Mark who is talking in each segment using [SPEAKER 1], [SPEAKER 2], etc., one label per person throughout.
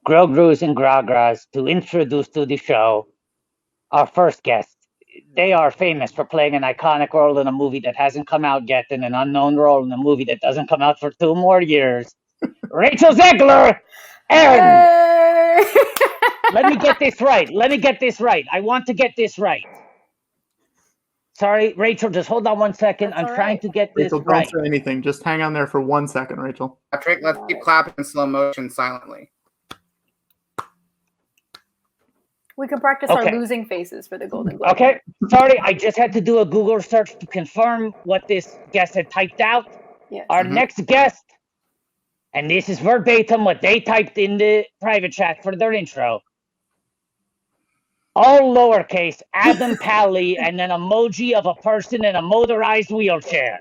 [SPEAKER 1] Grogrus and Gragras to introduce to the show our first guest. They are famous for playing an iconic role in a movie that hasn't come out yet and an unknown role in a movie that doesn't come out for 2 more years. Rachel Zegler and let me get this right. I want to get this right. Sorry, Rachel, just hold on 1 second. I'm trying to get this
[SPEAKER 2] Rachel,
[SPEAKER 1] right.
[SPEAKER 2] don't say anything. Just hang on there for 1 second, Rachel.
[SPEAKER 3] Patrick, let's keep clapping in slow motion silently.
[SPEAKER 4] We can practice our losing faces for the Golden Globe.
[SPEAKER 1] Okay, sorry, I just had to do a Google search to confirm what this guest had typed out.
[SPEAKER 4] Yes.
[SPEAKER 1] Our next guest, and this is verbatim what they typed in the private chat for their intro. All lowercase, Adam Pally, and an emoji of a person in a motorized wheelchair.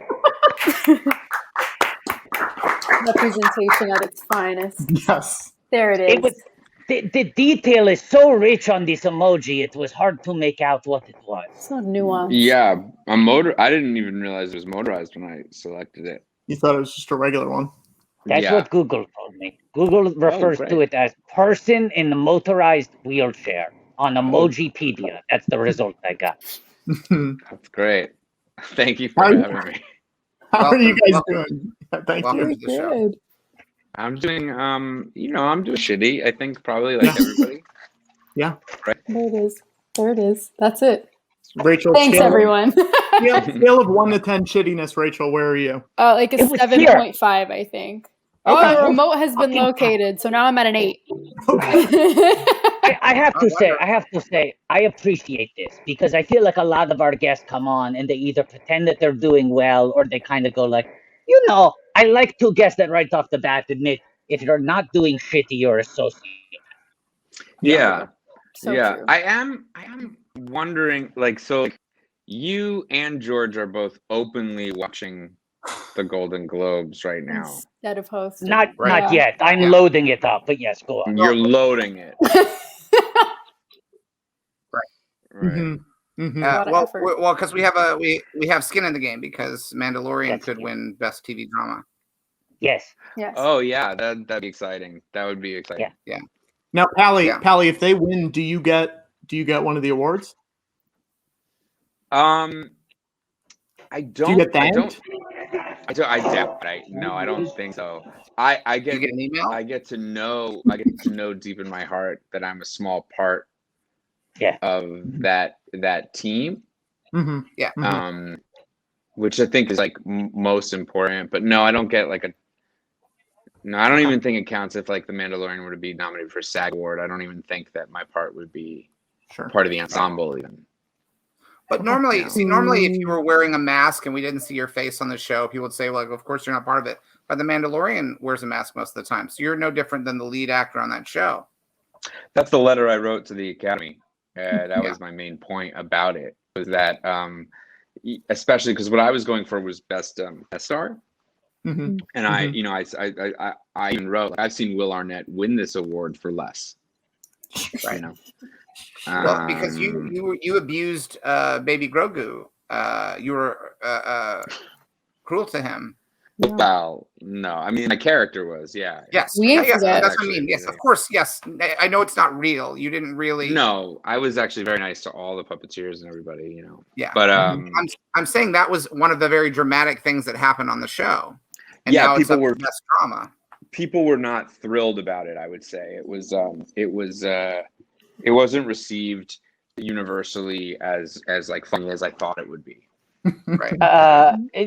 [SPEAKER 4] Representation at its finest.
[SPEAKER 2] Yes.
[SPEAKER 4] There it is.
[SPEAKER 1] The detail is so rich on this emoji, it was hard to make out what it was.
[SPEAKER 4] So nuanced.
[SPEAKER 5] Yeah, I didn't even realize it was motorized when I selected it.
[SPEAKER 2] You thought it was just a regular one?
[SPEAKER 1] That's what Google told me. Google refers to it as person in the motorized wheelchair on Emojipedia. That's the result I got.
[SPEAKER 5] That's great. Thank you for having me.
[SPEAKER 2] How are you guys doing? Thank you.
[SPEAKER 3] To the show.
[SPEAKER 5] I'm doing, I'm doing shitty. I think probably like everybody.
[SPEAKER 2] Yeah.
[SPEAKER 5] Right.
[SPEAKER 4] There it is. That's it.
[SPEAKER 2] Rachel.
[SPEAKER 4] Thanks, everyone.
[SPEAKER 2] Scale of 1 to 10 shittiness, Rachel. Where are you?
[SPEAKER 4] Like a 7.5, I think.
[SPEAKER 2] Okay.
[SPEAKER 4] Oh, the remote has been located, so now I'm at an 8.
[SPEAKER 2] Okay.
[SPEAKER 1] I have to say, I appreciate this because I feel like a lot of our guests come on and they either pretend that they're doing well or they kind of go like, I like to guess that right off the bat admit if you're not doing shitty, you're a sociopath.
[SPEAKER 5] Yeah.
[SPEAKER 4] So
[SPEAKER 5] yeah.
[SPEAKER 4] true.
[SPEAKER 5] I am wondering, so you and George are both openly watching the Golden Globes right now.
[SPEAKER 4] Instead of hosting.
[SPEAKER 1] Not yet. I'm loading it up, but yes, go on.
[SPEAKER 5] You're loading it. Right.
[SPEAKER 2] Mm-hmm. Mm-hmm.
[SPEAKER 3] Well, because we have skin in the game because Mandalorian could win Best TV Drama.
[SPEAKER 1] Yes.
[SPEAKER 5] Oh yeah, that'd be exciting. That would be exciting.
[SPEAKER 3] Yeah.
[SPEAKER 2] Now, Pally, if they win, do you get one of the awards?
[SPEAKER 5] I don't.
[SPEAKER 2] Do you get thanked?
[SPEAKER 5] No, I don't think so. I get
[SPEAKER 3] an email.
[SPEAKER 5] I get to know deep in my heart that I'm a small part of that team.
[SPEAKER 2] Mm-hmm.
[SPEAKER 3] Yeah.
[SPEAKER 2] Mm-hmm.
[SPEAKER 5] Which I think is like most important. But no, I don't get like no, I don't even think it counts if like the Mandalorian were to be nominated for SAG Award. I don't even think that my part would be part of the ensemble even.
[SPEAKER 3] But normally if you were wearing a mask and we didn't see your face on the show, people would say, like, of course you're not part of it. But the Mandalorian wears a mask most of the time. So you're no different than the lead actor on that show.
[SPEAKER 5] That's the letter I wrote to the Academy. That was my main point about it, was that especially because what I was going for was best star.
[SPEAKER 2] Mm-hmm.
[SPEAKER 5] And I even wrote, I've seen Will Arnett win this award for less.
[SPEAKER 3] Right.
[SPEAKER 5] You know?
[SPEAKER 3] Well, because you abused Baby Grogu. You were cruel to him.
[SPEAKER 5] Well, no. I mean, my character was, Yes.
[SPEAKER 3] That's what I mean. Yes, of course. Yes. I know it's not real. You didn't really.
[SPEAKER 5] No, I was actually very nice to all the puppeteers and everybody, you know.
[SPEAKER 3] Yeah.
[SPEAKER 5] But
[SPEAKER 3] I'm saying that was one of the very dramatic things that happened on the show. And now
[SPEAKER 5] people were
[SPEAKER 3] best drama.
[SPEAKER 5] People were not thrilled about it, I would say. It wasn't received universally as like funny as I thought it would be.
[SPEAKER 3] Right.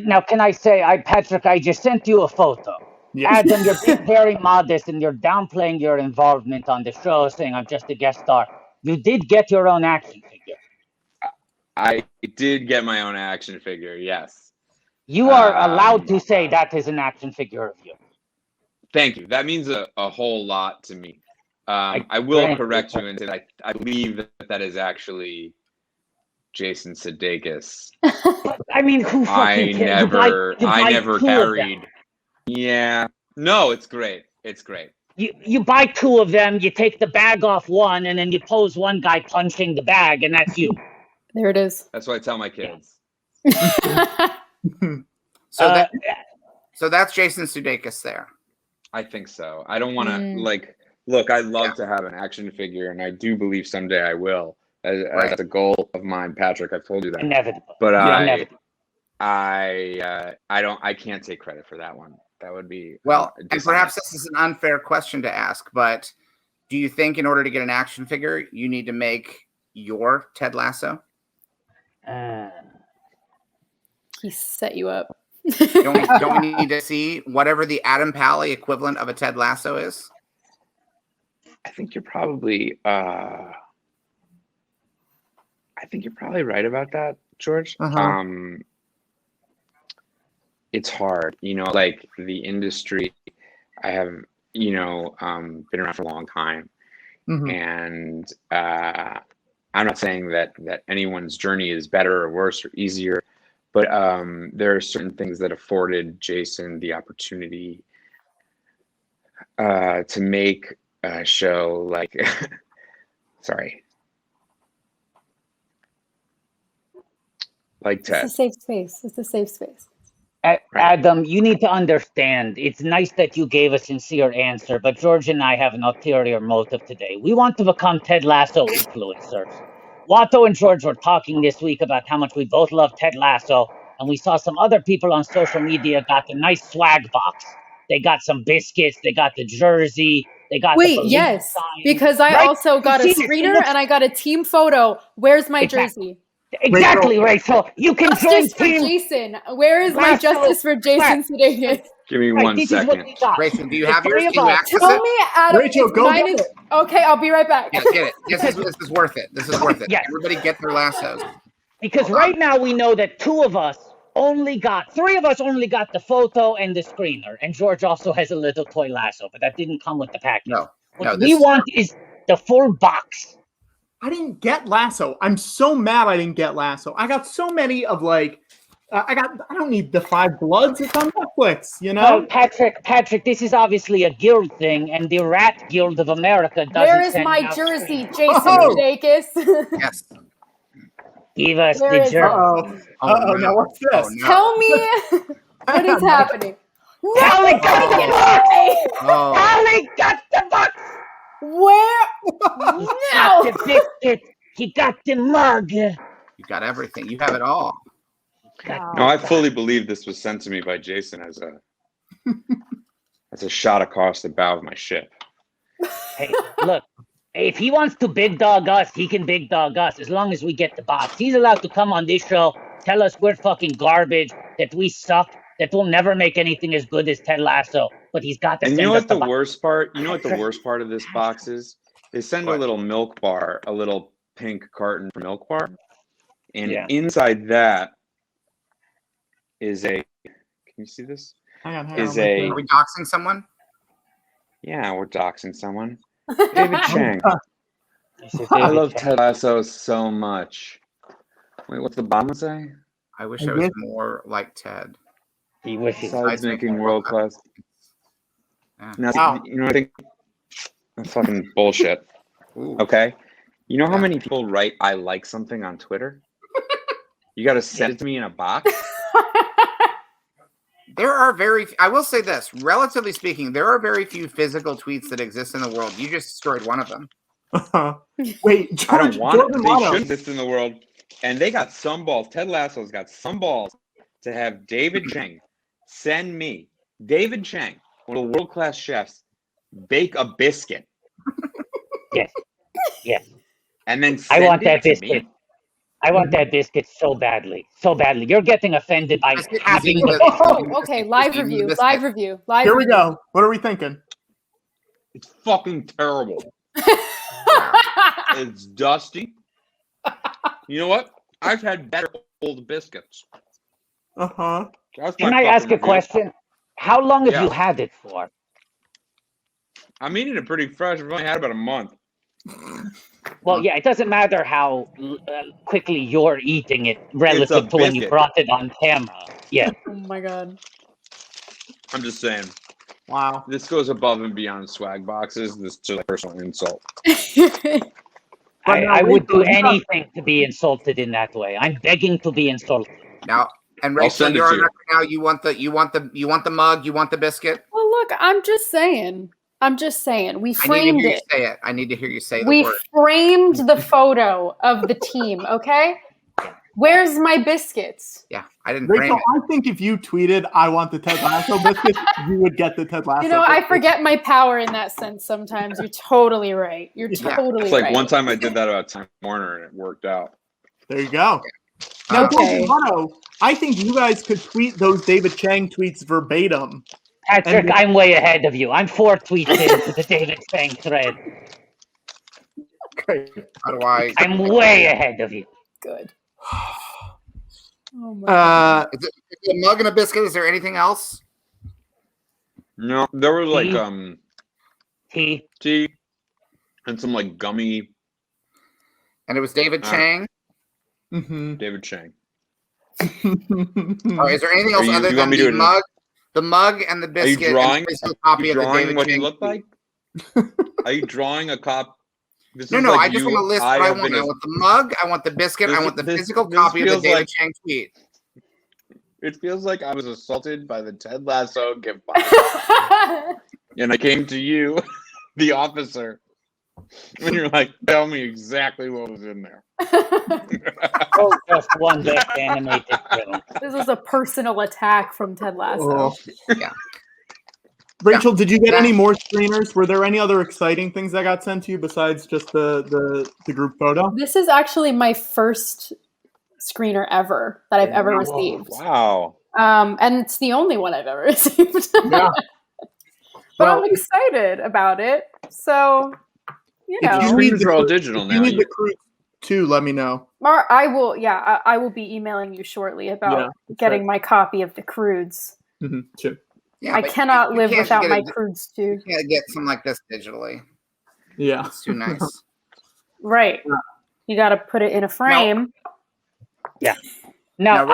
[SPEAKER 1] Now, can I say, Patrick, I just sent you a photo.
[SPEAKER 2] Yes.
[SPEAKER 1] Adam, you're being very modest and you're downplaying your involvement on the show, saying I'm just a guest star. You did get your own action figure.
[SPEAKER 5] I did get my own action figure, yes.
[SPEAKER 1] You are allowed to say that is an action figure of you.
[SPEAKER 5] Thank you. That means a whole lot to me. I will correct you and say that I believe that is actually Jason Sudeikis.
[SPEAKER 1] I mean, who fucking cares?
[SPEAKER 5] I never carried. Yeah. No, it's great. It's great.
[SPEAKER 1] You buy 2 of them, you take the bag off one, and then you pose one guy punching the bag, and that's you.
[SPEAKER 4] There it is.
[SPEAKER 5] That's what I tell my kids.
[SPEAKER 3] So that's Jason Sudeikis there.
[SPEAKER 5] I think so. I don't want to Look, I'd love to have an action figure, and I do believe someday I will. That's a goal of mine, Patrick. I've told you that.
[SPEAKER 1] Inevitable.
[SPEAKER 5] But
[SPEAKER 1] Inevitable.
[SPEAKER 5] I can't take credit for that one. That would be
[SPEAKER 3] and perhaps this is an unfair question to ask, but do you think in order to get an action figure, you need to make your Ted Lasso?
[SPEAKER 4] He set you up.
[SPEAKER 3] Don't we need to see whatever the Adam Pally equivalent of a Ted Lasso is?
[SPEAKER 5] I think you're probably right about that, George. It's hard, like the industry. I have, been around for a long time, and I'm not saying that anyone's journey is better or worse or easier, but there are certain things that afforded Jason the opportunity to make a show like, sorry, like Ted.
[SPEAKER 4] It's a safe space. It's a safe space.
[SPEAKER 1] Adam, you need to understand, it's nice that you gave a sincere answer, but George and I have an ulterior motive today. We want to become Ted Lasso influencers. Watto and George were talking this week about how much we both love Ted Lasso, and we saw some other people on social media got the nice swag box. They got some biscuits, they got the jersey, they got the
[SPEAKER 4] yes,
[SPEAKER 1] sign.
[SPEAKER 4] because I also got a screener and I got a team photo. Where's my jersey?
[SPEAKER 1] Exactly, Rachel. You can
[SPEAKER 4] Justice for
[SPEAKER 1] join team.
[SPEAKER 4] Jason. Where is my Justice for Jason today?
[SPEAKER 5] Give me 1 second.
[SPEAKER 3] Rachel, do you have yours? Can you access
[SPEAKER 4] Tell
[SPEAKER 3] it?
[SPEAKER 4] me, Adam.
[SPEAKER 2] Rachel, go get it.
[SPEAKER 4] Okay, I'll be right back.
[SPEAKER 3] Yeah, get it. This is worth it. This is worth it.
[SPEAKER 1] Yes.
[SPEAKER 3] Everybody get their lassos.
[SPEAKER 1] Because right now we know that three of us only got the photo and the screener, and George also has a little toy lasso, but that didn't come with the package. What we want is the full box.
[SPEAKER 2] I didn't get Lasso. I'm so mad I didn't get Lasso. I got so many of I don't need the 5 Bloods. It's on Netflix,
[SPEAKER 1] Well, Patrick, this is obviously a guild thing, and the Rat Guild of America doesn't.
[SPEAKER 4] Where is my jersey, Jason Sudeikis?
[SPEAKER 3] Yes.
[SPEAKER 1] Give us the jersey.
[SPEAKER 2] Now what's this?
[SPEAKER 3] Oh, no.
[SPEAKER 4] Tell me what is happening.
[SPEAKER 1] Hallie got the box!
[SPEAKER 3] Oh.
[SPEAKER 1] Hallie got the box!
[SPEAKER 4] Where?
[SPEAKER 1] He got the biscuit. He got the mug.
[SPEAKER 3] You got everything. You have it all.
[SPEAKER 5] No, I fully believe this was sent to me by Jason as a shot across the bow of my ship.
[SPEAKER 1] Hey, look, if he wants to big dog us, he can big dog us as long as we get the box. He's allowed to come on this show, tell us we're fucking garbage, that we suck, that we'll never make anything as good as Ted Lasso. But he's got to.
[SPEAKER 5] And you know what the worst part? You know what the worst part of this box is? They send a little milk bar, a little pink carton for milk bar, and inside that is a. Can you see this?
[SPEAKER 3] Are we doxing someone?
[SPEAKER 5] Yeah, we're doxing someone. David Chang. I love Ted Lasso so much. Wait, what's the bottom say?
[SPEAKER 3] I wish I was more like Ted.
[SPEAKER 1] He wishes.
[SPEAKER 5] Besides making world class. Now, I think that's fucking bullshit. Okay, you know how many people write "I like something" on Twitter? You got to send it to me in a box.
[SPEAKER 3] There are I will say this, relatively speaking, there are very few physical tweets that exist in the world. You just destroyed one of them.
[SPEAKER 2] Wait, George,
[SPEAKER 5] I don't want it. They should exist in the world. And they got some balls. Ted Lasso's got some balls to have David Chang send me, David Chang, one of the world-class chefs, bake a biscuit.
[SPEAKER 1] Yes. Yes.
[SPEAKER 5] And then
[SPEAKER 1] I want that biscuit. I want that biscuit so badly. So badly. You're getting offended by having the
[SPEAKER 4] okay, live review.
[SPEAKER 2] Here we go. What are we thinking?
[SPEAKER 5] It's fucking terrible. It's dusty. You know what? I've had better old biscuits.
[SPEAKER 1] Can I ask a question? How long have you had it for?
[SPEAKER 5] I'm eating it pretty fresh. I've only had it about a month.
[SPEAKER 1] Well, yeah, it doesn't matter how quickly you're eating it relative to when you brought it on camera. Yeah.
[SPEAKER 4] Oh my god.
[SPEAKER 5] I'm just saying.
[SPEAKER 2] Wow.
[SPEAKER 5] This goes above and beyond swag boxes. This is just a personal insult.
[SPEAKER 1] I would do anything to be insulted in that way. I'm begging to be insulted.
[SPEAKER 3] Now, and Rachel, you're on record now. You want the mug. You want the biscuit.
[SPEAKER 4] Well, look, I'm just saying. I'm just saying, we
[SPEAKER 3] I need to
[SPEAKER 4] framed
[SPEAKER 3] hear you
[SPEAKER 4] it.
[SPEAKER 3] say it. I need to hear you say the
[SPEAKER 4] We
[SPEAKER 3] word.
[SPEAKER 4] framed the photo of the team, okay? Where's my biscuits?
[SPEAKER 3] Yeah, I didn't frame
[SPEAKER 2] Rachel,
[SPEAKER 3] it.
[SPEAKER 2] I think if you tweeted, "I want the Ted Lasso biscuit," you would get the Ted Lasso.
[SPEAKER 4] You know, I
[SPEAKER 2] biscuit.
[SPEAKER 4] forget my power in that sense sometimes. You're totally right. You're
[SPEAKER 3] Yeah.
[SPEAKER 4] totally
[SPEAKER 5] It's like
[SPEAKER 4] right.
[SPEAKER 5] one time I did that about Time Warner and it worked out.
[SPEAKER 2] There you go. Now,
[SPEAKER 4] Okay.
[SPEAKER 2] Otto, I think you guys could tweet those David Chang tweets verbatim.
[SPEAKER 1] Patrick,
[SPEAKER 2] And-
[SPEAKER 1] I'm way ahead of you. I'm 4 tweets into the David Chang thread.
[SPEAKER 2] Great.
[SPEAKER 3] How do I?
[SPEAKER 1] I'm way ahead of you.
[SPEAKER 4] Good. Oh my God.
[SPEAKER 3] Is it a mug and a biscuit? Is there anything else?
[SPEAKER 5] No, there was like
[SPEAKER 1] Tea.
[SPEAKER 5] tea and some like gummy
[SPEAKER 3] And it was David Chang.
[SPEAKER 2] Mm-hmm.
[SPEAKER 5] David Chang.
[SPEAKER 3] Or is there anything else
[SPEAKER 5] you
[SPEAKER 3] other
[SPEAKER 5] want
[SPEAKER 3] than
[SPEAKER 5] me to
[SPEAKER 3] the
[SPEAKER 5] do it?
[SPEAKER 3] mug? The mug and the biscuit.
[SPEAKER 5] Are you drawing?
[SPEAKER 3] And the physical copy of the
[SPEAKER 5] Drawing
[SPEAKER 3] David
[SPEAKER 5] what
[SPEAKER 3] Chang
[SPEAKER 5] he looked
[SPEAKER 3] tweet?
[SPEAKER 5] like? Are you drawing a cop? This
[SPEAKER 3] No,
[SPEAKER 5] is
[SPEAKER 3] no.
[SPEAKER 5] like
[SPEAKER 3] I just
[SPEAKER 5] you-
[SPEAKER 3] want to list what I
[SPEAKER 5] have
[SPEAKER 3] want.
[SPEAKER 5] been
[SPEAKER 3] I want the mug. I want the biscuit. I
[SPEAKER 5] This-
[SPEAKER 3] want the
[SPEAKER 5] this-
[SPEAKER 3] physical
[SPEAKER 5] this
[SPEAKER 3] copy of the
[SPEAKER 5] feels
[SPEAKER 3] David
[SPEAKER 5] like-
[SPEAKER 3] Chang tweet.
[SPEAKER 5] It feels like I was assaulted by the Ted Lasso gift box, and I came to you, the officer, and you're like, "Tell me exactly what was in there."
[SPEAKER 1] Oh, just one big animated film.
[SPEAKER 4] This is a personal attack from Ted Lasso.
[SPEAKER 2] Oh.
[SPEAKER 3] Yeah.
[SPEAKER 2] Rachel, did you get any more screeners? Were there any other exciting things that got sent to you besides just the group photo?
[SPEAKER 4] This is actually my first screener ever that I've ever received.
[SPEAKER 5] Wow.
[SPEAKER 4] And it's the only one I've ever received.
[SPEAKER 2] Yeah.
[SPEAKER 4] But
[SPEAKER 2] Well,
[SPEAKER 4] I'm excited about it. So, you
[SPEAKER 2] If
[SPEAKER 4] know.
[SPEAKER 2] you
[SPEAKER 5] Screens
[SPEAKER 2] need
[SPEAKER 5] are all
[SPEAKER 2] the-
[SPEAKER 5] digital
[SPEAKER 2] if
[SPEAKER 5] now.
[SPEAKER 2] you need the crew too, let me know.
[SPEAKER 4] I will, I will be emailing you shortly about getting my copy of the Crudes.
[SPEAKER 2] Mm-hmm. Sure.
[SPEAKER 3] Yeah,
[SPEAKER 4] I
[SPEAKER 3] but
[SPEAKER 4] cannot
[SPEAKER 3] you
[SPEAKER 4] live
[SPEAKER 3] can't
[SPEAKER 4] without
[SPEAKER 3] get
[SPEAKER 4] my
[SPEAKER 3] it-
[SPEAKER 4] Crudes too.
[SPEAKER 3] You can't get something like this digitally.
[SPEAKER 2] Yeah.
[SPEAKER 3] It's too nice.
[SPEAKER 4] Right. You got to put it in a frame.
[SPEAKER 1] Now,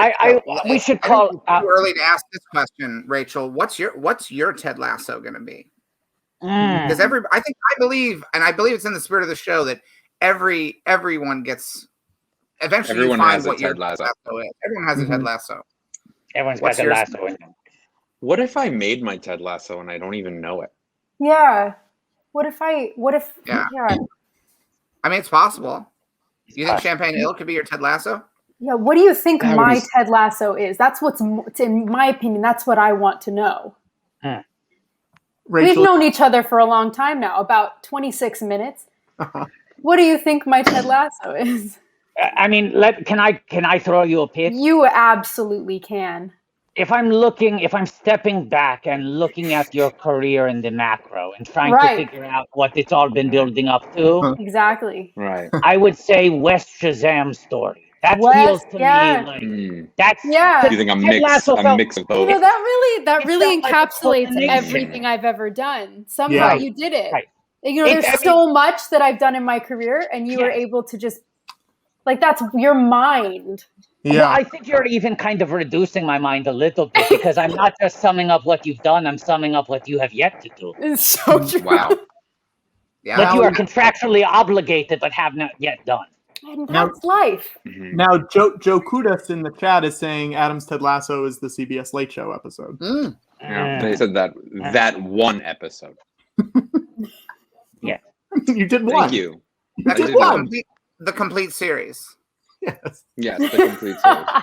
[SPEAKER 1] we should call.
[SPEAKER 3] It's too early to ask this question, Rachel. What's your Ted Lasso going to be? Because I believe it's in the spirit of the show that everyone gets eventually.
[SPEAKER 5] Everyone
[SPEAKER 3] you find
[SPEAKER 5] has a
[SPEAKER 3] what your
[SPEAKER 5] Ted Lasso.
[SPEAKER 3] is. Everyone has a Ted Lasso.
[SPEAKER 1] Everyone's
[SPEAKER 3] What's
[SPEAKER 1] got a
[SPEAKER 3] yours?
[SPEAKER 1] lasso in them.
[SPEAKER 5] What if I made my Ted Lasso and I don't even know it?
[SPEAKER 4] Yeah. What if
[SPEAKER 3] Yeah.
[SPEAKER 4] yeah.
[SPEAKER 3] I mean, it's possible. You think Champagne Hill could be your Ted Lasso?
[SPEAKER 4] Yeah, what do you think
[SPEAKER 5] That
[SPEAKER 4] my
[SPEAKER 5] was-
[SPEAKER 4] Ted Lasso is? That's in my opinion, that's what I want to know. We've
[SPEAKER 2] Rachel,
[SPEAKER 4] known each other for a long time now, about 26 minutes. What do you think my Ted Lasso is?
[SPEAKER 1] I mean, can I throw you a pitch?
[SPEAKER 4] You absolutely can.
[SPEAKER 1] If I'm stepping back and looking at your career in the macro and trying to
[SPEAKER 4] Right.
[SPEAKER 1] figure out what it's all been building up to,
[SPEAKER 4] Exactly.
[SPEAKER 5] Right.
[SPEAKER 1] I would say West Shazam's story. That
[SPEAKER 4] West,
[SPEAKER 1] feels to
[SPEAKER 4] yeah.
[SPEAKER 1] me like
[SPEAKER 5] Mm.
[SPEAKER 1] that's
[SPEAKER 4] Yeah.
[SPEAKER 5] You think a
[SPEAKER 1] Ted
[SPEAKER 5] mix
[SPEAKER 1] Lasso
[SPEAKER 5] of
[SPEAKER 1] felt-
[SPEAKER 5] both?
[SPEAKER 4] You know, that
[SPEAKER 1] It
[SPEAKER 4] really
[SPEAKER 1] felt like a
[SPEAKER 4] encapsulates
[SPEAKER 1] culmination.
[SPEAKER 4] everything I've ever done. Somehow
[SPEAKER 2] Yeah.
[SPEAKER 4] you did it.
[SPEAKER 1] Right.
[SPEAKER 4] You know,
[SPEAKER 1] It-
[SPEAKER 4] there's
[SPEAKER 1] I mean-
[SPEAKER 4] so much that I've done in my career, and you were
[SPEAKER 1] Yes.
[SPEAKER 4] able to just like that's your mind.
[SPEAKER 1] Well,
[SPEAKER 2] yeah.
[SPEAKER 1] I think you're even kind of reducing my mind a little bit because I'm not just summing up what you've done, I'm summing up what you have yet to do.
[SPEAKER 4] It's so true.
[SPEAKER 5] Wow.
[SPEAKER 3] Yeah.
[SPEAKER 1] What you are contractually obligated but have not yet done.
[SPEAKER 4] And
[SPEAKER 2] Now-
[SPEAKER 4] that's life.
[SPEAKER 5] Mhm.
[SPEAKER 2] Now, Joe Kudas in the chat is saying Adam's Ted Lasso is the CBS Late Show episode.
[SPEAKER 3] Mm.
[SPEAKER 5] Yeah, they said that one episode.
[SPEAKER 2] You did one.
[SPEAKER 5] Thank you.
[SPEAKER 3] That's
[SPEAKER 5] I
[SPEAKER 3] the
[SPEAKER 5] did one.
[SPEAKER 3] complete series.
[SPEAKER 2] Yes.
[SPEAKER 5] Yes, the complete series.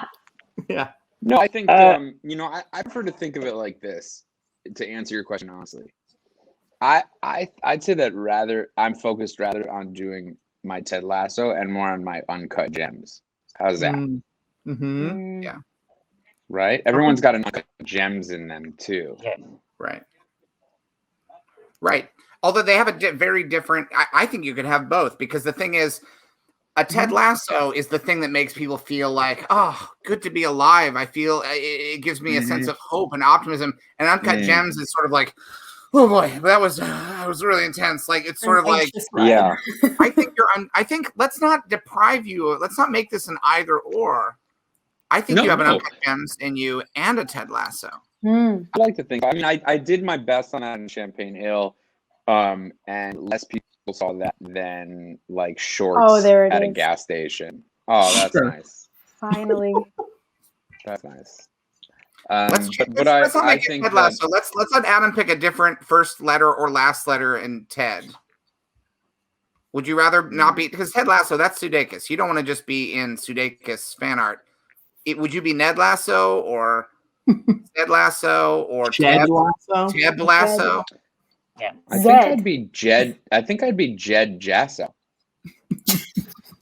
[SPEAKER 2] Yeah.
[SPEAKER 5] No, I think I prefer to think of it like this. To answer your question honestly, I'd say that I'm focused rather on doing my Ted Lasso and more on my uncut gems. How's that?
[SPEAKER 2] Mm-hmm.
[SPEAKER 3] Yeah.
[SPEAKER 5] Right? Everyone's got an uncut gems in them too.
[SPEAKER 1] Yeah.
[SPEAKER 3] Right. Right. Although they have a very different. I think you could have both because the thing is, a Ted Lasso is the thing that makes people feel like, oh, good to be alive. I feel it gives me a sense of hope and optimism. And Uncut Gems is sort of like, oh boy, that was really intense. Like it's sort of like,
[SPEAKER 5] Yeah.
[SPEAKER 3] I think let's not deprive you. Let's not make this an either or. I think
[SPEAKER 5] No,
[SPEAKER 3] you have an
[SPEAKER 5] no.
[SPEAKER 3] Uncut Gems in you and a Ted Lasso.
[SPEAKER 4] Mm.
[SPEAKER 5] I like to think. I mean, I did my best on that in Champagne Hill, and less people saw that than like shorts
[SPEAKER 4] Oh, there it
[SPEAKER 5] at a
[SPEAKER 4] is.
[SPEAKER 5] gas station. Oh, that's
[SPEAKER 2] Sure.
[SPEAKER 5] nice.
[SPEAKER 4] Finally.
[SPEAKER 5] That's nice.
[SPEAKER 3] Let's
[SPEAKER 5] but
[SPEAKER 3] not
[SPEAKER 5] I
[SPEAKER 3] make it
[SPEAKER 5] think
[SPEAKER 3] Ted
[SPEAKER 5] that,
[SPEAKER 3] Lasso. Let's let Adam pick a different first letter or last letter in Ted. Would you rather not be, because Ted Lasso, that's Sudeikis. You don't want to just be in Sudeikis fan art. Would you be Ned Lasso or Ted Lasso or
[SPEAKER 2] Ted Lasso?
[SPEAKER 3] Ted Lasso?
[SPEAKER 1] Yeah.
[SPEAKER 5] I think
[SPEAKER 4] Zed.
[SPEAKER 5] I'd be Jed. I think I'd be Jed Jasso.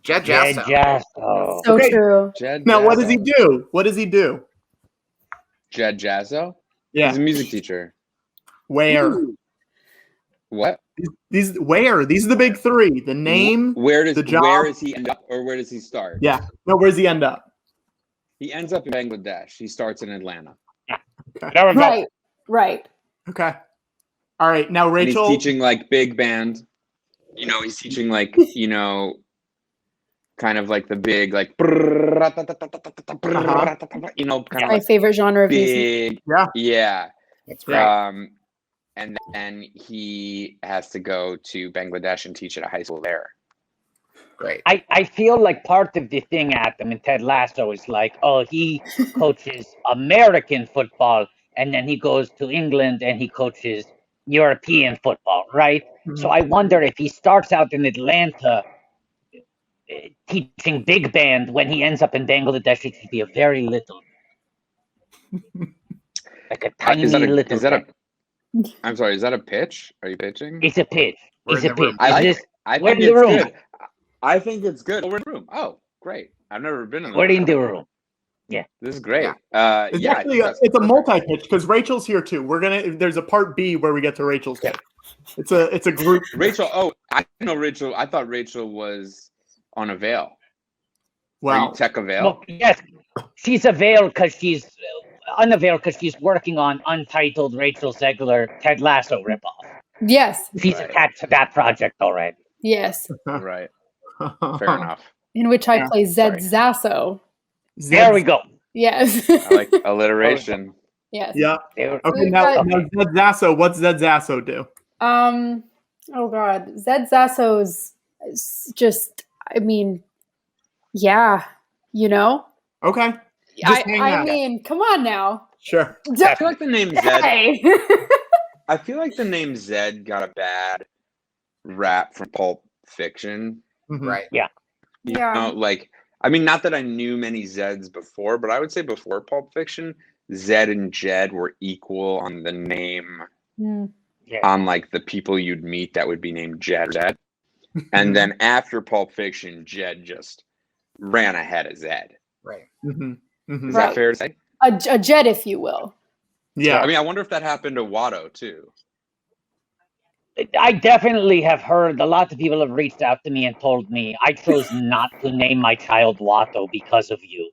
[SPEAKER 3] Jed
[SPEAKER 1] Yeah,
[SPEAKER 3] Jasso.
[SPEAKER 1] Jasso.
[SPEAKER 4] So
[SPEAKER 2] Okay.
[SPEAKER 4] true.
[SPEAKER 5] Jed.
[SPEAKER 2] Now, what
[SPEAKER 5] Jasso.
[SPEAKER 2] does he do? What does he do?
[SPEAKER 5] Jed Jasso.
[SPEAKER 2] Yeah.
[SPEAKER 5] He's a music teacher.
[SPEAKER 2] Where?
[SPEAKER 5] What?
[SPEAKER 2] Where? These are the big three. The name.
[SPEAKER 5] Where does
[SPEAKER 2] the job.
[SPEAKER 5] Where does he end up, or where does he start?
[SPEAKER 2] Yeah. No, where does he end up?
[SPEAKER 5] He ends up in Bangladesh. He starts in Atlanta.
[SPEAKER 1] There we go.
[SPEAKER 4] Right. Right.
[SPEAKER 2] Okay. All right. Now,
[SPEAKER 5] And
[SPEAKER 2] Rachel.
[SPEAKER 5] he's teaching like big band. He's teaching like, kind of like the big, like, kind of
[SPEAKER 4] My
[SPEAKER 5] like
[SPEAKER 4] favorite genre of music.
[SPEAKER 5] big.
[SPEAKER 2] Yeah.
[SPEAKER 5] Yeah.
[SPEAKER 3] That's great.
[SPEAKER 5] And then he has to go to Bangladesh and teach at a high school there.
[SPEAKER 3] Great.
[SPEAKER 1] I feel like part of the thing at them in Ted Lasso is like, oh, he coaches American football, and then he goes to England and he coaches European football, right? So I wonder if he starts out in Atlanta teaching big band, when he ends up in Bangladesh, it should be a very little, like a tiny little.
[SPEAKER 5] Is that a? I'm sorry. Is that a pitch? Are you pitching?
[SPEAKER 1] It's a pitch.
[SPEAKER 3] We're
[SPEAKER 1] It's
[SPEAKER 3] in
[SPEAKER 1] a
[SPEAKER 3] the room.
[SPEAKER 1] pitch.
[SPEAKER 5] I like
[SPEAKER 1] It's
[SPEAKER 5] it. I
[SPEAKER 1] we're
[SPEAKER 5] think
[SPEAKER 1] in the
[SPEAKER 5] it's
[SPEAKER 1] room.
[SPEAKER 5] good. I think it's good. We're in the room. Oh, great! I've never been in.
[SPEAKER 1] We're in the room.
[SPEAKER 5] This is great.
[SPEAKER 2] It's
[SPEAKER 5] I
[SPEAKER 2] actually
[SPEAKER 5] think
[SPEAKER 2] it's a
[SPEAKER 5] that's
[SPEAKER 2] multi-pitch because Rachel's here too. There's a part B where we get to Rachel's pitch. It's a group.
[SPEAKER 5] Rachel. Oh, I know Rachel. I thought Rachel was on Avail. Are
[SPEAKER 2] Wow.
[SPEAKER 5] you tech Avail?
[SPEAKER 1] Well, yes, she's unavailed because she's working on Untitled Rachel Zegler Ted Lasso ripoff.
[SPEAKER 4] Yes.
[SPEAKER 1] She's
[SPEAKER 5] Right.
[SPEAKER 1] attached to that project already.
[SPEAKER 4] Yes.
[SPEAKER 5] Right. Fair enough.
[SPEAKER 4] In which I
[SPEAKER 2] Yeah,
[SPEAKER 4] play Zed
[SPEAKER 5] sorry.
[SPEAKER 4] Zasso.
[SPEAKER 1] There we go.
[SPEAKER 4] Yes.
[SPEAKER 5] I like alliteration.
[SPEAKER 4] Yes.
[SPEAKER 2] Yeah.
[SPEAKER 1] There-
[SPEAKER 2] Okay.
[SPEAKER 4] We've
[SPEAKER 2] Now,
[SPEAKER 4] got-
[SPEAKER 2] now Zed Zasso. What's Zed Zasso do?
[SPEAKER 4] Oh God. Zed Zasso's just, I mean, yeah,
[SPEAKER 2] Okay. Just hang
[SPEAKER 4] I
[SPEAKER 2] out.
[SPEAKER 4] mean, come on now.
[SPEAKER 2] Sure.
[SPEAKER 5] I feel like the name Zed.
[SPEAKER 4] Hey.
[SPEAKER 5] I feel like the name Zed got a bad rap from Pulp Fiction.
[SPEAKER 2] Mhm.
[SPEAKER 3] Right.
[SPEAKER 5] You
[SPEAKER 4] Yeah.
[SPEAKER 5] know, like, I mean, not that I knew many Zeds before, but I would say before Pulp Fiction, Zed and Jed were equal on the name,
[SPEAKER 4] Mm.
[SPEAKER 1] Yeah.
[SPEAKER 5] on like the people you'd meet that would be named Jed or Zed. And then after Pulp Fiction, Jed just ran ahead of Zed.
[SPEAKER 3] Right.
[SPEAKER 2] Mhm. Mhm.
[SPEAKER 5] Is
[SPEAKER 4] Right.
[SPEAKER 5] that fair to say?
[SPEAKER 4] A jet, if you will.
[SPEAKER 2] Yeah.
[SPEAKER 5] I mean, I wonder if that happened to Watto too.
[SPEAKER 1] I definitely have heard a lot of people have reached out to me and told me I chose not to name my child Watto because of you.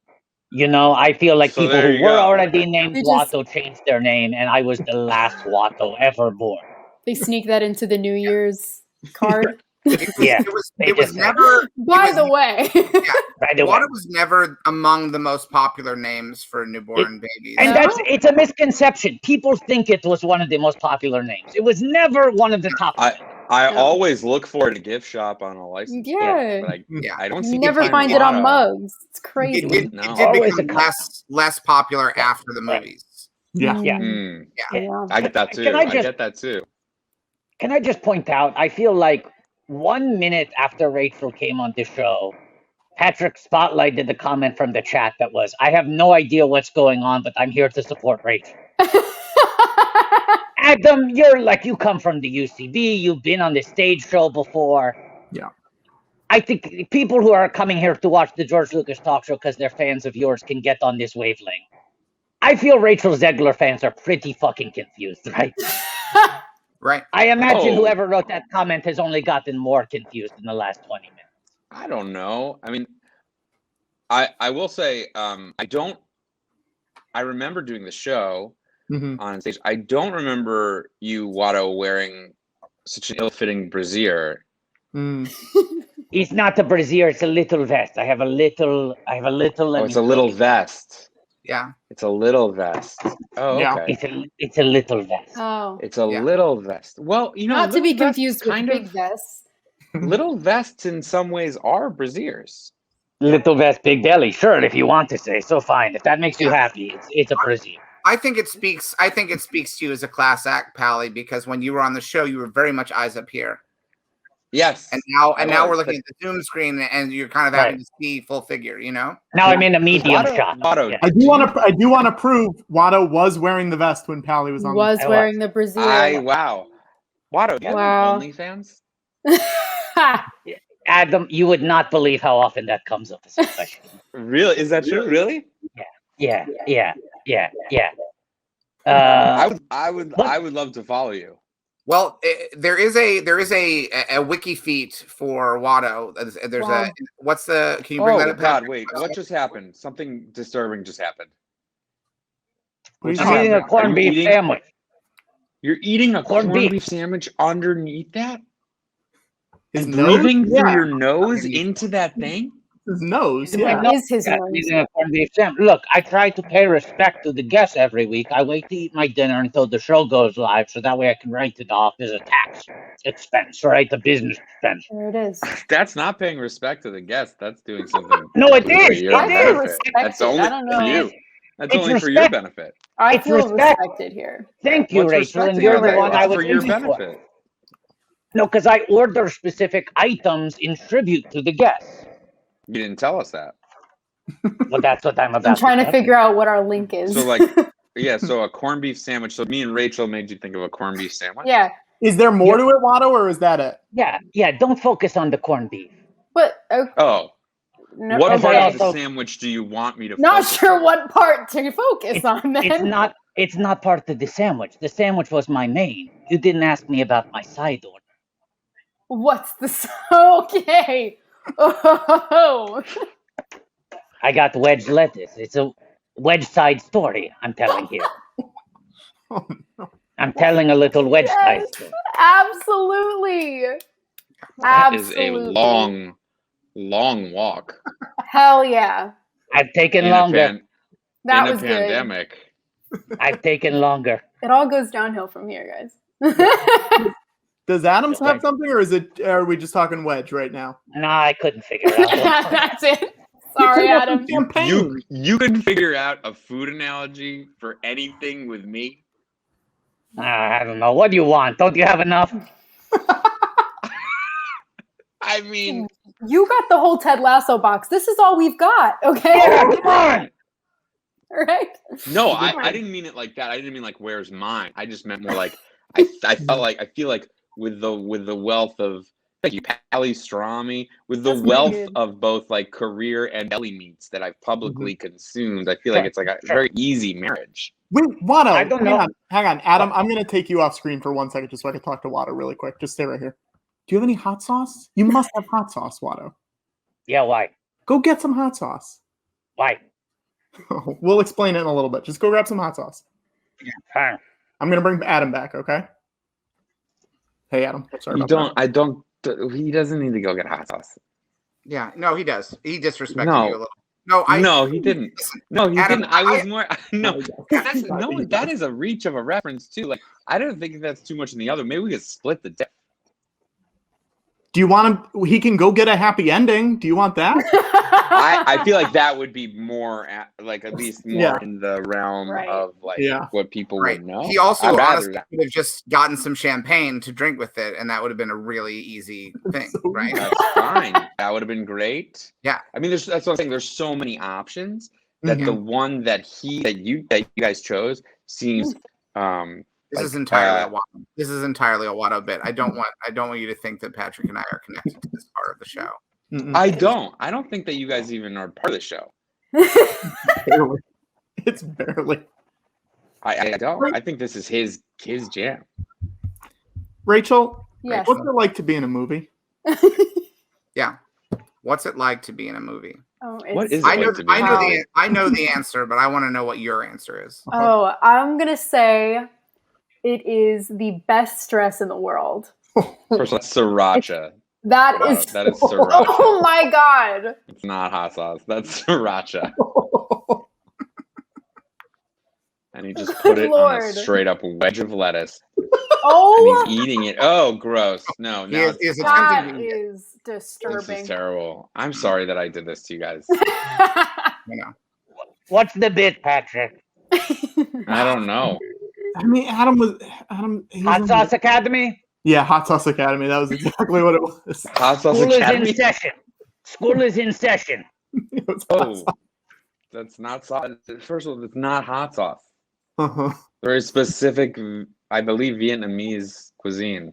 [SPEAKER 1] I feel like
[SPEAKER 5] So
[SPEAKER 1] people
[SPEAKER 5] there
[SPEAKER 1] who
[SPEAKER 5] you
[SPEAKER 1] were
[SPEAKER 5] go.
[SPEAKER 1] already named
[SPEAKER 4] They just-
[SPEAKER 1] Watto changed their name, and I was the last Watto ever born.
[SPEAKER 4] They sneak that into the New Year's card.
[SPEAKER 1] Yeah,
[SPEAKER 3] It was
[SPEAKER 1] just-
[SPEAKER 3] never.
[SPEAKER 4] By the way.
[SPEAKER 1] By the way.
[SPEAKER 3] Water was never among the most popular names for newborn babies.
[SPEAKER 1] And
[SPEAKER 4] No?
[SPEAKER 1] it's a misconception. People think it was one of the most popular names. It was never one of the top.
[SPEAKER 5] I
[SPEAKER 4] No.
[SPEAKER 5] always look for a gift shop on a license.
[SPEAKER 4] Yeah.
[SPEAKER 5] But
[SPEAKER 3] Yeah.
[SPEAKER 5] I don't see.
[SPEAKER 4] You never find it on mugs. It's crazy.
[SPEAKER 3] It did,
[SPEAKER 5] No.
[SPEAKER 3] it did
[SPEAKER 1] Always
[SPEAKER 3] become
[SPEAKER 1] a couple.
[SPEAKER 3] less popular after the
[SPEAKER 1] Right.
[SPEAKER 3] movies.
[SPEAKER 2] Yeah.
[SPEAKER 1] Yeah.
[SPEAKER 4] Yeah.
[SPEAKER 5] I get that too.
[SPEAKER 1] Can
[SPEAKER 5] I
[SPEAKER 1] I just-
[SPEAKER 5] get that too.
[SPEAKER 1] Can I just point out, I feel like 1 minute after Rachel came on the show, Patrick spotlighted the comment from the chat that was, I have no idea what's going on, but I'm here to support Rachel. Adam, you come from the UCB, you've been on the stage show before.
[SPEAKER 2] Yeah.
[SPEAKER 1] I think people who are coming here to watch the George Lucas talk show because they're fans of yours can get on this wavelength. I feel Rachel Zegler fans are pretty fucking confused, right?
[SPEAKER 3] Right.
[SPEAKER 1] I imagine
[SPEAKER 5] Oh.
[SPEAKER 1] whoever wrote that comment has only gotten more confused in the last 20 minutes.
[SPEAKER 5] I don't know. I mean, I will say, I remember doing the show
[SPEAKER 2] Mhm.
[SPEAKER 5] on stage. I don't remember you, Watto, wearing such an ill-fitting brassiere.
[SPEAKER 2] Mm.
[SPEAKER 1] It's not a brassiere, it's a little vest. I have a little.
[SPEAKER 5] Oh, it's a little vest.
[SPEAKER 3] Yeah.
[SPEAKER 5] It's a little vest. Oh,
[SPEAKER 2] Yeah.
[SPEAKER 5] okay.
[SPEAKER 1] It's a little vest.
[SPEAKER 4] Oh.
[SPEAKER 5] It's a
[SPEAKER 3] Yeah.
[SPEAKER 5] little vest. Well,
[SPEAKER 4] Not to be
[SPEAKER 5] little vests
[SPEAKER 4] confused with
[SPEAKER 5] kind
[SPEAKER 4] big
[SPEAKER 5] of
[SPEAKER 4] vests.
[SPEAKER 5] little vests in some ways are brassieres.
[SPEAKER 1] Little vest, big belly. Sure, if you want to say so, fine. If that makes you
[SPEAKER 3] Yeah.
[SPEAKER 1] happy, it's a brassiere.
[SPEAKER 3] I think it speaks to you as a class act, Pally, because when you were on the show, you were very much eyes up here.
[SPEAKER 5] Yes.
[SPEAKER 3] And now we're looking at the Zoom screen, and you're kind of having to see full figure. You know.
[SPEAKER 1] Now I'm in a medium shot.
[SPEAKER 5] Watto,
[SPEAKER 1] Yeah.
[SPEAKER 2] I do want to prove Watto was wearing the vest when Pally was on.
[SPEAKER 4] Was wearing the brassiere.
[SPEAKER 5] Wow. Watto, do you have an OnlyFans?
[SPEAKER 1] Adam, you would not believe how often that comes up as a question.
[SPEAKER 5] Really? Is that true? Really?
[SPEAKER 1] Yeah.
[SPEAKER 5] I would love to follow you.
[SPEAKER 3] Well, there is a wiki feat for Watto. There's
[SPEAKER 4] Wow.
[SPEAKER 3] can you bring that up?
[SPEAKER 5] God, wait, what just happened? Something disturbing just happened.
[SPEAKER 2] What are you
[SPEAKER 1] I'm
[SPEAKER 2] talking
[SPEAKER 1] eating a
[SPEAKER 2] about?
[SPEAKER 1] corned beef sandwich.
[SPEAKER 5] You're eating a
[SPEAKER 1] Corned
[SPEAKER 5] corned
[SPEAKER 1] beef.
[SPEAKER 5] beef sandwich underneath that?
[SPEAKER 2] His
[SPEAKER 5] And
[SPEAKER 2] nose?
[SPEAKER 5] breathing
[SPEAKER 2] Yeah.
[SPEAKER 5] through your nose into that thing?
[SPEAKER 2] His nose.
[SPEAKER 1] It
[SPEAKER 2] Yeah.
[SPEAKER 1] might
[SPEAKER 4] Is his
[SPEAKER 1] Yeah,
[SPEAKER 4] nose.
[SPEAKER 1] eating a corned beef sandwich. Look, I try to pay respect to the guests every week. I wait to eat my dinner until the show goes live, so that way I can write it off as a tax expense, right? A business expense.
[SPEAKER 4] There it is.
[SPEAKER 5] That's not paying respect to the guest. That's doing something.
[SPEAKER 1] No, it
[SPEAKER 5] for
[SPEAKER 1] is.
[SPEAKER 5] your
[SPEAKER 4] I feel
[SPEAKER 5] benefit.
[SPEAKER 4] respected.
[SPEAKER 5] That's only
[SPEAKER 4] I don't know.
[SPEAKER 5] for you. That's
[SPEAKER 1] It's
[SPEAKER 5] only for your
[SPEAKER 1] respect.
[SPEAKER 5] benefit.
[SPEAKER 4] I
[SPEAKER 1] It's
[SPEAKER 4] feel
[SPEAKER 1] respect.
[SPEAKER 4] respected here.
[SPEAKER 1] Thank you,
[SPEAKER 5] What's
[SPEAKER 1] Rachel, and
[SPEAKER 5] respecting
[SPEAKER 1] you're
[SPEAKER 5] about
[SPEAKER 1] the
[SPEAKER 5] that?
[SPEAKER 1] one I
[SPEAKER 5] It's
[SPEAKER 1] was
[SPEAKER 5] for your
[SPEAKER 1] looking for.
[SPEAKER 5] benefit.
[SPEAKER 1] No, because I order specific items in tribute to the guests.
[SPEAKER 5] You didn't tell us that.
[SPEAKER 1] Well, that's what I'm about.
[SPEAKER 4] I'm trying to
[SPEAKER 1] tell
[SPEAKER 4] figure out what our link is.
[SPEAKER 5] So so a corned beef sandwich. So me and Rachel made you think of a corned beef sandwich?
[SPEAKER 4] yeah,
[SPEAKER 2] Is there more to it, Watto, or is that it?
[SPEAKER 1] Yeah. Don't focus on the corned beef.
[SPEAKER 4] but
[SPEAKER 5] Oh,
[SPEAKER 4] no,
[SPEAKER 5] what part
[SPEAKER 1] okay.
[SPEAKER 5] of the
[SPEAKER 1] Also-
[SPEAKER 5] sandwich do you want me to
[SPEAKER 4] not
[SPEAKER 5] focus
[SPEAKER 4] sure
[SPEAKER 5] on?
[SPEAKER 4] what part to focus on. Then
[SPEAKER 1] It's not part of the sandwich. The sandwich was my main. You didn't ask me about my side order.
[SPEAKER 4] what's the okay? Oh,
[SPEAKER 1] I got wedge lettuce. It's a wedge side story I'm telling here.
[SPEAKER 2] Oh, no.
[SPEAKER 1] I'm telling a little wedge side
[SPEAKER 4] yes,
[SPEAKER 1] story.
[SPEAKER 4] absolutely,
[SPEAKER 5] That is
[SPEAKER 4] absolutely.
[SPEAKER 5] a long walk.
[SPEAKER 4] Hell yeah,
[SPEAKER 1] I've taken
[SPEAKER 5] in
[SPEAKER 1] longer.
[SPEAKER 4] that
[SPEAKER 5] in
[SPEAKER 4] was
[SPEAKER 5] a
[SPEAKER 4] good.
[SPEAKER 5] pandemic.
[SPEAKER 1] I've taken longer.
[SPEAKER 4] It all goes downhill from here, guys.
[SPEAKER 2] Does Adams
[SPEAKER 1] Okay.
[SPEAKER 2] have something, or are we just talking wedge right now?
[SPEAKER 1] No, I couldn't figure it out.
[SPEAKER 4] That's it. Sorry, Adam.
[SPEAKER 2] Champagne.
[SPEAKER 5] You can figure out a food analogy for anything with me.
[SPEAKER 1] I don't know. What do you want? Don't you have enough?
[SPEAKER 5] I mean,
[SPEAKER 4] You got the whole Ted Lasso box. This is all we've got, okay?
[SPEAKER 1] Yeah, come on.
[SPEAKER 4] Right?
[SPEAKER 5] no, I didn't mean it like that. I didn't mean like where's mine. I just meant more like I feel like with the wealth of thank you, Pally Strami, with the
[SPEAKER 4] That's pretty
[SPEAKER 5] wealth
[SPEAKER 4] good.
[SPEAKER 5] of both like career and deli meats that I've publicly consumed, I feel
[SPEAKER 1] Sure,
[SPEAKER 5] like it's like a
[SPEAKER 1] sure.
[SPEAKER 5] very easy marriage.
[SPEAKER 2] Wait, Watto,
[SPEAKER 1] I don't know.
[SPEAKER 2] hang on. Adam, I'm going to take you off screen for 1 second just so I can talk to Watto really quick. Just stay right here. Do you have any hot sauce? You must have hot sauce, Watto.
[SPEAKER 1] Yeah, why?
[SPEAKER 2] Go get some hot sauce.
[SPEAKER 1] Why?
[SPEAKER 2] We'll explain it in a little bit. Just go grab some hot sauce.
[SPEAKER 1] Fine.
[SPEAKER 2] I'm going to bring Adam back, okay? Hey, Adam. Sorry about that.
[SPEAKER 5] He doesn't need to go get hot sauce.
[SPEAKER 3] Yeah, no, he does. He disrespected
[SPEAKER 5] No.
[SPEAKER 3] you a little. No,
[SPEAKER 5] No, he didn't. No, he
[SPEAKER 3] Adam,
[SPEAKER 5] didn't. I was
[SPEAKER 3] I-
[SPEAKER 5] more no. That is a reach of a reference too. Like I don't think that's too much in the other. Maybe we could split the diff.
[SPEAKER 2] Do you want him? He can go get a happy ending. Do you want that?
[SPEAKER 5] I feel like that would be more like at least more
[SPEAKER 2] Yeah.
[SPEAKER 5] in the realm
[SPEAKER 4] Right.
[SPEAKER 5] of like
[SPEAKER 2] Yeah.
[SPEAKER 5] what people
[SPEAKER 3] right.
[SPEAKER 5] would know.
[SPEAKER 3] He also
[SPEAKER 5] I'd rather
[SPEAKER 3] honestly
[SPEAKER 5] that.
[SPEAKER 3] could have just gotten some champagne to drink with it, and that would have been a really easy thing,
[SPEAKER 2] So
[SPEAKER 3] right?
[SPEAKER 5] That's fine. That would have been great.
[SPEAKER 3] Yeah.
[SPEAKER 5] I mean, that's what I'm saying. There's so many options that the one that you guys chose seems
[SPEAKER 3] This is
[SPEAKER 5] like,
[SPEAKER 3] entirely a Watto. This is entirely a Watto bit. I don't want you to think that Patrick and I are connected to this part of the show.
[SPEAKER 2] Mm-mm.
[SPEAKER 5] I don't think that you guys even are part of the show.
[SPEAKER 2] Barely. It's barely.
[SPEAKER 5] I don't. I think this is his jam.
[SPEAKER 2] Rachel,
[SPEAKER 4] Yes.
[SPEAKER 2] what's it like to be in a movie?
[SPEAKER 3] Yeah. What's it like to be in a movie?
[SPEAKER 4] Oh,
[SPEAKER 5] What
[SPEAKER 4] it's-
[SPEAKER 5] is it
[SPEAKER 3] I know,
[SPEAKER 5] like to be
[SPEAKER 3] I
[SPEAKER 5] in a
[SPEAKER 3] know
[SPEAKER 5] movie?
[SPEAKER 3] the I know the answer, but I want to know what your answer is.
[SPEAKER 4] Oh, I'm gonna say it is the best stress in the world.
[SPEAKER 5] First, that's sriracha.
[SPEAKER 4] That
[SPEAKER 5] No,
[SPEAKER 4] is.
[SPEAKER 5] that is sriracha.
[SPEAKER 4] Oh my god!
[SPEAKER 5] It's not hot sauce. That's sriracha. And he just put
[SPEAKER 4] Good
[SPEAKER 5] it on a
[SPEAKER 4] Lord.
[SPEAKER 5] straight up wedge of lettuce,
[SPEAKER 4] Oh,
[SPEAKER 5] and he's eating it. Oh, gross! No,
[SPEAKER 3] He
[SPEAKER 5] no,
[SPEAKER 3] is
[SPEAKER 4] that
[SPEAKER 3] attempting to eat it.
[SPEAKER 4] is
[SPEAKER 5] this
[SPEAKER 4] disturbing.
[SPEAKER 5] is terrible. I'm sorry that I did this to you guys.
[SPEAKER 3] You know.
[SPEAKER 1] What's the bit, Patrick?
[SPEAKER 5] I don't know.
[SPEAKER 2] I mean, Adam. He was
[SPEAKER 1] Hot
[SPEAKER 2] in
[SPEAKER 1] Sauce Academy.
[SPEAKER 2] Yeah, Hot Sauce Academy. That was exactly what it was.
[SPEAKER 5] Hot Sauce
[SPEAKER 1] School is
[SPEAKER 5] Academy.
[SPEAKER 1] in session. School is in session.
[SPEAKER 2] It was Hot
[SPEAKER 5] Oh,
[SPEAKER 2] Sauce.
[SPEAKER 5] that's not sauce. First of all, it's not hot sauce.
[SPEAKER 2] Uh-huh.
[SPEAKER 5] Very specific, I believe, Vietnamese cuisine.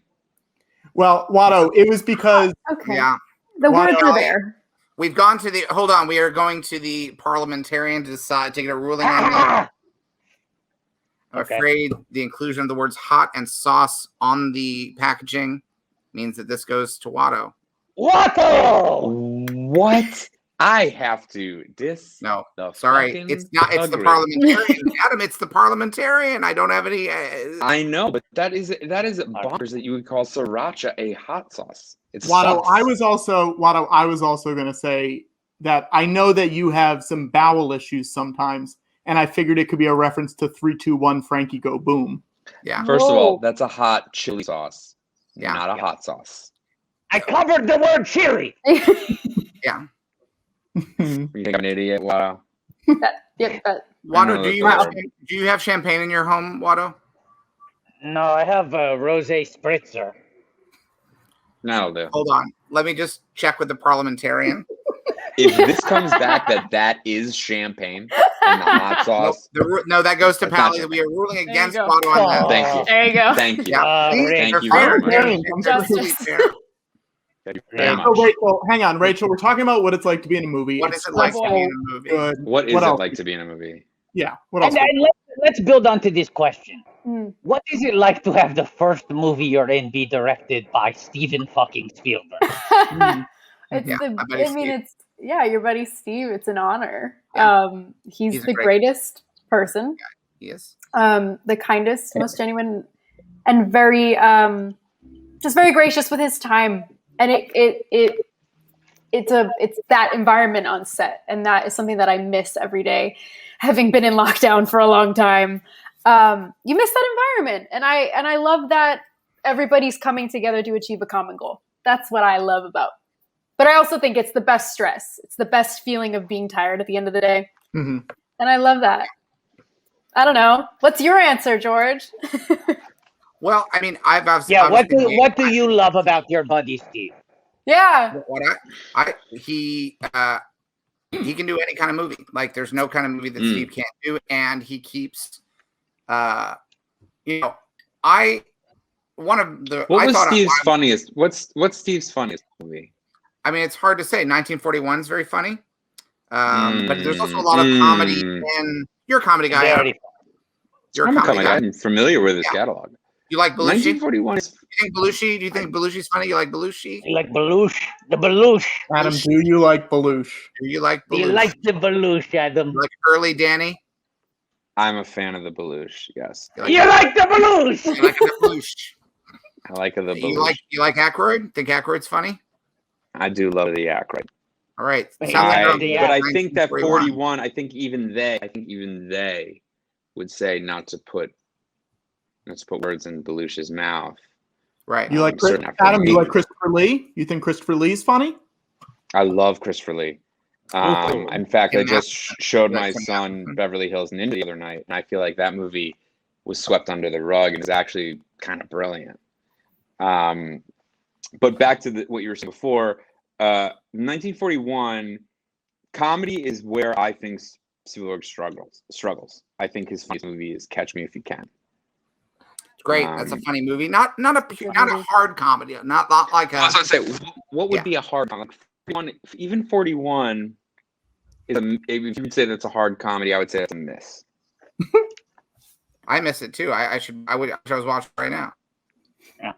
[SPEAKER 2] Well, Watto, it was because
[SPEAKER 4] Okay.
[SPEAKER 3] Yeah.
[SPEAKER 4] The
[SPEAKER 2] Why
[SPEAKER 4] words
[SPEAKER 2] don't
[SPEAKER 4] are
[SPEAKER 2] I-
[SPEAKER 4] there.
[SPEAKER 3] We've gone to the. Hold on. We are going to the parliamentarian to decide to get a ruling on that. I'm
[SPEAKER 1] Okay.
[SPEAKER 3] afraid the inclusion of the words hot and sauce on the packaging means that this goes to Watto.
[SPEAKER 1] Watto!
[SPEAKER 5] What? I have to
[SPEAKER 3] No,
[SPEAKER 5] the
[SPEAKER 3] sorry.
[SPEAKER 5] fucking
[SPEAKER 3] It's not. It's the
[SPEAKER 5] agree.
[SPEAKER 3] parliamentarian. Adam, it's the parliamentarian. I don't have any.
[SPEAKER 5] I know, but that is bonkers that you would call sriracha a hot sauce. It's
[SPEAKER 2] Watto.
[SPEAKER 5] sauce.
[SPEAKER 2] I was also going to say that I know that you have some bowel issues sometimes, and I figured it could be a reference to 3, 2, 1, Frankie Go Boom.
[SPEAKER 3] Yeah.
[SPEAKER 5] First of all,
[SPEAKER 4] Whoa.
[SPEAKER 5] that's a hot chili sauce,
[SPEAKER 3] Yeah.
[SPEAKER 5] not a hot sauce.
[SPEAKER 1] I covered the word chili.
[SPEAKER 3] Yeah.
[SPEAKER 5] You think I'm an idiot? Wow.
[SPEAKER 4] Yep,
[SPEAKER 3] Watto,
[SPEAKER 5] know
[SPEAKER 3] do
[SPEAKER 5] that's
[SPEAKER 3] you have champagne in your home, Watto?
[SPEAKER 1] No, I have a rosé spritzer.
[SPEAKER 5] That'll do.
[SPEAKER 3] Hold on. Let me just check with the parliamentarian.
[SPEAKER 5] If this comes back that is champagne and the hot sauce,
[SPEAKER 3] No, that goes to
[SPEAKER 5] That's not
[SPEAKER 3] Pally. We are ruling
[SPEAKER 4] you
[SPEAKER 3] against
[SPEAKER 4] go.
[SPEAKER 3] Watto on that.
[SPEAKER 5] thank you.
[SPEAKER 4] There you go.
[SPEAKER 5] Thank you.
[SPEAKER 3] Yeah. See?
[SPEAKER 1] Rick.
[SPEAKER 5] Thank
[SPEAKER 3] They're
[SPEAKER 5] you
[SPEAKER 3] fair.
[SPEAKER 5] very much.
[SPEAKER 3] They're
[SPEAKER 4] Justice.
[SPEAKER 3] completely fair.
[SPEAKER 5] Thank you very
[SPEAKER 1] Yeah.
[SPEAKER 5] much.
[SPEAKER 2] So Rachel, hang on, Rachel. We're talking about what it's like to be in a movie.
[SPEAKER 3] What
[SPEAKER 2] It's
[SPEAKER 3] is it like to
[SPEAKER 2] so
[SPEAKER 3] be in a movie?
[SPEAKER 2] good.
[SPEAKER 5] What is
[SPEAKER 2] What
[SPEAKER 5] it
[SPEAKER 2] else?
[SPEAKER 5] like to be in a movie?
[SPEAKER 2] Yeah. What else?
[SPEAKER 1] And let's build onto this question.
[SPEAKER 4] Mm.
[SPEAKER 1] What is it like to have the first movie you're in be directed by Steven fucking Spielberg?
[SPEAKER 4] It's
[SPEAKER 3] Yeah,
[SPEAKER 4] the.
[SPEAKER 3] my buddy
[SPEAKER 4] I mean,
[SPEAKER 3] Steve.
[SPEAKER 4] it's your buddy Steve. It's an honor.
[SPEAKER 3] Yeah.
[SPEAKER 4] He's
[SPEAKER 3] He's a
[SPEAKER 4] the
[SPEAKER 3] great-
[SPEAKER 4] greatest person.
[SPEAKER 3] Yes.
[SPEAKER 4] The kindest, most genuine, and very just very gracious with his time. And it's that environment on set, and that is something that I miss every day, having been in lockdown for a long time. You miss that environment, and I love that everybody's coming together to achieve a common goal. That's what I love about. But I also think it's the best stress. It's the best feeling of being tired at the end of the day,
[SPEAKER 2] Mm-hmm.
[SPEAKER 4] and I love that. I don't know. What's your answer, George?
[SPEAKER 3] Well, I mean, I've
[SPEAKER 1] Yeah, what
[SPEAKER 3] obviously-
[SPEAKER 1] do you love about your buddy Steve?
[SPEAKER 4] Yeah.
[SPEAKER 3] He can do any kind of movie. Like there's no kind of movie that Steve can't do, and he keeps one of the
[SPEAKER 5] What
[SPEAKER 3] I
[SPEAKER 5] was
[SPEAKER 3] thought
[SPEAKER 5] Steve's funniest? What's Steve's funniest movie?
[SPEAKER 3] I mean, it's hard to say. 1941 is very funny, but there's also a lot of comedy. And you're a comedy guy. Adam.
[SPEAKER 1] Very
[SPEAKER 3] You're a
[SPEAKER 5] I'm
[SPEAKER 3] comedy guy.
[SPEAKER 5] I'm familiar with his catalog.
[SPEAKER 3] You like Belushi?
[SPEAKER 5] 1941 is
[SPEAKER 3] Do you think Belushi's funny? You like Belushi?
[SPEAKER 1] like Belushi, the Belushi.
[SPEAKER 2] Adam, do you like Belushi?
[SPEAKER 3] Do you like
[SPEAKER 1] Do
[SPEAKER 3] Belushi?
[SPEAKER 1] you like the Belushi, Adam?
[SPEAKER 3] You like early Danny?
[SPEAKER 5] I'm a fan of the Belushi. Yes,
[SPEAKER 1] You like the Belushi?
[SPEAKER 3] You like the Belushi?
[SPEAKER 5] I like the
[SPEAKER 3] You
[SPEAKER 5] Belushi.
[SPEAKER 3] like Aykroyd? Think Aykroyd's funny?
[SPEAKER 5] I do love the Aykroyd.
[SPEAKER 3] All right.
[SPEAKER 1] Wait,
[SPEAKER 3] Sounds like
[SPEAKER 1] I-
[SPEAKER 3] you're on
[SPEAKER 1] but
[SPEAKER 3] board
[SPEAKER 5] But I
[SPEAKER 3] with
[SPEAKER 5] think that
[SPEAKER 3] 1941.
[SPEAKER 5] 41. I think even they would say not to put words in Belushi's mouth.
[SPEAKER 3] Right.
[SPEAKER 2] You like
[SPEAKER 5] certain after
[SPEAKER 2] Adam? You
[SPEAKER 5] me.
[SPEAKER 2] like Christopher Lee? You think Christopher Lee's funny?
[SPEAKER 5] I love Christopher Lee. In fact, I
[SPEAKER 3] And
[SPEAKER 5] just showed my
[SPEAKER 3] that's an
[SPEAKER 5] son
[SPEAKER 3] African.
[SPEAKER 5] Beverly Hills Ninja the other night, and I feel like that movie was swept under the rug and is actually kind of brilliant. But back to what you were saying before, 1941 comedy is where I think Spielberg struggles. I think his funniest movie is Catch Me If You Can.
[SPEAKER 3] It's great. That's a funny movie. Not a hard comedy. Not like a.
[SPEAKER 5] I was gonna say, what would
[SPEAKER 3] Yeah.
[SPEAKER 5] be a hard comedy? Like 41 is if you would say that's a hard comedy, I would say that's a miss.
[SPEAKER 3] I miss it too. I was watching right now.
[SPEAKER 1] Yeah.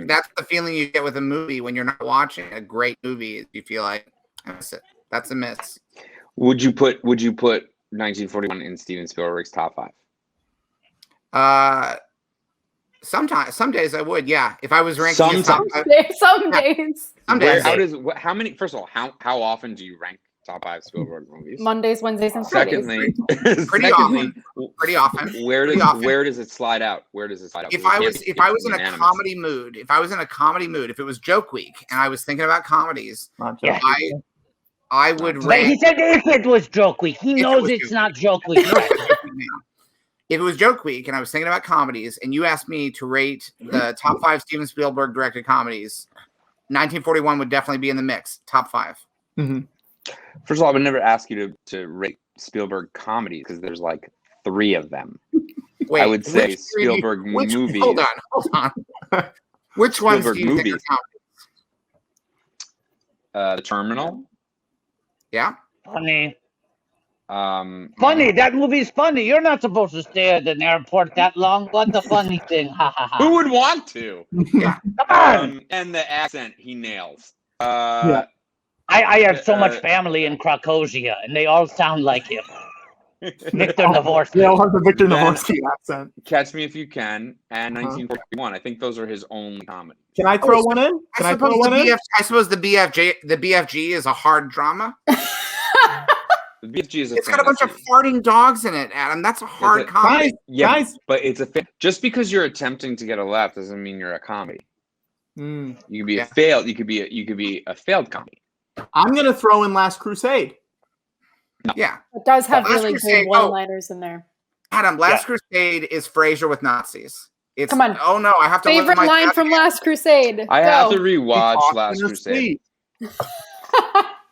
[SPEAKER 3] That's the feeling you get with a movie when you're not watching a great movie. Is you feel like I miss it. That's a miss.
[SPEAKER 5] Would you put 1941 in Steven Spielberg's top 5?
[SPEAKER 3] Sometimes, some days I would. Yeah, if I was ranking his top
[SPEAKER 5] Sometimes.
[SPEAKER 3] five-
[SPEAKER 4] Some days.
[SPEAKER 3] some days.
[SPEAKER 5] How many? First of all, how often do you rank top 5 Spielberg movies?
[SPEAKER 4] Mondays, Wednesdays, and Fridays.
[SPEAKER 5] Secondly,
[SPEAKER 3] Pretty often. Pretty often.
[SPEAKER 5] where
[SPEAKER 3] Pretty often.
[SPEAKER 5] does it slide out? Where does it slide out?
[SPEAKER 3] If
[SPEAKER 5] It
[SPEAKER 3] I
[SPEAKER 5] can't
[SPEAKER 3] was
[SPEAKER 5] be
[SPEAKER 3] in a
[SPEAKER 5] unanimous.
[SPEAKER 3] comedy mood, if it was joke week and I was thinking about comedies,
[SPEAKER 2] Not
[SPEAKER 1] Yeah.
[SPEAKER 2] just-
[SPEAKER 3] I would
[SPEAKER 1] But he
[SPEAKER 3] rank.
[SPEAKER 1] said if it was joke week, he
[SPEAKER 3] If it
[SPEAKER 1] knows
[SPEAKER 3] was
[SPEAKER 1] it's
[SPEAKER 3] joke
[SPEAKER 1] not joke week.
[SPEAKER 3] No, it's a joke week now. if it was Joke Week and I was thinking about comedies, and you asked me to rate the top 5 Steven Spielberg directed comedies, 1941 would definitely be in the mix. Top 5.
[SPEAKER 2] Mm-hmm.
[SPEAKER 5] First of all, I would never ask you to rate Spielberg comedies because there's like 3 of them.
[SPEAKER 3] Wait,
[SPEAKER 5] I would say Spielberg movies.
[SPEAKER 3] Hold on. Which ones do you
[SPEAKER 5] Spielberg
[SPEAKER 3] think are comedies?
[SPEAKER 5] The Terminal.
[SPEAKER 3] Yeah.
[SPEAKER 1] Funny.
[SPEAKER 5] Funny.
[SPEAKER 1] That movie's funny. You're not supposed to stay at an airport that long. What the funny thing? Ha ha ha.
[SPEAKER 5] Who would want to?
[SPEAKER 3] Yeah.
[SPEAKER 1] Come on.
[SPEAKER 5] And the accent he nails.
[SPEAKER 2] Yeah.
[SPEAKER 1] I have so much family in Krakosia, and they all sound like him. Victor Navorsky.
[SPEAKER 2] They all have the Victor
[SPEAKER 5] Then-
[SPEAKER 2] Navorsky accent.
[SPEAKER 5] Catch Me If You Can and 1941. I think those are his only comedies.
[SPEAKER 2] Can I throw one in? Can I throw one in?
[SPEAKER 3] I suppose the BFG is a hard drama.
[SPEAKER 5] The BFG is
[SPEAKER 3] It's got a bunch of farting dogs in it, Adam. That's a hard comedy.
[SPEAKER 2] Guys.
[SPEAKER 5] But it's just because you're attempting to get a laugh doesn't mean you're a comedy.
[SPEAKER 2] Mm.
[SPEAKER 5] You could be a failed. You could be a failed comedy.
[SPEAKER 2] I'm gonna throw in Last Crusade.
[SPEAKER 3] Yeah.
[SPEAKER 4] It does have
[SPEAKER 3] Last
[SPEAKER 4] really
[SPEAKER 3] Crusade-
[SPEAKER 4] good one-liners in there.
[SPEAKER 3] Adam, Last Crusade is Frasier with Nazis. It's
[SPEAKER 4] Come on.
[SPEAKER 3] Oh no, I have to look at
[SPEAKER 4] Favorite
[SPEAKER 3] my
[SPEAKER 4] line
[SPEAKER 3] stats
[SPEAKER 4] from
[SPEAKER 3] again.
[SPEAKER 4] Last Crusade.
[SPEAKER 5] I
[SPEAKER 4] Go.
[SPEAKER 5] have to rewatch
[SPEAKER 2] Talk
[SPEAKER 5] Last
[SPEAKER 2] in the
[SPEAKER 5] Crusade.
[SPEAKER 2] street.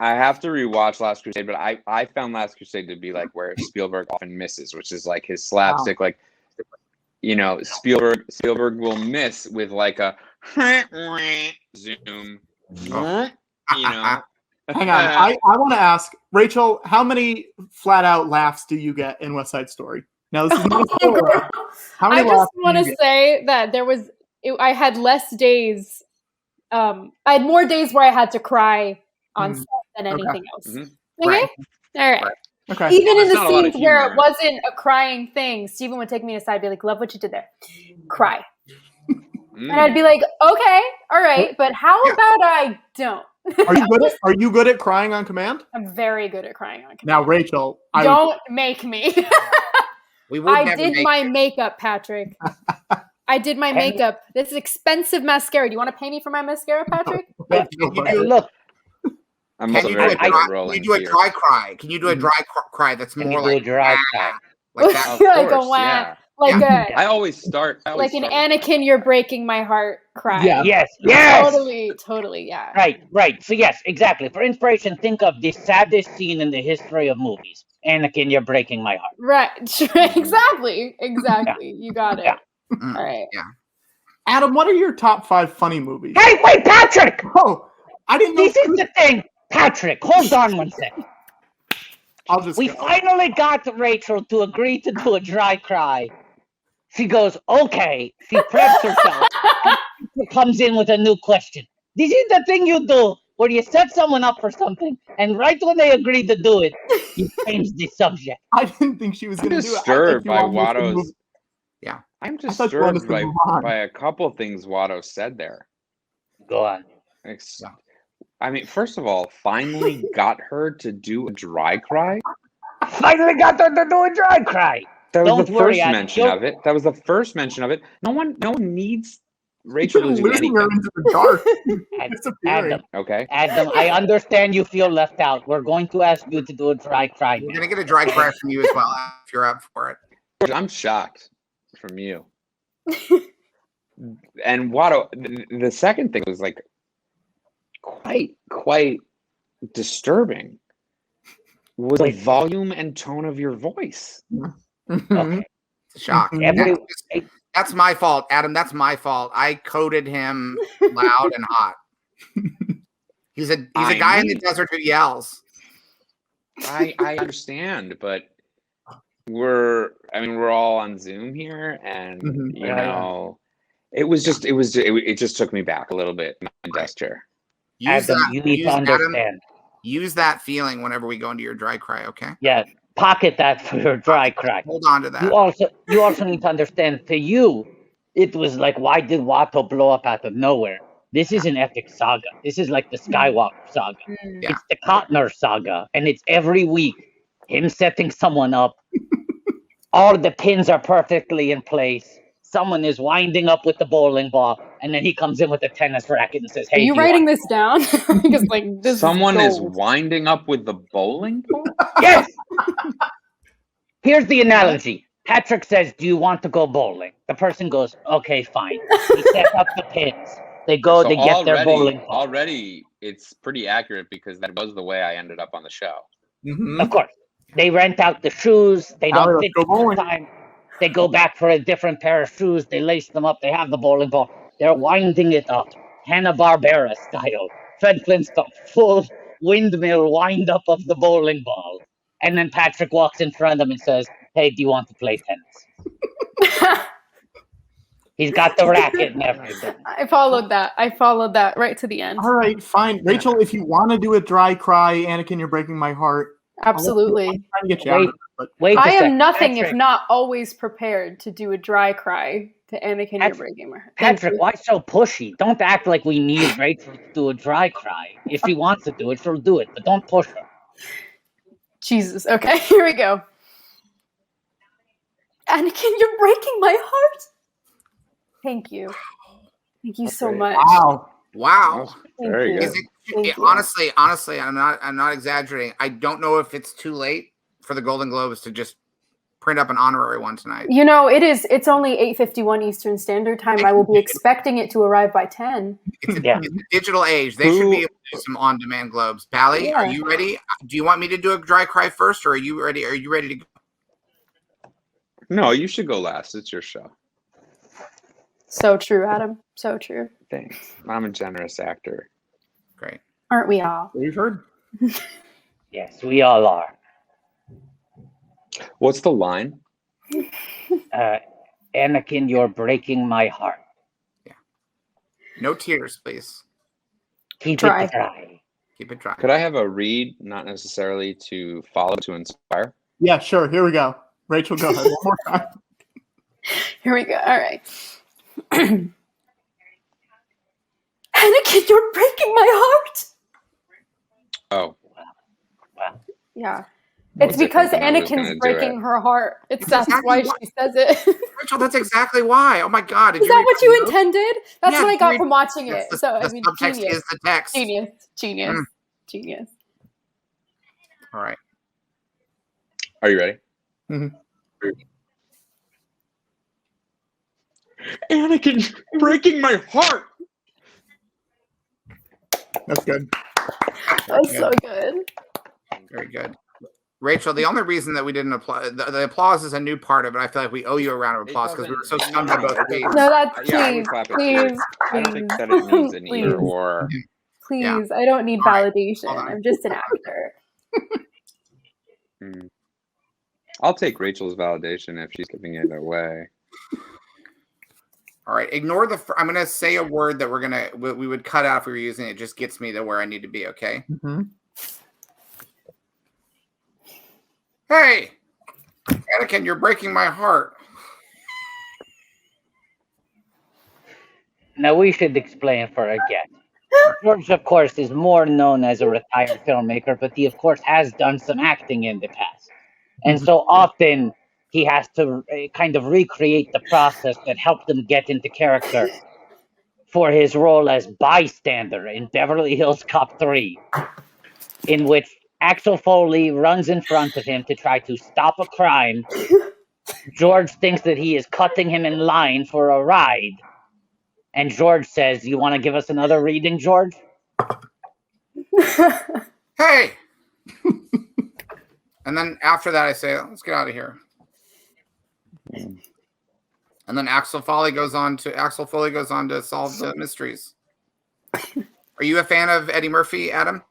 [SPEAKER 5] I have to rewatch Last Crusade, but I found Last Crusade to be like where Spielberg often misses, which is like his slapstick, like Spielberg will miss with like a zoom,
[SPEAKER 2] Hang on. I want to ask Rachel, how many flat out laughs do you get in West Side Story? Now this is not a spoiler. How many
[SPEAKER 4] I just
[SPEAKER 2] laughs do
[SPEAKER 4] want
[SPEAKER 2] you
[SPEAKER 4] to
[SPEAKER 2] get?
[SPEAKER 4] say that I had less days. I had more days where I had to cry on set than
[SPEAKER 2] Okay.
[SPEAKER 4] anything else.
[SPEAKER 5] Mhm.
[SPEAKER 4] Okay,
[SPEAKER 3] Right.
[SPEAKER 4] all right.
[SPEAKER 3] Right.
[SPEAKER 2] Okay.
[SPEAKER 4] Even in
[SPEAKER 5] There's
[SPEAKER 4] the
[SPEAKER 5] not a lot of
[SPEAKER 4] scenes where
[SPEAKER 5] humor.
[SPEAKER 4] it wasn't a crying thing, Steven would take me aside, and be like, "Love what you did there." Cry, and I'd be like, "Okay, all right, but how about I don't?"
[SPEAKER 2] Are you good at crying on command?
[SPEAKER 4] I'm very good at crying on
[SPEAKER 2] Now,
[SPEAKER 4] camera.
[SPEAKER 2] Rachel,
[SPEAKER 4] Don't make me.
[SPEAKER 3] We would
[SPEAKER 4] I
[SPEAKER 3] never
[SPEAKER 4] did
[SPEAKER 3] make
[SPEAKER 4] my
[SPEAKER 3] it.
[SPEAKER 4] makeup, Patrick. I did my makeup. This is expensive mascara. Do you want to pay me for my mascara, Patrick?
[SPEAKER 3] Can you do,
[SPEAKER 1] Look,
[SPEAKER 5] I'm
[SPEAKER 3] can
[SPEAKER 5] also
[SPEAKER 3] you do
[SPEAKER 5] very
[SPEAKER 3] a
[SPEAKER 5] good
[SPEAKER 3] dry,
[SPEAKER 5] at
[SPEAKER 3] can
[SPEAKER 5] rolling
[SPEAKER 3] you do a
[SPEAKER 5] tears.
[SPEAKER 3] dry cry? Can you do a dry cry that's
[SPEAKER 1] can you
[SPEAKER 3] more
[SPEAKER 1] do a
[SPEAKER 3] like
[SPEAKER 1] dry cry?
[SPEAKER 3] like that?
[SPEAKER 5] Of
[SPEAKER 4] Like a
[SPEAKER 5] course,
[SPEAKER 4] wah,
[SPEAKER 5] yeah.
[SPEAKER 4] like a
[SPEAKER 5] I always start.
[SPEAKER 4] like an Anakin, you're breaking my heart cry.
[SPEAKER 2] Yeah.
[SPEAKER 1] Yes.
[SPEAKER 4] Totally, yeah.
[SPEAKER 1] Right. So yes, exactly. For inspiration, think of the saddest scene in the history of movies. Anakin, you're breaking my heart.
[SPEAKER 4] Right, sure, exactly. You got it.
[SPEAKER 1] Yeah.
[SPEAKER 3] Mm.
[SPEAKER 4] All right.
[SPEAKER 2] Adam, what are your top 5 funny movies?
[SPEAKER 1] Hey, wait, Patrick!
[SPEAKER 2] Oh, I didn't know.
[SPEAKER 1] This is the thing. Patrick, hold on one second.
[SPEAKER 2] I'll just
[SPEAKER 1] We
[SPEAKER 2] go.
[SPEAKER 1] finally got Rachel to agree to do a dry cry. She goes, okay. She preps herself. She comes in with a new question. This is the thing you do where you set someone up for something, and right when they agree to do it, you change the subject.
[SPEAKER 2] I didn't think she was
[SPEAKER 5] I'm
[SPEAKER 2] going to do it. I thought
[SPEAKER 5] disturbed
[SPEAKER 2] you
[SPEAKER 5] by
[SPEAKER 2] wanted us to move-
[SPEAKER 5] Watto's.
[SPEAKER 3] Yeah.
[SPEAKER 5] I'm
[SPEAKER 2] thought you wanted us
[SPEAKER 5] disturbed
[SPEAKER 2] to move on.
[SPEAKER 5] by a couple things Watto said there.
[SPEAKER 1] Go on.
[SPEAKER 5] I mean, first of all, finally got her to do a dry cry.
[SPEAKER 1] Finally got her to do a dry cry.
[SPEAKER 5] That was
[SPEAKER 1] Don't
[SPEAKER 5] the
[SPEAKER 1] worry,
[SPEAKER 5] first
[SPEAKER 1] Adam.
[SPEAKER 5] mention of it. That was the first mention of it. No one needs Rachel
[SPEAKER 2] You're
[SPEAKER 5] to do
[SPEAKER 2] losing her
[SPEAKER 5] anything.
[SPEAKER 2] into the dark.
[SPEAKER 1] Ad-
[SPEAKER 2] Disappearing.
[SPEAKER 1] Adam,
[SPEAKER 5] Okay.
[SPEAKER 1] Adam, I understand you feel left out. We're going to ask you to do a dry cry.
[SPEAKER 3] We're
[SPEAKER 1] now.
[SPEAKER 3] gonna get a dry cry from you as well if you're up for it.
[SPEAKER 5] I'm shocked from you. And Watto, the second thing was like quite disturbing. Was the volume and tone of your voice.
[SPEAKER 1] Okay.
[SPEAKER 3] Shock.
[SPEAKER 1] Every-
[SPEAKER 3] That's my fault, Adam. That's my fault. I coded him loud and hot. He's a
[SPEAKER 5] I
[SPEAKER 3] guy in the
[SPEAKER 5] mean-
[SPEAKER 3] desert who yells.
[SPEAKER 5] I understand, but we're all on Zoom here, and
[SPEAKER 2] Mhm.
[SPEAKER 5] you know, it just took me back a little bit in my desk chair.
[SPEAKER 3] Use
[SPEAKER 1] Adam,
[SPEAKER 3] that.
[SPEAKER 1] you need
[SPEAKER 3] use,
[SPEAKER 1] to
[SPEAKER 3] Adam,
[SPEAKER 1] understand.
[SPEAKER 3] use that feeling whenever we go into your dry cry. Okay.
[SPEAKER 1] Yeah, pocket that for your dry cry.
[SPEAKER 3] Hold on to that.
[SPEAKER 1] You also need to understand. For you, it was like, why did Watto blow up out of nowhere? This is an epic saga. This is like the Skywalker saga.
[SPEAKER 4] Mm.
[SPEAKER 3] Yeah.
[SPEAKER 1] It's the Cotner saga, and it's every week him setting someone up. All the pins are perfectly in place. Someone is winding up with the bowling ball, and then he comes in with a tennis racket and says,
[SPEAKER 4] Are
[SPEAKER 1] "Hey,
[SPEAKER 4] you
[SPEAKER 1] do
[SPEAKER 4] writing
[SPEAKER 1] want-"
[SPEAKER 4] this down? Because like this
[SPEAKER 5] Someone is
[SPEAKER 4] gold.
[SPEAKER 5] winding up with the bowling ball.
[SPEAKER 1] Yes. Here's the analogy. Patrick says, "Do you want to go bowling?" The person goes, "Okay, fine." He sets up the pins. They go.
[SPEAKER 5] So
[SPEAKER 1] They get their bowling ball.
[SPEAKER 5] already, it's pretty accurate because that was the way I ended up on the show.
[SPEAKER 2] Mm-hmm.
[SPEAKER 1] Of course, they rent out the shoes. They
[SPEAKER 2] Allie,
[SPEAKER 1] don't
[SPEAKER 2] let's
[SPEAKER 1] fit
[SPEAKER 2] go
[SPEAKER 1] the
[SPEAKER 2] bowling.
[SPEAKER 1] time. They go back for a different pair of shoes. They lace them up. They have the bowling ball. They're winding it up, Hanna-Barbera style. Fred Flintstone, full windmill wind up of the bowling ball. And then Patrick walks in front of them and says, "Hey, do you want to play tennis?" He's got the racket and everything.
[SPEAKER 4] I followed that right to the end.
[SPEAKER 2] All right, fine. Rachel, if you want to do a dry cry, Anakin, you're breaking my heart.
[SPEAKER 4] Absolutely.
[SPEAKER 2] I'm trying to get you out of it, but
[SPEAKER 1] Wait a
[SPEAKER 4] I
[SPEAKER 1] second.
[SPEAKER 4] am nothing if
[SPEAKER 1] Patrick,
[SPEAKER 4] not always prepared to do a dry cry to Anakin, you're
[SPEAKER 1] Patrick-
[SPEAKER 4] breaking my heart. Thank
[SPEAKER 1] Patrick,
[SPEAKER 4] you.
[SPEAKER 1] why so pushy? Don't act like we need Rachel to do a dry cry. If she wants to do it, she'll do it, but don't push her.
[SPEAKER 4] Jesus. Okay, here we go. Anakin, you're breaking my heart. Thank you. Thank you so
[SPEAKER 5] great.
[SPEAKER 4] much.
[SPEAKER 2] wow.
[SPEAKER 3] Wow.
[SPEAKER 4] Thank
[SPEAKER 5] Very
[SPEAKER 4] you.
[SPEAKER 5] good.
[SPEAKER 3] Is it,
[SPEAKER 4] Thank you.
[SPEAKER 3] honestly, I'm not exaggerating. I don't know if it's too late for the Golden Globes to just print up an honorary one tonight.
[SPEAKER 4] You know, it's only 8:51 Eastern Standard Time. I will be expecting it to arrive by 10.
[SPEAKER 3] It's
[SPEAKER 1] Yeah.
[SPEAKER 3] a digital age. They should be able to do some on-demand Globes. Pally,
[SPEAKER 4] Yeah.
[SPEAKER 3] are you ready? Do you want me to do a dry cry first, or are you ready? Are you ready to go?
[SPEAKER 5] No, you should go last. It's your show.
[SPEAKER 4] So true, Adam. So true.
[SPEAKER 5] Thanks. I'm a generous actor.
[SPEAKER 3] Great.
[SPEAKER 4] Aren't we all?
[SPEAKER 2] We've heard.
[SPEAKER 1] Yes, we all are.
[SPEAKER 5] What's the line?
[SPEAKER 1] Anakin, you're breaking my heart.
[SPEAKER 3] No tears, please.
[SPEAKER 1] Keep
[SPEAKER 4] Dry.
[SPEAKER 1] it dry.
[SPEAKER 3] Keep it dry.
[SPEAKER 5] Could I have a read, not necessarily to follow, to inspire?
[SPEAKER 2] Yeah, sure. Here we go. Rachel, go ahead. One more time.
[SPEAKER 4] Here we go. All right. Anakin, you're breaking my heart.
[SPEAKER 5] Oh,
[SPEAKER 1] Wow.
[SPEAKER 4] Yeah.
[SPEAKER 5] I
[SPEAKER 4] It's
[SPEAKER 5] was
[SPEAKER 4] because
[SPEAKER 5] thinking I was gonna
[SPEAKER 4] Anakin's
[SPEAKER 5] do
[SPEAKER 4] breaking
[SPEAKER 5] it.
[SPEAKER 4] her heart. That's
[SPEAKER 3] exactly
[SPEAKER 4] why
[SPEAKER 3] what-
[SPEAKER 4] she says it.
[SPEAKER 3] Rachel, that's exactly why. Oh my God!
[SPEAKER 4] Is that what you intended? That's
[SPEAKER 3] Yeah,
[SPEAKER 4] what I got
[SPEAKER 3] read-
[SPEAKER 4] from watching
[SPEAKER 3] Yes,
[SPEAKER 4] it.
[SPEAKER 3] the,
[SPEAKER 4] So
[SPEAKER 3] the
[SPEAKER 4] I mean,
[SPEAKER 3] subtext
[SPEAKER 4] genius,
[SPEAKER 3] is the text.
[SPEAKER 4] genius.
[SPEAKER 3] Mm. All right.
[SPEAKER 5] are you ready?
[SPEAKER 2] Mhm.
[SPEAKER 5] Anakin, breaking my heart.
[SPEAKER 2] That's good.
[SPEAKER 4] That's so good.
[SPEAKER 3] Very good. Rachel, the only reason that we didn't apply the applause is a new part of it. I feel like we owe you a round of applause because we were so stunned by both cases.
[SPEAKER 4] No, that's
[SPEAKER 5] Yeah, I would
[SPEAKER 4] please,
[SPEAKER 5] clap it
[SPEAKER 4] please,
[SPEAKER 5] too. I don't think
[SPEAKER 4] please,
[SPEAKER 5] that it needs an
[SPEAKER 4] please,
[SPEAKER 5] either or.
[SPEAKER 4] please. I don't need
[SPEAKER 3] All right.
[SPEAKER 4] validation.
[SPEAKER 3] Hold on.
[SPEAKER 4] I'm just an actor.
[SPEAKER 5] Hmm. I'll take Rachel's validation if she's giving it away.
[SPEAKER 3] All right, ignore the. I'm going to say a word that we would cut out if we were using it. It just gets me to where I need to be. Okay.
[SPEAKER 2] Mhm.
[SPEAKER 3] Hey, Anakin, you're breaking my heart.
[SPEAKER 1] Now we should explain for a guest. George, of course, is more known as a retired filmmaker, but he, of course, has done some acting in the past. And so often he has to kind of recreate the process that helped him get into character for his role as bystander in Beverly Hills Cop 3, in which Axel Foley runs in front of him to try to stop a crime. George thinks that he is cutting him in line for a ride. And George says, "You want to give us another reading, George?"
[SPEAKER 3] Hey. And then after that, I say, let's get out of here. And then Axel Foley goes on to solve the mysteries. Are you a fan of Eddie Murphy, Adam?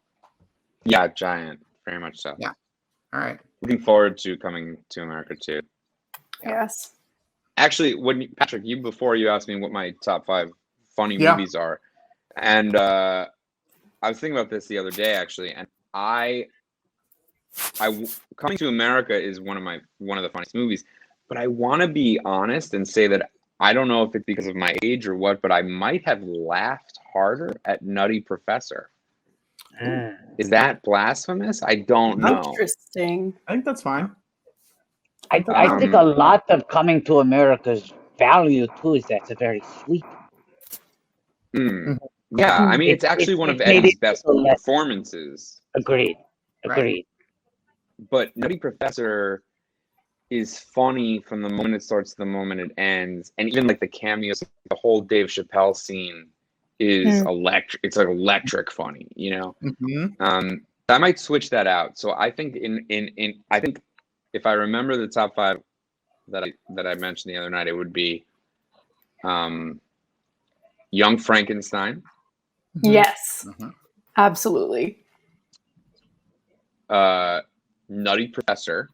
[SPEAKER 5] Yeah, giant. Very much so.
[SPEAKER 3] Yeah. All right.
[SPEAKER 5] Looking forward to coming to America too.
[SPEAKER 4] Yes.
[SPEAKER 5] Actually, Patrick, before you asked me what my top 5 funny
[SPEAKER 2] Yeah.
[SPEAKER 5] movies are, and I was thinking about this the other day actually, and Coming to America is one of the funniest movies, but I want to be honest and say that I don't know if it's because of my age or what, but I might have laughed harder at Nutty Professor. Is that blasphemous? I don't know.
[SPEAKER 4] Interesting.
[SPEAKER 2] I think that's fine.
[SPEAKER 1] I think a lot of Coming to America's value too is that it's a very sweet.
[SPEAKER 5] Yeah, I mean, it's actually one of Eddie's best performances.
[SPEAKER 1] Agreed.
[SPEAKER 3] Right.
[SPEAKER 5] But Nutty Professor, is funny from the moment it starts to the moment it ends, and even like the cameos, the whole Dave Chappelle scene is electric. It's like electric funny, you know.
[SPEAKER 2] Mm-hmm.
[SPEAKER 5] I might switch that out. So I think I think if I remember the top 5 that I mentioned the other night, it would be Young Frankenstein.
[SPEAKER 4] Yes, absolutely.
[SPEAKER 5] Nutty Professor.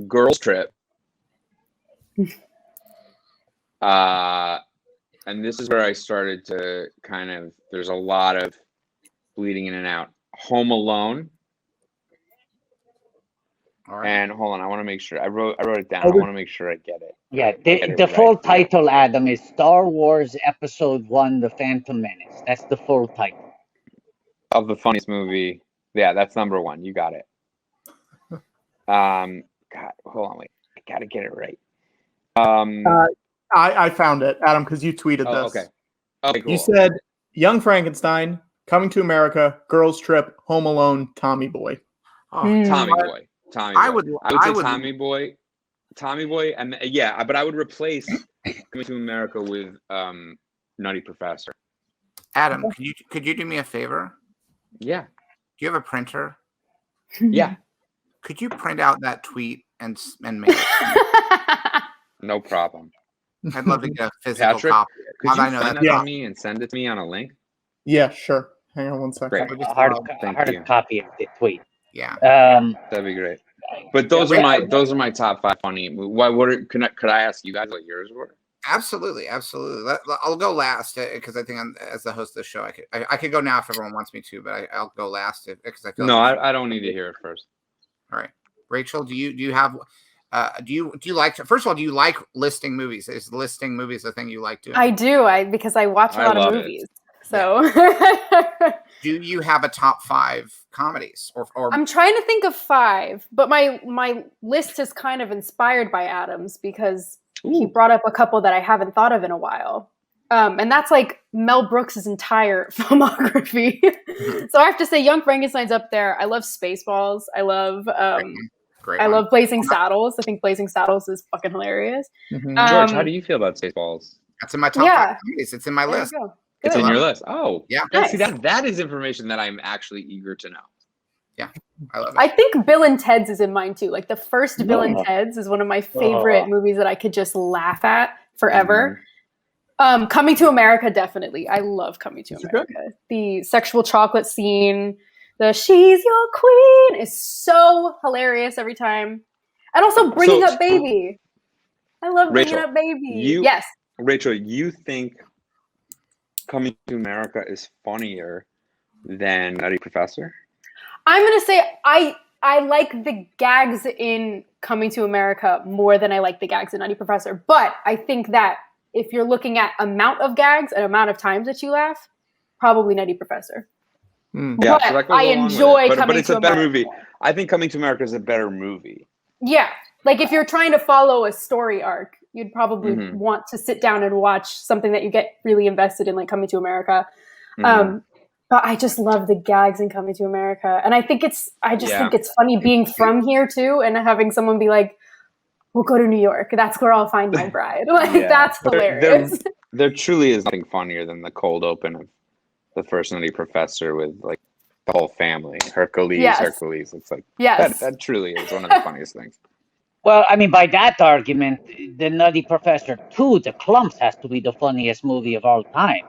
[SPEAKER 5] Girls Trip. And this is where I started to kind of, there's a lot of bleeding in and out. Home Alone.
[SPEAKER 3] All right.
[SPEAKER 5] And hold on, I want to make sure I wrote it down. I want to make sure I get it.
[SPEAKER 1] Yeah, the full title, Adam, is Star Wars Episode 1: The Phantom Menace. That's the full title.
[SPEAKER 5] Of the funniest movie. Yeah, that's number 1. You got it. God, hold on, wait. I gotta get it right.
[SPEAKER 2] I found it, Adam, because you tweeted this.
[SPEAKER 5] Okay. Okay, cool.
[SPEAKER 2] You said Young Frankenstein, Coming to America, Girls Trip, Home Alone, Tommy Boy.
[SPEAKER 5] Tommy Boy.
[SPEAKER 3] I would
[SPEAKER 5] say Tommy Boy. Tommy Boy, and yeah, but I would replace Coming to America with Nutty Professor.
[SPEAKER 3] Adam, could you do me a favor?
[SPEAKER 5] Yeah.
[SPEAKER 3] Do you have a printer?
[SPEAKER 5] Yeah.
[SPEAKER 3] Could you print out that tweet and mail it?
[SPEAKER 5] No problem.
[SPEAKER 3] I'd love to get a physical
[SPEAKER 5] Patrick,
[SPEAKER 3] copy.
[SPEAKER 5] could you send that to me and send it to me on a link?
[SPEAKER 2] Yeah, sure. Hang on one second.
[SPEAKER 5] Great.
[SPEAKER 1] A hard
[SPEAKER 5] you.
[SPEAKER 1] copy of the tweet.
[SPEAKER 3] Yeah.
[SPEAKER 5] That'd be great. But those are my top 5 funny. Could I ask you guys what yours were?
[SPEAKER 3] Absolutely. I'll go last because I think as the host of the show, I could go now if everyone wants me to, but I'll go last because I feel.
[SPEAKER 5] No, I don't need to hear it first.
[SPEAKER 3] All right, Rachel, do you have? Do you like to, first of all, do you like listing movies? Is listing movies the thing you like doing?
[SPEAKER 4] I do. Because I watch a lot of movies. So
[SPEAKER 3] do you have a top 5 comedies or
[SPEAKER 4] I'm trying to think of 5, but my list is kind of inspired by Adam's because he brought up a couple that I haven't thought of in a while. And that's like Mel Brooks' entire filmography. So I have to say Young Frankenstein's up there. I love Spaceballs. I love I love Blazing Saddles. I think Blazing Saddles is fucking hilarious.
[SPEAKER 5] George, how do you feel about Spaceballs?
[SPEAKER 3] That's in my top 5 comedies. It's in my list.
[SPEAKER 5] It's in your list. Oh,
[SPEAKER 3] yeah.
[SPEAKER 5] Nice. See, that is information that I'm actually eager to know.
[SPEAKER 3] Yeah, I love it.
[SPEAKER 4] I think Bill and Ted's is in mine too. Like the first Bill and Ted's is one of my favorite movies that I could just laugh at forever. Coming to America, definitely. I love Coming to America. The sexual chocolate scene, the "She's Your Queen" is so hilarious every time. And also Bringing Up Baby. I love Bringing Up Baby. Yes.
[SPEAKER 5] Rachel, you think Coming to America is funnier than Nutty Professor?
[SPEAKER 4] I'm going to say I like the gags in Coming to America more than I like the gags in Nutty Professor. But I think that if you're looking at amount of gags and amount of times that you laugh, probably Nutty Professor.
[SPEAKER 5] Yeah, so
[SPEAKER 4] I enjoy Coming to America.
[SPEAKER 5] But it's a better movie. I think Coming to America is a better movie.
[SPEAKER 4] Yeah. Like if you're trying to follow a story arc, you'd probably want to sit down and watch something that you get really invested in, like Coming to America. But I just love the gags in Coming to America. And I think think it's funny being from here too and having someone be like, we'll go to New York. That's where I'll find my bride. That's hilarious.
[SPEAKER 5] There truly is nothing funnier than the cold open of the first Nutty Professor with like the whole family. Hercules. It's like, that truly is one of the funniest things.
[SPEAKER 1] Well, I mean, by that argument, the Nutty Professor 2, The Clumps, has to be the funniest movie of all time.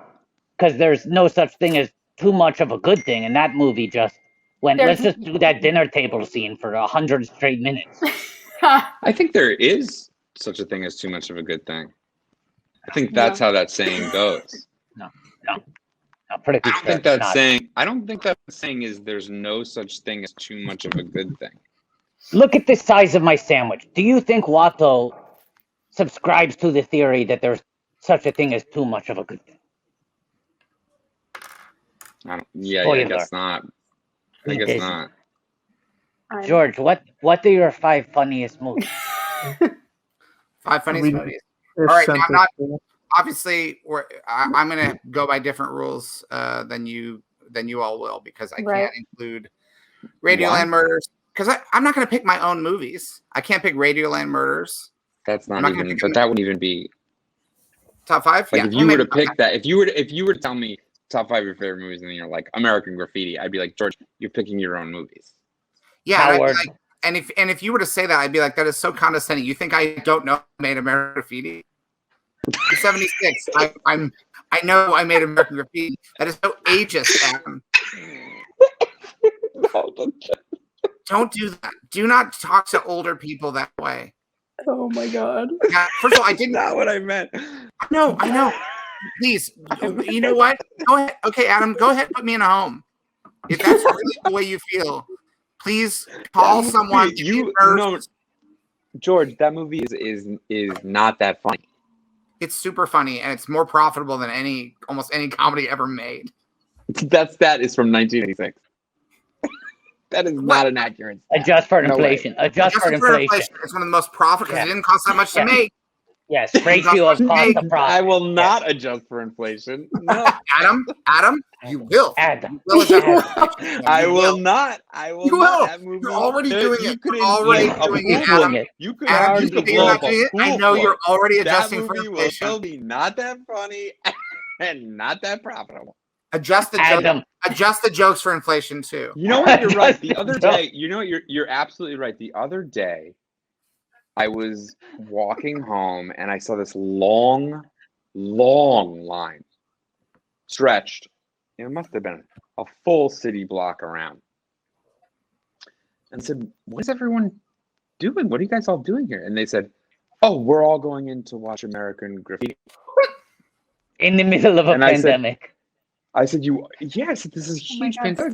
[SPEAKER 1] Because there's no such thing as too much of a good thing. And that movie just went, let's just do that dinner table scene for 100 straight minutes.
[SPEAKER 5] I think there is such a thing as too much of a good thing. I think that's how that saying goes.
[SPEAKER 1] No. Pretty sure
[SPEAKER 5] I don't think that saying is there's no such thing as too much of a good thing.
[SPEAKER 1] Look at the size of my sandwich. Do you think Watto subscribes to the theory that there's such a thing as too much of a good thing?
[SPEAKER 5] I guess not. I guess not.
[SPEAKER 1] George, what are your 5 funniest movies?
[SPEAKER 3] 5 funniest movies. All right, now obviously I'm going to go by different rules than you all will because I can't include Radioland Murders. Because I'm not going to pick my own movies. I can't pick Radioland Murders.
[SPEAKER 5] That's not even, but that wouldn't even be
[SPEAKER 3] top 5.
[SPEAKER 5] Like
[SPEAKER 3] yeah,
[SPEAKER 5] if you were to pick that, if you were to tell me top 5 of your favorite movies, and then you're like American Graffiti, I'd be like, George, you're picking your own movies.
[SPEAKER 3] Yeah, and if you were to say that, I'd be like, that is so condescending. You think I don't know I made American Graffiti? I'm 76. I know I made American Graffiti. That is so ageist, Adam. Don't do that. Do not talk to older people that way.
[SPEAKER 4] Oh my God.
[SPEAKER 3] Yeah, first of all, I didn't.
[SPEAKER 5] That's not what I meant.
[SPEAKER 3] I know. Please, you know what? Go ahead. Okay, Adam, go ahead. Put me in a home. If that's really the way you feel, please call someone.
[SPEAKER 5] No, George, that movie is not that funny.
[SPEAKER 3] It's super funny, and it's more profitable than almost any comedy ever made.
[SPEAKER 5] That is from 1986. That is not an accurate stat.
[SPEAKER 1] Adjust for inflation. Adjust for inflation.
[SPEAKER 3] It's one of the most profitable because it didn't cost that much to make.
[SPEAKER 1] Yes, ratio of cost to profit.
[SPEAKER 5] I will not adjust for inflation. No,
[SPEAKER 3] Adam, you will.
[SPEAKER 1] Adam,
[SPEAKER 3] you will adjust.
[SPEAKER 5] I will not. I will.
[SPEAKER 3] You
[SPEAKER 5] not.
[SPEAKER 3] will.
[SPEAKER 5] That movie,
[SPEAKER 3] You're already doing it.
[SPEAKER 5] You're
[SPEAKER 3] already doing it, Adam.
[SPEAKER 5] You could
[SPEAKER 3] Adam,
[SPEAKER 5] argue
[SPEAKER 3] you're not doing it. I know you're already adjusting
[SPEAKER 5] that
[SPEAKER 3] for
[SPEAKER 5] movie
[SPEAKER 3] inflation.
[SPEAKER 5] will be not that funny and not that profitable.
[SPEAKER 3] Adjust the jokes for inflation too.
[SPEAKER 5] You know what? You're right. The other day, you know what? You're absolutely right. The other day, I was walking home and I saw this long line stretched. It must have been a full city block around. And said, "What is everyone doing? What are you guys all doing here?" And they said, "Oh, we're all going in to watch American Graffiti."
[SPEAKER 1] In the middle of a pandemic.
[SPEAKER 5] I said, yes, this is a huge pandemic.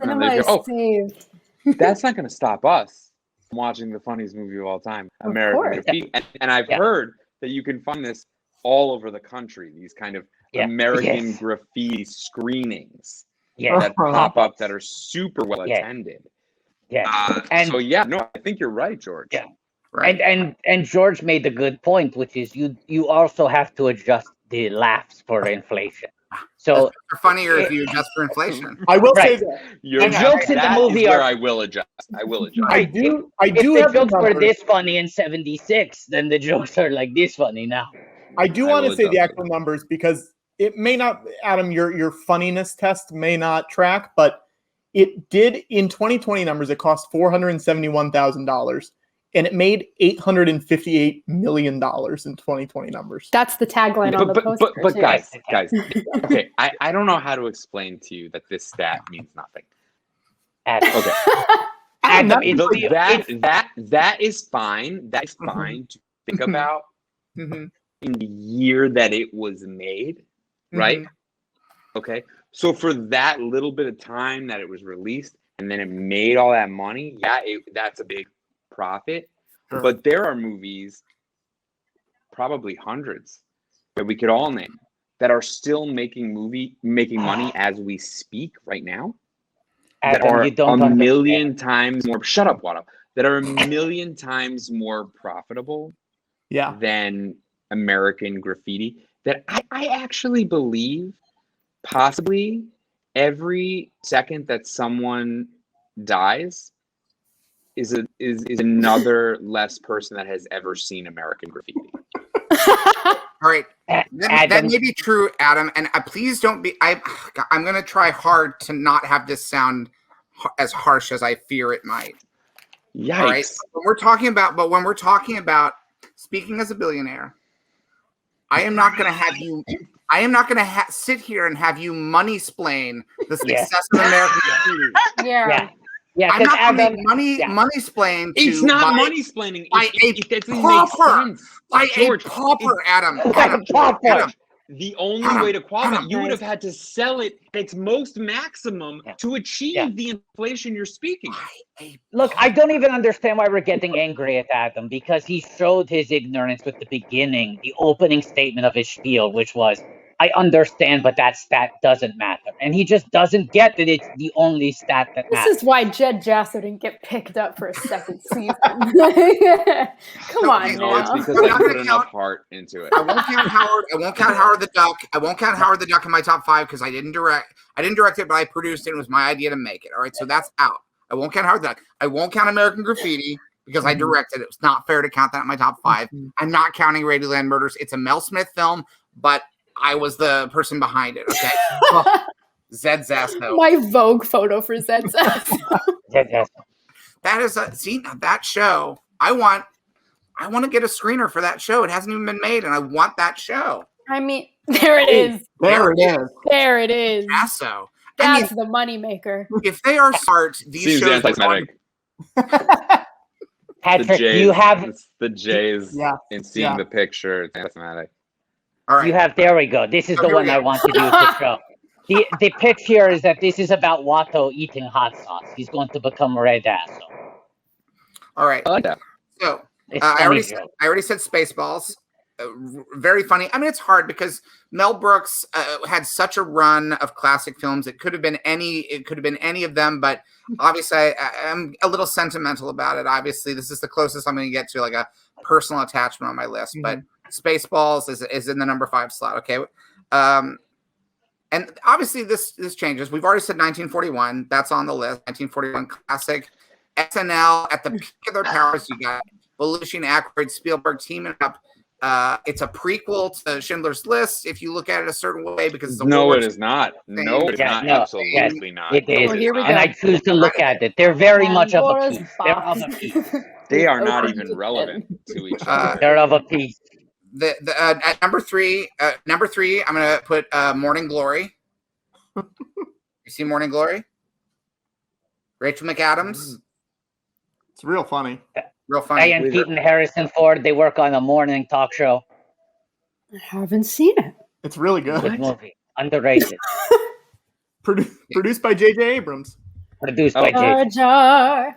[SPEAKER 5] That's not going to stop us from watching the funniest movie of all time, American Graffiti. And I've heard that you can find this all over the country, these kind of American Graffiti screenings that pop up that are super well attended. Yeah. I think you're right, George.
[SPEAKER 1] Yeah.
[SPEAKER 3] Right.
[SPEAKER 1] And George made a good point, which is you also have to adjust the laughs for inflation. So
[SPEAKER 3] it's funnier if you adjust for inflation.
[SPEAKER 2] I will say that
[SPEAKER 1] the jokes in the movie
[SPEAKER 5] are. I will adjust.
[SPEAKER 2] I do. If
[SPEAKER 1] the jokes were this funny in '76, then the jokes are like this funny now.
[SPEAKER 2] I do want to say the actual numbers because it may not, Adam, your funniness test may not track, but it did in 2020 numbers. It cost $471,000. And it made $858 million in 2020 numbers.
[SPEAKER 4] That's the tagline on the poster.
[SPEAKER 5] But guys, okay, I don't know how to explain to you that this stat means nothing. Okay, that is fine. That is fine to think about in the year that it was made, right? Okay, so for that little bit of time that it was released, and then it made all that money, that's a big profit. Sure. But there are movies, probably hundreds, that we could all name that are still making money as we speak right now. That are a million times more. Shut up, Wada. That are a million times more profitable. Than American Graffiti. That I actually believe, possibly every second that someone dies is another less person that has ever seen American Graffiti.
[SPEAKER 3] All right, that may be true, Adam, and please don't be. I'm going to try hard to not have this sound as harsh as I fear it might.
[SPEAKER 5] Yikes!
[SPEAKER 3] All right? When we're talking about speaking as a billionaire, I am not going to have you. I am not going to sit here and have you money-splain the success of American Graffiti.
[SPEAKER 1] Yeah,
[SPEAKER 3] I'm not going to money-splain.
[SPEAKER 5] It's not money-splaining. It doesn't make sense.
[SPEAKER 3] George, a pauper, Adam.
[SPEAKER 5] The only way to qualify, you would have had to sell it at its most maximum to achieve the inflation you're speaking.
[SPEAKER 1] Look, I don't even understand why we're getting angry at Adam, because he showed his ignorance with the opening statement of his spiel, which was, I understand, but that stat doesn't matter. And he just doesn't get that it's the only stat that matters.
[SPEAKER 4] This is why Jed Jasso didn't get picked up for a second season. Come on now.
[SPEAKER 5] It's because I put enough heart into it.
[SPEAKER 3] I won't count Howard. I won't count Howard the Duck. I won't count Howard the Duck in my top 5 because I didn't direct it, but I produced it. It was my idea to make it. All right, so that's out. I won't count Howard the Duck. I won't count American Graffiti because I directed it. It's not fair to count that in my top 5. I'm not counting Radioland Murders. It's a Mel Smith film, but I was the person behind it. Okay. Zed Zasto.
[SPEAKER 4] My Vogue photo for Zed Zasto.
[SPEAKER 3] That is that show. I want to get a screener for that show. It hasn't even been made, and I want that show.
[SPEAKER 4] I mean, there it is.
[SPEAKER 2] There it is.
[SPEAKER 4] There it is.
[SPEAKER 3] Zasto.
[SPEAKER 4] That's the moneymaker.
[SPEAKER 3] If they are smart, these shows are
[SPEAKER 1] Patrick, you have
[SPEAKER 5] the Jays in seeing the picture. It's mathematic.
[SPEAKER 3] All right.
[SPEAKER 1] You have. There we go. This is the one I wanted you to show. The pitch here is that this is about Watto eating hot sauce. He's going to become Red Asso.
[SPEAKER 3] All right.
[SPEAKER 5] I like that.
[SPEAKER 3] So I already said Spaceballs. Very funny. I mean, it's hard because Mel Brooks had such a run of classic films. It could have been any of them, but obviously I'm a little sentimental about it. Obviously, this is the closest I'm going to get to like a personal attachment on my list. But Spaceballs is in the number 5 slot. Okay. And obviously this changes. We've already said 1941. That's on the list. 1941 classic. SNL at the peak of their powers. You got Belushi, Aykroyd, Spielberg teaming up. It's a prequel to Schindler's List if you look at it a certain way because it's
[SPEAKER 5] it is not. No, it is not. Absolutely not.
[SPEAKER 1] It is.
[SPEAKER 4] Here we go.
[SPEAKER 1] And I choose to look at it. They're very much of a piece. They're of a piece.
[SPEAKER 5] They are not even relevant to each other.
[SPEAKER 1] They're of a piece.
[SPEAKER 3] At number three, I'm going to put Morning Glory. You see Morning Glory? Rachel McAdams.
[SPEAKER 2] It's real funny.
[SPEAKER 3] Real funny.
[SPEAKER 1] Diane Keaton, Harrison Ford, they work on a morning talk show.
[SPEAKER 4] I haven't seen it.
[SPEAKER 2] It's really good.
[SPEAKER 1] Good movie. Underrated.
[SPEAKER 2] Produced by J.J. Abrams.
[SPEAKER 1] Produced by J.J.
[SPEAKER 4] Jar.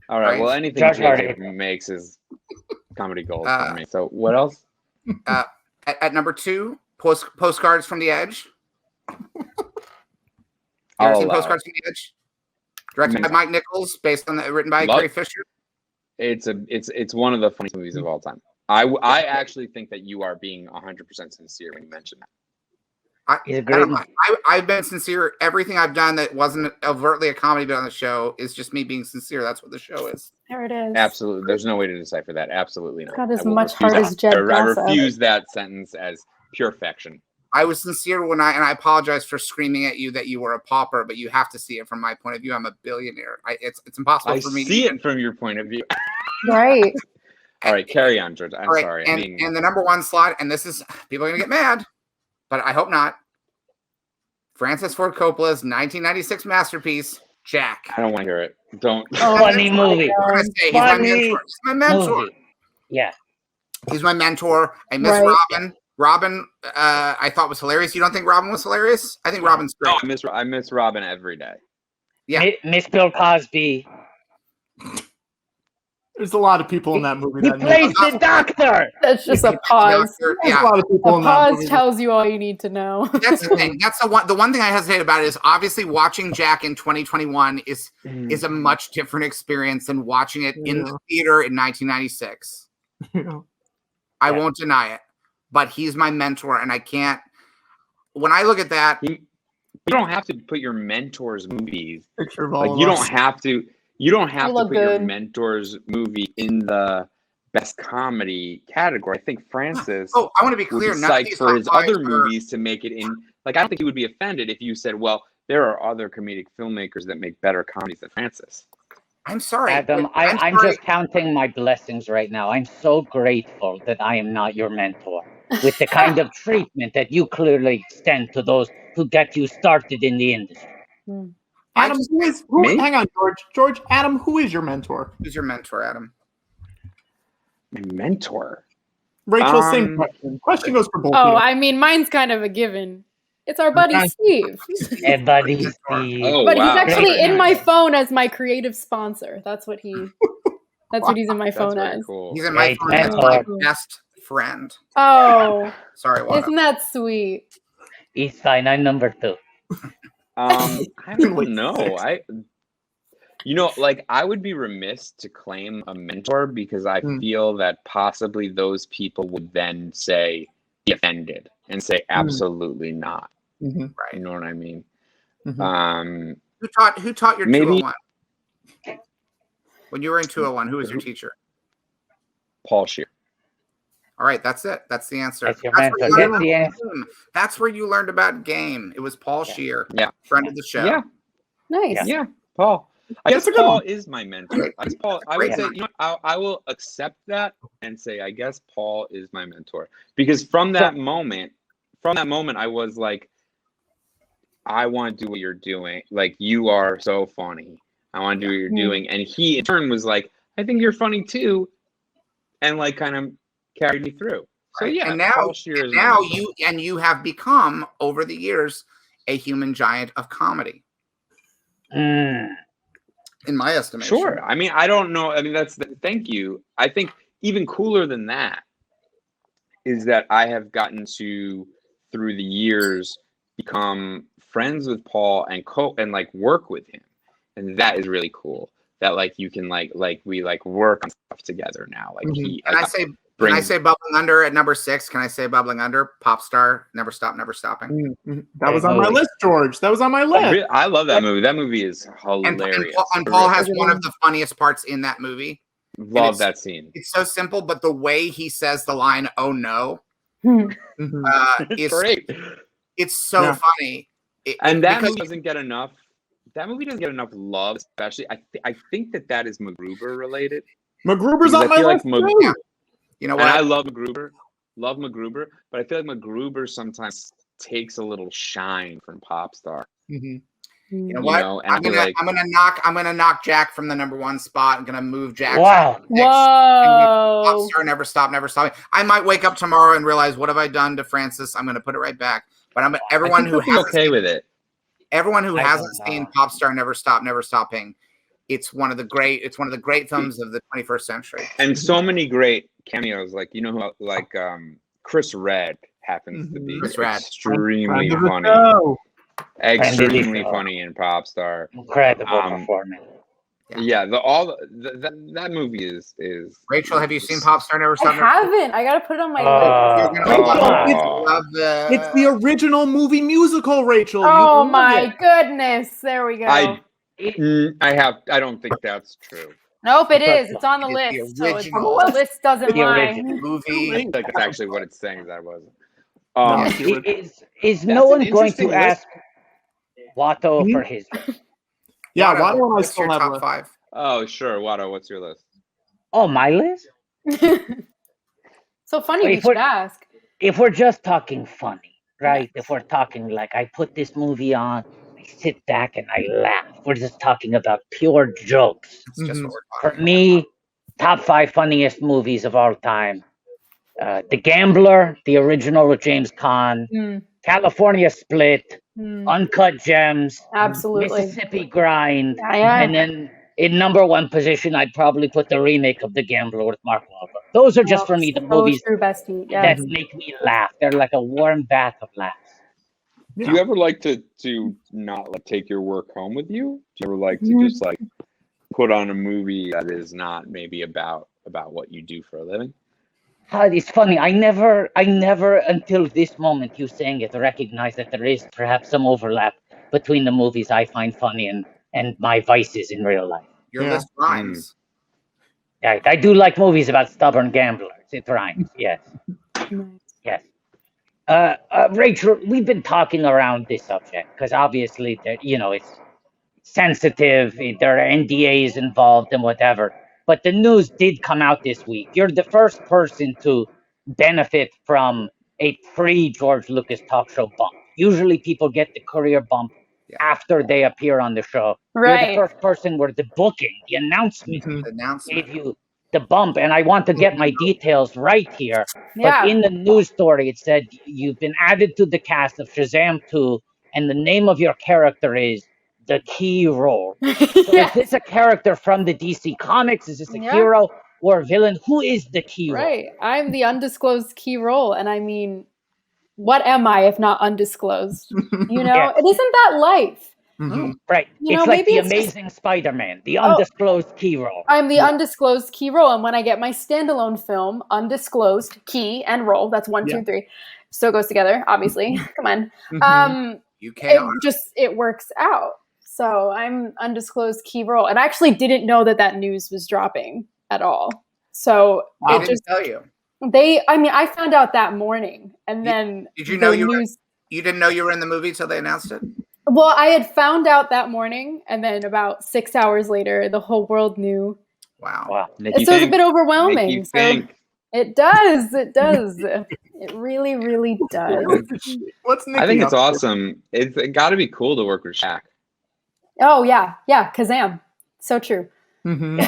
[SPEAKER 5] All right. Well, anything J.J. makes is comedy gold for me. So what else?
[SPEAKER 3] At number 2, Postcards from the Edge. You ever seen Postcards from the Edge? Directed by Mike Nichols, written by Carrie Fisher.
[SPEAKER 5] It's one of the funniest movies of all time. I actually think that you are being 100% sincere when you mention that.
[SPEAKER 3] I've been sincere. Everything I've done that wasn't overtly a comedy bit on the show is just me being sincere. That's what the show is.
[SPEAKER 4] There it is.
[SPEAKER 5] Absolutely. There's no way to decipher that. Absolutely not.
[SPEAKER 4] Got as much heart as Jed
[SPEAKER 5] I
[SPEAKER 4] Lasso.
[SPEAKER 5] refuse that sentence as pure fiction.
[SPEAKER 3] I was sincere and I apologize for screaming at you that you were a pauper, but you have to see it from my point of view. I'm a billionaire. It's impossible for me.
[SPEAKER 5] I see it from your point of view.
[SPEAKER 4] Right.
[SPEAKER 5] All right, carry on, George. I'm sorry.
[SPEAKER 3] And the number 1 slot, and this is people are gonna get mad, but I hope not. Francis Ford Coppola's 1996 masterpiece, Jack.
[SPEAKER 5] I don't want to hear it. Don't.
[SPEAKER 1] Funny movie.
[SPEAKER 3] He's my mentor.
[SPEAKER 1] Movie. Yeah.
[SPEAKER 3] He's my mentor. I miss Robin. Robin, I thought was hilarious. You don't think Robin was hilarious? I think Robin's great.
[SPEAKER 5] No, I miss Robin every day.
[SPEAKER 3] Yeah.
[SPEAKER 1] Miss Bill Cosby.
[SPEAKER 2] There's a lot of people in that movie.
[SPEAKER 1] He plays the doctor.
[SPEAKER 4] That's just a pause.
[SPEAKER 2] There's a lot of people
[SPEAKER 4] A
[SPEAKER 2] in that
[SPEAKER 4] pause
[SPEAKER 2] movie.
[SPEAKER 4] tells you all you need to know.
[SPEAKER 3] That's the thing. That's the one thing I hesitate about is obviously watching Jack in 2021 is a much different experience than watching it in the theater in 1996. I won't deny it. But he's my mentor, and I can't. When I look at that,
[SPEAKER 5] you don't have to put your mentor's movies.
[SPEAKER 2] Picture of
[SPEAKER 5] Like
[SPEAKER 2] all
[SPEAKER 5] you
[SPEAKER 2] of
[SPEAKER 5] don't
[SPEAKER 2] us.
[SPEAKER 5] have to. You don't have to
[SPEAKER 4] look
[SPEAKER 5] put your
[SPEAKER 4] good.
[SPEAKER 5] mentor's movie in the best comedy category. I think Francis.
[SPEAKER 3] I want to be
[SPEAKER 5] would
[SPEAKER 3] clear.
[SPEAKER 5] be
[SPEAKER 3] None of
[SPEAKER 5] psyched
[SPEAKER 3] these
[SPEAKER 5] for his
[SPEAKER 3] top
[SPEAKER 5] other
[SPEAKER 3] fives are-
[SPEAKER 5] movies to make it in. Like I don't think he would be offended if you said, "Well, there are other comedic filmmakers that make better comedies than Francis."
[SPEAKER 3] I'm sorry,
[SPEAKER 1] Adam, I'm just counting my blessings right now. I'm so grateful that I am not your mentor with the kind of treatment that you clearly extend to those who get you started in the industry.
[SPEAKER 2] Adam, hang on, George, Adam, who is your mentor?
[SPEAKER 3] Who's your mentor, Adam?
[SPEAKER 5] My mentor.
[SPEAKER 2] Rachel, same question. Question goes for both of you.
[SPEAKER 4] I mean, mine's kind of a given. It's our buddy Steve.
[SPEAKER 1] Hey, buddy Steve.
[SPEAKER 5] Oh,
[SPEAKER 4] But
[SPEAKER 5] wow.
[SPEAKER 4] he's actually
[SPEAKER 5] Very
[SPEAKER 4] in my
[SPEAKER 5] nice.
[SPEAKER 4] phone as my creative sponsor. That's what he's in my
[SPEAKER 5] That's
[SPEAKER 4] phone
[SPEAKER 5] very
[SPEAKER 4] as.
[SPEAKER 5] cool.
[SPEAKER 3] He's in my
[SPEAKER 1] Great
[SPEAKER 3] phone as my
[SPEAKER 1] mentor.
[SPEAKER 3] best friend.
[SPEAKER 4] Oh,
[SPEAKER 3] Sorry, Wanda.
[SPEAKER 4] isn't that sweet?
[SPEAKER 1] He's fine. I'm number 2.
[SPEAKER 5] I don't know. I would be remiss to claim a mentor because I feel that possibly those people would then be offended and say absolutely not.
[SPEAKER 2] Mm-hmm.
[SPEAKER 3] Right.
[SPEAKER 5] You know what I mean?
[SPEAKER 2] Mm-hmm.
[SPEAKER 3] Who taught your
[SPEAKER 5] maybe
[SPEAKER 3] 201? When you were in 201, who was your teacher?
[SPEAKER 5] Paul Scheer.
[SPEAKER 3] All right, that's it. That's the answer.
[SPEAKER 1] That's your mentor. That's the answer.
[SPEAKER 3] That's where you learned about game. It was Paul Scheer, friend of the show.
[SPEAKER 5] Yeah.
[SPEAKER 4] Nice.
[SPEAKER 5] Yeah, Paul. I guess Paul is my mentor. I would say, I will accept that and say, I guess Paul is my mentor. Because from that moment, I was like, I want to do what you're doing. Like, you are so funny. I want to do what you're doing. And he, in turn, was like, I think you're funny too. And like, kind of carried me through. So yeah,
[SPEAKER 3] and now you have become, over the years, a human giant of comedy. In my estimation.
[SPEAKER 5] Sure. I mean, I don't know. I mean, thank you. I think even cooler than that is that I have gotten to, through the years, become friends with Paul and like work with him. And that is really cool. That like you can like we like work on stuff together now. Like
[SPEAKER 3] Can I say Bubbling Under at number 6? Can I say Bubbling Under? Pop Star, Never Stop, Never Stopping.
[SPEAKER 2] That was on my list, George. That was on my list.
[SPEAKER 5] I love that movie. That movie is hilarious.
[SPEAKER 3] And Paul has one of the funniest parts in that movie.
[SPEAKER 5] Love that scene.
[SPEAKER 3] It's so simple, but the way he says the line, "Oh no," is
[SPEAKER 5] great.
[SPEAKER 3] It's so funny.
[SPEAKER 5] That movie doesn't get enough. That movie doesn't get enough love, especially. I think that is MacGruber related.
[SPEAKER 2] MacGruber's on my list too.
[SPEAKER 3] You know what?
[SPEAKER 5] And I love MacGruber, but I feel like MacGruber sometimes takes a little shine from Popstar.
[SPEAKER 3] You know what? I'm gonna knock Jack from the number 1 spot. I'm gonna move Jack.
[SPEAKER 4] Wow! Whoa!
[SPEAKER 3] Popstar, Never Stop, Never Stopping. I might wake up tomorrow and realize, what have I done to Francis? I'm gonna put it right back. But everyone who hasn't seen Popstar, Never Stop, Never Stopping. It's one of the great films of the 21st century.
[SPEAKER 5] And so many great cameos, like Chris Redd happens to be extremely funny. Extremely funny in Popstar.
[SPEAKER 1] Incredible performance.
[SPEAKER 5] Yeah, that movie is.
[SPEAKER 3] Rachel, have you seen Popstar Never Stop?
[SPEAKER 4] I haven't. I gotta put it on my
[SPEAKER 2] list. It's the original movie musical, Rachel.
[SPEAKER 4] Oh my goodness! There we go.
[SPEAKER 5] I don't think that's true.
[SPEAKER 4] Nope, it is. It's on the list. So the list doesn't lie.
[SPEAKER 3] Movie.
[SPEAKER 5] That's actually what it's saying. That wasn't.
[SPEAKER 1] Is no one going to ask Watto for his list?
[SPEAKER 2] Yeah, Watto, I still have
[SPEAKER 3] top 5.
[SPEAKER 5] Oh, sure. Watto, what's your list?
[SPEAKER 1] Oh, my list?
[SPEAKER 4] So funny you should ask.
[SPEAKER 1] If we're just talking funny, right? If we're talking like I put this movie on, I sit back and I laugh. We're just talking about pure jokes. For me, top 5 funniest movies of all time. The Gambler, the original with James Caan, California Split, Uncut Gems,
[SPEAKER 4] absolutely,
[SPEAKER 1] Mississippi Grind, and then in number 1 position, I'd probably put the remake of The Gambler with Mark Wahlberg. Those are just for me the movies that make me laugh. They're like a warm bath of laughs.
[SPEAKER 5] Do you ever like to not like take your work home with you? Do you ever like to just like put on a movie that is not maybe about what you do for a living?
[SPEAKER 1] It's funny. I never until this moment you saying it recognize that there is perhaps some overlap between the movies I find funny and my vices in real life.
[SPEAKER 3] Your list rhymes.
[SPEAKER 1] Yeah, I do like movies about stubborn gamblers. It rhymes. Yes. Yes. Rachel, we've been talking around this subject because obviously it's sensitive. There are NDAs involved and whatever. But the news did come out this week. You're the first person to benefit from a pre-George Lucas talk show bump. Usually people get the career bump after they appear on the show.
[SPEAKER 4] Right.
[SPEAKER 1] You're the first person where the booking, the announcement gave you the bump. And I want to get my details right here.
[SPEAKER 4] Yeah.
[SPEAKER 1] But in the news story, it said you've been added to the cast of Shazam 2, and the name of your character is the key role. So is this a character from the DC Comics? Is this a hero or a villain? Who is the key role?
[SPEAKER 4] Right. I'm the undisclosed key role. And I mean, what am I if not undisclosed? You know, it isn't that life.
[SPEAKER 1] Right. It's like the Amazing Spider-Man, the undisclosed key role.
[SPEAKER 4] I'm the undisclosed key role. And when I get my standalone film, undisclosed key and role, that's 1, 2, 3. So it goes together, obviously. Come on.
[SPEAKER 3] You can.
[SPEAKER 4] It works out. So I'm undisclosed key role. And I actually didn't know that news was dropping at all. So
[SPEAKER 3] I didn't tell you.
[SPEAKER 4] I found out that morning. And then
[SPEAKER 3] did you know you didn't know you were in the movie till they announced it?
[SPEAKER 4] Well, I had found out that morning, and then about 6 hours later, the whole world knew.
[SPEAKER 3] Wow.
[SPEAKER 4] So it was a bit overwhelming. So it does. It does. It really, really does.
[SPEAKER 5] I think it's awesome. It's got to be cool to work with Shaq.
[SPEAKER 4] Oh, yeah. Yeah, Kazam. So true.
[SPEAKER 2] Mm-hmm.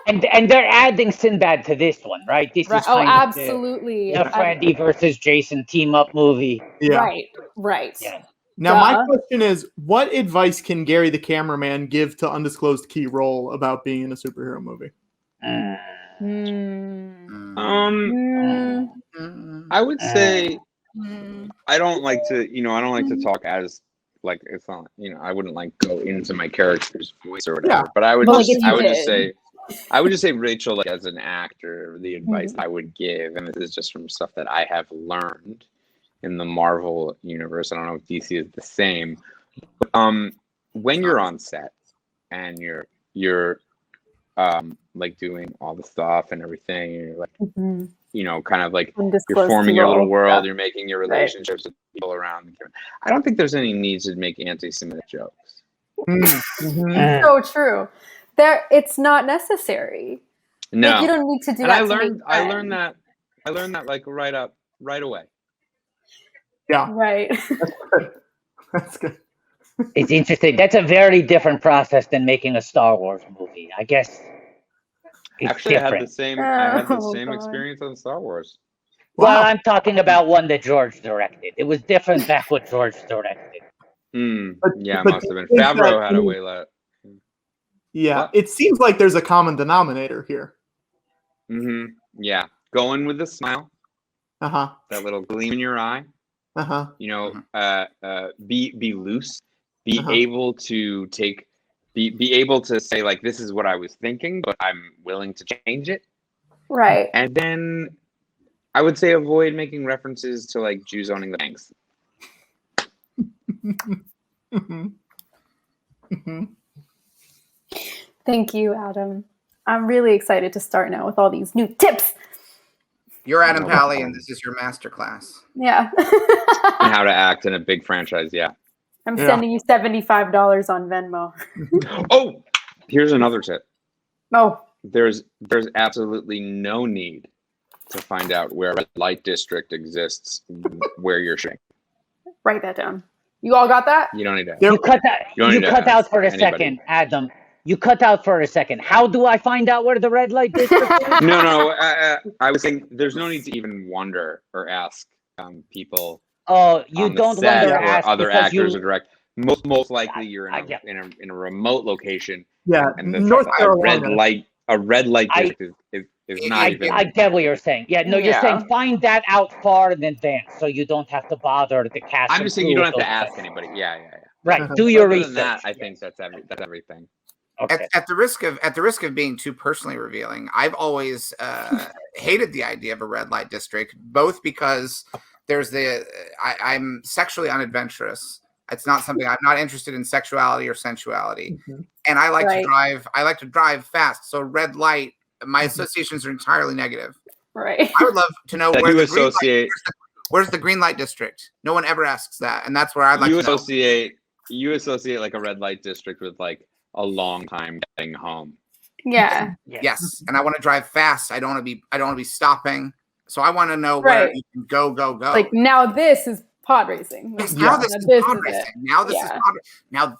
[SPEAKER 1] and they're adding Sinbad to this one, right? This is kind
[SPEAKER 4] absolutely.
[SPEAKER 1] The Freddy versus Jason team-up movie.
[SPEAKER 2] Yeah.
[SPEAKER 4] Right.
[SPEAKER 1] Yeah.
[SPEAKER 2] Now, my question is, what advice can Gary the cameraman give to undisclosed key role about being in a superhero movie?
[SPEAKER 5] I would say I don't like to talk as like it's not, I wouldn't like go into my character's voice or whatever. Yeah. But I would just say Rachel, like as an actor, the advice I would give, and this is just from stuff that I have learned in the Marvel universe. I don't know if DC is the same. When you're on set and you're like doing all the stuff and everything, and you're like, kind of like you're forming your little world, you're making your relationships with people around. I don't think there's any need to make anti-Semitic jokes.
[SPEAKER 4] So true. It's not necessary.
[SPEAKER 5] No,
[SPEAKER 4] like, you don't need to do
[SPEAKER 5] and
[SPEAKER 4] that.
[SPEAKER 5] I learned that like right away.
[SPEAKER 2] Yeah.
[SPEAKER 4] Right.
[SPEAKER 2] That's good.
[SPEAKER 1] It's interesting. That's a very different process than making a Star Wars movie. I guess it's
[SPEAKER 5] actually
[SPEAKER 1] different.
[SPEAKER 5] I had the same experience on Star Wars.
[SPEAKER 1] Well, I'm talking about one that George directed. It was different back what George directed.
[SPEAKER 5] Yeah, it must have been. Favreau had a way less.
[SPEAKER 2] Yeah, what? It seems like there's a common denominator here.
[SPEAKER 5] Yeah, going with a smile. That little gleam in your eye. Be loose. Be able to be able to say, like, this is what I was thinking, but I'm willing to change it.
[SPEAKER 4] Right.
[SPEAKER 5] And then I would say avoid making references to like Jews owning the banks.
[SPEAKER 4] Thank you, Adam. I'm really excited to start now with all these new tips.
[SPEAKER 3] You're Adam Pally, and this is your masterclass.
[SPEAKER 4] Yeah.
[SPEAKER 5] And how to act in a big franchise, yeah.
[SPEAKER 4] I'm sending you $75 on Venmo.
[SPEAKER 5] Oh, here's another tip.
[SPEAKER 4] Oh.
[SPEAKER 5] There's absolutely no need to find out where a red light district exists where you're shooting.
[SPEAKER 4] Write that down. You all got that?
[SPEAKER 5] You don't need to.
[SPEAKER 1] You cut out for a second, Adam. You cut out for a second. How do I find out where the red light district is?
[SPEAKER 5] No. I was saying there's no need to even wonder or ask people.
[SPEAKER 1] Oh, you don't wonder or
[SPEAKER 5] ask other actors or direct. Most likely you're in a remote location.
[SPEAKER 2] Yeah,
[SPEAKER 5] and a red light district is not even.
[SPEAKER 1] I get what you're saying. Yeah, no, you're saying find that out far in advance so you don't have to bother the cast.
[SPEAKER 5] I'm just saying you don't have to ask anybody. Yeah.
[SPEAKER 1] Right. Do your research.
[SPEAKER 5] That, I think that's everything.
[SPEAKER 3] Okay. At the risk of being too personally revealing, I've always hated the idea of a red light district, both because I'm sexually unadventurous. It's not something I'm not interested in, sexuality or sensuality, and I like to drive. I like to drive fast. So red light, my associations are entirely negative.
[SPEAKER 4] Right.
[SPEAKER 3] I would love to know where's the green light district. No one ever asks that, and that's where I'd like to know.
[SPEAKER 5] You associate like a red light district with like a long time getting home.
[SPEAKER 4] Yeah.
[SPEAKER 3] Yes, and I want to drive fast. I don't want to be stopping. So I want to know where you can go.
[SPEAKER 4] Like now, this is pod racing.
[SPEAKER 3] Now this is pod racing. Now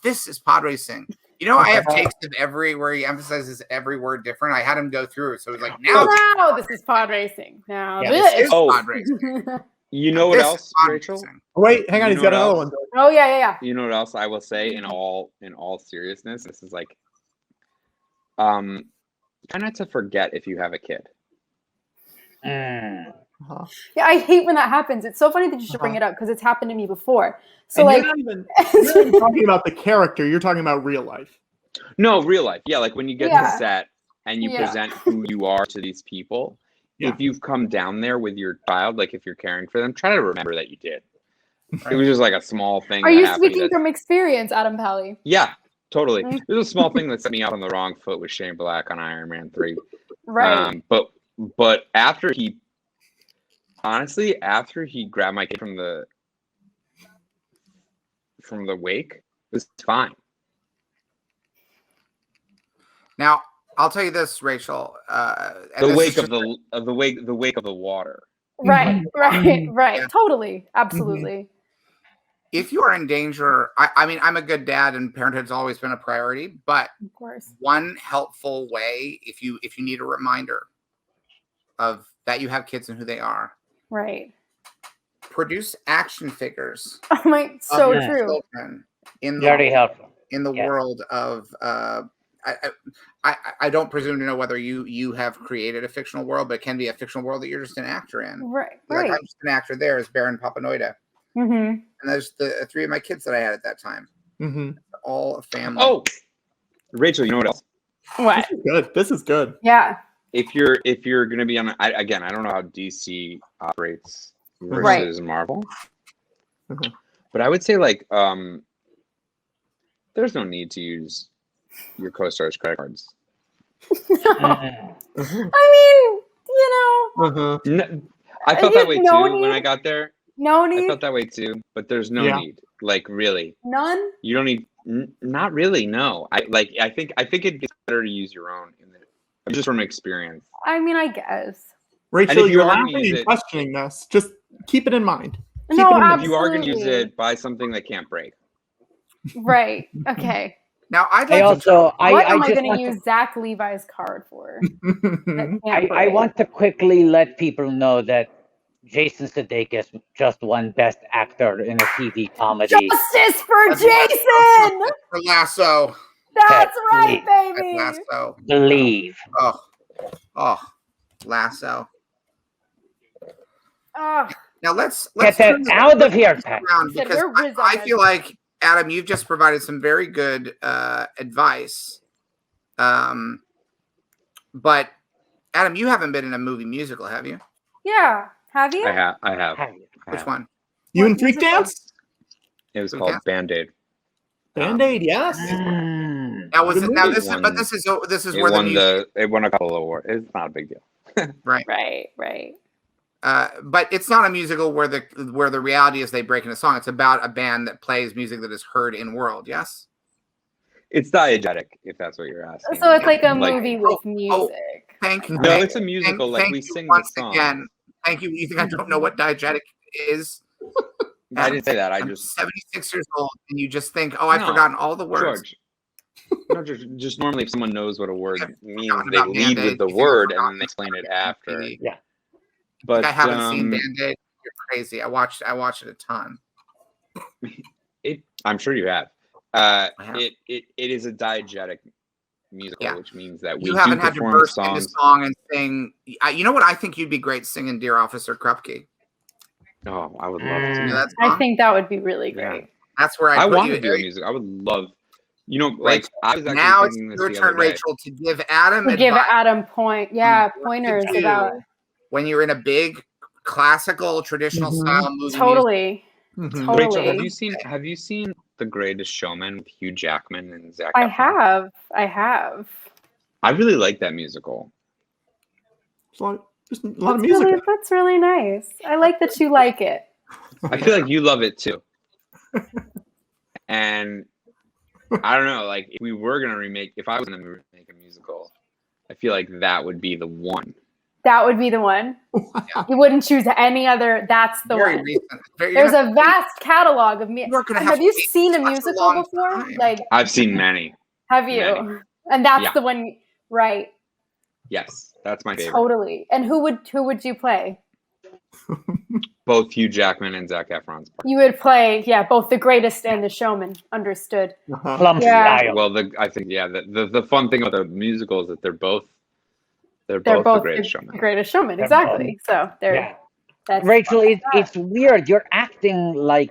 [SPEAKER 3] this is pod racing. You know, I have takes of where he emphasizes every word different. I had him go through it, so it was like
[SPEAKER 4] now this is pod racing. Now this is
[SPEAKER 3] pod racing.
[SPEAKER 5] You know what else, Rachel?
[SPEAKER 2] Wait, hang on, he's got another one.
[SPEAKER 4] Oh yeah.
[SPEAKER 5] You know what else I will say in all seriousness? This is like, try not to forget if you have a kid.
[SPEAKER 4] Yeah, I hate when that happens. It's so funny that you should bring it up because it's happened to me before. So
[SPEAKER 2] and you're not even talking about the character, you're talking about real life.
[SPEAKER 5] No, real life. Yeah, like when you get to set and you present who you are to these people. If you've come down there with your child, like if you're caring for them, try to remember that you did. It was just like a small thing.
[SPEAKER 4] Are
[SPEAKER 5] that
[SPEAKER 4] you
[SPEAKER 5] happened
[SPEAKER 4] speaking
[SPEAKER 5] that-
[SPEAKER 4] from experience, Adam Pally?
[SPEAKER 5] Yeah, totally. It was a small thing that set me out on the wrong foot with Shane Black on Iron Man 3.
[SPEAKER 4] Right.
[SPEAKER 5] But after he grabbed my kid from the wake, it was fine.
[SPEAKER 3] Now, I'll tell you this, Rachel.
[SPEAKER 5] The wake of the water.
[SPEAKER 4] Right.
[SPEAKER 3] Yeah.
[SPEAKER 4] Totally. Absolutely.
[SPEAKER 3] If you are in danger, I mean, I'm a good dad, and parenthood's always been a priority. But
[SPEAKER 4] Of course.
[SPEAKER 3] one helpful way, if you need a reminder of that you have kids and who they are,
[SPEAKER 4] Right.
[SPEAKER 3] produce action figures.
[SPEAKER 4] Oh my, so
[SPEAKER 3] of your
[SPEAKER 4] true.
[SPEAKER 3] children in
[SPEAKER 1] Very helpful.
[SPEAKER 3] in the world of. I don't presume to know whether you have created a fictional world, but it can be a fictional world that you're just an actor in.
[SPEAKER 4] Right.
[SPEAKER 3] Like I'm just an actor there as Baron Papanoida.
[SPEAKER 4] Mm-hmm.
[SPEAKER 3] And there's the 3 of my kids that I had at that time.
[SPEAKER 2] Mm-hmm.
[SPEAKER 3] All a family.
[SPEAKER 5] Oh, Rachel, you know what else?
[SPEAKER 4] What?
[SPEAKER 2] This is good.
[SPEAKER 4] Yeah.
[SPEAKER 5] If you're gonna be on, I don't know how DC operates versus Marvel, but I would say like there's no need to use your co-stars' credit cards.
[SPEAKER 4] I mean,
[SPEAKER 5] No, I felt that way too when I got there.
[SPEAKER 4] no
[SPEAKER 5] I
[SPEAKER 4] need.
[SPEAKER 5] felt that way too, but there's no need. Like really,
[SPEAKER 4] None.
[SPEAKER 5] you don't need. Not really. No, I think it gets better to use your own. Just from experience.
[SPEAKER 4] I mean, I guess.
[SPEAKER 2] Rachel,
[SPEAKER 5] if you
[SPEAKER 2] you're
[SPEAKER 5] are gonna
[SPEAKER 2] laughing
[SPEAKER 5] use
[SPEAKER 2] and
[SPEAKER 5] it-
[SPEAKER 2] questioning this. Just keep it in mind. Keep
[SPEAKER 4] No,
[SPEAKER 2] it in mind.
[SPEAKER 5] If you are going to use
[SPEAKER 4] Absolutely.
[SPEAKER 5] it, buy something that can't break.
[SPEAKER 4] Right. Okay.
[SPEAKER 3] Now I'd
[SPEAKER 1] I
[SPEAKER 3] like to
[SPEAKER 1] also,
[SPEAKER 4] What
[SPEAKER 1] I
[SPEAKER 4] am I
[SPEAKER 1] just
[SPEAKER 4] going
[SPEAKER 1] want
[SPEAKER 4] to use Zach Levi's card for? That can't
[SPEAKER 1] I
[SPEAKER 4] break.
[SPEAKER 1] want to quickly let people know that Jason Sudeikis just won Best Actor in a TV comedy.
[SPEAKER 4] Justice for
[SPEAKER 3] That's
[SPEAKER 4] Jason.
[SPEAKER 3] for Lasso.
[SPEAKER 4] That's right,
[SPEAKER 3] At
[SPEAKER 4] baby.
[SPEAKER 3] Lasso.
[SPEAKER 1] Believe.
[SPEAKER 3] Oh, Lasso.
[SPEAKER 4] Oh,
[SPEAKER 3] Now let's
[SPEAKER 1] Get
[SPEAKER 3] turn
[SPEAKER 1] that
[SPEAKER 3] this
[SPEAKER 1] out of here, Pat.
[SPEAKER 3] around
[SPEAKER 4] Said
[SPEAKER 3] because
[SPEAKER 4] we're
[SPEAKER 3] I feel like Adam, you've just provided some very good advice. But Adam, you haven't been in a movie musical, have you?
[SPEAKER 4] yeah. Have you?
[SPEAKER 5] I have.
[SPEAKER 3] Which one?
[SPEAKER 2] You and
[SPEAKER 4] What
[SPEAKER 2] Freak
[SPEAKER 4] musical?
[SPEAKER 2] Dance?
[SPEAKER 5] It was
[SPEAKER 3] Okay.
[SPEAKER 5] called Band-Aid.
[SPEAKER 2] Band-Aid, yes.
[SPEAKER 3] Now was
[SPEAKER 2] Good
[SPEAKER 3] it now
[SPEAKER 2] movie.
[SPEAKER 3] this is
[SPEAKER 5] Won-
[SPEAKER 3] but this is
[SPEAKER 5] It
[SPEAKER 3] where the
[SPEAKER 5] won
[SPEAKER 3] music,
[SPEAKER 5] it won a couple of awards. It's not a big deal.
[SPEAKER 3] right.
[SPEAKER 4] Right.
[SPEAKER 3] But it's not a musical where the reality is they break into song. It's about a band that plays music that is heard in world. Yes.
[SPEAKER 5] It's diegetic, if that's what you're asking.
[SPEAKER 4] So it's like a movie with
[SPEAKER 3] oh,
[SPEAKER 4] music.
[SPEAKER 3] Thank you.
[SPEAKER 5] No, it's a musical. Like we
[SPEAKER 3] you
[SPEAKER 5] sing the
[SPEAKER 3] once
[SPEAKER 5] song.
[SPEAKER 3] again. Thank you. You think I don't know what diegetic is?
[SPEAKER 5] I didn't say that. I
[SPEAKER 3] I'm
[SPEAKER 5] just
[SPEAKER 3] 76 years old, and you just think, oh, I've
[SPEAKER 5] No,
[SPEAKER 3] forgotten all the words.
[SPEAKER 5] George. No, just normally, if someone knows what a word means,
[SPEAKER 3] forgotten
[SPEAKER 5] they
[SPEAKER 3] about
[SPEAKER 5] lead
[SPEAKER 3] Band-Aid.
[SPEAKER 5] with the
[SPEAKER 3] You think I've
[SPEAKER 5] word and
[SPEAKER 3] forgotten
[SPEAKER 5] then they explain it
[SPEAKER 3] the
[SPEAKER 5] after.
[SPEAKER 3] TV.
[SPEAKER 5] But
[SPEAKER 3] I haven't seen Band-Aid. You're crazy. I watched it a ton.
[SPEAKER 5] I'm sure you have.
[SPEAKER 3] have.
[SPEAKER 5] It is a diegetic musical,
[SPEAKER 3] Yeah.
[SPEAKER 5] which means that we
[SPEAKER 3] You
[SPEAKER 5] do
[SPEAKER 3] haven't had to
[SPEAKER 5] perform
[SPEAKER 3] burst into
[SPEAKER 5] songs.
[SPEAKER 3] song and sing. You know what? I think you'd be great singing "Dear Officer Krupke."
[SPEAKER 5] Oh, I would love
[SPEAKER 3] You know
[SPEAKER 5] to.
[SPEAKER 3] that
[SPEAKER 4] I
[SPEAKER 3] song?
[SPEAKER 4] think that would be really
[SPEAKER 5] Yeah.
[SPEAKER 4] great.
[SPEAKER 3] That's where
[SPEAKER 5] I
[SPEAKER 3] put
[SPEAKER 5] want
[SPEAKER 3] you.
[SPEAKER 5] to do a music. I would love. Like I was actually
[SPEAKER 3] Now it's
[SPEAKER 5] thinking this
[SPEAKER 3] your
[SPEAKER 5] the
[SPEAKER 3] turn,
[SPEAKER 5] other day.
[SPEAKER 3] Rachel, to give Adam
[SPEAKER 4] To give
[SPEAKER 3] advice
[SPEAKER 4] Adam pointers
[SPEAKER 3] do
[SPEAKER 4] about
[SPEAKER 3] when you're in a big classical traditional style movie.
[SPEAKER 4] totally.
[SPEAKER 2] Mhm.
[SPEAKER 4] Totally.
[SPEAKER 5] Rachel, have you seen The Greatest Showman with Hugh Jackman and Zac
[SPEAKER 4] I
[SPEAKER 5] Efron?
[SPEAKER 4] have.
[SPEAKER 5] I really like that musical.
[SPEAKER 2] Just a lot of music.
[SPEAKER 4] That's really nice. I like that you like it.
[SPEAKER 5] I feel like you love it too. And I don't know, like if we were gonna if I was gonna remake a musical, I feel like that would be the one.
[SPEAKER 4] That would be the one. You wouldn't choose any other. That's the
[SPEAKER 3] Very
[SPEAKER 4] one.
[SPEAKER 3] recent.
[SPEAKER 4] There's a vast catalog of me.
[SPEAKER 3] You're gonna
[SPEAKER 4] Have
[SPEAKER 3] have
[SPEAKER 4] you
[SPEAKER 3] to wait
[SPEAKER 4] seen a
[SPEAKER 3] such a
[SPEAKER 4] musical
[SPEAKER 3] long
[SPEAKER 4] before?
[SPEAKER 3] time.
[SPEAKER 4] Like,
[SPEAKER 5] I've seen many.
[SPEAKER 4] have you?
[SPEAKER 5] Many.
[SPEAKER 4] And that's
[SPEAKER 5] Yeah.
[SPEAKER 4] the one, right?
[SPEAKER 5] Yes, that's my favorite.
[SPEAKER 4] Totally. And who would you play?
[SPEAKER 5] Both Hugh Jackman and Zac Efron's part.
[SPEAKER 4] You would play, both the greatest and the showman. Understood.
[SPEAKER 2] Uh-huh.
[SPEAKER 1] Plum
[SPEAKER 4] Yeah.
[SPEAKER 1] style.
[SPEAKER 5] Well, I think the fun thing about the musical is that they're both the greatest showman.
[SPEAKER 4] The greatest showman,
[SPEAKER 1] They're
[SPEAKER 4] exactly. So there.
[SPEAKER 1] Yeah.
[SPEAKER 4] That's
[SPEAKER 1] Rachel, it's weird. You're acting like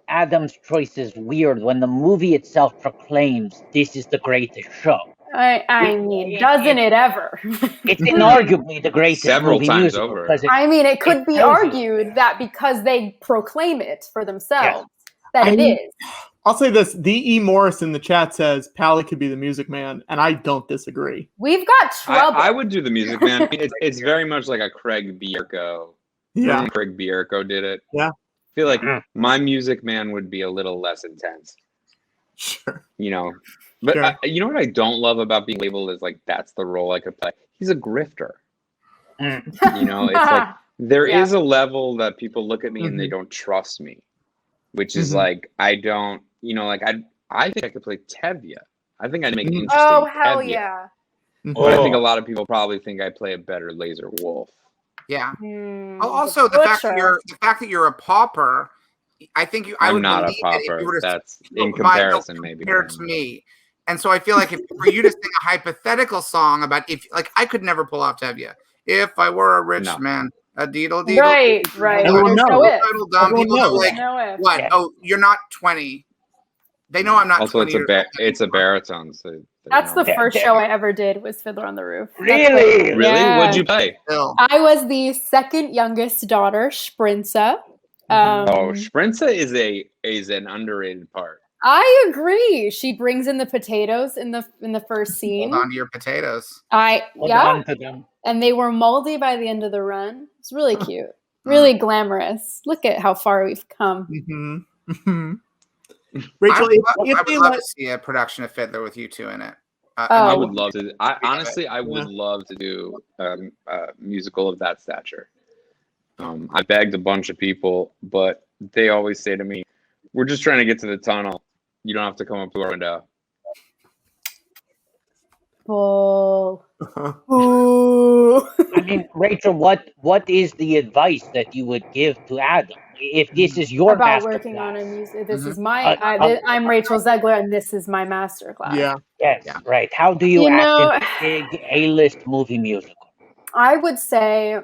[SPEAKER 1] Adam's choice is weird when the movie itself proclaims this is the greatest show.
[SPEAKER 4] I mean, doesn't it ever?
[SPEAKER 1] It's inarguably the greatest
[SPEAKER 5] Several
[SPEAKER 1] movie
[SPEAKER 5] times
[SPEAKER 1] musical,
[SPEAKER 5] over.
[SPEAKER 1] because
[SPEAKER 4] I mean, it could be
[SPEAKER 1] tells you.
[SPEAKER 4] argued that because they proclaim it for themselves, that
[SPEAKER 2] I
[SPEAKER 4] it
[SPEAKER 2] mean,
[SPEAKER 4] is.
[SPEAKER 2] I'll say this: D.E. Morris in the chat says Pally could be the Music Man, and I don't disagree.
[SPEAKER 4] We've got trouble.
[SPEAKER 5] I would do the Music Man. I mean, it's very much like a Craig Bierko.
[SPEAKER 2] Yeah,
[SPEAKER 5] Craig Bierko did it.
[SPEAKER 2] Yeah.
[SPEAKER 5] I feel like
[SPEAKER 1] Mhm.
[SPEAKER 5] my Music Man would be a little less intense.
[SPEAKER 2] sure.
[SPEAKER 5] You know, but
[SPEAKER 2] Sure.
[SPEAKER 5] you know what I don't love about being labeled as like that's the role I could play. He's a grifter. You know, it's like there is
[SPEAKER 4] Yeah.
[SPEAKER 5] a level that people look at me and they don't trust me, which is like I don't. You know, like I think I could play Tevye. I think I'd make an interesting
[SPEAKER 4] Oh, hell
[SPEAKER 5] Tevye.
[SPEAKER 4] yeah.
[SPEAKER 5] But I think a lot of people probably think I play a better Laser Wolf.
[SPEAKER 3] Yeah.
[SPEAKER 4] Mm,
[SPEAKER 3] Also, the fact that you're a pauper, I think I
[SPEAKER 5] I'm
[SPEAKER 3] would
[SPEAKER 5] not a
[SPEAKER 3] believe that if you
[SPEAKER 5] pauper.
[SPEAKER 3] were to
[SPEAKER 5] That's in comparison, maybe.
[SPEAKER 3] compared to me. And so I feel like for you to sing a hypothetical song about if, like, I could never pull off Tevye. If I were a rich man, a deedle deedle.
[SPEAKER 4] Right.
[SPEAKER 2] Everyone
[SPEAKER 4] There's
[SPEAKER 2] knows.
[SPEAKER 4] no if.
[SPEAKER 2] Everyone
[SPEAKER 3] People know,
[SPEAKER 2] knows.
[SPEAKER 3] like,
[SPEAKER 4] No if.
[SPEAKER 3] what?
[SPEAKER 1] Yeah.
[SPEAKER 3] Oh, you're not 20. They know I'm not
[SPEAKER 5] Also,
[SPEAKER 3] 20 years old.
[SPEAKER 5] it's a baritone. So
[SPEAKER 4] That's the
[SPEAKER 1] Yeah.
[SPEAKER 4] first show I ever did was Fiddler on the Roof. That's
[SPEAKER 1] Really?
[SPEAKER 5] Really?
[SPEAKER 4] Yeah.
[SPEAKER 5] What'd you play?
[SPEAKER 3] Still.
[SPEAKER 4] I was the second youngest daughter, Sprinza.
[SPEAKER 5] Oh, Sprinza is an underrated part.
[SPEAKER 4] I agree. She brings in the potatoes in the first scene.
[SPEAKER 3] Hold on to your potatoes.
[SPEAKER 1] Hold on to them.
[SPEAKER 4] And they were moldy by the end of the run. It's really cute, really glamorous. Look at how far we've come.
[SPEAKER 2] Rachel,
[SPEAKER 3] I would
[SPEAKER 2] if they
[SPEAKER 3] love
[SPEAKER 2] let
[SPEAKER 3] to see a production of Fiddler with you two in it.
[SPEAKER 5] I
[SPEAKER 4] Oh.
[SPEAKER 5] would love to. Honestly, I would love to do a musical of that stature. I begged a bunch of people, but they always say to me, "We're just trying to get to the tunnel. You don't have to come up to our window."
[SPEAKER 4] Bull. Ooh.
[SPEAKER 1] I mean, Rachel, what is the advice that you would give to Adam if this is your
[SPEAKER 4] About
[SPEAKER 1] masterclass?
[SPEAKER 4] working on a music. This
[SPEAKER 3] Mhm.
[SPEAKER 4] is I'm Rachel Zegler, and this is my masterclass.
[SPEAKER 2] Yeah.
[SPEAKER 1] Yes,
[SPEAKER 3] Yeah.
[SPEAKER 1] right. How do you
[SPEAKER 4] You
[SPEAKER 1] act
[SPEAKER 4] know-
[SPEAKER 1] in a big A-list movie musical?
[SPEAKER 4] I would say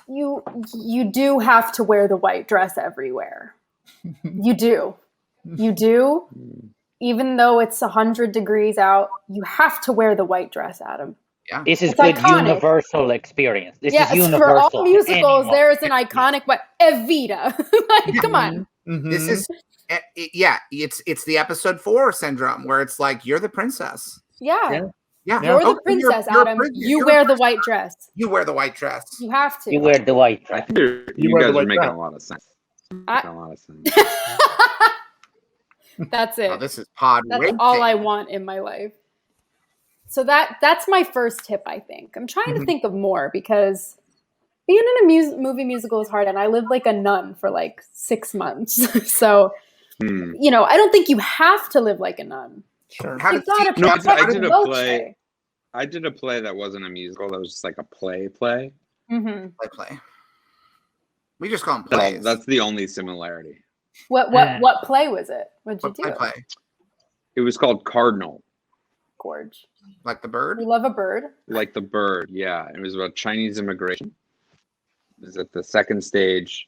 [SPEAKER 4] you do have to wear the white dress everywhere. You do. Even though it's 100 degrees out, you have to wear the white dress, Adam.
[SPEAKER 3] Yeah.
[SPEAKER 1] This is
[SPEAKER 4] It's
[SPEAKER 1] good
[SPEAKER 4] iconic.
[SPEAKER 1] universal experience. This
[SPEAKER 4] Yes,
[SPEAKER 1] is universal.
[SPEAKER 4] for all musicals,
[SPEAKER 1] Anyone.
[SPEAKER 4] there is an iconic what Evita. Like, come on.
[SPEAKER 3] This is it's the episode 4 syndrome where it's like you're the princess.
[SPEAKER 4] Yeah.
[SPEAKER 3] Yeah.
[SPEAKER 4] You're
[SPEAKER 3] Oh,
[SPEAKER 4] the princess,
[SPEAKER 3] you're
[SPEAKER 4] Adam.
[SPEAKER 3] princess.
[SPEAKER 4] You
[SPEAKER 3] You're
[SPEAKER 4] wear the
[SPEAKER 3] princess.
[SPEAKER 4] white dress.
[SPEAKER 3] You wear the white dress.
[SPEAKER 4] You have to.
[SPEAKER 1] You wear the white
[SPEAKER 5] I
[SPEAKER 1] dress.
[SPEAKER 5] think you
[SPEAKER 2] wear the
[SPEAKER 5] guys are
[SPEAKER 2] white
[SPEAKER 5] making
[SPEAKER 2] dress.
[SPEAKER 5] a lot of sense.
[SPEAKER 4] I-
[SPEAKER 5] Making a lot of sense.
[SPEAKER 4] That's it.
[SPEAKER 3] Oh, this is pod
[SPEAKER 4] That's
[SPEAKER 3] racing.
[SPEAKER 4] all I want in my life. So that's my first tip, I think. I'm trying to think of more because being in a movie musical is hard, and I lived like a nun for like 6 months. So, I don't think you have to live like a nun.
[SPEAKER 2] Sure.
[SPEAKER 3] How
[SPEAKER 4] You
[SPEAKER 3] did
[SPEAKER 4] gotta
[SPEAKER 5] No,
[SPEAKER 4] protect
[SPEAKER 5] I
[SPEAKER 4] the
[SPEAKER 5] did a
[SPEAKER 4] Dolce.
[SPEAKER 5] play. I did a play that wasn't a musical. That was just like a play.
[SPEAKER 4] Mm-hmm.
[SPEAKER 3] play? We just call them plays.
[SPEAKER 5] That's the only similarity.
[SPEAKER 4] What play was it? What'd you
[SPEAKER 3] What
[SPEAKER 4] do?
[SPEAKER 3] play?
[SPEAKER 5] It was called Cardinal,
[SPEAKER 4] Gorge.
[SPEAKER 3] Like the bird?
[SPEAKER 4] We love a bird.
[SPEAKER 5] like the bird. Yeah, it was about Chinese immigration. It was at the second stage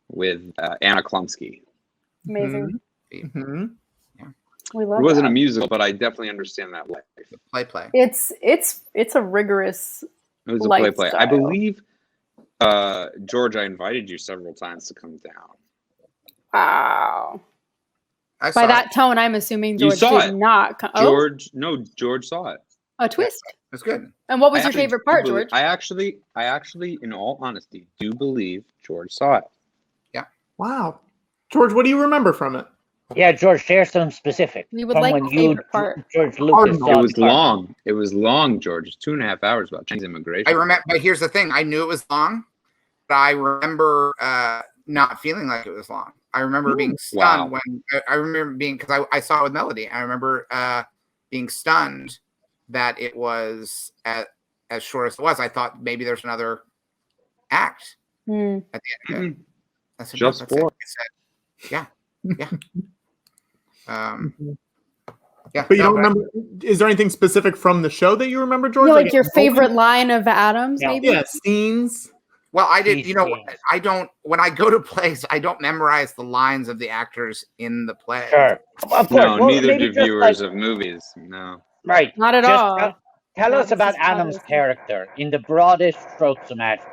[SPEAKER 5] with Anna Klumsky.
[SPEAKER 4] Amazing.
[SPEAKER 2] Mm-hmm.
[SPEAKER 4] We love
[SPEAKER 5] It wasn't
[SPEAKER 4] that.
[SPEAKER 5] a musical, but I definitely understand that life.
[SPEAKER 3] Play.
[SPEAKER 4] It's a rigorous.
[SPEAKER 5] It was a play. I
[SPEAKER 4] Lifestyle.
[SPEAKER 5] believe, George, I invited you several times to come down.
[SPEAKER 4] Wow.
[SPEAKER 3] I
[SPEAKER 4] By
[SPEAKER 3] saw
[SPEAKER 4] that
[SPEAKER 3] it.
[SPEAKER 4] tone, I'm assuming
[SPEAKER 5] You
[SPEAKER 4] George
[SPEAKER 5] saw
[SPEAKER 4] did
[SPEAKER 5] it.
[SPEAKER 4] not come.
[SPEAKER 5] George saw it.
[SPEAKER 4] A twist.
[SPEAKER 3] It's good.
[SPEAKER 4] And what was
[SPEAKER 5] I
[SPEAKER 4] your
[SPEAKER 5] actually
[SPEAKER 4] favorite
[SPEAKER 5] do
[SPEAKER 4] part,
[SPEAKER 5] believe-
[SPEAKER 4] George?
[SPEAKER 5] I actually, in all honesty, do believe George saw it.
[SPEAKER 2] Wow. George, what do you remember from it?
[SPEAKER 1] Yeah, George, share some specifics.
[SPEAKER 4] We would
[SPEAKER 1] from
[SPEAKER 4] like
[SPEAKER 1] when
[SPEAKER 4] the
[SPEAKER 1] you,
[SPEAKER 4] favorite part.
[SPEAKER 1] George Lucas,
[SPEAKER 2] Cardinal.
[SPEAKER 1] saw
[SPEAKER 5] It
[SPEAKER 1] the
[SPEAKER 5] was
[SPEAKER 1] part.
[SPEAKER 5] long. It was long, George. It's 2.5 hours about Chinese immigration.
[SPEAKER 3] I remember, but here's the thing. I knew it was long, but I remember not feeling like it was long. I remember being stunned
[SPEAKER 5] Wow.
[SPEAKER 3] when I remember being, because I saw it with Melody. I remember being stunned that it was as short as it was. I thought maybe there's another act
[SPEAKER 4] Hmm.
[SPEAKER 3] at the end of it. I said,
[SPEAKER 5] Just
[SPEAKER 3] that's it.
[SPEAKER 5] four.
[SPEAKER 3] I said, yeah. Yeah.
[SPEAKER 2] But you don't
[SPEAKER 3] but-
[SPEAKER 2] remember? Is there anything specific from the show that you remember, George?
[SPEAKER 4] Like your favorite line of Adams,
[SPEAKER 1] Yeah.
[SPEAKER 4] maybe?
[SPEAKER 2] Yeah, scenes.
[SPEAKER 3] Well, I did.
[SPEAKER 1] These
[SPEAKER 3] You know,
[SPEAKER 1] games.
[SPEAKER 3] I don't. When I go to plays, I don't memorize the lines of the actors in the play.
[SPEAKER 1] Sure. Of course.
[SPEAKER 5] No,
[SPEAKER 1] Well,
[SPEAKER 5] neither
[SPEAKER 1] maybe
[SPEAKER 5] do
[SPEAKER 1] just
[SPEAKER 5] viewers of movies. No.
[SPEAKER 1] right.
[SPEAKER 4] Not at
[SPEAKER 1] Just
[SPEAKER 4] all.
[SPEAKER 1] tell
[SPEAKER 4] No,
[SPEAKER 1] us
[SPEAKER 4] this
[SPEAKER 1] about
[SPEAKER 4] is
[SPEAKER 1] Adam's
[SPEAKER 4] fabulous.
[SPEAKER 1] character in the broadest strokes imaginable.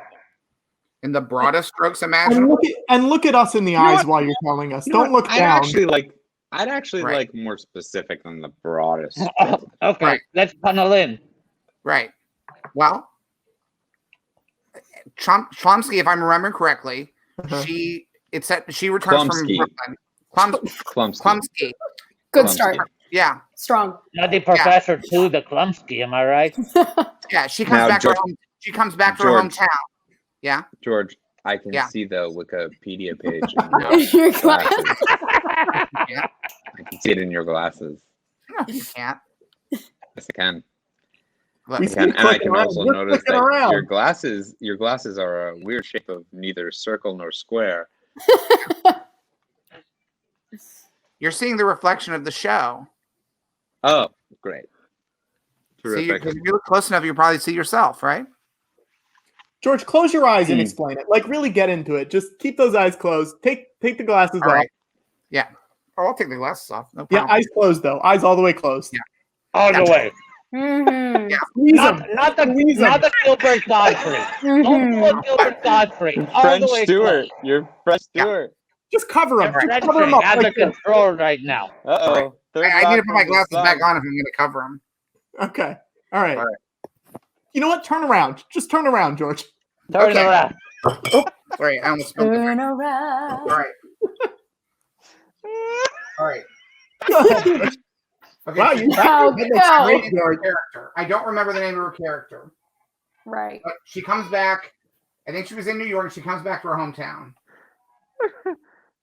[SPEAKER 3] In the broadest strokes
[SPEAKER 2] And
[SPEAKER 3] imaginable.
[SPEAKER 2] look at us in the
[SPEAKER 5] You know
[SPEAKER 2] eyes
[SPEAKER 5] what?
[SPEAKER 2] while you're telling us.
[SPEAKER 5] You know
[SPEAKER 2] Don't
[SPEAKER 5] what?
[SPEAKER 2] look down.
[SPEAKER 5] I'd actually
[SPEAKER 3] Right.
[SPEAKER 5] like more specific than the broadest.
[SPEAKER 1] Okay,
[SPEAKER 3] Right.
[SPEAKER 1] let's funnel in.
[SPEAKER 3] Right. Well, Chlumsky, if I'm remembering correctly, she returns from
[SPEAKER 5] Klumsky.
[SPEAKER 3] Brooklyn.
[SPEAKER 5] Klumsky.
[SPEAKER 3] Klumsky.
[SPEAKER 4] Good
[SPEAKER 5] Klumsky.
[SPEAKER 4] start.
[SPEAKER 3] Yeah.
[SPEAKER 4] Strong.
[SPEAKER 1] Not the professor to the Klumsky, am I right?
[SPEAKER 3] Yeah. She comes
[SPEAKER 5] Now,
[SPEAKER 3] back
[SPEAKER 5] George-
[SPEAKER 3] to her home. She comes back to her
[SPEAKER 5] George.
[SPEAKER 3] hometown. Yeah.
[SPEAKER 5] George, I can
[SPEAKER 3] Yeah.
[SPEAKER 5] see the Wikipedia page in
[SPEAKER 4] Your
[SPEAKER 5] your
[SPEAKER 4] glass.
[SPEAKER 5] glasses.
[SPEAKER 3] Yeah.
[SPEAKER 5] I can see it in your glasses.
[SPEAKER 3] No, you can't.
[SPEAKER 5] Yes, I can.
[SPEAKER 3] Look,
[SPEAKER 2] We
[SPEAKER 5] I
[SPEAKER 2] see
[SPEAKER 5] can.
[SPEAKER 2] you
[SPEAKER 5] And I
[SPEAKER 2] clicking
[SPEAKER 5] can
[SPEAKER 2] around.
[SPEAKER 5] also
[SPEAKER 2] You're
[SPEAKER 5] notice
[SPEAKER 2] clicking
[SPEAKER 5] that
[SPEAKER 2] around.
[SPEAKER 5] your glasses are a weird shape of neither circle nor square.
[SPEAKER 3] you're seeing the reflection of the show.
[SPEAKER 5] Oh, great.
[SPEAKER 3] See,
[SPEAKER 5] Terrific.
[SPEAKER 3] if you look close enough, you'll probably see yourself, right?
[SPEAKER 2] George, close your eyes and explain it. Like, really get into it. Just keep those eyes closed. Take the glasses
[SPEAKER 3] All
[SPEAKER 2] off.
[SPEAKER 3] right. Yeah. Oh, I'll take the glasses off. No
[SPEAKER 2] Yeah,
[SPEAKER 3] problem.
[SPEAKER 2] eyes closed though. Eyes all the way closed.
[SPEAKER 3] Yeah.
[SPEAKER 1] All the way.
[SPEAKER 4] Mm-hmm.
[SPEAKER 3] Yeah.
[SPEAKER 2] Squeeze them.
[SPEAKER 1] Not the Gilbert Godfrey. Don't
[SPEAKER 4] Mm-hmm.
[SPEAKER 1] put Gilbert Godfrey. All
[SPEAKER 5] French
[SPEAKER 1] the way
[SPEAKER 5] Stewart.
[SPEAKER 1] close.
[SPEAKER 5] You're French
[SPEAKER 3] Yeah.
[SPEAKER 5] Stewart.
[SPEAKER 2] Just cover them.
[SPEAKER 1] You're
[SPEAKER 2] Just
[SPEAKER 1] French
[SPEAKER 2] cover them up
[SPEAKER 1] out
[SPEAKER 2] like
[SPEAKER 1] of
[SPEAKER 2] this.
[SPEAKER 1] control right now.
[SPEAKER 5] Uh-oh. Third
[SPEAKER 3] I need
[SPEAKER 5] rock
[SPEAKER 3] to put my
[SPEAKER 5] from the
[SPEAKER 3] glasses back
[SPEAKER 5] sun.
[SPEAKER 3] on if I'm going to cover them.
[SPEAKER 2] Okay. All right.
[SPEAKER 3] All right.
[SPEAKER 2] You know what? Turn around. Just turn around, George.
[SPEAKER 1] Turn
[SPEAKER 3] Okay.
[SPEAKER 1] around.
[SPEAKER 3] Sorry, I almost spilled the
[SPEAKER 4] Turn
[SPEAKER 3] drink. All
[SPEAKER 4] around.
[SPEAKER 3] right. All right.
[SPEAKER 2] Go ahead, George.
[SPEAKER 3] Okay.
[SPEAKER 2] Wow,
[SPEAKER 3] so
[SPEAKER 2] you
[SPEAKER 4] Now
[SPEAKER 2] that
[SPEAKER 4] go.
[SPEAKER 2] looks great,
[SPEAKER 3] her
[SPEAKER 2] George.
[SPEAKER 3] character. I don't remember the name of her character.
[SPEAKER 4] Right.
[SPEAKER 3] But she comes back. I think she was in New York. She comes back to her hometown.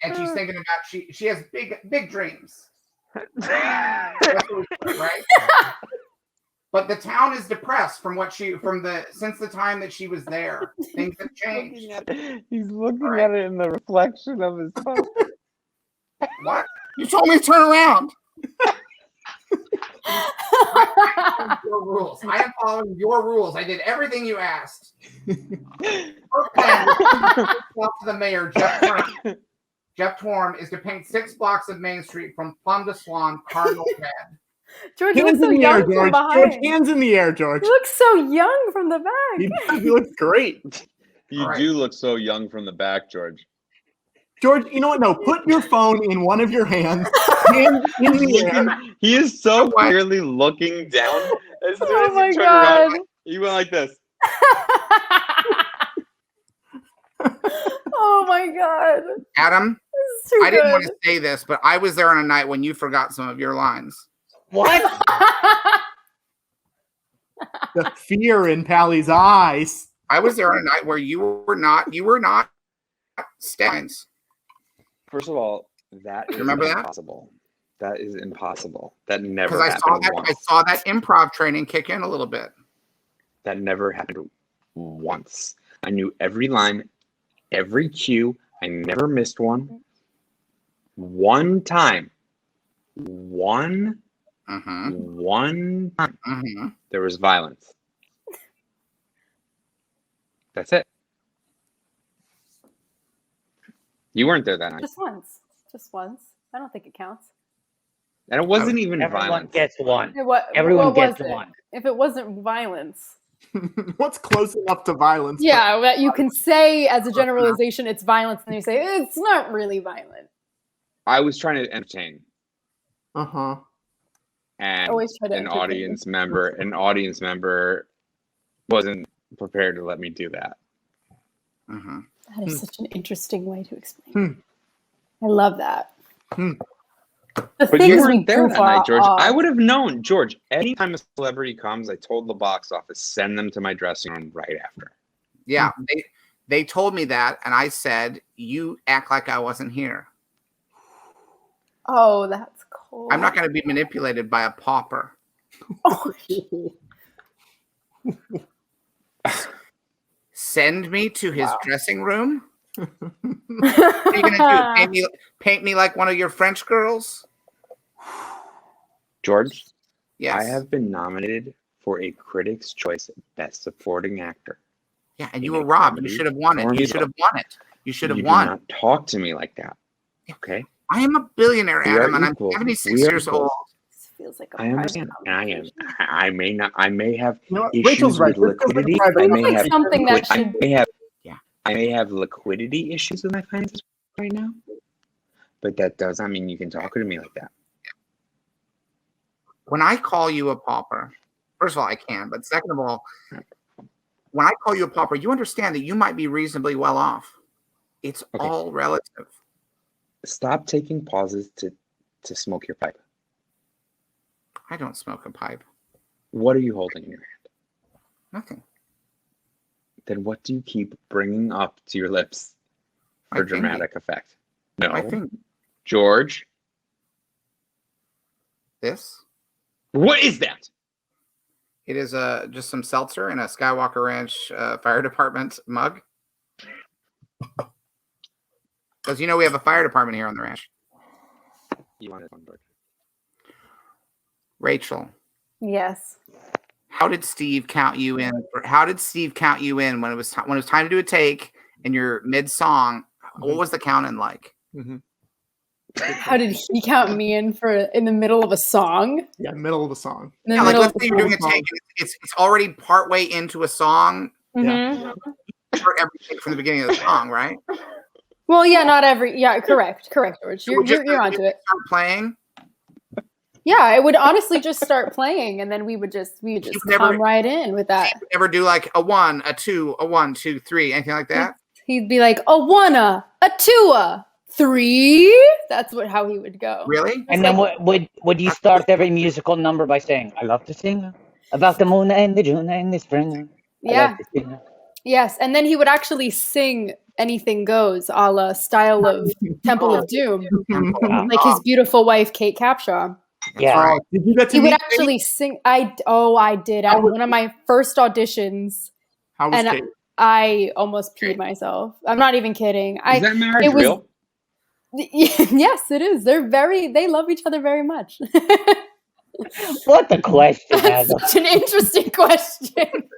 [SPEAKER 3] And she's thinking about she has big dreams. That's what we said, right? But the town is depressed since the time that she was there. Things have changed.
[SPEAKER 5] He's looking
[SPEAKER 3] All right.
[SPEAKER 5] at it in the reflection of his phone.
[SPEAKER 3] What? You told me to turn around. Your rules. I am following your rules. I did everything you asked. Her plan was to talk to the mayor, Jeff Torm, is to paint 6 blocks of Main Street from Plum to Swan, cardinal red.
[SPEAKER 4] George, you
[SPEAKER 2] Hands
[SPEAKER 4] look so
[SPEAKER 2] in the air,
[SPEAKER 4] young from
[SPEAKER 2] George.
[SPEAKER 4] behind.
[SPEAKER 2] George, hands in the air, George.
[SPEAKER 4] You look so young from the back.
[SPEAKER 2] He looks great.
[SPEAKER 5] You
[SPEAKER 3] All right.
[SPEAKER 5] do look so young from the back, George.
[SPEAKER 2] George, you know what? No, put your phone in one of your hands. Hands in the air.
[SPEAKER 5] He is so clearly looking down. As soon
[SPEAKER 4] Oh
[SPEAKER 5] as
[SPEAKER 4] my
[SPEAKER 5] he turned
[SPEAKER 4] God.
[SPEAKER 5] around, he went like this.
[SPEAKER 4] Oh my God.
[SPEAKER 3] Adam,
[SPEAKER 4] This is too
[SPEAKER 3] I didn't want
[SPEAKER 4] good.
[SPEAKER 3] to say this, but I was there on a night when you forgot some of your lines.
[SPEAKER 1] What?
[SPEAKER 2] The fear in Pally's eyes.
[SPEAKER 3] I was there on a night where you were not Steins.
[SPEAKER 5] First of all, that is
[SPEAKER 3] Remember that?
[SPEAKER 5] impossible. That is impossible. That never
[SPEAKER 3] Because
[SPEAKER 5] happened
[SPEAKER 3] I
[SPEAKER 5] once.
[SPEAKER 3] saw that improv training kick in a little bit.
[SPEAKER 5] That never happened once. I knew every line, every cue. I never missed one. One time. One time.
[SPEAKER 3] Mm-hmm.
[SPEAKER 5] There was violence. That's it. You weren't there that night.
[SPEAKER 4] Just once. Just once. I don't think it counts.
[SPEAKER 5] And it wasn't even
[SPEAKER 1] Everyone
[SPEAKER 5] violence.
[SPEAKER 1] gets one.
[SPEAKER 4] What
[SPEAKER 1] Everyone
[SPEAKER 4] was
[SPEAKER 1] gets
[SPEAKER 4] it?
[SPEAKER 1] one.
[SPEAKER 4] If it wasn't violence.
[SPEAKER 2] What's close enough to violence?
[SPEAKER 4] Yeah, that you can say as a generalization it's violence, and you say it's not really violent.
[SPEAKER 5] I was trying to entertain.
[SPEAKER 2] Uh-huh.
[SPEAKER 5] And
[SPEAKER 4] Always try to
[SPEAKER 5] an
[SPEAKER 4] entertain.
[SPEAKER 5] audience member wasn't prepared to let me do that.
[SPEAKER 3] Mm-hmm.
[SPEAKER 4] That is such an interesting way to explain it. I love that. The
[SPEAKER 5] But
[SPEAKER 4] things
[SPEAKER 5] you
[SPEAKER 4] we
[SPEAKER 5] weren't there
[SPEAKER 4] goof
[SPEAKER 5] that night, George.
[SPEAKER 4] off.
[SPEAKER 5] I would have known, George. Anytime a celebrity comes, I told the box office, send them to my dressing room right after.
[SPEAKER 3] Yeah, they told me that, and I said, "You act like I wasn't here.
[SPEAKER 4] Oh, that's cool.
[SPEAKER 3] I'm not going to be manipulated by a pauper."
[SPEAKER 4] Oh,
[SPEAKER 3] Send me to his dressing room. What are you going to do? Paint me like one of your French girls?
[SPEAKER 5] George,
[SPEAKER 3] Yes.
[SPEAKER 5] I have been nominated for a Critics' Choice Best Supporting Actor.
[SPEAKER 3] Yeah, and you were robbed. You should have won it. You should have won it. You should have won.
[SPEAKER 5] Do not talk to me like that. Okay.
[SPEAKER 3] I am a billionaire, Adam, and I'm 76 years old.
[SPEAKER 4] This feels like a
[SPEAKER 5] I understand. And I am. I may not. I may have
[SPEAKER 2] Rachel's
[SPEAKER 5] issues
[SPEAKER 2] right.
[SPEAKER 5] with liquidity.
[SPEAKER 2] I
[SPEAKER 5] I may have
[SPEAKER 4] something that should.
[SPEAKER 5] I may have liquidity issues with my finances right now, but that does not mean you can talk to me like that.
[SPEAKER 3] When I call you a pauper, first of all, I can, but second of all, when I call you a pauper, you understand that you might be reasonably well off. It's all relative.
[SPEAKER 5] Stop taking pauses to smoke your pipe.
[SPEAKER 3] I don't smoke a pipe.
[SPEAKER 5] What are you holding in your hand?
[SPEAKER 3] Nothing.
[SPEAKER 5] Then what do you keep bringing up to your lips for dramatic effect? No.
[SPEAKER 3] I think
[SPEAKER 5] George.
[SPEAKER 3] This.
[SPEAKER 5] What is that?
[SPEAKER 3] It is just some seltzer in a Skywalker Ranch fire department mug. Because you know we have a fire department here on the ranch.
[SPEAKER 5] You wanted one bird.
[SPEAKER 3] Rachel.
[SPEAKER 4] Yes.
[SPEAKER 3] How did Steve count you in? How did Steve count you in when it was time to do a take and you're mid song? What was the count in like?
[SPEAKER 2] Mm-hmm.
[SPEAKER 4] How did he count me in the middle of a song?
[SPEAKER 2] Yeah, middle of a song.
[SPEAKER 3] Yeah, like let's say you're doing a take. It's already partway into a song.
[SPEAKER 4] Mm-hmm.
[SPEAKER 3] Yeah. Start everything from the beginning of the song, right?
[SPEAKER 4] Well, yeah, not every. Yeah, correct, George. You're onto it.
[SPEAKER 3] Start playing.
[SPEAKER 4] Yeah, I would honestly just start playing, and then we would just come right in with that.
[SPEAKER 3] He'd never do like a 1, a 2, a 1, 2, 3, anything like that.
[SPEAKER 4] He'd be like a 1, a 2, 3. That's how he would go.
[SPEAKER 3] Really?
[SPEAKER 1] And then would you start every musical number by saying, "I love to sing about the moon and the June and the spring"?
[SPEAKER 4] Yeah. Yes, and then he would actually sing "Anything Goes" a la style of Temple of Doom, like his beautiful wife Kate Capshaw.
[SPEAKER 1] Yeah.
[SPEAKER 2] Did you get to
[SPEAKER 4] he would
[SPEAKER 2] meet
[SPEAKER 4] actually sing. I did. At one of my first auditions.
[SPEAKER 2] How was Kate?
[SPEAKER 4] I almost peed myself. I'm not even kidding.
[SPEAKER 5] Is that marriage real?
[SPEAKER 4] Yes, it is. They love each other very much.
[SPEAKER 1] What the question,
[SPEAKER 4] That's
[SPEAKER 1] Adam?
[SPEAKER 4] such an interesting question.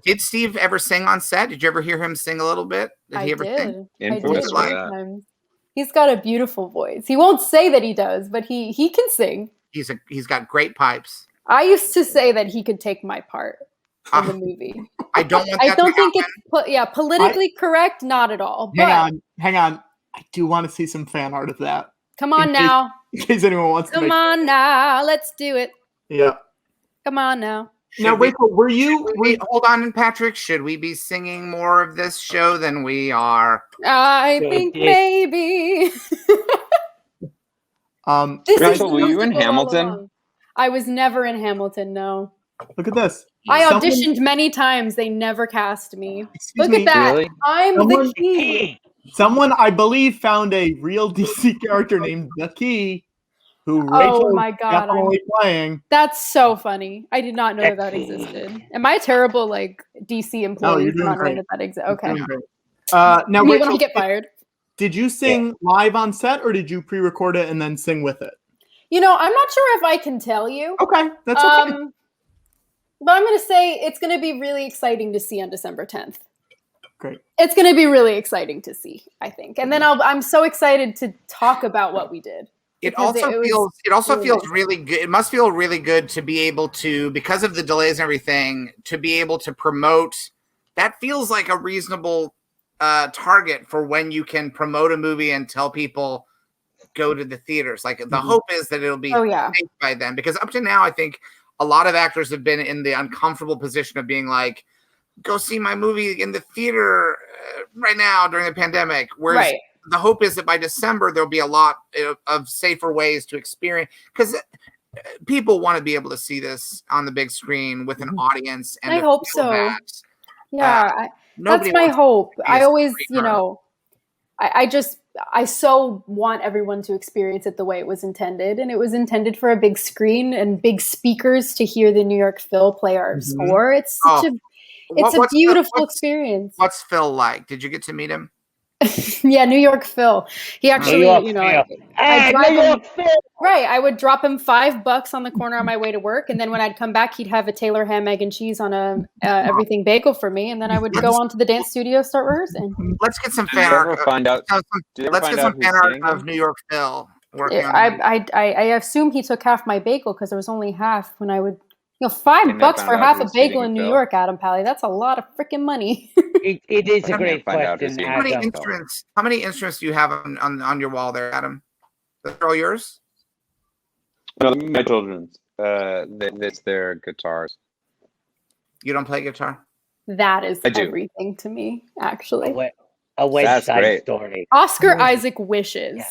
[SPEAKER 3] Did Steve ever sing on set? Did you ever hear him sing a little bit? Did he ever sing?
[SPEAKER 4] I did. He's got a beautiful voice. He won't say that he does, but he can sing.
[SPEAKER 3] He's got great pipes.
[SPEAKER 4] I used to say that he could take my part in the movie.
[SPEAKER 3] I don't want that
[SPEAKER 4] I don't think
[SPEAKER 3] happen.
[SPEAKER 4] it's politically correct, not at all.
[SPEAKER 2] Hang on. I do want to see some fan art of that.
[SPEAKER 4] Come on now.
[SPEAKER 2] In case anyone wants to.
[SPEAKER 4] Come on now. Let's do it.
[SPEAKER 2] Yeah.
[SPEAKER 4] Come on now.
[SPEAKER 2] Now, Rachel, were you?
[SPEAKER 3] Hold on, Patrick. Should we be singing more of this show than we are?
[SPEAKER 4] I think maybe.
[SPEAKER 5] Rachel, were you in Hamilton?
[SPEAKER 4] I was never in Hamilton. No.
[SPEAKER 2] Look at this.
[SPEAKER 4] I auditioned many times. They never cast me. Look at that.
[SPEAKER 5] Really?
[SPEAKER 4] I'm the key.
[SPEAKER 2] Someone, I believe, found a real DC character named the Key, who Rachel is definitely playing.
[SPEAKER 4] That's so funny. I did not know that existed. Am I a terrible DC employee?
[SPEAKER 2] No, you're doing great.
[SPEAKER 4] That exists. Okay.
[SPEAKER 2] Now,
[SPEAKER 4] Rachel,
[SPEAKER 2] when
[SPEAKER 4] I get fired.
[SPEAKER 2] Did you sing live on set, or did you pre-record it and then sing with it?
[SPEAKER 4] I'm not sure if I can tell you.
[SPEAKER 2] Okay, that's okay.
[SPEAKER 4] But I'm going to say it's going to be really exciting to see on December 10th.
[SPEAKER 2] Great.
[SPEAKER 4] It's going to be really exciting to see, I think. And then I'm so excited to talk about what we did.
[SPEAKER 3] It also feels really good. It must feel really good to be able to, because of the delays and everything, to be able to promote. That feels like a reasonable target for when you can promote a movie and tell people go to the theaters. Like the hope is that it'll be safe by then, because up to now, I think a lot of actors have been in the uncomfortable position of being like, go see my movie in the theater right now during the pandemic. Whereas the hope is that by December, there'll be a lot of safer ways to experience, because people want to be able to see this on the big screen with an audience. And
[SPEAKER 4] I hope so.
[SPEAKER 3] That,
[SPEAKER 4] that's my hope. I always, I so want everyone to experience it the way it was intended. And it was intended for a big screen and big speakers to hear the New York Phil play our score. It's such a beautiful experience.
[SPEAKER 3] What's Phil like? Did you get to meet him?
[SPEAKER 4] Yeah, New York Phil. He actually,
[SPEAKER 1] New York
[SPEAKER 4] you know,
[SPEAKER 1] Phil.
[SPEAKER 4] I
[SPEAKER 1] Hey,
[SPEAKER 4] drive
[SPEAKER 1] New
[SPEAKER 4] him.
[SPEAKER 1] York Phil.
[SPEAKER 4] Right, I would drop him $5 on the corner on my way to work, and then when I'd come back, he'd have a Taylor ham, egg, and cheese on a everything bagel for me, and then I would go on to the dance studio, start rehearsing.
[SPEAKER 3] Let's get some
[SPEAKER 5] Did you
[SPEAKER 3] fan
[SPEAKER 5] ever
[SPEAKER 3] art.
[SPEAKER 5] find out?
[SPEAKER 3] Let's
[SPEAKER 5] Did you ever
[SPEAKER 3] get
[SPEAKER 5] find
[SPEAKER 3] some
[SPEAKER 5] out who's
[SPEAKER 3] fan art
[SPEAKER 5] singing
[SPEAKER 3] of
[SPEAKER 5] them?
[SPEAKER 3] New York Phil working on.
[SPEAKER 4] I assume he took half my bagel because there was only half when I would. You know,
[SPEAKER 5] They never
[SPEAKER 4] $5
[SPEAKER 5] found
[SPEAKER 4] for
[SPEAKER 5] out
[SPEAKER 4] half
[SPEAKER 5] who
[SPEAKER 4] a
[SPEAKER 5] was
[SPEAKER 4] bagel
[SPEAKER 5] feeding
[SPEAKER 4] in New
[SPEAKER 5] Phil?
[SPEAKER 4] York, Adam Pally. That's a lot of freaking money.
[SPEAKER 1] It is a
[SPEAKER 5] I
[SPEAKER 1] great
[SPEAKER 5] can't find out
[SPEAKER 1] question,
[SPEAKER 5] who's
[SPEAKER 3] How many
[SPEAKER 1] Adam.
[SPEAKER 3] instruments? How many instruments do you have on your wall there, Adam? Those are all yours.
[SPEAKER 5] No, my children's. That's their guitars.
[SPEAKER 3] You don't play guitar.
[SPEAKER 4] That is
[SPEAKER 5] I do.
[SPEAKER 4] everything to me,
[SPEAKER 1] A,
[SPEAKER 4] actually.
[SPEAKER 1] a West
[SPEAKER 5] That's
[SPEAKER 1] Side
[SPEAKER 5] great.
[SPEAKER 1] Story.
[SPEAKER 4] Oscar Isaac wishes.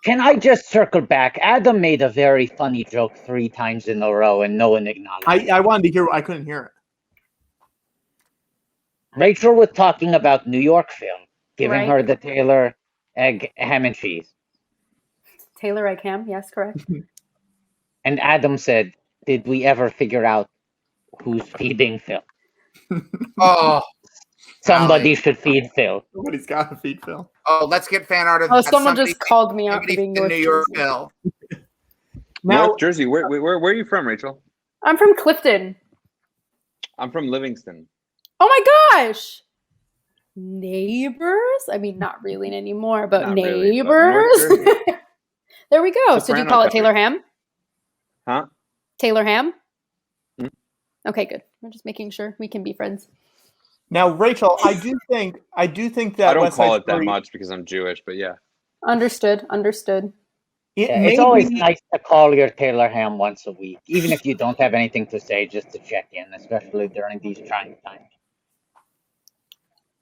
[SPEAKER 1] Can I just circle back? Adam made a very funny joke 3 times in a row, and no one acknowledged it.
[SPEAKER 2] I wanted to hear. I couldn't hear it.
[SPEAKER 1] Rachel was talking about New York film, giving
[SPEAKER 4] Right.
[SPEAKER 1] her the Taylor egg, ham, and cheese.
[SPEAKER 4] Taylor egg ham, yes, correct.
[SPEAKER 1] And Adam said, "Did we ever figure out who's feeding Phil?
[SPEAKER 3] Oh,
[SPEAKER 1] Somebody
[SPEAKER 3] Allie.
[SPEAKER 1] should feed Phil."
[SPEAKER 2] Somebody's got to feed Phil.
[SPEAKER 3] Oh, let's get fan art of.
[SPEAKER 4] Oh, someone
[SPEAKER 3] somebody-
[SPEAKER 4] just called me out for
[SPEAKER 3] somebody
[SPEAKER 4] being
[SPEAKER 3] in
[SPEAKER 4] North
[SPEAKER 3] New York
[SPEAKER 4] Jersey.
[SPEAKER 3] Phil.
[SPEAKER 2] Now,
[SPEAKER 5] North Jersey. Where are you from, Rachel?
[SPEAKER 4] I'm from Clifton.
[SPEAKER 5] I'm from Livingston.
[SPEAKER 4] Oh my gosh. Neighbors? I mean, not really anymore, but
[SPEAKER 5] Not really, but North
[SPEAKER 4] neighbors.
[SPEAKER 5] Jersey.
[SPEAKER 4] There we go. So do you
[SPEAKER 5] Soprano
[SPEAKER 4] call it
[SPEAKER 5] country.
[SPEAKER 4] Taylor ham?
[SPEAKER 5] Huh?
[SPEAKER 4] Taylor ham?
[SPEAKER 5] Mhm.
[SPEAKER 4] Okay, good. We're just making sure we can be friends.
[SPEAKER 2] now, Rachel, I do think that
[SPEAKER 5] I don't
[SPEAKER 2] West
[SPEAKER 5] call
[SPEAKER 2] Side
[SPEAKER 5] it that
[SPEAKER 2] Story,
[SPEAKER 5] much because I'm Jewish, but yeah.
[SPEAKER 4] Understood.
[SPEAKER 2] It
[SPEAKER 1] Yeah,
[SPEAKER 2] may
[SPEAKER 1] it's always
[SPEAKER 2] be,
[SPEAKER 1] nice to call your Taylor ham once a week, even if you don't have anything to say, just to check in, especially during these trying times.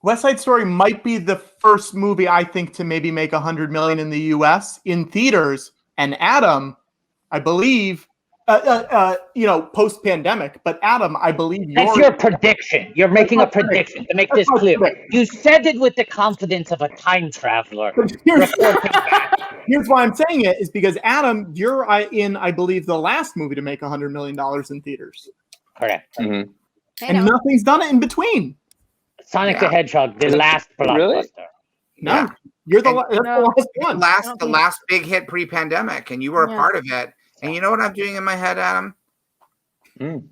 [SPEAKER 2] West Side Story might be the first movie I think to maybe make $100 million in the U.S. in theaters. And Adam, I believe, post pandemic. But Adam, I believe
[SPEAKER 1] That's your prediction. You're making a
[SPEAKER 2] my
[SPEAKER 1] prediction to make
[SPEAKER 2] That's
[SPEAKER 1] this
[SPEAKER 2] my
[SPEAKER 1] clear.
[SPEAKER 2] prediction.
[SPEAKER 1] You said it with the confidence of a time traveler.
[SPEAKER 2] Here's,
[SPEAKER 1] Reporting back.
[SPEAKER 2] here's why I'm saying it is because Adam, you're in, I believe, the last movie to make $100 million in theaters,
[SPEAKER 1] Correct.
[SPEAKER 5] Mhm.
[SPEAKER 4] I
[SPEAKER 2] and
[SPEAKER 4] know.
[SPEAKER 2] nothing's done it in between.
[SPEAKER 1] Sonic
[SPEAKER 3] Yeah.
[SPEAKER 1] the Hedgehog, the last blockbuster.
[SPEAKER 5] Really?
[SPEAKER 2] No,
[SPEAKER 3] Yeah.
[SPEAKER 2] you're the
[SPEAKER 3] And-
[SPEAKER 2] that's
[SPEAKER 4] No.
[SPEAKER 2] the last
[SPEAKER 3] The
[SPEAKER 2] one.
[SPEAKER 3] last, the last big hit pre-pandemic, and you were a
[SPEAKER 4] Yeah.
[SPEAKER 3] part of it. And you know what I'm doing in my head, Adam?
[SPEAKER 5] Mm.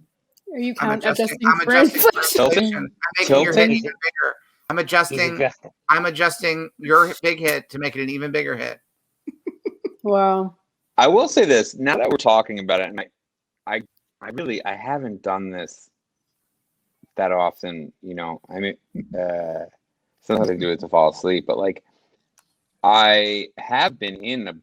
[SPEAKER 4] Are you
[SPEAKER 3] I'm
[SPEAKER 4] adjusting
[SPEAKER 3] I'm
[SPEAKER 4] for
[SPEAKER 3] adjusting for
[SPEAKER 4] inflation?
[SPEAKER 3] inflation. I'm making your hit
[SPEAKER 5] Tilting?
[SPEAKER 3] even bigger. I'm
[SPEAKER 1] He's
[SPEAKER 3] adjusting.
[SPEAKER 1] adjusting.
[SPEAKER 3] I'm adjusting your big hit to make it an even bigger hit.
[SPEAKER 4] Wow.
[SPEAKER 5] I will say this now that we're talking about it, and I haven't done this that often. You know, I mean, sometimes I do it to fall asleep, but like, I have been in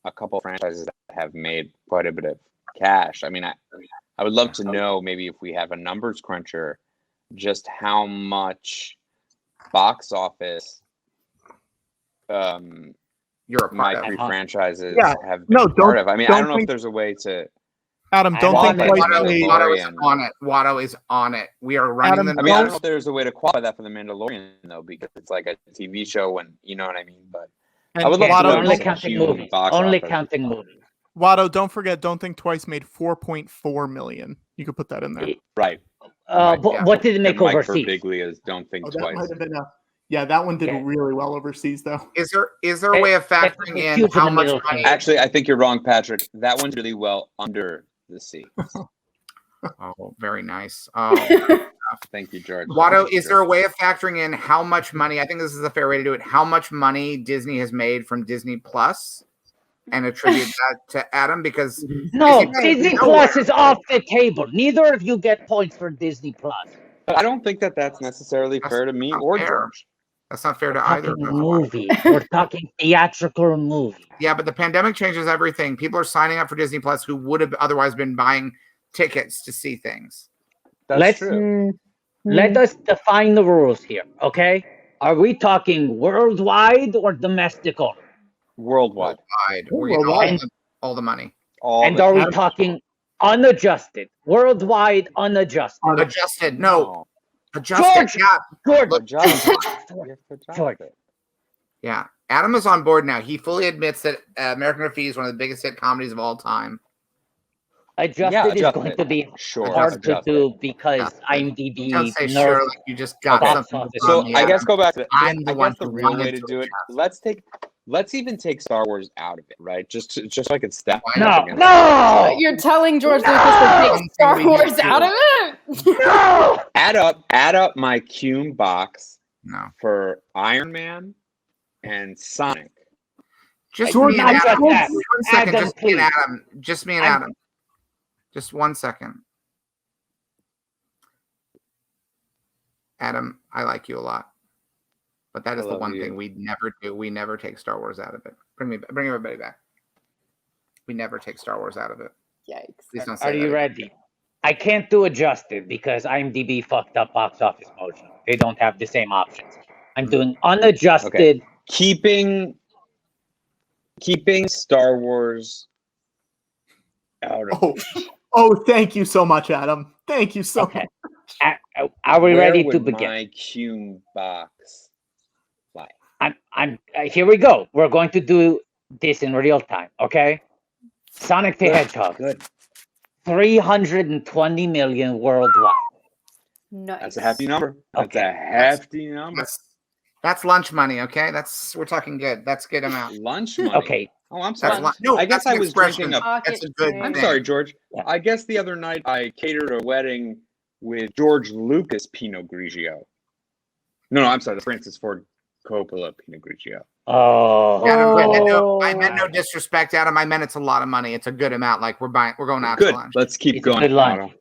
[SPEAKER 5] a couple franchises that have made quite a bit of cash. I mean, I would love to know maybe if we have a numbers cruncher, just how much box office
[SPEAKER 3] You're a part
[SPEAKER 5] my
[SPEAKER 3] of
[SPEAKER 5] three
[SPEAKER 3] it.
[SPEAKER 5] franchises
[SPEAKER 2] Yeah.
[SPEAKER 5] have been
[SPEAKER 2] No,
[SPEAKER 5] part
[SPEAKER 2] don't-
[SPEAKER 5] of. I mean,
[SPEAKER 2] don't
[SPEAKER 5] I don't know if
[SPEAKER 2] think-
[SPEAKER 5] there's a way to.
[SPEAKER 2] Adam, don't
[SPEAKER 1] I'm
[SPEAKER 2] think
[SPEAKER 1] on it.
[SPEAKER 2] twice.
[SPEAKER 3] Watto,
[SPEAKER 2] They-
[SPEAKER 3] Watto is
[SPEAKER 5] Mandalorian.
[SPEAKER 3] on it. Watto is on it. We are running
[SPEAKER 2] Adam,
[SPEAKER 3] the.
[SPEAKER 5] I mean, I don't
[SPEAKER 2] Don't-
[SPEAKER 5] know if there's a way to qualify that for the Mandalorian though, because it's like a TV show, and you know what I mean. But
[SPEAKER 2] and
[SPEAKER 5] I would love
[SPEAKER 1] Yeah,
[SPEAKER 5] to
[SPEAKER 1] we're
[SPEAKER 5] know
[SPEAKER 2] Watto,
[SPEAKER 1] only
[SPEAKER 5] just
[SPEAKER 1] counting
[SPEAKER 5] huge
[SPEAKER 1] movies.
[SPEAKER 5] box
[SPEAKER 1] Only
[SPEAKER 5] office.
[SPEAKER 1] counting movies.
[SPEAKER 2] Watto, don't forget. Don't think twice made 4.4 million. You could put that in there.
[SPEAKER 5] Right.
[SPEAKER 3] Yeah.
[SPEAKER 1] What did it make
[SPEAKER 5] And Mike
[SPEAKER 1] overseas?
[SPEAKER 5] Birbiglia's Don't Think
[SPEAKER 2] Oh, that
[SPEAKER 5] Twice.
[SPEAKER 2] might have been yeah, that one did
[SPEAKER 1] Yeah.
[SPEAKER 2] really well overseas though.
[SPEAKER 3] Is there a way of
[SPEAKER 1] That's
[SPEAKER 3] factoring
[SPEAKER 1] huge
[SPEAKER 3] in
[SPEAKER 1] in
[SPEAKER 3] how
[SPEAKER 1] the
[SPEAKER 3] much
[SPEAKER 1] middle
[SPEAKER 3] money?
[SPEAKER 1] finger.
[SPEAKER 5] Actually, I think you're wrong, Patrick. That one's really well under the sea.
[SPEAKER 3] Oh, very nice. Oh,
[SPEAKER 5] Thank you, George.
[SPEAKER 3] Watto, is there a way of factoring in how much money? I think this is a fair way to do it. How much money Disney has made from Disney Plus, and attribute that to Adam because
[SPEAKER 1] No,
[SPEAKER 3] Disney Plus is
[SPEAKER 1] Disney
[SPEAKER 3] nowhere.
[SPEAKER 1] Plus is off the table. Neither of you get points for Disney Plus.
[SPEAKER 5] But I don't think that that's necessarily
[SPEAKER 3] That's
[SPEAKER 5] fair to me
[SPEAKER 3] not
[SPEAKER 5] or
[SPEAKER 3] fair.
[SPEAKER 5] George.
[SPEAKER 3] That's not fair
[SPEAKER 1] We're
[SPEAKER 3] to either.
[SPEAKER 1] talking
[SPEAKER 3] of us.
[SPEAKER 1] movies. We're talking theatrical movies.
[SPEAKER 3] Yeah, but the pandemic changes everything. People are signing up for Disney Plus who would have otherwise been buying tickets to see things.
[SPEAKER 5] That's
[SPEAKER 1] Let's-
[SPEAKER 5] true.
[SPEAKER 1] Let us define the rules here, okay? Are we talking worldwide or domestic only?
[SPEAKER 5] Worldwide.
[SPEAKER 3] Worldwide, where you
[SPEAKER 2] Worldwide.
[SPEAKER 3] know, all the money.
[SPEAKER 5] All
[SPEAKER 1] And
[SPEAKER 5] the
[SPEAKER 1] are we
[SPEAKER 5] time.
[SPEAKER 1] talking unadjusted? Worldwide unadjusted.
[SPEAKER 3] Adjusted. No. Adjusted.
[SPEAKER 1] George!
[SPEAKER 3] Yeah.
[SPEAKER 1] George,
[SPEAKER 5] Good job.
[SPEAKER 1] George.
[SPEAKER 3] Yeah. Adam is on board now. He fully admits that American Graffiti is one of the biggest hit comedies of all time.
[SPEAKER 1] Adjusted is going to be hard to do because IMDb
[SPEAKER 3] Don't say
[SPEAKER 1] nerfed
[SPEAKER 3] sure like you just got
[SPEAKER 1] box
[SPEAKER 3] something.
[SPEAKER 1] office.
[SPEAKER 5] So
[SPEAKER 3] on
[SPEAKER 5] I
[SPEAKER 3] the
[SPEAKER 5] guess
[SPEAKER 3] app.
[SPEAKER 5] go back to
[SPEAKER 3] I'm the
[SPEAKER 5] I
[SPEAKER 3] one
[SPEAKER 5] guess the
[SPEAKER 3] who
[SPEAKER 5] real way
[SPEAKER 3] wanted
[SPEAKER 5] to
[SPEAKER 3] to
[SPEAKER 5] do it.
[SPEAKER 3] adjust.
[SPEAKER 5] Let's even take Star Wars out of it, right? Just so I could step.
[SPEAKER 3] Why
[SPEAKER 5] up
[SPEAKER 1] No,
[SPEAKER 5] against
[SPEAKER 1] no,
[SPEAKER 4] You're telling George
[SPEAKER 1] No!
[SPEAKER 4] Lucas to take
[SPEAKER 3] Something
[SPEAKER 4] Star
[SPEAKER 3] we
[SPEAKER 4] Wars
[SPEAKER 3] need to-
[SPEAKER 4] out of it?
[SPEAKER 1] no.
[SPEAKER 5] Add up my Cume box
[SPEAKER 3] No.
[SPEAKER 5] for Iron Man and Sonic.
[SPEAKER 3] Just
[SPEAKER 1] George,
[SPEAKER 3] me and
[SPEAKER 1] not
[SPEAKER 3] Adam.
[SPEAKER 1] just that.
[SPEAKER 3] One second.
[SPEAKER 1] Adam,
[SPEAKER 3] Just me and
[SPEAKER 1] please.
[SPEAKER 3] Adam. Just me and
[SPEAKER 1] I'm-
[SPEAKER 3] Adam. Just 1 second. Adam, I like you a lot, but that is
[SPEAKER 5] I
[SPEAKER 3] the
[SPEAKER 5] love
[SPEAKER 3] one
[SPEAKER 5] you.
[SPEAKER 3] thing we never do. We never take Star Wars out of it. Bring everybody back. We never take Star Wars out of it.
[SPEAKER 4] Yikes.
[SPEAKER 3] Please don't say
[SPEAKER 1] Are
[SPEAKER 3] that
[SPEAKER 1] you
[SPEAKER 3] again.
[SPEAKER 1] ready? I can't do adjusted because IMDb fucked up Box Office Mojo. They don't have the same options. I'm doing unadjusted.
[SPEAKER 5] Keeping Star Wars out of
[SPEAKER 2] Oh, thank you so much, Adam. Thank you so
[SPEAKER 1] Okay.
[SPEAKER 2] much.
[SPEAKER 1] Are we
[SPEAKER 5] Where
[SPEAKER 1] ready to
[SPEAKER 5] would
[SPEAKER 1] begin?
[SPEAKER 5] my Cume box lie?
[SPEAKER 1] I'm here we go. We're going to do this in real time, okay? Sonic the Hedgehog.
[SPEAKER 5] Good.
[SPEAKER 1] 320 million worldwide.
[SPEAKER 4] Nice.
[SPEAKER 5] That's a hefty number. That's
[SPEAKER 1] Okay.
[SPEAKER 5] a hefty number.
[SPEAKER 3] That's lunch money, okay? We're talking good. That's a good amount.
[SPEAKER 5] Lunch money.
[SPEAKER 1] Okay.
[SPEAKER 5] Oh, I'm
[SPEAKER 3] That's
[SPEAKER 5] sorry.
[SPEAKER 3] no.
[SPEAKER 5] I guess
[SPEAKER 3] that's an
[SPEAKER 5] I was
[SPEAKER 3] expression.
[SPEAKER 5] drinking
[SPEAKER 3] That's a good.
[SPEAKER 5] I'm
[SPEAKER 3] thing.
[SPEAKER 5] sorry, George.
[SPEAKER 1] Yeah.
[SPEAKER 5] I guess the other night I catered a wedding with George Lucas Pinot Grigio. No, I'm sorry. The Francis Ford Coppola Pinot Grigio.
[SPEAKER 1] Oh.
[SPEAKER 3] Adam, I meant no disrespect, Adam. I meant it's a lot of money. It's a good amount. Like we're going out to
[SPEAKER 5] Good.
[SPEAKER 3] lunch.
[SPEAKER 5] Let's keep
[SPEAKER 1] It's a
[SPEAKER 5] going.
[SPEAKER 1] good lunch.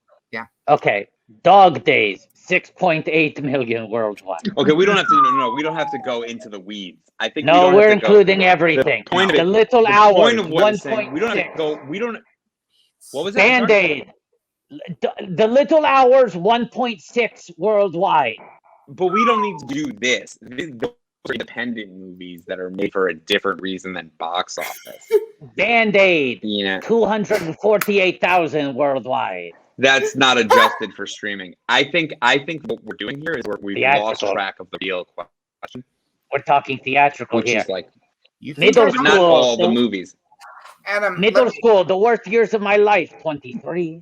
[SPEAKER 1] Okay. Dog Days. 6.8 million worldwide.
[SPEAKER 5] Okay, we don't have to. No, we don't have to go into the weeds. I think we
[SPEAKER 1] No,
[SPEAKER 5] don't
[SPEAKER 1] we're
[SPEAKER 5] have to
[SPEAKER 1] including
[SPEAKER 5] go,
[SPEAKER 1] everything.
[SPEAKER 5] The point of
[SPEAKER 1] The
[SPEAKER 5] it.
[SPEAKER 1] Little
[SPEAKER 5] The
[SPEAKER 1] Hours.
[SPEAKER 5] point of what I'm saying.
[SPEAKER 1] 1.6.
[SPEAKER 5] We don't have to go. We don't. What was that?
[SPEAKER 1] Band Aid. The Little Hours. 1.6 worldwide.
[SPEAKER 5] But we don't need to do this. These are independent movies that are made for a different reason than box office.
[SPEAKER 1] Band Aid.
[SPEAKER 5] You know,
[SPEAKER 1] 248,000 worldwide.
[SPEAKER 5] that's not adjusted for streaming. I think what we're doing here is we've lost
[SPEAKER 1] Theatrical.
[SPEAKER 5] track of the real question,
[SPEAKER 1] We're talking theatrical
[SPEAKER 5] which
[SPEAKER 1] here.
[SPEAKER 5] is like
[SPEAKER 3] You think
[SPEAKER 1] Middle
[SPEAKER 3] I
[SPEAKER 5] but
[SPEAKER 3] don't-
[SPEAKER 5] not
[SPEAKER 1] school.
[SPEAKER 5] all the movies.
[SPEAKER 3] Adam,
[SPEAKER 1] Middle
[SPEAKER 3] let me-
[SPEAKER 1] school, the worst years of my life. 23.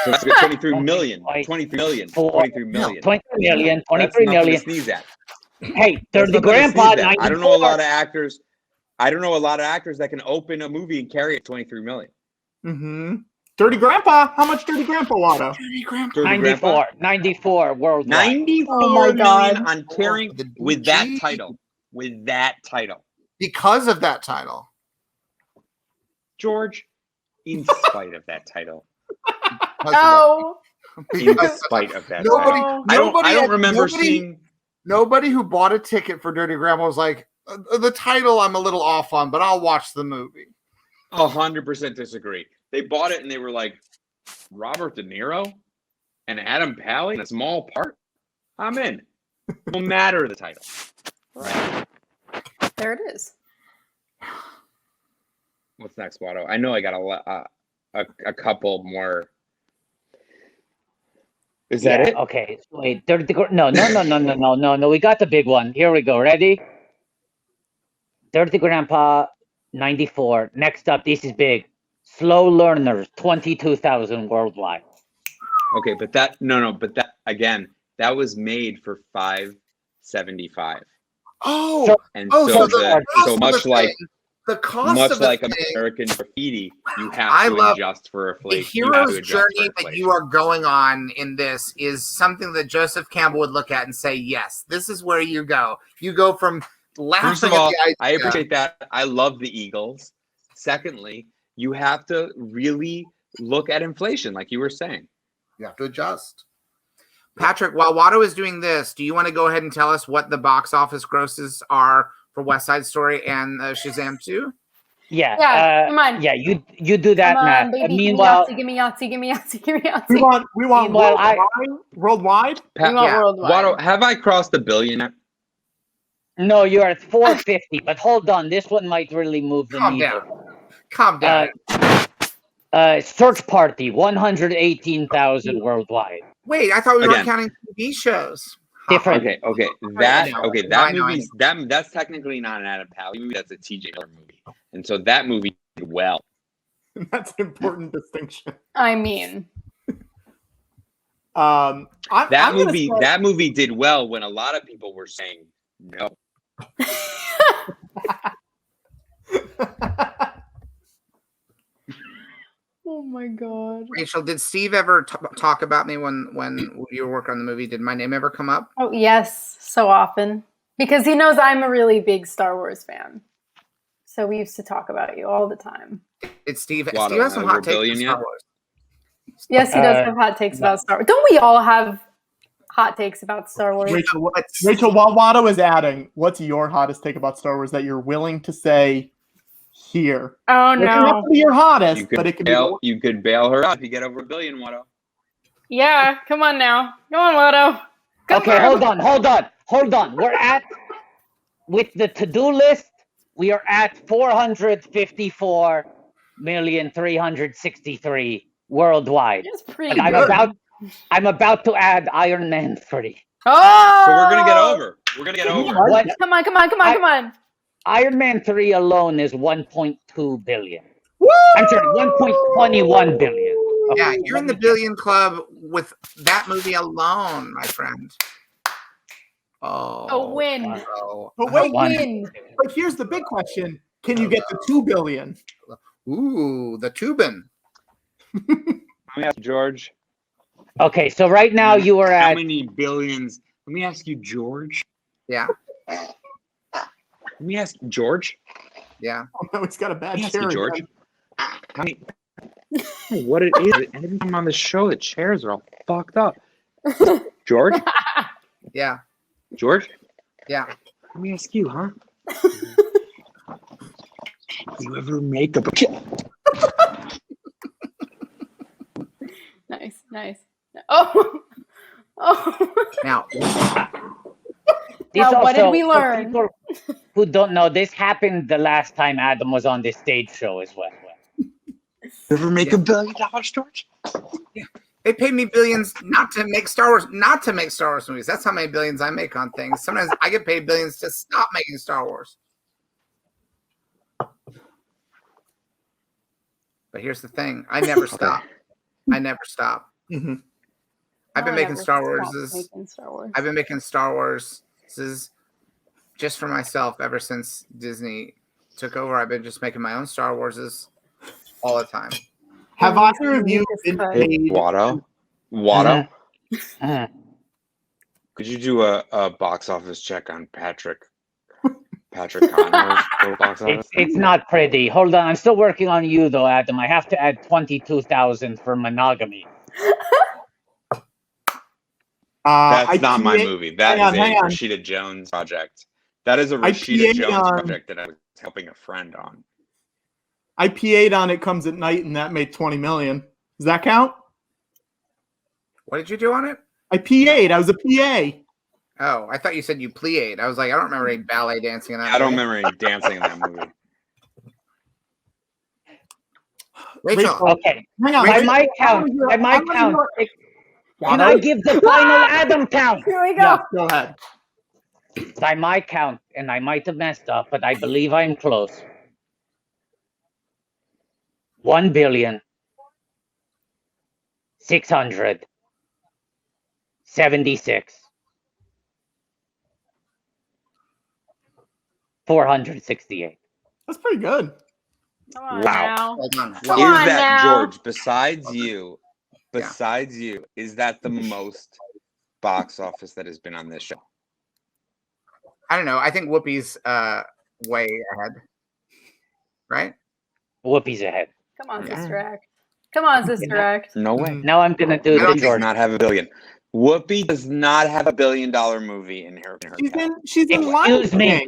[SPEAKER 5] So that's 23 million. 23 million. 23 million.
[SPEAKER 1] 23 million.
[SPEAKER 5] That's
[SPEAKER 1] 23
[SPEAKER 5] nothing to
[SPEAKER 1] million.
[SPEAKER 5] sneeze at.
[SPEAKER 1] Hey,
[SPEAKER 5] That's
[SPEAKER 1] Dirty
[SPEAKER 5] nothing to
[SPEAKER 1] Grandpa,
[SPEAKER 5] sneeze at.
[SPEAKER 1] 94.
[SPEAKER 5] I don't know a lot of actors. I don't know a lot of actors that can open a movie and carry it 23 million.
[SPEAKER 2] Mm-hmm. Dirty Grandpa. How much Dirty Grandpa, Watto?
[SPEAKER 3] Dirty Grandpa.
[SPEAKER 5] Dirty Grandpa?
[SPEAKER 1] 94 worldwide.
[SPEAKER 5] 94
[SPEAKER 4] Oh my God.
[SPEAKER 5] million on carrying
[SPEAKER 3] The
[SPEAKER 5] with that
[SPEAKER 3] DG.
[SPEAKER 5] title. With that title.
[SPEAKER 3] Because of that title.
[SPEAKER 5] George, in spite of that title.
[SPEAKER 4] No.
[SPEAKER 5] In spite of that
[SPEAKER 3] Nobody,
[SPEAKER 5] title.
[SPEAKER 3] nobody,
[SPEAKER 5] I don't remember
[SPEAKER 3] nobody,
[SPEAKER 5] seeing
[SPEAKER 3] Nobody who bought a ticket for Dirty Grandpa was like, the title I'm a little off on, but I'll watch the movie.
[SPEAKER 5] 100% disagree. They bought it and they were like, Robert De Niro and Adam Pally in a small part? I'm in. No matter the title. Right.
[SPEAKER 4] There it is.
[SPEAKER 5] What's next, Watto? I know I got a couple more. Is that it?
[SPEAKER 1] Okay. Wait. No. We got the big one. Here we go. Ready? Dirty Grandpa, 94. Next up, this is big. Slow Learners, 22,000 worldwide.
[SPEAKER 5] Okay, but that but that again, that was made for $575.
[SPEAKER 3] Oh,
[SPEAKER 5] And
[SPEAKER 3] so
[SPEAKER 5] so
[SPEAKER 3] the cost
[SPEAKER 5] so
[SPEAKER 3] of
[SPEAKER 5] much
[SPEAKER 3] the
[SPEAKER 5] like
[SPEAKER 3] thing- the cost of the thing,
[SPEAKER 5] American Graffiti, you have
[SPEAKER 3] I
[SPEAKER 5] to
[SPEAKER 3] love
[SPEAKER 5] adjust for
[SPEAKER 3] the
[SPEAKER 5] inflation. You have to
[SPEAKER 3] hero's
[SPEAKER 5] adjust for
[SPEAKER 3] journey that
[SPEAKER 5] inflation.
[SPEAKER 3] you are going on in this is something that Joseph Campbell would look at and say, yes, this is where you go. You go from laughing
[SPEAKER 5] First of
[SPEAKER 3] at
[SPEAKER 5] all,
[SPEAKER 3] the idea.
[SPEAKER 5] I appreciate that. I love the Eagles. Secondly, you have to really look at inflation, like you were saying.
[SPEAKER 3] You have to adjust. Patrick, while Watto is doing this, do you want to go ahead and tell us what the box office grosses are for West Side Story and Shazam 2?
[SPEAKER 1] Yeah.
[SPEAKER 4] Come on.
[SPEAKER 1] Yeah, you do that
[SPEAKER 4] Come
[SPEAKER 1] math.
[SPEAKER 4] on, baby.
[SPEAKER 1] Meanwhile,
[SPEAKER 4] Give me Yahtzee. Give me Yahtzee. Give me Yahtzee.
[SPEAKER 2] We want
[SPEAKER 1] Meanwhile,
[SPEAKER 2] worldwide.
[SPEAKER 4] We want worldwide.
[SPEAKER 5] Watto, have I crossed $1 billion yet?
[SPEAKER 1] no, you're at 450, but hold on. This one might really move the
[SPEAKER 3] Calm
[SPEAKER 1] needle.
[SPEAKER 3] down. Calm down.
[SPEAKER 1] Search Party, 118,000 worldwide.
[SPEAKER 3] Wait, I thought we were
[SPEAKER 5] Again.
[SPEAKER 3] counting TV shows.
[SPEAKER 1] Different.
[SPEAKER 5] Okay.
[SPEAKER 3] I know.
[SPEAKER 5] That movie's that's technically not an Adam Pally movie. That's a TJ Miller movie, and so that movie did well.
[SPEAKER 2] That's an important distinction.
[SPEAKER 4] I mean,
[SPEAKER 5] That movie did well when a lot of people were saying no.
[SPEAKER 4] oh my god.
[SPEAKER 3] Rachel, did Steve ever talk about me when you were working on the movie? Did my name ever come up?
[SPEAKER 4] Oh yes, so often because he knows I'm a really big Star Wars fan. So we used to talk about you all the time.
[SPEAKER 3] Did Steve?
[SPEAKER 5] Watto,
[SPEAKER 3] Steve has some hot takes
[SPEAKER 5] billion
[SPEAKER 3] on
[SPEAKER 5] yet?
[SPEAKER 3] Star Wars.
[SPEAKER 4] Yes, he does have hot takes about Star Wars. Don't we all have hot takes about Star Wars?
[SPEAKER 2] Rachel, while Watto is adding, what's your hottest take about Star Wars that you're willing to say here?
[SPEAKER 4] Oh
[SPEAKER 2] It doesn't have
[SPEAKER 4] no.
[SPEAKER 2] to be your hottest, but it can be.
[SPEAKER 5] You could bail her out if you get over $1 billion, Watto.
[SPEAKER 4] Yeah, come on now. Come on, Watto.
[SPEAKER 1] Okay, hold on. We're at, with the to-do list, we are at 454,363 worldwide.
[SPEAKER 4] It's pretty
[SPEAKER 1] And
[SPEAKER 4] good.
[SPEAKER 1] I'm about to add Iron Man 3.
[SPEAKER 4] Oh!
[SPEAKER 5] So we're gonna get over. We're gonna get over.
[SPEAKER 1] What?
[SPEAKER 4] Come on.
[SPEAKER 1] Iron Man 3 alone is 1.2 billion.
[SPEAKER 2] Woo!
[SPEAKER 1] I'm sorry, 1.21 billion. Okay.
[SPEAKER 3] Yeah, you're in the billion club with that movie alone, my friend. Oh,
[SPEAKER 4] A win.
[SPEAKER 3] wow.
[SPEAKER 2] But wait,
[SPEAKER 4] Win.
[SPEAKER 2] but here's the big question: can you get the 2 billion?
[SPEAKER 3] Ooh, the Tubin.
[SPEAKER 5] Let me ask George.
[SPEAKER 1] Okay, so right now you are
[SPEAKER 5] How
[SPEAKER 1] at
[SPEAKER 5] many billions? Let me ask you, George.
[SPEAKER 3] Yeah,
[SPEAKER 5] Let me ask George.
[SPEAKER 3] yeah.
[SPEAKER 2] Oh no, it's got a bad
[SPEAKER 5] Let me ask
[SPEAKER 2] chair.
[SPEAKER 5] you, George.
[SPEAKER 2] again.
[SPEAKER 5] How many? What it is? Every time on the show, the chairs are all fucked up. George.
[SPEAKER 3] Yeah,
[SPEAKER 5] George.
[SPEAKER 3] yeah.
[SPEAKER 5] Let me ask you, huh? You ever make a?
[SPEAKER 4] Nice. Oh.
[SPEAKER 3] Now,
[SPEAKER 4] Now, what did we
[SPEAKER 1] for
[SPEAKER 4] learn?
[SPEAKER 1] people who don't know, this happened the last time Adam was on this stage show as well.
[SPEAKER 5] You ever make $1 billion, George?
[SPEAKER 3] they paid me billions not to make Star Wars movies. That's how many billions I make on things. Sometimes I get paid billions to stop making Star Wars. But here's the thing: I never stop. I never stop.
[SPEAKER 2] Mm-hmm.
[SPEAKER 3] I've been making Star Wars. I've been making Star Wars just for myself ever since Disney took over. I've been just making my own Star Warses all the time.
[SPEAKER 2] Have either of you been paid?
[SPEAKER 5] Watto?
[SPEAKER 1] Mhm.
[SPEAKER 5] Could you do a box office check on Patrick Connor's box office?
[SPEAKER 1] It's not pretty. Hold on, I'm still working on you though, Adam. I have to add 22,000 for monogamy.
[SPEAKER 5] That's not my movie. That is a
[SPEAKER 2] hang on.
[SPEAKER 5] Rashida Jones project. That is a Rashida Jones project that I was helping a friend on.
[SPEAKER 2] I PA'd on It Comes at Night, and that made 20 million. Does that count?
[SPEAKER 3] What did you do on it?
[SPEAKER 2] I PA'd. I was a PA.
[SPEAKER 3] Oh, I thought you said you played. I was like, I don't remember any ballet dancing in that.
[SPEAKER 5] I don't
[SPEAKER 3] movie.
[SPEAKER 5] remember any dancing in that movie.
[SPEAKER 3] Rachel.
[SPEAKER 1] Okay,
[SPEAKER 2] Hang on.
[SPEAKER 1] by my count, can I give the final Adam count?
[SPEAKER 4] Here we go.
[SPEAKER 2] Yeah, go ahead.
[SPEAKER 1] By my count, and I might have messed up, but I believe I'm close. 1,676,468.
[SPEAKER 2] That's pretty good.
[SPEAKER 4] Come on
[SPEAKER 5] Wow.
[SPEAKER 4] now.
[SPEAKER 3] Hold on.
[SPEAKER 4] Come
[SPEAKER 5] Is
[SPEAKER 4] on
[SPEAKER 5] that,
[SPEAKER 4] now.
[SPEAKER 5] George, besides you, is that the most box office that has been on this show?
[SPEAKER 3] I don't know. I think Whoopi's way ahead. Right?
[SPEAKER 1] Whoopi's ahead.
[SPEAKER 4] Come on, Sister Act. Come on, Sister Act.
[SPEAKER 5] No way.
[SPEAKER 1] Now I'm gonna do the
[SPEAKER 5] Whoopi does
[SPEAKER 1] George.
[SPEAKER 5] not have $1 billion. Whoopi does not have $1 billion movie in her.
[SPEAKER 2] She's in Lion
[SPEAKER 1] Excuse me.
[SPEAKER 2] King.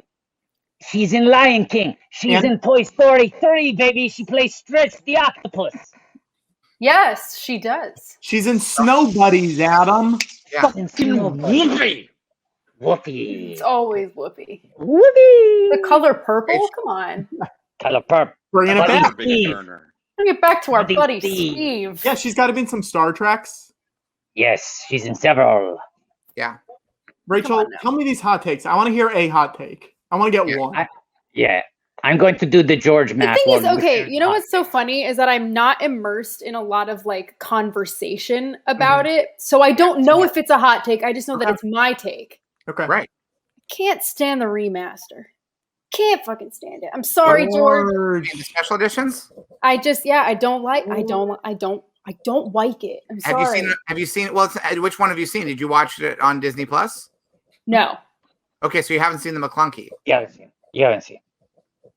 [SPEAKER 1] She's in Lion King. She's in Toy Story 3, baby. She plays Stretch the Octopus.
[SPEAKER 4] Yes, she does.
[SPEAKER 2] She's in Snow Buddies, Adam.
[SPEAKER 3] Yeah.
[SPEAKER 1] Fucking Whoopi.
[SPEAKER 4] It's always Whoopi.
[SPEAKER 1] Whoopi.
[SPEAKER 4] The color purple? Come on.
[SPEAKER 1] Color purple.
[SPEAKER 2] Bringing it
[SPEAKER 1] Buddy
[SPEAKER 2] back.
[SPEAKER 1] Steve.
[SPEAKER 4] Bring it back to our
[SPEAKER 1] Buddy
[SPEAKER 4] buddy
[SPEAKER 1] Steve.
[SPEAKER 4] Steve.
[SPEAKER 2] Yeah, she's got to be in some Star Treks.
[SPEAKER 1] Yes, she's in several.
[SPEAKER 3] Yeah.
[SPEAKER 2] Rachel,
[SPEAKER 4] on now.
[SPEAKER 2] tell me these hot takes. I want to hear a hot take. I want to get
[SPEAKER 3] Yeah,
[SPEAKER 2] one.
[SPEAKER 1] Yeah. I'm going to do the George math.
[SPEAKER 4] The thing is, okay, you know what's so funny is that I'm not immersed in a lot of like conversation about it. So I don't know if it's a hot take. I just know that it's my take.
[SPEAKER 2] Okay.
[SPEAKER 3] Right.
[SPEAKER 4] Can't stand the remaster. Can't fucking stand it. I'm sorry, George.
[SPEAKER 3] The special editions?
[SPEAKER 4] I don't like it. I'm sorry.
[SPEAKER 3] Have you seen it? Well, which one have you seen? Did you watch it on Disney Plus?
[SPEAKER 4] No.
[SPEAKER 3] Okay, so you haven't seen the McClunky.
[SPEAKER 1] You haven't seen.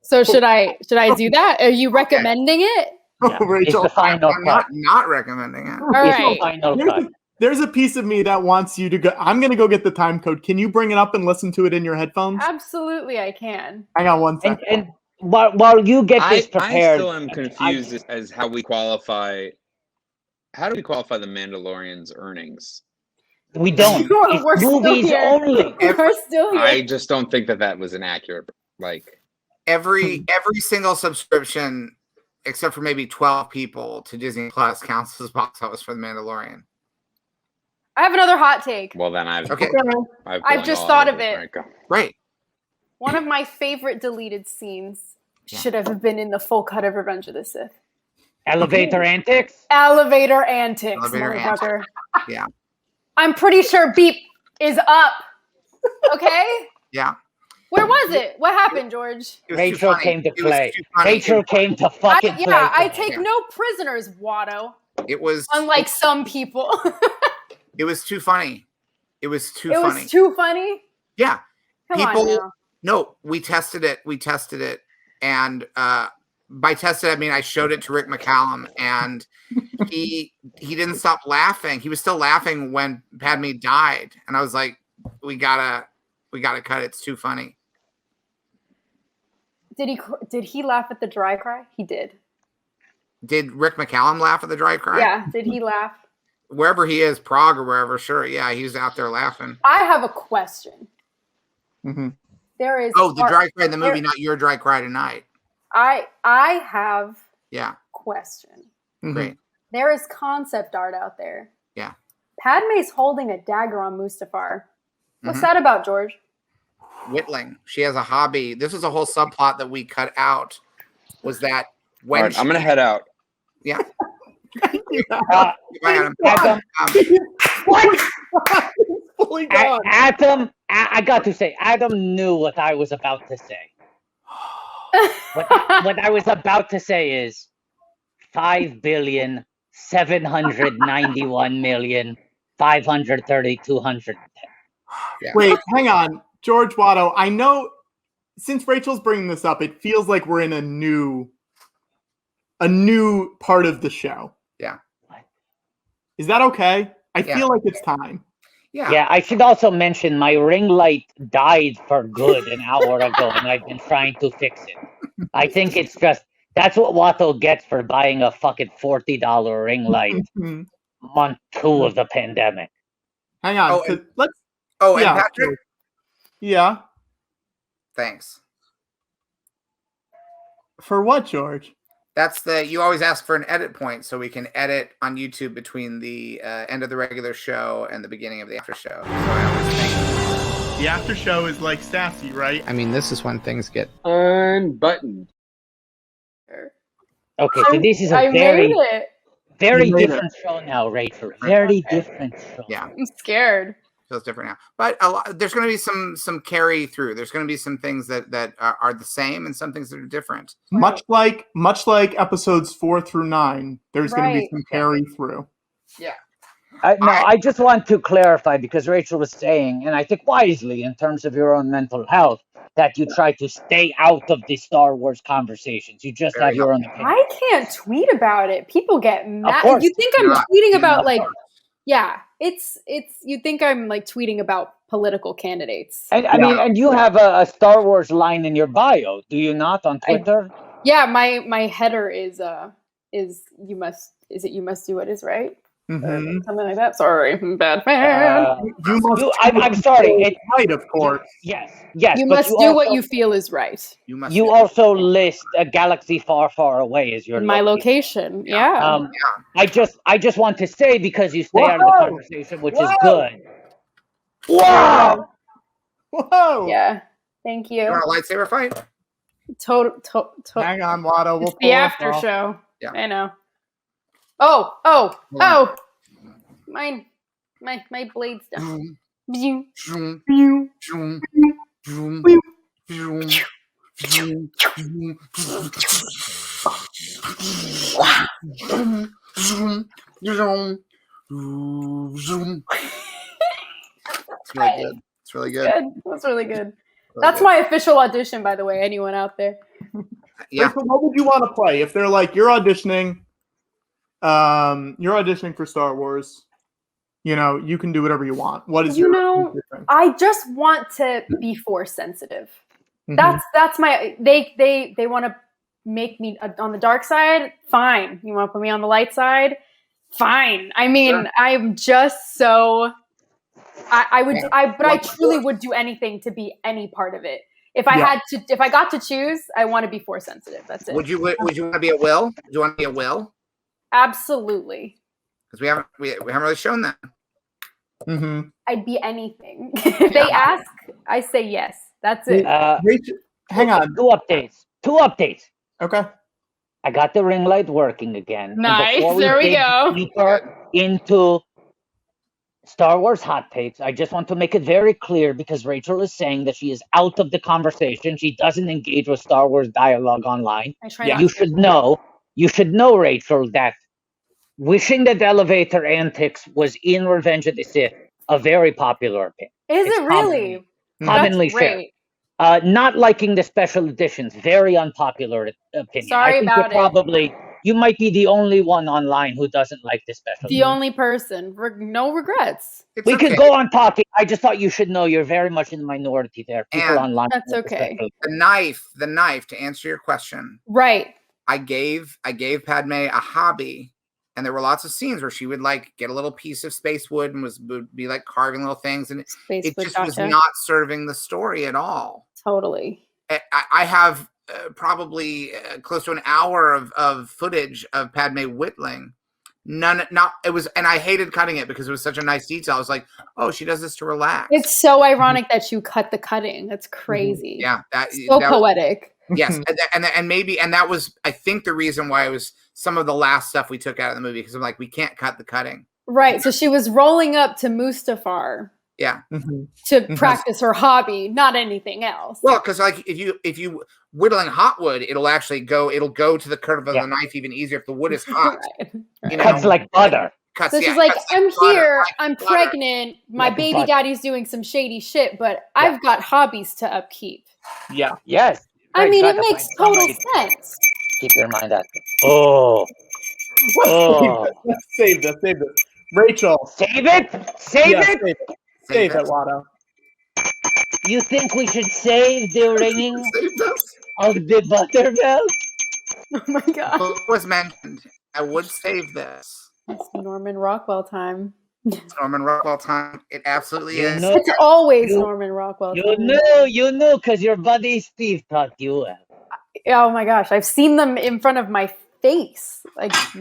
[SPEAKER 4] So should I do that? Are you recommending it?
[SPEAKER 1] Yeah.
[SPEAKER 2] Rachel,
[SPEAKER 1] it's the final
[SPEAKER 3] I'm not recommending it.
[SPEAKER 4] All right.
[SPEAKER 2] There's a piece of me that wants you to go. I'm going to go get the time code. Can you bring it up and listen to it in your headphones?
[SPEAKER 4] Absolutely, I can.
[SPEAKER 2] Hang on one second.
[SPEAKER 1] And while you get this prepared,
[SPEAKER 5] I still am confused as how we qualify. How do we qualify the Mandalorian's earnings?
[SPEAKER 1] We don't.
[SPEAKER 4] We're
[SPEAKER 1] movies only.
[SPEAKER 4] We're still here.
[SPEAKER 5] I just don't think that was an accurate
[SPEAKER 3] Every single subscription, except for maybe 12 people to Disney Plus, counts as box office for The Mandalorian.
[SPEAKER 4] I have another hot take.
[SPEAKER 5] Well, then I've
[SPEAKER 4] just thought of it.
[SPEAKER 3] Right.
[SPEAKER 4] One of my favorite deleted scenes should have been in the full cut of Revenge of the Sith.
[SPEAKER 1] Elevator antics?
[SPEAKER 4] Elevator antics, motherfucker.
[SPEAKER 3] Yeah.
[SPEAKER 4] I'm pretty sure beep is up. Okay?
[SPEAKER 3] Yeah.
[SPEAKER 4] Where was it? What happened, George?
[SPEAKER 1] Rachel came to play. Rachel came to fucking play.
[SPEAKER 4] Yeah, I take no prisoners, Watto.
[SPEAKER 3] It was
[SPEAKER 4] unlike some people.
[SPEAKER 3] It was too funny. It was too funny.
[SPEAKER 4] It was too funny?
[SPEAKER 3] Yeah.
[SPEAKER 4] Come on now.
[SPEAKER 3] No, we tested it. And by tested, I mean I showed it to Rick McCallum, and he didn't stop laughing. He was still laughing when Padme died, and I was like, we gotta cut it. It's too funny.
[SPEAKER 4] Did he laugh at the dry cry? He did.
[SPEAKER 3] Did Rick McCallum laugh at the dry cry?
[SPEAKER 4] Yeah. Did he laugh?
[SPEAKER 3] Wherever he is, Prague or wherever, sure. Yeah, he's out there laughing.
[SPEAKER 4] I have a question.
[SPEAKER 2] Mm-hmm.
[SPEAKER 4] There is
[SPEAKER 3] the dry cry in the movie, not your dry cry tonight.
[SPEAKER 4] I have question.
[SPEAKER 2] Mm-hmm.
[SPEAKER 3] Great.
[SPEAKER 4] There is concept art out there.
[SPEAKER 3] Yeah.
[SPEAKER 4] Padme's holding a dagger on Mustafar. What's that about, George?
[SPEAKER 3] Whittling. She has a hobby. This was a whole subplot that we cut out. Was that when
[SPEAKER 5] I'm going to head out.
[SPEAKER 3] Yeah.
[SPEAKER 1] Adam, Adam, I got to say, Adam knew what I was about to say. What I was about to say is 5,791,530,210.
[SPEAKER 3] Yeah.
[SPEAKER 2] Wait, hang on. George Watto, I know since Rachel's bringing this up, it feels like we're in a new part of the show.
[SPEAKER 3] Yeah.
[SPEAKER 2] Is that okay? I feel like it's time.
[SPEAKER 3] Yeah.
[SPEAKER 1] Yeah, I should also mention my ring light died for good an hour ago, and I've been trying to fix it. I think it's just that's what Watto gets for buying a fucking $40 ring light month 2 of the pandemic.
[SPEAKER 2] Hang on.
[SPEAKER 3] And Patrick?
[SPEAKER 2] Yeah.
[SPEAKER 3] Thanks.
[SPEAKER 2] For what, George?
[SPEAKER 3] That's you always ask for an edit point so we can edit on YouTube between the end of the regular show and the beginning of the after show. So I always think
[SPEAKER 2] the after show is like sassy, right?
[SPEAKER 3] I mean, this is when things get
[SPEAKER 5] unbuttoned.
[SPEAKER 1] Okay, so this is a very different show now, Rachel. Very different show.
[SPEAKER 3] Yeah.
[SPEAKER 4] I'm scared.
[SPEAKER 3] Feels different now, but there's going to be some carry through. There's going to be some things that are the same and some things that are different.
[SPEAKER 2] Much like episodes 4 through 9, there's going to be some carry through.
[SPEAKER 3] Yeah.
[SPEAKER 1] I just want to clarify because Rachel was saying, and I think wisely in terms of your own mental health, that you try to stay out of the Star Wars conversations. You just have your own opinion.
[SPEAKER 4] I can't tweet about it. People get mad. You think I'm tweeting about yeah, it's you think I'm like tweeting about political candidates.
[SPEAKER 1] And I mean, and you have a Star Wars line in your bio, do you not, on Twitter?
[SPEAKER 4] My header is you must do what is right.
[SPEAKER 2] Mm-hmm.
[SPEAKER 4] Something like that. Sorry, bad fan.
[SPEAKER 1] I'm sorry. It's
[SPEAKER 2] right, of course.
[SPEAKER 1] Yes.
[SPEAKER 4] You must do what you feel is right.
[SPEAKER 1] You also list a galaxy far, far away as your
[SPEAKER 4] location. Yeah.
[SPEAKER 1] I just want to say because you stay out of the conversation, which is good.
[SPEAKER 2] Whoa!
[SPEAKER 4] Yeah. Thank you.
[SPEAKER 3] You want a lightsaber fight?
[SPEAKER 2] Hang on, Watto. We'll
[SPEAKER 4] It's the after show.
[SPEAKER 3] Yeah.
[SPEAKER 4] I know. Oh! My blade's down.
[SPEAKER 3] It's really good.
[SPEAKER 4] That's really good. That's my official audition, by the way. Anyone out there?
[SPEAKER 2] Yeah. Rachel, what would you want to play if they're like you're auditioning for Star Wars? You can do whatever you want. What is
[SPEAKER 4] I just want to be Force sensitive. Mm-hmm. That's my. They want to make me on the dark side. Fine. You want to put me on the light side? Fine. I mean, I'm just so. I truly would do anything to be any part of it. If I got to choose, I want to be Force sensitive. That's it.
[SPEAKER 3] Would you want to be a Will? Would you want to be a Will?
[SPEAKER 4] Absolutely.
[SPEAKER 3] Because we haven't really shown that.
[SPEAKER 2] Mm-hmm.
[SPEAKER 4] I'd be anything. If they ask, I say yes. That's it.
[SPEAKER 2] Hang on.
[SPEAKER 1] Two updates.
[SPEAKER 2] Okay.
[SPEAKER 1] I got the ring light working again.
[SPEAKER 4] Nice. There we go.
[SPEAKER 1] Deeper into Star Wars hot takes. I just want to make it very clear because Rachel is saying that she is out of the conversation. She doesn't engage with Star Wars dialogue online. You should know, Rachel, that wishing that elevator antics was in Revenge of the Sith a very popular opinion.
[SPEAKER 4] Is it really?
[SPEAKER 1] Commonly shared. Not liking the special editions, very unpopular opinion.
[SPEAKER 4] Sorry about it.
[SPEAKER 1] You might be the only one online who doesn't like the special.
[SPEAKER 4] The only person. No regrets.
[SPEAKER 1] We could go on talking. I just thought you should know you're very much in the minority there. People online.
[SPEAKER 4] That's okay.
[SPEAKER 3] The knife, to answer your question.
[SPEAKER 4] Right.
[SPEAKER 3] I gave Padme a hobby, and there were lots of scenes where she would like get a little piece of space wood and would be like carving little things, and it just was not serving the story at all.
[SPEAKER 4] Totly.
[SPEAKER 3] I have probably close to an hour of footage of Padme whittling. And I hated cutting it because it was such a nice detail. I was like, oh, she does this to relax.
[SPEAKER 4] It's so ironic that you cut the cutting. That's crazy.
[SPEAKER 3] Yeah.
[SPEAKER 4] That poetic.
[SPEAKER 3] Yes. and that was, I think, the reason why it was some of the last stuff we took out of the movie, because I'm like, we can't cut the cutting.
[SPEAKER 4] Right. So she was rolling up to Mustafar.
[SPEAKER 3] Yeah.
[SPEAKER 4] To practice her hobby, not anything else.
[SPEAKER 3] Well, because like if you whittling hot wood, it'll go to the curve of the knife even easier if the wood is hot.
[SPEAKER 1] Right. Cuts like butter.
[SPEAKER 4] So she's like, I'm here, I'm pregnant, my baby daddy's doing some shady shit, but I've got hobbies to upkeep.
[SPEAKER 2] Yeah.
[SPEAKER 1] Yes.
[SPEAKER 4] I mean, it makes total sense.
[SPEAKER 1] Keep your mind active. Oh.
[SPEAKER 2] Let's save this. Rachel.
[SPEAKER 1] Save it? Save it?
[SPEAKER 2] Save it, Watto.
[SPEAKER 1] You think we should save the ringing of the butter bell?
[SPEAKER 4] Oh my god.
[SPEAKER 3] It was mentioned. I would save this.
[SPEAKER 4] It's Norman Rockwell time.
[SPEAKER 3] It's Norman Rockwell time. It absolutely is.
[SPEAKER 4] It's always Norman Rockwell time.
[SPEAKER 1] You knew, because your buddy Steve taught you.
[SPEAKER 4] Oh my gosh, I've seen them in front of my face. It's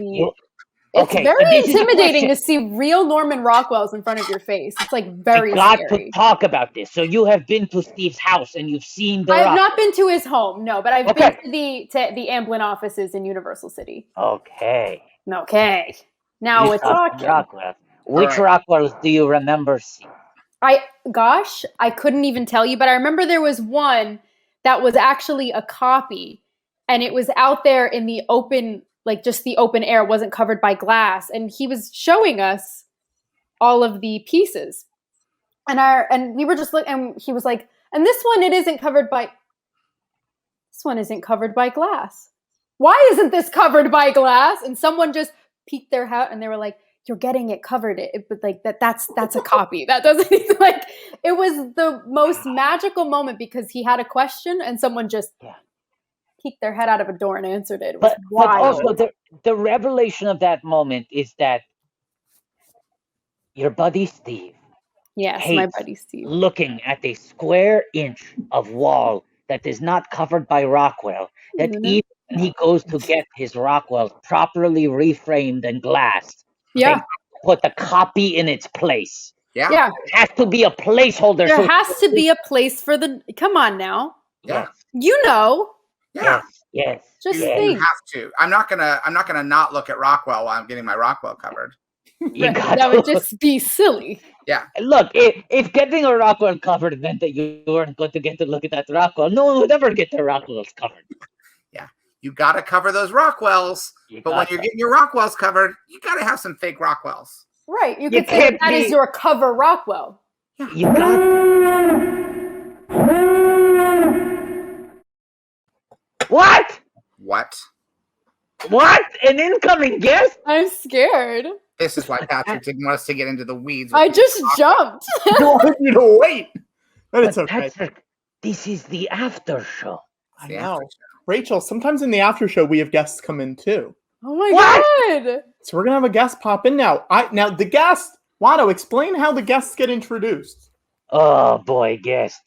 [SPEAKER 1] Okay,
[SPEAKER 4] very intimidating to see real Norman Rockwells in front of your face. It's like very scary.
[SPEAKER 1] To talk about this. So you have been to Steve's house and you've seen the
[SPEAKER 4] I have not been to his home, no, but I've been to the Amblin offices in Universal City.
[SPEAKER 1] Okay.
[SPEAKER 4] Now we're talking.
[SPEAKER 1] Rockwell. Which Rockwells do you remember seeing?
[SPEAKER 4] I couldn't even tell you, but I remember there was one that was actually a copy, and it was out there in the open, like just the open air, wasn't covered by glass, and he was showing us all of the pieces, and we were just looking, and he was like, and this one isn't covered by glass. Why isn't this covered by glass? And someone just peeked their hat and they were like, you're getting it covered, but like that's a copy. That doesn't even, like, it was the most magical moment because he had a question and someone just peeked their head out of a door and answered it. It was
[SPEAKER 1] but also the revelation of that moment is that your buddy Steve,
[SPEAKER 4] my buddy Steve,
[SPEAKER 1] looking at a square inch of wall that is not covered by Rockwell, that even when he goes to get his Rockwell properly reframed and glassed, they put the copy in its place.
[SPEAKER 3] Yeah.
[SPEAKER 1] It has to be a placeholder.
[SPEAKER 4] There has to be a place for come on now.
[SPEAKER 3] Yeah.
[SPEAKER 4] You know.
[SPEAKER 3] Yeah.
[SPEAKER 1] Yes.
[SPEAKER 4] Just
[SPEAKER 3] You
[SPEAKER 4] think.
[SPEAKER 3] have to. I'm not gonna not look at Rockwell while I'm getting my Rockwell covered.
[SPEAKER 1] You got
[SPEAKER 4] That would
[SPEAKER 1] to.
[SPEAKER 4] just be silly.
[SPEAKER 3] Yeah.
[SPEAKER 1] Look, if getting a Rockwell covered meant that you weren't going to get to look at that Rockwell, no one would ever get their Rockwells covered.
[SPEAKER 3] Yeah. You got to cover those Rockwells, but when you're getting your Rockwells covered, you got to have some fake Rockwells.
[SPEAKER 4] Right. You could say that is your cover Rockwell.
[SPEAKER 1] You got. What? What? An incoming guest?
[SPEAKER 4] I'm scared.
[SPEAKER 3] This is why Patrick didn't want us to get into the weeds.
[SPEAKER 4] I just jumped.
[SPEAKER 2] I wanted you to wait. But it's okay.
[SPEAKER 1] Patrick, this is the after show.
[SPEAKER 2] I know. Rachel, sometimes in the after show we have guests come in too.
[SPEAKER 4] Oh my God.
[SPEAKER 2] So we're gonna have a guest pop in now. Now the guest, Watto, explain how the guests get introduced.
[SPEAKER 1] Oh boy, guest.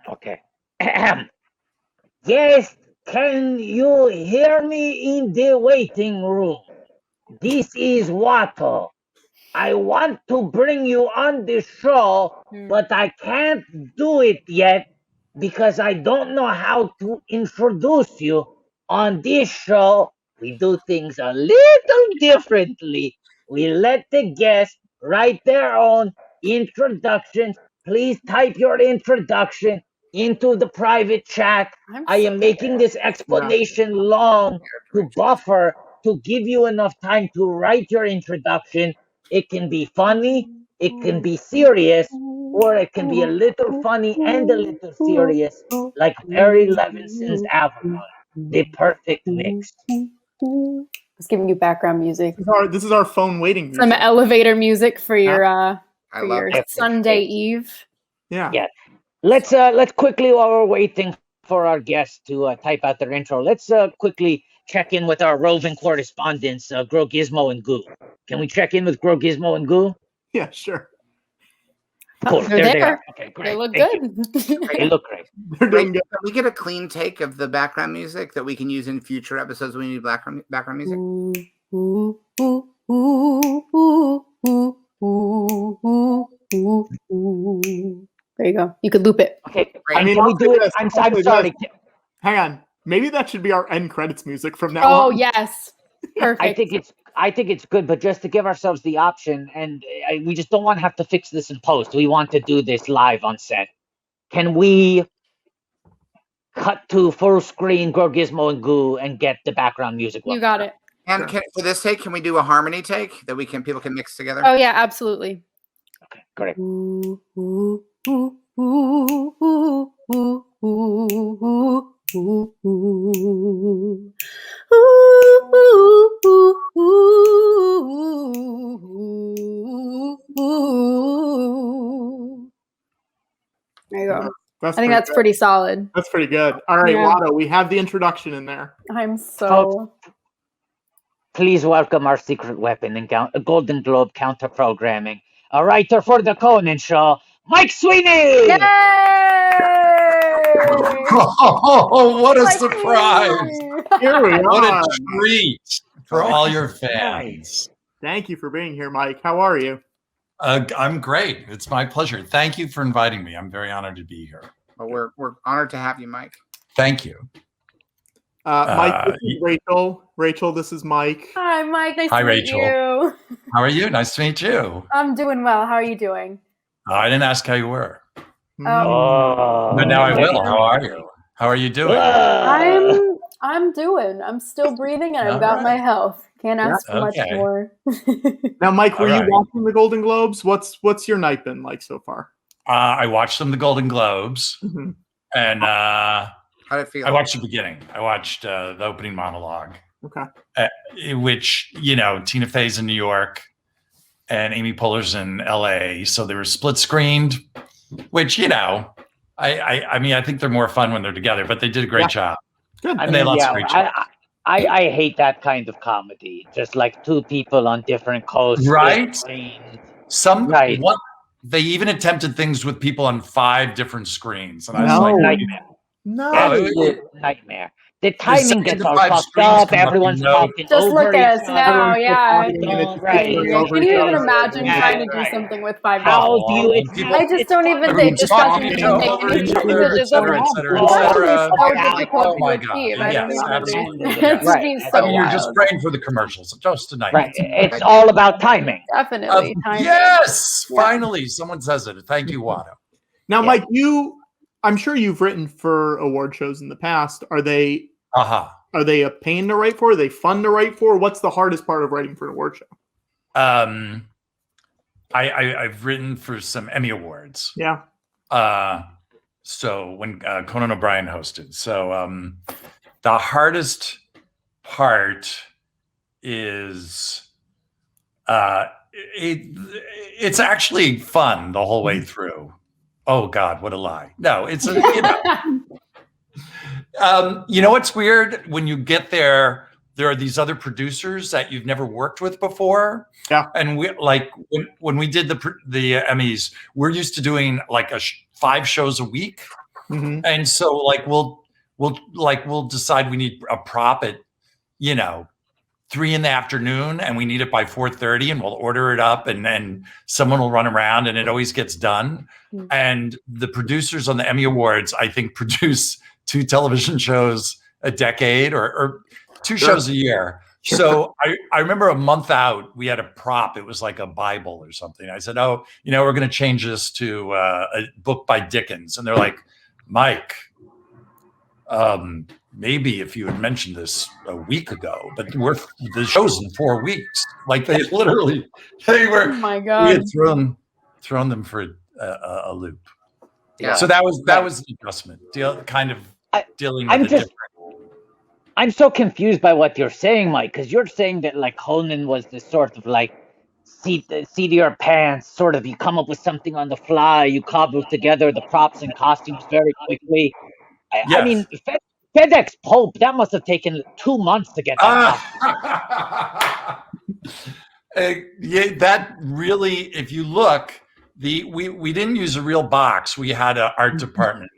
[SPEAKER 1] Okay. Guest, can you hear me in the waiting room? This is Watto. I want to bring you on the show, but I can't do it yet because I don't know how to introduce you. On this show, we do things a little differently. We let the guests write their own introductions. Please type your introduction into the private chat. I am making this explanation long to buffer, to give you enough time to write your introduction. It can be funny, it can be serious, or it can be a little funny and a little serious, like Mary Levinson's Avalon. The perfect mix.
[SPEAKER 4] It's giving you background music.
[SPEAKER 2] This is our phone waiting music.
[SPEAKER 4] Some elevator music for your
[SPEAKER 3] it.
[SPEAKER 4] Sunday Eve.
[SPEAKER 2] Yeah.
[SPEAKER 1] Let's quickly, while we're waiting for our guests to type out their intro, let's quickly check in with our roving correspondents, Grow Gizmo and Goo. Can we check in with Grow Gizmo and Goo?
[SPEAKER 2] Yeah, sure.
[SPEAKER 1] Cool.
[SPEAKER 4] They're
[SPEAKER 1] There
[SPEAKER 4] there.
[SPEAKER 1] they are. Okay, great.
[SPEAKER 4] They look
[SPEAKER 1] Thank
[SPEAKER 4] good.
[SPEAKER 1] you. They look great.
[SPEAKER 2] They're doing good.
[SPEAKER 3] Can we get a clean take of the background music that we can use in future episodes when we need background music?
[SPEAKER 4] There you go. You could loop it.
[SPEAKER 1] Okay.
[SPEAKER 3] Great.
[SPEAKER 1] I mean, can we do it? I'm sorry.
[SPEAKER 2] Hang on. Maybe that should be our end credits music from now
[SPEAKER 4] Oh
[SPEAKER 2] on.
[SPEAKER 4] yes. Perfect.
[SPEAKER 1] I think it's good, but just to give ourselves the option, and we just don't want to have to fix this in post. We want to do this live on set. Can we cut to full screen Grow Gizmo and Goo and get the background music?
[SPEAKER 4] You got it.
[SPEAKER 3] And for this take, can we do a harmony take that people can mix together?
[SPEAKER 4] Oh yeah, absolutely.
[SPEAKER 1] Okay, great.
[SPEAKER 4] There you go.
[SPEAKER 2] I
[SPEAKER 4] think that's pretty solid.
[SPEAKER 2] That's pretty good. All right, Watto, we have the introduction in there.
[SPEAKER 4] I'm so...
[SPEAKER 1] Please welcome our secret weapon in Golden Globe counter-programming, a writer for The Conan Show, Mike Sweeney!
[SPEAKER 4] Yay!
[SPEAKER 6] Oh, what a surprise!
[SPEAKER 2] Here we are.
[SPEAKER 6] What a treat for all your fans.
[SPEAKER 2] Thank you for being here, Mike. How are you?
[SPEAKER 6] I'm great. It's my pleasure. Thank you for inviting me. I'm very honored to be here.
[SPEAKER 3] Well, we're honored to have you, Mike.
[SPEAKER 6] Thank you.
[SPEAKER 2] Mike, this is Rachel. Rachel, this is Mike.
[SPEAKER 4] Hi, Mike. Nice
[SPEAKER 6] Hi,
[SPEAKER 4] to
[SPEAKER 6] Rachel.
[SPEAKER 4] meet you.
[SPEAKER 6] How are you? Nice to meet you.
[SPEAKER 4] I'm doing well. How are you doing?
[SPEAKER 6] I didn't ask how you were.
[SPEAKER 1] Oh,
[SPEAKER 6] But now I will. How are you? How are you doing?
[SPEAKER 4] I'm doing. I'm still breathing and I've got my health. Can't ask for much more.
[SPEAKER 2] Now, Mike, were you watching the Golden Globes? What's your night been like so far?
[SPEAKER 6] I watched the Golden Globes, and
[SPEAKER 3] how did it feel?
[SPEAKER 6] I watched the beginning. I watched the opening monologue.
[SPEAKER 2] Okay.
[SPEAKER 6] Which, Tina Fey's in New York and Amy Poehler's in LA. So they were split screened, which, I mean, I think they're more fun when they're together, but they did a great job.
[SPEAKER 2] Good.
[SPEAKER 6] And they had lots of great jobs.
[SPEAKER 1] I hate that kind of comedy. Just like two people on different coasts.
[SPEAKER 6] Right? They even attempted things with people on 5 different screens. And I was like,
[SPEAKER 1] nightmare.
[SPEAKER 2] No.
[SPEAKER 1] Absolute nightmare. the timing gets all fucked up. Everyone's talking
[SPEAKER 4] Just
[SPEAKER 1] over
[SPEAKER 4] look at us
[SPEAKER 1] each other.
[SPEAKER 4] now, yeah.
[SPEAKER 1] Right.
[SPEAKER 4] Can you even imagine trying to do something with $5?
[SPEAKER 1] How do you?
[SPEAKER 4] I just don't even think this doesn't even make any sense. It's so difficult
[SPEAKER 6] my
[SPEAKER 4] to
[SPEAKER 6] God.
[SPEAKER 4] achieve. I don't
[SPEAKER 6] Yes,
[SPEAKER 4] even
[SPEAKER 6] absolutely.
[SPEAKER 4] understand. It's
[SPEAKER 1] Right.
[SPEAKER 4] being
[SPEAKER 6] I
[SPEAKER 4] so
[SPEAKER 6] mean, you're just
[SPEAKER 4] wild.
[SPEAKER 6] praying for the commercials. Just tonight.
[SPEAKER 1] Right. It's all about timing.
[SPEAKER 4] Definitely. timing.
[SPEAKER 6] Yes,
[SPEAKER 4] Yeah.
[SPEAKER 6] Finally, someone says it. Thank you, Watto.
[SPEAKER 2] Now, Mike, I'm sure you've written for award shows in the past. Are they Are they a pain to write for? Are they fun to write for? What's the hardest part of writing for an award show?
[SPEAKER 6] I've written for some Emmy Awards.
[SPEAKER 2] Yeah.
[SPEAKER 6] So when Conan O'Brien hosted. So the hardest part is it's actually fun the whole way through. Oh God, what a lie. No, it's you know what's weird? When you get there are these other producers that you've never worked with before.
[SPEAKER 2] Yeah.
[SPEAKER 6] And we like when we did the Emmys, we're used to doing like 5 shows a week.
[SPEAKER 2] Mm-hmm.
[SPEAKER 6] And so like we'll decide we need a prop at 3 p.m, and we need it by 4:30, and we'll order it up, and then someone will run around, and it always gets done. Mm-hmm. And the producers on the Emmy Awards, I think, produce 2 television shows a decade or 2 shows a year. Sure. So I remember a month out, we had a prop. It was like a Bible or something. I said, we're going to change this to a book by Dickens. And they're like, Mike, maybe if you had mentioned this a week ago, but the show's in 4 weeks. Like they were, oh my God, we had thrown them for a loop. Yeah. So that was the adjustment, dealing with the different.
[SPEAKER 1] I'm so confused by what you're saying, Mike, because you're saying that like Conan was the sort of like seat to your pants, sort of you come up with something on the fly, you cobble together the props and costumes very quickly. I mean, FedEx Pope, that must have taken 2 months to get that.
[SPEAKER 6] That really, if you look, we didn't use a real box. We had an art department.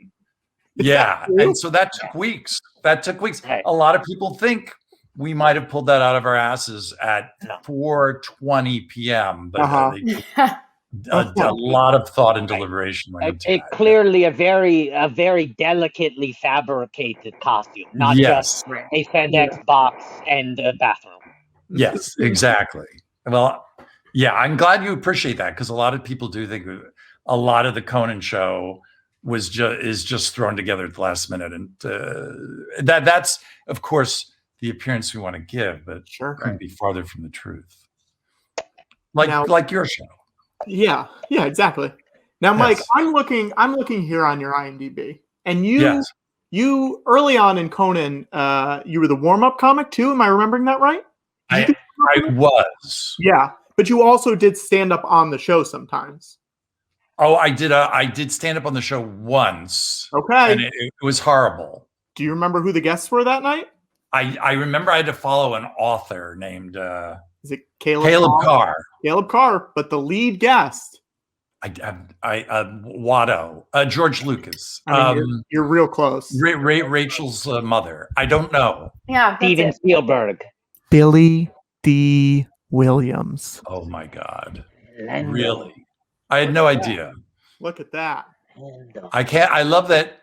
[SPEAKER 6] Yeah, and so that took weeks. A lot of people think we might have pulled that out of our asses at 4:20 p.m. But a lot of thought and deliberation went into
[SPEAKER 1] it. Clearly, a very delicately fabricated costume, not just a FedEx box and a bathroom.
[SPEAKER 6] Yes, exactly. Well, yeah, I'm glad you appreciate that, because a lot of people do think a lot of the Conan show is just thrown together at the last minute, and that's of course the appearance we want to give, but couldn't be farther from the truth. Like your show.
[SPEAKER 2] Yeah, exactly. Now, Mike, I'm looking here on your IMDb, and you early on in Conan, you were the warm-up comic too. Am I remembering that right?
[SPEAKER 6] I was.
[SPEAKER 2] Yeah, but you also did stand up on the show sometimes.
[SPEAKER 6] Oh, I did stand up on the show once.
[SPEAKER 2] Okay.
[SPEAKER 6] And it was horrible.
[SPEAKER 2] Do you remember who the guests were that night?
[SPEAKER 6] I remember I had to follow an author named
[SPEAKER 2] is it Caleb
[SPEAKER 6] Carr?
[SPEAKER 2] Caleb Carr, but the lead guest.
[SPEAKER 6] Watto, George Lucas.
[SPEAKER 2] You're real close.
[SPEAKER 6] Rachel's mother. I don't know.
[SPEAKER 4] Yeah,
[SPEAKER 1] Steven Spielberg.
[SPEAKER 2] Billy D. Williams.
[SPEAKER 6] Oh my God! Really? I had no idea.
[SPEAKER 2] Look at that.
[SPEAKER 6] I love that.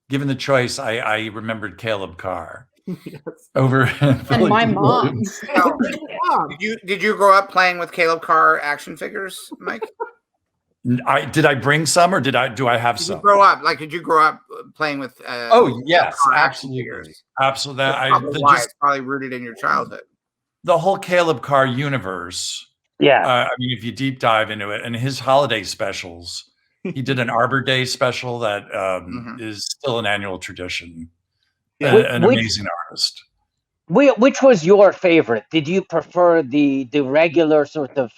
[SPEAKER 6] Given the choice, I remembered Caleb Carr over
[SPEAKER 4] and my mom.
[SPEAKER 3] Did you grow up playing with Caleb Carr action figures, Mike?
[SPEAKER 6] Did I bring some, or do I have some?
[SPEAKER 3] Did you grow up playing with?
[SPEAKER 6] Oh yes, absolutely, absolutely.
[SPEAKER 3] It's probably rooted in your childhood.
[SPEAKER 6] The whole Caleb Carr universe.
[SPEAKER 1] Yeah.
[SPEAKER 6] I mean, if you deep dive into it, and his holiday specials, he did an Arbor Day special that is still an annual tradition.
[SPEAKER 1] Yeah.
[SPEAKER 6] An amazing artist.
[SPEAKER 1] Which was your favorite? Did you prefer the regular sort of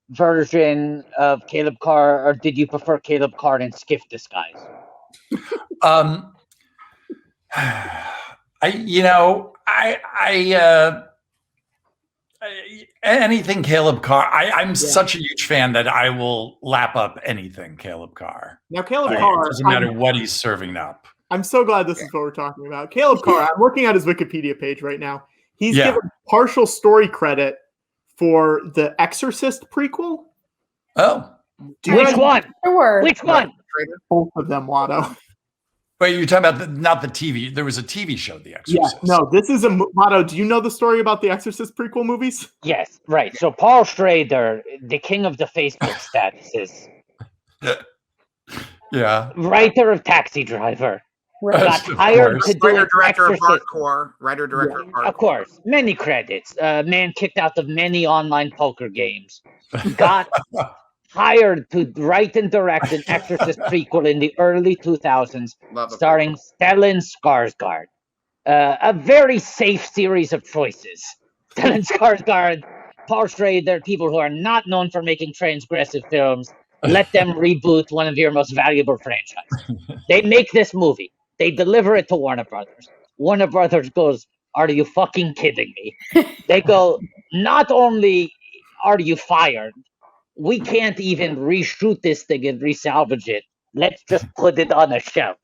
[SPEAKER 1] version of Caleb Carr, or did you prefer Caleb Carr in skiff disguise?
[SPEAKER 6] Anything Caleb Carr. I'm such a huge fan that I will lap up anything Caleb Carr.
[SPEAKER 2] Now, Caleb Carr
[SPEAKER 6] doesn't matter what he's serving up.
[SPEAKER 2] I'm so glad this is what we're talking about. Caleb Carr, I'm looking at his Wikipedia page right now. He's given partial story credit for the Exorcist prequel.
[SPEAKER 1] Oh. Which one? Which one?
[SPEAKER 2] Both of them, Watto.
[SPEAKER 6] Wait, you're talking about not the TV. There was a TV show, The Exorcist.
[SPEAKER 2] Yeah, no, this is a Watto. Do you know the story about the Exorcist prequel movies?
[SPEAKER 1] Yes, right. So Paul Schrader, the king of the Facebook statuses.
[SPEAKER 6] Yeah.
[SPEAKER 1] Writer of Taxi Driver.
[SPEAKER 4] Right.
[SPEAKER 1] Got hired to do
[SPEAKER 3] writer director
[SPEAKER 1] Exorcist.
[SPEAKER 3] of Hardcore. Writer director of Hardcore.
[SPEAKER 1] Of course, many credits. Man kicked out of many online poker games. Got hired to write and direct an Exorcist prequel in the early 2000s, starring Stellan Skarsgård. A very safe series of choices. Stellan Skarsgård, Paul Schrader, people who are not known for making transgressive films. Let them reboot one of your most valuable franchises. They make this movie. They deliver it to Warner Brothers. Warner Brothers goes, "Are you fucking kidding me?" They go, "Not only are you fired, we can't even reshoot this thing and resalvage it. Let's just put it on a shelf."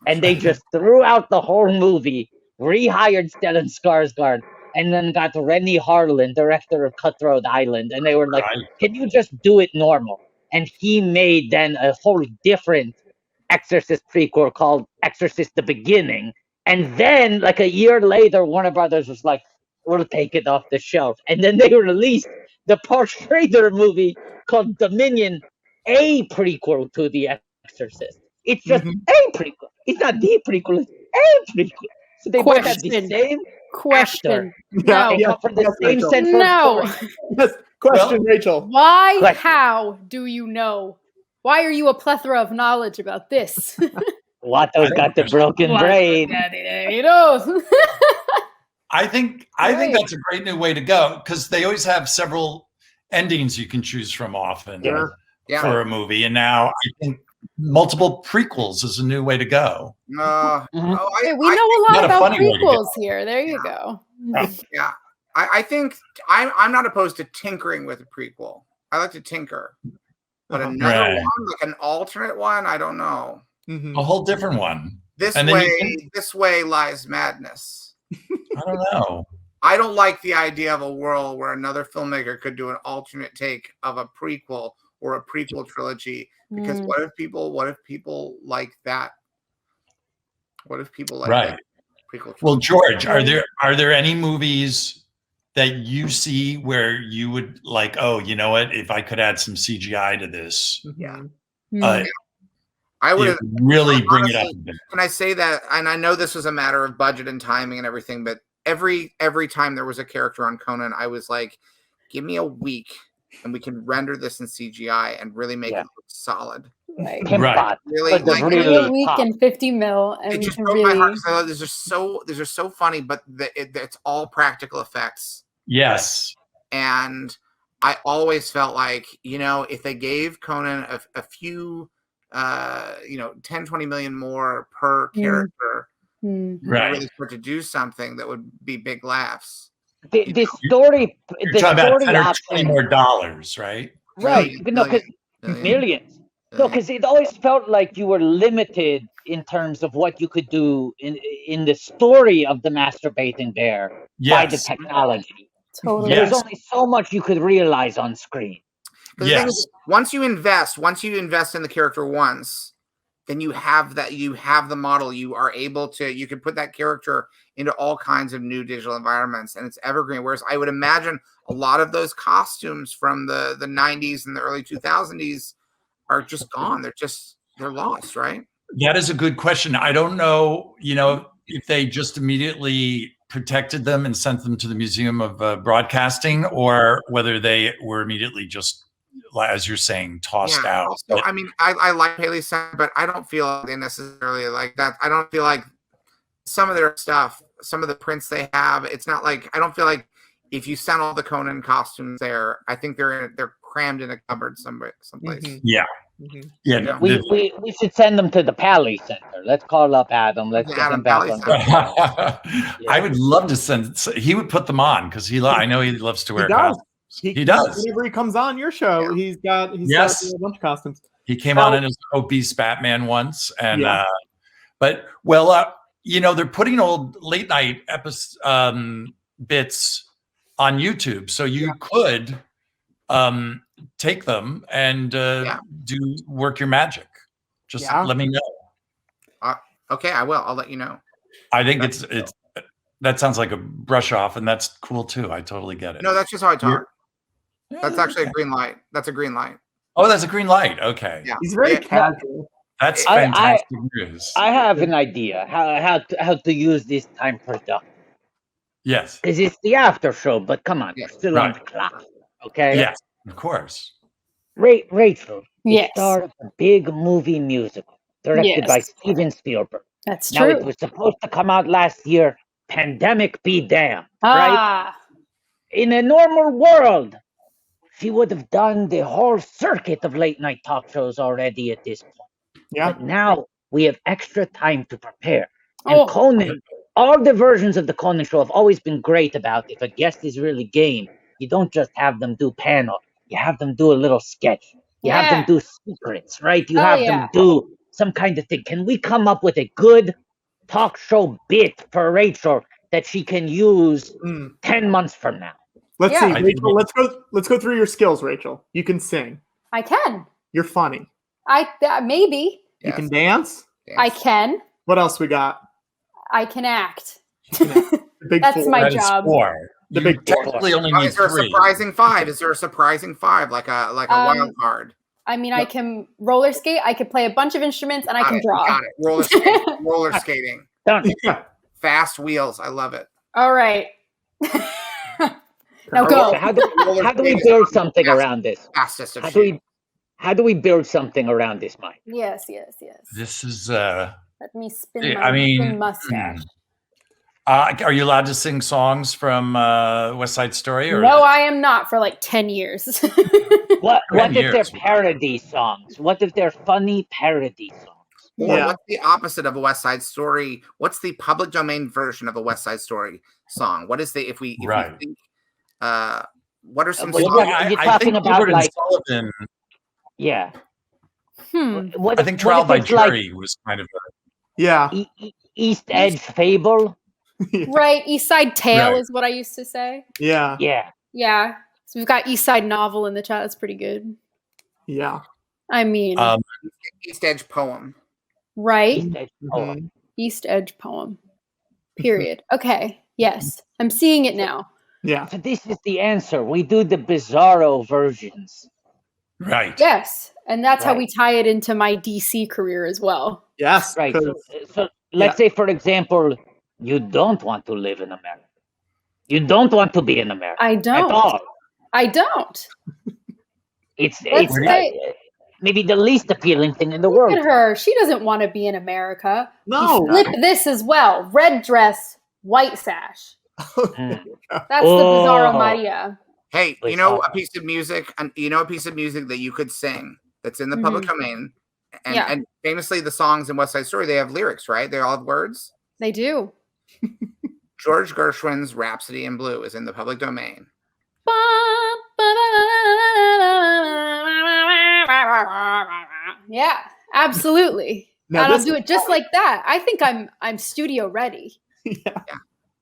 [SPEAKER 1] And they just threw out the whole movie, rehired Stellan Skarsgård, and then got Rennie Harlan, director of Cutthroat Island. And they were like, "Can you just do it normal?" And he made then a whole different Exorcist prequel called Exorcist the Beginning. And then, like a year later, Warner Brothers was like, "We'll take it off the shelf." And then they released the Paul Schrader movie called Dominion, a prequel to The Exorcist. It's just a prequel. It's not the prequel, it's a prequel. So they both have the same
[SPEAKER 4] question.
[SPEAKER 1] No. They come from the same central story.
[SPEAKER 2] Yes. Question, Rachel.
[SPEAKER 4] Why? Question. How do you know? Why are you a plethora of knowledge about this?
[SPEAKER 1] Watto's got the broken brain.
[SPEAKER 4] You know.
[SPEAKER 6] I think that's a great new way to go, because they always have several endings you can choose from often for a movie, and now I think multiple prequels is a new way to go.
[SPEAKER 4] We know a lot about prequels here. There you go.
[SPEAKER 3] Yeah, I think I'm not opposed to tinkering with a prequel. I like to tinker, but another one, like an alternate one, I don't know.
[SPEAKER 6] A whole different one.
[SPEAKER 3] This way lies madness.
[SPEAKER 6] I don't know.
[SPEAKER 3] I don't like the idea of a world where another filmmaker could do an alternate take of a prequel or a prequel trilogy. Because what if people like that? What if people like that prequel trilogy?
[SPEAKER 6] Well, George, are there any movies that you see where you would like, oh, you know what, if I could add some CGI to this?
[SPEAKER 3] I would
[SPEAKER 6] really bring it up.
[SPEAKER 3] Can I say that? And I know this was a matter of budget and timing and everything, but every time there was a character on Conan, I was like, give me a week and we can render this in CGI and really make it look solid.
[SPEAKER 4] Right.
[SPEAKER 3] Really,
[SPEAKER 4] a week and 50 mil, and
[SPEAKER 3] it just broke my heart. So these are so funny, but it's all practical effects.
[SPEAKER 6] Yes.
[SPEAKER 3] And I always felt like, if they gave Conan a few 10, 20 million more per character, really start to do something that would be big laughs.
[SPEAKER 1] The story,
[SPEAKER 6] you're talking about $10 or $20 more, right?
[SPEAKER 1] Right. No, because millions. No, because it always felt like you were limited in terms of what you could do in the story of the masturbating bear by the technology.
[SPEAKER 4] Totally.
[SPEAKER 1] There's only so much you could realize on screen.
[SPEAKER 3] Yes. Once you invest in the character once, then you have the model. You are able to, you can put that character into all kinds of new digital environments, and it's evergreen. Whereas I would imagine a lot of those costumes from the 90s and the early 2000s are just gone. They're lost, right?
[SPEAKER 6] That is a good question. I don't know, if they just immediately protected them and sent them to the Museum of Broadcasting, or whether they were immediately just, as you're saying, tossed out.
[SPEAKER 3] Also, I mean, I like Haley Simon, but I don't feel like they necessarily like that. I don't feel like some of their stuff, some of the prints they have, it's not like, I don't feel like if you sent all the Conan costumes there, I think they're crammed in a cupboard someplace.
[SPEAKER 6] Mm-hmm. Yeah. Mm-hmm. Yeah. No,
[SPEAKER 1] we should send them to the Pally Center. Let's call up Adam. Let's get them back on.
[SPEAKER 6] I would love to send. He would put them on because I know he loves to wear costumes. He does.
[SPEAKER 2] Whenever he comes on your show, he's got a bunch of costumes.
[SPEAKER 6] He came on in his obese Batman once, and But they're putting old late night episodes, bits on YouTube, so you could take them and work your magic. Just let me know.
[SPEAKER 3] Okay, I will. I'll let you know.
[SPEAKER 6] I think it's that sounds like a brush off, and that's cool too. I totally get it.
[SPEAKER 3] No, that's just how I talk. That's actually a green light. That's a green light.
[SPEAKER 6] Oh, that's a green light. Okay.
[SPEAKER 2] Yeah. He's very casual.
[SPEAKER 6] That's fantastic news.
[SPEAKER 1] I have an idea how to use this time productive.
[SPEAKER 6] Yes.
[SPEAKER 1] Because it's the after show, but come on, we're still on the clock. Okay?
[SPEAKER 6] Yes, of course.
[SPEAKER 1] Rachel,
[SPEAKER 4] Yes.
[SPEAKER 1] the star of a big movie musical directed by Steven Spielberg.
[SPEAKER 4] That's
[SPEAKER 1] Now,
[SPEAKER 4] true.
[SPEAKER 1] it was supposed to come out last year. Pandemic be damned, right? In a normal world, she would have done the whole circuit of late night talk shows already at this point.
[SPEAKER 2] Yeah.
[SPEAKER 1] But now we have extra time to prepare. And Conan, all the versions of the Conan show have always been great about if a guest is really game, you don't just have them do panel, you have them do a little sketch. You have them do secrets, right? You have them do some kind of thing. Can we come up with a good talk show bit for Rachel that she can use 10 months from now?
[SPEAKER 2] Let's see, Rachel. Let's go through your skills, Rachel. You can sing.
[SPEAKER 4] I can.
[SPEAKER 2] You're funny.
[SPEAKER 4] Maybe.
[SPEAKER 2] You can dance.
[SPEAKER 4] I can.
[SPEAKER 2] What else we got?
[SPEAKER 4] I can act.
[SPEAKER 2] That's
[SPEAKER 4] my job.
[SPEAKER 2] The big
[SPEAKER 6] technically only need
[SPEAKER 3] is there
[SPEAKER 6] 3.
[SPEAKER 3] a surprising 5? Is there a surprising 5, like a wild card?
[SPEAKER 4] I mean, I can roller skate. I can play a bunch of instruments, and I can draw.
[SPEAKER 3] Got it. Roller skating. Fast wheels. I love it.
[SPEAKER 4] All right. Now go.
[SPEAKER 1] So how do we build something around this?
[SPEAKER 3] Fastest of
[SPEAKER 1] How do we build something around this, Mike?
[SPEAKER 4] Yes.
[SPEAKER 6] This is
[SPEAKER 4] Let me spin my mustache.
[SPEAKER 6] Are you allowed to sing songs from West Side Story? Or
[SPEAKER 4] no, I am not for like 10 years.
[SPEAKER 1] What if they're parody songs? What if they're funny parody songs?
[SPEAKER 3] Or what's the opposite of a West Side Story? What's the public domain version of a West Side Story song? What is the if we think what are some songs?
[SPEAKER 1] You're talking about like
[SPEAKER 6] Sullivan.
[SPEAKER 1] Yeah.
[SPEAKER 6] I think Trial by Jury was kind of
[SPEAKER 1] East Edge Fable.
[SPEAKER 4] Right, East Side Tale is what I used to say.
[SPEAKER 2] Yeah.
[SPEAKER 4] So we've got East Side Novel in the chat. That's pretty good.
[SPEAKER 2] Yeah.
[SPEAKER 4] I mean,
[SPEAKER 3] East Edge Poem.
[SPEAKER 4] Right.
[SPEAKER 1] East Edge Poem.
[SPEAKER 4] East Edge Poem. Period. Okay. Yes, I'm seeing it now.
[SPEAKER 2] Yeah.
[SPEAKER 1] So this is the answer. We do the bizarro versions.
[SPEAKER 6] Right.
[SPEAKER 4] Yes, and that's how we tie it into my DC career as well.
[SPEAKER 2] Yes.
[SPEAKER 1] Right. So let's say, for example, you don't want to live in America. You don't want to be in America.
[SPEAKER 4] I don't.
[SPEAKER 1] At all.
[SPEAKER 4] I don't.
[SPEAKER 1] It's maybe the least appealing thing in the world.
[SPEAKER 4] Look at her. She doesn't want to be in America.
[SPEAKER 2] No.
[SPEAKER 4] You flip this as well. Red dress, white sash. That's the Bizarro Maria.
[SPEAKER 3] Hey, you know a piece of music, and a piece of music that you could sing that's in the public domain, and famously the songs in West Side Story, they have lyrics, right? They all have words.
[SPEAKER 4] They do.
[SPEAKER 3] George Gershwin's Rhapsody in Blue is in the public domain.
[SPEAKER 4] Yeah, absolutely. And I'll do it just like that. I think I'm studio ready.
[SPEAKER 2] Yeah.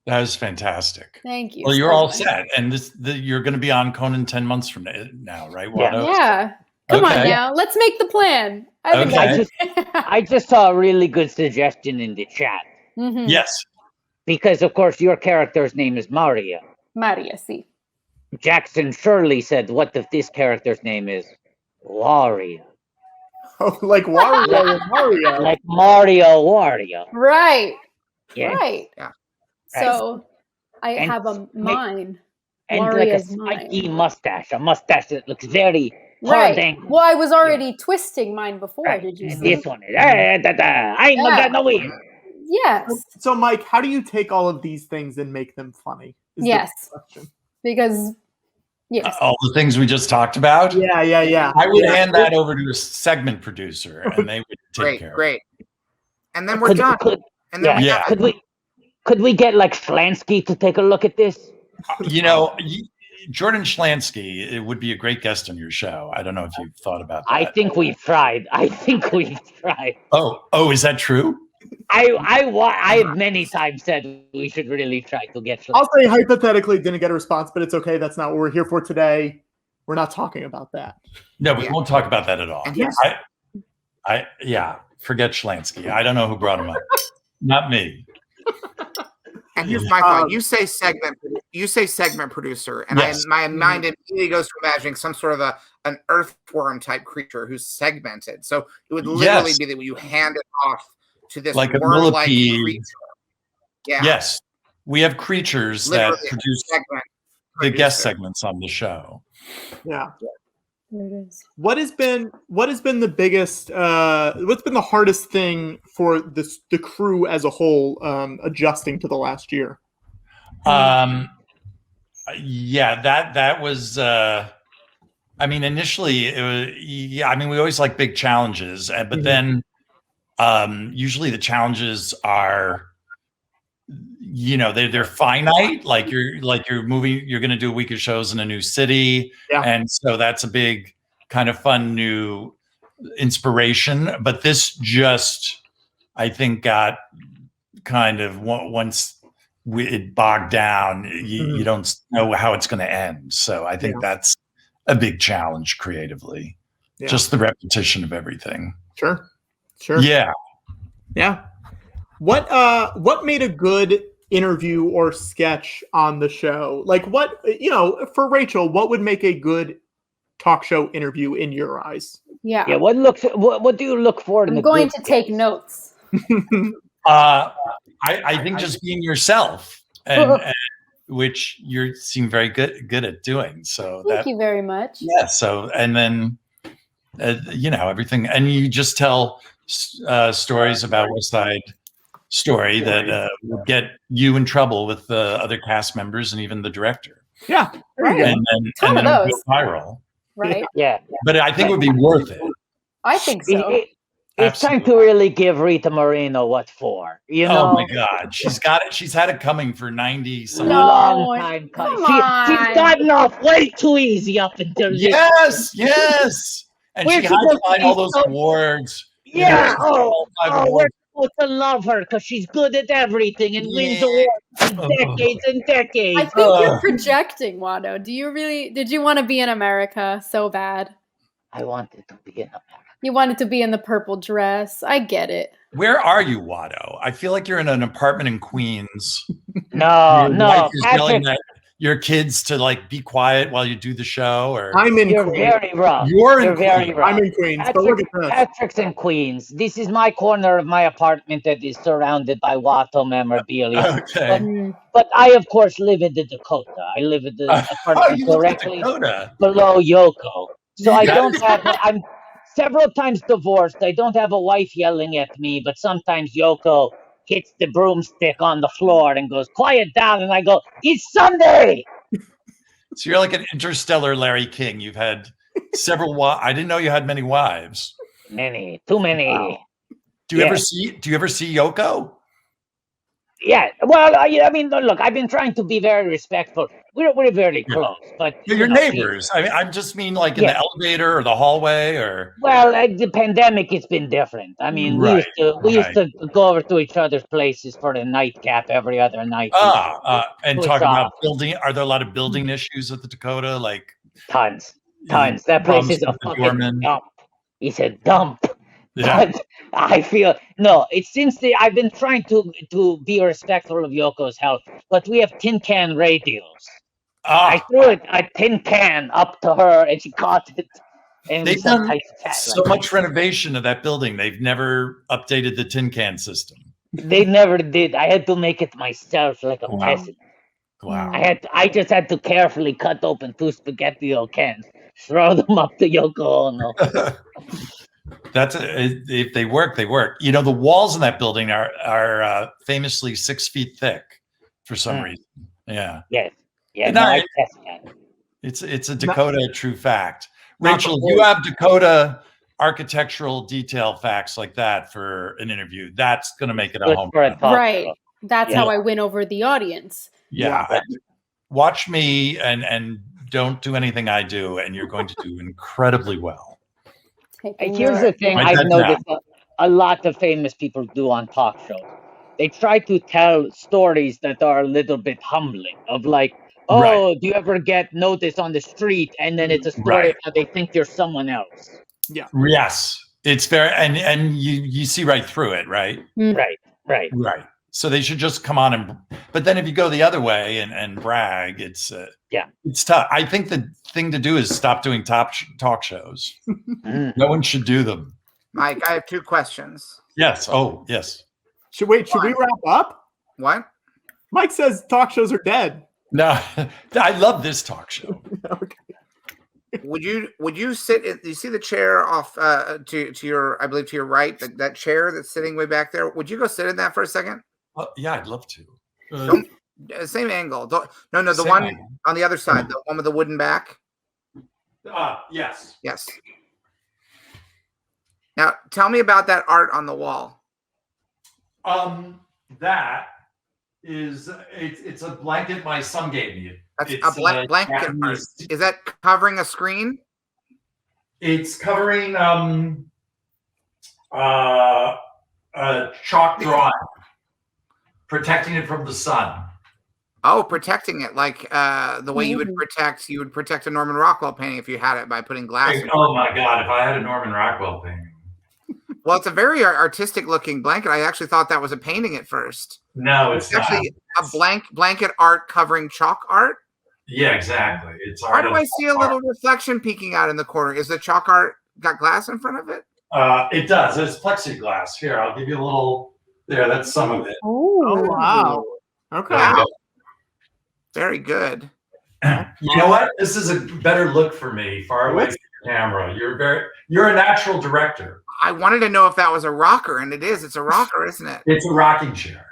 [SPEAKER 6] That was fantastic.
[SPEAKER 4] Thank you.
[SPEAKER 6] Well, you're all set, and you're going to be on Conan 10 months from now, right, Wado?
[SPEAKER 4] Yeah. Come on now. Let's make the plan.
[SPEAKER 1] I just saw a really good suggestion in the chat.
[SPEAKER 4] Mm-hmm.
[SPEAKER 6] Yes.
[SPEAKER 1] Because, of course, your character's name is Maria.
[SPEAKER 4] Maria, see.
[SPEAKER 1] Jackson Shirley said, what if this character's name is Wario?
[SPEAKER 2] Oh, like Wario and Mario.
[SPEAKER 1] Like Wario.
[SPEAKER 4] Right.
[SPEAKER 1] Yeah.
[SPEAKER 4] Right.
[SPEAKER 3] Yeah.
[SPEAKER 4] So I have a mine.
[SPEAKER 1] And like a spiky mustache. A mustache that looks very hard angle.
[SPEAKER 4] Well, I was already twisting mine before.
[SPEAKER 1] Right.
[SPEAKER 4] Did you
[SPEAKER 1] And
[SPEAKER 4] see?
[SPEAKER 1] this one is, I'm getting away.
[SPEAKER 4] Yes.
[SPEAKER 2] So, Mike, how do you take all of these things and make them funny?
[SPEAKER 4] Yes. Because, yes.
[SPEAKER 6] All the things we just talked about?
[SPEAKER 2] Yeah.
[SPEAKER 6] I would hand that over to a segment producer, and they would take care of it.
[SPEAKER 3] Great. And then we're done.
[SPEAKER 1] Could we get like Schlansky to take a look at this?
[SPEAKER 6] Jordan Schlansky, it would be a great guest on your show. I don't know if you've thought about that.
[SPEAKER 1] I think we've tried.
[SPEAKER 6] Oh, is that true?
[SPEAKER 1] I've many times said we should really try to get.
[SPEAKER 2] I'll say hypothetically didn't get a response, but it's okay. That's not what we're here for today. We're not talking about that.
[SPEAKER 6] No, we won't talk about that at all. Forget Schlansky. I don't know who brought him up. Not me.
[SPEAKER 3] And here's my thought. You say segment producer, and
[SPEAKER 6] yes.
[SPEAKER 3] my mind immediately goes to imagining some sort of an earthworm type creature who's segmented. So it would literally be that you hand it off to this
[SPEAKER 6] like
[SPEAKER 3] worm-like creature. Yeah.
[SPEAKER 6] Yes. We have creatures literally that produce the guest segments on the show.
[SPEAKER 2] Yeah.
[SPEAKER 4] There it is.
[SPEAKER 2] What has been the biggest what's been the hardest thing for the crew as a whole adjusting to the last year?
[SPEAKER 6] That was I mean, initially it was, we always like big challenges, but then usually the challenges are, they're finite. Like you're moving, you're going to do a week of shows in a new city. Yeah. And so that's a big kind of fun new inspiration. But this just, I think, got kind of once it bogged down, you don't know how it's going to end. So I think that's a big challenge creatively. Yeah. Just the repetition of everything.
[SPEAKER 2] Sure.
[SPEAKER 6] Yeah.
[SPEAKER 2] What made a good interview or sketch on the show? Like what, for Rachel, what would make a good talk show interview in your eyes?
[SPEAKER 1] Yeah. What do you look for?
[SPEAKER 4] I'm going to take notes.
[SPEAKER 6] I think just being yourself, and which you seem very good at doing. So
[SPEAKER 4] thank you very much.
[SPEAKER 6] Yeah. So and then everything, and you just tell stories about West Side Story that will get you in trouble with the other cast members and even the director.
[SPEAKER 2] Yeah.
[SPEAKER 4] Right.
[SPEAKER 6] And then it'll go viral.
[SPEAKER 4] Right.
[SPEAKER 1] Yeah.
[SPEAKER 6] But I think it would be worth it.
[SPEAKER 4] I think so.
[SPEAKER 1] It's time to really give Rita Moreno what for.
[SPEAKER 6] Oh my God, she's got it. She's had it coming for 90 some
[SPEAKER 1] long time. She's gotten off way too easy up until
[SPEAKER 6] yes, and she hides behind all those awards.
[SPEAKER 1] Yeah. We're supposed to love her because she's good at everything and wins awards for decades and decades.
[SPEAKER 4] I think you're projecting, Wado. Did you want to be in America so bad?
[SPEAKER 1] I wanted to be in America.
[SPEAKER 4] You wanted to be in the purple dress. I get it.
[SPEAKER 6] Where are you, Wado? I feel like you're in an apartment in Queens.
[SPEAKER 1] No.
[SPEAKER 6] Wife is yelling at your kids to be quiet while you do the show. Or
[SPEAKER 2] I'm in
[SPEAKER 1] You're
[SPEAKER 2] Queens.
[SPEAKER 1] Very rough.
[SPEAKER 6] You're
[SPEAKER 1] very rough.
[SPEAKER 2] I'm in Queens. But look at this.
[SPEAKER 1] Patrick's in Queens. This is my corner of my apartment that is surrounded by Watto memorabilia.
[SPEAKER 6] Okay.
[SPEAKER 1] But I, of course, live in the Dakota. I live in the apartment directly below Yoko. So I don't have. I'm several times divorced. I don't have a wife yelling at me, but sometimes Yoko hits the broomstick on the floor and goes, "Quiet down," and I go, "It's Sunday."
[SPEAKER 6] So you're like an interstellar Larry King. You've had several I didn't know you had many wives.
[SPEAKER 1] Many, too many. Wow.
[SPEAKER 6] Do you ever see Yoko?
[SPEAKER 1] Yeah. Well, look, I've been trying to be very respectful. We're very close, but
[SPEAKER 6] you're neighbors. I just mean in the elevator or the hallway or.
[SPEAKER 1] Well, the pandemic, it's been different. I mean, we used to go over to each other's places for the nightcap every other night.
[SPEAKER 6] And talk about building. Are there a lot of building issues at the Dakota?
[SPEAKER 1] Tons. That place is a fucking dump. It's a dump. Yeah. But I feel I've been trying to be respectful of Yoko's health, but we have tin can radios. I threw a tin can up to her and she caught it. And
[SPEAKER 6] they've done so much renovation of that building. They've never updated the tin can system.
[SPEAKER 1] They never did. I had to make it myself like a peasant.
[SPEAKER 6] Wow.
[SPEAKER 1] I just had to carefully cut open 2 spaghetti-o cans, throw them up to Yoko Ono.
[SPEAKER 6] If they work, they work. The walls in that building are famously 6 feet thick for some reason. Yeah.
[SPEAKER 1] Yes. Yeah.
[SPEAKER 6] It's a Dakota true fact. Rachel, you have Dakota architectural detail facts like that for an interview. That's going to make it a home run.
[SPEAKER 4] Right. That's how I win over the audience.
[SPEAKER 6] Yeah. Watch me and don't do anything I do, and you're going to do incredibly well.
[SPEAKER 1] Here's the thing I've noticed. a lot of famous people do on talk shows. They try to tell stories that are a little bit humbling, of like, oh, do you ever get noticed on the street? And then it's a story of how they think you're someone else.
[SPEAKER 2] Yeah.
[SPEAKER 6] Yes. It's very, and you see right through it, right?
[SPEAKER 1] Right.
[SPEAKER 6] So they should just come on but then if you go the other way and brag, it's tough. I think the thing to do is stop doing talk shows. No one should do them.
[SPEAKER 3] Mike, I have 2 questions.
[SPEAKER 6] Yes. Oh, yes.
[SPEAKER 2] Should we wrap up?
[SPEAKER 3] What?
[SPEAKER 2] Mike says talk shows are dead.
[SPEAKER 6] No, I love this talk show.
[SPEAKER 2] Okay.
[SPEAKER 3] Would you sit? You see the chair off to your, I believe, to your right, that chair that's sitting way back there. Would you go sit in that for a second?
[SPEAKER 6] Yeah, I'd love to.
[SPEAKER 3] Same angle. No, the one angle on the other side, the one with the wooden back.
[SPEAKER 6] Yes.
[SPEAKER 3] Yes. Now, tell me about that art on the wall.
[SPEAKER 6] That is it's a blanket my son gave me.
[SPEAKER 3] That's
[SPEAKER 6] it's
[SPEAKER 3] a blanket art. Is that covering a screen?
[SPEAKER 6] It's covering a chalk drawing, protecting it from the sun.
[SPEAKER 3] Oh, protecting it like the way you would protect a Norman Rockwell painting if you had it by putting glass.
[SPEAKER 6] Oh my God! If I had a Norman Rockwell painting.
[SPEAKER 3] Well, it's a very artistic looking blanket. I actually thought that was a painting at first.
[SPEAKER 6] No, it's
[SPEAKER 3] actually a blanket art covering chalk art.
[SPEAKER 6] Yeah, exactly. It's
[SPEAKER 3] Why do I see a little reflection peeking out in the corner? Is the chalk art got glass in front of it?
[SPEAKER 6] It does. It's plexiglass. Here, I'll give you a little. There, that's some of it.
[SPEAKER 2] Oh wow. Okay.
[SPEAKER 3] Wow. Very good.
[SPEAKER 6] You know what? This is a better look for me, far away from the camera. You're a natural director.
[SPEAKER 3] I wanted to know if that was a rocker, and it is. It's a rocker, isn't it?
[SPEAKER 6] It's a rocking chair.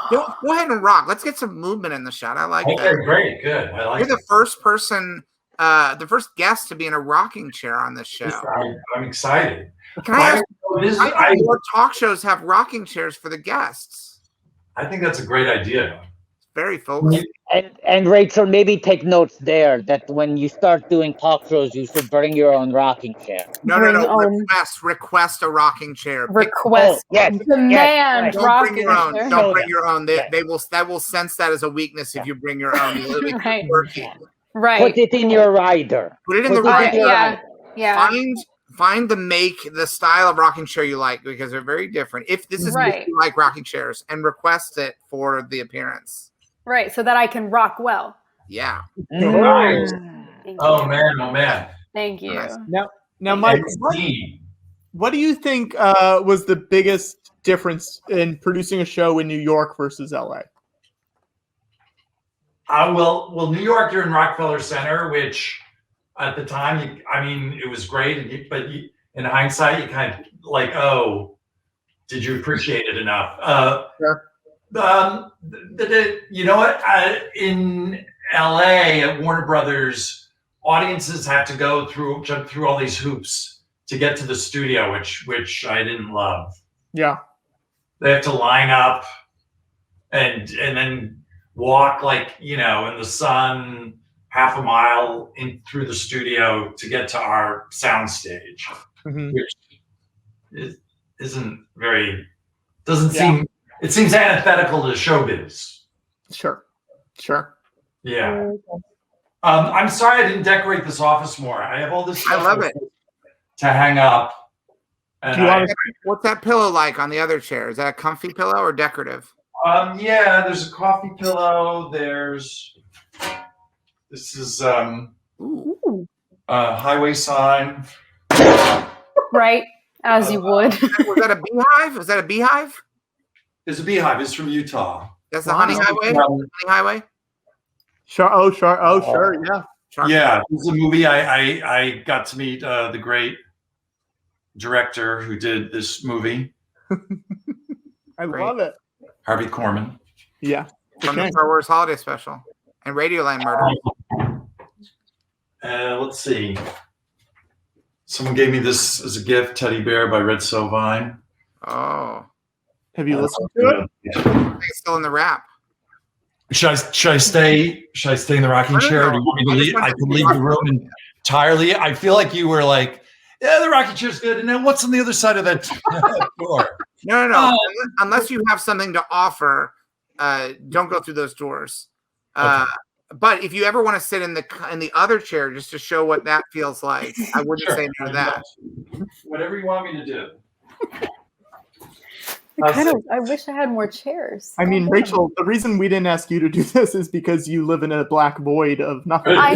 [SPEAKER 3] Go ahead and rock. Let's get some movement in the shot. I like that.
[SPEAKER 6] Okay, great, good. I like.
[SPEAKER 3] You're the first person, the first guest to be in a rocking chair on this show.
[SPEAKER 6] I'm excited.
[SPEAKER 3] Can I ask? More talk shows have rocking chairs for the guests.
[SPEAKER 6] I think that's a great idea.
[SPEAKER 3] Very folksy.
[SPEAKER 1] And Rachel, maybe take notes there that when you start doing talk shows, you should bring your own rocking chair.
[SPEAKER 3] No. Request a rocking chair.
[SPEAKER 4] Demand.
[SPEAKER 3] Don't bring your own. Don't bring your own. That will sense that as a weakness if you bring your own.
[SPEAKER 4] Right.
[SPEAKER 1] Put it in your rider.
[SPEAKER 3] Put it in the rider.
[SPEAKER 4] Yeah.
[SPEAKER 3] Find the style of rocking chair you like, because they're very different. If this is what you like rocking chairs, and request it for the appearance.
[SPEAKER 4] Right, so that I can rock well.
[SPEAKER 3] Yeah.
[SPEAKER 6] Nice. Oh man.
[SPEAKER 4] Thank you.
[SPEAKER 2] Now, Mike, what do you think was the biggest difference in producing a show in New York versus LA?
[SPEAKER 6] Well, New York, you're in Rockefeller Center, which at the time, it was great, but in hindsight, you kind of like, oh, did you appreciate it enough?
[SPEAKER 2] Sure.
[SPEAKER 6] You know what? In LA at Warner Brothers, audiences had to jump through all these hoops to get to the studio, which I didn't love.
[SPEAKER 2] Yeah,
[SPEAKER 6] they have to line up and then walk in the sun half a mile through the studio to get to our sound stage, which isn't very. Doesn't seem. It seems antithetical to showbiz. Sure. Yeah. I'm sorry I didn't decorate this office more. I have all this stuff.
[SPEAKER 3] I love it.
[SPEAKER 6] To hang up.
[SPEAKER 3] What's that pillow like on the other chair? Is that a comfy pillow or decorative?
[SPEAKER 6] Yeah, there's a coffee pillow. This is a highway sign.
[SPEAKER 4] Right, as you would.
[SPEAKER 3] Was that a beehive? Was that a beehive?
[SPEAKER 6] There's a beehive. It's from Utah.
[SPEAKER 3] That's the Honey Highway? Honey Highway?
[SPEAKER 2] Sure. Oh, sure. Yeah.
[SPEAKER 6] Yeah, this is a movie. I got to meet the great director who did this movie.
[SPEAKER 2] I love it.
[SPEAKER 6] Harvey Korman.
[SPEAKER 2] Yeah.
[SPEAKER 3] From the Star Wars Holiday Special and Radioland Murder.
[SPEAKER 6] Let's see. Someone gave me this as a gift, Teddy Bear by Red Sovine.
[SPEAKER 3] Oh.
[SPEAKER 2] Have you listened to it?
[SPEAKER 3] I think it's still in the wrap.
[SPEAKER 6] Should I stay in the rocking chair? Do you want me to leave? I can leave the room entirely. I feel like you were like, Yeah, the rocking chair's good. And then what's on the other side of that door?
[SPEAKER 3] No. Unless you have something to offer, don't go through those doors.
[SPEAKER 6] Okay.
[SPEAKER 3] But if you ever want to sit in the other chair just to show what that feels like, I wouldn't say no to that.
[SPEAKER 6] Whatever you want me to do.
[SPEAKER 4] I wish I had more chairs.
[SPEAKER 2] I mean, Rachel, the reason we didn't ask you to do this is because you live in a black void of nothing.
[SPEAKER 4] I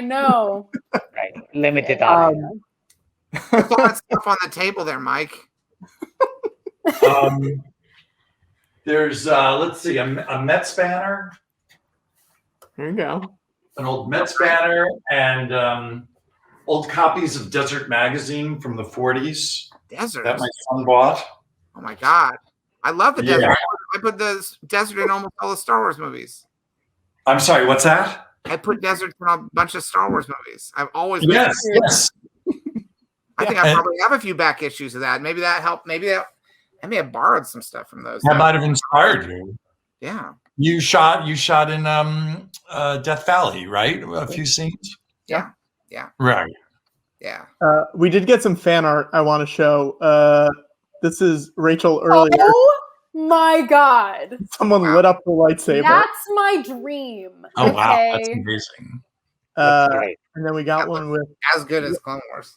[SPEAKER 4] know.
[SPEAKER 1] Right. Limited option.
[SPEAKER 3] There's all that stuff on the table there, Mike.
[SPEAKER 6] There's let's see, a Mets banner.
[SPEAKER 2] There you go.
[SPEAKER 6] An old Mets banner and old copies of Desert Magazine from the 40s.
[SPEAKER 3] Desert.
[SPEAKER 6] That my son bought.
[SPEAKER 3] Oh my God. I love the desert. I put the desert in almost all the Star Wars movies.
[SPEAKER 6] I'm sorry, what's that?
[SPEAKER 3] I put deserts in a bunch of Star Wars movies. I've always
[SPEAKER 6] Yes.
[SPEAKER 3] I think I probably have a few back issues of that. Maybe that helped. I may have borrowed some stuff from those.
[SPEAKER 6] That might have inspired you.
[SPEAKER 3] Yeah.
[SPEAKER 6] You shot in Death Valley, right? A few scenes.
[SPEAKER 3] Yeah.
[SPEAKER 6] Right.
[SPEAKER 3] Yeah.
[SPEAKER 2] We did get some fan art I want to show. This is Rachel earlier.
[SPEAKER 4] Oh my God.
[SPEAKER 2] Someone lit up the lightsaber.
[SPEAKER 4] That's my dream.
[SPEAKER 6] Oh, wow. That's amazing.
[SPEAKER 2] And then we got one with...
[SPEAKER 3] As good as Clone Wars.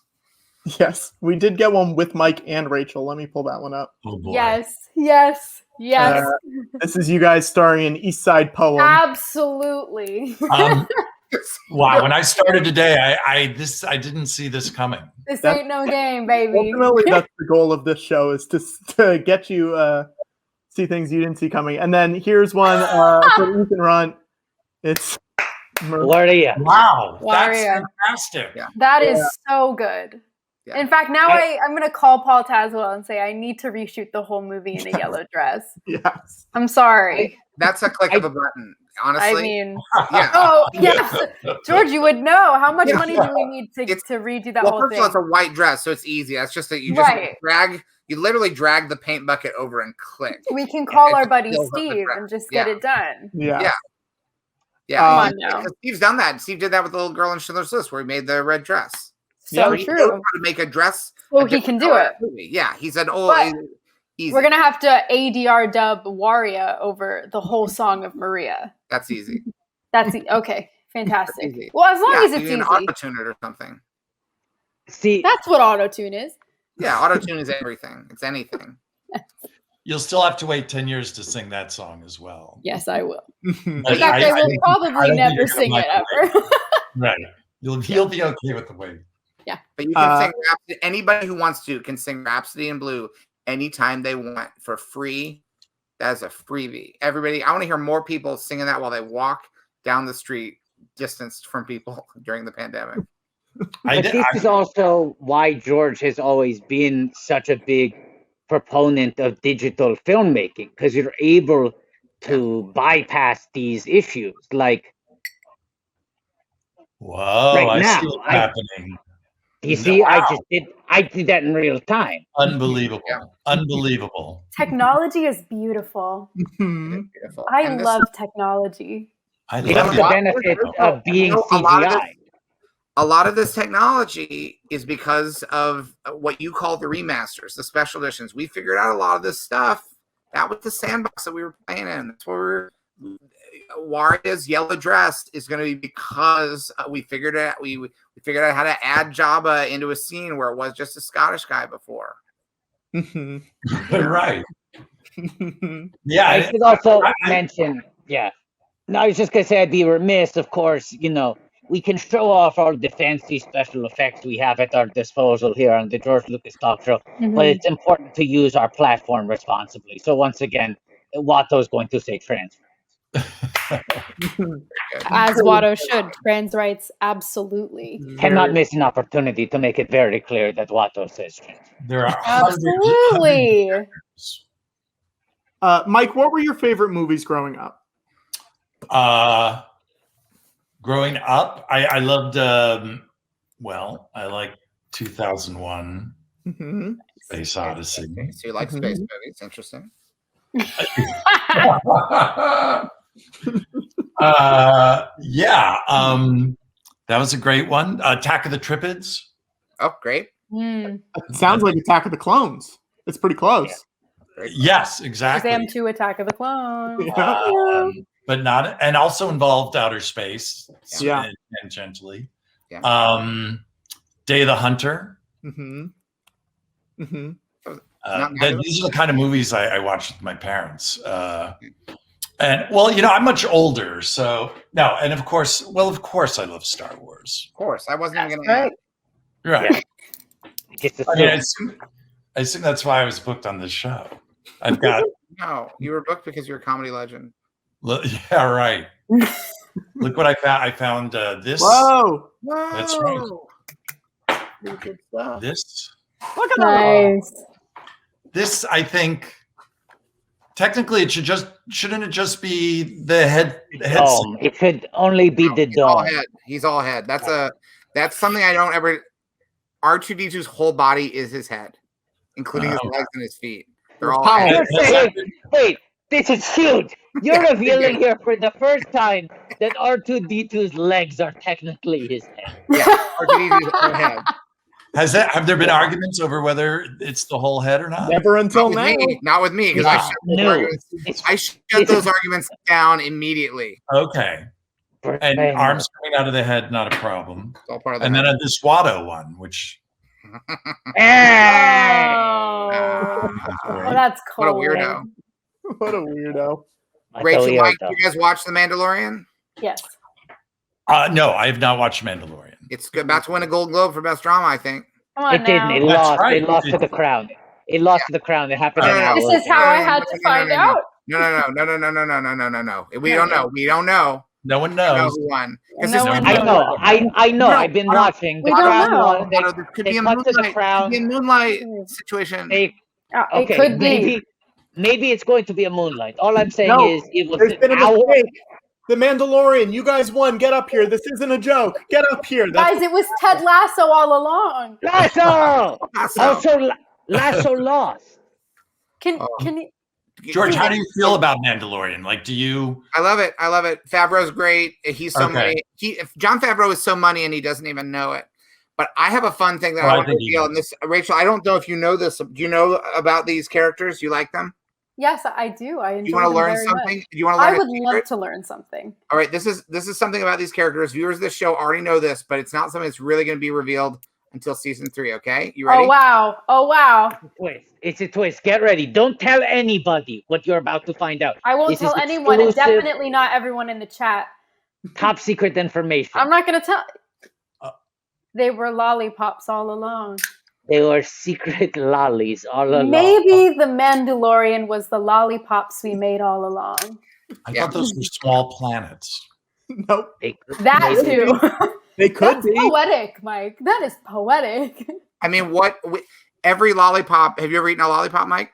[SPEAKER 2] Yes. We did get one with Mike and Rachel. Let me pull that one up.
[SPEAKER 6] Oh, boy.
[SPEAKER 4] Yes.
[SPEAKER 2] This is you guys starring in East Side Poem.
[SPEAKER 4] Absolutely.
[SPEAKER 6] Wow. When I started today, I didn't see this coming.
[SPEAKER 4] This ain't no game, baby.
[SPEAKER 2] Ultimately, that's the goal of this show, is to get you see things you didn't see coming. And then here's one for Ethan Runt. It's
[SPEAKER 1] Waria.
[SPEAKER 6] Wow. That's
[SPEAKER 4] Waria.
[SPEAKER 6] fantastic.
[SPEAKER 3] Yeah.
[SPEAKER 4] That is so good.
[SPEAKER 3] Yeah.
[SPEAKER 4] In fact, now I'm going to call Paul Tazewell and say I need to reshoot the whole movie in a yellow dress.
[SPEAKER 2] Yes.
[SPEAKER 4] I'm sorry.
[SPEAKER 3] That's a click of a button, honestly.
[SPEAKER 4] I mean,
[SPEAKER 3] yeah.
[SPEAKER 4] oh, yes. George, you would know. How much money do we need to redo that whole
[SPEAKER 3] first
[SPEAKER 4] thing?
[SPEAKER 3] of all, it's a white dress, so it's easy. That's just that you just you literally drag the paint bucket over and click.
[SPEAKER 4] We can call our buddy Steve and just get it done.
[SPEAKER 2] Yeah.
[SPEAKER 3] Come
[SPEAKER 4] on now.
[SPEAKER 3] Steve's done that. Steve did that with the little girl in Schindler's List where he made the red dress.
[SPEAKER 4] So
[SPEAKER 3] he
[SPEAKER 4] true.
[SPEAKER 3] knows how to make a dress.
[SPEAKER 4] Well, he can do it.
[SPEAKER 3] Yeah, he said, easy.
[SPEAKER 4] We're going to have to ADR dub Waria over the whole song of Maria.
[SPEAKER 3] That's easy.
[SPEAKER 4] Okay. Fantastic. Easy. Well, as long as it's easy.
[SPEAKER 3] Auto-tune it or something.
[SPEAKER 1] See,
[SPEAKER 4] that's what auto-tune is.
[SPEAKER 3] Yeah, auto-tune is everything. It's anything.
[SPEAKER 6] You'll still have to wait 10 years to sing that song as well.
[SPEAKER 4] Yes, I will.
[SPEAKER 6] In
[SPEAKER 4] fact, I will probably never sing it ever.
[SPEAKER 6] Right. You'll be okay with the wait.
[SPEAKER 4] Yeah.
[SPEAKER 3] But you can sing Rhapsody. Anybody who wants to can sing Rhapsody in Blue anytime they want for free. That is a freebie. Everybody, I want to hear more people singing that while they walk down the street distanced from people during the pandemic.
[SPEAKER 1] This is also why George has always been such a big proponent of digital filmmaking, because you're able to bypass these issues. Like,
[SPEAKER 6] whoa,
[SPEAKER 1] right
[SPEAKER 6] I see what's happening.
[SPEAKER 1] You see, wow. I did that in real time.
[SPEAKER 6] Unbelievable. Unbelievable.
[SPEAKER 4] Technology is beautiful.
[SPEAKER 3] Beautiful.
[SPEAKER 4] I love technology.
[SPEAKER 6] I
[SPEAKER 1] love the benefit of being CGI.
[SPEAKER 3] A lot of this technology is because of what you call the remasters, the special editions. We figured out a lot of this stuff. That was the sandbox that we were playing in. That's where Waria's yellow dress is going to be, because we figured out we figured out how to add Jabba into a scene where it was just a Scottish guy before.
[SPEAKER 6] Right. Yeah.
[SPEAKER 1] I should also mention. Yeah. No, I was just going to say I'd be remiss. Of course, we can show off all the fancy special effects we have at our disposal here on the George Lucas Talk Show, but it's important to use our platform responsibly. So once again, Watto's going to say trans rights.
[SPEAKER 4] As Watto should. Trans rights, absolutely.
[SPEAKER 1] Cannot miss an opportunity to make it very clear that Watto says trans.
[SPEAKER 6] There are
[SPEAKER 4] absolutely.
[SPEAKER 2] Mike, what were your favorite movies growing up?
[SPEAKER 6] Growing up, I loved, I like 2001, Space Odyssey.
[SPEAKER 3] So you like space movies? Interesting.
[SPEAKER 6] That was a great one. Attack of the Trippids.
[SPEAKER 3] Oh, great.
[SPEAKER 4] Mm.
[SPEAKER 2] It sounds like Attack of the Clones. It's pretty close.
[SPEAKER 6] Yes, exactly.
[SPEAKER 4] Shazam 2 Attack of the Clones.
[SPEAKER 2] Yeah.
[SPEAKER 6] But not, and also involved outer space.
[SPEAKER 2] Yeah.
[SPEAKER 6] Tangentially.
[SPEAKER 3] Yeah.
[SPEAKER 6] Day of the Hunter.
[SPEAKER 2] Mm-hmm. Mm-hmm.
[SPEAKER 6] These are the kind of movies I watched with my parents. And well, I'm much older, so no. And of course, I love Star Wars.
[SPEAKER 3] Of course, I wasn't even going to.
[SPEAKER 6] Right.
[SPEAKER 1] Yeah.
[SPEAKER 6] I assume that's why I was booked on this show. I've got
[SPEAKER 3] No, you were booked because you're a comedy legend.
[SPEAKER 6] yeah, right. Look what I found. I found this.
[SPEAKER 2] Whoa!
[SPEAKER 6] That's right.
[SPEAKER 3] Pretty good stuff.
[SPEAKER 6] This.
[SPEAKER 2] Look at
[SPEAKER 4] Nice.
[SPEAKER 6] This, I think, technically, shouldn't it just be the head?
[SPEAKER 1] Dome. It should only be the
[SPEAKER 3] He's all
[SPEAKER 1] dome.
[SPEAKER 3] head. He's all head. That's something I don't ever. R2D2's whole body is his head, including his legs and his feet. They're all head.
[SPEAKER 1] Wait, this is huge. You're revealing here for the first time that R2D2's legs are technically his head.
[SPEAKER 3] Yeah, R2D2's whole head.
[SPEAKER 6] Have there been arguments over whether it's the whole head or not?
[SPEAKER 2] Never until now.
[SPEAKER 3] Not with me, because I shut those arguments down immediately.
[SPEAKER 6] Okay. And arms coming out of the head, not a problem.
[SPEAKER 3] It's all part of the
[SPEAKER 6] And
[SPEAKER 3] head.
[SPEAKER 6] then this Watto one, which
[SPEAKER 4] Oh, that's cool.
[SPEAKER 3] What a weirdo.
[SPEAKER 2] What a weirdo.
[SPEAKER 3] Rachel, Mike, you guys watch The Mandalorian?
[SPEAKER 4] Yes.
[SPEAKER 6] no, I have not watched Mandalorian.
[SPEAKER 3] It's about to win a Gold Globe for Best Drama, I think.
[SPEAKER 4] Come on
[SPEAKER 1] It didn't.
[SPEAKER 4] now.
[SPEAKER 1] It
[SPEAKER 6] That's
[SPEAKER 1] lost.
[SPEAKER 6] right.
[SPEAKER 1] It lost to The Crown. It lost to The Crown. It happened an hour.
[SPEAKER 4] This is how I had to find out.
[SPEAKER 3] No. We don't know. We don't know.
[SPEAKER 6] No one
[SPEAKER 3] Know
[SPEAKER 6] knows.
[SPEAKER 3] who won.
[SPEAKER 4] No one
[SPEAKER 1] I know. I know.
[SPEAKER 3] No,
[SPEAKER 1] I've been
[SPEAKER 3] I don't-
[SPEAKER 1] watching.
[SPEAKER 4] We
[SPEAKER 1] The
[SPEAKER 4] don't
[SPEAKER 1] Crown
[SPEAKER 4] know.
[SPEAKER 1] won.
[SPEAKER 3] There could
[SPEAKER 1] They
[SPEAKER 3] be a
[SPEAKER 1] cut to the
[SPEAKER 3] moonlight,
[SPEAKER 1] Crown.
[SPEAKER 3] moonlight situation.
[SPEAKER 4] It
[SPEAKER 1] Okay,
[SPEAKER 4] could be.
[SPEAKER 1] maybe it's going to be a Moonlight. All I'm saying
[SPEAKER 2] No,
[SPEAKER 1] is it was
[SPEAKER 2] There's
[SPEAKER 1] an
[SPEAKER 2] been a
[SPEAKER 1] hour.
[SPEAKER 2] mistake. The Mandalorian, you guys won. Get up here. This isn't a joke. Get up here.
[SPEAKER 4] Guys, it was Ted Lasso all along.
[SPEAKER 1] Lasso.
[SPEAKER 3] Lasso.
[SPEAKER 1] Also, Lasso lost.
[SPEAKER 4] Can you?
[SPEAKER 6] George, how do you feel about Mandalorian? Like, do you?
[SPEAKER 3] I love it. Favreau's great. He's so
[SPEAKER 6] Okay.
[SPEAKER 3] money. John Favreau is so money, and he doesn't even know it. But I have a fun thing that
[SPEAKER 6] Oh,
[SPEAKER 3] I
[SPEAKER 6] I
[SPEAKER 3] want to
[SPEAKER 6] think he
[SPEAKER 3] reveal. And this, Rachel, I don't know if you know this. Do you know about these characters? Do you like them?
[SPEAKER 4] Yes, I do. I enjoy
[SPEAKER 3] Do you want to
[SPEAKER 4] them
[SPEAKER 3] learn
[SPEAKER 4] very
[SPEAKER 3] something?
[SPEAKER 4] much.
[SPEAKER 3] Do you want to learn?
[SPEAKER 4] I
[SPEAKER 3] a
[SPEAKER 4] would
[SPEAKER 3] secret?
[SPEAKER 4] love to learn something.
[SPEAKER 3] All right, this is something about these characters. Viewers of this show already know this, but it's not something that's really going to be revealed until season 3. Okay, you ready?
[SPEAKER 4] Oh wow! Oh wow!
[SPEAKER 1] Twist. It's a twist. Get ready. Don't tell anybody what you're about to find out.
[SPEAKER 4] I won't
[SPEAKER 1] This
[SPEAKER 4] tell
[SPEAKER 1] is
[SPEAKER 4] anyone, and
[SPEAKER 1] exclusive.
[SPEAKER 4] definitely not everyone in the chat.
[SPEAKER 1] Top secret information.
[SPEAKER 4] I'm not going to tell.
[SPEAKER 6] Uh,
[SPEAKER 4] They were lollipops all along.
[SPEAKER 1] They were secret lollies all along.
[SPEAKER 4] Maybe the Mandalorian was the lollipops we made all along.
[SPEAKER 6] I
[SPEAKER 3] Yeah.
[SPEAKER 6] thought those were small planets.
[SPEAKER 2] Nope.
[SPEAKER 4] That
[SPEAKER 1] Maybe.
[SPEAKER 4] too.
[SPEAKER 2] They could
[SPEAKER 4] That's
[SPEAKER 2] be.
[SPEAKER 4] poetic, Mike. That is poetic.
[SPEAKER 3] I mean, every lollipop. Have you ever eaten a lollipop, Mike?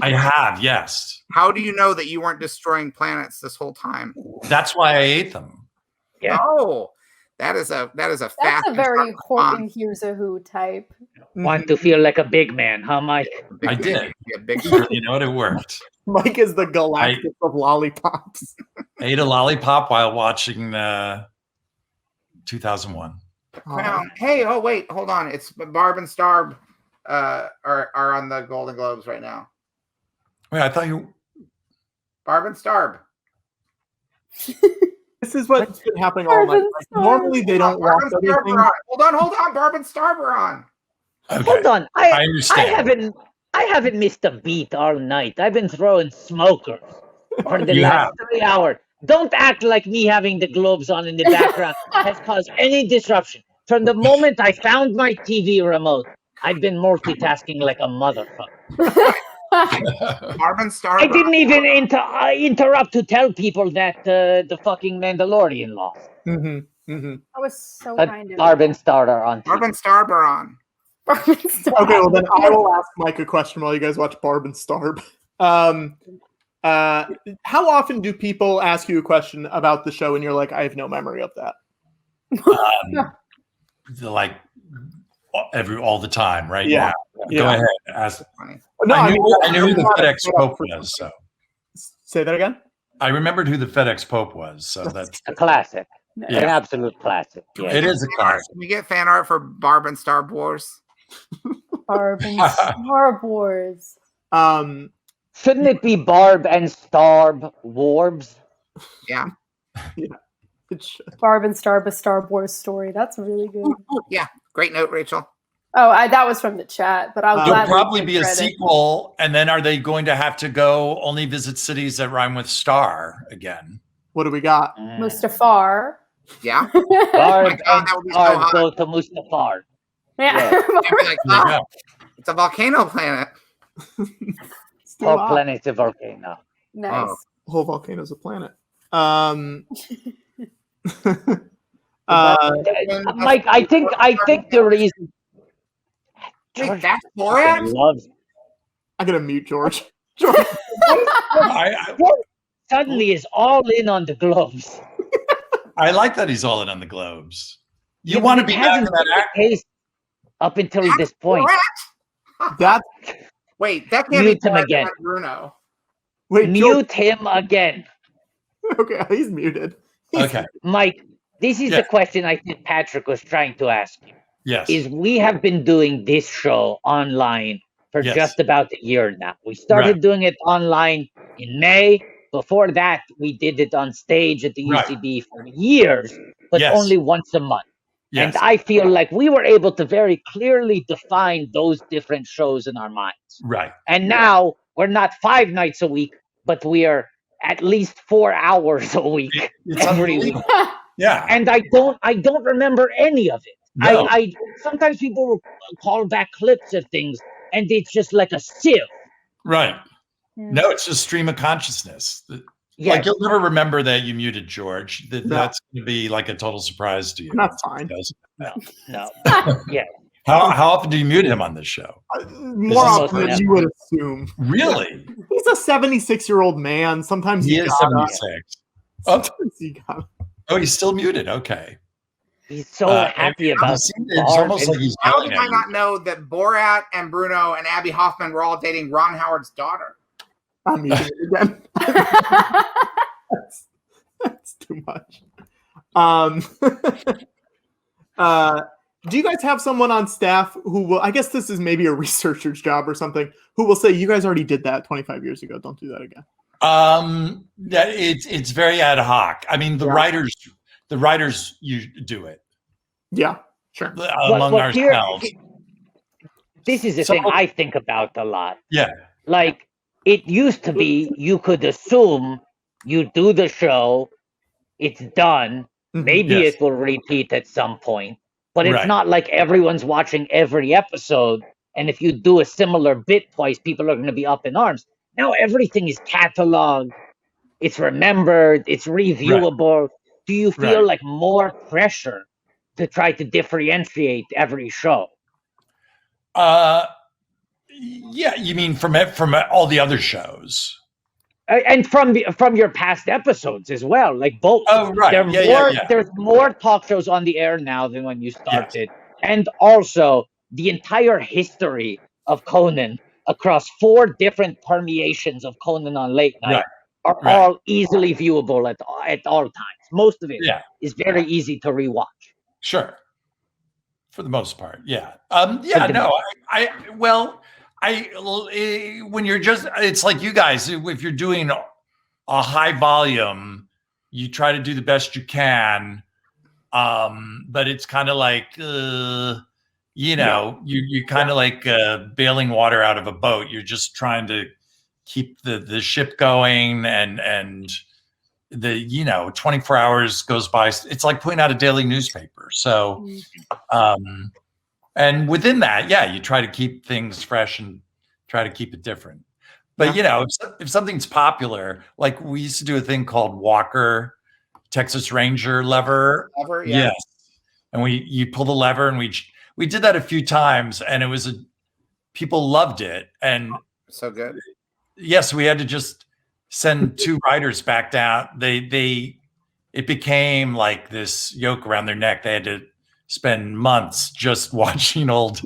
[SPEAKER 6] I have, yes.
[SPEAKER 3] How do you know that you weren't destroying planets this whole time?
[SPEAKER 6] That's why I ate them.
[SPEAKER 1] Yeah.
[SPEAKER 3] Oh, that is a
[SPEAKER 4] That's
[SPEAKER 3] fast
[SPEAKER 4] a very
[SPEAKER 3] response.
[SPEAKER 4] Horton Hears a Who type.
[SPEAKER 1] Want to feel like a big man, huh, Mike?
[SPEAKER 6] I did.
[SPEAKER 3] Yeah, big.
[SPEAKER 6] You know what? It worked.
[SPEAKER 2] Mike is the Galactus of lollipops.
[SPEAKER 6] I ate a lollipop while watching 2001.
[SPEAKER 3] Crown. Hey, oh wait, hold on. It's Barb and Starb are on the Golden Globes right now.
[SPEAKER 6] Wait, I thought you.
[SPEAKER 3] Barb and Starb.
[SPEAKER 2] This is what's been happening all night. Like, normally they don't
[SPEAKER 3] Barb
[SPEAKER 2] watch
[SPEAKER 3] and Starb
[SPEAKER 2] everything.
[SPEAKER 3] are on. Hold on. Barb and Starb are on.
[SPEAKER 6] Okay.
[SPEAKER 1] Hold on.
[SPEAKER 6] I
[SPEAKER 1] I
[SPEAKER 6] understand.
[SPEAKER 1] haven't missed a beat all night. I've been throwing smokers for the
[SPEAKER 6] You
[SPEAKER 1] last 3 hours. Don't act like me having the globes on in the background has caused any disruption. From the moment I found my TV remote, I've been multitasking like a motherfucker.
[SPEAKER 3] Barb and Starb.
[SPEAKER 1] I didn't even interrupt to tell people that the fucking Mandalorian lost.
[SPEAKER 2] Mm-hmm. Mm-hmm.
[SPEAKER 4] That was so
[SPEAKER 1] But
[SPEAKER 4] kind of
[SPEAKER 1] Barb and Star are on
[SPEAKER 3] Barb
[SPEAKER 1] TV.
[SPEAKER 3] and Starb are on.
[SPEAKER 4] Barb and Starb.
[SPEAKER 2] Okay, well then I will ask Mike a question while you guys watch Barb and Starb. How often do people ask you a question about the show and you're like, I have no memory of that?
[SPEAKER 6] Like all the time, right?
[SPEAKER 2] Yeah.
[SPEAKER 6] Go ahead. Ask.
[SPEAKER 3] Funny.
[SPEAKER 2] No,
[SPEAKER 6] I knew who the
[SPEAKER 2] not
[SPEAKER 6] FedEx
[SPEAKER 2] a-
[SPEAKER 6] Pope was. So
[SPEAKER 2] Say that again?
[SPEAKER 6] I remembered who the FedEx Pope was. So that's
[SPEAKER 1] A classic.
[SPEAKER 6] Yeah.
[SPEAKER 1] An absolute classic. Yeah.
[SPEAKER 6] it is a classic.
[SPEAKER 3] Can we get fan art for Barb and Starb Wars?
[SPEAKER 4] Barb and Star Wars.
[SPEAKER 1] Shouldn't it be Barb and Starb Warbs?
[SPEAKER 3] Yeah.
[SPEAKER 2] It should.
[SPEAKER 4] Barb and Starb, a Star Wars story. That's really good.
[SPEAKER 3] Yeah. Great note, Rachel.
[SPEAKER 4] Oh, that was from the chat, but I'll
[SPEAKER 6] There'll
[SPEAKER 4] gladly
[SPEAKER 6] probably
[SPEAKER 4] take
[SPEAKER 6] be a
[SPEAKER 4] credit.
[SPEAKER 6] sequel, and then are they going to have to go only visit cities that rhyme with star again?
[SPEAKER 2] What do we got?
[SPEAKER 4] Mustafar.
[SPEAKER 3] Yeah.
[SPEAKER 1] Barb
[SPEAKER 3] God,
[SPEAKER 1] and
[SPEAKER 3] that would be so
[SPEAKER 1] Starb
[SPEAKER 3] hot.
[SPEAKER 1] go to Mustafar.
[SPEAKER 4] Yeah.
[SPEAKER 3] They'd be like,
[SPEAKER 6] There you
[SPEAKER 3] oh,
[SPEAKER 6] go.
[SPEAKER 3] it's a volcano planet.
[SPEAKER 2] It's too
[SPEAKER 1] Or
[SPEAKER 2] hot.
[SPEAKER 1] planet's a volcano.
[SPEAKER 4] Nice.
[SPEAKER 3] Oh.
[SPEAKER 2] The whole volcano's a planet.
[SPEAKER 1] Mike, I think the reason
[SPEAKER 3] Wait, that's
[SPEAKER 1] fucking
[SPEAKER 3] Borat?
[SPEAKER 1] loves
[SPEAKER 2] I'm gonna mute George. George.
[SPEAKER 1] suddenly is all in on the gloves.
[SPEAKER 6] I like that he's all in on the globes. You
[SPEAKER 1] Yeah,
[SPEAKER 6] want to
[SPEAKER 1] but
[SPEAKER 6] be
[SPEAKER 1] it
[SPEAKER 6] back
[SPEAKER 1] hasn't
[SPEAKER 6] in that
[SPEAKER 1] been the
[SPEAKER 6] act?
[SPEAKER 1] case up until this point.
[SPEAKER 3] Borat?
[SPEAKER 2] That
[SPEAKER 3] Wait, that can't
[SPEAKER 1] Mute
[SPEAKER 3] be
[SPEAKER 1] him
[SPEAKER 3] Borat,
[SPEAKER 1] again.
[SPEAKER 3] that's Bruno.
[SPEAKER 2] wait, George.
[SPEAKER 1] Mute him again.
[SPEAKER 2] Okay, he's muted.
[SPEAKER 6] Okay.
[SPEAKER 1] Mike, this is
[SPEAKER 6] Yeah.
[SPEAKER 1] the question I think Patrick was trying to ask you.
[SPEAKER 6] Yes.
[SPEAKER 1] Is we have been doing this show online for
[SPEAKER 6] Yes.
[SPEAKER 1] just about a year now. We started
[SPEAKER 6] Right.
[SPEAKER 1] doing it online in May. Before that, we did it on stage at the
[SPEAKER 6] Right.
[SPEAKER 1] UCB for years, but
[SPEAKER 6] Yes.
[SPEAKER 1] only once a month.
[SPEAKER 6] Yes.
[SPEAKER 1] And I feel like we were able to very clearly define those different shows in our minds.
[SPEAKER 6] Right.
[SPEAKER 1] And now we're not 5 nights a week, but we are at least 4 hours a week
[SPEAKER 6] It's
[SPEAKER 1] every week.
[SPEAKER 6] unbelievable. Yeah.
[SPEAKER 1] And I don't remember any of it.
[SPEAKER 6] No.
[SPEAKER 1] I sometimes people will call back clips of things, and it's just like a sieve.
[SPEAKER 6] Right. No, it's just stream of consciousness.
[SPEAKER 1] Yeah,
[SPEAKER 6] Like you'll never remember that you muted George.
[SPEAKER 2] No.
[SPEAKER 6] That's going to be like a total surprise to you.
[SPEAKER 2] That's fine.
[SPEAKER 6] No.
[SPEAKER 1] no, yeah.
[SPEAKER 6] How often do you mute him on this show?
[SPEAKER 2] More
[SPEAKER 1] is
[SPEAKER 2] often than
[SPEAKER 1] most
[SPEAKER 2] you would assume.
[SPEAKER 6] Really?
[SPEAKER 2] He's a 76-year-old man. Sometimes
[SPEAKER 6] He
[SPEAKER 2] you
[SPEAKER 6] is
[SPEAKER 2] gotta.
[SPEAKER 6] 76. Oh.
[SPEAKER 2] Sometimes you gotta.
[SPEAKER 6] Oh, he's still muted. Okay.
[SPEAKER 1] He's so happy
[SPEAKER 6] and
[SPEAKER 1] about
[SPEAKER 6] it's
[SPEAKER 1] Barb
[SPEAKER 6] almost
[SPEAKER 1] and-
[SPEAKER 6] like he's
[SPEAKER 3] How
[SPEAKER 6] yelling
[SPEAKER 3] did I
[SPEAKER 6] at
[SPEAKER 3] not
[SPEAKER 6] you.
[SPEAKER 3] know that Borat and Bruno and Abby Hoffman were all dating Ron Howard's daughter?
[SPEAKER 2] I'm muting it again. That's too much. Do you guys have someone on staff who will? I guess this is maybe a researcher's job or something. Who will say, "You guys already did that 25 years ago. Don't do that again."
[SPEAKER 6] That it's very ad hoc. I mean, the
[SPEAKER 2] Yeah.
[SPEAKER 6] writers you do it
[SPEAKER 2] Yeah, sure.
[SPEAKER 6] among
[SPEAKER 1] But here-
[SPEAKER 6] ourselves.
[SPEAKER 1] this is the
[SPEAKER 6] So-
[SPEAKER 1] thing I think about a lot.
[SPEAKER 6] Yeah.
[SPEAKER 1] Like, it used to be you could assume you do the show, it's done, maybe
[SPEAKER 6] Yes.
[SPEAKER 1] it will repeat at some point, but it's
[SPEAKER 6] Right.
[SPEAKER 1] not like everyone's watching every episode, and if you do a similar bit twice, people are going to be up in arms. Now everything is cataloged, it's remembered, it's reviewable. Do you feel
[SPEAKER 6] Right.
[SPEAKER 1] like more pressure to try to differentiate every show?
[SPEAKER 6] Yeah, you mean from all the other shows?
[SPEAKER 1] And from your past episodes as well, like both.
[SPEAKER 6] Oh, right.
[SPEAKER 1] There's more talk shows on the air now than when you started, and also the entire history of Conan across 4 different permeations of Conan on late night are
[SPEAKER 6] Right.
[SPEAKER 1] all easily viewable at all times. Most of it is
[SPEAKER 6] Yeah.
[SPEAKER 1] very easy to rewatch.
[SPEAKER 6] Sure. For the most part, yeah.
[SPEAKER 1] For the
[SPEAKER 6] When you're just, it's like you guys, if you're doing a high volume, you try to do the best you can. But it's kind of like, you kind of like bailing water out of a boat. You're just trying to keep the ship going and the 24 hours goes by. It's like putting out a daily newspaper. So and within that, you try to keep things fresh and try to keep it different. But if something's popular, like we used to do a thing called Walker Texas Ranger lever.
[SPEAKER 3] Yeah.
[SPEAKER 6] Yes. And you pull the lever, and we did that a few times, and it was people loved it. And
[SPEAKER 3] So good.
[SPEAKER 6] yes, we had to just send 2 writers back down. It became like this yoke around their neck. They had to spend months just watching old.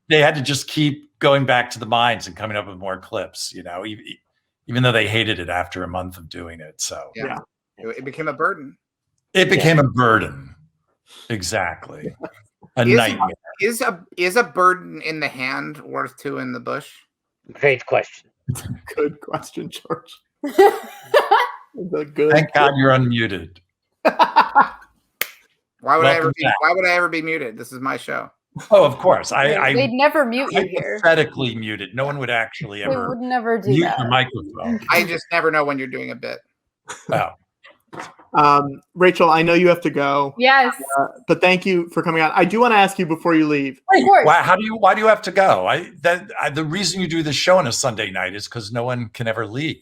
[SPEAKER 6] They had to just keep going back to the mines and coming up with more clips. Even though they hated it after a month of doing it. So
[SPEAKER 3] Yeah. It became a burden.
[SPEAKER 6] it became a burden. Exactly. A nightmare.
[SPEAKER 3] Is a bird in the hand worth two in the bush?
[SPEAKER 1] Great question.
[SPEAKER 2] Good question, George.
[SPEAKER 6] Thank God you're unmuted.
[SPEAKER 3] Why would
[SPEAKER 6] Welcome back.
[SPEAKER 3] Why would I ever be muted? This is my show.
[SPEAKER 6] Oh, of course.
[SPEAKER 4] They'd never mute you here.
[SPEAKER 6] Hypothetically muted. No one would actually
[SPEAKER 4] They
[SPEAKER 6] ever
[SPEAKER 4] would never do
[SPEAKER 6] mute
[SPEAKER 4] that.
[SPEAKER 6] your microphone.
[SPEAKER 3] I just never know when you're doing a bit.
[SPEAKER 6] Oh.
[SPEAKER 2] Rachel, I know you have to go.
[SPEAKER 4] Yes.
[SPEAKER 2] But thank you for coming on. I do want to ask you before you leave.
[SPEAKER 4] Of course.
[SPEAKER 6] Why do you have to go? The reason you do the show on a Sunday night is because no one can ever leave.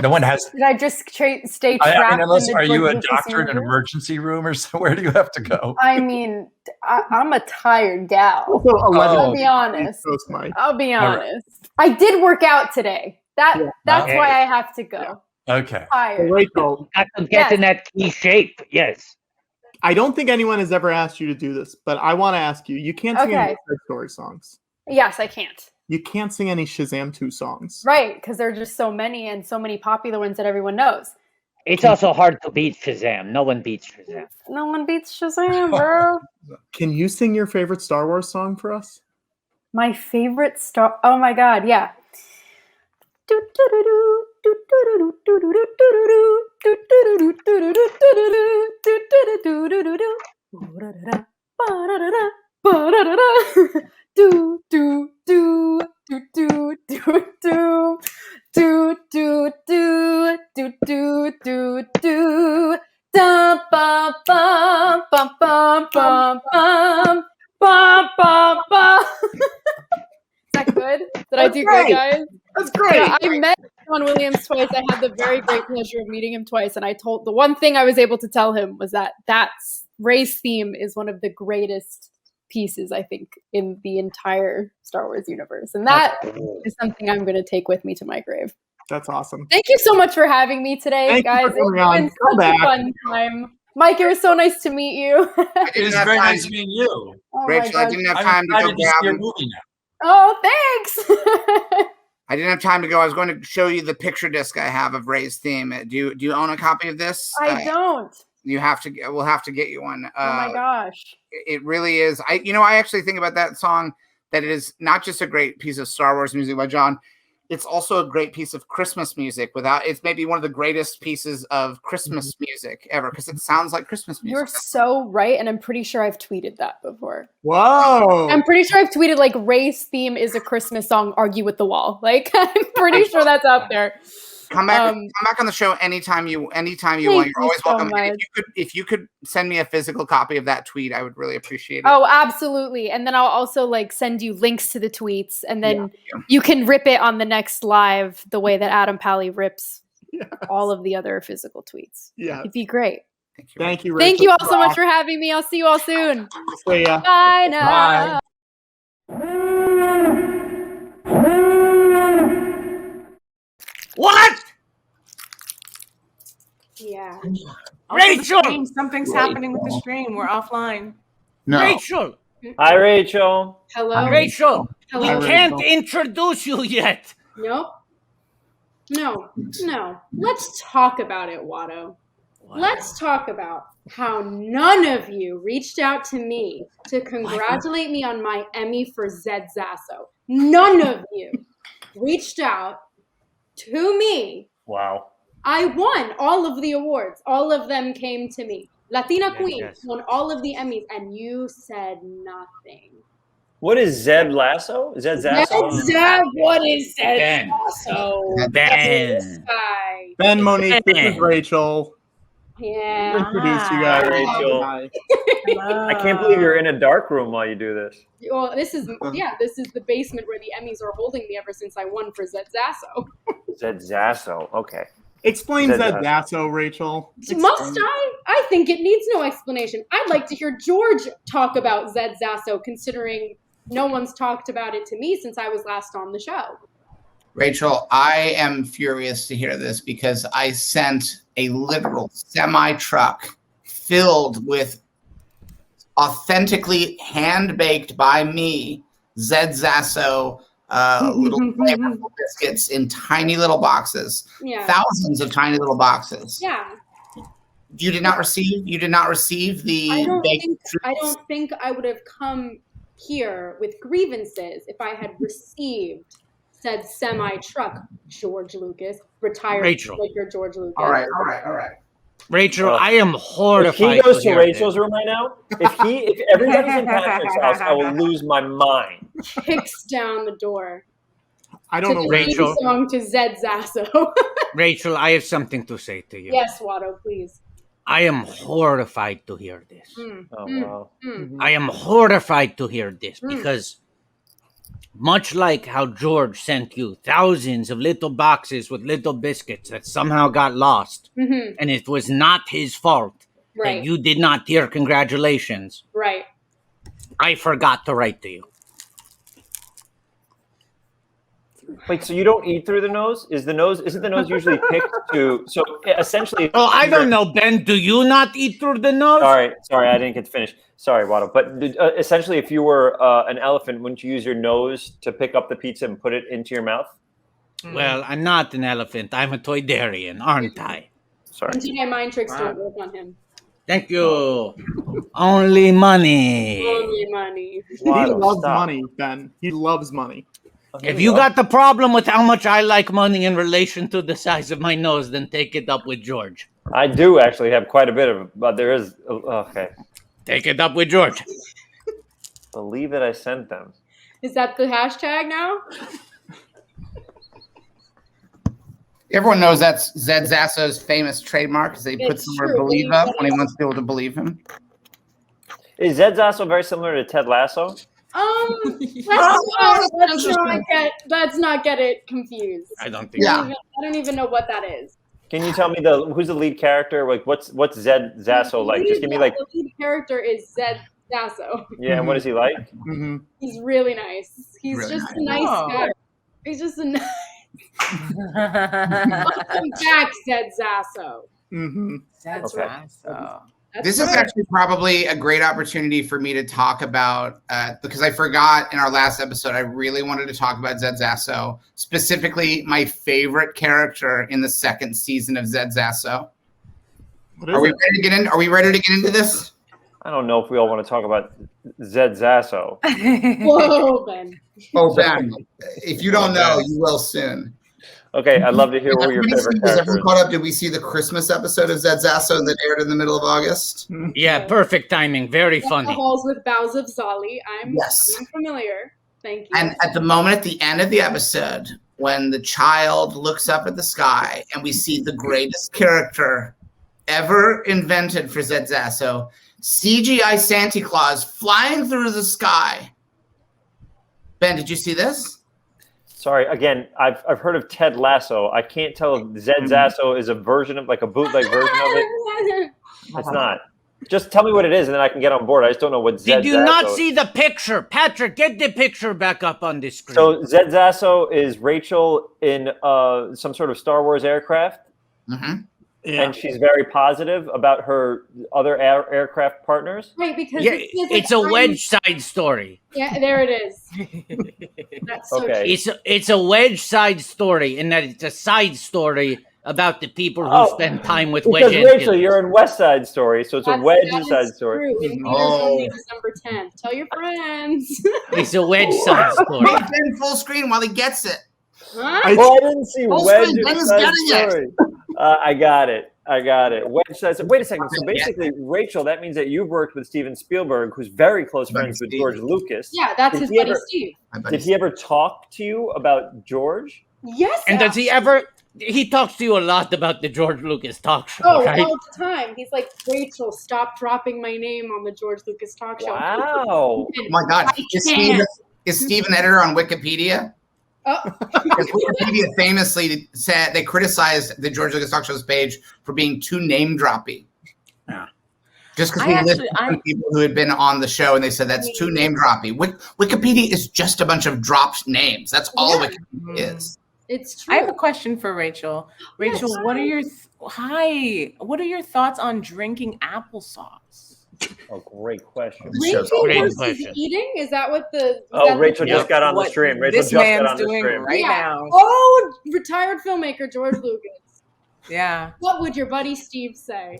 [SPEAKER 6] No one has.
[SPEAKER 4] Did I just stay trapped?
[SPEAKER 6] Are you a
[SPEAKER 4] Lucas
[SPEAKER 6] doctor in an
[SPEAKER 4] universe?
[SPEAKER 6] emergency room or so? Where do you have to go?
[SPEAKER 4] I mean, I'm a tired gal.
[SPEAKER 2] Also,
[SPEAKER 4] I'll be honest. I'll be honest. I did work out today. That's
[SPEAKER 1] Okay.
[SPEAKER 4] why I have to go.
[SPEAKER 6] Okay.
[SPEAKER 4] Tired.
[SPEAKER 2] Rachel,
[SPEAKER 1] Got to get in that key shape. Yes.
[SPEAKER 2] I don't think anyone has ever asked you to do this, but I want to ask you. You can't sing any West Side Story songs.
[SPEAKER 4] Yes, I can't.
[SPEAKER 2] You can't sing any Shazam 2 songs.
[SPEAKER 4] Right, because there are just so many and so many popular ones that everyone knows.
[SPEAKER 1] It's also hard to beat Shazam. No one beats Shazam.
[SPEAKER 4] No one beats Shazam, bro.
[SPEAKER 2] Can you sing your favorite Star Wars song for us?
[SPEAKER 4] My favorite star. Oh my god, yeah. Is that good? Did I do good, guys?
[SPEAKER 2] That's great.
[SPEAKER 4] Yeah, I met John Williams twice. I had the very great pleasure of meeting him twice, and the one thing I was able to tell him was that Rey's theme is one of the greatest pieces, I think, in the entire Star Wars universe, and that is something I'm going to take with me to my grave.
[SPEAKER 2] That's awesome.
[SPEAKER 4] Thank you so much for having me today,
[SPEAKER 2] Thank you
[SPEAKER 4] guys.
[SPEAKER 2] for coming
[SPEAKER 4] It's
[SPEAKER 2] on.
[SPEAKER 4] been
[SPEAKER 2] Come
[SPEAKER 4] such
[SPEAKER 2] back.
[SPEAKER 4] a fun time. Mike, it was so nice to meet you.
[SPEAKER 6] It is very nice meeting you.
[SPEAKER 4] Oh my
[SPEAKER 3] Rachel, I
[SPEAKER 4] God.
[SPEAKER 3] didn't have
[SPEAKER 6] I'm
[SPEAKER 3] time to go
[SPEAKER 6] excited to see your
[SPEAKER 3] grab.
[SPEAKER 6] movie now.
[SPEAKER 4] Oh, thanks.
[SPEAKER 3] I didn't have time to go. I was going to show you the picture disc I have of Ray's theme. Do you own a copy of this?
[SPEAKER 4] I don't.
[SPEAKER 3] You have to. We'll have to get you one.
[SPEAKER 4] Oh my gosh.
[SPEAKER 3] It really is. I actually think about that song that it is not just a great piece of Star Wars music by John. It's also a great piece of Christmas music. It's maybe one of the greatest pieces of Christmas music ever because it sounds like Christmas music.
[SPEAKER 4] You're so right, and I'm pretty sure I've tweeted that before.
[SPEAKER 2] Whoa.
[SPEAKER 4] I'm pretty sure I've tweeted like Ray's theme is a Christmas song, argue with the wall. Like I'm pretty sure that's out there.
[SPEAKER 3] Come back on the show anytime you want. You're always
[SPEAKER 4] so
[SPEAKER 3] welcome.
[SPEAKER 4] much.
[SPEAKER 3] If you could send me a physical copy of that tweet, I would really appreciate it.
[SPEAKER 4] Oh, absolutely. And then I'll also like send you links to the tweets, and then you can rip it on the next live the way that Adam Pally rips all of the other physical tweets.
[SPEAKER 2] Yeah.
[SPEAKER 4] It'd be great.
[SPEAKER 2] Thank you, Rachel.
[SPEAKER 4] Thank you all so much for having me. I'll see you all soon.
[SPEAKER 2] See ya.
[SPEAKER 4] Bye now.
[SPEAKER 1] What?
[SPEAKER 7] Yeah.
[SPEAKER 1] Rachel!
[SPEAKER 7] Something's happening with the stream. We're offline.
[SPEAKER 5] No.
[SPEAKER 1] Rachel!
[SPEAKER 8] Hi, Rachel.
[SPEAKER 4] Hello.
[SPEAKER 1] Rachel!
[SPEAKER 4] Hello.
[SPEAKER 1] We
[SPEAKER 2] Hi,
[SPEAKER 1] can't
[SPEAKER 2] Rachel.
[SPEAKER 1] introduce you yet.
[SPEAKER 7] Nope. No. Let's talk about it, Watto. Let's talk about how none of you reached out to me to congratulate me on my Emmy for Zed Zasso. None of you reached out to me.
[SPEAKER 8] Wow.
[SPEAKER 7] I won all of the awards. All of them came to me. Latina Queen won all of the Emmys, and you said nothing.
[SPEAKER 8] What is Zed Lasso? Zed Zasso?
[SPEAKER 7] Zed, what is Zed
[SPEAKER 1] Ben.
[SPEAKER 7] Zasso?
[SPEAKER 1] Ben.
[SPEAKER 7] This guy.
[SPEAKER 2] Ben, Monique, this is Rachel.
[SPEAKER 7] Yeah.
[SPEAKER 2] Introduce you guys.
[SPEAKER 8] Rachel.
[SPEAKER 2] Hi.
[SPEAKER 8] I can't believe you're in a dark room while you do this.
[SPEAKER 7] Well, this is the basement where the Emmys are holding me ever since I won for Zed Zasso.
[SPEAKER 8] Zed Zasso. Okay.
[SPEAKER 2] Explain
[SPEAKER 8] Zed
[SPEAKER 2] Zed
[SPEAKER 8] Zasso.
[SPEAKER 2] Zasso, Rachel.
[SPEAKER 7] Must I? I think it needs no explanation. I'd like to hear George talk about Zed Zasso, considering no one's talked about it to me since I was last on the show.
[SPEAKER 3] Rachel, I am furious to hear this because I sent a literal semi-truck filled with authentically hand-baked by me Zed Zasso little flavorful biscuits in tiny little boxes.
[SPEAKER 7] Yeah.
[SPEAKER 3] Thousands of tiny little boxes.
[SPEAKER 7] Yeah.
[SPEAKER 3] You did not receive the
[SPEAKER 7] I don't
[SPEAKER 3] baked
[SPEAKER 7] think
[SPEAKER 3] treats?
[SPEAKER 7] I would have come here with grievances if I had received said semi-truck, George Lucas, retired
[SPEAKER 9] Rachel.
[SPEAKER 7] filmmaker George Lucas.
[SPEAKER 3] All right.
[SPEAKER 9] Rachel, I am horrified.
[SPEAKER 8] If he goes to
[SPEAKER 9] hear
[SPEAKER 8] Rachel's
[SPEAKER 9] this.
[SPEAKER 8] room right now, if everybody's in Patrick's house, I will lose my mind.
[SPEAKER 7] Kicks down the door.
[SPEAKER 2] I don't know,
[SPEAKER 9] Rachel.
[SPEAKER 7] Song to Zed Zasso.
[SPEAKER 9] Rachel, I have something to say to you.
[SPEAKER 7] Yes, Watto, please.
[SPEAKER 9] I am horrified to hear this.
[SPEAKER 8] Oh, wow.
[SPEAKER 9] I am horrified to hear this because much like how George sent you thousands of little boxes with little biscuits that somehow got lost, and it was not his fault that you did not hear congratulations.
[SPEAKER 7] Right.
[SPEAKER 9] I forgot to write to you.
[SPEAKER 8] Wait, so you don't eat through the nose? Isn't the nose usually picked to? So essentially,
[SPEAKER 9] Oh, I don't know, Ben. Do you not eat through the nose?
[SPEAKER 8] Sorry, I didn't get to finish. Sorry, Watto. But essentially, if you were an elephant, wouldn't you use your nose to pick up the pizza and put it into your mouth?
[SPEAKER 9] Well, I'm not an elephant. I'm a toydarian, aren't I?
[SPEAKER 8] Sorry.
[SPEAKER 7] Anti-mind tricks don't work on him.
[SPEAKER 9] Thank you. Only money.
[SPEAKER 7] Only money.
[SPEAKER 2] He
[SPEAKER 8] Watto,
[SPEAKER 2] loves
[SPEAKER 8] stop.
[SPEAKER 2] money, Ben. He loves money.
[SPEAKER 9] If you got the problem with how much I like money in relation to the size of my nose, then take it up with George.
[SPEAKER 8] I do actually have quite a bit of, but there is okay.
[SPEAKER 9] Take it up with George.
[SPEAKER 8] Believe that I sent them.
[SPEAKER 7] Is that the hashtag now?
[SPEAKER 3] Everyone knows that's Zed Zasso's famous trademark, is that he puts
[SPEAKER 7] It's
[SPEAKER 3] the word
[SPEAKER 7] true.
[SPEAKER 3] believe up when he wants people to believe him.
[SPEAKER 8] Is Zed Zasso very similar to Ted Lasso?
[SPEAKER 7] Let's not get it confused.
[SPEAKER 9] I don't think.
[SPEAKER 7] I don't even know what that is.
[SPEAKER 8] Can you tell me who's the lead character? Like, what's Zed Zasso like? Just give me like.
[SPEAKER 7] The lead character is Zed Zasso.
[SPEAKER 8] Yeah, and what is he like?
[SPEAKER 7] He's really nice. He's
[SPEAKER 3] Really
[SPEAKER 7] just
[SPEAKER 3] nice.
[SPEAKER 7] a nice guy. He's just a nice. Welcome back, Zed Zasso.
[SPEAKER 10] That's
[SPEAKER 8] Okay.
[SPEAKER 10] right. So.
[SPEAKER 3] This is actually probably a great opportunity for me to talk about, because I forgot in our last episode, I really wanted to talk about Zed Zasso, specifically my favorite character in the second season of Zed Zasso. Are we ready to get in? Are we ready to get into this?
[SPEAKER 8] I don't know if we all want to talk about Zed Zasso.
[SPEAKER 7] Whoa, Ben.
[SPEAKER 3] Oh, Ben, if you don't know, you will soon.
[SPEAKER 8] Okay, I'd love to hear what your favorite
[SPEAKER 3] Was
[SPEAKER 8] character
[SPEAKER 3] everyone
[SPEAKER 8] is.
[SPEAKER 3] caught up? Did we see the Christmas episode of Zed Zasso that aired in the middle of August?
[SPEAKER 9] Yeah, perfect timing. Very funny.
[SPEAKER 7] Halls with Boughs of Zolly. I'm
[SPEAKER 3] Yes.
[SPEAKER 7] familiar. Thank you.
[SPEAKER 3] And at the moment at the end of the episode, when the child looks up at the sky and we see the greatest character ever invented for Zed Zasso, CGI Santa Claus flying through the sky. Ben, did you see this?
[SPEAKER 8] Sorry, again, I've heard of Ted Lasso. I can't tell if Zed Zasso is a version of like a bootleg version of it. It's not. Just tell me what it is, and then I can get on board. I just don't know what Zed
[SPEAKER 9] Did you
[SPEAKER 8] Zasso
[SPEAKER 9] not
[SPEAKER 8] is.
[SPEAKER 9] see the picture? Patrick, get the picture back up on the screen.
[SPEAKER 8] So Zed Zasso is Rachel in some sort of Star Wars aircraft, and she's very positive about her other aircraft partners.
[SPEAKER 7] Right, because
[SPEAKER 9] yeah, it's a wedge side story.
[SPEAKER 7] Yeah, there it is. That's so
[SPEAKER 8] Okay.
[SPEAKER 9] It's a wedge side story in that it's a side story about the people who spend time with Wedge.
[SPEAKER 8] Because Rachel, you're in West Side Story, so it's a Wedge Side Story.
[SPEAKER 7] True. In theaters only December 10th. Tell your friends.
[SPEAKER 9] It's a Wedge side story.
[SPEAKER 3] Put it in full screen while he gets it.
[SPEAKER 7] Huh?
[SPEAKER 8] I didn't see
[SPEAKER 3] Full
[SPEAKER 8] Wedge
[SPEAKER 3] screen, Ben is
[SPEAKER 8] Side
[SPEAKER 3] getting it.
[SPEAKER 8] Story. I got it. Wedge Side. So wait a second. So basically, Rachel, that means that you've worked with Steven Spielberg, who's very close friends with George Lucas.
[SPEAKER 7] Yeah, that's
[SPEAKER 8] Did
[SPEAKER 7] his
[SPEAKER 8] he
[SPEAKER 7] buddy
[SPEAKER 8] ever-
[SPEAKER 7] Steve.
[SPEAKER 8] Did he ever talk to you about George?
[SPEAKER 7] Yes.
[SPEAKER 9] And does he ever? He talks to you a lot about the George Lucas talk show,
[SPEAKER 7] Oh,
[SPEAKER 9] right?
[SPEAKER 7] all the time. He's like, Rachel, stop dropping my name on the George Lucas talk show.
[SPEAKER 8] Wow.
[SPEAKER 3] Oh my God. Is Steve an editor on Wikipedia?
[SPEAKER 7] Oh.
[SPEAKER 3] Because Wikipedia famously said they criticized the George Lucas Talk Show's page for being too name droppy.
[SPEAKER 9] Yeah.
[SPEAKER 3] Just because we listed some people who had been on the show and they said that's too name droppy. Wikipedia is just a bunch of dropped names. That's all Wikipedia is.
[SPEAKER 7] It's true.
[SPEAKER 10] I have a question for Rachel. Rachel,
[SPEAKER 7] Yes.
[SPEAKER 10] what are your what are your thoughts on drinking applesauce?
[SPEAKER 8] Oh, great question.
[SPEAKER 7] Rachel
[SPEAKER 9] Great
[SPEAKER 7] versus
[SPEAKER 9] question.
[SPEAKER 7] eating? Is that what the...
[SPEAKER 8] Oh, Rachel just got on the
[SPEAKER 10] What
[SPEAKER 8] stream. Rachel
[SPEAKER 10] this
[SPEAKER 8] just got
[SPEAKER 10] man's
[SPEAKER 8] on the
[SPEAKER 10] doing
[SPEAKER 8] stream.
[SPEAKER 10] right now.
[SPEAKER 7] Oh, retired filmmaker George Lucas.
[SPEAKER 10] Yeah.
[SPEAKER 7] What would your buddy Steve say?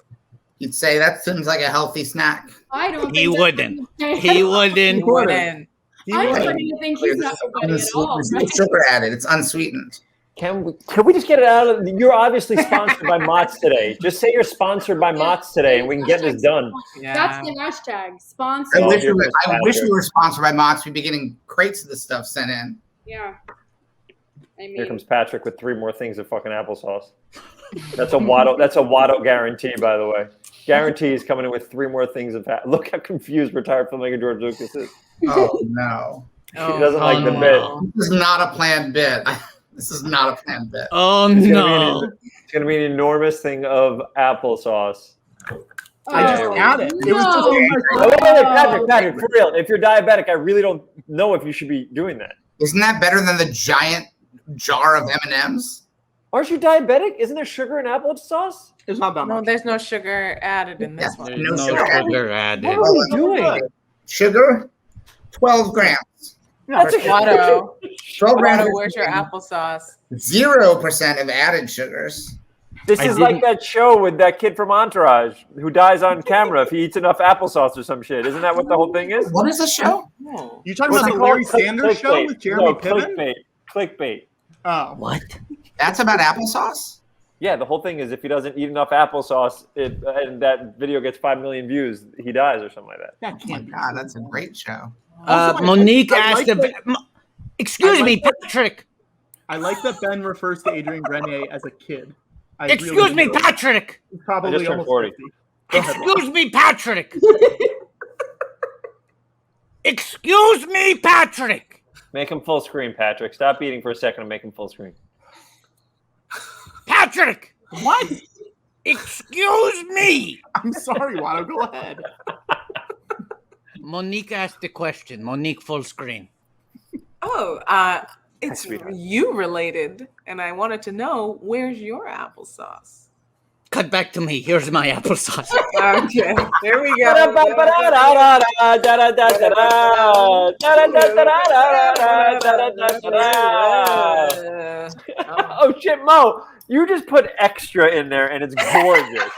[SPEAKER 3] You'd say that seems like a healthy snack.
[SPEAKER 7] I don't think
[SPEAKER 9] He
[SPEAKER 7] that's
[SPEAKER 9] wouldn't.
[SPEAKER 7] what he'd say.
[SPEAKER 9] He wouldn't.
[SPEAKER 10] You wouldn't.
[SPEAKER 7] I'm starting to think he's not everybody at all.
[SPEAKER 3] There's
[SPEAKER 7] Right?
[SPEAKER 3] no sugar added. It's unsweetened.
[SPEAKER 8] Can we just get it out of? You're obviously sponsored by Mott's today. Just say you're sponsored by Mott's today, and we can get this done.
[SPEAKER 10] Yeah.
[SPEAKER 7] That's the hashtag. Sponsor.
[SPEAKER 3] I wish
[SPEAKER 8] Patrick.
[SPEAKER 3] we were sponsored by Mott's. We'd be getting crates of this stuff sent in.
[SPEAKER 7] Yeah. I mean,
[SPEAKER 8] Here comes Patrick with 3 more things of fucking applesauce. That's a Watto. That's a Watto guarantee, by the way. Guarantee is coming in with 3 more things of. Look how confused retired filmmaker George Lucas is.
[SPEAKER 3] Oh no!
[SPEAKER 8] He doesn't like the bit.
[SPEAKER 3] This is not a planned bit. This is not a planned bit.
[SPEAKER 9] Oh no!
[SPEAKER 8] It's gonna be an enormous thing of applesauce.
[SPEAKER 2] I just had it. It was just
[SPEAKER 8] Oh, wait, Patrick, for real. If you're diabetic, I really don't know if you should be doing that.
[SPEAKER 3] Isn't that better than the giant jar of M&Ms?
[SPEAKER 8] Aren't you diabetic? Isn't there sugar in applesauce?
[SPEAKER 2] It's not that
[SPEAKER 10] No,
[SPEAKER 2] much.
[SPEAKER 10] there's no sugar added in this one.
[SPEAKER 3] No
[SPEAKER 9] No
[SPEAKER 3] sugar.
[SPEAKER 9] sugar added.
[SPEAKER 8] What are we doing?
[SPEAKER 3] Sugar, 12 grams.
[SPEAKER 8] That's a
[SPEAKER 10] Watto.
[SPEAKER 3] 12 grams.
[SPEAKER 10] Watto, where's your applesauce?
[SPEAKER 3] 0% of added sugars.
[SPEAKER 8] This is like that show with that kid from Entourage who dies on camera if he eats enough applesauce or some shit. Isn't that what the whole thing is?
[SPEAKER 3] What is the show?
[SPEAKER 10] No.
[SPEAKER 2] You talking
[SPEAKER 8] What's
[SPEAKER 2] about
[SPEAKER 8] it
[SPEAKER 2] the Larry
[SPEAKER 8] called?
[SPEAKER 2] Sanders show with Jeremy
[SPEAKER 8] No,
[SPEAKER 2] Piven?
[SPEAKER 8] Clickbait.
[SPEAKER 2] Oh,
[SPEAKER 9] What?
[SPEAKER 3] That's about applesauce?
[SPEAKER 8] Yeah, the whole thing is if he doesn't eat enough applesauce, and that video gets 5 million views, he dies or something like that.
[SPEAKER 2] that
[SPEAKER 3] Oh my
[SPEAKER 2] can't be.
[SPEAKER 3] God, that's a great show.
[SPEAKER 9] Monique
[SPEAKER 2] I
[SPEAKER 9] asked.
[SPEAKER 2] like
[SPEAKER 9] Excuse
[SPEAKER 2] I
[SPEAKER 9] me,
[SPEAKER 2] like that-
[SPEAKER 9] Patrick.
[SPEAKER 2] I like that Ben refers to Adrian Grenier as a kid. I
[SPEAKER 9] Excuse
[SPEAKER 2] really
[SPEAKER 9] me,
[SPEAKER 2] do.
[SPEAKER 9] Patrick.
[SPEAKER 2] He's
[SPEAKER 8] I
[SPEAKER 2] probably
[SPEAKER 8] just turned
[SPEAKER 2] almost
[SPEAKER 8] 40.
[SPEAKER 2] 50. Go ahead, Bob.
[SPEAKER 9] Excuse me, Patrick. Excuse me, Patrick.
[SPEAKER 8] Make him full screen, Patrick. Stop eating for a second and make him full screen.
[SPEAKER 9] Patrick. What? Excuse me.
[SPEAKER 2] I'm sorry, Watto. Go ahead.
[SPEAKER 9] Monique asked the question. Monique, full screen.
[SPEAKER 10] Oh, it's
[SPEAKER 8] sweetheart.
[SPEAKER 10] you related, and I wanted to know where's your applesauce?
[SPEAKER 9] Cut back to me. Here's my applesauce.
[SPEAKER 10] Okay, there we go.
[SPEAKER 8] Oh shit, Mo! You just put extra in there, and it's gorgeous.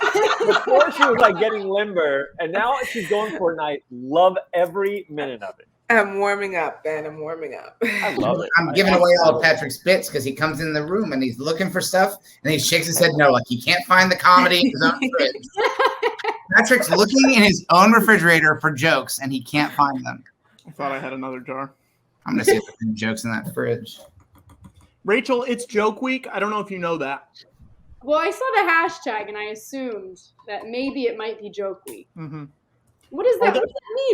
[SPEAKER 8] Before she was like getting limber, and now she's going for a night. Love every minute of it.
[SPEAKER 10] I'm warming up, Ben. I'm warming up.
[SPEAKER 8] I love it.
[SPEAKER 3] I'm giving away all of Patrick's bits because he comes in the room and he's looking for stuff and he shakes his head no, like he can't find the comedy in his own fridge. Patrick's looking in his own refrigerator for jokes and he can't find them.
[SPEAKER 2] I thought I had another jar.
[SPEAKER 3] I'm gonna see if there's any jokes in that fridge.
[SPEAKER 2] Rachel, it's joke week. I don't know if you know that.
[SPEAKER 7] Well, I saw the hashtag and I assumed that maybe it might be joke week.
[SPEAKER 2] Mm-hmm.
[SPEAKER 7] What does that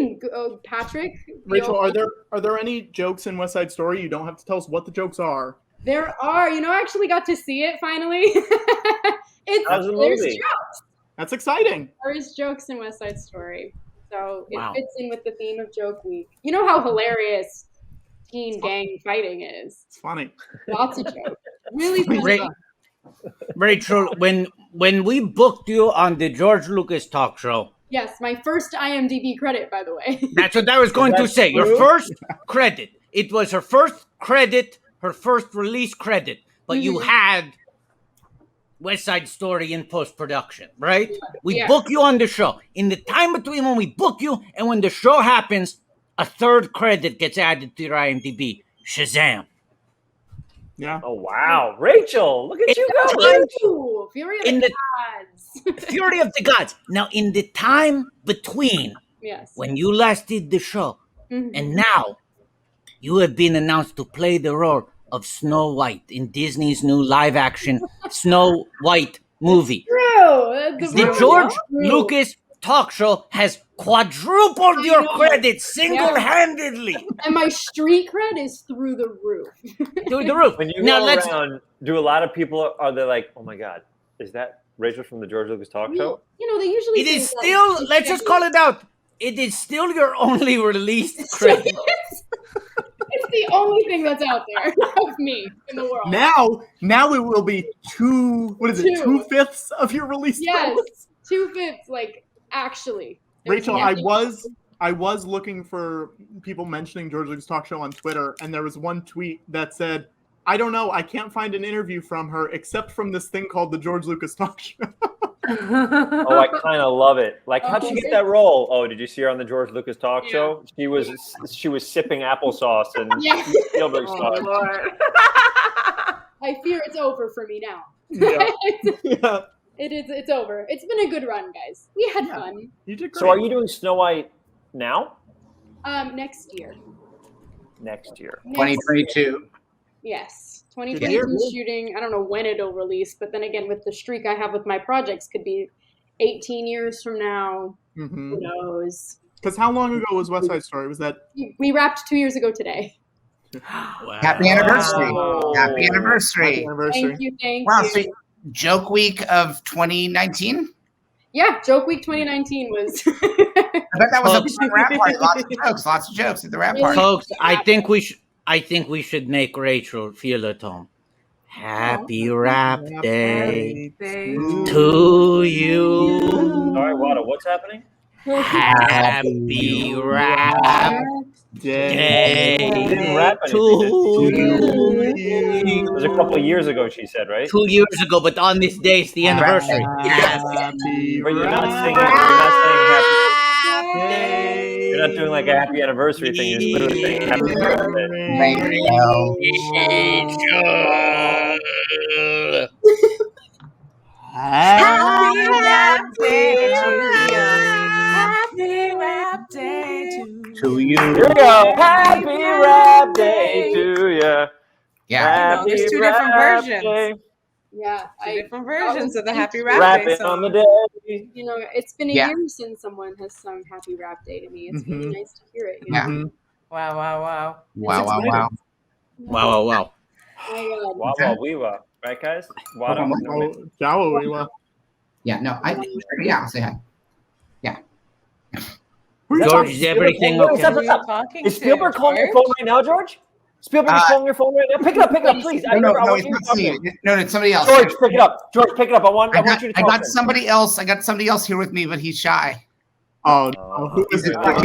[SPEAKER 7] mean, Patrick?
[SPEAKER 2] Rachel, are there any jokes in West Side Story? You don't have to tell us what the jokes are.
[SPEAKER 7] There are. You know, I actually got to see it finally.
[SPEAKER 8] How's the
[SPEAKER 7] There's
[SPEAKER 8] movie?
[SPEAKER 7] jokes.
[SPEAKER 2] That's exciting.
[SPEAKER 7] There is jokes in West Side Story. So
[SPEAKER 9] Wow.
[SPEAKER 7] it fits in with the theme of joke week. You know how hilarious teen gang fighting is.
[SPEAKER 2] It's funny.
[SPEAKER 7] Lots of jokes. Really funny.
[SPEAKER 9] Rachel, when we booked you on the George Lucas talk show,
[SPEAKER 7] Yes, my first IMDb credit, by the way.
[SPEAKER 9] that's what I was going to say. Your first credit. It was her first credit, her first release credit, but you had West Side Story in post-production, right? We book you on the show. In the time between when we book you and when the show happens, a third credit gets added to your IMDb. Shazam.
[SPEAKER 2] Yeah.
[SPEAKER 8] Oh wow, Rachel! Look at you go.
[SPEAKER 7] Ooh, Fury of
[SPEAKER 9] In
[SPEAKER 7] the
[SPEAKER 9] the-
[SPEAKER 7] Gods.
[SPEAKER 9] Fury of the Gods. Now, in the time between
[SPEAKER 7] Yes.
[SPEAKER 9] when you last did the show
[SPEAKER 7] Mhm.
[SPEAKER 9] and now you have been announced to play the role of Snow White in Disney's new live-action Snow White movie.
[SPEAKER 7] True.
[SPEAKER 9] The George Lucas talk show has quadrupled your credits single-handedly.
[SPEAKER 7] And my street cred is through the roof.
[SPEAKER 9] Through the roof.
[SPEAKER 8] When you
[SPEAKER 9] Now
[SPEAKER 8] go
[SPEAKER 9] let's.
[SPEAKER 8] around, do a lot of people are they like, oh my god, is that Rachel from the George Lucas talk show?
[SPEAKER 7] You know, they usually
[SPEAKER 9] It
[SPEAKER 7] say
[SPEAKER 9] is
[SPEAKER 7] that
[SPEAKER 9] still.
[SPEAKER 7] it's
[SPEAKER 9] Let's just call it out. It is still your only released credit.
[SPEAKER 7] It's the only thing that's out there of me in the world.
[SPEAKER 2] Now it will be two. What is it? 2/5 of your release.
[SPEAKER 7] Yes,
[SPEAKER 2] credits?
[SPEAKER 7] 2/5. Like actually.
[SPEAKER 2] Rachel, I was looking for people mentioning George Lucas Talk Show on Twitter, and there was one tweet that said, "I don't know, I can't find an interview from her except from this thing called the George Lucas Talk Show."
[SPEAKER 8] Oh, I kind of love it. Like, how'd she get that role? Oh, did you see her on the George Lucas talk show? She was sipping applesauce and Spielberg sauce.
[SPEAKER 10] Lord.
[SPEAKER 7] I fear it's over for me now.
[SPEAKER 2] Yeah.
[SPEAKER 7] It's over. It's been a good run, guys. We had fun.
[SPEAKER 2] You did great.
[SPEAKER 8] So, are you doing Snow White now?
[SPEAKER 7] Next year.
[SPEAKER 8] Next year.
[SPEAKER 3] 2022.
[SPEAKER 7] Yes. 2022 shooting. I don't know when it'll release, but then again, with the streak I have with my projects, could be 18 years from now.
[SPEAKER 2] Mm-hmm.
[SPEAKER 7] Who knows?
[SPEAKER 2] Because how long ago was West Side Story? Was that?
[SPEAKER 7] We wrapped 2 years ago today.
[SPEAKER 9] Wow.
[SPEAKER 3] Happy anniversary.
[SPEAKER 8] Wow.
[SPEAKER 3] Happy anniversary.
[SPEAKER 2] Happy anniversary.
[SPEAKER 7] Thank
[SPEAKER 3] Wow,
[SPEAKER 7] you.
[SPEAKER 3] so joke week of 2019?
[SPEAKER 7] Yeah, Joke Week 2019 was.
[SPEAKER 3] I bet that was a fun rap party. Lots of jokes at the rap party.
[SPEAKER 9] Folks, I think we should make Rachel feel at home. Happy Rap Day to you.
[SPEAKER 8] Sorry, Wada, what's happening?
[SPEAKER 9] Happy Rap Day
[SPEAKER 8] Didn't rap
[SPEAKER 9] to
[SPEAKER 8] anything,
[SPEAKER 9] you.
[SPEAKER 8] It was a couple of years ago, she said, right?
[SPEAKER 9] 2 years ago, but on this day, it's the anniversary.
[SPEAKER 2] Happy
[SPEAKER 8] But you're not saying happy. You're not doing like a happy anniversary thing. You're just literally saying happy birthday.
[SPEAKER 3] Thank you.
[SPEAKER 10] Happy Rap Day to you. Happy Rap Day
[SPEAKER 3] To you.
[SPEAKER 8] Here we go. Happy Rap Day to you.
[SPEAKER 3] Yeah.
[SPEAKER 10] know, there's two different versions.
[SPEAKER 8] Day.
[SPEAKER 7] Yeah,
[SPEAKER 10] Two different versions of the Happy Rap Day
[SPEAKER 8] Rapping
[SPEAKER 10] song.
[SPEAKER 8] on the day.
[SPEAKER 7] You know, it's been a
[SPEAKER 3] Yeah.
[SPEAKER 7] year since someone has sung Happy Rap Day to me. It's really nice to hear it. You
[SPEAKER 3] Yeah.
[SPEAKER 7] know?
[SPEAKER 10] Wow, wow, wow.
[SPEAKER 3] Wow, wow, wow.
[SPEAKER 9] Wow, wow, wow.
[SPEAKER 7] Oh my God.
[SPEAKER 8] Wow, wow, we were. Right, guys? Wada,
[SPEAKER 3] Yeah, no, I'll say hi.
[SPEAKER 9] George, is everything
[SPEAKER 8] Wait,
[SPEAKER 9] okay?
[SPEAKER 8] stop,
[SPEAKER 10] Who are you
[SPEAKER 8] stop.
[SPEAKER 10] talking
[SPEAKER 8] Is Spielberg
[SPEAKER 10] to,
[SPEAKER 8] calling your
[SPEAKER 10] George?
[SPEAKER 8] phone right now, George? Spielberg is calling your phone right now. Pick it up, please.
[SPEAKER 3] No,
[SPEAKER 8] I want
[SPEAKER 3] it's
[SPEAKER 8] you
[SPEAKER 3] not
[SPEAKER 8] to talk to
[SPEAKER 3] Steve.
[SPEAKER 8] him.
[SPEAKER 3] No, it's somebody else.
[SPEAKER 8] George, pick it up. George, pick it up. I want you to
[SPEAKER 3] I
[SPEAKER 8] talk
[SPEAKER 3] got
[SPEAKER 8] to him.
[SPEAKER 3] somebody else. I got somebody else here with me, but he's shy.
[SPEAKER 2] Oh, who is it?
[SPEAKER 8] Let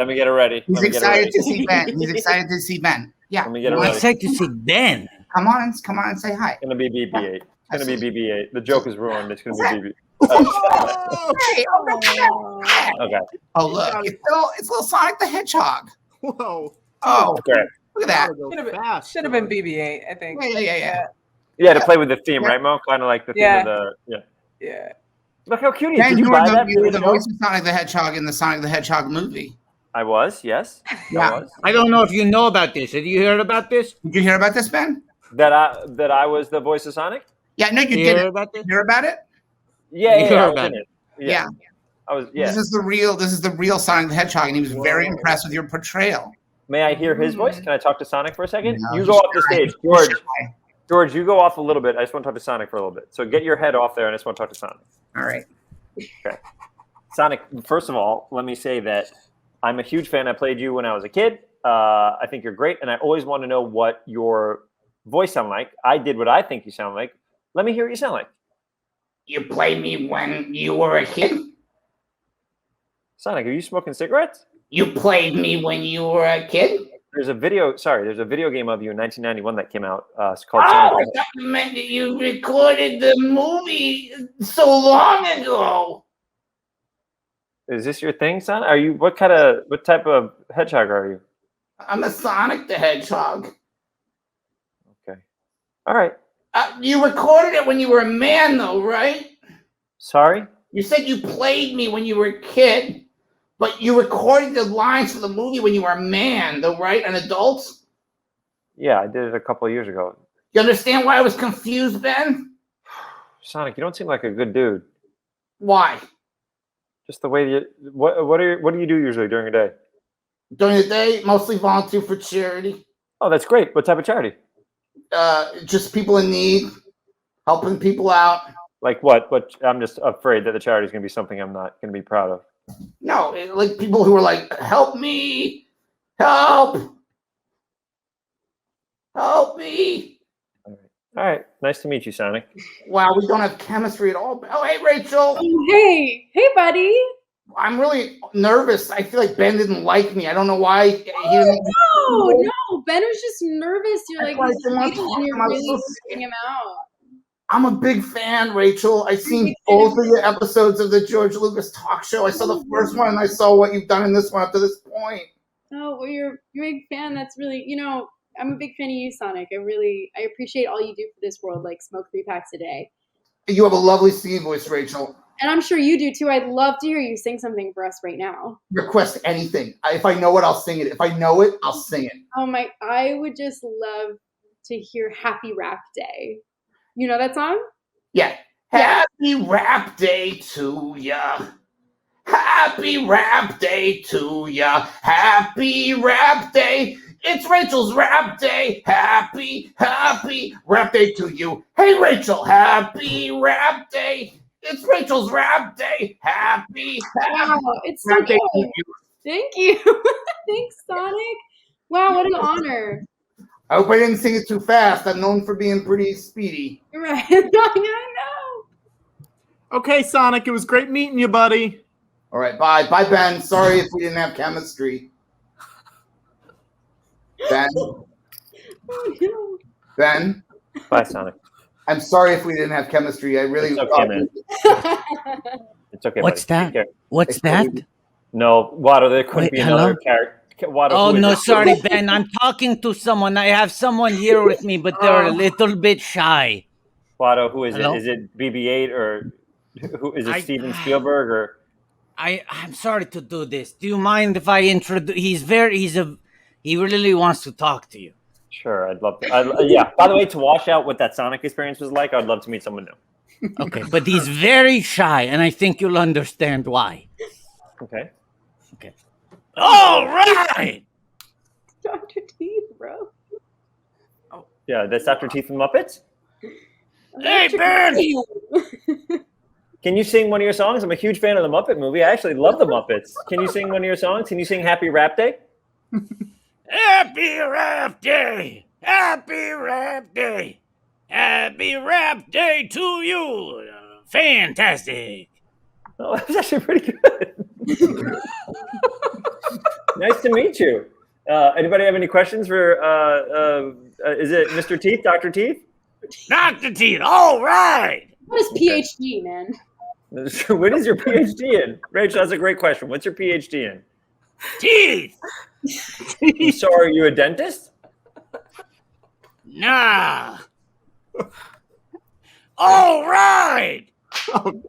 [SPEAKER 8] me get it ready.
[SPEAKER 3] He's excited to see Ben. He's excited to see Ben. Yeah.
[SPEAKER 8] Let me get it
[SPEAKER 9] I'm
[SPEAKER 8] ready.
[SPEAKER 9] excited to see Ben.
[SPEAKER 3] Come on and say hi.
[SPEAKER 8] It's gonna be BB-8. It's gonna be BB-8. The joke is ruined. It's gonna be BB.
[SPEAKER 3] Hey,
[SPEAKER 8] Okay.
[SPEAKER 3] oh look, it's little Sonic the Hedgehog.
[SPEAKER 2] Whoa.
[SPEAKER 3] Oh,
[SPEAKER 8] Okay.
[SPEAKER 3] look at that.
[SPEAKER 10] Should have been BB-8, I think.
[SPEAKER 3] Yeah.
[SPEAKER 8] Yeah, to play with the theme, right, Mo? Kind of like the theme of the
[SPEAKER 10] Yeah.
[SPEAKER 8] Look how cute he is.
[SPEAKER 3] Ben,
[SPEAKER 8] Did
[SPEAKER 3] you
[SPEAKER 8] you
[SPEAKER 3] were
[SPEAKER 8] buy that?
[SPEAKER 3] you were the
[SPEAKER 8] show?
[SPEAKER 3] voice of Sonic the Hedgehog in the Sonic the Hedgehog movie.
[SPEAKER 8] I was, yes.
[SPEAKER 3] Yeah.
[SPEAKER 8] I was.
[SPEAKER 9] I don't know if you know about this. Have you heard about this?
[SPEAKER 3] Did you hear about this, Ben?
[SPEAKER 8] That I was the voice of Sonic?
[SPEAKER 3] Yeah, no, you
[SPEAKER 9] You
[SPEAKER 3] didn't.
[SPEAKER 9] heard about this?
[SPEAKER 3] Hear about it?
[SPEAKER 8] Yeah,
[SPEAKER 9] You heard
[SPEAKER 8] I was
[SPEAKER 9] about
[SPEAKER 8] in
[SPEAKER 9] it.
[SPEAKER 8] it.
[SPEAKER 3] Yeah.
[SPEAKER 8] I was. Yeah.
[SPEAKER 3] This is the real Sonic the Hedgehog, and he was very impressed with your portrayal.
[SPEAKER 8] May I hear his voice? Can I talk to Sonic for a second?
[SPEAKER 3] No,
[SPEAKER 8] You go
[SPEAKER 3] he's
[SPEAKER 8] off the
[SPEAKER 3] shy.
[SPEAKER 8] stage,
[SPEAKER 3] He's
[SPEAKER 8] George.
[SPEAKER 3] shy.
[SPEAKER 8] George, you go off a little bit. I just want to talk to Sonic for a little bit. So get your head off there, and I just want to talk to Sonic.
[SPEAKER 3] All right.
[SPEAKER 8] Okay. Sonic, first of all, let me say that I'm a huge fan. I played you when I was a kid. I think you're great, and I always want to know what your voice sound like. I did what I think you sound like. Let me hear what you sound like.
[SPEAKER 3] You played me when you were a kid?
[SPEAKER 8] Sonic, are you smoking cigarettes?
[SPEAKER 3] You played me when you were a kid?
[SPEAKER 8] There's a video game of you in 1991 that came out. It's called
[SPEAKER 3] Oh,
[SPEAKER 8] Sonic.
[SPEAKER 3] I thought you meant that you recorded the movie so long ago.
[SPEAKER 8] Is this your thing, son? Are you what type of hedgehog are you?
[SPEAKER 3] I'm a Sonic the Hedgehog.
[SPEAKER 8] Okay. All right.
[SPEAKER 3] You recorded it when you were a man, though, right?
[SPEAKER 8] Sorry?
[SPEAKER 3] You said you played me when you were a kid, but you recorded the lines for the movie when you were a man, though, right? An adult?
[SPEAKER 8] Yeah, I did it a couple of years ago.
[SPEAKER 3] You understand why I was confused, Ben?
[SPEAKER 8] Sonic, you don't seem like a good dude.
[SPEAKER 3] Why?
[SPEAKER 8] Just the way you what do you do usually during your day?
[SPEAKER 3] During the day, mostly volunteer for charity.
[SPEAKER 8] Oh, that's great. What type of charity?
[SPEAKER 3] Just people in need, helping people out.
[SPEAKER 8] Like what? What? I'm just afraid that the charity is going to be something I'm not going to be proud of.
[SPEAKER 3] No, like people who are like, help me, help me.
[SPEAKER 8] All right. Nice to meet you, Sonic.
[SPEAKER 3] Wow, we don't have chemistry at all. Oh, hey, Rachel.
[SPEAKER 7] Hey, buddy.
[SPEAKER 3] I'm really nervous. I feel like Ben didn't like me. I don't know why. He didn't.
[SPEAKER 7] No, Ben was just nervous. You're like,
[SPEAKER 3] That's why I
[SPEAKER 7] he's
[SPEAKER 3] didn't want
[SPEAKER 7] waiting
[SPEAKER 3] to
[SPEAKER 7] and you're
[SPEAKER 3] talk to him. I was
[SPEAKER 7] really
[SPEAKER 3] so
[SPEAKER 7] freaking him out.
[SPEAKER 3] I'm a big fan, Rachel. I've seen both of the episodes of the George Lucas talk show. I saw the first one and I saw what you've done in this one up to this point.
[SPEAKER 7] Oh, well, you're a big fan. That's really, I'm a big fan of you, Sonic. I appreciate all you do for this world, like smoke 3 packs a day.
[SPEAKER 3] You have a lovely singing voice, Rachel.
[SPEAKER 7] And I'm sure you do too. I'd love to hear you sing something for us right now.
[SPEAKER 3] Request anything. If I know it, I'll sing it. If I know it, I'll sing it.
[SPEAKER 7] Oh my, I would just love to hear Happy Rap Day. You know that song?
[SPEAKER 3] Yeah. Happy Rap Day to ya. Happy Rap Day to ya. Happy Rap Day. It's Rachel's Rap Day. Happy Rap Day to you. Hey, Rachel. Happy Rap Day. It's Rachel's Rap Day. Happy
[SPEAKER 7] wow, it's so
[SPEAKER 3] Rap Day
[SPEAKER 7] good.
[SPEAKER 3] to you.
[SPEAKER 7] Thank you. Thanks, Sonic. Wow, what an honor.
[SPEAKER 3] I hope I didn't sing it too fast. I'm known for being pretty speedy.
[SPEAKER 7] Right. I know.
[SPEAKER 2] Okay, Sonic, it was great meeting you, buddy.
[SPEAKER 3] All right, bye. Bye, Ben. Sorry if we didn't have chemistry. Ben?
[SPEAKER 7] Oh, no.
[SPEAKER 3] Ben?
[SPEAKER 8] Bye, Sonic.
[SPEAKER 3] I'm sorry if we didn't have chemistry. I really
[SPEAKER 8] It's okay, man. It's okay.
[SPEAKER 9] What's
[SPEAKER 8] buddy.
[SPEAKER 9] that? What's that?
[SPEAKER 8] No, Watto, there couldn't
[SPEAKER 9] Wait,
[SPEAKER 8] be
[SPEAKER 9] hello?
[SPEAKER 8] another character. Watto,
[SPEAKER 9] Oh,
[SPEAKER 8] who is
[SPEAKER 9] no,
[SPEAKER 8] it?
[SPEAKER 9] sorry, Ben. I'm talking to someone. I have someone here with me, but they're a little bit shy.
[SPEAKER 8] Watto, who is
[SPEAKER 9] Hello?
[SPEAKER 8] it? Is it BB-8 or who is it?
[SPEAKER 9] I-
[SPEAKER 8] Steven Spielberg or?
[SPEAKER 9] I'm sorry to do this. Do you mind if I introduce? He really wants to talk to you.
[SPEAKER 8] Sure, I'd love to. Yeah. By the way, to wash out what that Sonic experience was like, I'd love to meet someone new.
[SPEAKER 9] Okay, but he's very shy, and I think you'll understand why.
[SPEAKER 8] Okay.
[SPEAKER 9] All right.
[SPEAKER 7] Dr. Teeth, bro.
[SPEAKER 8] Yeah, that's Dr. Teeth and Muppets.
[SPEAKER 9] Hey, Ben.
[SPEAKER 8] Can you sing one of your songs? I'm a huge fan of the Muppet movie. I actually love the Muppets. Can you sing one of your songs? Can you sing Happy Rap Day?
[SPEAKER 9] Happy Rap Day! Happy Rap Day! Happy Rap Day to you! Fantastic!
[SPEAKER 8] Oh, that's actually pretty good. Nice to meet you. Anybody have any questions for, is it Mr. Teeth, Dr. Teeth?
[SPEAKER 9] Dr. Teeth, all right!
[SPEAKER 7] What is PhD, man?
[SPEAKER 8] What is your PhD in? Rachel, that's a great question. What's your PhD in?
[SPEAKER 9] Teeth!
[SPEAKER 8] So are you a dentist?
[SPEAKER 9] Nah! All right!
[SPEAKER 2] Oh,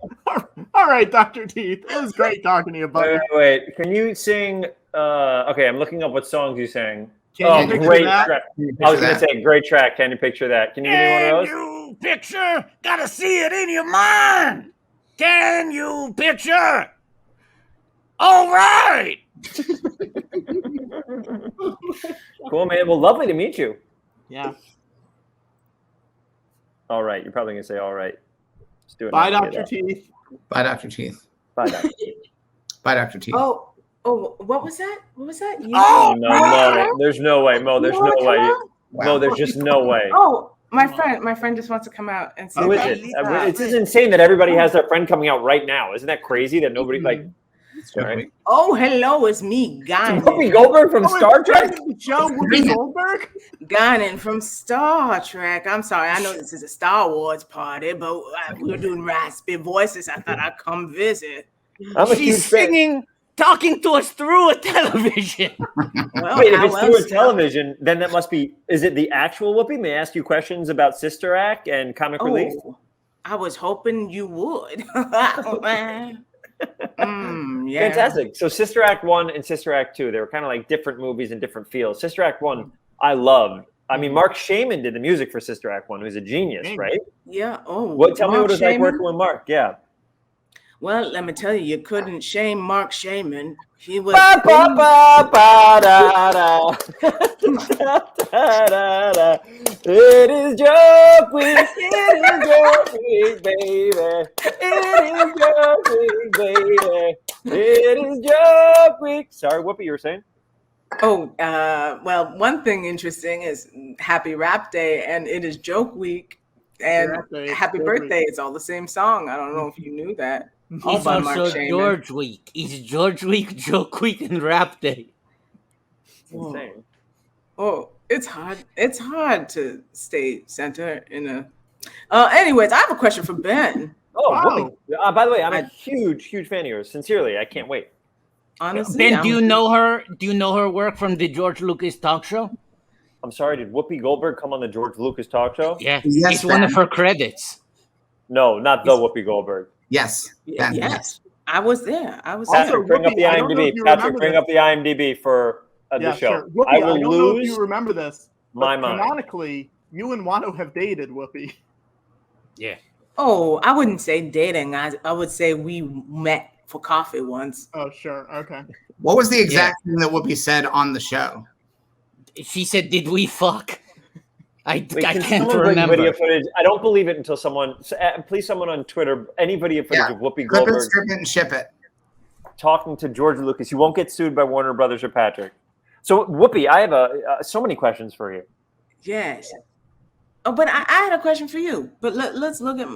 [SPEAKER 2] all right, Dr. Teeth. It was great talking to you, buddy.
[SPEAKER 8] Wait. Can you sing? Okay, I'm looking up what songs you sang.
[SPEAKER 2] Can you picture
[SPEAKER 8] great
[SPEAKER 2] that?
[SPEAKER 8] track. I was going to say, great track. Can you picture that? Can you give me one of those?
[SPEAKER 9] Can you picture? Gotta see it in your mind! Can you picture? All right!
[SPEAKER 8] Cool, man. Well, lovely to meet you.
[SPEAKER 2] Yeah.
[SPEAKER 8] All right. You're probably going to say, all right. Let's do it.
[SPEAKER 2] Bye,
[SPEAKER 8] now.
[SPEAKER 2] Dr. Teeth.
[SPEAKER 3] Bye, Dr. Teeth.
[SPEAKER 8] Bye, Dr. Teeth.
[SPEAKER 3] Bye, Dr. Teeth.
[SPEAKER 10] Oh, what was that? What was that? You-
[SPEAKER 8] Oh, no, Mo. There's no way, Mo. There's no way. Mo, there's just no way.
[SPEAKER 10] Oh, my friend just wants to come out and say.
[SPEAKER 8] Who is it? It's just insane that everybody has their friend coming out right now. Isn't that crazy that nobody like? All right.
[SPEAKER 10] Oh, hello, it's me, Guy.
[SPEAKER 8] Whoopi Goldberg from Star Trek.
[SPEAKER 2] Joe Whoopi Goldberg.
[SPEAKER 10] Guinan from Star Trek. I'm sorry, I know this is a Star Wars party, but we're doing raspy voices. I thought I'd come visit.
[SPEAKER 8] I'm a
[SPEAKER 9] She's
[SPEAKER 8] huge fan.
[SPEAKER 9] singing, talking to us through a television.
[SPEAKER 10] Well,
[SPEAKER 8] Wait, if
[SPEAKER 10] how
[SPEAKER 8] it's through a
[SPEAKER 10] else?
[SPEAKER 8] television, then that must be. Is it the actual Whoopi? May I ask you questions about Sister Act and comic relief?
[SPEAKER 10] Oh, I was hoping you would. Yeah.
[SPEAKER 8] Fantastic. So Sister Act 1 and Sister Act 2, they were kind of like different movies and different fields. Sister Act 1, I loved. I mean, Mark Shaman did the music for Sister Act 1, who's a genius, right?
[SPEAKER 10] Yeah. Oh,
[SPEAKER 8] Tell me what it was like working with Mark. Yeah.
[SPEAKER 10] Well, let me tell you, you couldn't shame Mark Shaman. He was.
[SPEAKER 8] Ba, ba, ba, ba, da, da. Da, da, da, da. It is joke week. It is joke week, baby. It is joke week, baby. It is joke week. Sorry, Whoopi, you were saying?
[SPEAKER 10] Oh, well, one thing interesting is Happy Rap Day and it is Joke Week and Happy Birthday. It's all the same song. I don't know if you knew that. All
[SPEAKER 9] He's
[SPEAKER 10] by Mark
[SPEAKER 9] also
[SPEAKER 10] Shaman.
[SPEAKER 9] George Week. He's George Week, Joke Week, and Rap Day.
[SPEAKER 8] It's insane.
[SPEAKER 10] Oh, it's hard. It's hard to stay center in a. Anyways, I have a question for Ben.
[SPEAKER 8] Oh,
[SPEAKER 2] Wow.
[SPEAKER 8] Whoopi. By the way, I'm a huge fan of yours. Sincerely, I can't wait.
[SPEAKER 10] Honestly,
[SPEAKER 9] Ben, do you know her? Do you know her work from the George Lucas talk show?
[SPEAKER 8] I'm sorry, did Whoopi Goldberg come on the George Lucas talk show?
[SPEAKER 9] Yeah,
[SPEAKER 3] Yes,
[SPEAKER 9] it's one of
[SPEAKER 3] Ben.
[SPEAKER 9] her credits.
[SPEAKER 8] No, not the Whoopi Goldberg.
[SPEAKER 3] Yes. Ben.
[SPEAKER 10] Yes, I was there. I was
[SPEAKER 2] Also,
[SPEAKER 10] there.
[SPEAKER 8] Patrick, bring up
[SPEAKER 2] Whoopi,
[SPEAKER 8] the
[SPEAKER 2] I don't know if
[SPEAKER 8] IMDb.
[SPEAKER 2] you
[SPEAKER 8] Patrick,
[SPEAKER 2] remember
[SPEAKER 8] bring
[SPEAKER 2] this.
[SPEAKER 8] up the IMDb for the show.
[SPEAKER 2] Sure. Whoopi,
[SPEAKER 8] I
[SPEAKER 2] I
[SPEAKER 8] will
[SPEAKER 2] don't know if
[SPEAKER 8] lose
[SPEAKER 2] you remember this.
[SPEAKER 8] my
[SPEAKER 2] but
[SPEAKER 8] mind.
[SPEAKER 2] Canonically, you and Wano have dated, Whoopi.
[SPEAKER 9] Yeah.
[SPEAKER 10] Oh, I wouldn't say dating. I would say we met for coffee once.
[SPEAKER 2] Oh, sure. Okay.
[SPEAKER 3] What was the exact thing that Whoopi said on the show?
[SPEAKER 9] She said, "Did we fuck?" I
[SPEAKER 8] Wait, can
[SPEAKER 9] can't
[SPEAKER 8] someone bring
[SPEAKER 9] remember.
[SPEAKER 8] video footage? I don't believe it until someone, please, someone on Twitter, any video footage of Whoopi
[SPEAKER 3] Clip it,
[SPEAKER 8] Goldberg
[SPEAKER 3] strip it, and ship it.
[SPEAKER 8] talking to George Lucas. You won't get sued by Warner Brothers or Patrick. So, Whoopi, I have so many questions for you.
[SPEAKER 10] Yes. Oh, but I had a question for you. But let's look at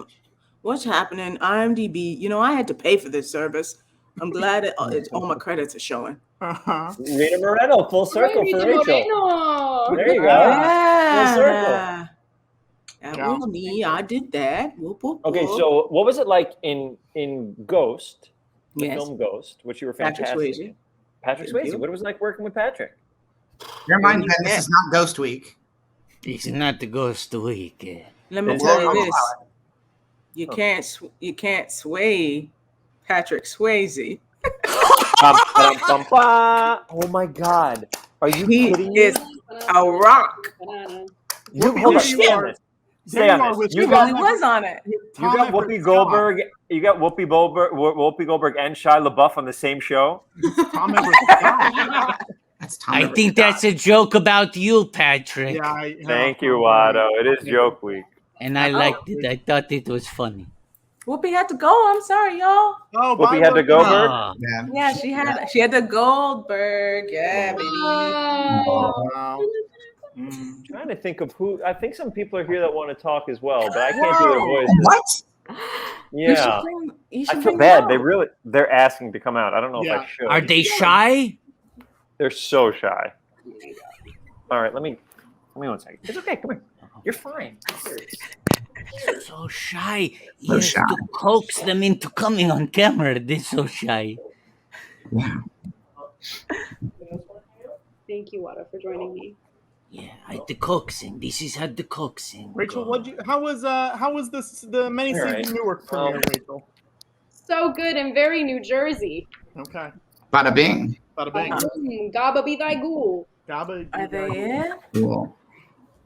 [SPEAKER 10] what's happening. IMDb. You know, I had to pay for this service. I'm glad all my credits are showing.
[SPEAKER 2] Uh-huh.
[SPEAKER 8] Rita Moreno, full circle for Rachel.
[SPEAKER 7] Moreno.
[SPEAKER 8] There you go.
[SPEAKER 10] Yeah.
[SPEAKER 8] Full circle.
[SPEAKER 10] That was me. I did that. Whoop, whoop,
[SPEAKER 8] Okay,
[SPEAKER 10] whoop.
[SPEAKER 8] so what was it like in Ghost, the
[SPEAKER 10] Yes.
[SPEAKER 8] film Ghost, which you were
[SPEAKER 10] Patrick
[SPEAKER 8] fantastic.
[SPEAKER 10] Swayze.
[SPEAKER 8] Patrick
[SPEAKER 10] Thank
[SPEAKER 8] Swayze.
[SPEAKER 10] you.
[SPEAKER 8] What was it like working with Patrick?
[SPEAKER 3] Never mind, Ben. This is not Ghost Week.
[SPEAKER 9] It's not the Ghost Week.
[SPEAKER 10] Let me
[SPEAKER 8] Then
[SPEAKER 10] tell
[SPEAKER 3] we'll
[SPEAKER 10] you
[SPEAKER 3] allow
[SPEAKER 10] this. You can't sway Patrick Swayze.
[SPEAKER 8] Oh my God! Are you
[SPEAKER 10] He
[SPEAKER 8] kidding me?
[SPEAKER 10] is a rock.
[SPEAKER 7] Banana.
[SPEAKER 8] You,
[SPEAKER 2] Whoopi,
[SPEAKER 8] hold on,
[SPEAKER 2] there you
[SPEAKER 8] stay on
[SPEAKER 2] are.
[SPEAKER 8] this.
[SPEAKER 2] There
[SPEAKER 8] Stay
[SPEAKER 2] you
[SPEAKER 8] on
[SPEAKER 2] are
[SPEAKER 8] this.
[SPEAKER 2] with
[SPEAKER 8] You
[SPEAKER 10] He
[SPEAKER 2] Tom
[SPEAKER 8] got
[SPEAKER 10] really was on it.
[SPEAKER 8] you got Whoopi Goldberg. You got Whoopi Goldberg and Shia LaBeouf on the same show.
[SPEAKER 2] Tom Everett Scott.
[SPEAKER 3] That's Tom.
[SPEAKER 9] I
[SPEAKER 3] Everett
[SPEAKER 9] think
[SPEAKER 3] Scott.
[SPEAKER 9] that's a joke about you, Patrick.
[SPEAKER 2] Yeah,
[SPEAKER 8] Thank you, Watto. It is joke week.
[SPEAKER 9] And I liked it. I thought it was funny.
[SPEAKER 10] Whoopi had to go. I'm sorry, y'all.
[SPEAKER 2] Oh,
[SPEAKER 8] Whoopi had to go, Berg?
[SPEAKER 9] Ah,
[SPEAKER 3] Yeah.
[SPEAKER 10] Yeah, she had the Goldberg. Yeah, baby.
[SPEAKER 2] Wow.
[SPEAKER 8] I'm trying to think of who. I think some people are here that want to talk as well, but I can't do their voices.
[SPEAKER 3] What?
[SPEAKER 8] Yeah,
[SPEAKER 10] You should
[SPEAKER 8] I feel
[SPEAKER 10] bring
[SPEAKER 8] bad.
[SPEAKER 10] them out.
[SPEAKER 8] They're asking to come out. I don't know if
[SPEAKER 2] Yeah.
[SPEAKER 8] I should.
[SPEAKER 9] are they shy?
[SPEAKER 8] They're so shy. All right, let me 1 second. It's okay. Come here. You're fine.
[SPEAKER 9] So shy. He
[SPEAKER 3] So
[SPEAKER 9] has
[SPEAKER 3] shy.
[SPEAKER 9] to coax them into coming on camera. They're so shy.
[SPEAKER 3] Yeah.
[SPEAKER 7] Thank you, Wada, for joining me.
[SPEAKER 9] Yeah, the coaxing. This is how the coaxing.
[SPEAKER 2] Rachel,
[SPEAKER 9] go.
[SPEAKER 2] how was this the many
[SPEAKER 8] All
[SPEAKER 2] season
[SPEAKER 8] right.
[SPEAKER 2] Newark premiere, Rachel?
[SPEAKER 7] So good and very New Jersey.
[SPEAKER 2] Okay.
[SPEAKER 3] Bada bing.
[SPEAKER 2] Bada bing.
[SPEAKER 7] Gaba be thy ghoul.
[SPEAKER 2] Gabba.
[SPEAKER 10] Are they in?
[SPEAKER 3] Cool.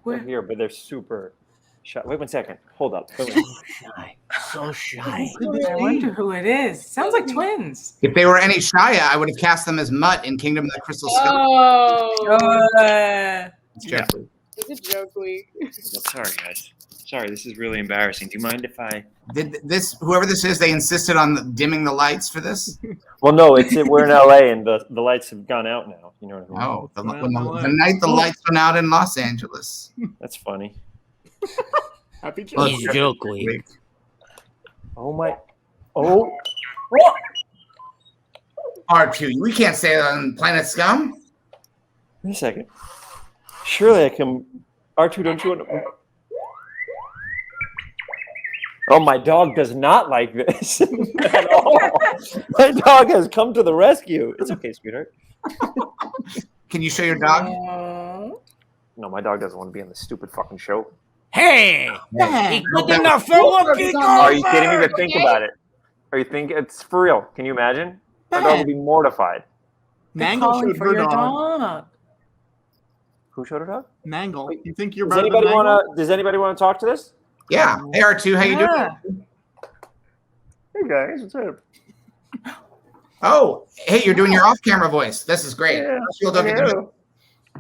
[SPEAKER 8] They're here, but they're super shy. Wait 1 second. Hold up. Wait a minute.
[SPEAKER 9] Shy. So shy.
[SPEAKER 10] I wonder who it is. Sounds like twins.
[SPEAKER 3] If they were any Shia, I would have cast them as Mutt in Kingdom of the Crystal Skull.
[SPEAKER 7] Oh,
[SPEAKER 3] It's joke week.
[SPEAKER 7] it's a joke week.
[SPEAKER 8] Sorry, guys. Sorry, this is really embarrassing. Do you mind if I?
[SPEAKER 3] Did this, whoever this is, they insisted on dimming the lights for this?
[SPEAKER 8] Well, no. We're in LA, and the lights have gone out now. You know what I mean?
[SPEAKER 3] Oh, the night the lights went out in Los Angeles.
[SPEAKER 8] That's funny.
[SPEAKER 2] Happy joke.
[SPEAKER 9] It's joke week.
[SPEAKER 8] Oh my. Oh.
[SPEAKER 3] R2, we can't say that on Planet Scum.
[SPEAKER 8] Wait a second. Surely I can. R2, don't you want to? Oh, my dog does not like this at all. My dog has come to the rescue. It's okay, sweetheart.
[SPEAKER 3] Can you show your dog?
[SPEAKER 8] No, my dog doesn't want to be on this stupid fucking show.
[SPEAKER 9] Hey! It's good enough for Whoopi
[SPEAKER 8] Are you kidding me?
[SPEAKER 9] Goldberg.
[SPEAKER 8] But think about it. Are you think it's for real? Can you imagine? My dog would be mortified.
[SPEAKER 2] Mangle showed her dog.
[SPEAKER 8] Who showed her dog?
[SPEAKER 2] Mangle. You think you're
[SPEAKER 8] Does
[SPEAKER 2] better
[SPEAKER 8] anybody
[SPEAKER 2] than
[SPEAKER 8] want
[SPEAKER 2] Mangle?
[SPEAKER 8] to? Does anybody want to talk to this?
[SPEAKER 3] Yeah. Hey, R2, how you doing?
[SPEAKER 8] Hey guys, what's up?
[SPEAKER 3] Oh, hey, you're doing your off-camera voice. This is great.
[SPEAKER 8] Yeah.
[SPEAKER 3] You'll don't get to do it.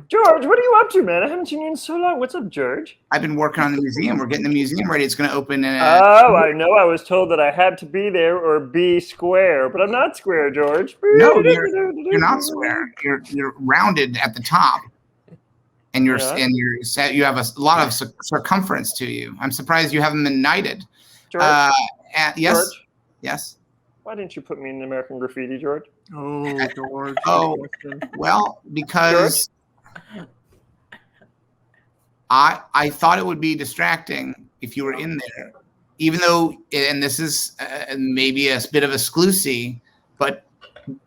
[SPEAKER 8] George, what are you up to, man? I haven't seen you in so long. What's up, George?
[SPEAKER 3] I've been working on the museum. We're getting the museum ready. It's going to open in
[SPEAKER 8] Oh, I know. I was told that I had to be there or be square, but I'm not square, George.
[SPEAKER 3] No, you're not square. You're rounded at the top, and you have a lot of circumference to you. I'm surprised you haven't been knighted.
[SPEAKER 8] George,
[SPEAKER 3] yes,
[SPEAKER 8] George?
[SPEAKER 3] yes.
[SPEAKER 8] Why didn't you put me in American Graffiti, George?
[SPEAKER 2] Oh, George.
[SPEAKER 3] Oh, well, because I thought it would be distracting if you were in there, even though, and this is maybe a bit of a exclusive, but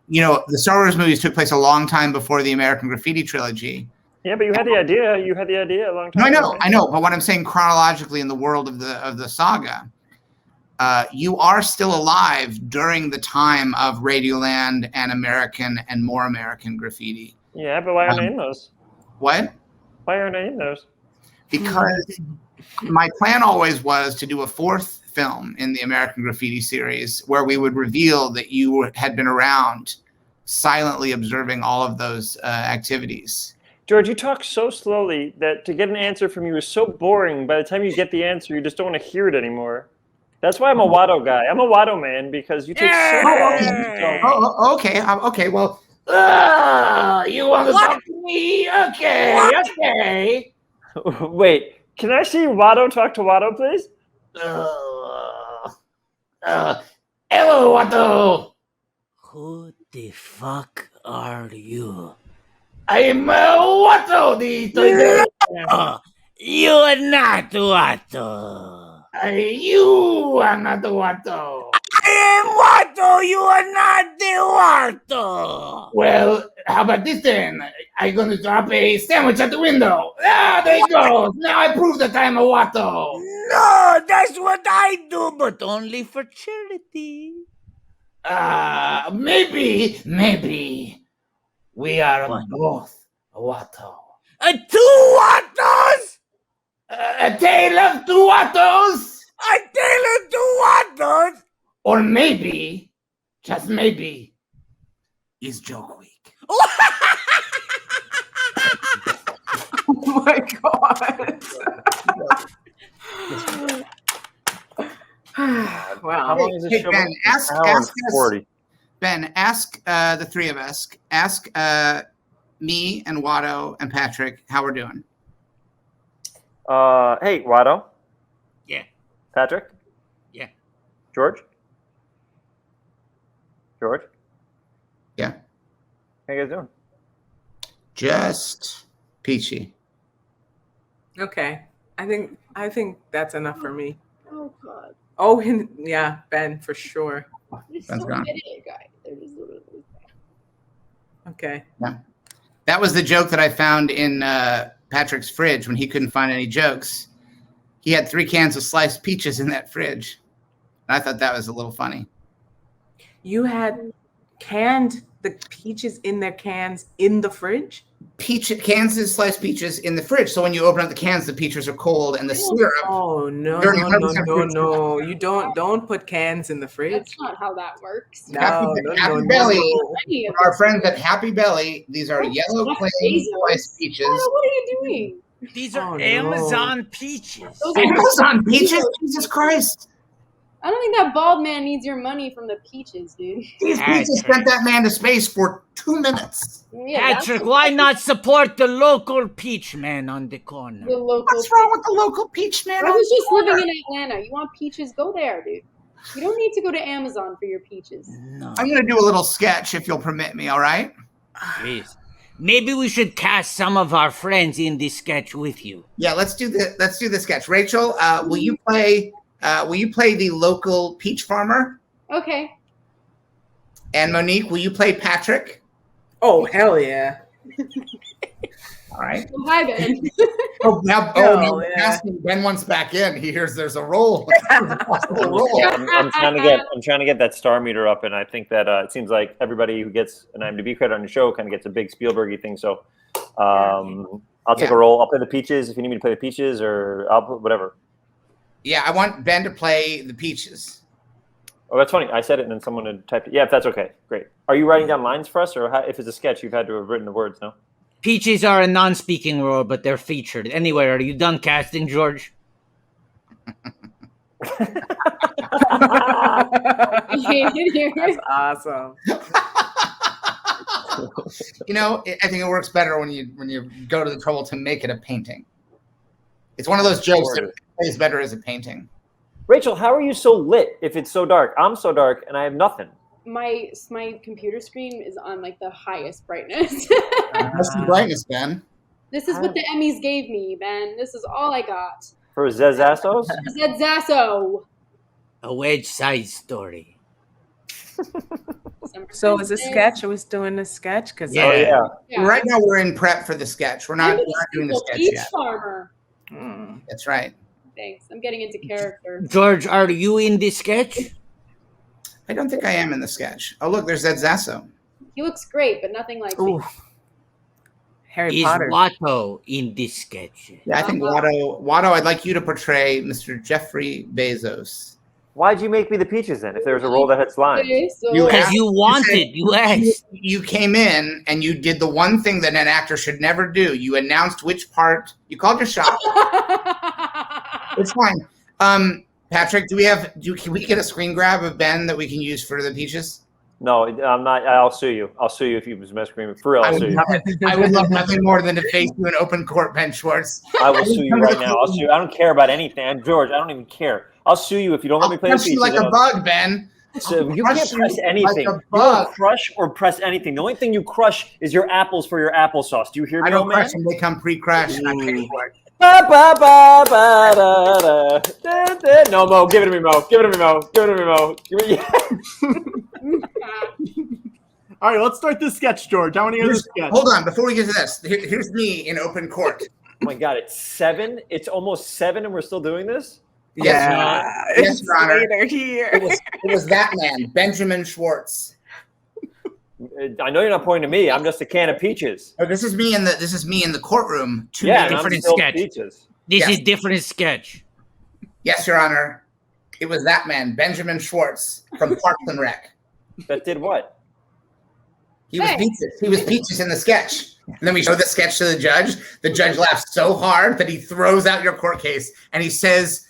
[SPEAKER 3] you know, the Star Wars movies took place a long time before the American Graffiti trilogy.
[SPEAKER 8] Yeah, but you had the idea. You had the idea a long time
[SPEAKER 3] ago.
[SPEAKER 8] ago.
[SPEAKER 3] I know. But what I'm saying chronologically in the world of the saga, you are still alive during the time of Radioland and American and More American Graffiti.
[SPEAKER 8] Yeah, but why aren't I in those?
[SPEAKER 3] What?
[SPEAKER 8] Why aren't I in those?
[SPEAKER 3] Because my plan always was to do a fourth film in the American Graffiti series where we would reveal that you had been around silently observing all of those activities.
[SPEAKER 8] George, you talk so slowly that to get an answer from you is so boring. By the time you get the answer, you just don't want to hear it anymore. That's why I'm a Watto guy. I'm a Watto man because you take so long.
[SPEAKER 3] Okay. Well, you want to talk to me? Okay.
[SPEAKER 8] Wait, can I see Watto talk to Watto, please?
[SPEAKER 3] Hello, Watto.
[SPEAKER 9] Who the fuck are you?
[SPEAKER 3] I'm Watto, the
[SPEAKER 9] No, you are not Watto.
[SPEAKER 3] You are not Watto.
[SPEAKER 9] I am Watto. You are not the Watto.
[SPEAKER 3] Well, how about this then? I'm going to drop a sandwich at the window. Ah, there it goes. Now I prove that I'm a Watto.
[SPEAKER 9] No, that's what I do, but only for charity.
[SPEAKER 3] Maybe. We are both Watto.
[SPEAKER 9] Two Wattos?
[SPEAKER 3] A tale of two Wattos?
[SPEAKER 9] A tale of two Wattos?
[SPEAKER 3] Or maybe, just maybe, is Joke Week.
[SPEAKER 10] Oh my god. Wow.
[SPEAKER 8] How long is this show?
[SPEAKER 3] Ben, ask us,
[SPEAKER 8] 40.
[SPEAKER 3] Ben, ask the three of us, ask me and Watto and Patrick how we're doing.
[SPEAKER 8] Hey, Watto.
[SPEAKER 9] Yeah.
[SPEAKER 8] Patrick.
[SPEAKER 9] Yeah.
[SPEAKER 8] George.
[SPEAKER 3] Yeah.
[SPEAKER 8] How you guys doing?
[SPEAKER 3] Just peachy.
[SPEAKER 10] Okay. I think that's enough for me.
[SPEAKER 7] Oh God.
[SPEAKER 10] Oh, yeah, Ben, for sure.
[SPEAKER 3] Ben's gone.
[SPEAKER 10] Okay.
[SPEAKER 3] Yeah. That was the joke that I found in Patrick's fridge when he couldn't find any jokes. He had 3 cans of sliced peaches in that fridge. And I thought that was a little funny.
[SPEAKER 10] You had canned the peaches in their cans in the fridge?
[SPEAKER 3] Cans of sliced peaches in the fridge. So when you open up the cans, the peaches are cold and the syrup.
[SPEAKER 10] Oh no! You don't put cans in the fridge.
[SPEAKER 7] That's not how that works.
[SPEAKER 3] Happy Belly. Our friends at Happy Belly. These are yellow plain sliced peaches.
[SPEAKER 7] What are you doing?
[SPEAKER 9] These are Amazon peaches.
[SPEAKER 3] Amazon peaches? Jesus Christ!
[SPEAKER 7] I don't think that bald man needs your money from the peaches, dude.
[SPEAKER 3] These peaches sent that man to space for 2 minutes.
[SPEAKER 7] Yeah,
[SPEAKER 9] Patrick, why not support the local peach man on the corner?
[SPEAKER 3] What's wrong with the local peach man?
[SPEAKER 7] I was just living in Atlanta. You want peaches? Go there, dude. You don't need to go to Amazon for your peaches.
[SPEAKER 9] No.
[SPEAKER 3] I'm going to do a little sketch if you'll permit me, all right?
[SPEAKER 9] Please. Maybe we should cast some of our friends in this sketch with you.
[SPEAKER 3] Yeah, let's do the sketch. Rachel, will you play the local peach farmer?
[SPEAKER 7] Okay.
[SPEAKER 3] And Monique, will you play Patrick?
[SPEAKER 10] Oh, hell yeah.
[SPEAKER 3] All right.
[SPEAKER 7] Well, hi, Ben.
[SPEAKER 3] Ben wants back in. He hears there's a role.
[SPEAKER 8] I'm trying to get that star meter up, and I think that it seems like everybody who gets an IMDb credit on your show kind of gets a big Spielberg-y thing. So I'll take a role. I'll play the peaches if you need me to play the peaches, or I'll put whatever.
[SPEAKER 3] Yeah, I want Ben to play the peaches.
[SPEAKER 8] Oh, that's funny. I said it, and then someone had typed it. Yeah, if that's okay, great. Are you writing down lines for us, or if it's a sketch, you've had to have written the words? No.
[SPEAKER 9] Peaches are a non-speaking role, but they're featured. Anyway, are you done casting, George?
[SPEAKER 10] That's awesome.
[SPEAKER 3] You know, I think it works better when you go to the trouble to make it a painting. It's one of those jokes that plays better as a painting.
[SPEAKER 8] Rachel, how are you so lit if it's so dark? I'm so dark and I have nothing.
[SPEAKER 7] My computer screen is on like the highest brightness.
[SPEAKER 3] What's the brightness, Ben?
[SPEAKER 7] This is what the Emmys gave me, Ben. This is all I got.
[SPEAKER 8] For Zezassos?
[SPEAKER 7] Zedzasso.
[SPEAKER 9] A wedge size story.
[SPEAKER 10] So is a sketch? Are we doing a sketch? Because
[SPEAKER 9] Yeah.
[SPEAKER 3] Right now we're in prep for the sketch. We're not doing the sketch
[SPEAKER 7] Peach
[SPEAKER 3] yet.
[SPEAKER 7] farmer.
[SPEAKER 3] That's right.
[SPEAKER 7] Thanks. I'm getting into character.
[SPEAKER 9] George, are you in this sketch?
[SPEAKER 3] I don't think I am in the sketch. Oh, look, there's Zedzasso.
[SPEAKER 7] He looks great, but nothing like me.
[SPEAKER 10] Harry
[SPEAKER 9] Is
[SPEAKER 10] Potter.
[SPEAKER 9] Watto in this sketch?
[SPEAKER 3] Yeah, I think Watto, I'd like you to portray Mr. Jeffrey Bezos.
[SPEAKER 8] Why'd you make me the Peaches then? If there was a role that had slime,
[SPEAKER 9] Because you wanted, you asked.
[SPEAKER 3] You came in and you did the one thing that an actor should never do. You announced which part. You called your shot. It's fine. Patrick, can we get a screen grab of Ben that we can use for the Peaches?
[SPEAKER 8] No, I'm not. I'll sue you. I'll sue you if you use my screen. For real, I'll sue you.
[SPEAKER 3] I would love nothing more than to face you in open court, Ben Schwartz.
[SPEAKER 8] I will sue you right now. I'll sue you. I don't care about anything. George, I don't even care. I'll sue you if you don't let me play the Peaches.
[SPEAKER 3] You like a bug, Ben.
[SPEAKER 8] So you can't press anything. You don't crush or press anything. The only thing you crush is your apples for your applesauce. Do you hear me,
[SPEAKER 3] I don't
[SPEAKER 8] old man?
[SPEAKER 3] crush them. They come pre-crushed. And I pay for it.
[SPEAKER 8] No, Mo. Give it to me, Mo. Give it to me, Mo. Give it to me, Mo. Give it.
[SPEAKER 2] All right, let's start this sketch, George. I want to hear this sketch.
[SPEAKER 3] Hold on, before we get to this, here's me in open court.
[SPEAKER 8] Oh my God, it's 7. It's almost 7, and we're still doing this.
[SPEAKER 3] Yes, yes, Your Honor.
[SPEAKER 10] Later here.
[SPEAKER 3] It was that man, Benjamin Schwartz.
[SPEAKER 8] I know you're not pointing to me. I'm just a can of peaches.
[SPEAKER 3] Oh, this is me in the courtroom.
[SPEAKER 9] Different sketch.
[SPEAKER 8] Peaches.
[SPEAKER 9] This is different sketch.
[SPEAKER 3] Yes, Your Honor. It was that man, Benjamin Schwartz from Parks and Rec.
[SPEAKER 8] That did what?
[SPEAKER 3] He was Peaches. He was Peaches in the sketch. And then we show the sketch to the judge. The judge laughs so hard that he throws out your court case and he says,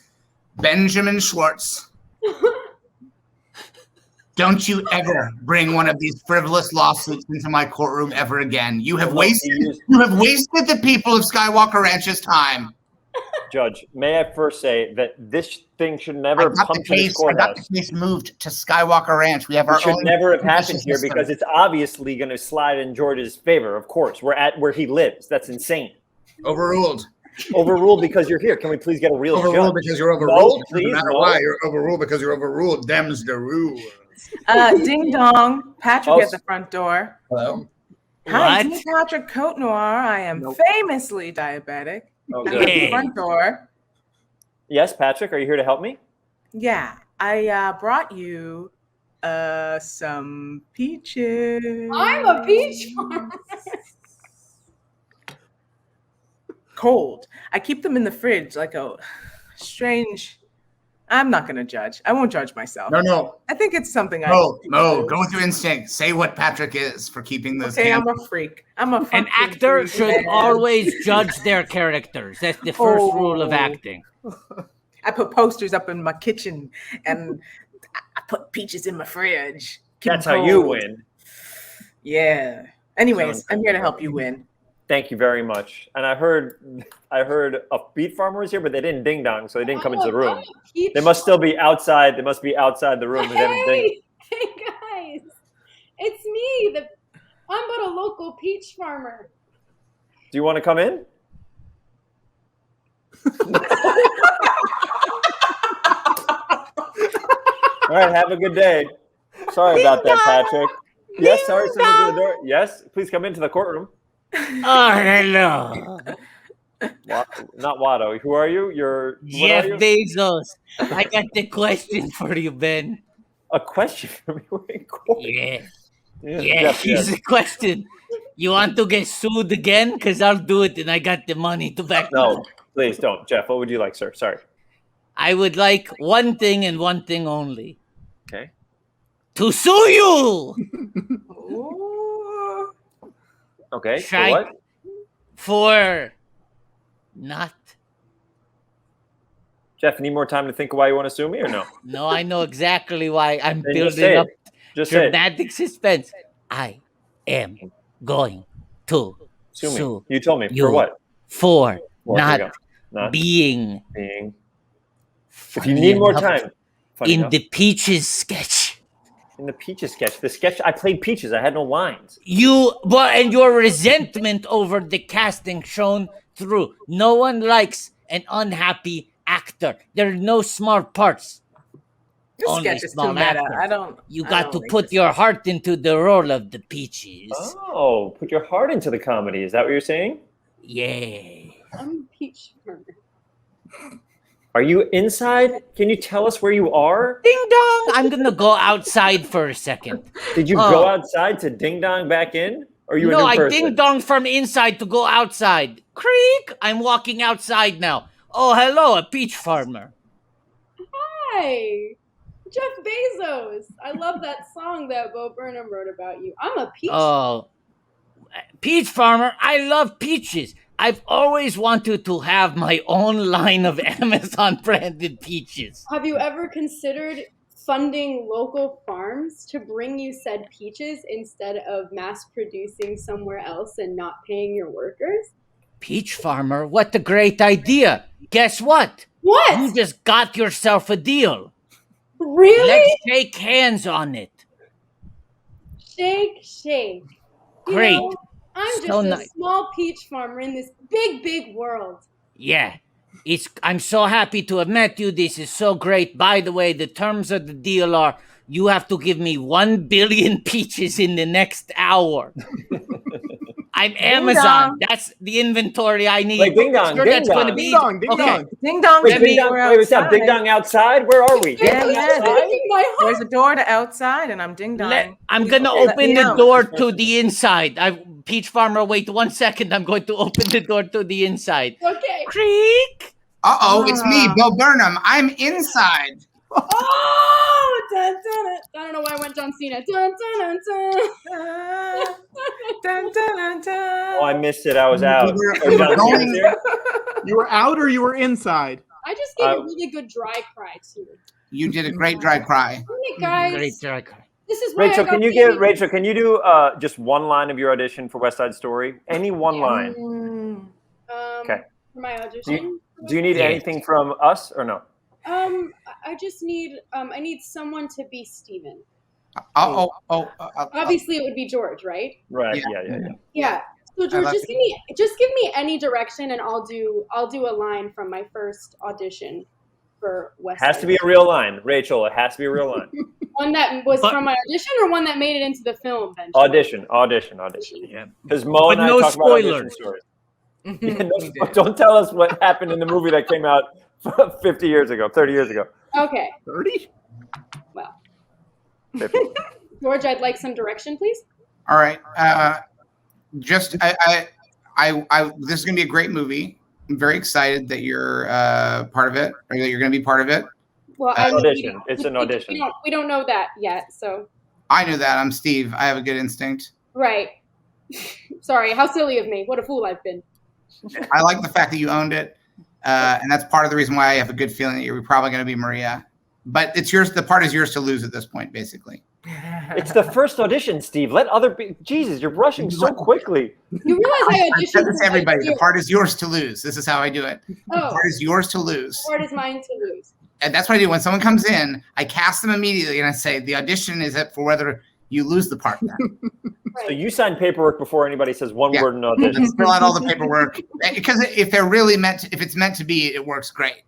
[SPEAKER 3] Benjamin Schwartz, don't you ever bring one of these frivolous lawsuits into my courtroom ever again. You have wasted the people of Skywalker Ranch's time.
[SPEAKER 8] Judge, may I first say that this thing should never come to this courthouse.
[SPEAKER 3] I got the case moved to Skywalker Ranch. We have our own.
[SPEAKER 8] It should never have happened here because it's obviously going to slide in George's favor. Of course, we're at where he lives. That's insane.
[SPEAKER 3] Overruled.
[SPEAKER 8] Overruled because you're here. Can we please get a real
[SPEAKER 3] overruled
[SPEAKER 8] judge?
[SPEAKER 3] Because you're overruled.
[SPEAKER 8] No, please,
[SPEAKER 3] no matter why, you're overruled because you're overruled. Them's the rule.
[SPEAKER 10] Ding dong. Patrick at the front door.
[SPEAKER 3] Hello.
[SPEAKER 10] Hi, I'm Patrick Cote Noir. I am famously diabetic.
[SPEAKER 8] Okay.
[SPEAKER 10] At the front door.
[SPEAKER 8] Yes, Patrick, are you here to help me?
[SPEAKER 10] Yeah, I brought you some peaches.
[SPEAKER 7] I'm a peach farmer.
[SPEAKER 10] Cold. I keep them in the fridge like a strange. I'm not going to judge. I won't judge myself.
[SPEAKER 3] No.
[SPEAKER 10] I think it's something
[SPEAKER 3] No, go with your instinct. Say what Patrick is for keeping those.
[SPEAKER 10] Okay, I'm a freak.
[SPEAKER 9] An actor should always judge their characters. That's the first rule of acting.
[SPEAKER 10] I put posters up in my kitchen and I put peaches in my fridge.
[SPEAKER 8] That's how you win.
[SPEAKER 10] Yeah. Anyways, I'm here to help you win.
[SPEAKER 8] Thank you very much. And I heard a beet farmer was here, but they didn't ding dong, so they didn't come into the room. They must still be outside. They must be outside the room.
[SPEAKER 7] Hey guys, it's me. I'm but a local peach farmer.
[SPEAKER 8] Do you want to come in? All right, have a good day. Sorry about that, Patrick. Yes, sorry, send me to the door. Yes, please come into the courtroom.
[SPEAKER 9] Oh, hello.
[SPEAKER 8] Not Watto. Who are you? You're
[SPEAKER 9] Jeff Bezos. I got the question for you, Ben.
[SPEAKER 8] A question for me?
[SPEAKER 9] Yeah. Here's the question. You want to get sued again? Because I'll do it and I got the money to back it up.
[SPEAKER 8] No, please don't. Jeff, what would you like, sir? Sorry.
[SPEAKER 9] I would like one thing and one thing only.
[SPEAKER 8] Okay.
[SPEAKER 9] To sue you!
[SPEAKER 8] Okay, for what?
[SPEAKER 9] For not.
[SPEAKER 8] Jeff, you need more time to think of why you want to sue me or no?
[SPEAKER 9] No, I know exactly why. I'm
[SPEAKER 8] Then
[SPEAKER 9] building up
[SPEAKER 8] Just
[SPEAKER 9] dramatic suspense. I am going to
[SPEAKER 8] sue me. You told me.
[SPEAKER 9] You
[SPEAKER 8] for what?
[SPEAKER 9] For
[SPEAKER 8] Well,
[SPEAKER 9] not being.
[SPEAKER 8] If you need more time.
[SPEAKER 9] In the Peaches sketch.
[SPEAKER 8] In the Peaches sketch. The sketch, I played Peaches. I had no lines.
[SPEAKER 9] And your resentment over the casting shown through. No one likes an unhappy actor. There are no smart parts.
[SPEAKER 10] This
[SPEAKER 9] Only
[SPEAKER 10] sketch is too
[SPEAKER 9] small
[SPEAKER 10] meta.
[SPEAKER 9] actors. You
[SPEAKER 10] I
[SPEAKER 9] got
[SPEAKER 10] don't
[SPEAKER 9] to
[SPEAKER 10] like
[SPEAKER 9] put
[SPEAKER 10] this.
[SPEAKER 9] your heart into the role of the Peaches.
[SPEAKER 8] Oh, put your heart into the comedy. Is that what you're saying?
[SPEAKER 9] Yeah.
[SPEAKER 7] I'm Peach Farmer.
[SPEAKER 8] Are you inside? Can you tell us where you are?
[SPEAKER 9] Ding dong! I'm gonna go outside for a second.
[SPEAKER 8] Did you go outside to ding dong back in? Or are you
[SPEAKER 9] No,
[SPEAKER 8] a new
[SPEAKER 9] I
[SPEAKER 8] person?
[SPEAKER 9] ding dong from inside to go outside. Creak! I'm walking outside now. Oh, hello, a peach farmer.
[SPEAKER 7] Hi, Jeff Bezos. I love that song that Bo Burnham wrote about you. I'm a peach.
[SPEAKER 9] Oh, peach farmer. I love peaches. I've always wanted to have my own line of Amazon branded peaches.
[SPEAKER 7] Have you ever considered funding local farms to bring you said peaches instead of mass producing somewhere else and not paying your workers?
[SPEAKER 9] Peach farmer, what a great idea. Guess what?
[SPEAKER 7] What?
[SPEAKER 9] You just got yourself a deal.
[SPEAKER 7] Really?
[SPEAKER 9] Let's shake hands on it.
[SPEAKER 7] Shake, shake.
[SPEAKER 9] Great.
[SPEAKER 7] You know, I'm just
[SPEAKER 9] So
[SPEAKER 7] a
[SPEAKER 9] nice.
[SPEAKER 7] small peach farmer in this big, big world.
[SPEAKER 9] Yeah. I'm so happy to have met you. This is so great. By the way, the terms of the deal are you have to give me 1 billion peaches in the next hour. I'm Amazon.
[SPEAKER 10] dong.
[SPEAKER 9] That's the inventory I need.
[SPEAKER 8] Wait, ding dong,
[SPEAKER 9] Sure,
[SPEAKER 8] ding
[SPEAKER 9] that's
[SPEAKER 8] dong.
[SPEAKER 9] going to be
[SPEAKER 2] Ding dong, ding
[SPEAKER 9] okay.
[SPEAKER 2] dong.
[SPEAKER 10] Ding dong.
[SPEAKER 8] Wait,
[SPEAKER 10] should
[SPEAKER 8] ding
[SPEAKER 10] be
[SPEAKER 8] dong.
[SPEAKER 10] where
[SPEAKER 8] Wait, what's up?
[SPEAKER 10] outside.
[SPEAKER 8] Ding dong outside? Where are we?
[SPEAKER 10] Yeah,
[SPEAKER 8] Ding dong
[SPEAKER 10] yeah.
[SPEAKER 8] outside?
[SPEAKER 7] My heart.
[SPEAKER 10] There's a door to outside, and I'm ding dong.
[SPEAKER 9] I'm going to
[SPEAKER 10] Let
[SPEAKER 9] open
[SPEAKER 10] me
[SPEAKER 9] the
[SPEAKER 10] out.
[SPEAKER 9] door to the inside. Peach farmer, wait 1 second. I'm going to open the door to the inside.
[SPEAKER 7] Okay.
[SPEAKER 9] Creak.
[SPEAKER 3] Uh-oh, it's me, Bo Burnham. I'm inside.
[SPEAKER 7] Oh, dun, dun, dun. I don't know why I went John Cena. Dun, dun, dun, dun.
[SPEAKER 10] Dun, dun, dun, dun.
[SPEAKER 8] Oh, I missed it. I was out.
[SPEAKER 3] You were-
[SPEAKER 8] Oh,
[SPEAKER 3] you were
[SPEAKER 8] John
[SPEAKER 3] going-
[SPEAKER 8] Cena's here?
[SPEAKER 2] You were out or you were inside?
[SPEAKER 7] I just gave a really good dry cry too.
[SPEAKER 3] You did a great dry cry.
[SPEAKER 7] Isn't it, guys?
[SPEAKER 9] Great dry cry.
[SPEAKER 7] This is why
[SPEAKER 8] Rachel,
[SPEAKER 7] I got
[SPEAKER 8] can you
[SPEAKER 7] baby.
[SPEAKER 8] Rachel, can you do just one line of your audition for West Side Story? Any one line. Okay.
[SPEAKER 7] For my audition.
[SPEAKER 8] Do you need
[SPEAKER 9] Yeah.
[SPEAKER 8] anything from us or no?
[SPEAKER 7] I just need I need someone to be Steven. Obviously, it would be George, right?
[SPEAKER 8] Right.
[SPEAKER 3] Yeah.
[SPEAKER 8] Yeah.
[SPEAKER 7] Yeah. So George,
[SPEAKER 3] love
[SPEAKER 7] just give me any direction, and I'll do a line from my first audition for West
[SPEAKER 8] Has
[SPEAKER 7] Side.
[SPEAKER 8] to be a real line, Rachel. It has to be a real line.
[SPEAKER 7] One that was
[SPEAKER 9] But-
[SPEAKER 7] from my audition, or one that made it into the film. Ben?
[SPEAKER 8] Audition.
[SPEAKER 9] Yeah.
[SPEAKER 8] Because Mo and
[SPEAKER 9] But
[SPEAKER 8] I
[SPEAKER 9] no
[SPEAKER 8] talk about audition
[SPEAKER 9] spoilers.
[SPEAKER 8] stories. Yeah, don't tell us what happened in the movie that came out 50 years ago, 30 years ago.
[SPEAKER 7] Okay.
[SPEAKER 2] 30?
[SPEAKER 7] Well,
[SPEAKER 8] 50.
[SPEAKER 7] George, I'd like some direction, please.
[SPEAKER 3] All right. This is gonna be a great movie. I'm very excited that you're part of it, or that you're gonna be part of it.
[SPEAKER 7] Well,
[SPEAKER 8] Audition. It's an audition.
[SPEAKER 7] We don't know that yet, so
[SPEAKER 3] I knew that. I'm Steve. I have a good instinct.
[SPEAKER 7] right. Sorry, how silly of me. What a fool I've been.
[SPEAKER 3] I like the fact that you owned it, and that's part of the reason why I have a good feeling that you're probably going to be Maria. But it's yours. The part is yours to lose at this point, basically.
[SPEAKER 8] It's the first audition, Steve. Let other people. Jesus, you're rushing so quickly.
[SPEAKER 7] You realize I
[SPEAKER 3] I said
[SPEAKER 7] auditioned
[SPEAKER 3] this
[SPEAKER 7] for
[SPEAKER 3] to everybody. The
[SPEAKER 7] years.
[SPEAKER 3] part is yours to lose. This is how I do it. The
[SPEAKER 7] Oh,
[SPEAKER 3] part is yours to lose.
[SPEAKER 7] part is mine to lose.
[SPEAKER 3] And that's what I do. When someone comes in, I cast them immediately and I say, the audition is up for whether you lose the part then.
[SPEAKER 8] So you sign paperwork before anybody says one
[SPEAKER 3] Yeah.
[SPEAKER 8] word in audition.
[SPEAKER 3] Let's fill out all the paperwork. Because if they're really if it's meant to be, it works great.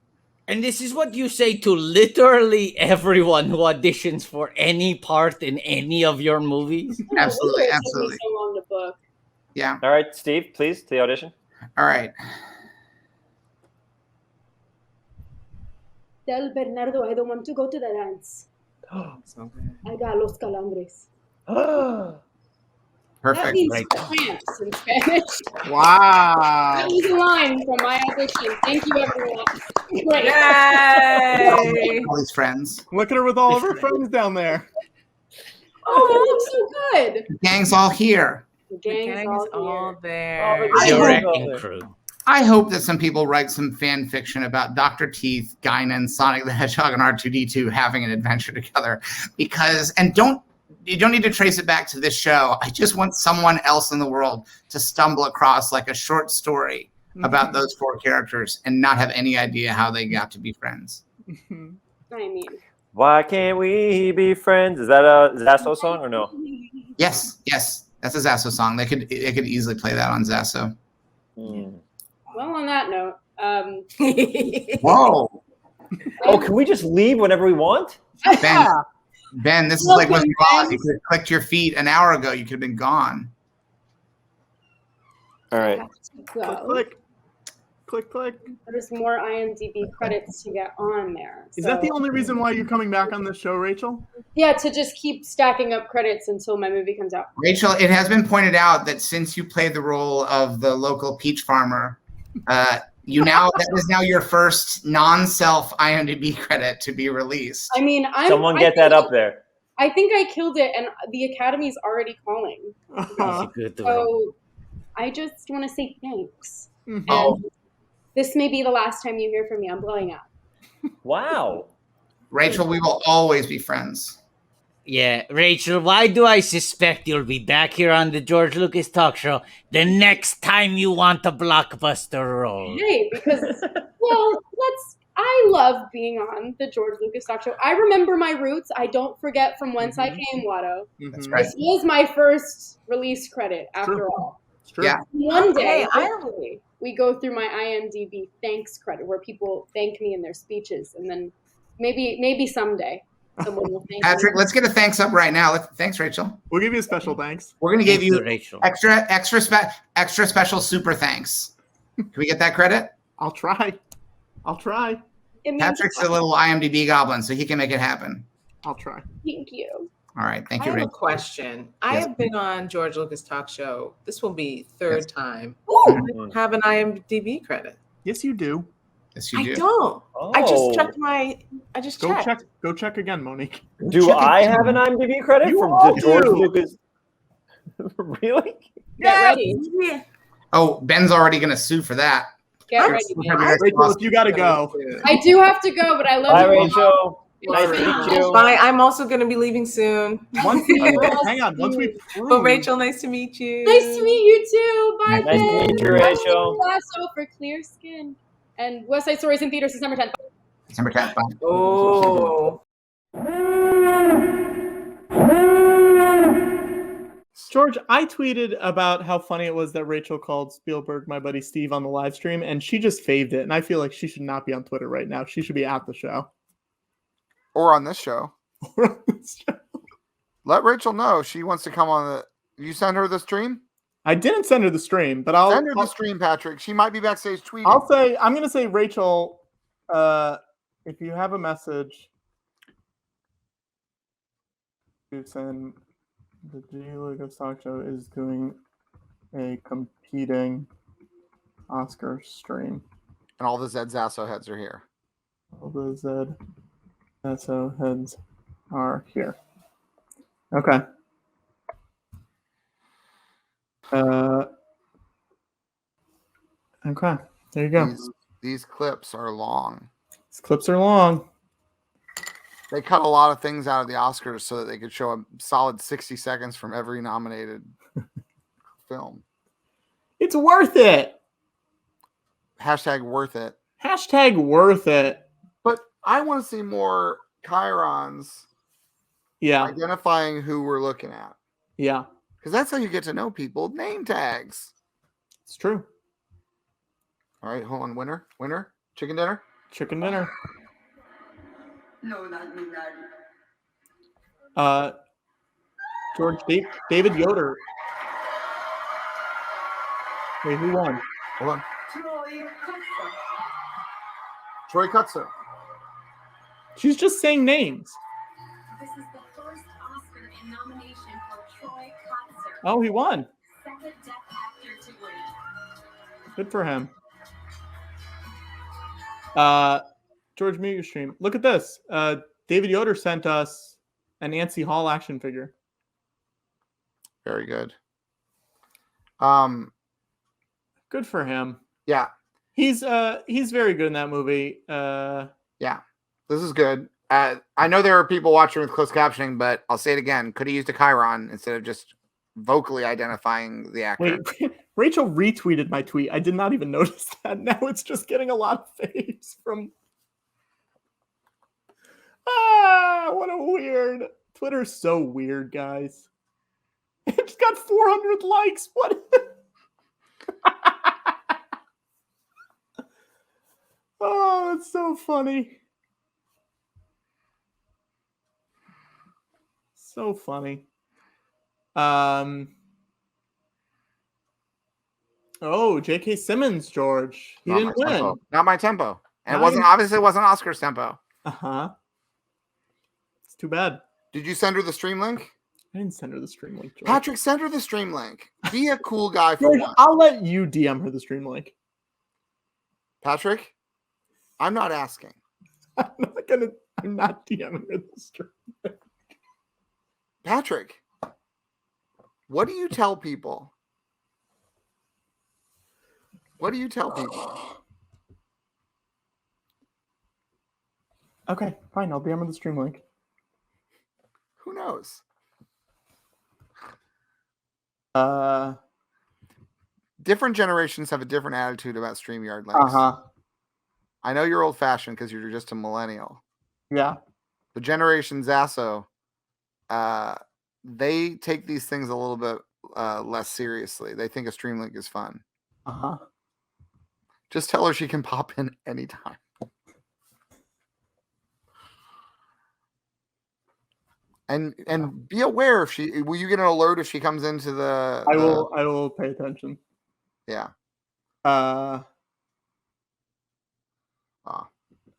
[SPEAKER 9] And this is what you say to literally everyone who auditions for any part in any of your movies.
[SPEAKER 7] I don't know,
[SPEAKER 3] Absolutely,
[SPEAKER 7] Willow took me
[SPEAKER 3] absolutely.
[SPEAKER 7] so long to book.
[SPEAKER 3] Yeah.
[SPEAKER 8] All right, Steve, please, to the audition.
[SPEAKER 3] All right.
[SPEAKER 7] Tell Bernardo I don't want to go to the dance. I got los calambres. That
[SPEAKER 3] Perfect.
[SPEAKER 7] means
[SPEAKER 9] Right.
[SPEAKER 7] cramps in Spanish.
[SPEAKER 2] Wow.
[SPEAKER 7] That was a line from my audition. Thank you, everyone. Great.
[SPEAKER 10] Yay!
[SPEAKER 3] All these friends.
[SPEAKER 2] Look at her with all of her friends down there.
[SPEAKER 7] Oh, that looks so good.
[SPEAKER 3] The gang's all here.
[SPEAKER 7] The
[SPEAKER 10] The
[SPEAKER 7] gang's
[SPEAKER 10] gang
[SPEAKER 7] all
[SPEAKER 10] is all
[SPEAKER 7] here.
[SPEAKER 10] there.
[SPEAKER 3] I
[SPEAKER 9] The
[SPEAKER 3] hope-
[SPEAKER 9] wrecking crew.
[SPEAKER 3] I hope that some people write some fan fiction about Dr. Teeth, Guinan, Sonic the Hedgehog, and R2D2 having an adventure together. Because, and you don't need to trace it back to this show. I just want someone else in the world to stumble across like a short story about those four characters and not have any idea how they got to be friends.
[SPEAKER 7] I mean,
[SPEAKER 8] Why can't we be friends? Is that a Zasso song or no?
[SPEAKER 3] Yes, that's a Zasso song. They could easily play that on Zasso.
[SPEAKER 8] Hmm.
[SPEAKER 7] well, on that note,
[SPEAKER 3] Whoa.
[SPEAKER 8] Oh, can we just leave whenever we want?
[SPEAKER 3] Ben, this is like when you could have clicked your feet an hour ago. You could have been gone.
[SPEAKER 8] All right.
[SPEAKER 2] Click.
[SPEAKER 7] There's more IMDb credits to get on there.
[SPEAKER 2] Is that the only reason why you're coming back on this show, Rachel?
[SPEAKER 7] Yeah, to just keep stacking up credits until my movie comes out.
[SPEAKER 3] Rachel, it has been pointed out that since you played the role of the local peach farmer, that is now your first non-self IMDb credit to be released.
[SPEAKER 7] I mean,
[SPEAKER 8] someone get that up there.
[SPEAKER 7] I think I killed it, and the Academy's already calling. So I just want to say thanks. And this may be the last time you hear from me. I'm blowing up.
[SPEAKER 8] Wow.
[SPEAKER 3] Rachel, we will always be friends.
[SPEAKER 9] Yeah, Rachel, why do I suspect you'll be back here on the George Lucas Talk Show the next time you want a blockbuster role?
[SPEAKER 7] Hey, because, I love being on the George Lucas Talk Show. I remember my roots. I don't forget from whence I came, Watto.
[SPEAKER 3] That's right.
[SPEAKER 7] This was my first release credit, after all.
[SPEAKER 2] It's true.
[SPEAKER 3] Yeah.
[SPEAKER 7] One day, we go through my IMDb thanks credit, where people thank me in their speeches, and then maybe someday someone will thank
[SPEAKER 3] Patrick,
[SPEAKER 7] me.
[SPEAKER 3] let's get a thanks up right now. Thanks, Rachel.
[SPEAKER 2] We'll give you a special thanks.
[SPEAKER 3] We're going to give you
[SPEAKER 9] Rachel.
[SPEAKER 3] extra special super thanks. Can we get that credit?
[SPEAKER 2] I'll try.
[SPEAKER 3] Patrick's a little IMDb goblin, so he can make it happen.
[SPEAKER 2] I'll try.
[SPEAKER 7] Thank you.
[SPEAKER 3] All right. Thank
[SPEAKER 10] I
[SPEAKER 3] you,
[SPEAKER 10] have a
[SPEAKER 3] Rachel.
[SPEAKER 10] question. I have been on George Lucas Talk Show. This will be third time.
[SPEAKER 7] Ooh.
[SPEAKER 10] Have an IMDb credit.
[SPEAKER 2] Yes, you do.
[SPEAKER 3] Yes, you
[SPEAKER 10] I
[SPEAKER 3] do.
[SPEAKER 10] don't. I just checked I just checked.
[SPEAKER 2] Go check again, Monique.
[SPEAKER 8] Do I have an IMDb credit from the George Lucas? Really?
[SPEAKER 7] Get ready.
[SPEAKER 10] Yeah.
[SPEAKER 3] Oh, Ben's already going to sue for that.
[SPEAKER 7] Get ready.
[SPEAKER 2] Rachel, you got to go.
[SPEAKER 7] I do have to go, but I love
[SPEAKER 8] Bye,
[SPEAKER 7] you.
[SPEAKER 8] Rachel. Nice to meet you.
[SPEAKER 10] Bye. I'm also going to be leaving soon.
[SPEAKER 2] Once we prove.
[SPEAKER 10] But Rachel, nice to meet you.
[SPEAKER 7] Nice to meet you too. Bye,
[SPEAKER 8] Nice to meet you, Rachel.
[SPEAKER 7] Lasso for Clear Skin. And West Side Story is in theaters December 10th.
[SPEAKER 3] December 10th. Bye.
[SPEAKER 10] Oh.
[SPEAKER 2] George, I tweeted about how funny it was that Rachel called Spielberg my buddy Steve on the live stream, and she just faved it. And I feel like she should not be on Twitter right now. She should be at the show.
[SPEAKER 11] Or on this show. Let Rachel know she wants to come on the. You send her the stream?
[SPEAKER 2] I didn't send her the stream, but I'll
[SPEAKER 11] send her the stream, Patrick. She might be backstage tweeting.
[SPEAKER 2] I'm going to say, Rachel, if you have a message to send, the G. Lucas Talk Show is doing a competing Oscar stream.
[SPEAKER 11] And all the Zed Zasso heads are here.
[SPEAKER 2] All the Zed Zasso heads are here. Okay. Okay, there you go.
[SPEAKER 11] These clips are long.
[SPEAKER 2] These clips are long.
[SPEAKER 11] They cut a lot of things out of the Oscars so that they could show a solid 60 seconds from every nominated film.
[SPEAKER 2] It's worth it.
[SPEAKER 11] Hashtag worth it.
[SPEAKER 2] Hashtag worth it.
[SPEAKER 11] But I want to see more chyrons.
[SPEAKER 2] Yeah.
[SPEAKER 11] Identifying who we're looking at.
[SPEAKER 2] Yeah.
[SPEAKER 11] Because that's how you get to know people. Name tags.
[SPEAKER 2] It's true.
[SPEAKER 11] All right, hold on. Winner? Chicken dinner?
[SPEAKER 2] Chicken dinner.
[SPEAKER 12] No, not me,
[SPEAKER 2] George, David Yoder. Wait, who won?
[SPEAKER 11] Hold on. Troy Kutzer.
[SPEAKER 2] She's just saying names.
[SPEAKER 12] This is the first Oscar in nomination for Troy Kutzer.
[SPEAKER 2] Oh, he won.
[SPEAKER 12] Second Deaf actor to win.
[SPEAKER 2] Good for him. George, mute your stream. Look at this. David Yoder sent us an Nancy Hall action figure.
[SPEAKER 11] Very good.
[SPEAKER 2] Good for him.
[SPEAKER 11] Yeah.
[SPEAKER 2] He's very good in that movie.
[SPEAKER 11] Yeah. This is good. I know there are people watching with closed captioning, but I'll say it again. Could have used a chyron instead of just vocally identifying the actor.
[SPEAKER 2] Wait, Rachel retweeted my tweet. I did not even notice that. Now it's just getting a lot of faves from. What a weird. Twitter's so weird, guys. It's got 400 likes. What? Oh, it's so funny. So funny. Oh, J.K. Simmons, George. He didn't win.
[SPEAKER 11] Tempo. Not my tempo. And it wasn't Oscar's tempo.
[SPEAKER 2] Uh-huh. It's too bad.
[SPEAKER 11] Did you send her the stream link?
[SPEAKER 2] I didn't send her the stream link, George.
[SPEAKER 11] Patrick, send her the stream link. Be a cool guy for
[SPEAKER 2] George,
[SPEAKER 11] once.
[SPEAKER 2] I'll let you DM her the stream link.
[SPEAKER 11] Patrick, I'm not asking.
[SPEAKER 2] I'm not DMing her the stream link.
[SPEAKER 11] Patrick, what do you tell people? What do you tell people?
[SPEAKER 2] Okay, fine. I'll DM her the stream link.
[SPEAKER 11] Who knows? Different generations have a different attitude about StreamYard links. I know you're old-fashioned because you're just a millennial.
[SPEAKER 2] Yeah.
[SPEAKER 11] The Generation Zasso, they take these things a little bit less seriously. They think a stream link is fun. Just tell her she can pop in anytime. And be aware if will you get an alert if she comes into the
[SPEAKER 2] I will pay attention.
[SPEAKER 11] Yeah.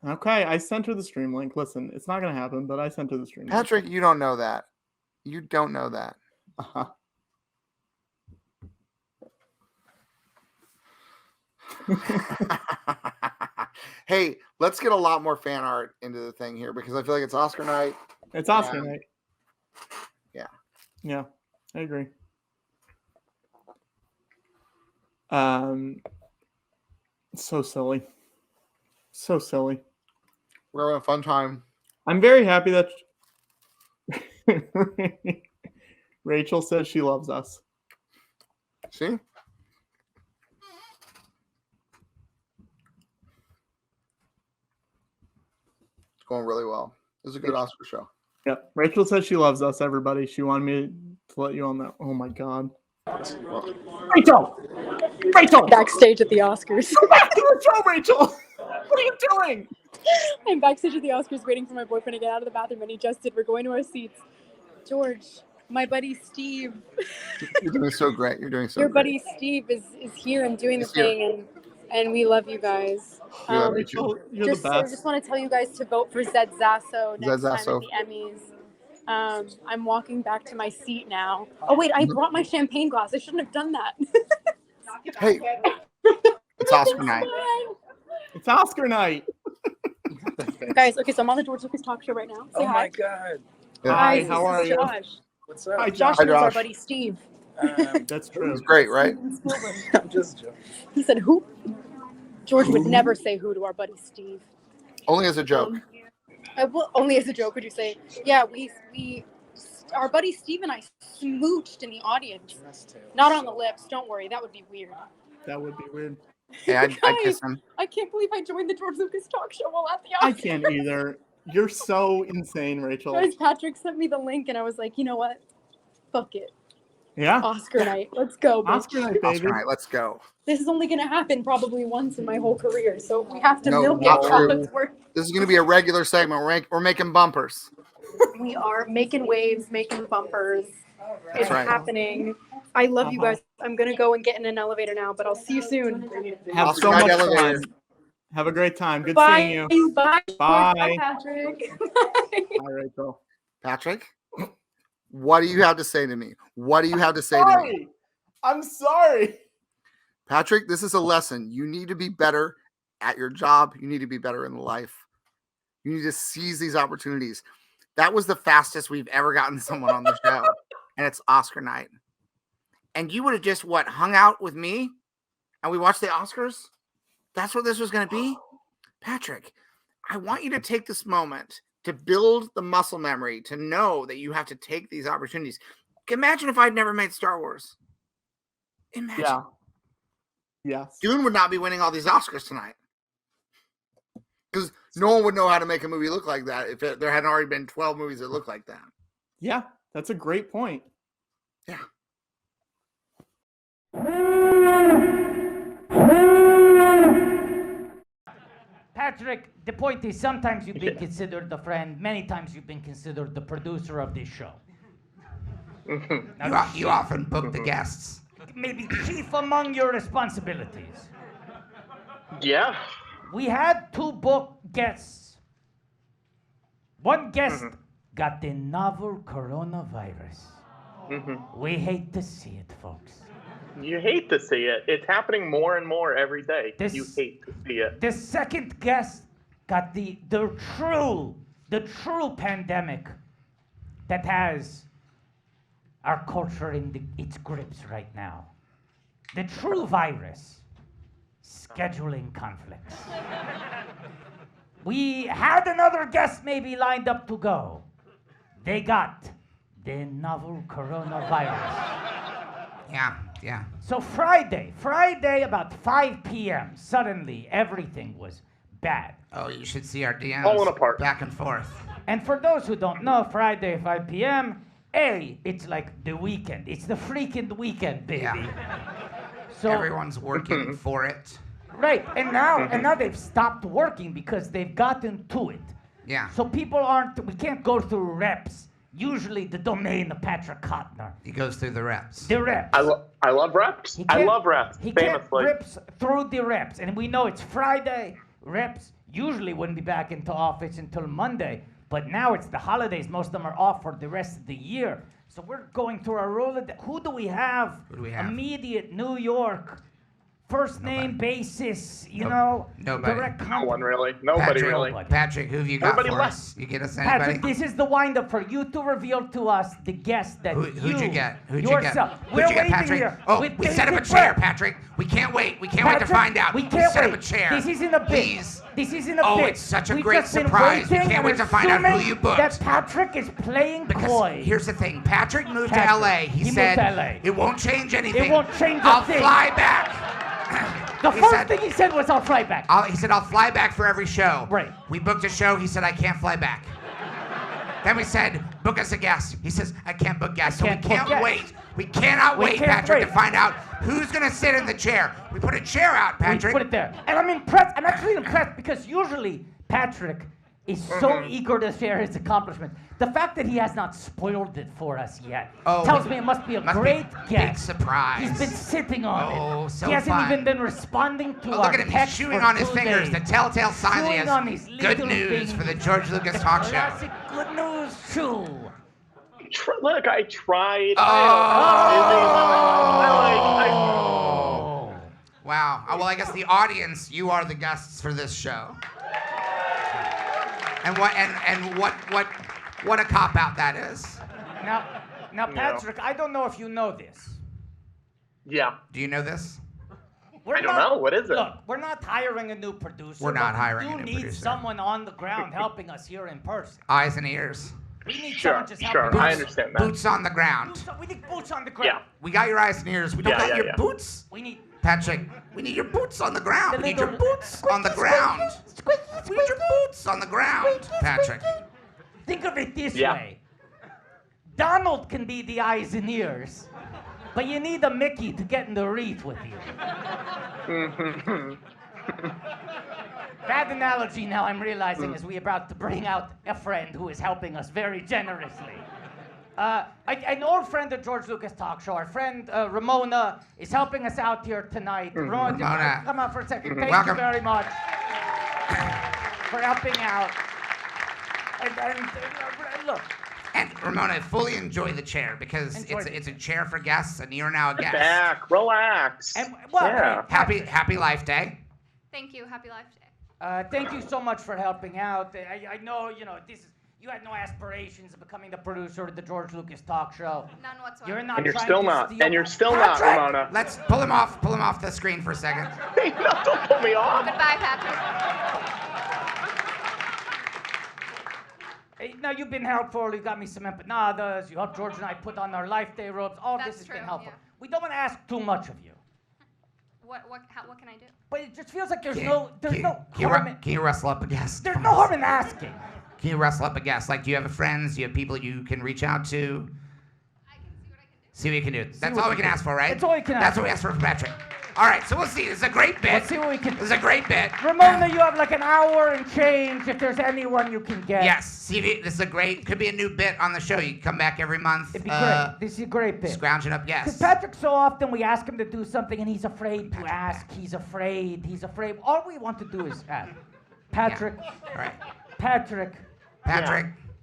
[SPEAKER 2] Okay, I sent her the stream link. Listen, it's not gonna happen, but I sent her the stream link.
[SPEAKER 11] Patrick, you don't know that. You don't know that. Hey, let's get a lot more fan art into the thing here because I feel like it's Oscar night.
[SPEAKER 2] It's Oscar night.
[SPEAKER 11] Yeah.
[SPEAKER 2] Yeah, I agree. So silly. So silly.
[SPEAKER 11] We're having a fun time.
[SPEAKER 2] I'm very happy that Rachel says she loves us.
[SPEAKER 11] See? It's going really well. This is a good Oscar show.
[SPEAKER 2] Yeah. Rachel says she loves us, everybody. She wanted me to let you on that. Oh my God. Rachel! Rachel!
[SPEAKER 13] Backstage at the Oscars.
[SPEAKER 2] Go back to the show, Rachel! What are you doing?
[SPEAKER 13] I'm backstage at the Oscars waiting for my boyfriend to get out of the bathroom, and he just did. We're going to our seats. George, my buddy Steve.
[SPEAKER 11] You're doing so great. You're doing so
[SPEAKER 13] Your
[SPEAKER 11] great.
[SPEAKER 13] buddy Steve is here and doing the thing, and we love you guys.
[SPEAKER 2] Rachel, you're
[SPEAKER 13] just,
[SPEAKER 2] the best.
[SPEAKER 13] I just want to tell you guys to vote for Zed Zasso next time at
[SPEAKER 11] Zasso.
[SPEAKER 13] the Emmys. I'm walking back to my seat now. Oh, wait, I brought my champagne glass. I shouldn't have done that.
[SPEAKER 11] Hey, it's Oscar night.
[SPEAKER 2] It's Oscar night.
[SPEAKER 13] Guys, okay, so I'm on the George Lucas talk show right now. Say
[SPEAKER 14] Oh
[SPEAKER 13] hi.
[SPEAKER 14] my God.
[SPEAKER 2] Hi,
[SPEAKER 13] Guys,
[SPEAKER 2] how are
[SPEAKER 13] this is
[SPEAKER 2] you?
[SPEAKER 13] Josh.
[SPEAKER 14] What's up?
[SPEAKER 2] Hi,
[SPEAKER 13] Josh
[SPEAKER 2] Josh.
[SPEAKER 13] knows our buddy Steve.
[SPEAKER 2] That's true.
[SPEAKER 11] It's great, right?
[SPEAKER 14] I'm just joking.
[SPEAKER 13] He said who? George would never say who to our buddy Steve.
[SPEAKER 11] Only as a joke.
[SPEAKER 13] Only as a joke would you say, yeah, we our buddy Steve and I smooched in the audience. Not on the lips, don't worry, that would be weird.
[SPEAKER 2] That would be weird.
[SPEAKER 11] Hey, I'd kiss him.
[SPEAKER 13] I can't believe I joined the George Lucas talk show while at the
[SPEAKER 2] I
[SPEAKER 13] Oscars.
[SPEAKER 2] can't either. You're so insane, Rachel.
[SPEAKER 13] Guys, Patrick sent me the link and I was like, you know what? Fuck it.
[SPEAKER 2] Yeah.
[SPEAKER 13] Oscar night. Let's go, bitch.
[SPEAKER 2] Oscar night, baby.
[SPEAKER 11] Oscar night. Let's go.
[SPEAKER 13] This is only going to happen probably once in my whole career, so we have to
[SPEAKER 11] No,
[SPEAKER 13] milk it
[SPEAKER 11] not
[SPEAKER 13] while
[SPEAKER 11] true.
[SPEAKER 13] it's worth.
[SPEAKER 11] This is going to be a regular segment. We're making bumpers.
[SPEAKER 13] We are making waves, making bumpers. It's
[SPEAKER 11] right.
[SPEAKER 13] happening. I love you guys. I'm going to go and get in an elevator now, but I'll see you soon.
[SPEAKER 2] Have
[SPEAKER 11] Oscar
[SPEAKER 2] so
[SPEAKER 11] night
[SPEAKER 2] much
[SPEAKER 11] elevator.
[SPEAKER 2] fun. Have a great time. Good
[SPEAKER 13] Bye.
[SPEAKER 2] seeing you.
[SPEAKER 13] Bye.
[SPEAKER 2] Bye.
[SPEAKER 13] Patrick.
[SPEAKER 2] Bye, Rachel.
[SPEAKER 11] Patrick, what do you have to say to me? What do you have to say to me?
[SPEAKER 2] I'm sorry.
[SPEAKER 11] Patrick, this is a lesson. You need to be better at your job. You need to be better in life. You need to seize these opportunities. That was the fastest we've ever gotten someone on the show. And it's Oscar night. And you would have just, hung out with me? And we watched the Oscars? That's what this was going to be? Patrick, I want you to take this moment to build the muscle memory, to know that you have to take these opportunities. Imagine if I'd never made Star Wars. Imagine.
[SPEAKER 2] Yeah. Yes.
[SPEAKER 11] Dune would not be winning all these Oscars tonight. Because no one would know how to make a movie look like that if there hadn't already been 12 movies that look like that.
[SPEAKER 2] Yeah, that's a great point.
[SPEAKER 11] Yeah.
[SPEAKER 1] Patrick, the point is sometimes you've been considered the friend, many times you've been considered the producer of this show.
[SPEAKER 3] You often book the guests.
[SPEAKER 1] Maybe chief among your responsibilities.
[SPEAKER 15] Yeah.
[SPEAKER 1] We had 2 book guests. One guest got the novel coronavirus. We hate to see it, folks.
[SPEAKER 15] You hate to see it. It's happening more and more every day. You hate to see it.
[SPEAKER 1] The second guest got the true pandemic that has our culture in its grips right now. The true virus, scheduling conflicts. We had another guest maybe lined up to go. They got the novel coronavirus.
[SPEAKER 3] Yeah.
[SPEAKER 1] So Friday about 5 p.m., suddenly everything was bad.
[SPEAKER 3] Oh, you should see our DMs.
[SPEAKER 15] Falling apart.
[SPEAKER 3] Back and forth.
[SPEAKER 1] And for those who don't know, Friday, 5 p.m., it's like the weekend. It's the freaking weekend, baby. So
[SPEAKER 3] everyone's working for it.
[SPEAKER 1] Right, and now they've stopped working because they've gotten to it.
[SPEAKER 3] Yeah.
[SPEAKER 1] So we can't go through reps. Usually the domain of Patrick Kottner.
[SPEAKER 3] He goes through the reps.
[SPEAKER 1] The reps.
[SPEAKER 15] I love reps. I love reps.
[SPEAKER 1] He
[SPEAKER 15] famously.
[SPEAKER 1] can't rips through the reps. And we know it's Friday. Reps usually wouldn't be back into office until Monday. But now it's the holidays. Most of them are off for the rest of the year. So we're going through our Rolodex. Who do we have? Immediate New York. First name basis,
[SPEAKER 3] Nobody.
[SPEAKER 1] Direct
[SPEAKER 15] No one really. Nobody really.
[SPEAKER 3] Patrick, who have you got
[SPEAKER 15] Nobody
[SPEAKER 3] for
[SPEAKER 15] left.
[SPEAKER 3] us? You get us anybody?
[SPEAKER 1] Patrick, this is the wind-up for you to reveal to us the guest that
[SPEAKER 3] Who'd you get? Who'd you
[SPEAKER 1] yourself.
[SPEAKER 3] get?
[SPEAKER 1] We're
[SPEAKER 3] Who'd you get,
[SPEAKER 1] waiting
[SPEAKER 3] Patrick?
[SPEAKER 1] here.
[SPEAKER 3] Oh,
[SPEAKER 1] with
[SPEAKER 3] we set up a
[SPEAKER 1] bated
[SPEAKER 3] chair,
[SPEAKER 1] breath.
[SPEAKER 3] Patrick. We can't wait. We can't wait to
[SPEAKER 1] Patrick,
[SPEAKER 3] find out.
[SPEAKER 1] We can't
[SPEAKER 3] set
[SPEAKER 1] wait.
[SPEAKER 3] up a chair.
[SPEAKER 1] This isn't a bit.
[SPEAKER 3] Please.
[SPEAKER 1] This isn't a bit.
[SPEAKER 3] Oh, it's such a
[SPEAKER 1] We've
[SPEAKER 3] great
[SPEAKER 1] just been
[SPEAKER 3] surprise. We
[SPEAKER 1] waiting
[SPEAKER 3] can't wait
[SPEAKER 1] and
[SPEAKER 3] to find out who
[SPEAKER 1] assuming
[SPEAKER 3] you booked.
[SPEAKER 1] That Patrick is playing coy.
[SPEAKER 3] Here's the thing. Patrick moved to LA. He said,
[SPEAKER 1] moved to LA.
[SPEAKER 3] it won't change anything.
[SPEAKER 1] It won't change a
[SPEAKER 3] I'll
[SPEAKER 1] thing.
[SPEAKER 3] fly back.
[SPEAKER 1] The first thing he said was, I'll fly back.
[SPEAKER 3] He said, I'll fly back for every show.
[SPEAKER 1] Right.
[SPEAKER 3] We booked a show. He said, I can't fly back. Then we said, book us a guest. He says, I can't book guests. So we can't wait. We cannot wait, Patrick, to find out who's going to sit in the chair. We put a chair out, Patrick.
[SPEAKER 1] We put it there. And I'm impressed. I'm actually impressed because usually Patrick is so eager to share his accomplishments. The fact that he has not spoiled it for us yet tells me it must be a great guest.
[SPEAKER 3] Big surprise.
[SPEAKER 1] He's been sitting on it.
[SPEAKER 3] Oh, so
[SPEAKER 1] he hasn't
[SPEAKER 3] fun.
[SPEAKER 1] even been responding to our
[SPEAKER 3] Look at him. He's
[SPEAKER 1] texts
[SPEAKER 3] chewing
[SPEAKER 1] for
[SPEAKER 3] on his
[SPEAKER 1] 2
[SPEAKER 3] fingers.
[SPEAKER 1] days.
[SPEAKER 3] The telltale sign
[SPEAKER 1] Chewing on
[SPEAKER 3] that he
[SPEAKER 1] his
[SPEAKER 3] has good
[SPEAKER 1] little
[SPEAKER 3] news for the
[SPEAKER 1] fingers.
[SPEAKER 3] George Lucas talk show.
[SPEAKER 1] Classic good news chew.
[SPEAKER 15] Look, I tried.
[SPEAKER 3] Wow. Well, I guess the audience, you are the guests for this show. And what a cop out that is.
[SPEAKER 1] Now, Patrick, I don't know if you know this.
[SPEAKER 15] Yeah.
[SPEAKER 3] Do you know this?
[SPEAKER 15] I don't know. What is it?
[SPEAKER 1] Look, we're not hiring a new producer.
[SPEAKER 3] We're not
[SPEAKER 1] but
[SPEAKER 3] hiring a
[SPEAKER 1] we
[SPEAKER 3] new
[SPEAKER 1] do need
[SPEAKER 3] producer.
[SPEAKER 1] someone on the ground helping us here in person.
[SPEAKER 3] Eyes and ears.
[SPEAKER 1] We need
[SPEAKER 15] Sure,
[SPEAKER 1] someone just
[SPEAKER 15] sure.
[SPEAKER 1] helping
[SPEAKER 15] I
[SPEAKER 1] us.
[SPEAKER 15] understand that.
[SPEAKER 3] Boots on the ground.
[SPEAKER 1] We need boots on the ground.
[SPEAKER 15] Yeah.
[SPEAKER 3] We got your eyes and ears. We don't got your boots.
[SPEAKER 1] We need
[SPEAKER 3] Patrick, we need your boots on the ground. We need your boots on the ground. We need your boots on the ground, Patrick.
[SPEAKER 1] Think of it this
[SPEAKER 15] Yeah.
[SPEAKER 1] way. Donald can be the eyes and ears, but you need a Mickey to get in the wreath with you. Bad analogy now I'm realizing as we're about to bring out a friend who is helping us very generously. An old friend of George Lucas Talk Show, our friend Ramona, is helping us out here tonight. Ramona, come out for a second. Thank you very much for helping out. And look.
[SPEAKER 3] And Ramona, fully enjoy the chair because it's a chair for guests, and you're now a guest.
[SPEAKER 15] Back, relax.
[SPEAKER 1] And what?
[SPEAKER 15] Yeah.
[SPEAKER 3] Happy Life Day.
[SPEAKER 12] Thank you. Happy Life Day.
[SPEAKER 1] Thank you so much for helping out. I know, you had no aspirations of becoming the producer of the George Lucas Talk Show.
[SPEAKER 12] None whatsoever.
[SPEAKER 1] You're not
[SPEAKER 15] And you're
[SPEAKER 1] trying
[SPEAKER 15] still
[SPEAKER 1] to
[SPEAKER 15] not.
[SPEAKER 1] steal
[SPEAKER 15] And you're
[SPEAKER 1] my-
[SPEAKER 15] still not,
[SPEAKER 1] Patrick!
[SPEAKER 15] Ramona.
[SPEAKER 3] Let's pull him off the screen for a second.
[SPEAKER 15] Hey, no, don't pull me off.
[SPEAKER 12] Goodbye, Patrick.
[SPEAKER 1] Hey, now you've been helpful. You got me some empanadas. You helped George and I put on our Life Day robes. All
[SPEAKER 12] That's
[SPEAKER 1] this has
[SPEAKER 12] true,
[SPEAKER 1] been helpful.
[SPEAKER 12] yeah.
[SPEAKER 1] We don't want to ask too much of you,
[SPEAKER 12] What can I do?
[SPEAKER 1] but it just feels like there's
[SPEAKER 3] Can
[SPEAKER 1] no harm in,
[SPEAKER 3] you wrestle up a guest?
[SPEAKER 1] there's no harm in asking.
[SPEAKER 3] Can you wrestle up a guest? Like, do you have friends? Do you have people you can reach out to?
[SPEAKER 12] I can see what I can do.
[SPEAKER 3] See what you can do. That's
[SPEAKER 1] what
[SPEAKER 3] all
[SPEAKER 1] you
[SPEAKER 3] we can
[SPEAKER 1] can
[SPEAKER 3] ask for, right?
[SPEAKER 1] That's all you can ask
[SPEAKER 3] That's what
[SPEAKER 1] for.
[SPEAKER 3] we ask for from Patrick. All right, so we'll see. This is a great bit.
[SPEAKER 16] Let's see what we can.
[SPEAKER 3] This is a great bit.
[SPEAKER 16] Ramona, you have like an hour and change if there's anyone you can get.
[SPEAKER 3] Yes, CV, this is a great, could be a new bit on the show. You can come back every month.
[SPEAKER 16] It'd be great. This is a great bit.
[SPEAKER 3] Scrounging up,
[SPEAKER 16] Because
[SPEAKER 3] yes.
[SPEAKER 16] Patrick, so often we ask him to do something and he's afraid to ask. He's afraid. All we want to do is ask. Patrick.
[SPEAKER 3] Yeah. All right.
[SPEAKER 16] Patrick.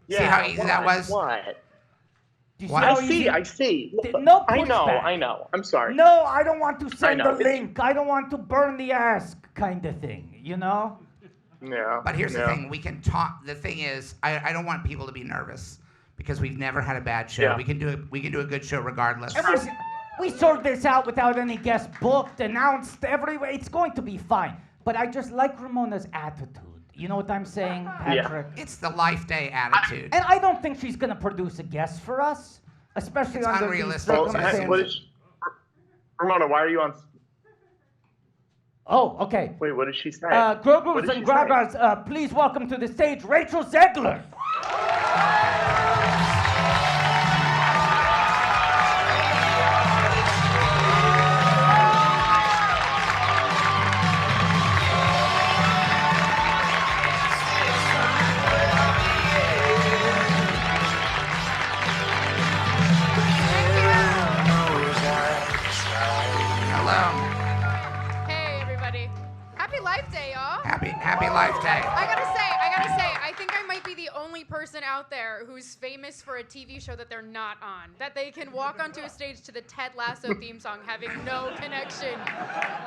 [SPEAKER 3] See how easy that was?
[SPEAKER 15] What?
[SPEAKER 16] I
[SPEAKER 15] see.
[SPEAKER 16] No
[SPEAKER 15] I
[SPEAKER 16] pushback.
[SPEAKER 15] know. I'm sorry.
[SPEAKER 16] No, I don't want to send
[SPEAKER 15] know.
[SPEAKER 16] a link. I don't want to burn the ask kind of thing, you know?
[SPEAKER 15] Yeah.
[SPEAKER 3] But here's the thing. We can talk. The thing is, I don't want people to be nervous because we've never had a bad show.
[SPEAKER 15] Yeah.
[SPEAKER 3] We can do a good show regardless.
[SPEAKER 16] We sort this out without any guests booked, announced, everywhere. It's going to be fine. But I just like Ramona's attitude. You know what I'm saying, Patrick?
[SPEAKER 3] Yeah. It's the Life Day attitude.
[SPEAKER 16] And I don't think she's going to produce a guest for us, especially
[SPEAKER 3] It's
[SPEAKER 16] under
[SPEAKER 3] unrealistic.
[SPEAKER 16] these circumstances.
[SPEAKER 15] Ramona, why are you on?
[SPEAKER 16] Oh, okay.
[SPEAKER 15] Wait, what did she say?
[SPEAKER 16] Grogos and Gragas, please welcome to the stage Rachel Zegler.
[SPEAKER 17] Hey everybody. Happy Life Day, y'all.
[SPEAKER 3] Happy Life Day.
[SPEAKER 17] I gotta say, I think I might be the only person out there who's famous for a TV show that they're not on. That they can walk onto a stage to the Ted Lasso theme song having no connection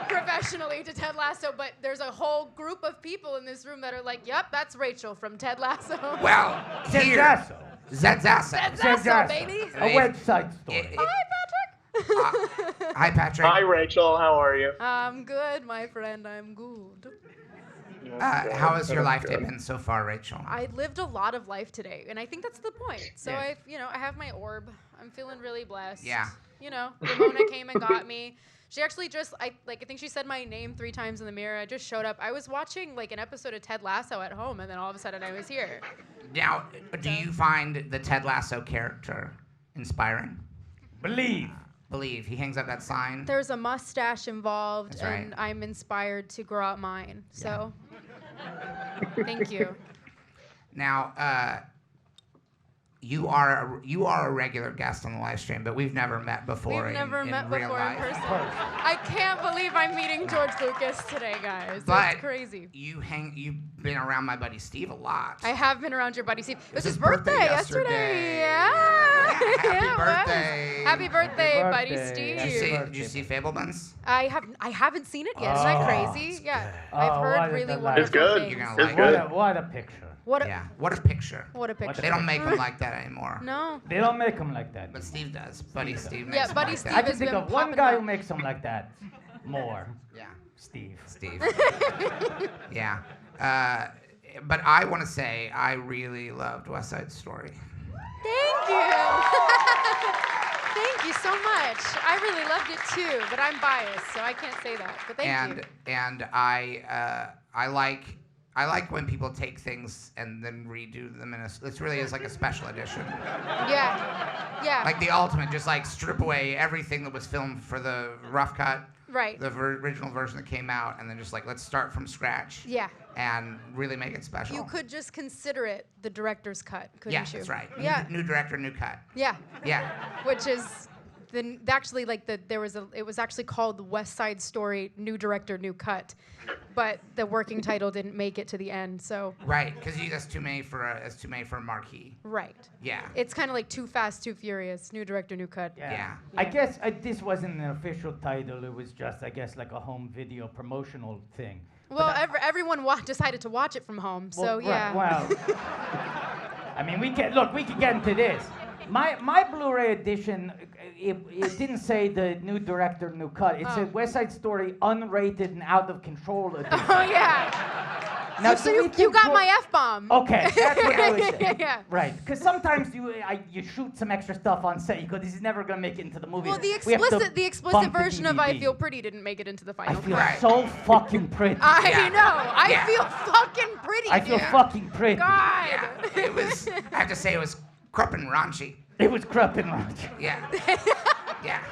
[SPEAKER 17] professionally to Ted Lasso, but there's a whole group of people in this room that are like, yep, that's Rachel from Ted Lasso.
[SPEAKER 3] Well,
[SPEAKER 16] Zedzasso.
[SPEAKER 3] Zedzasso,
[SPEAKER 17] baby.
[SPEAKER 16] A website story.
[SPEAKER 17] Hi, Patrick.
[SPEAKER 3] Hi, Patrick.
[SPEAKER 15] Hi, Rachel. How are you?
[SPEAKER 17] I'm good, my friend. I'm good.
[SPEAKER 3] How has your life day been so far, Rachel?
[SPEAKER 17] I lived a lot of life today, and I think that's the point. So I have my orb. I'm feeling really blessed.
[SPEAKER 3] Yeah.
[SPEAKER 17] Ramona came and got me. She actually I think she said my name 3 times in the mirror. I just showed up. I was watching like an episode of Ted Lasso at home, and then all of a sudden I was here.
[SPEAKER 3] Now, do you find the Ted Lasso character inspiring?
[SPEAKER 16] Believe.
[SPEAKER 3] He hangs up that sign.
[SPEAKER 17] There's a mustache involved,
[SPEAKER 3] That's right.
[SPEAKER 17] and I'm inspired to grow out mine. So, thank you.
[SPEAKER 3] Now, you are a regular guest on the live stream, but we've never met before.
[SPEAKER 17] We've never met
[SPEAKER 3] real
[SPEAKER 17] before
[SPEAKER 3] life.
[SPEAKER 17] in person. I can't believe I'm meeting George Lucas today, guys.
[SPEAKER 3] But
[SPEAKER 17] That's crazy.
[SPEAKER 3] You've been around my buddy Steve a lot.
[SPEAKER 17] I have been around your buddy Steve. It was his
[SPEAKER 3] birthday
[SPEAKER 17] birthday
[SPEAKER 3] yesterday.
[SPEAKER 17] Yeah.
[SPEAKER 3] Happy
[SPEAKER 17] it
[SPEAKER 3] birthday.
[SPEAKER 17] was. Happy birthday, buddy Steve.
[SPEAKER 3] Did you see Fablemans?
[SPEAKER 17] I haven't seen it yet. Isn't that crazy? Yeah. I've heard really wonderful
[SPEAKER 15] It's good.
[SPEAKER 17] things.
[SPEAKER 3] You're gonna like it.
[SPEAKER 16] What a picture.
[SPEAKER 17] What a
[SPEAKER 3] picture.
[SPEAKER 17] What a picture.
[SPEAKER 3] They don't make them like that anymore.
[SPEAKER 17] No.
[SPEAKER 16] They don't make them like that.
[SPEAKER 3] But Steve does. Buddy Steve makes
[SPEAKER 17] Yeah,
[SPEAKER 3] them
[SPEAKER 17] Buddy
[SPEAKER 3] like
[SPEAKER 17] Steve
[SPEAKER 3] that.
[SPEAKER 16] I can
[SPEAKER 17] has
[SPEAKER 16] think
[SPEAKER 17] been
[SPEAKER 16] of one
[SPEAKER 17] popping
[SPEAKER 16] guy
[SPEAKER 17] up.
[SPEAKER 16] who makes them like that more.
[SPEAKER 3] Yeah.
[SPEAKER 16] Steve.
[SPEAKER 3] Yeah. But I want to say I really loved West Side Story.
[SPEAKER 17] Thank you. Thank you so much. I really loved it too, but I'm biased, so I can't say that. But thank you.
[SPEAKER 3] And I like when people take things and then redo them it really is like a special edition.
[SPEAKER 17] Yeah.
[SPEAKER 3] Like the ultimate, just like strip away everything that was filmed for the rough cut.
[SPEAKER 17] Right.
[SPEAKER 3] The original version that came out, and then just like let's start from scratch.
[SPEAKER 17] Yeah.
[SPEAKER 3] And really make it special.
[SPEAKER 17] You could just consider it the director's cut, couldn't
[SPEAKER 3] Yeah,
[SPEAKER 17] you?
[SPEAKER 3] that's right.
[SPEAKER 17] Yeah.
[SPEAKER 3] New director, new cut.
[SPEAKER 17] Yeah.
[SPEAKER 3] Yeah.
[SPEAKER 17] Which is actually like it was actually called the West Side Story New Director New Cut, but the working title didn't make it to the end. So
[SPEAKER 3] Right, because that's too many for a marquee.
[SPEAKER 17] right.
[SPEAKER 3] Yeah.
[SPEAKER 17] It's kind of like Too Fast, Too Furious, New Director, New Cut.
[SPEAKER 3] Yeah.
[SPEAKER 16] I guess this wasn't an official title. It was just, I guess, like a home video promotional thing.
[SPEAKER 17] Well, everyone decided to watch it from home, so
[SPEAKER 16] Well,
[SPEAKER 17] yeah.
[SPEAKER 16] Well, I mean, we can get into this. My Blu-ray edition, it didn't say the new director, new cut. It said West Side Story unrated and out of control edition.
[SPEAKER 17] Oh yeah.
[SPEAKER 16] Now,
[SPEAKER 17] so you got my F-bomb.
[SPEAKER 16] Okay, that's what I was saying.
[SPEAKER 17] Yeah.
[SPEAKER 16] Right, because sometimes you shoot some extra stuff on set. You go, this is never gonna make it into the movie.
[SPEAKER 17] Well, the
[SPEAKER 16] We have to
[SPEAKER 17] explicit
[SPEAKER 16] bump the
[SPEAKER 17] version of I
[SPEAKER 16] DVD.
[SPEAKER 17] Feel Pretty didn't make it into the final.
[SPEAKER 16] I feel
[SPEAKER 17] cut.
[SPEAKER 16] so fucking pretty.
[SPEAKER 17] I know. I feel fucking pretty.
[SPEAKER 16] I feel fucking pretty.
[SPEAKER 17] God.
[SPEAKER 3] Yeah. It was. I have to say, it was cruppin' raunchy.
[SPEAKER 16] It was cruppin' raunchy.
[SPEAKER 3] Yeah. Yeah.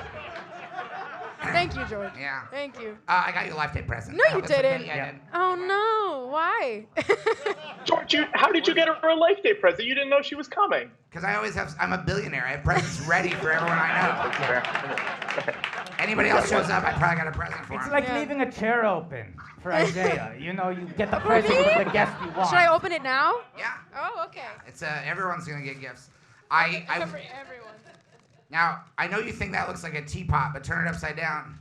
[SPEAKER 17] Thank you, George.
[SPEAKER 3] Yeah.
[SPEAKER 17] Thank you.
[SPEAKER 3] I got you a Life Day present.
[SPEAKER 17] No, you
[SPEAKER 3] That's okay.
[SPEAKER 17] didn't.
[SPEAKER 3] Yeah, I did.
[SPEAKER 17] Oh no! Why?
[SPEAKER 15] George, how did you get her a Life Day present? You didn't know she was coming.
[SPEAKER 3] Because I'm a billionaire. I have presents ready for everyone I know. Anybody else shows up, I probably got a present for
[SPEAKER 16] It's
[SPEAKER 3] him.
[SPEAKER 16] like leaving a chair open for Isaiah. You know, you get the present for the guest you want.
[SPEAKER 17] Should I open it now?
[SPEAKER 3] Yeah.
[SPEAKER 17] Oh, okay.
[SPEAKER 3] It's everyone's gonna get gifts.
[SPEAKER 17] Everyone.
[SPEAKER 3] Now I know you think that looks like a teapot, but turn it upside down.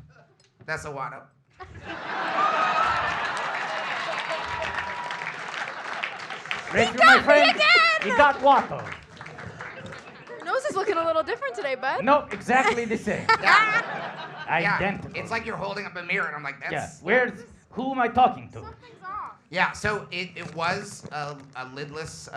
[SPEAKER 3] That's a Watto.
[SPEAKER 16] Rachel, my friend, you got Watto.
[SPEAKER 17] Your nose is looking a little different today, bud.
[SPEAKER 16] Nope, exactly the same. Identical.
[SPEAKER 3] It's like you're holding up a mirror, and I'm like, that's.
[SPEAKER 16] Yeah. Who am I talking to?
[SPEAKER 3] Yeah, so it was a lidless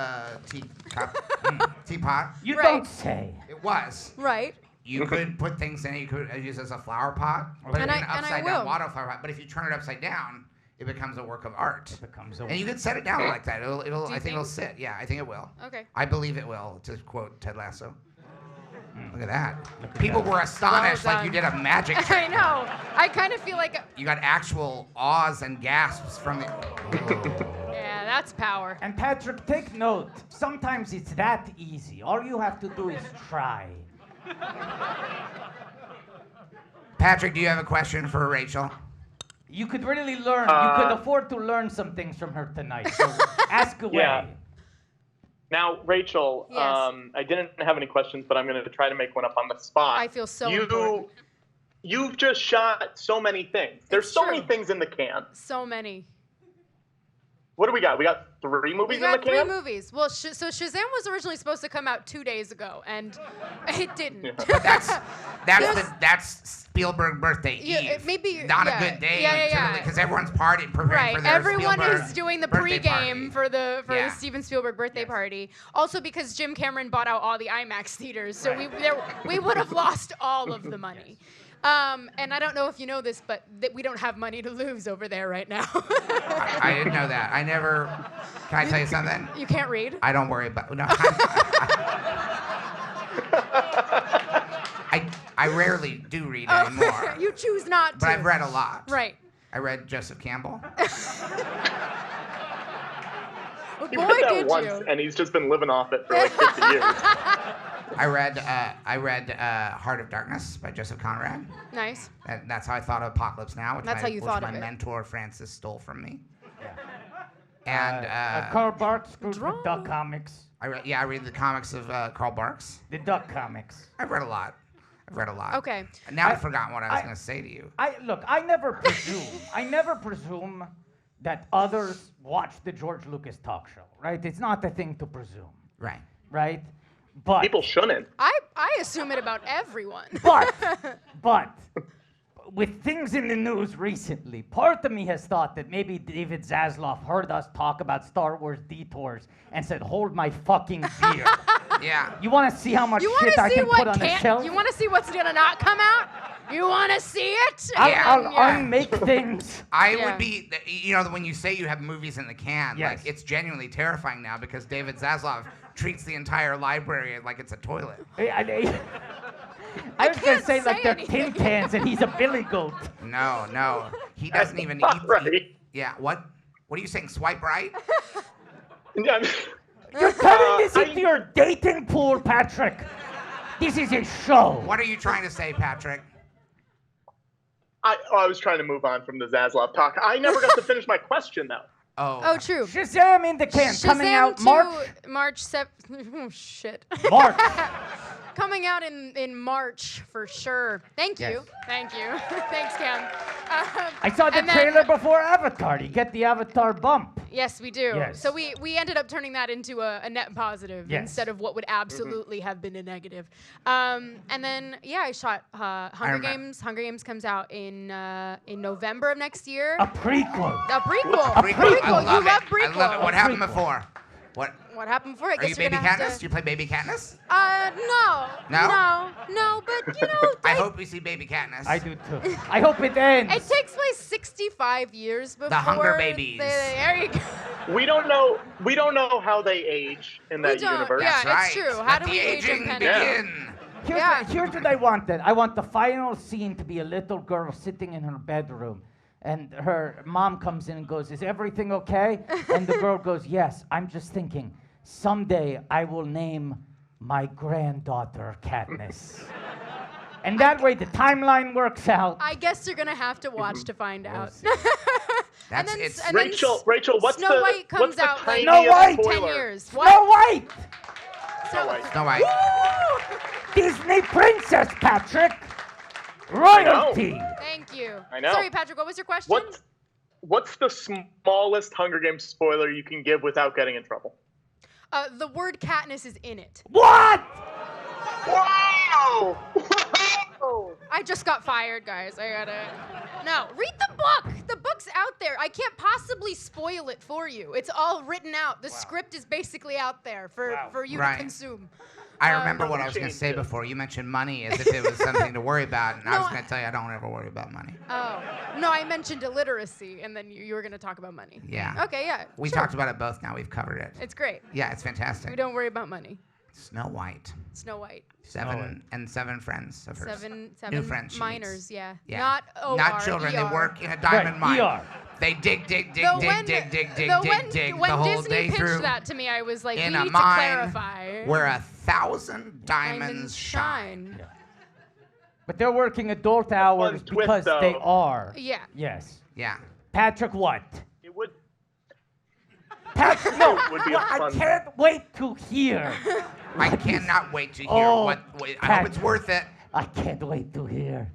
[SPEAKER 3] teapot.
[SPEAKER 16] You don't say.
[SPEAKER 3] It was.
[SPEAKER 17] Right.
[SPEAKER 3] You could put things in it. You could use it as a flower pot, put it in an upside down water flower pot. But if you turn it upside down, it becomes a work of art. And you could set it down like that. I think it'll sit. Yeah, I think it will.
[SPEAKER 17] Okay.
[SPEAKER 3] I believe it will. To quote Ted Lasso. Look at that. People were astonished, like you did a magic trick.
[SPEAKER 17] I know. I kind of feel like.
[SPEAKER 3] You got actual awes and gasps from it.
[SPEAKER 17] Yeah, that's power.
[SPEAKER 16] And Patrick, take note. Sometimes it's that easy. All you have to do is try.
[SPEAKER 3] Patrick, do you have a question for Rachel?
[SPEAKER 16] You could really learn. You could afford to learn some things from her tonight. So ask away.
[SPEAKER 15] Yeah. Now, Rachel,
[SPEAKER 17] Yes.
[SPEAKER 15] I didn't have any questions, but I'm going to try to make one up on the spot.
[SPEAKER 17] I feel so important.
[SPEAKER 15] You've just shot so many things. There's so many things in the can.
[SPEAKER 17] So many.
[SPEAKER 15] What do we got? We got 3 movies
[SPEAKER 17] We
[SPEAKER 15] in the
[SPEAKER 17] got
[SPEAKER 15] can?
[SPEAKER 17] 3 movies. Well, so Shazam was originally supposed to come out 2 days ago, and it didn't.
[SPEAKER 3] Yeah. That's Spielberg birthday Eve.
[SPEAKER 17] Maybe
[SPEAKER 3] not a good day.
[SPEAKER 17] Yeah.
[SPEAKER 3] Because everyone's preparing for their
[SPEAKER 17] Everyone
[SPEAKER 3] Spielberg
[SPEAKER 17] is doing the
[SPEAKER 3] birthday
[SPEAKER 17] pregame for the
[SPEAKER 3] Yeah.
[SPEAKER 17] Steven Spielberg birthday party. Also because Jim Cameron bought out all the IMAX theaters, so we would have lost all of the money. And I don't know if you know this, but we don't have money to lose over there right now.
[SPEAKER 3] I didn't know that. I never. Can I tell you something?
[SPEAKER 17] You can't read?
[SPEAKER 3] I don't worry about. No. I rarely do read anymore.
[SPEAKER 17] You choose not to.
[SPEAKER 3] But I've read a lot.
[SPEAKER 17] Right.
[SPEAKER 3] I read Joseph Campbell.
[SPEAKER 15] He read that once, and he's just been living off it for like 50 years.
[SPEAKER 3] I read Heart of Darkness by Joseph Conrad.
[SPEAKER 17] Nice.
[SPEAKER 3] That's how I thought of Apocalypse Now, which my
[SPEAKER 17] it.
[SPEAKER 3] mentor Francis stole from me. And
[SPEAKER 16] Karl Barks with Duck Comics.
[SPEAKER 3] I read the comics of Karl Barks.
[SPEAKER 16] The Duck Comics.
[SPEAKER 3] I've read a lot.
[SPEAKER 17] Okay.
[SPEAKER 3] And now I've forgotten what I was going to say to you.
[SPEAKER 16] I never presume that others watch the George Lucas talk show, right? It's not a thing to presume.
[SPEAKER 3] Right.
[SPEAKER 16] Right? But
[SPEAKER 15] people shouldn't.
[SPEAKER 17] I assume it about everyone.
[SPEAKER 16] But with things in the news recently, part of me has thought that maybe David Zaslav heard us talk about Star Wars detours and said, "Hold my fucking beer."
[SPEAKER 3] Yeah.
[SPEAKER 16] You want to see how much shit I can put on the shelf?
[SPEAKER 17] You want to see what's gonna not come out? You want to see it?
[SPEAKER 16] I'll unmake things.
[SPEAKER 3] I would be, when you say you have movies in the can,
[SPEAKER 16] Yes.
[SPEAKER 3] like it's genuinely terrifying now because David Zaslav treats the entire library like it's a toilet.
[SPEAKER 16] I was going to say like they're tin cans and he's a billy goat.
[SPEAKER 3] No. He doesn't even eat.
[SPEAKER 15] Right.
[SPEAKER 3] Yeah, what are you saying? Swipe right?
[SPEAKER 16] You're turning this into your dating pool, Patrick. This is a show.
[SPEAKER 3] What are you trying to say, Patrick?
[SPEAKER 15] I was trying to move on from the Zaslav talk. I never got to finish my question, though.
[SPEAKER 17] Oh, true.
[SPEAKER 16] Shazam in the can, coming out
[SPEAKER 17] March 7th. Oh, shit.
[SPEAKER 16] March.
[SPEAKER 17] Coming out in March for sure. Thank you.
[SPEAKER 16] Yes.
[SPEAKER 17] Thank you. Thanks, Cam.
[SPEAKER 16] I saw the trailer before Avatar. You get the Avatar bump.
[SPEAKER 17] Yes, we do.
[SPEAKER 16] Yes.
[SPEAKER 17] So we ended up turning that into a net positive
[SPEAKER 16] Yes.
[SPEAKER 17] instead of what would absolutely have been a negative. And then I shot Hunger Games. Hunger Games comes out in November of next year.
[SPEAKER 16] A prequel.
[SPEAKER 17] A prequel.
[SPEAKER 3] A prequel. I love
[SPEAKER 17] You love
[SPEAKER 3] it.
[SPEAKER 17] prequels.
[SPEAKER 3] I love it. What happened before?
[SPEAKER 17] What happened before? I
[SPEAKER 3] Are
[SPEAKER 17] guess
[SPEAKER 3] you
[SPEAKER 17] you're
[SPEAKER 3] Baby
[SPEAKER 17] gonna have
[SPEAKER 3] Katniss?
[SPEAKER 17] to.
[SPEAKER 3] Do you play Baby Katniss?
[SPEAKER 17] No, but
[SPEAKER 3] I hope we see Baby Katniss.
[SPEAKER 16] I do too. I hope it ends.
[SPEAKER 17] It takes place 65 years before
[SPEAKER 3] The Hunger Babies.
[SPEAKER 17] There you go.
[SPEAKER 15] We don't know how they age in that universe.
[SPEAKER 17] Yeah,
[SPEAKER 3] That's
[SPEAKER 17] it's
[SPEAKER 3] right.
[SPEAKER 17] true. How
[SPEAKER 3] Let
[SPEAKER 17] do
[SPEAKER 3] the
[SPEAKER 17] we age
[SPEAKER 3] aging
[SPEAKER 17] in
[SPEAKER 3] begin?
[SPEAKER 16] Here's what I wanted. I want the final scene to be a little girl sitting in her bedroom. And her mom comes in and goes, "Is everything okay?" And the girl goes, "Yes, I'm just thinking, someday I will name my granddaughter Katniss." And that way the timeline works out.
[SPEAKER 17] I guess you're gonna have to watch to find out.
[SPEAKER 15] Rachel, what's
[SPEAKER 17] Snow
[SPEAKER 15] the
[SPEAKER 17] White comes out like
[SPEAKER 15] tiniest
[SPEAKER 16] Snow White!
[SPEAKER 17] 10
[SPEAKER 15] spoiler?
[SPEAKER 17] years.
[SPEAKER 16] Snow White!
[SPEAKER 3] Snow White.
[SPEAKER 16] Disney princess, Patrick! Royalty!
[SPEAKER 17] Thank you.
[SPEAKER 15] I know.
[SPEAKER 17] Sorry, Patrick, what was your question?
[SPEAKER 15] What's the smallest Hunger Games spoiler you can give without getting in trouble?
[SPEAKER 17] The word Katniss is in it.
[SPEAKER 16] What?
[SPEAKER 15] Wow!
[SPEAKER 17] I just got fired, guys. I gotta. No, read the book. The book's out there. I can't possibly spoil it for you. It's all written out. The script is basically out there for you to consume.
[SPEAKER 3] I remember what I was going to say before. You mentioned money as if it was something to worry about, and I was going to tell you I don't ever worry about money.
[SPEAKER 17] Oh. No, I mentioned illiteracy, and then you were going to talk about money.
[SPEAKER 3] Yeah.
[SPEAKER 17] Okay, yeah.
[SPEAKER 3] We talked about it both now. We've covered it.
[SPEAKER 17] It's great.
[SPEAKER 3] Yeah, it's fantastic.
[SPEAKER 17] We don't worry about money.
[SPEAKER 3] Snow White.
[SPEAKER 17] Snow White.
[SPEAKER 3] Seven friends of hers.
[SPEAKER 17] Seven
[SPEAKER 3] New friends.
[SPEAKER 17] minors, yeah.
[SPEAKER 3] Yeah.
[SPEAKER 17] Not O-R,
[SPEAKER 3] Not children. They
[SPEAKER 17] ER.
[SPEAKER 3] work in a diamond mine.
[SPEAKER 16] ER.
[SPEAKER 3] They dig
[SPEAKER 17] When
[SPEAKER 3] the whole
[SPEAKER 17] Disney
[SPEAKER 3] day
[SPEAKER 17] pitched
[SPEAKER 3] through
[SPEAKER 17] that to me, I was like,
[SPEAKER 3] in
[SPEAKER 17] we
[SPEAKER 3] a
[SPEAKER 17] need to
[SPEAKER 3] mine
[SPEAKER 17] clarify.
[SPEAKER 3] where 1,000 diamonds shine.
[SPEAKER 16] Yeah. But they're working adult hours
[SPEAKER 15] twist,
[SPEAKER 16] because they
[SPEAKER 15] though.
[SPEAKER 16] are.
[SPEAKER 17] Yeah.
[SPEAKER 16] Yes.
[SPEAKER 3] Yeah.
[SPEAKER 16] Patrick, what?
[SPEAKER 15] It would.
[SPEAKER 16] Patrick, no.
[SPEAKER 15] It would be a
[SPEAKER 16] I
[SPEAKER 15] fun.
[SPEAKER 16] can't wait to hear.
[SPEAKER 3] I cannot wait to hear what. I hope it's worth it.
[SPEAKER 16] I can't wait to hear.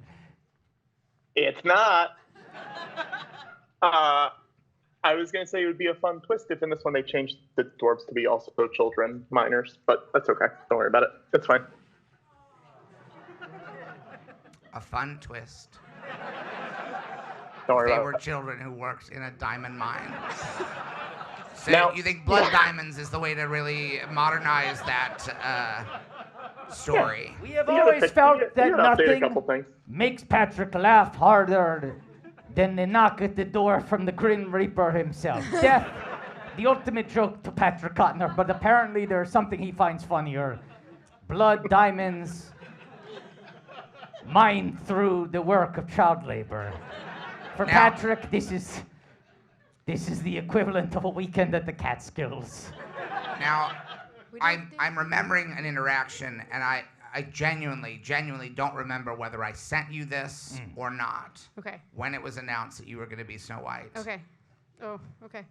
[SPEAKER 15] It's not. I was going to say it would be a fun twist if in this one they changed the dwarves to be also children, minors, but that's okay. Don't worry about it. It's fine.
[SPEAKER 3] A fun twist.
[SPEAKER 15] Don't worry
[SPEAKER 3] They
[SPEAKER 15] about
[SPEAKER 3] were
[SPEAKER 15] it.
[SPEAKER 3] children who worked in a diamond mine. So
[SPEAKER 15] Now-
[SPEAKER 3] you think blood diamonds is the way to really modernize that story?
[SPEAKER 16] We have always felt that
[SPEAKER 15] update a couple
[SPEAKER 16] nothing
[SPEAKER 15] things.
[SPEAKER 16] makes Patrick laugh harder than the knock at the door from the Grim Reaper himself. Death, the ultimate joke to Patrick Cotner, but apparently there's something he finds funnier. Blood, diamonds, mined through the work of child labor. For
[SPEAKER 3] Now-
[SPEAKER 16] Patrick, this is the equivalent of a weekend at the Catskills.
[SPEAKER 3] Now, I'm remembering an interaction, and I genuinely don't remember whether I sent you this or not.
[SPEAKER 17] Okay.
[SPEAKER 3] When it was announced that you were going to be Snow White.
[SPEAKER 17] Okay. Oh, okay.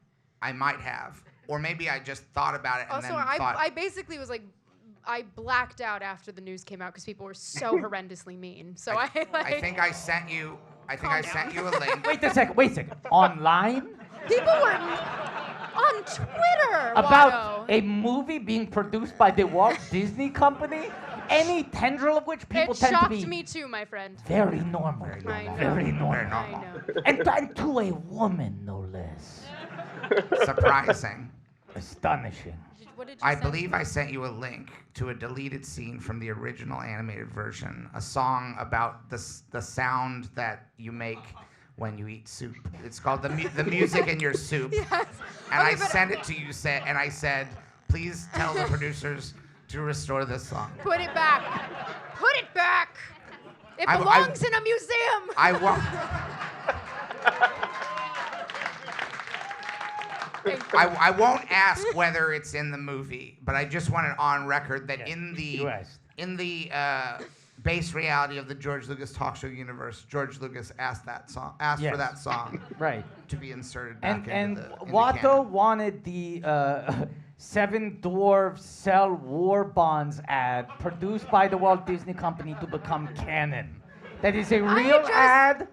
[SPEAKER 3] I might have. Or maybe I just thought about it and
[SPEAKER 17] Also,
[SPEAKER 3] then
[SPEAKER 17] I
[SPEAKER 3] thought...
[SPEAKER 17] basically was like, I blacked out after the news came out because people were so horrendously mean. So I
[SPEAKER 3] think I sent you... I think I sent you a link.
[SPEAKER 16] Wait a second. Online?
[SPEAKER 17] People were on Twitter
[SPEAKER 16] About a movie being produced by the Walt Disney Company? Any tendril of which people
[SPEAKER 17] It
[SPEAKER 16] tend to
[SPEAKER 17] shocked
[SPEAKER 16] be
[SPEAKER 17] me too, my friend.
[SPEAKER 16] very normal.
[SPEAKER 17] I know.
[SPEAKER 16] Very normal.
[SPEAKER 17] I know.
[SPEAKER 16] And to a woman, no less.
[SPEAKER 3] Surprising.
[SPEAKER 16] Astonishing.
[SPEAKER 17] What did you
[SPEAKER 3] I
[SPEAKER 17] send?
[SPEAKER 3] believe I sent you a link to a deleted scene from the original animated version, a song about the sound that you make when you eat soup. It's called the music in your soup.
[SPEAKER 17] Yes.
[SPEAKER 3] And
[SPEAKER 17] Okay,
[SPEAKER 3] I sent it to you, and I said, please tell the producers to restore this song.
[SPEAKER 17] Put it back. Put it back. It
[SPEAKER 3] I-
[SPEAKER 17] belongs in a museum.
[SPEAKER 3] I won't. I won't ask whether it's in the movie, but I just want it on record that in the base reality of the George Lucas talk show universe, George Lucas asked for that song
[SPEAKER 16] right
[SPEAKER 3] to be inserted back
[SPEAKER 16] and
[SPEAKER 3] into the
[SPEAKER 16] Watto
[SPEAKER 3] canon.
[SPEAKER 16] wanted the Seven Dwarfs Sell War Bonds ad produced by the Walt Disney Company to become canon. That is a real ad.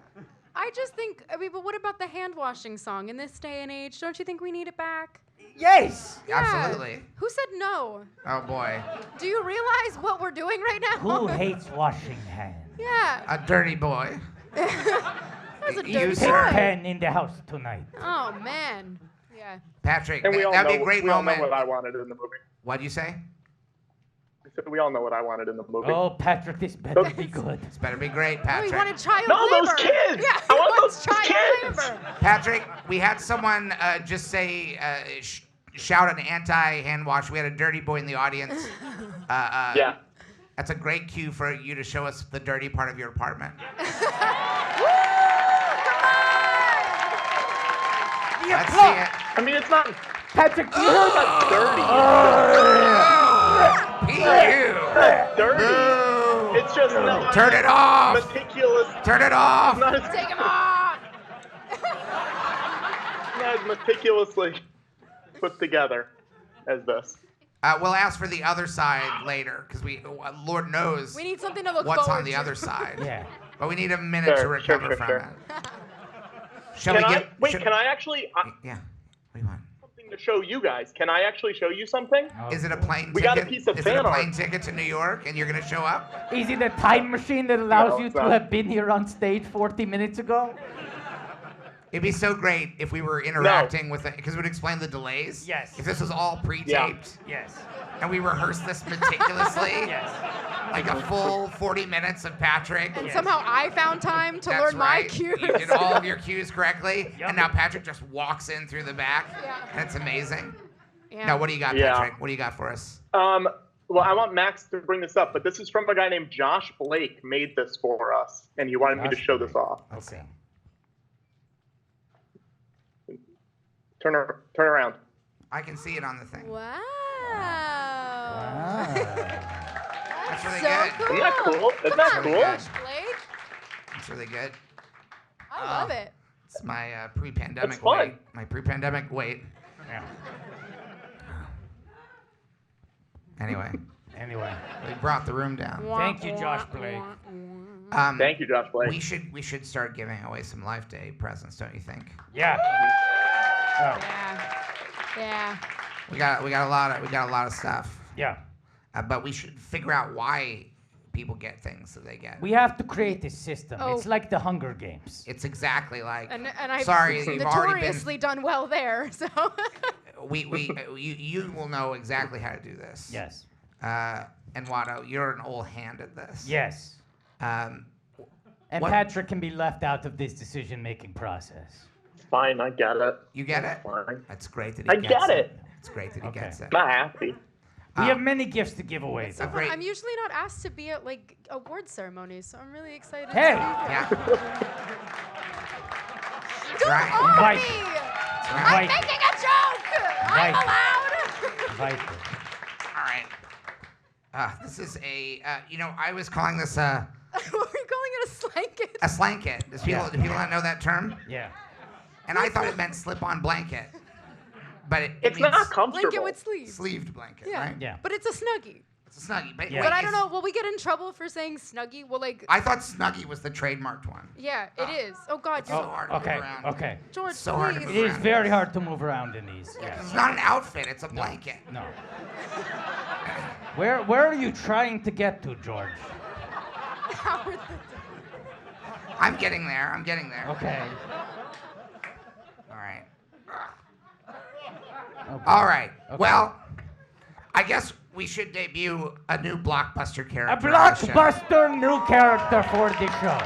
[SPEAKER 17] I just think, but what about the hand washing song in this day and age? Don't you think we need it back?
[SPEAKER 16] Yes.
[SPEAKER 17] Yeah.
[SPEAKER 3] Absolutely.
[SPEAKER 17] Who said no?
[SPEAKER 3] Oh boy.
[SPEAKER 17] Do you realize what we're doing right now?
[SPEAKER 16] Who hates washing hands?
[SPEAKER 17] Yeah.
[SPEAKER 3] A dirty boy.
[SPEAKER 17] That's a
[SPEAKER 3] You
[SPEAKER 17] dirty
[SPEAKER 3] sir.
[SPEAKER 17] boy.
[SPEAKER 16] Pen in the house tonight.
[SPEAKER 17] Oh man. Yeah.
[SPEAKER 3] Patrick,
[SPEAKER 15] And we all
[SPEAKER 3] that'd be
[SPEAKER 15] know-
[SPEAKER 3] a great
[SPEAKER 15] we all know
[SPEAKER 3] moment.
[SPEAKER 15] what I wanted in the movie.
[SPEAKER 3] What'd you say?
[SPEAKER 15] We all know what I wanted in the movie.
[SPEAKER 16] Oh, Patrick, this better be good.
[SPEAKER 3] This better be great,
[SPEAKER 17] Oh,
[SPEAKER 3] Patrick.
[SPEAKER 17] he wanted child
[SPEAKER 15] No,
[SPEAKER 17] labor.
[SPEAKER 15] those kids!
[SPEAKER 17] Yeah,
[SPEAKER 15] I
[SPEAKER 17] he
[SPEAKER 15] want
[SPEAKER 17] wants
[SPEAKER 15] those
[SPEAKER 17] child
[SPEAKER 15] kids!
[SPEAKER 17] labor.
[SPEAKER 3] Patrick, we had someone just say, shout an anti-hand wash. We had a dirty boy in the audience.
[SPEAKER 15] Yeah.
[SPEAKER 3] That's a great cue for you to show us the dirty part of your apartment. Let's see it.
[SPEAKER 15] I mean, it's not.
[SPEAKER 16] Patrick,
[SPEAKER 15] It's not dirty. It's dirty. It's just not.
[SPEAKER 3] Turn it off.
[SPEAKER 15] Meticulous.
[SPEAKER 3] Turn it off.
[SPEAKER 17] Take him off.
[SPEAKER 15] Not as meticulously put together as this.
[SPEAKER 3] We'll ask for the other side later, because Lord knows
[SPEAKER 17] We need something to look
[SPEAKER 3] what's
[SPEAKER 17] forward
[SPEAKER 3] on the
[SPEAKER 17] to.
[SPEAKER 3] other side.
[SPEAKER 16] Yeah.
[SPEAKER 3] But we need a minute to recover from it. Shall we get?
[SPEAKER 15] Can I actually?
[SPEAKER 3] Yeah. What do you want?
[SPEAKER 15] Something to show you guys. Can I actually show you something?
[SPEAKER 3] Is it a plane ticket?
[SPEAKER 15] We got a piece of
[SPEAKER 3] Is it
[SPEAKER 15] fan
[SPEAKER 3] a
[SPEAKER 15] art.
[SPEAKER 3] plane ticket to New York, and you're gonna show up?
[SPEAKER 16] Is it a time machine that allows
[SPEAKER 15] No,
[SPEAKER 16] you
[SPEAKER 15] it's
[SPEAKER 16] to
[SPEAKER 15] not.
[SPEAKER 16] have been here on stage 40 minutes ago?
[SPEAKER 3] It'd be so great if we were interacting with it, because it would explain the delays.
[SPEAKER 16] Yes.
[SPEAKER 3] If this was all pre-taped.
[SPEAKER 16] Yes.
[SPEAKER 3] And we rehearsed this meticulously.
[SPEAKER 16] Yes.
[SPEAKER 3] Like a full 40 minutes of Patrick.
[SPEAKER 17] And somehow I found time to
[SPEAKER 3] That's
[SPEAKER 17] learn my
[SPEAKER 3] right.
[SPEAKER 17] cues.
[SPEAKER 3] You did all of your cues correctly, and now Patrick just walks in through the back.
[SPEAKER 17] Yeah.
[SPEAKER 3] That's amazing.
[SPEAKER 17] Yeah.
[SPEAKER 3] Now, what do you got,
[SPEAKER 15] Yeah.
[SPEAKER 3] Patrick? What do you got for us?
[SPEAKER 15] Well, I want Max to bring this up, but this is from a guy named Josh Blake. Made this for us, and he wanted me to show this off.
[SPEAKER 16] Okay.
[SPEAKER 15] Turn around.
[SPEAKER 3] I can see it on the thing.
[SPEAKER 17] Wow.
[SPEAKER 3] That's really
[SPEAKER 17] so
[SPEAKER 3] good.
[SPEAKER 17] Cool.
[SPEAKER 15] Isn't that cool? Isn't that
[SPEAKER 3] Really
[SPEAKER 15] cool?
[SPEAKER 3] good.
[SPEAKER 17] Blake,
[SPEAKER 3] That's really good.
[SPEAKER 17] I love it.
[SPEAKER 3] It's my pre-pandemic
[SPEAKER 15] That's fun.
[SPEAKER 3] weight. My pre-pandemic weight.
[SPEAKER 16] Yeah.
[SPEAKER 3] Anyway, we brought the room down.
[SPEAKER 16] Thank you, Josh Blake.
[SPEAKER 15] Thank you, Josh Blake.
[SPEAKER 3] We should start giving away some Life Day presents, don't you think?
[SPEAKER 16] Yeah.
[SPEAKER 17] Yeah.
[SPEAKER 3] We got a lot of stuff.
[SPEAKER 16] Yeah.
[SPEAKER 3] But we should figure out why people get things that they get.
[SPEAKER 16] We have to create this system.
[SPEAKER 17] Oh.
[SPEAKER 16] It's like the Hunger Games.
[SPEAKER 3] It's exactly like.
[SPEAKER 17] And I've
[SPEAKER 3] Sorry, you've already been.
[SPEAKER 17] notoriously done well there. So.
[SPEAKER 3] You will know exactly how to do this.
[SPEAKER 16] Yes.
[SPEAKER 3] And Watto, you're an old hand at this.
[SPEAKER 16] Yes. And Patrick can be left out of this decision-making process.
[SPEAKER 15] Fine, I get it.
[SPEAKER 3] You get it?
[SPEAKER 15] Fine.
[SPEAKER 3] That's great that he
[SPEAKER 15] I
[SPEAKER 3] gets
[SPEAKER 15] get it.
[SPEAKER 3] It's great that he gets it.
[SPEAKER 15] Not happy.
[SPEAKER 16] We have many gifts to give away.
[SPEAKER 3] It's a great.
[SPEAKER 17] I'm usually not asked to be at like award ceremonies, so I'm really excited.
[SPEAKER 16] Hey!
[SPEAKER 17] To be
[SPEAKER 3] Yeah.
[SPEAKER 17] Don't
[SPEAKER 3] Right.
[SPEAKER 17] own
[SPEAKER 16] Invite-
[SPEAKER 17] me! I'm
[SPEAKER 16] invite-
[SPEAKER 17] making a joke! I'm
[SPEAKER 16] Invite-
[SPEAKER 17] allowed!
[SPEAKER 16] Invite them.
[SPEAKER 3] All right. This is a. I was calling this a
[SPEAKER 17] What were you calling it, a slanket?
[SPEAKER 3] slanket. Do people not know that term?
[SPEAKER 16] Yeah.
[SPEAKER 3] And I thought it meant slip-on blanket, but it
[SPEAKER 15] It's
[SPEAKER 3] means
[SPEAKER 15] not comfortable.
[SPEAKER 17] Blanket with sleeves.
[SPEAKER 3] sleeved blanket,
[SPEAKER 17] Yeah.
[SPEAKER 3] right?
[SPEAKER 16] Yeah.
[SPEAKER 17] But it's a snuggie.
[SPEAKER 3] It's a snuggie. But,
[SPEAKER 16] Yeah.
[SPEAKER 3] wait,
[SPEAKER 17] But I don't know, will we get in trouble for saying snuggie? Well, like,
[SPEAKER 3] I thought snuggie was the trademarked one.
[SPEAKER 17] yeah, it is. Oh, God,
[SPEAKER 3] So
[SPEAKER 17] you're
[SPEAKER 3] hard to
[SPEAKER 16] Okay.
[SPEAKER 3] move around.
[SPEAKER 16] Okay.
[SPEAKER 17] George,
[SPEAKER 3] So hard to
[SPEAKER 17] please.
[SPEAKER 3] move
[SPEAKER 16] It is
[SPEAKER 3] around.
[SPEAKER 16] very hard to move around in these.
[SPEAKER 3] It's
[SPEAKER 16] Yes.
[SPEAKER 3] not an outfit. It's a blanket.
[SPEAKER 16] No. Where are you trying to get to, George?
[SPEAKER 17] Howard the
[SPEAKER 3] I'm getting there.
[SPEAKER 16] Okay.
[SPEAKER 3] All right.
[SPEAKER 16] Okay.
[SPEAKER 3] All right.
[SPEAKER 16] Okay.
[SPEAKER 3] Well, I guess we should debut a new blockbuster character.
[SPEAKER 16] A
[SPEAKER 3] on the show.
[SPEAKER 16] blockbuster new character for the show.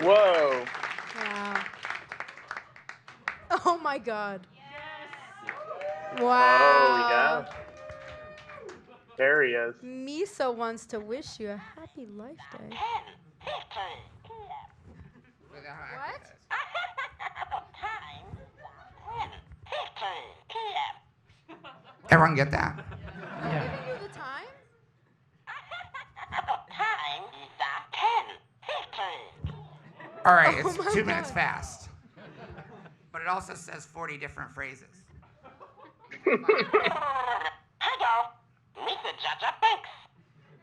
[SPEAKER 15] Whoa.
[SPEAKER 17] Wow. Oh, my God. Wow.
[SPEAKER 15] Oh, yeah. There he is.
[SPEAKER 17] Misa wants to wish you a happy Life Day. What?
[SPEAKER 3] Everyone get that?
[SPEAKER 16] Yeah.
[SPEAKER 17] Giving you the time?
[SPEAKER 3] All right,
[SPEAKER 17] Oh
[SPEAKER 3] it's
[SPEAKER 17] my
[SPEAKER 3] 2 minutes
[SPEAKER 17] God.
[SPEAKER 3] fast. But it also says 40 different phrases.
[SPEAKER 18] Hello, Mr. Jaja Banks.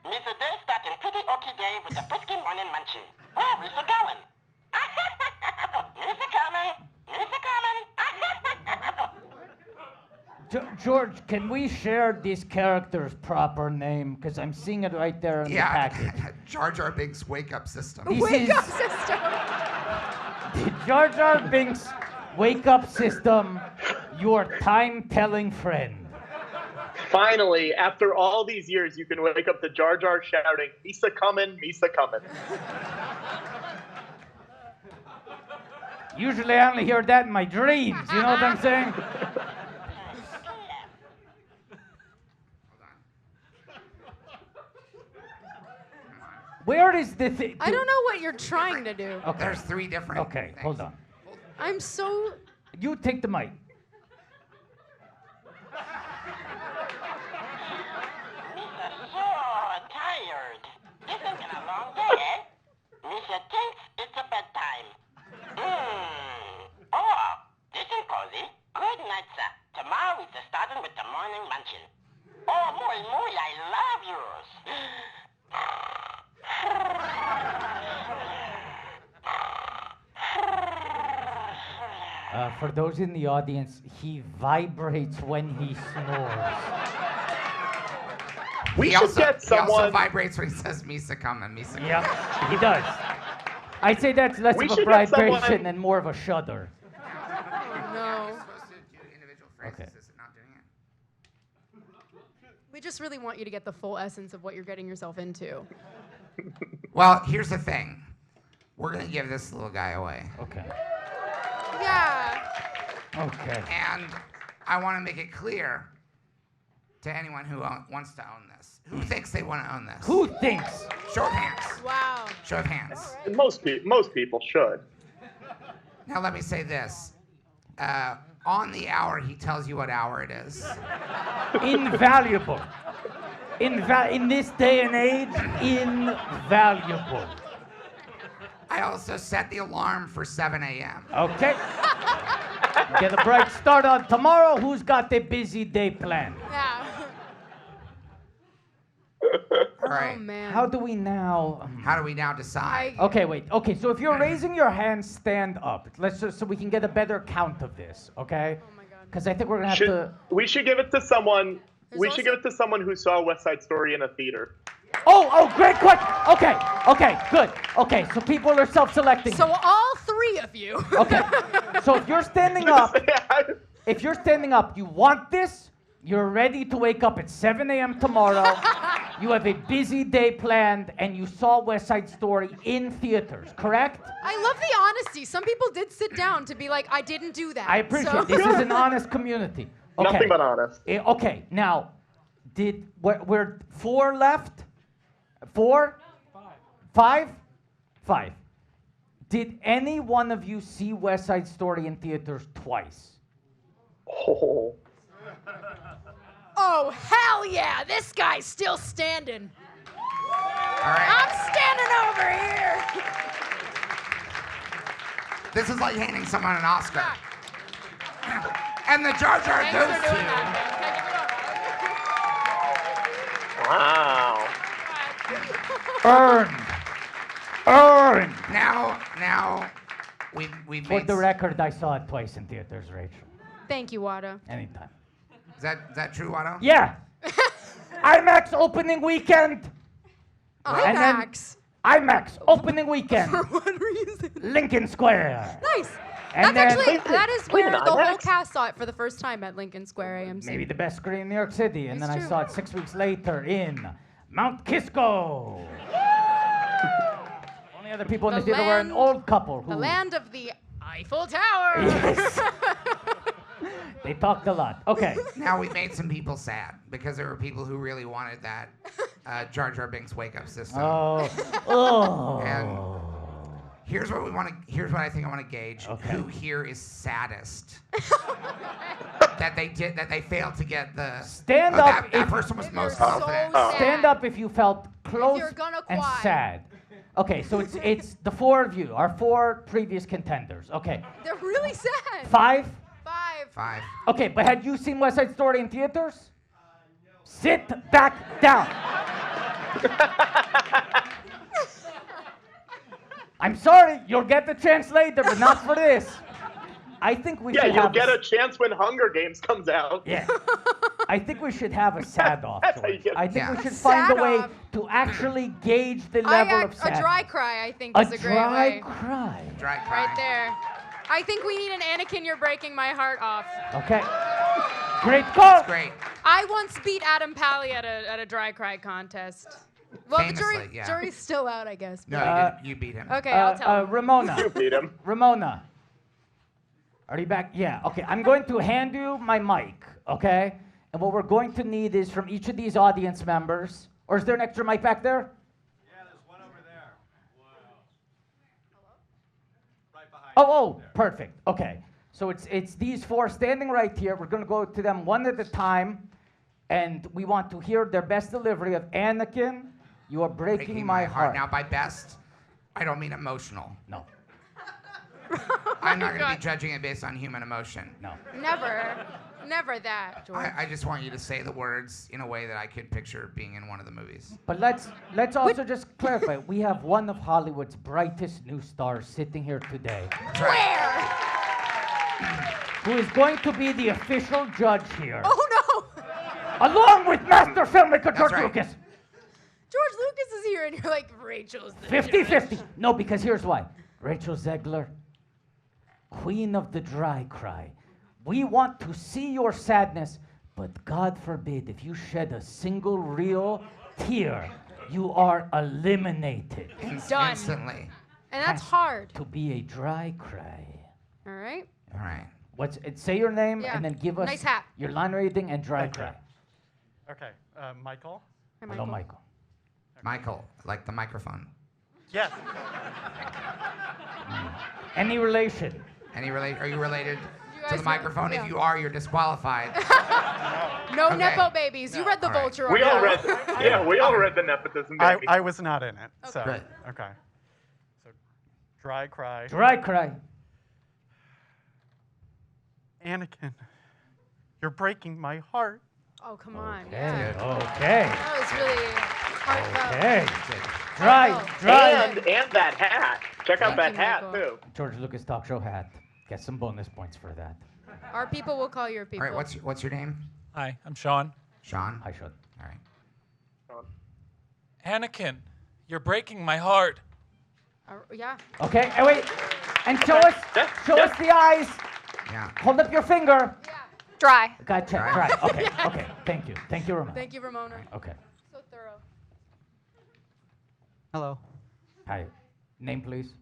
[SPEAKER 18] Mr. Day starting pretty okay day with the frisky morning munchie. Where is he going? Mr. Carmen, Mr. Carmen.
[SPEAKER 16] George, can we share this character's proper name? Because I'm seeing it right there in the package.
[SPEAKER 3] Jar Jar Binks wake up system.
[SPEAKER 16] This
[SPEAKER 17] Wake
[SPEAKER 16] is
[SPEAKER 17] up, sister!
[SPEAKER 16] the Jar Jar Binks wake up system, your time-telling friend.
[SPEAKER 15] Finally, after all these years, you can wake up to Jar Jar shouting, Misa coming, Misa coming.
[SPEAKER 16] Usually I only hear that in my dreams, you know what I'm saying? Where is the thing?
[SPEAKER 17] I don't know what you're trying to do.
[SPEAKER 16] Okay.
[SPEAKER 3] There's 3 different.
[SPEAKER 16] Okay, hold on.
[SPEAKER 17] I'm so.
[SPEAKER 16] You take the mic.
[SPEAKER 18] Tired. This has been a long day, eh? Misha thinks it's a bedtime. Oh, this is cozy. Good night, sir. Tomorrow is starting with the morning munching. Oh, muy, I love yours.
[SPEAKER 16] For those in the audience, he vibrates when he snores.
[SPEAKER 3] He also vibrates when he says Misa come and Misa come.
[SPEAKER 16] Yep, he does. I'd say that's less
[SPEAKER 15] We
[SPEAKER 16] of a
[SPEAKER 15] should get
[SPEAKER 16] vibration
[SPEAKER 15] someone-
[SPEAKER 16] and more of a shudder.
[SPEAKER 17] No.
[SPEAKER 3] Supposed to do individual phrases.
[SPEAKER 16] Okay.
[SPEAKER 3] Is it not doing it?
[SPEAKER 17] We just really want you to get the full essence of what you're getting yourself into.
[SPEAKER 3] Well, here's the thing. We're going to give this little guy away.
[SPEAKER 16] Okay.
[SPEAKER 17] Yeah.
[SPEAKER 16] Okay.
[SPEAKER 3] And I want to make it clear to anyone who wants to own this. Who thinks they want to own this?
[SPEAKER 16] Who thinks?
[SPEAKER 3] Show of hands.
[SPEAKER 17] Wow.
[SPEAKER 3] Show of hands.
[SPEAKER 15] And most people should.
[SPEAKER 3] Now let me say this. On the hour, he tells you what hour it is.
[SPEAKER 16] Invaluable. In this day and age, invaluable.
[SPEAKER 3] I also set the alarm for 7 a.m.
[SPEAKER 16] Okay. Get a bright start on tomorrow. Who's got a busy day planned?
[SPEAKER 17] Yeah.
[SPEAKER 3] All right.
[SPEAKER 17] Oh man.
[SPEAKER 16] How do we now?
[SPEAKER 3] How do we now decide?
[SPEAKER 16] Okay, wait. Okay, so if you're raising your hand, stand up. Let's just so we can get a better count of this. Okay.
[SPEAKER 17] Oh my god.
[SPEAKER 16] Because I think we're gonna have to.
[SPEAKER 15] We should give it to someone. We should give it to someone who saw West Side Story in a theater.
[SPEAKER 16] Oh, great question. Okay, good. Okay, so people are self-selecting.
[SPEAKER 17] So all 3 of you.
[SPEAKER 16] Okay. So if you're standing up, you want this. You're ready to wake up at 7 a.m. tomorrow. You have a busy day planned, and you saw West Side Story in theaters, correct?
[SPEAKER 17] I love the honesty. Some people did sit down to be like, I didn't do that.
[SPEAKER 16] I appreciate it. This is an honest community. Okay.
[SPEAKER 15] Nothing but honest.
[SPEAKER 16] Okay, now, we're 4 left? 4? 5? 5. Did any one of you see West Side Story in theaters twice?
[SPEAKER 15] Oh.
[SPEAKER 17] Oh, hell yeah. This guy's still standing.
[SPEAKER 3] All right.
[SPEAKER 17] I'm standing over here.
[SPEAKER 3] This is like handing someone an Oscar. And the Jar Jar
[SPEAKER 17] Thanks
[SPEAKER 3] goes
[SPEAKER 17] for doing
[SPEAKER 3] to.
[SPEAKER 17] that, man.
[SPEAKER 16] Earned.
[SPEAKER 3] Now, we've
[SPEAKER 16] For
[SPEAKER 3] made.
[SPEAKER 16] the record, I saw it twice in theaters, Rachel.
[SPEAKER 17] Thank you, Wada.
[SPEAKER 16] Anytime.
[SPEAKER 3] Is that true, Watto?
[SPEAKER 16] Yeah. IMAX opening weekend. And then
[SPEAKER 17] IMAX.
[SPEAKER 16] IMAX opening weekend.
[SPEAKER 17] For what reason?
[SPEAKER 16] Lincoln Square.
[SPEAKER 17] Nice.
[SPEAKER 16] And
[SPEAKER 17] That's
[SPEAKER 16] then-
[SPEAKER 17] actually, that is where the whole
[SPEAKER 2] IMAX?
[SPEAKER 17] cast saw it for the first time at Lincoln Square AMC.
[SPEAKER 16] Maybe the best screen in New York City. And
[SPEAKER 17] It's
[SPEAKER 16] then I
[SPEAKER 17] true.
[SPEAKER 16] saw it 6 weeks later in Mount Kisco. Only other people in the
[SPEAKER 17] The
[SPEAKER 16] theater were an
[SPEAKER 17] land-
[SPEAKER 16] old couple who
[SPEAKER 17] The land of the Eiffel Tower.
[SPEAKER 16] Yes. They talked a lot. Okay.
[SPEAKER 3] Now we made some people sad because there were people who really wanted that Jar Jar Binks wake up system.
[SPEAKER 16] Oh.
[SPEAKER 3] And here's what we want to. Here's what I think I want to gauge.
[SPEAKER 16] Okay.
[SPEAKER 3] Who here is saddest? that they failed to get the.
[SPEAKER 16] Stand
[SPEAKER 3] Oh,
[SPEAKER 16] up
[SPEAKER 3] That
[SPEAKER 16] if-
[SPEAKER 3] person was most
[SPEAKER 17] so
[SPEAKER 3] confident.
[SPEAKER 17] sad.
[SPEAKER 16] Stand up if you felt close
[SPEAKER 17] you're gonna
[SPEAKER 16] and
[SPEAKER 17] cry.
[SPEAKER 16] sad. Okay, so it's the 4 of you, our 4 previous contenders. Okay.
[SPEAKER 17] They're really sad.
[SPEAKER 16] 5?
[SPEAKER 3] 5.
[SPEAKER 16] Okay, but had you seen West Side Story in theaters? Sit back down. I'm sorry, you'll get the chance later, but not for this. I think we
[SPEAKER 15] Yeah,
[SPEAKER 16] should
[SPEAKER 15] you'll
[SPEAKER 16] have
[SPEAKER 15] get a chance when Hunger Games comes out.
[SPEAKER 16] Yeah. I think we should have a sad off.
[SPEAKER 15] That's how you
[SPEAKER 16] George.
[SPEAKER 15] get-
[SPEAKER 16] I think we
[SPEAKER 3] Yeah.
[SPEAKER 16] should find a
[SPEAKER 17] Sad
[SPEAKER 16] way
[SPEAKER 17] off.
[SPEAKER 16] to actually gauge the level of
[SPEAKER 17] A
[SPEAKER 16] sadness.
[SPEAKER 17] dry cry, I think,
[SPEAKER 16] A
[SPEAKER 17] is a great
[SPEAKER 16] dry
[SPEAKER 17] way.
[SPEAKER 16] cry.
[SPEAKER 3] Dry cry.
[SPEAKER 17] Right there. I think we need an Anakin, you're breaking my heart off.
[SPEAKER 16] Okay. Great call.
[SPEAKER 3] Great.
[SPEAKER 17] I once beat Adam Pally at a dry cry contest. Well,
[SPEAKER 3] Famously,
[SPEAKER 17] the
[SPEAKER 3] yeah.
[SPEAKER 17] jury's still out, I guess.
[SPEAKER 3] No, you beat him.
[SPEAKER 17] Okay, I'll tell him.
[SPEAKER 16] Ramona.
[SPEAKER 15] You beat him.
[SPEAKER 16] Ramona. Are you back? Yeah. Okay. I'm going to hand you my mic. Okay. And what we're going to need is from each of these audience members. Or is there an extra mic back there? Yeah, there's one over Oh, perfect. Okay. So it's these four standing right here. We're gonna go to them one at a time, and we want to hear their best delivery of Anakin. You are breaking my heart.
[SPEAKER 3] Now, by best, I don't mean emotional.
[SPEAKER 16] No.
[SPEAKER 3] I'm not going to be judging it based on human emotion.
[SPEAKER 16] No.
[SPEAKER 17] Never that, George.
[SPEAKER 3] I just want you to say the words in a way that I could picture being in one of the movies.
[SPEAKER 16] But let's also just clarify. We have one of Hollywood's brightest new stars sitting here today.
[SPEAKER 17] Where?
[SPEAKER 16] Who is going to be the official judge here.
[SPEAKER 17] Oh no!
[SPEAKER 16] Along with master filmmaker George Lucas.
[SPEAKER 17] George Lucas is here, and you're like, Rachel's the
[SPEAKER 16] 50-50. No, because here's why. Rachel Zegler, queen of the dry cry. We want to see your sadness, but God forbid if you shed a single real tear, you are eliminated.
[SPEAKER 17] Done.
[SPEAKER 3] Instantly.
[SPEAKER 17] And that's hard.
[SPEAKER 16] To be a dry cry.
[SPEAKER 17] All right.
[SPEAKER 3] All right.
[SPEAKER 16] Say your name
[SPEAKER 17] Yeah.
[SPEAKER 16] and then give us
[SPEAKER 17] Nice hat.
[SPEAKER 16] your line rating and dry cry.
[SPEAKER 19] Okay, Michael.
[SPEAKER 16] Hello, Michael.
[SPEAKER 3] Michael, like the microphone.
[SPEAKER 19] Yes.
[SPEAKER 16] Any relation?
[SPEAKER 3] Are you related to
[SPEAKER 17] guys
[SPEAKER 3] the microphone?
[SPEAKER 17] yeah.
[SPEAKER 3] If you are, you're disqualified.
[SPEAKER 17] No
[SPEAKER 3] Okay.
[SPEAKER 17] Nepo babies. You read the
[SPEAKER 3] All right.
[SPEAKER 17] Vulture.
[SPEAKER 15] We all
[SPEAKER 17] article.
[SPEAKER 15] read. We all read the nepotism. Baby.
[SPEAKER 19] I was not in it. So
[SPEAKER 3] Good.
[SPEAKER 19] okay. So dry cry.
[SPEAKER 16] Dry cry.
[SPEAKER 19] Anakin, you're breaking my heart.
[SPEAKER 17] Oh, come on.
[SPEAKER 16] Okay.
[SPEAKER 17] Yeah.
[SPEAKER 16] Okay.
[SPEAKER 17] That was really heartfelt.
[SPEAKER 16] Okay. Dry.
[SPEAKER 15] And that hat. Check out
[SPEAKER 17] Thank
[SPEAKER 15] that
[SPEAKER 17] you,
[SPEAKER 15] hat
[SPEAKER 17] Michael.
[SPEAKER 15] too.
[SPEAKER 16] George Lucas talk show hat. Get some bonus points for that.
[SPEAKER 17] Our people will call your people.
[SPEAKER 3] All right, what's your name?
[SPEAKER 20] Hi, I'm Sean.
[SPEAKER 3] Sean?
[SPEAKER 16] Hi, Sean.
[SPEAKER 3] All right.
[SPEAKER 20] Anakin, you're breaking my heart.
[SPEAKER 17] Yeah.
[SPEAKER 16] Okay, and wait. And show us the eyes.
[SPEAKER 3] Yeah.
[SPEAKER 16] Hold up your finger.
[SPEAKER 17] Dry.
[SPEAKER 16] Gotcha. Dry. Okay. Okay. Thank you. Thank you, Ramon.
[SPEAKER 17] Thank you, Ramona.
[SPEAKER 16] Okay.
[SPEAKER 17] So thorough.
[SPEAKER 21] Hello.
[SPEAKER 16] Hi. Name, please.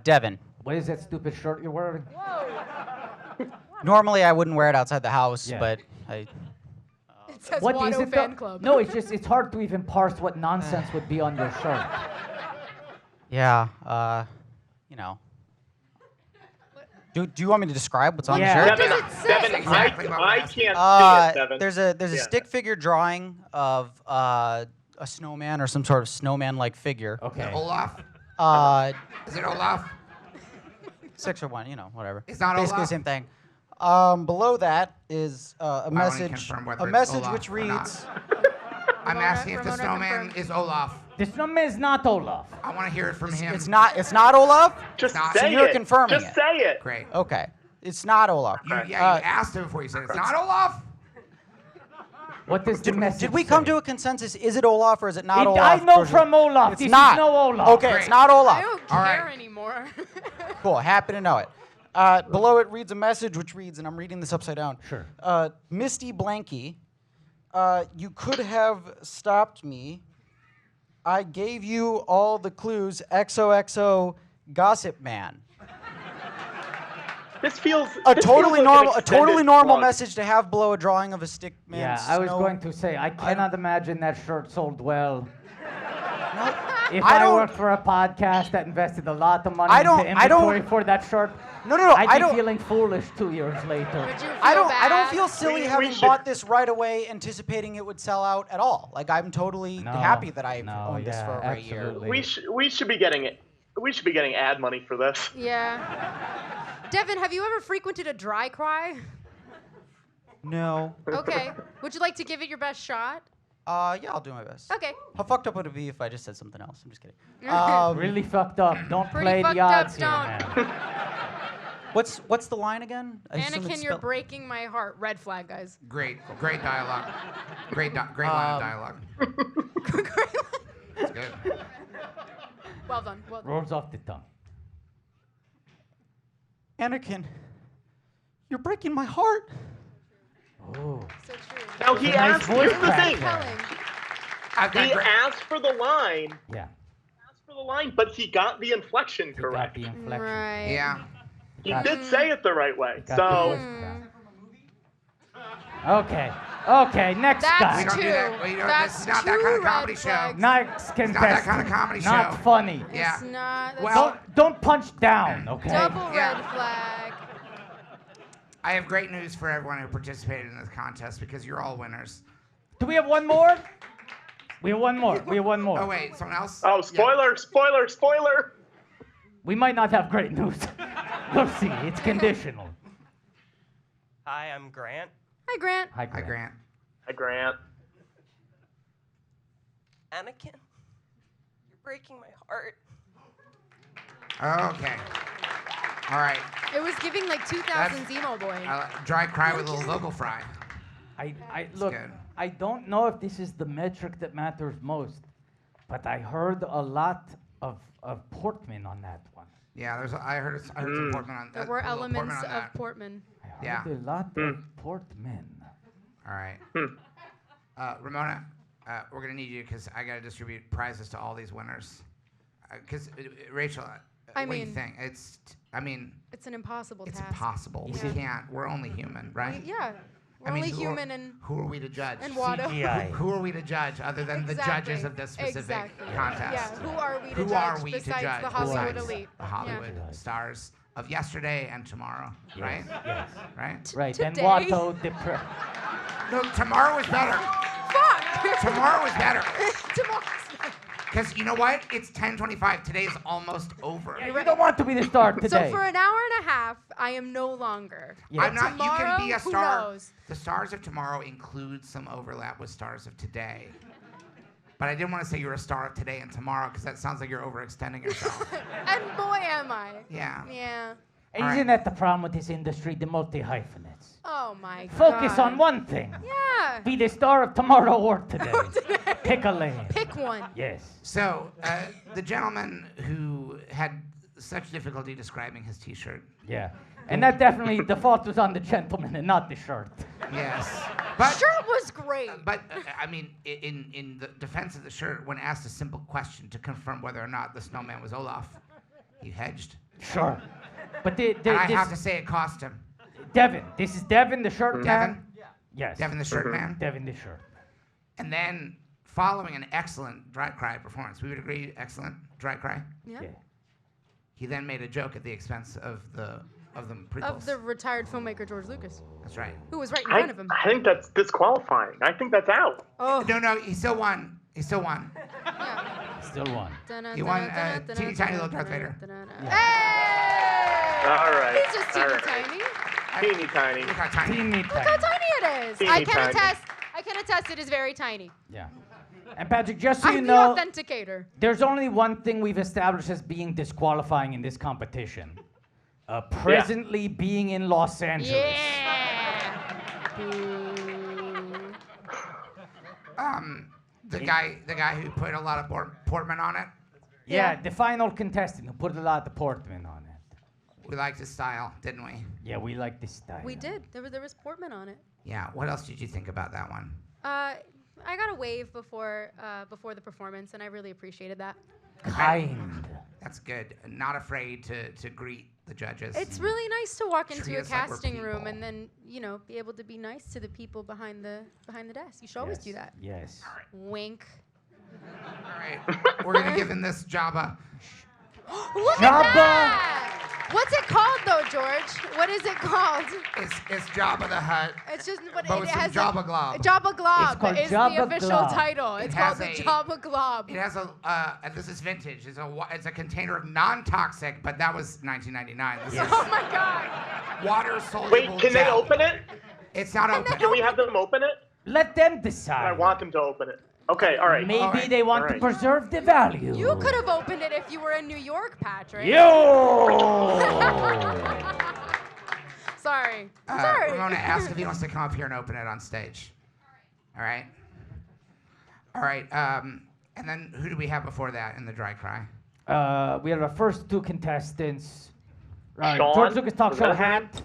[SPEAKER 21] Devin.
[SPEAKER 16] What is that stupid shirt you're wearing?
[SPEAKER 21] Normally I wouldn't wear it outside the house,
[SPEAKER 16] Yeah.
[SPEAKER 21] but I.
[SPEAKER 17] It says
[SPEAKER 16] What is
[SPEAKER 17] Watto
[SPEAKER 16] it?
[SPEAKER 17] Fan Club.
[SPEAKER 16] No, it's hard to even parse what nonsense would be on your shirt.
[SPEAKER 21] Yeah. You know. Do you want me to describe what's on the
[SPEAKER 16] Yeah.
[SPEAKER 21] shirt?
[SPEAKER 15] Devin,
[SPEAKER 3] Exactly what we're
[SPEAKER 15] I
[SPEAKER 3] asking.
[SPEAKER 15] can't see it, Devin.
[SPEAKER 21] There's a
[SPEAKER 15] Yeah.
[SPEAKER 21] stick figure drawing of a snowman or some sort of snowman-like figure.
[SPEAKER 16] Okay.
[SPEAKER 3] Olaf? Is it Olaf?
[SPEAKER 21] 6 or 1, you know, whatever.
[SPEAKER 3] It's not
[SPEAKER 21] Basically
[SPEAKER 3] Olaf?
[SPEAKER 21] the same thing. Below that is a
[SPEAKER 3] wanna
[SPEAKER 21] message.
[SPEAKER 3] confirm whether
[SPEAKER 21] A
[SPEAKER 3] it's
[SPEAKER 21] message
[SPEAKER 3] Olaf
[SPEAKER 21] which
[SPEAKER 3] or not.
[SPEAKER 21] reads.
[SPEAKER 3] I'm asking if the
[SPEAKER 17] Ramona
[SPEAKER 3] snowman
[SPEAKER 17] confirmed.
[SPEAKER 3] is Olaf.
[SPEAKER 16] The snowman is not Olaf.
[SPEAKER 3] I want to hear it from him.
[SPEAKER 21] It's not Olaf.
[SPEAKER 15] Just
[SPEAKER 3] not-
[SPEAKER 15] say
[SPEAKER 21] So you're
[SPEAKER 15] it.
[SPEAKER 21] confirming
[SPEAKER 15] Just
[SPEAKER 21] it.
[SPEAKER 15] say it.
[SPEAKER 3] Great.
[SPEAKER 21] Okay, it's not Olaf.
[SPEAKER 3] You asked him before you said it's not Olaf.
[SPEAKER 16] What does the message
[SPEAKER 21] Did we come
[SPEAKER 16] say?
[SPEAKER 21] to a consensus? Is it Olaf or is it not Olaf?
[SPEAKER 16] I know
[SPEAKER 21] George?
[SPEAKER 16] from Olaf.
[SPEAKER 21] It's
[SPEAKER 16] This
[SPEAKER 21] not.
[SPEAKER 16] is no Olaf.
[SPEAKER 21] Okay,
[SPEAKER 3] Great.
[SPEAKER 21] it's not Olaf.
[SPEAKER 17] I don't
[SPEAKER 3] All
[SPEAKER 17] care
[SPEAKER 3] right.
[SPEAKER 17] anymore.
[SPEAKER 21] Cool. Happy to know it. Below it reads a message which reads, and I'm reading this upside down.
[SPEAKER 16] Sure.
[SPEAKER 21] Misty Blanky, you could have stopped me. I gave you all the clues. XOXO Gossip Man.
[SPEAKER 15] This feels
[SPEAKER 21] A
[SPEAKER 15] this
[SPEAKER 21] totally
[SPEAKER 15] feels like an
[SPEAKER 21] normal, a totally
[SPEAKER 15] extended
[SPEAKER 21] normal
[SPEAKER 15] plug.
[SPEAKER 21] message to have below a drawing of a stick man.
[SPEAKER 16] Yeah, I was going to say, I cannot imagine that shirt sold well. If
[SPEAKER 21] I
[SPEAKER 16] I,
[SPEAKER 21] don't-
[SPEAKER 16] worked for a podcast that invested a lot of money
[SPEAKER 21] I don't-
[SPEAKER 16] into
[SPEAKER 21] I don't-
[SPEAKER 16] inventory for that shirt,
[SPEAKER 21] No,
[SPEAKER 16] I'd
[SPEAKER 21] I
[SPEAKER 16] be
[SPEAKER 21] don't.
[SPEAKER 16] feeling foolish 2 years later.
[SPEAKER 17] Would you feel
[SPEAKER 21] I don't
[SPEAKER 17] bad?
[SPEAKER 21] feel silly
[SPEAKER 15] We
[SPEAKER 21] having
[SPEAKER 15] should-
[SPEAKER 21] bought this right away, anticipating it would sell out at all. Like I'm totally
[SPEAKER 16] No,
[SPEAKER 21] happy that I've
[SPEAKER 16] no,
[SPEAKER 21] owned this
[SPEAKER 16] yeah,
[SPEAKER 21] for over a year.
[SPEAKER 16] absolutely.
[SPEAKER 15] We should be getting it. We should be getting ad money for this.
[SPEAKER 17] Yeah. Devin, have you ever frequented a dry cry?
[SPEAKER 21] No.
[SPEAKER 17] Okay. Would you like to give it your best shot?
[SPEAKER 21] Yeah, I'll do my best.
[SPEAKER 17] Okay.
[SPEAKER 21] How fucked up would it be if I just said something else? I'm just kidding.
[SPEAKER 16] Really fucked up. Don't
[SPEAKER 17] Pretty
[SPEAKER 16] play
[SPEAKER 17] fucked
[SPEAKER 16] the
[SPEAKER 17] up,
[SPEAKER 16] odds here,
[SPEAKER 17] don't.
[SPEAKER 16] man.
[SPEAKER 21] What's the line again? I assume
[SPEAKER 17] Anakin,
[SPEAKER 21] it's
[SPEAKER 17] you're
[SPEAKER 21] spelled-
[SPEAKER 17] breaking my heart. Red flag, guys.
[SPEAKER 3] Great dialogue. Great line of dialogue. It's good.
[SPEAKER 17] Well done. Well done.
[SPEAKER 16] Rolls off the tongue.
[SPEAKER 21] Anakin, you're breaking my heart.
[SPEAKER 16] Oh.
[SPEAKER 17] So true.
[SPEAKER 15] Now he
[SPEAKER 16] It's a nice
[SPEAKER 15] asked.
[SPEAKER 16] voice
[SPEAKER 15] Here's the
[SPEAKER 16] crack
[SPEAKER 15] thing.
[SPEAKER 16] there.
[SPEAKER 15] He asked for the line.
[SPEAKER 16] Yeah.
[SPEAKER 15] For the line, but he got the inflection
[SPEAKER 16] Got
[SPEAKER 15] correct.
[SPEAKER 16] the inflection.
[SPEAKER 17] Right.
[SPEAKER 3] Yeah.
[SPEAKER 15] He did say it the right way.
[SPEAKER 16] Got the
[SPEAKER 15] So
[SPEAKER 16] voice crack. Okay. Okay, next
[SPEAKER 17] That's
[SPEAKER 16] guy.
[SPEAKER 3] We don't do that. This is not that kind of comedy show.
[SPEAKER 16] Next contestant.
[SPEAKER 3] It's not that kind of comedy show.
[SPEAKER 16] Not funny.
[SPEAKER 3] Yeah.
[SPEAKER 17] It's not.
[SPEAKER 3] Well,
[SPEAKER 16] Don't punch down, okay?
[SPEAKER 17] Double red flag.
[SPEAKER 3] I have great news for everyone who participated in this contest because you're all winners.
[SPEAKER 16] Do we have one more? We have one more. We have one more.
[SPEAKER 3] Oh wait, someone else?
[SPEAKER 15] Oh, spoiler! Spoiler!
[SPEAKER 16] We might not have great news. We'll see. It's conditional.
[SPEAKER 6] Hi, I'm Grant.
[SPEAKER 17] Hi, Grant.
[SPEAKER 16] Hi, Grant.
[SPEAKER 15] Hi, Grant.
[SPEAKER 6] Anakin, you're breaking my heart.
[SPEAKER 3] Okay. All right.
[SPEAKER 17] It was giving like 2000s emo boy.
[SPEAKER 3] Dry cry with a little vocal fry.
[SPEAKER 16] Look,
[SPEAKER 3] good.
[SPEAKER 16] I don't know if this is the metric that matters most, but I heard a lot of Portman on that one.
[SPEAKER 3] Yeah, I heard some Portman on that.
[SPEAKER 17] There were
[SPEAKER 3] a little
[SPEAKER 17] elements
[SPEAKER 3] Portman on
[SPEAKER 17] of
[SPEAKER 3] that.
[SPEAKER 17] Portman.
[SPEAKER 3] Yeah.
[SPEAKER 16] A lot of Portman.
[SPEAKER 3] All right. Ramona, we're going to need you because I got to distribute prizes to all these winners. Because, Rachel, what do you think? It's
[SPEAKER 17] an impossible task.
[SPEAKER 3] It's impossible. We can't. We're only human, right?
[SPEAKER 17] Yeah. We're only human and
[SPEAKER 3] who are we to judge?
[SPEAKER 17] And Watto.
[SPEAKER 3] Who are we to judge other than the judges of this specific contest?
[SPEAKER 17] Yeah. Who are we to
[SPEAKER 3] Who
[SPEAKER 17] judge
[SPEAKER 3] are we to
[SPEAKER 17] besides
[SPEAKER 3] judge
[SPEAKER 17] the Hollywood
[SPEAKER 3] besides
[SPEAKER 17] elite?
[SPEAKER 3] the Hollywood stars of yesterday and tomorrow, right?
[SPEAKER 16] Yes.
[SPEAKER 3] Right?
[SPEAKER 16] Right. And
[SPEAKER 17] Today?
[SPEAKER 16] Watto,
[SPEAKER 3] No, tomorrow was better.
[SPEAKER 17] Fuck!
[SPEAKER 3] Tomorrow was better.
[SPEAKER 17] Tomorrow's
[SPEAKER 3] Because you know what? It's 10:25. Today is almost over.
[SPEAKER 16] You don't want to be the star today.
[SPEAKER 17] So for an hour and a half, I am no longer.
[SPEAKER 16] Yeah.
[SPEAKER 3] I'm not. You can be a
[SPEAKER 17] Who
[SPEAKER 3] star.
[SPEAKER 17] knows?
[SPEAKER 3] The stars of tomorrow include some overlap with stars of today. But I didn't want to say you're a star of today and tomorrow because that sounds like you're overextending yourself.
[SPEAKER 17] And boy, am I.
[SPEAKER 3] Yeah.
[SPEAKER 17] Yeah.
[SPEAKER 16] Isn't that the problem with this industry? The multi-hyphenates.
[SPEAKER 17] Oh my god.
[SPEAKER 16] Focus on one thing.
[SPEAKER 17] Yeah.
[SPEAKER 16] Be the star of tomorrow or today. Pick a lane.
[SPEAKER 17] Pick one.
[SPEAKER 16] Yes.
[SPEAKER 3] So the gentleman who had such difficulty describing his T-shirt.
[SPEAKER 16] Yeah. And that definitely, the fault was on the gentleman and not the shirt.
[SPEAKER 3] Yes. But
[SPEAKER 17] Shirt was great.
[SPEAKER 3] But I mean, in the defense of the shirt, when asked a simple question to confirm whether or not the snowman was Olaf, he hedged.
[SPEAKER 16] Sure. But
[SPEAKER 3] And I have to say it cost him.
[SPEAKER 16] Devin. This is Devin, the shirt
[SPEAKER 3] Devin?
[SPEAKER 16] man? Yes.
[SPEAKER 3] Devin the shirt man?
[SPEAKER 16] Devin the shirt.
[SPEAKER 3] And then, following an excellent dry cry performance, we would agree, excellent dry cry.
[SPEAKER 17] Yeah.
[SPEAKER 3] He then made a joke at the expense of the prequels.
[SPEAKER 17] Of the retired filmmaker George Lucas,
[SPEAKER 3] That's right.
[SPEAKER 17] who was right in front of him.
[SPEAKER 15] I think that's disqualifying. I think that's out.
[SPEAKER 17] Oh.
[SPEAKER 3] No, he still won. He still won.
[SPEAKER 16] Still won.
[SPEAKER 3] He won teeny tiny little Darth Vader.
[SPEAKER 17] Hey!
[SPEAKER 15] All right.
[SPEAKER 17] He's just teeny
[SPEAKER 15] all right.
[SPEAKER 17] tiny.
[SPEAKER 15] Teeny tiny.
[SPEAKER 3] Look how tiny.
[SPEAKER 16] Teeny
[SPEAKER 17] Look how
[SPEAKER 16] tiny.
[SPEAKER 17] tiny it is.
[SPEAKER 15] Teeny
[SPEAKER 17] I can
[SPEAKER 15] tiny.
[SPEAKER 17] attest. I can attest. It is very tiny.
[SPEAKER 16] Yeah. And Patrick, just so you
[SPEAKER 17] I'm
[SPEAKER 16] know,
[SPEAKER 17] the authenticator.
[SPEAKER 16] there's only one thing we've established as being disqualifying in this competition. Presently being in Los Angeles.
[SPEAKER 17] Yeah.
[SPEAKER 3] The guy who put a lot of Portman on it.
[SPEAKER 16] Yeah, the final contestant who put a lot of Portman on it.
[SPEAKER 3] We liked his style, didn't we?
[SPEAKER 16] Yeah, we like this style.
[SPEAKER 17] We did. There was Portman on it.
[SPEAKER 3] Yeah. What else did you think about that one?
[SPEAKER 17] I got a wave before the performance, and I really appreciated that.
[SPEAKER 16] Kind.
[SPEAKER 3] That's good. Not afraid to greet the judges.
[SPEAKER 17] It's really nice to walk into
[SPEAKER 3] Treat
[SPEAKER 17] a
[SPEAKER 3] us like we're
[SPEAKER 17] casting room
[SPEAKER 3] people.
[SPEAKER 17] and then be able to be nice to the people behind the desk. You should always do that.
[SPEAKER 16] Yes.
[SPEAKER 17] Wink.
[SPEAKER 3] All right. We're gonna give him this Jabba.
[SPEAKER 17] Look at that! What's it called though, George? What is it called?
[SPEAKER 3] It's Jabba the Hutt.
[SPEAKER 17] It's just what
[SPEAKER 3] But
[SPEAKER 17] it
[SPEAKER 3] with
[SPEAKER 17] has.
[SPEAKER 3] some Jabba Glob.
[SPEAKER 17] Jabba Glob
[SPEAKER 16] It's called
[SPEAKER 17] is
[SPEAKER 16] Jabba
[SPEAKER 17] the official
[SPEAKER 16] Glob.
[SPEAKER 17] title. It's
[SPEAKER 3] It
[SPEAKER 17] called
[SPEAKER 3] has
[SPEAKER 17] the
[SPEAKER 3] a-
[SPEAKER 17] Jabba Glob.
[SPEAKER 3] It has and this is vintage. It's a container of non-toxic, but that was 1999. This is
[SPEAKER 17] Oh my God!
[SPEAKER 3] water soluble.
[SPEAKER 15] Wait, can they
[SPEAKER 3] gel.
[SPEAKER 15] open it?
[SPEAKER 3] It's not open.
[SPEAKER 15] Can we have them open it?
[SPEAKER 16] Let them
[SPEAKER 15] I
[SPEAKER 16] decide.
[SPEAKER 15] want them to open it. Okay, all right.
[SPEAKER 16] Maybe
[SPEAKER 3] All right.
[SPEAKER 16] they want
[SPEAKER 15] All
[SPEAKER 16] to
[SPEAKER 15] right.
[SPEAKER 16] preserve the value.
[SPEAKER 17] You could have opened it if you were in New York, Patrick.
[SPEAKER 16] Yo!
[SPEAKER 17] Sorry. Sorry.
[SPEAKER 3] Ramona asked if he wants to come up here and open it on stage. All right. All right. And then who do we have before that in the dry cry?
[SPEAKER 16] We have our first two contestants.
[SPEAKER 15] Sean,
[SPEAKER 16] George Lucas Talk
[SPEAKER 15] was
[SPEAKER 16] Show
[SPEAKER 15] that his
[SPEAKER 16] hat.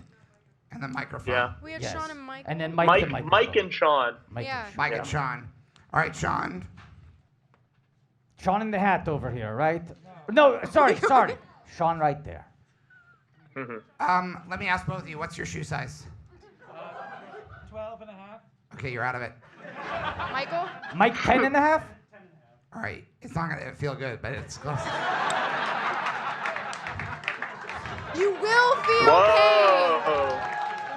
[SPEAKER 3] And the microphone.
[SPEAKER 15] Yeah.
[SPEAKER 17] We had
[SPEAKER 16] Yes.
[SPEAKER 17] Sean and Mike.
[SPEAKER 16] And then Mike,
[SPEAKER 15] Mike,
[SPEAKER 16] the microphone.
[SPEAKER 15] Mike and Sean.
[SPEAKER 16] Mike
[SPEAKER 17] Yeah.
[SPEAKER 16] and
[SPEAKER 3] Mike
[SPEAKER 15] Yeah.
[SPEAKER 3] and Sean. All right, Sean.
[SPEAKER 16] Sean in the hat over here, right? No, sorry. Sean right there.
[SPEAKER 15] Mm-hmm.
[SPEAKER 3] Let me ask both of you, what's your shoe size?
[SPEAKER 19] 12 and a half.
[SPEAKER 5] Okay, you're out of it.
[SPEAKER 17] Michael?
[SPEAKER 16] Mike, 10.5?
[SPEAKER 5] All right, it's not gonna feel good, but it's close.
[SPEAKER 17] You will feel pain.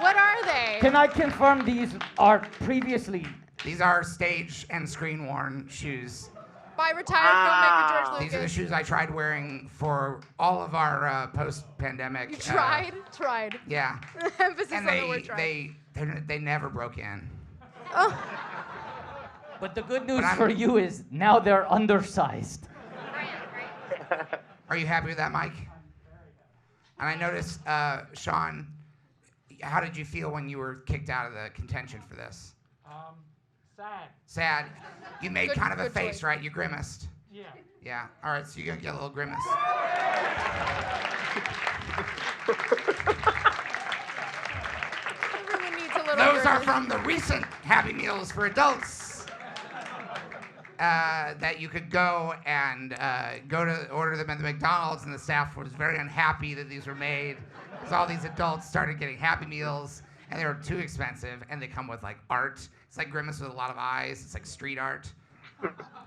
[SPEAKER 17] What are they?
[SPEAKER 16] Can I confirm these are previously?
[SPEAKER 5] These are stage and screen worn shoes.
[SPEAKER 17] By retired filmmaker George Lucas.
[SPEAKER 5] These are the shoes I tried wearing for all of our post-pandemic.
[SPEAKER 17] You tried? Tried.
[SPEAKER 5] Yeah.
[SPEAKER 17] Emphasis
[SPEAKER 5] And
[SPEAKER 17] on the word tried.
[SPEAKER 5] they never broke in.
[SPEAKER 17] Oh.
[SPEAKER 16] But the good news for you is now they're undersized.
[SPEAKER 5] Are you happy with that, Mike? And I noticed, Sean, how did you feel when you were kicked out of the contention for this?
[SPEAKER 20] Sad.
[SPEAKER 5] Sad. You made
[SPEAKER 20] Good-
[SPEAKER 5] kind of a
[SPEAKER 20] good
[SPEAKER 5] face,
[SPEAKER 20] choice.
[SPEAKER 5] right? You grimaced.
[SPEAKER 20] Yeah.
[SPEAKER 5] Yeah. All right, so you're going to get a little grimace.
[SPEAKER 17] Everyone needs a little
[SPEAKER 5] Those are
[SPEAKER 17] grimace.
[SPEAKER 5] from the recent Happy Meals for adults that you could go and go to order them at the McDonald's, and the staff was very unhappy that these were made because all these adults started getting Happy Meals, and they were too expensive, and they come with like art. It's like Grimace with a lot of eyes. It's like street art.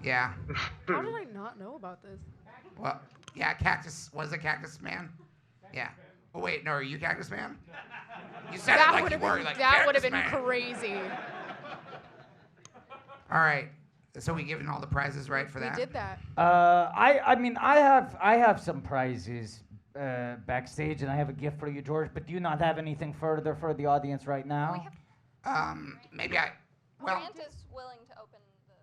[SPEAKER 5] Yeah.
[SPEAKER 17] How did I not know about this?
[SPEAKER 5] Well, yeah, Cactus. Was it Cactus Man? Yeah. Oh wait, no, are you Cactus Man? You said it like you
[SPEAKER 17] would've
[SPEAKER 5] were.
[SPEAKER 17] been,
[SPEAKER 5] Like,
[SPEAKER 17] that would have
[SPEAKER 5] "Cactus
[SPEAKER 17] been
[SPEAKER 5] Man."
[SPEAKER 17] crazy.
[SPEAKER 5] All right. So we given all the prizes right for
[SPEAKER 17] We
[SPEAKER 5] that?
[SPEAKER 17] did that.
[SPEAKER 16] I mean, I have some prizes backstage, and I have a gift for you, George. But do you not have anything further for the audience right now?
[SPEAKER 5] Maybe I. Well.
[SPEAKER 12] Grant is willing to open the thing.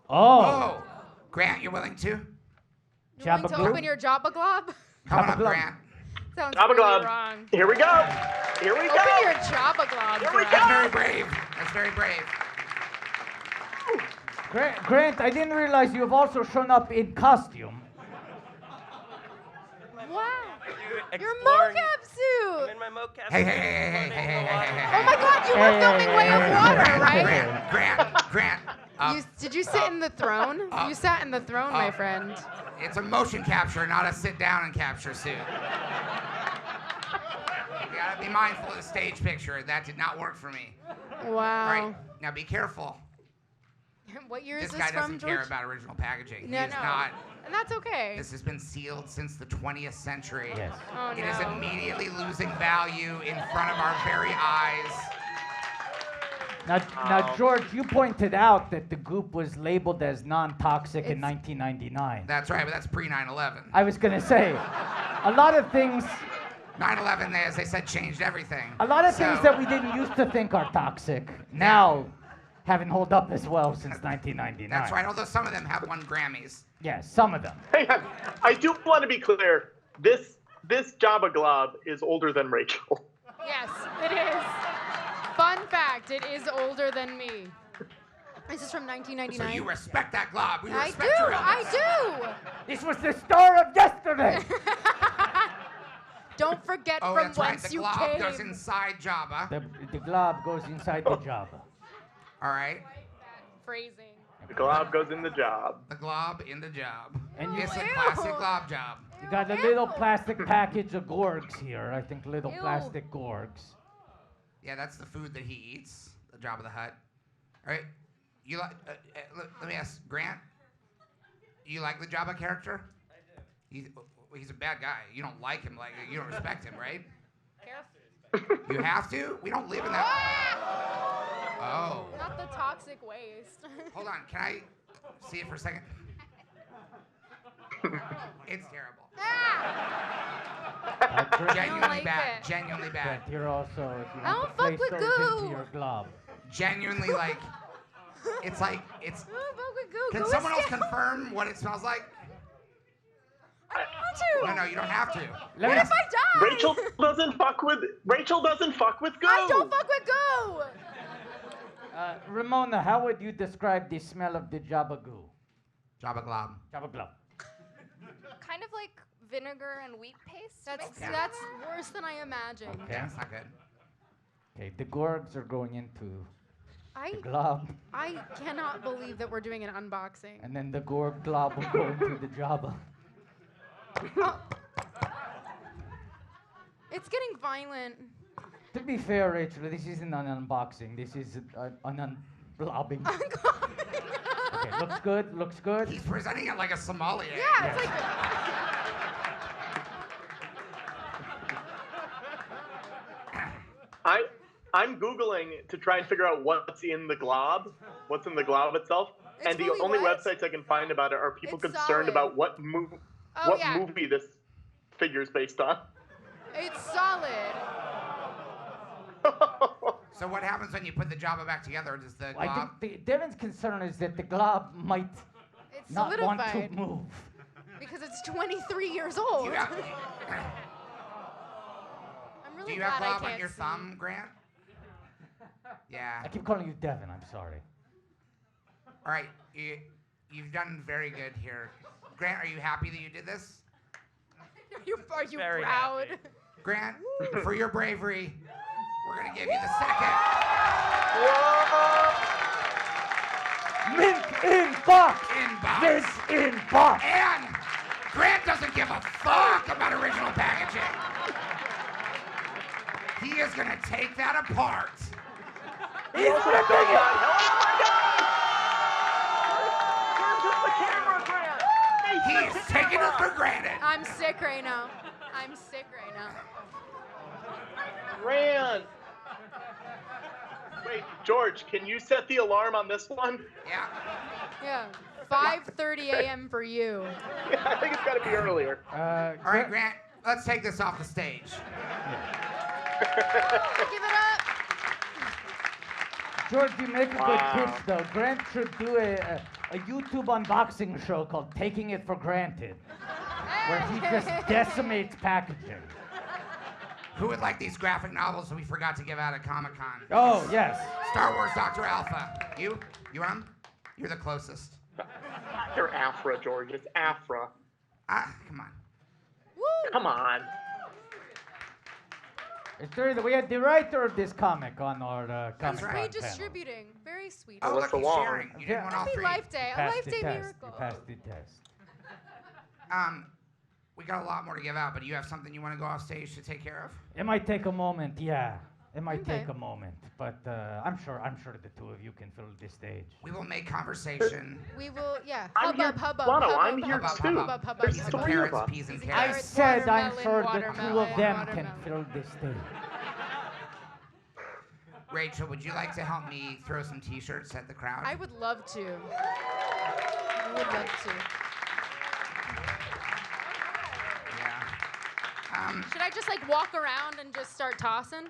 [SPEAKER 16] Oh.
[SPEAKER 5] Grant, you're willing to?
[SPEAKER 17] You willing to open your Jabba Glob?
[SPEAKER 5] Come on up, Grant.
[SPEAKER 17] Sounds
[SPEAKER 15] Jabba
[SPEAKER 17] really
[SPEAKER 15] Glob.
[SPEAKER 17] wrong.
[SPEAKER 15] Here we go. Here we
[SPEAKER 17] Open
[SPEAKER 15] go.
[SPEAKER 17] your Jabba Glob.
[SPEAKER 5] That's very brave. That's very brave.
[SPEAKER 16] Grant, I didn't realize you have also shown up in costume.
[SPEAKER 17] Wow. Your mocap suit.
[SPEAKER 14] I'm in my mocap.
[SPEAKER 5] Hey.
[SPEAKER 17] Oh my God, you were filming Way of Water, right?
[SPEAKER 5] Grant.
[SPEAKER 17] Did you sit in the throne? You sat in the throne, my friend.
[SPEAKER 5] It's a motion capture, not a sit down and capture suit. You gotta be mindful of the stage picture. That did not work for me.
[SPEAKER 17] Wow.
[SPEAKER 5] Right. Now be careful.
[SPEAKER 17] What year
[SPEAKER 5] This
[SPEAKER 17] is this
[SPEAKER 5] guy
[SPEAKER 17] from,
[SPEAKER 5] doesn't care
[SPEAKER 17] George?
[SPEAKER 5] about original packaging.
[SPEAKER 17] No,
[SPEAKER 5] he is
[SPEAKER 17] no.
[SPEAKER 5] not.
[SPEAKER 17] And that's okay.
[SPEAKER 5] This has been sealed since the 20th century.
[SPEAKER 16] Yes.
[SPEAKER 17] Oh,
[SPEAKER 5] It is
[SPEAKER 17] no.
[SPEAKER 5] immediately losing value in front of our very eyes.
[SPEAKER 16] Now, George, you pointed out that the goop was labeled as non-toxic in 1999.
[SPEAKER 5] That's right, but that's pre 9/11.
[SPEAKER 16] I was gonna say, a lot of things.
[SPEAKER 5] 9/11, as they said, changed everything.
[SPEAKER 16] A lot of things that we didn't used to think are toxic now haven't held up as well since 1999.
[SPEAKER 5] That's right, although some of them have won Grammys.
[SPEAKER 16] Yes, some of them.
[SPEAKER 15] Hey, I do want to be clear. This Jabba Glob is older than Rachel.
[SPEAKER 17] Yes, it is. Fun fact, it is older than me. This is from 1999.
[SPEAKER 5] So you respect that glob. We
[SPEAKER 17] I
[SPEAKER 5] respect
[SPEAKER 17] do,
[SPEAKER 5] your illness.
[SPEAKER 17] I do.
[SPEAKER 16] This was the star of yesterday.
[SPEAKER 17] Don't forget
[SPEAKER 5] Oh,
[SPEAKER 17] from
[SPEAKER 5] that's right.
[SPEAKER 17] whence
[SPEAKER 5] The
[SPEAKER 17] you
[SPEAKER 5] glob
[SPEAKER 17] came.
[SPEAKER 5] goes inside Jabba.
[SPEAKER 16] The glob goes inside the Jabba.
[SPEAKER 5] All right.
[SPEAKER 17] Phrasing.
[SPEAKER 15] The glob goes in the job.
[SPEAKER 5] The glob in the job.
[SPEAKER 16] And you-
[SPEAKER 5] It's a classic glob job.
[SPEAKER 16] You got a little plastic package of gorgs here. I think little
[SPEAKER 17] Ew.
[SPEAKER 16] plastic gorgs.
[SPEAKER 5] Yeah, that's the food that he eats. The Jabba the Hutt. All right. You like? Let me ask Grant. You like the Jabba character? I do. He's a bad guy. You don't like him. Like you don't respect him, right? You have to. We don't live in that. Oh.
[SPEAKER 17] Not the toxic waste.
[SPEAKER 5] Hold on. Can I see it for a second? It's terrible. Genuinely
[SPEAKER 17] like
[SPEAKER 5] bad.
[SPEAKER 17] it.
[SPEAKER 5] Genuinely bad.
[SPEAKER 16] But you're also, if you
[SPEAKER 17] I
[SPEAKER 16] want
[SPEAKER 17] don't
[SPEAKER 16] to
[SPEAKER 17] fuck
[SPEAKER 16] place
[SPEAKER 17] with
[SPEAKER 16] those
[SPEAKER 17] goo.
[SPEAKER 16] into your glob.
[SPEAKER 5] Genuinely like. It's like it's.
[SPEAKER 17] Oh, fuck with goo.
[SPEAKER 5] Can
[SPEAKER 17] Goo
[SPEAKER 5] someone
[SPEAKER 17] is
[SPEAKER 5] else
[SPEAKER 17] scary.
[SPEAKER 5] confirm what it smells like?
[SPEAKER 17] I want to.
[SPEAKER 5] No, you don't have to.
[SPEAKER 17] What if I die?
[SPEAKER 15] Rachel doesn't fuck with goo.
[SPEAKER 17] I don't fuck with goo.
[SPEAKER 16] Ramona, how would you describe the smell of the Jabba goo?
[SPEAKER 5] Jabba glob.
[SPEAKER 16] Jabba glob.
[SPEAKER 12] Kind of like vinegar and wheat paste.
[SPEAKER 17] That's worse than I imagined.
[SPEAKER 16] Okay.
[SPEAKER 5] Yeah, it's not good.
[SPEAKER 16] Okay, the gorgs are going into
[SPEAKER 17] I
[SPEAKER 16] the glob,
[SPEAKER 17] I cannot believe that we're doing an unboxing.
[SPEAKER 16] and then the gorg glob will go into the Jabba.
[SPEAKER 17] It's getting violent.
[SPEAKER 16] To be fair, Rachel, this isn't an unboxing. This is an unblobbing. Okay, looks good. Looks good.
[SPEAKER 3] He's presenting it like a sommelier.
[SPEAKER 17] Yeah, it's like.
[SPEAKER 15] I'm Googling to try and figure out what's in the glob, what's in the glob itself,
[SPEAKER 17] It's
[SPEAKER 15] and the
[SPEAKER 17] really
[SPEAKER 15] only
[SPEAKER 17] what?
[SPEAKER 15] websites I can find about it are people
[SPEAKER 17] It's
[SPEAKER 15] concerned
[SPEAKER 17] solid.
[SPEAKER 15] about what
[SPEAKER 17] Oh, yeah.
[SPEAKER 15] movie this figure's based on.
[SPEAKER 17] It's solid.
[SPEAKER 3] So what happens when you put the Jabba back together? Does the glob...
[SPEAKER 16] I think Devin's concern is that the glob might
[SPEAKER 17] It's
[SPEAKER 16] not want to
[SPEAKER 17] solidified.
[SPEAKER 16] move.
[SPEAKER 17] Because it's 23 years old. I'm really
[SPEAKER 3] Do you
[SPEAKER 17] glad
[SPEAKER 3] have
[SPEAKER 17] I
[SPEAKER 3] glob
[SPEAKER 17] can't
[SPEAKER 3] on your
[SPEAKER 17] see.
[SPEAKER 3] thumb, Grant? Yeah.
[SPEAKER 16] I keep calling you Devin. I'm sorry.
[SPEAKER 3] All right, you've done very good here. Grant, are you happy that you did this?
[SPEAKER 17] Are you
[SPEAKER 3] Very
[SPEAKER 17] proud?
[SPEAKER 3] happy. Grant, for your bravery, we're going to give you the second.
[SPEAKER 16] Mint in box.
[SPEAKER 3] In box.
[SPEAKER 16] Mint in box.
[SPEAKER 3] And Grant doesn't give a fuck about original packaging. He is going to take that apart.
[SPEAKER 16] He's ripping it.
[SPEAKER 3] He's taking it for granted.
[SPEAKER 17] I'm sick right now. I'm sick right now.
[SPEAKER 15] Grant! Wait, George, can you set the alarm on this one?
[SPEAKER 3] Yeah.
[SPEAKER 17] Yeah. 5:30 a.m. for you.
[SPEAKER 15] Yeah, I think it's got to be earlier.
[SPEAKER 3] All right, Grant, let's take this off the stage.
[SPEAKER 17] Give it up.
[SPEAKER 16] George, you make a good
[SPEAKER 15] Wow.
[SPEAKER 16] pitch, though. Grant should do a YouTube unboxing show called Taking It for Granted, where he just decimates packaging.
[SPEAKER 3] Who would like these graphic novels that we forgot to give out at Comic-Con?
[SPEAKER 16] Oh, yes.
[SPEAKER 3] Star Wars Dr. Alpha. You want 'em? You're the closest.
[SPEAKER 15] They're Afra, George. It's Afra.
[SPEAKER 3] Come on.
[SPEAKER 17] Woo!
[SPEAKER 15] Come on.
[SPEAKER 16] It's true that we had the writer of this comic on our Comic Con panel.
[SPEAKER 17] Redistributing. Very sweet.
[SPEAKER 3] Oh, look, he's sharing. You didn't want all
[SPEAKER 17] Happy
[SPEAKER 3] three.
[SPEAKER 17] Life Day. A
[SPEAKER 16] Passed
[SPEAKER 17] Life
[SPEAKER 16] the
[SPEAKER 17] Day
[SPEAKER 16] test.
[SPEAKER 17] miracle.
[SPEAKER 16] You passed the test.
[SPEAKER 3] We got a lot more to give out, but do you have something you want to go off stage to take care of?
[SPEAKER 16] It might take a moment, yeah. It might
[SPEAKER 17] Okay.
[SPEAKER 16] take a moment, but I'm sure the two of you can fill this stage.
[SPEAKER 3] We will make conversation.
[SPEAKER 17] We will, yeah.
[SPEAKER 15] I'm here.
[SPEAKER 17] Hubbub.
[SPEAKER 15] Lotto,
[SPEAKER 17] hubbub,
[SPEAKER 15] I'm here
[SPEAKER 17] hubbub,
[SPEAKER 15] too.
[SPEAKER 17] hubbub, hubbub,
[SPEAKER 15] There's
[SPEAKER 17] hubbub.
[SPEAKER 15] three of
[SPEAKER 3] Carrots,
[SPEAKER 15] us.
[SPEAKER 3] peas, and
[SPEAKER 16] I
[SPEAKER 3] carrots.
[SPEAKER 16] said I'm
[SPEAKER 17] watermelon,
[SPEAKER 16] sure the two
[SPEAKER 17] watermelon,
[SPEAKER 16] of them
[SPEAKER 17] watermelon.
[SPEAKER 16] can fill this stage.
[SPEAKER 3] Rachel, would you like to help me throw some T-shirts at the crowd?
[SPEAKER 17] I would love to. I would love to. Should I just like walk around and just start tossing?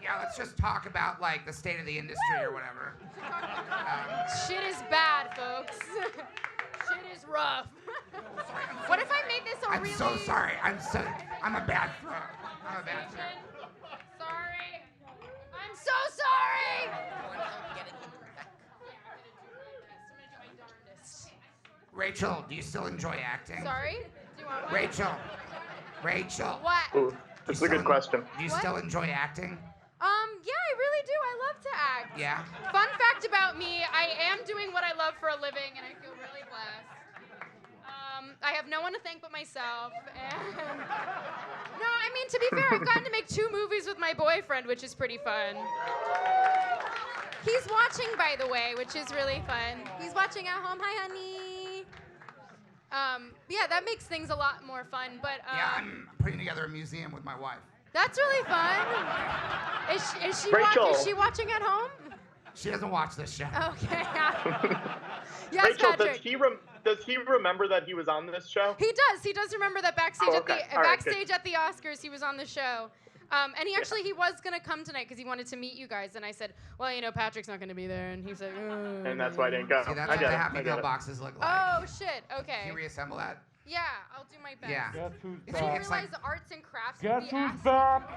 [SPEAKER 3] Yeah, let's just talk about like the state of the industry or whatever.
[SPEAKER 17] Shit is bad, folks. Shit is rough. What if I made this a
[SPEAKER 3] I'm
[SPEAKER 17] really...
[SPEAKER 3] so sorry. I'm a bad thrower. I'm a bad thrower.
[SPEAKER 17] Sorry. I'm so sorry.
[SPEAKER 3] Rachel, do you still enjoy acting?
[SPEAKER 17] Sorry? Do you want one?
[SPEAKER 3] Rachel.
[SPEAKER 17] What?
[SPEAKER 15] Ooh, this is a good question.
[SPEAKER 3] Do you
[SPEAKER 17] What?
[SPEAKER 3] still enjoy acting?
[SPEAKER 17] Yeah, I really do. I love to act.
[SPEAKER 3] Yeah.
[SPEAKER 17] Fun fact about me, I am doing what I love for a living, and I feel really blessed. I have no one to thank but myself. And no, I mean, to be fair, I've gotten to make 2 movies with my boyfriend, which is pretty fun. He's watching, by the way, which is really fun. He's watching at home. Hi, honey. Yeah, that makes things a lot more fun. But
[SPEAKER 3] Yeah, I'm putting together a museum with my wife.
[SPEAKER 17] that's really fun. Is she watching at home?
[SPEAKER 3] She doesn't watch this show.
[SPEAKER 17] Okay. Yes,
[SPEAKER 15] Rachel,
[SPEAKER 17] Patrick.
[SPEAKER 15] does he remember that he was on this show?
[SPEAKER 17] He does. He does remember that backstage
[SPEAKER 15] Oh, okay. All right,
[SPEAKER 17] backstage at the Oscars, he was on the show. And he was gonna come tonight because he wanted to meet you guys. And I said, well, you know, Patrick's not gonna be there. And he said,
[SPEAKER 15] And that's why I didn't go.
[SPEAKER 3] See, that's
[SPEAKER 15] I
[SPEAKER 3] what
[SPEAKER 15] get
[SPEAKER 3] the
[SPEAKER 15] it.
[SPEAKER 3] Happy
[SPEAKER 15] I
[SPEAKER 3] Meal
[SPEAKER 15] get it.
[SPEAKER 3] boxes look like.
[SPEAKER 17] oh shit. Okay.
[SPEAKER 3] Can you reassemble that?
[SPEAKER 17] Yeah, I'll do my best.
[SPEAKER 3] Yeah.
[SPEAKER 16] Guess who's
[SPEAKER 17] I didn't
[SPEAKER 16] back?
[SPEAKER 17] realize the arts and crafts
[SPEAKER 16] Guess
[SPEAKER 17] would be
[SPEAKER 16] who's
[SPEAKER 17] asked.
[SPEAKER 16] back?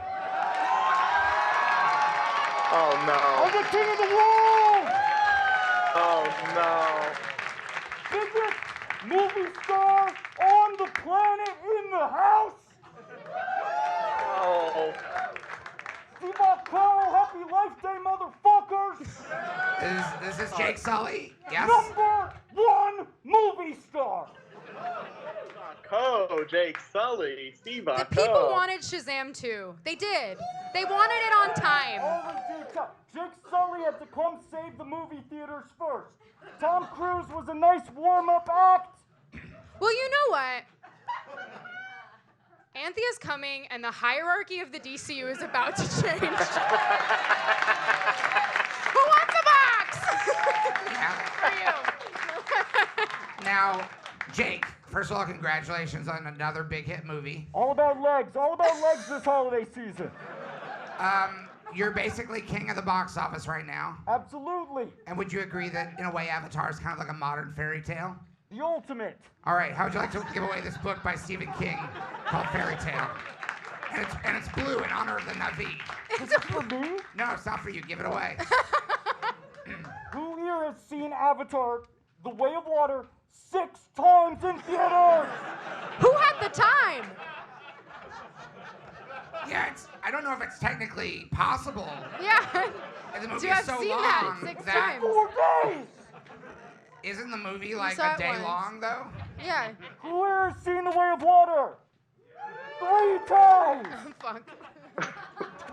[SPEAKER 15] Oh
[SPEAKER 16] I'm
[SPEAKER 15] no.
[SPEAKER 16] the king of the world!
[SPEAKER 15] Oh no.
[SPEAKER 16] Biggest movie star on the planet in the house!
[SPEAKER 15] Oh.
[SPEAKER 16] Steve Carl, happy Life Day, motherfuckers!
[SPEAKER 3] This is Jake Sully. Yes.
[SPEAKER 16] #1 movie star!
[SPEAKER 15] Co, Jake Sully, Steve
[SPEAKER 17] The people wanted Shazam 2. They did. They wanted it on time.
[SPEAKER 21] Jake Sully had to come save the movie theaters first. Tom Cruise was a nice warm-up act.
[SPEAKER 17] Well, you know what? Anthea's coming, and the hierarchy of the DCU is about to change. Who wants a box? For you.
[SPEAKER 5] Now, Jake, first of all, congratulations on another big hit movie.
[SPEAKER 21] All about legs this holiday season.
[SPEAKER 5] You're basically king of the box office right now.
[SPEAKER 21] Absolutely.
[SPEAKER 5] And would you agree that, in a way, Avatar is kind of like a modern fairy tale?
[SPEAKER 21] The ultimate.
[SPEAKER 5] All right, how would you like to give away this book by Stephen King called Fairy Tale? And it's blue in honor of the Na'vi.
[SPEAKER 21] Is it for me?
[SPEAKER 5] No, it's not for you. Give it away.
[SPEAKER 21] Who here has seen Avatar, The Way of Water, 6 times in theaters?
[SPEAKER 17] Who had the time?
[SPEAKER 5] Yeah, I don't know if it's technically possible.
[SPEAKER 17] Yeah.
[SPEAKER 5] And the movie
[SPEAKER 17] To
[SPEAKER 5] is
[SPEAKER 17] have
[SPEAKER 5] so
[SPEAKER 17] seen
[SPEAKER 5] long
[SPEAKER 17] that 6 times.
[SPEAKER 21] 4 days!
[SPEAKER 5] Isn't the movie like
[SPEAKER 17] saw
[SPEAKER 5] a
[SPEAKER 17] it
[SPEAKER 5] day
[SPEAKER 17] once.
[SPEAKER 5] long, though?
[SPEAKER 17] Yeah.
[SPEAKER 21] Who here has seen The Way of Water? 3 times!
[SPEAKER 17] Fuck.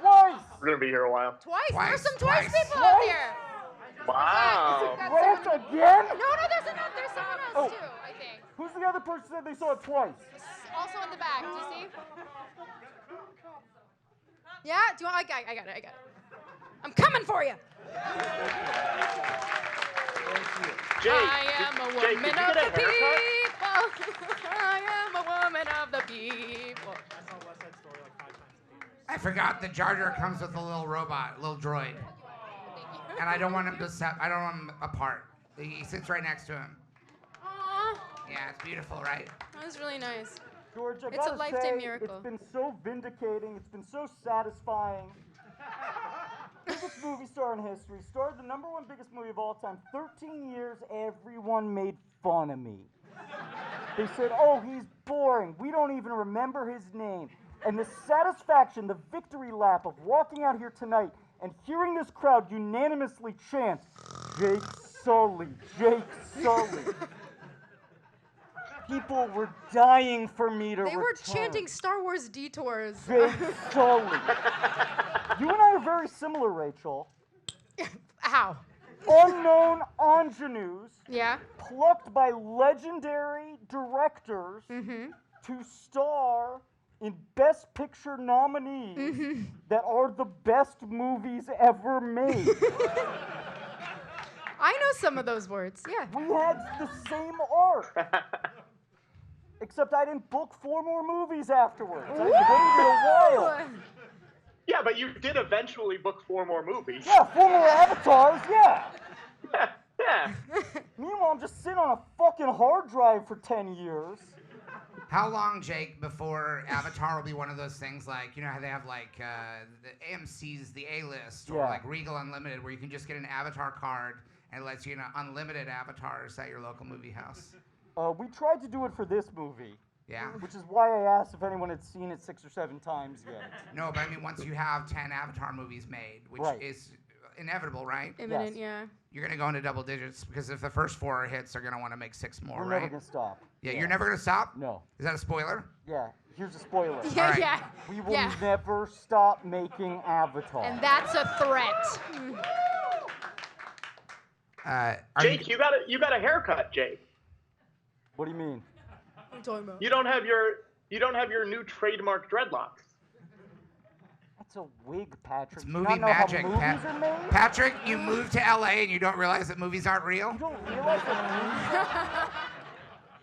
[SPEAKER 21] Twice!
[SPEAKER 15] We're gonna be here a while.
[SPEAKER 17] Twice?
[SPEAKER 5] Twice,
[SPEAKER 17] There's some twice
[SPEAKER 5] twice.
[SPEAKER 17] people out here.
[SPEAKER 15] Wow.
[SPEAKER 21] Twice again?
[SPEAKER 17] No, there's someone else too, I think.
[SPEAKER 21] Who's the other person that they saw it twice?
[SPEAKER 17] Also in the back, do you see? Yeah? Do you want? I got it. I'm coming for you.
[SPEAKER 15] Jake,
[SPEAKER 17] I am a
[SPEAKER 15] Jake,
[SPEAKER 17] woman
[SPEAKER 15] did you
[SPEAKER 17] of
[SPEAKER 15] get a
[SPEAKER 17] the
[SPEAKER 15] haircut?
[SPEAKER 17] people. I am a woman of the people.
[SPEAKER 5] I forgot the Jar Jar comes with a little robot, a little droid. And I don't want him I don't want him apart. He sits right next to him.
[SPEAKER 17] Aww,
[SPEAKER 5] Yeah, it's beautiful, right?
[SPEAKER 17] that was really nice.
[SPEAKER 21] George, I
[SPEAKER 17] It's a
[SPEAKER 21] gotta
[SPEAKER 17] lifetime
[SPEAKER 21] say,
[SPEAKER 17] miracle.
[SPEAKER 21] It's been so vindicating. It's been so satisfying. Biggest movie star in history. Starred the #1 biggest movie of all time. 13 years, everyone made fun of me. They said, oh, he's boring. We don't even remember his name. And the satisfaction, the victory lap of walking out here tonight and hearing this crowd unanimously chant, Jake Sully, Jake Sully. People were dying for me to
[SPEAKER 17] They were
[SPEAKER 21] return.
[SPEAKER 17] chanting Star Wars detours.
[SPEAKER 21] Jake Sully. You and I are very similar, Rachel.
[SPEAKER 17] How?
[SPEAKER 21] Unknown ingenues,
[SPEAKER 17] Yeah.
[SPEAKER 21] plucked by legendary directors
[SPEAKER 17] Mm-hmm.
[SPEAKER 21] to star in Best Picture nominees
[SPEAKER 17] Mm-hmm.
[SPEAKER 21] that are the best movies ever made.
[SPEAKER 17] I know some of those words. Yeah.
[SPEAKER 21] We had the same arc. Except I didn't book 4 more movies afterwards. I waited a while.
[SPEAKER 15] Yeah, but you did eventually book 4 more movies.
[SPEAKER 21] Yeah, 4 more Avatars, yeah.
[SPEAKER 15] Yeah.
[SPEAKER 21] Meanwhile, I'm just sitting on a fucking hard drive for 10 years.
[SPEAKER 5] How long, Jake, before Avatar will be one of those things like, you know how they have like the AMC's The A-List or
[SPEAKER 21] Yeah.
[SPEAKER 5] like Regal Unlimited where you can just get an Avatar card and it lets you unlimited avatars at your local movie house?
[SPEAKER 21] We tried to do it for this movie.
[SPEAKER 5] Yeah.
[SPEAKER 21] Which is why I asked if anyone had seen it 6 or 7 times yet.
[SPEAKER 5] No, but I mean, once you have 10 Avatar movies made, which
[SPEAKER 21] Right.
[SPEAKER 5] is inevitable, right?
[SPEAKER 17] Imminent, yeah.
[SPEAKER 5] You're going to go into double digits because if the first 4 are hits, they're going to want to make 6 more,
[SPEAKER 21] We're
[SPEAKER 5] right?
[SPEAKER 21] never gonna stop.
[SPEAKER 5] Yeah, you're never going to stop?
[SPEAKER 21] No.
[SPEAKER 5] Is that a spoiler?
[SPEAKER 21] Yeah, here's a spoiler.
[SPEAKER 17] Yeah,
[SPEAKER 5] All right.
[SPEAKER 17] yeah.
[SPEAKER 21] We will
[SPEAKER 17] Yeah.
[SPEAKER 21] never stop making Avatar.
[SPEAKER 17] And that's a threat.
[SPEAKER 15] Jake, you got a haircut, Jake.
[SPEAKER 21] What do you mean?
[SPEAKER 17] What are you talking about?
[SPEAKER 15] You don't have your new trademark dreadlocks.
[SPEAKER 21] That's a wig, Patrick.
[SPEAKER 5] It's
[SPEAKER 21] Do you
[SPEAKER 5] movie
[SPEAKER 21] not know how
[SPEAKER 5] magic,
[SPEAKER 21] movies are made?
[SPEAKER 5] Patrick, you moved to LA and you don't realize that movies aren't real?
[SPEAKER 21] You don't realize that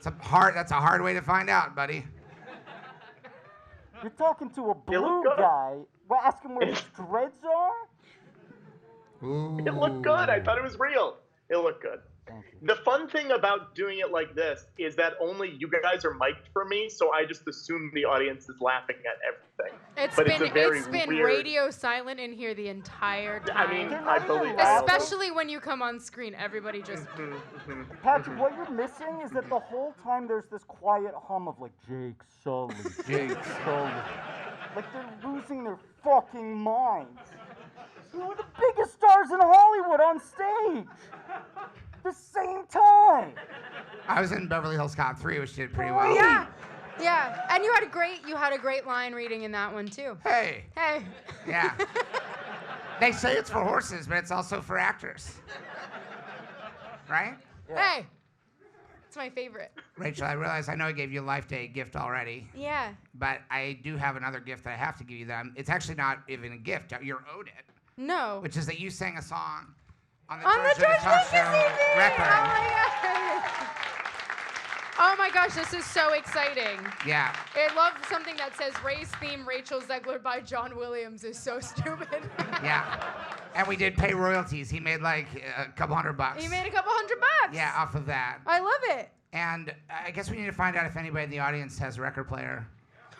[SPEAKER 5] That's a hard way to find out, buddy.
[SPEAKER 21] You're talking to a blue
[SPEAKER 15] look good.
[SPEAKER 21] guy. Well, ask him where his dreads are?
[SPEAKER 15] It looked good. I thought it was real. It looked good. The fun thing about doing it like this is that only you guys are mic'd for me, so I just assume the audience is laughing at everything.
[SPEAKER 17] It's
[SPEAKER 15] But
[SPEAKER 17] been
[SPEAKER 15] a very
[SPEAKER 17] it's been
[SPEAKER 15] weird-
[SPEAKER 17] radio silent in here the entire time.
[SPEAKER 15] I mean, I believe that.
[SPEAKER 17] Especially when you come on screen, everybody just.
[SPEAKER 21] Patrick, what you're missing is that the whole time there's this quiet hum of like, Jake Sully, Jake Sully. Like they're losing their fucking minds. You were the biggest stars in Hollywood on stage. The same time.
[SPEAKER 5] I was in Beverly Hills Cop 3, which did pretty well.
[SPEAKER 17] Yeah. Yeah, and you had a great line reading in that one too.
[SPEAKER 5] Hey.
[SPEAKER 17] Hey.
[SPEAKER 5] Yeah. They say it's for horses, but it's also for actors. Right?
[SPEAKER 17] Hey. It's my favorite.
[SPEAKER 5] Rachel, I realize I know I gave you a Life Day gift already.
[SPEAKER 17] Yeah.
[SPEAKER 5] But I do have another gift that I have to give you. It's actually not even a gift. You're owed it.
[SPEAKER 17] No.
[SPEAKER 5] Which is that you sang a song on the
[SPEAKER 17] On the
[SPEAKER 5] George
[SPEAKER 17] George
[SPEAKER 5] Lucas Talk
[SPEAKER 17] Lucas
[SPEAKER 5] Show
[SPEAKER 17] CD!
[SPEAKER 5] record.
[SPEAKER 17] Oh my god. Oh my gosh, this is so exciting.
[SPEAKER 5] Yeah.
[SPEAKER 17] I love something that says race theme Rachel Zegler by John Williams is so stupid.
[SPEAKER 5] Yeah. And we did pay royalties. He made like a couple $100.
[SPEAKER 17] He made a couple $100.
[SPEAKER 5] Yeah, off of that.
[SPEAKER 17] I love it.
[SPEAKER 5] And I guess we need to find out if anybody in the audience has a record player.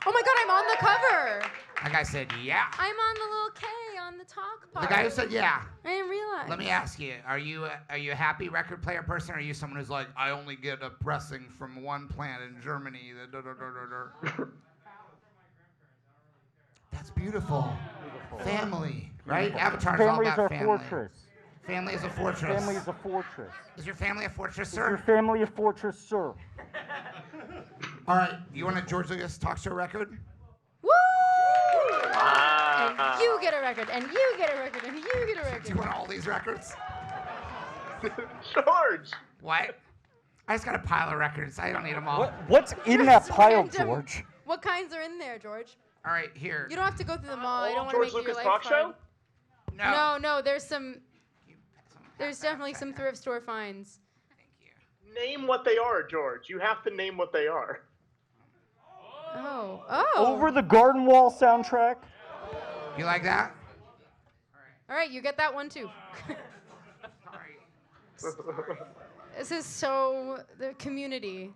[SPEAKER 17] Oh my god, I'm on the cover.
[SPEAKER 5] That guy said, yeah.
[SPEAKER 17] I'm on the little K on the talk part.
[SPEAKER 5] The guy who said, yeah.
[SPEAKER 17] I didn't realize.
[SPEAKER 5] Let me ask you, are you a happy record player person, or are you someone who's like, I only get a pressing from one plant in Germany? That's beautiful. Family, right? Avatar's all
[SPEAKER 21] Family is
[SPEAKER 5] about
[SPEAKER 21] our
[SPEAKER 5] family.
[SPEAKER 21] fortress.
[SPEAKER 5] Family is a fortress.
[SPEAKER 21] Family is a fortress.
[SPEAKER 5] Is your family a fortress,
[SPEAKER 21] Is your
[SPEAKER 5] sir?
[SPEAKER 21] family a fortress, sir?
[SPEAKER 5] All right, you want a George Lucas talk show record?
[SPEAKER 17] Woo! And you get a record, and you get a record, and you get a record.
[SPEAKER 5] Do you want all these records?
[SPEAKER 15] George!
[SPEAKER 5] What? I just got a pile of records. I don't need them all.
[SPEAKER 21] What's in that pile,
[SPEAKER 17] Random.
[SPEAKER 21] George?
[SPEAKER 17] What kinds are in there, George?
[SPEAKER 5] All right, here.
[SPEAKER 17] You don't have to go through them all. I don't want to
[SPEAKER 15] George
[SPEAKER 17] make your
[SPEAKER 15] Lucas
[SPEAKER 17] life
[SPEAKER 15] Talk
[SPEAKER 17] hard.
[SPEAKER 15] Show?
[SPEAKER 17] No, there's some. There's definitely some thrift store finds.
[SPEAKER 15] Name what they are, George. You have to name what they are.
[SPEAKER 17] Oh.
[SPEAKER 21] Over the Garden Wall soundtrack.
[SPEAKER 5] You like that?
[SPEAKER 17] All right, you get that one too. This is so the community.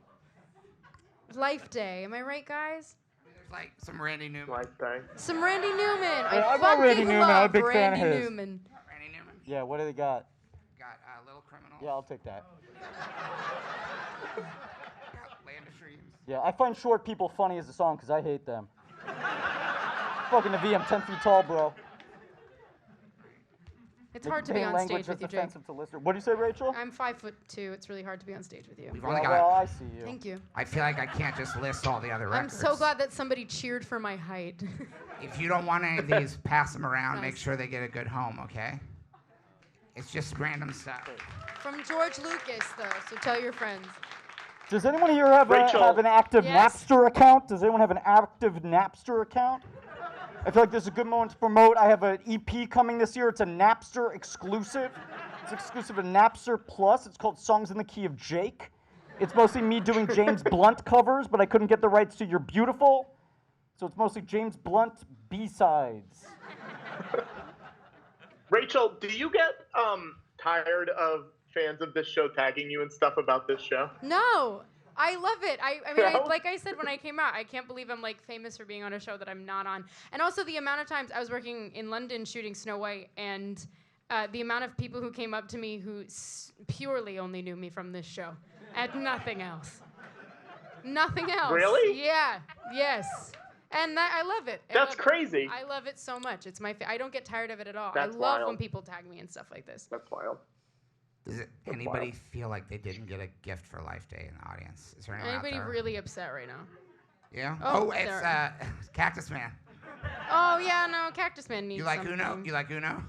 [SPEAKER 17] Life Day, am I right, guys?
[SPEAKER 5] There's like some Randy Newman.
[SPEAKER 15] Life Day.
[SPEAKER 17] Some Randy Newman.
[SPEAKER 21] Yeah,
[SPEAKER 17] I
[SPEAKER 21] I got Randy
[SPEAKER 17] fucking
[SPEAKER 21] Newman. I'm a
[SPEAKER 17] love
[SPEAKER 21] big fan
[SPEAKER 17] Randy
[SPEAKER 21] of his.
[SPEAKER 17] Newman.
[SPEAKER 5] Randy Newman.
[SPEAKER 21] Yeah, what do they got?
[SPEAKER 5] Got Little Criminal.
[SPEAKER 21] Yeah, I'll take that.
[SPEAKER 5] Got Land of Dreams.
[SPEAKER 21] Yeah, I find short people funny as a song because I hate them. Fucking the V, I'm 10 feet tall, bro.
[SPEAKER 17] It's hard to be on
[SPEAKER 21] language
[SPEAKER 17] stage with you,
[SPEAKER 21] that's
[SPEAKER 17] Jake.
[SPEAKER 21] offensive to listeners. What do you say, Rachel?
[SPEAKER 17] I'm 5'2". It's really hard to be on stage with you.
[SPEAKER 5] We've only
[SPEAKER 21] Yeah,
[SPEAKER 5] got.
[SPEAKER 21] well, I see you.
[SPEAKER 17] Thank you.
[SPEAKER 5] I feel like I can't just list all the other
[SPEAKER 17] I'm
[SPEAKER 5] records.
[SPEAKER 17] so glad that somebody cheered for my height.
[SPEAKER 5] If you don't want any of these, pass them around.
[SPEAKER 17] Nice.
[SPEAKER 5] Make sure they get a good home, okay? It's just random stuff.
[SPEAKER 17] From George Lucas, though, so tell your friends.
[SPEAKER 21] Does anyone here have an active
[SPEAKER 17] Yes?
[SPEAKER 21] Napster account? Does anyone have an active Napster account? I feel like this is a good moment to promote. I have an EP coming this year. It's a Napster exclusive. It's exclusive to Napster Plus. It's called Songs in the Key of Jake. It's mostly me doing James Blunt covers, but I couldn't get the rights to You're Beautiful. So it's mostly James Blunt B-sides.
[SPEAKER 15] Rachel, do you get tired of fans of this show tagging you and stuff about this show?
[SPEAKER 17] No, I love it. I mean,
[SPEAKER 15] No?
[SPEAKER 17] like I said when I came out, I can't believe I'm like famous for being on a show that I'm not on. And also the amount of times I was working in London shooting Snow White, and the amount of people who came up to me who purely only knew me from this show and nothing else. Nothing else.
[SPEAKER 15] Really?
[SPEAKER 17] Yeah. Yes. And I love it.
[SPEAKER 15] That's crazy.
[SPEAKER 17] I love it so much. It's my. I don't get tired of it at all.
[SPEAKER 15] That's
[SPEAKER 17] I love
[SPEAKER 15] wild.
[SPEAKER 17] when people tag me and stuff like this.
[SPEAKER 15] That's wild.
[SPEAKER 5] Does anybody feel like they didn't get a gift for Life Day in the audience? Is there anyone
[SPEAKER 17] Anybody
[SPEAKER 5] out there?
[SPEAKER 17] really upset right now?
[SPEAKER 5] Yeah.
[SPEAKER 17] Oh,
[SPEAKER 5] it's
[SPEAKER 17] there.
[SPEAKER 5] Cactus Man.
[SPEAKER 17] Oh yeah, no, Cactus Man needs
[SPEAKER 5] You like
[SPEAKER 17] something.
[SPEAKER 5] Uno? You like Uno?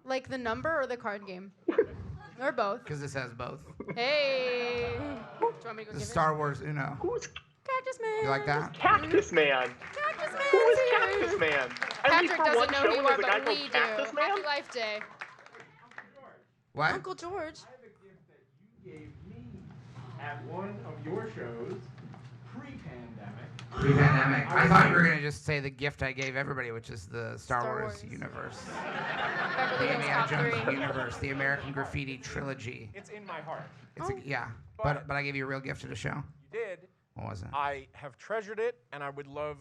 [SPEAKER 17] Like the number or the card game? Or both.
[SPEAKER 5] Because this has both.
[SPEAKER 17] Hey. Do you want me to go
[SPEAKER 5] The
[SPEAKER 17] give
[SPEAKER 5] Star Wars Uno.
[SPEAKER 17] Cactus Man.
[SPEAKER 5] You like that?
[SPEAKER 15] Cactus Man.
[SPEAKER 17] Cactus Man.
[SPEAKER 15] Who is Cactus Man? I leave
[SPEAKER 17] Patrick
[SPEAKER 15] for
[SPEAKER 17] doesn't
[SPEAKER 15] one
[SPEAKER 17] know
[SPEAKER 15] show
[SPEAKER 17] who you
[SPEAKER 15] and
[SPEAKER 17] are,
[SPEAKER 15] there's a guy
[SPEAKER 17] but
[SPEAKER 15] called
[SPEAKER 17] we do.
[SPEAKER 15] Cactus Man?
[SPEAKER 17] Happy Life Day.
[SPEAKER 5] What?
[SPEAKER 17] Uncle George.
[SPEAKER 4] Gave me at one of your shows pre-pandemic.
[SPEAKER 5] Pre-pandemic. I thought you were gonna just say the gift I gave everybody, which is the Star Wars universe,
[SPEAKER 17] Beverly
[SPEAKER 5] the
[SPEAKER 17] Hills
[SPEAKER 5] Indiana
[SPEAKER 17] Cop
[SPEAKER 5] Jones
[SPEAKER 17] 3.
[SPEAKER 5] universe, the American Graffiti trilogy.
[SPEAKER 4] It's in my heart.
[SPEAKER 5] It's yeah, but I gave you a real gift at the show.
[SPEAKER 4] You did.
[SPEAKER 5] What was it?
[SPEAKER 4] I have treasured it, and I would love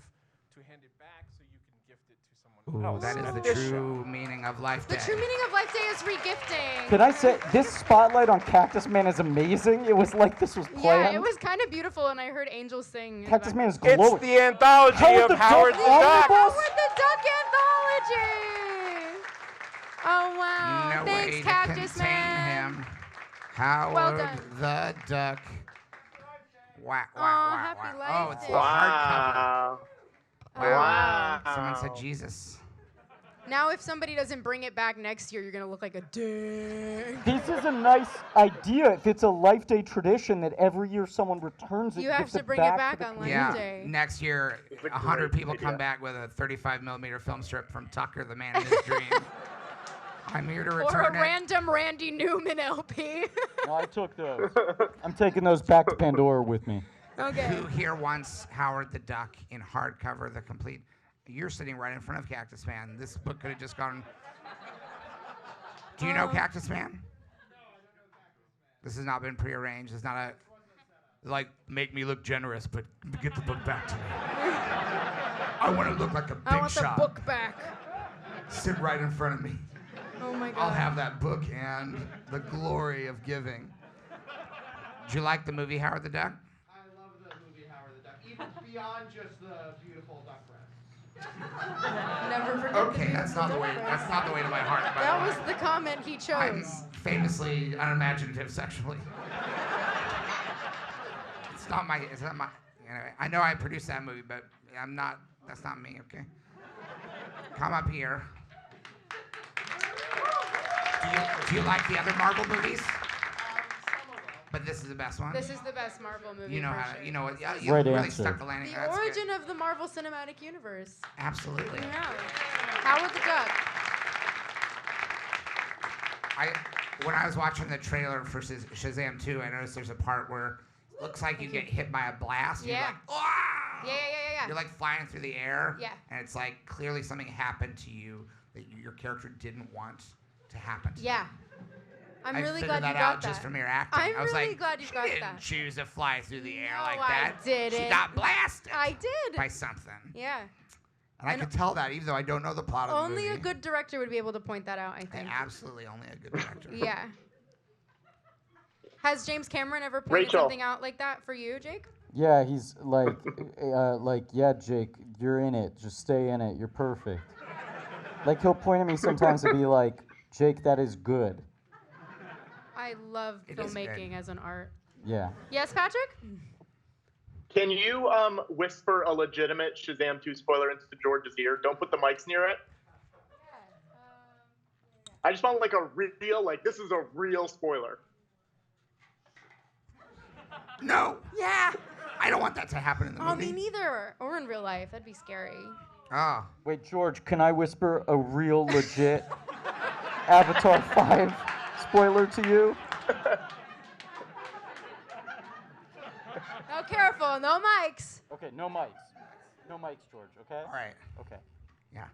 [SPEAKER 4] to hand it back so you can gift it to someone
[SPEAKER 5] Ooh,
[SPEAKER 4] else.
[SPEAKER 5] that is
[SPEAKER 4] at
[SPEAKER 5] the
[SPEAKER 4] this
[SPEAKER 5] true meaning of Life
[SPEAKER 17] The
[SPEAKER 5] Day.
[SPEAKER 17] true meaning of Life Day is regifting.
[SPEAKER 21] Can I say, this spotlight on Cactus Man is amazing. It was like this was planned.
[SPEAKER 17] Yeah, it was kind of beautiful, and I heard angels sing. in the
[SPEAKER 21] Cactus Man is
[SPEAKER 17] background.
[SPEAKER 21] glowing.
[SPEAKER 4] It's the anthology of Howard the Duck.
[SPEAKER 17] Howard the Duck Anthology! Oh, wow.
[SPEAKER 5] No
[SPEAKER 17] Thanks,
[SPEAKER 5] way
[SPEAKER 17] Cactus
[SPEAKER 5] to contain
[SPEAKER 17] Man.
[SPEAKER 5] him. Howard
[SPEAKER 17] Well done.
[SPEAKER 5] the Duck. Wow.
[SPEAKER 17] Happy Life
[SPEAKER 5] Oh, it's
[SPEAKER 17] Day.
[SPEAKER 5] the hardcover.
[SPEAKER 15] Wow.
[SPEAKER 5] Wow. Someone said Jesus.
[SPEAKER 17] Now, if somebody doesn't bring it back next year, you're gonna look like a dick.
[SPEAKER 21] This is a nice idea. If it's a Life Day tradition that every year someone returns it,
[SPEAKER 17] You have
[SPEAKER 21] gives
[SPEAKER 17] to
[SPEAKER 21] it
[SPEAKER 17] bring it
[SPEAKER 21] to
[SPEAKER 17] back
[SPEAKER 21] the
[SPEAKER 17] on Life
[SPEAKER 5] Yeah.
[SPEAKER 17] Day.
[SPEAKER 5] Next year, 100 people come back with a 35mm film strip from Tucker, the man in his dream. I'm here to
[SPEAKER 17] Or
[SPEAKER 5] return
[SPEAKER 17] a
[SPEAKER 5] it.
[SPEAKER 17] random Randy Newman LP.
[SPEAKER 21] No, I took those. I'm taking those back to Pandora with me.
[SPEAKER 17] Okay.
[SPEAKER 5] Who here wants Howard the Duck in hardcover, the complete? You're sitting right in front of Cactus Man. This book could have just gone. Do you know Cactus Man? This has not been prearranged. It's not a, like, make me look generous, but get the book back to me. I want to look like a big shot.
[SPEAKER 17] I want the book back.
[SPEAKER 5] Sit right in front of me.
[SPEAKER 17] Oh my God.
[SPEAKER 5] I'll have that book and the glory of giving. Did you like the movie Howard the Duck?
[SPEAKER 14] I love the movie Howard the Duck, even beyond just the beautiful duck breasts.
[SPEAKER 17] Never forget.
[SPEAKER 5] Okay, that's not the way. That's not the way to my heart. By
[SPEAKER 17] That
[SPEAKER 5] the
[SPEAKER 17] was
[SPEAKER 5] way.
[SPEAKER 17] the comment he chose.
[SPEAKER 5] I'm famously unimaginative sexually. It's not my. It's not my. Anyway, I know I produced that movie, but I'm not. That's not me. Okay. Come up here. Do you like the other Marvel movies? But this is the best one.
[SPEAKER 17] This is the best Marvel movie.
[SPEAKER 5] You know
[SPEAKER 17] for
[SPEAKER 5] how.
[SPEAKER 17] sure.
[SPEAKER 5] You know what? Yeah, you
[SPEAKER 21] Right
[SPEAKER 5] really
[SPEAKER 21] answer.
[SPEAKER 5] stuck the landing.
[SPEAKER 17] The
[SPEAKER 5] That's good.
[SPEAKER 17] origin of the Marvel Cinematic Universe.
[SPEAKER 5] Absolutely.
[SPEAKER 17] Yeah. Howard the Duck.
[SPEAKER 5] When I was watching the trailer for Shazam 2, I noticed there's a part where it looks like you get hit by a blast. And
[SPEAKER 17] Yeah.
[SPEAKER 5] You're like, "Ah!"
[SPEAKER 17] Yeah.
[SPEAKER 5] You're like flying through the air.
[SPEAKER 17] Yeah.
[SPEAKER 5] And it's like clearly something happened to you that your character didn't want to happen to.
[SPEAKER 17] Yeah. I'm
[SPEAKER 5] I
[SPEAKER 17] really
[SPEAKER 5] figured
[SPEAKER 17] glad you
[SPEAKER 5] that
[SPEAKER 17] got
[SPEAKER 5] out
[SPEAKER 17] that.
[SPEAKER 5] just from your acting.
[SPEAKER 17] I'm
[SPEAKER 5] I was
[SPEAKER 17] really
[SPEAKER 5] like,
[SPEAKER 17] glad you
[SPEAKER 5] she
[SPEAKER 17] got
[SPEAKER 5] didn't
[SPEAKER 17] that.
[SPEAKER 5] choose to fly through the air like
[SPEAKER 17] No,
[SPEAKER 5] that.
[SPEAKER 17] I didn't.
[SPEAKER 5] She got blasted.
[SPEAKER 17] I did.
[SPEAKER 5] By something.
[SPEAKER 17] Yeah.
[SPEAKER 5] And I could tell that even though I don't know the plot of the movie.
[SPEAKER 17] Only a good director would be able to point that out, I think.
[SPEAKER 5] Absolutely, only a good director.
[SPEAKER 17] Yeah. Has James Cameron ever pointed
[SPEAKER 15] Rachel.
[SPEAKER 17] something out like that for you, Jake?
[SPEAKER 21] Yeah, he's like, yeah, Jake, you're in it. Just stay in it. You're perfect. Like, he'll point at me sometimes and be like, Jake, that is good.
[SPEAKER 17] I love
[SPEAKER 15] It is
[SPEAKER 17] filmmaking as an art.
[SPEAKER 21] Yeah.
[SPEAKER 17] Yes, Patrick?
[SPEAKER 15] Can you whisper a legitimate Shazam 2 spoiler into George's ear? Don't put the mics near it. I just want like a real, like this is a real spoiler.
[SPEAKER 5] No. Yeah. I don't want that to happen in the
[SPEAKER 17] Oh,
[SPEAKER 5] movie.
[SPEAKER 17] me neither. Or in real life. That'd be scary.
[SPEAKER 5] Oh.
[SPEAKER 21] Wait, George, can I whisper a real legit Avatar 5 spoiler to you?
[SPEAKER 17] No, careful. No mics.
[SPEAKER 21] Okay, no mics. No mics, George, okay?
[SPEAKER 5] All right.
[SPEAKER 21] Okay.
[SPEAKER 5] Yeah.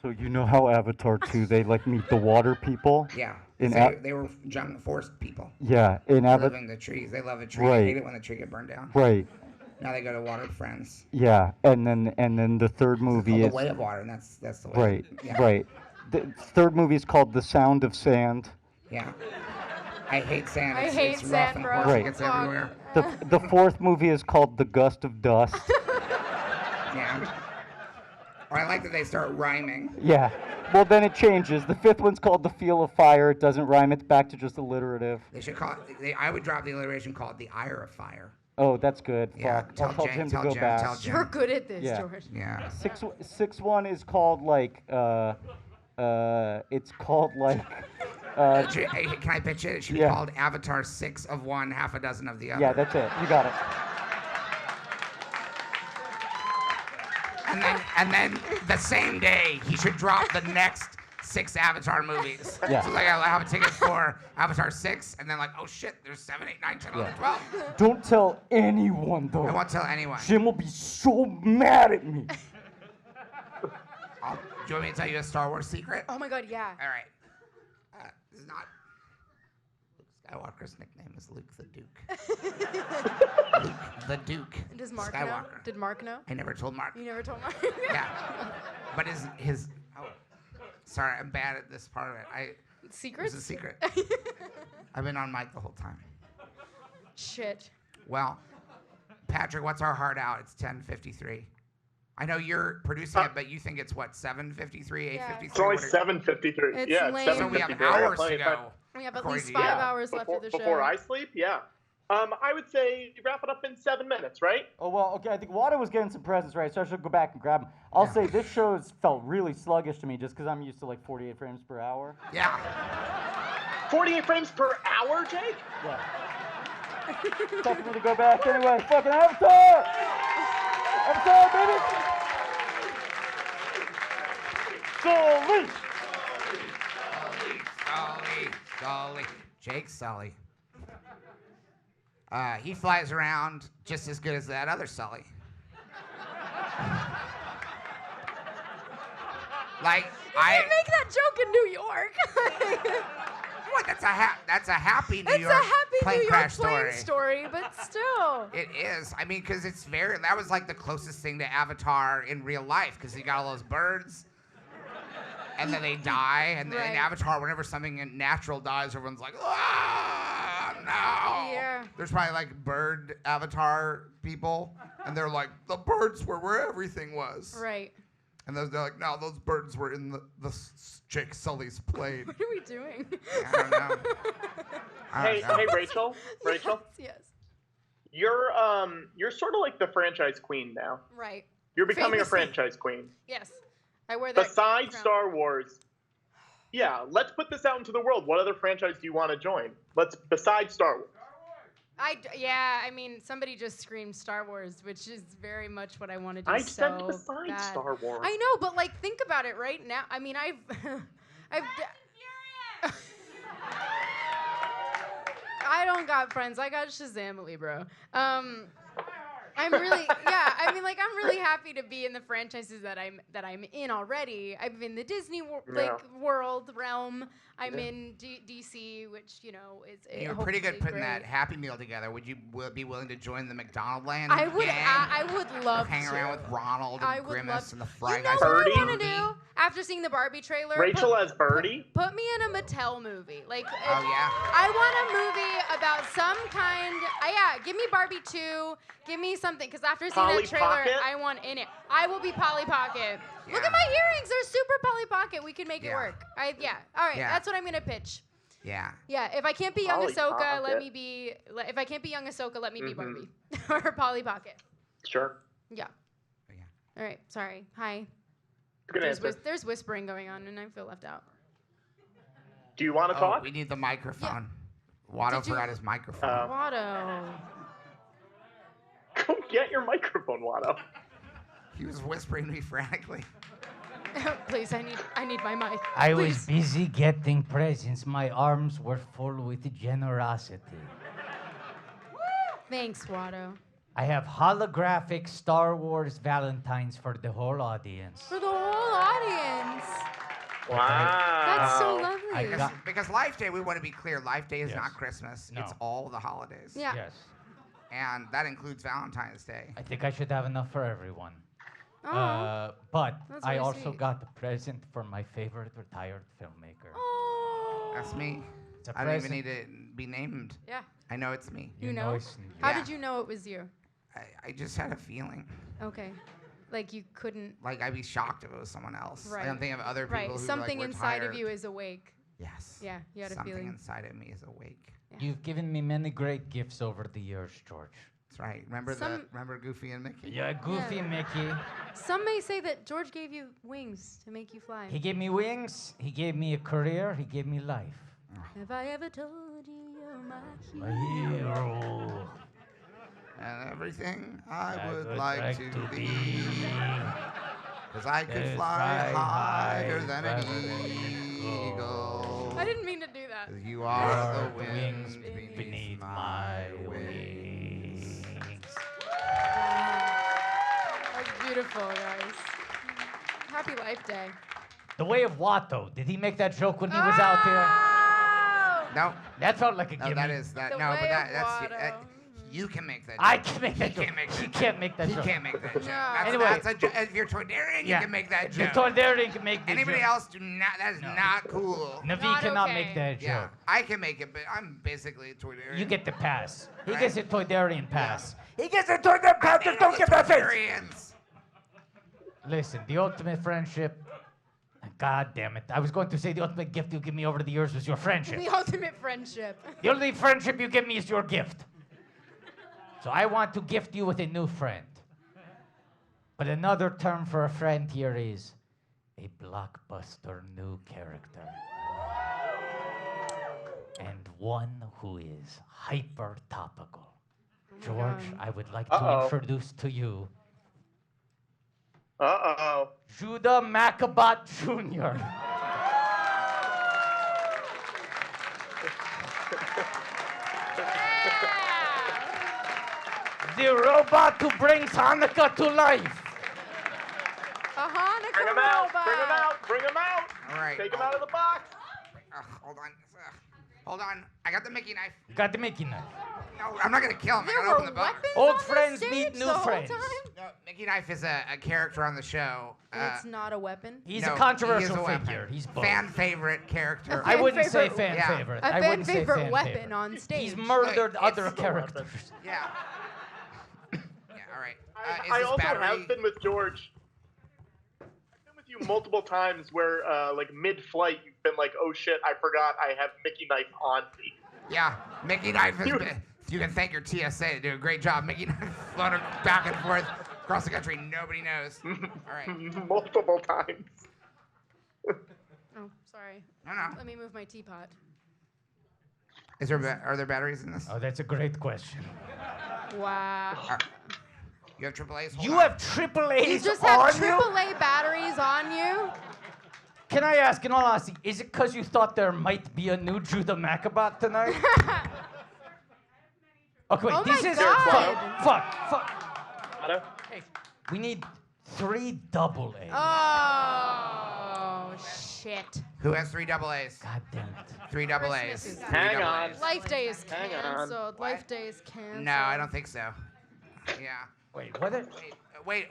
[SPEAKER 21] So you know how Avatar 2, they like meet the water people?
[SPEAKER 5] Yeah.
[SPEAKER 21] In
[SPEAKER 5] They were jungle forest people.
[SPEAKER 21] Yeah, in
[SPEAKER 5] They live
[SPEAKER 21] Avatar.
[SPEAKER 5] in the trees. They love a tree.
[SPEAKER 21] Right.
[SPEAKER 5] They hate it when the tree get burned down.
[SPEAKER 21] Right.
[SPEAKER 5] Now they go to water friends.
[SPEAKER 21] Yeah, and then the third movie
[SPEAKER 5] Called
[SPEAKER 21] is
[SPEAKER 5] The Way of Water, and that's the way.
[SPEAKER 21] right,
[SPEAKER 5] Yeah.
[SPEAKER 21] right. The third movie is called The Sound of Sand.
[SPEAKER 5] Yeah. I hate sand.
[SPEAKER 17] I
[SPEAKER 5] It's,
[SPEAKER 17] hate
[SPEAKER 5] it's rough
[SPEAKER 17] sand,
[SPEAKER 5] and
[SPEAKER 17] bro.
[SPEAKER 5] horrible.
[SPEAKER 21] Right.
[SPEAKER 5] It gets everywhere.
[SPEAKER 21] The fourth movie is called The Gust of Dust.
[SPEAKER 5] Yeah. Or I like that they start rhyming.
[SPEAKER 21] Yeah. Well, then it changes. The fifth one's called The Feel of Fire. It doesn't rhyme. It's back to just alliterative.
[SPEAKER 5] They should call it. I would drop the alliteration called the ire of fire.
[SPEAKER 21] Oh, that's good.
[SPEAKER 5] Yeah,
[SPEAKER 21] Fuck.
[SPEAKER 5] tell
[SPEAKER 21] I'll tell
[SPEAKER 5] Jen-
[SPEAKER 21] Jim to
[SPEAKER 5] tell
[SPEAKER 21] go
[SPEAKER 5] Jen-
[SPEAKER 21] back.
[SPEAKER 5] tell Jen.
[SPEAKER 17] You're good at this,
[SPEAKER 21] Yeah.
[SPEAKER 17] George.
[SPEAKER 5] Yeah.
[SPEAKER 21] Six one is called like it's called like
[SPEAKER 5] Hey, can I pitch it? It should be
[SPEAKER 21] yeah.
[SPEAKER 5] called Avatar 6 of one, half a dozen of the other.
[SPEAKER 21] Yeah, that's it. You got it.
[SPEAKER 5] And then the same day he should drop the next 6 Avatar movies.
[SPEAKER 21] Yeah.
[SPEAKER 5] So like I'll have a ticket for Avatar 6, and then like, oh shit, there's 7, 8, 9, 10, 11, 12.
[SPEAKER 21] Don't tell anyone though.
[SPEAKER 5] I won't tell anyone.
[SPEAKER 21] Jim will be so mad at me.
[SPEAKER 5] Do you want me to tell you a Star Wars secret?
[SPEAKER 17] Oh my God, yeah.
[SPEAKER 5] All right. This is not. Luke Skywalker's nickname is Luke the Duke. Luke the Duke.
[SPEAKER 17] Does Mark know?
[SPEAKER 5] Skywalker.
[SPEAKER 17] Did Mark know?
[SPEAKER 5] I never told Mark.
[SPEAKER 17] You never told Mark?
[SPEAKER 5] Yeah. But his oh, sorry, I'm bad at this part of it.
[SPEAKER 17] Secrets?
[SPEAKER 5] It's a secret. I've been on mic the whole time.
[SPEAKER 17] Shit.
[SPEAKER 5] Well, Patrick, what's our heart out? It's 10:53. I know you're producing it, but you think it's what, 7:53, 8:53?
[SPEAKER 15] It's only 7:53.
[SPEAKER 17] It's
[SPEAKER 15] Yeah,
[SPEAKER 17] lame.
[SPEAKER 15] it's
[SPEAKER 5] So we have
[SPEAKER 15] 7:53. I got
[SPEAKER 5] hours
[SPEAKER 15] plenty
[SPEAKER 5] to
[SPEAKER 15] of time.
[SPEAKER 5] go.
[SPEAKER 17] We have at
[SPEAKER 5] according
[SPEAKER 17] least
[SPEAKER 5] to
[SPEAKER 17] 5
[SPEAKER 5] you.
[SPEAKER 17] hours left of the show.
[SPEAKER 15] Before I sleep, yeah. I would say wrap it up in 7 minutes, right?
[SPEAKER 21] Oh, well, okay, I think Wada was getting some presents, right? So I should go back and grab them. I'll say this show's felt really sluggish to me just because I'm used to like 48 frames per hour.
[SPEAKER 3] Yeah.
[SPEAKER 15] 48 frames per hour, Jake?
[SPEAKER 21] Yeah. Tough for me to go back anyway. Fucking Avatar! Avatar, baby!
[SPEAKER 5] Sully. Jake Sully. He flies around just as good as that other Sully. Like
[SPEAKER 17] I make that joke in New York.
[SPEAKER 5] What? That's a happy New
[SPEAKER 17] It's
[SPEAKER 5] York
[SPEAKER 17] a happy
[SPEAKER 5] plane
[SPEAKER 17] New York
[SPEAKER 5] crash
[SPEAKER 17] plane story, but still.
[SPEAKER 5] It is. I mean, because that was like the closest thing to Avatar in real life, because you got all those birds, and then they die, and in Avatar, whenever something natural dies, everyone's like, ah, no.
[SPEAKER 17] Yeah.
[SPEAKER 5] There's probably like bird Avatar people, and they're like, the birds were where everything was.
[SPEAKER 17] Right.
[SPEAKER 5] And they're like, no, those birds were in the Jake Sully's plane.
[SPEAKER 17] What are we doing?
[SPEAKER 5] I don't know.
[SPEAKER 15] Hey, Rachel.
[SPEAKER 17] Yes.
[SPEAKER 15] You're sort of like the franchise queen now.
[SPEAKER 17] Right.
[SPEAKER 15] You're becoming a
[SPEAKER 17] Famously.
[SPEAKER 15] franchise queen.
[SPEAKER 17] Yes. I wear that.
[SPEAKER 15] Besides
[SPEAKER 17] crown.
[SPEAKER 15] Star Wars, yeah, let's put this out into the world. What other franchise do you want to join? Besides Star Wars.
[SPEAKER 17] I mean, somebody just screamed Star Wars, which is very much what I want to do.
[SPEAKER 15] I said besides
[SPEAKER 17] bad.
[SPEAKER 15] Star Wars.
[SPEAKER 17] I know, but like, think about it right now. I mean, I don't got friends. I got Shazamily, bro. I'm really, I mean, like, I'm really happy to be in the franchises that I'm in already. I'm in the Disney world realm. I'm in DC, which is
[SPEAKER 5] You're pretty good putting that Happy Meal together. Would you be willing to join the McDonald Land?
[SPEAKER 17] I would. I would love
[SPEAKER 5] hang
[SPEAKER 17] to
[SPEAKER 5] around with Ronald and Grimace and the Fry
[SPEAKER 17] You know
[SPEAKER 5] Guys.
[SPEAKER 17] what I want to do after seeing the Barbie trailer?
[SPEAKER 15] Rachel as Birdie.
[SPEAKER 17] Put me in a Mattel movie. Like,
[SPEAKER 5] I
[SPEAKER 17] want a movie about some kind. Give me Barbie 2. Give me something, because after seeing
[SPEAKER 15] Polly
[SPEAKER 17] that trailer,
[SPEAKER 15] Pocket?
[SPEAKER 17] I want in it. I will be Polly Pocket. Look at my earrings. They're super Polly Pocket. We can make it work. All right.
[SPEAKER 5] Yeah.
[SPEAKER 17] That's what I'm gonna pitch.
[SPEAKER 5] Yeah.
[SPEAKER 17] Yeah. If I can't be young
[SPEAKER 15] Polly
[SPEAKER 17] Ahsoka,
[SPEAKER 15] Pocket.
[SPEAKER 17] let me be. If I can't be young Ahsoka, let me be Barbie or Polly Pocket.
[SPEAKER 15] Sure.
[SPEAKER 17] Yeah. All right. Sorry. Hi.
[SPEAKER 15] Good answer.
[SPEAKER 17] There's whispering going on, and I feel left out.
[SPEAKER 15] Do you want to talk?
[SPEAKER 5] We need the microphone. Watto forgot his microphone.
[SPEAKER 17] Watto.
[SPEAKER 15] Go get your microphone, Watto.
[SPEAKER 5] He was whispering to me frantically.
[SPEAKER 17] Please, I need my mic.
[SPEAKER 16] I was busy getting presents. My arms were full with generosity.
[SPEAKER 17] Thanks, Watto.
[SPEAKER 16] I have holographic Star Wars Valentines for the whole audience.
[SPEAKER 17] For the whole audience.
[SPEAKER 15] Wow.
[SPEAKER 17] That's so lovely.
[SPEAKER 5] Because Life Day, we want to be clear, Life Day is
[SPEAKER 16] Yes.
[SPEAKER 5] not Christmas.
[SPEAKER 16] No.
[SPEAKER 5] It's all the holidays.
[SPEAKER 17] Yeah.
[SPEAKER 16] Yes.
[SPEAKER 5] And that includes Valentine's Day.
[SPEAKER 16] I think I should have enough for everyone.
[SPEAKER 17] Oh.
[SPEAKER 16] But
[SPEAKER 17] That's
[SPEAKER 16] I
[SPEAKER 17] really
[SPEAKER 16] also
[SPEAKER 17] sweet.
[SPEAKER 16] got a present for my favorite retired filmmaker.
[SPEAKER 17] Oh.
[SPEAKER 5] That's me.
[SPEAKER 16] It's a
[SPEAKER 5] I don't even
[SPEAKER 16] present.
[SPEAKER 5] need to be named.
[SPEAKER 17] Yeah.
[SPEAKER 5] I know it's me.
[SPEAKER 17] You know?
[SPEAKER 16] it's me.
[SPEAKER 17] How
[SPEAKER 5] Yeah.
[SPEAKER 17] did you know it was you?
[SPEAKER 5] I just had a feeling.
[SPEAKER 17] Okay. Like you couldn't.
[SPEAKER 5] Like I'd be shocked if it was someone else.
[SPEAKER 17] Right.
[SPEAKER 5] I don't think of other people
[SPEAKER 17] Right.
[SPEAKER 5] who
[SPEAKER 17] Something
[SPEAKER 5] like,
[SPEAKER 17] inside
[SPEAKER 5] retired.
[SPEAKER 17] of you is awake.
[SPEAKER 5] Yes.
[SPEAKER 17] Yeah. You had a
[SPEAKER 5] Something
[SPEAKER 17] feeling.
[SPEAKER 5] inside of me is awake.
[SPEAKER 16] You've given me many great gifts over the years, George.
[SPEAKER 5] That's right. Remember Goofy and Mickey?
[SPEAKER 16] Yeah, Goofy Mickey.
[SPEAKER 17] Some may say that George gave you wings to make you fly.
[SPEAKER 16] He gave me wings. He gave me a career. He gave me life.
[SPEAKER 17] Have I ever told you you're my hero?
[SPEAKER 16] My hero.
[SPEAKER 5] And everything I would like to be. Because I could fly higher than an eagle.
[SPEAKER 17] I didn't mean to do that.
[SPEAKER 5] 'Cause you are the wings beneath my wings.
[SPEAKER 17] That's beautiful, guys. Happy Life Day.
[SPEAKER 16] The Way of Watto. Did he make that joke when he was out there?
[SPEAKER 5] No.
[SPEAKER 16] That felt like a
[SPEAKER 5] No,
[SPEAKER 16] gimme.
[SPEAKER 5] that is that.
[SPEAKER 17] The
[SPEAKER 5] No, but
[SPEAKER 17] Way
[SPEAKER 5] that's
[SPEAKER 17] of Watto.
[SPEAKER 5] you can make that.
[SPEAKER 16] I
[SPEAKER 5] joke.
[SPEAKER 16] can make that
[SPEAKER 5] He
[SPEAKER 16] joke.
[SPEAKER 5] can't make that
[SPEAKER 16] He
[SPEAKER 5] joke.
[SPEAKER 16] can't make that
[SPEAKER 5] He
[SPEAKER 16] joke.
[SPEAKER 5] can't make that joke. That's,
[SPEAKER 16] Anyway.
[SPEAKER 5] that's a joke. If you're Toydarian, you can make that joke.
[SPEAKER 16] The Toydarian can make the
[SPEAKER 5] Anybody
[SPEAKER 16] joke.
[SPEAKER 5] else do not. That is not cool.
[SPEAKER 16] Navi
[SPEAKER 17] Not
[SPEAKER 16] cannot
[SPEAKER 17] okay.
[SPEAKER 16] make that joke.
[SPEAKER 5] Yeah, I can make it, but I'm basically a Toydarian.
[SPEAKER 16] You get the pass. He
[SPEAKER 5] Right.
[SPEAKER 16] gets a Toydarian pass. He gets a Toydarian pass. Just don't give that face.
[SPEAKER 5] Toydarians.
[SPEAKER 16] Listen, the ultimate friendship. God damn it. I was going to say the ultimate gift you give me over the years was your friendship.
[SPEAKER 17] The ultimate friendship.
[SPEAKER 16] The only friendship you give me is your gift. So I want to gift you with a new friend. But another term for a friend here is a blockbuster new character. And one who is hyper topical. George, I would like to introduce to you Judah Macabot Jr. The robot who brings Hanukkah to life.
[SPEAKER 17] A Hanukkah
[SPEAKER 15] Bring him
[SPEAKER 17] robot.
[SPEAKER 15] out! Bring him out! Bring him out!
[SPEAKER 5] All right.
[SPEAKER 15] Take him out of the box.
[SPEAKER 5] Hold on. Hold on. I got the Mickey knife.
[SPEAKER 16] You got the Mickey knife.
[SPEAKER 5] No, I'm not gonna kill him. I
[SPEAKER 17] There
[SPEAKER 5] gotta open
[SPEAKER 17] were
[SPEAKER 5] the box.
[SPEAKER 17] weapons
[SPEAKER 16] Old
[SPEAKER 17] on the
[SPEAKER 16] friends
[SPEAKER 17] stage
[SPEAKER 16] meet new
[SPEAKER 17] the whole
[SPEAKER 16] friends.
[SPEAKER 17] time?
[SPEAKER 5] No, Mickey Knife is a character on the show.
[SPEAKER 17] It's not a weapon.
[SPEAKER 16] He's
[SPEAKER 5] No,
[SPEAKER 16] a controversial
[SPEAKER 5] he is a weapon.
[SPEAKER 16] figure. He's both.
[SPEAKER 5] Fan favorite character.
[SPEAKER 16] I wouldn't say
[SPEAKER 17] favorite-
[SPEAKER 16] fan
[SPEAKER 5] Yeah.
[SPEAKER 16] favorite.
[SPEAKER 17] A
[SPEAKER 16] I
[SPEAKER 17] fan
[SPEAKER 16] wouldn't say
[SPEAKER 17] favorite
[SPEAKER 16] fan
[SPEAKER 17] weapon
[SPEAKER 16] favorite.
[SPEAKER 17] on stage.
[SPEAKER 16] He's murdered
[SPEAKER 5] Like,
[SPEAKER 16] other
[SPEAKER 5] it's the
[SPEAKER 16] characters.
[SPEAKER 5] Yeah. Yeah. All right. Is
[SPEAKER 15] I
[SPEAKER 5] this
[SPEAKER 15] also
[SPEAKER 5] battery?
[SPEAKER 15] have been with George. I've been with you multiple times where, like, mid-flight, you've been like, oh shit, I forgot I have Mickey Knife on me.
[SPEAKER 5] Yeah. Mickey Knife has been. You can thank your TSA. They do a great job. Mickey Knife floating back and forth across the country. Nobody knows. All right.
[SPEAKER 15] Multiple times.
[SPEAKER 17] Oh, sorry.
[SPEAKER 5] No, no.
[SPEAKER 17] Let me move my teapot.
[SPEAKER 5] Are there batteries in this?
[SPEAKER 16] Oh, that's a great question.
[SPEAKER 17] Wow.
[SPEAKER 5] You have AAA's? Hold
[SPEAKER 16] You
[SPEAKER 5] on.
[SPEAKER 16] have AAA's
[SPEAKER 17] You just
[SPEAKER 16] on
[SPEAKER 17] have
[SPEAKER 16] you?
[SPEAKER 17] AAA batteries on you?
[SPEAKER 16] Can I ask, in all honesty, is it because you thought there might be a new Judah Macabot tonight? Okay, wait,
[SPEAKER 17] Oh
[SPEAKER 16] this
[SPEAKER 17] my
[SPEAKER 16] is
[SPEAKER 17] God.
[SPEAKER 16] fuck. Hey, we need 3 double A's.
[SPEAKER 17] Oh, shit.
[SPEAKER 5] Who has 3 AA's?
[SPEAKER 16] God damn it.
[SPEAKER 5] 3
[SPEAKER 17] Christmas
[SPEAKER 5] AA's.
[SPEAKER 17] is-
[SPEAKER 15] Hang on.
[SPEAKER 17] Life Day is
[SPEAKER 15] Hang on.
[SPEAKER 17] canceled. Life Day is canceled.
[SPEAKER 5] No, I don't think so. Yeah.
[SPEAKER 16] Wait, what?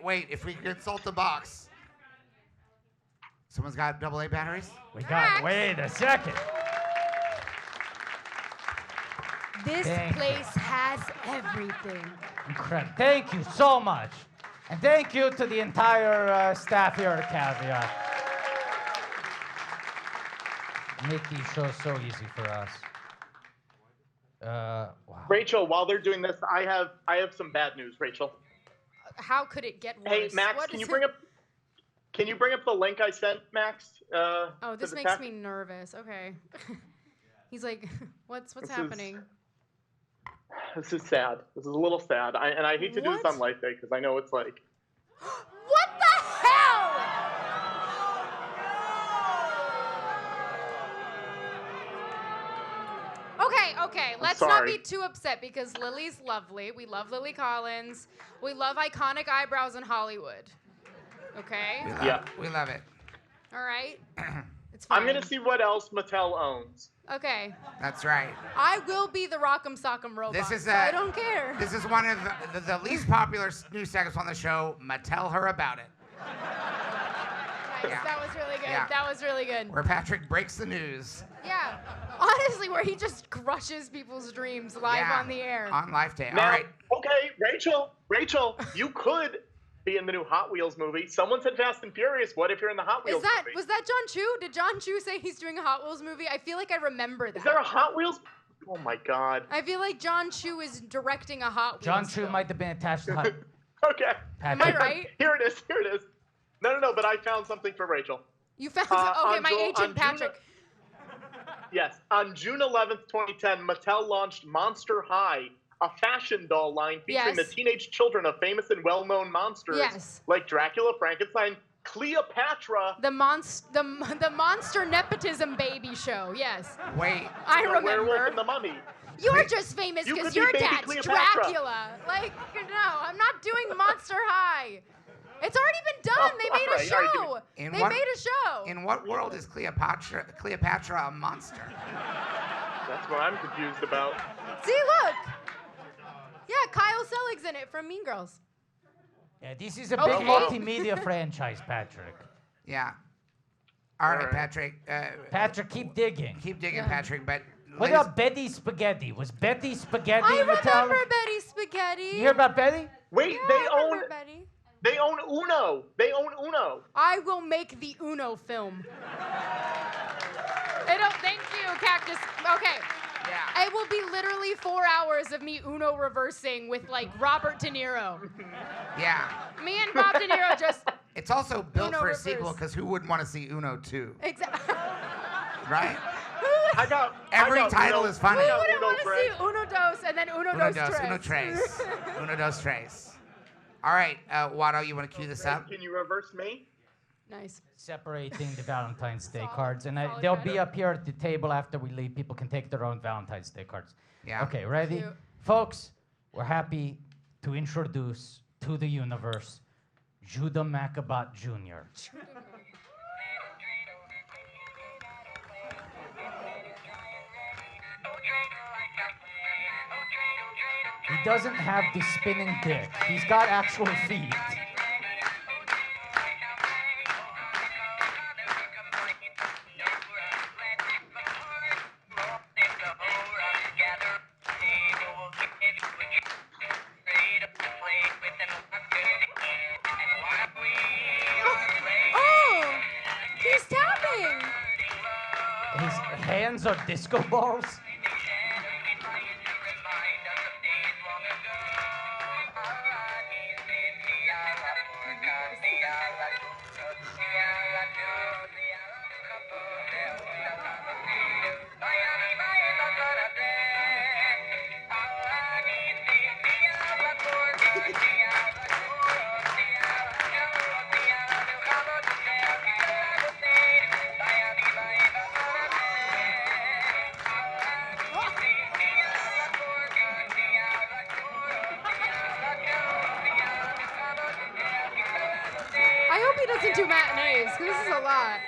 [SPEAKER 5] Wait. If we consult the box. Someone's got AA batteries?
[SPEAKER 16] We got, wait a second.
[SPEAKER 17] This
[SPEAKER 16] Thank
[SPEAKER 17] place has everything.
[SPEAKER 16] Incredible. Thank you so much. And thank you to the entire staff here at Caveat. Make these shows so easy for us. Wow.
[SPEAKER 15] Rachel, while they're doing this, I have some bad news, Rachel.
[SPEAKER 17] How could it get worse?
[SPEAKER 15] Hey, Max,
[SPEAKER 17] What
[SPEAKER 15] can
[SPEAKER 17] is
[SPEAKER 15] you bring up the link I sent, Max?
[SPEAKER 17] Oh,
[SPEAKER 15] to
[SPEAKER 17] this
[SPEAKER 15] the
[SPEAKER 17] makes
[SPEAKER 15] text?
[SPEAKER 17] me nervous. Okay. He's like, what's
[SPEAKER 15] This is-
[SPEAKER 17] happening?
[SPEAKER 15] This is sad. This is a little sad. I hate to do this
[SPEAKER 17] What?
[SPEAKER 15] on Life Day because I know it's like.
[SPEAKER 17] What the hell? Okay. Let's not
[SPEAKER 15] sorry.
[SPEAKER 17] be too upset because Lily's lovely. We love Lily Collins. We love iconic eyebrows in Hollywood. Okay?
[SPEAKER 5] We love it.
[SPEAKER 17] All right? It's fine.
[SPEAKER 15] I'm gonna see what else Mattel owns.
[SPEAKER 17] Okay.
[SPEAKER 5] That's right.
[SPEAKER 17] I will be the Rock'em Sock'em robot.
[SPEAKER 5] This is
[SPEAKER 17] so I don't care.
[SPEAKER 5] This is one of the least popular news segments on the show. Tell her about it.
[SPEAKER 17] Nice.
[SPEAKER 5] Yeah.
[SPEAKER 17] That was really good.
[SPEAKER 5] Yeah.
[SPEAKER 17] That was really good.
[SPEAKER 5] Where Patrick breaks the news.
[SPEAKER 17] Yeah. Honestly, where he just crushes people's dreams live
[SPEAKER 5] Yeah.
[SPEAKER 17] on the air.
[SPEAKER 5] On Life Day.
[SPEAKER 15] Now,
[SPEAKER 5] All right.
[SPEAKER 15] okay, Rachel, you could be in the new Hot Wheels movie. Someone said Fast and Furious. What if you're in the Hot Wheels movie?
[SPEAKER 17] Was that John Chu? Did John Chu say he's doing a Hot Wheels movie? I feel like I remember that.
[SPEAKER 15] Is there a Hot Wheels? Oh my God.
[SPEAKER 17] I feel like John Chu is directing a Hot Wheels.
[SPEAKER 16] John Chu
[SPEAKER 17] film.
[SPEAKER 16] might have been attached to Hot.
[SPEAKER 15] Okay.
[SPEAKER 17] Am I right?
[SPEAKER 15] Here it is. No, but I found something for Rachel.
[SPEAKER 17] You found
[SPEAKER 15] on
[SPEAKER 17] okay, my
[SPEAKER 15] June-
[SPEAKER 17] agent
[SPEAKER 15] on June-
[SPEAKER 17] Patrick.
[SPEAKER 15] Yes. On June 11th, 2010, Mattel launched Monster High, a fashion doll line featuring
[SPEAKER 17] Yes.
[SPEAKER 15] the teenage children of famous and well-known monsters
[SPEAKER 17] Yes.
[SPEAKER 15] like Dracula, Frankenstein, Cleopatra.
[SPEAKER 17] The monster nepotism baby show. Yes.
[SPEAKER 5] Wait.
[SPEAKER 17] I
[SPEAKER 15] the Werewolf
[SPEAKER 17] remember.
[SPEAKER 15] and the Mummy.
[SPEAKER 17] You're just famous
[SPEAKER 15] You
[SPEAKER 17] because
[SPEAKER 15] could be
[SPEAKER 17] your
[SPEAKER 15] baby
[SPEAKER 17] dad's
[SPEAKER 15] Cleopatra.
[SPEAKER 17] Dracula. Like, no, I'm not doing Monster High. It's already been done. They made a
[SPEAKER 15] all right,
[SPEAKER 17] show.
[SPEAKER 5] In
[SPEAKER 17] They
[SPEAKER 5] what-
[SPEAKER 17] made a show.
[SPEAKER 5] In what world is Cleopatra a monster?
[SPEAKER 15] That's what I'm confused about.
[SPEAKER 17] See, look. Yeah, Kyle Selig's in it from Mean Girls.
[SPEAKER 16] Yeah, this is a big
[SPEAKER 17] Okay.
[SPEAKER 16] multimedia franchise, Patrick.
[SPEAKER 5] Yeah. All right, Patrick.
[SPEAKER 16] Patrick, keep digging.
[SPEAKER 5] Keep digging,
[SPEAKER 17] Yeah.
[SPEAKER 5] Patrick. But
[SPEAKER 16] What about Betty Spaghetti? Was Betty Spaghetti
[SPEAKER 17] I
[SPEAKER 16] in the town?
[SPEAKER 17] remember Betty Spaghetti.
[SPEAKER 16] You hear about Betty?
[SPEAKER 15] Wait,
[SPEAKER 17] Yeah,
[SPEAKER 15] they
[SPEAKER 17] I
[SPEAKER 15] own
[SPEAKER 17] remember Betty.
[SPEAKER 15] Uno. They own Uno.
[SPEAKER 17] I will make the Uno film. Thank you, Cactus. Okay.
[SPEAKER 3] Yeah.
[SPEAKER 17] It will be literally 4 hours of me Uno reversing with like Robert De Niro.
[SPEAKER 5] Yeah.
[SPEAKER 17] Me and Bob De Niro just.
[SPEAKER 5] It's also built
[SPEAKER 17] Uno
[SPEAKER 5] for a
[SPEAKER 17] reverse.
[SPEAKER 5] sequel because who wouldn't want to see Uno 2?
[SPEAKER 17] Exactly.
[SPEAKER 5] Right?
[SPEAKER 15] Every
[SPEAKER 5] title is funny.
[SPEAKER 17] Who wouldn't want to see Uno Dos and then Uno Dos Tres?
[SPEAKER 5] Uno Tres. Uno Dos Tres. All right, Watto, you want to cue this up?
[SPEAKER 15] Can you reverse me?
[SPEAKER 17] Nice.
[SPEAKER 16] Separating the Valentine's Day cards, and they'll be up here at the table after we leave. People can take their own Valentine's Day cards.
[SPEAKER 5] Yeah.
[SPEAKER 16] Okay, ready?
[SPEAKER 17] Cute.
[SPEAKER 16] Folks, we're happy to introduce to the universe Judah Macabot Jr. He doesn't have the spinning dick. He's got actual feet.
[SPEAKER 17] Oh, he's tapping.
[SPEAKER 16] His hands are disco balls.
[SPEAKER 17] I hope he doesn't do matinees, because this is a lot.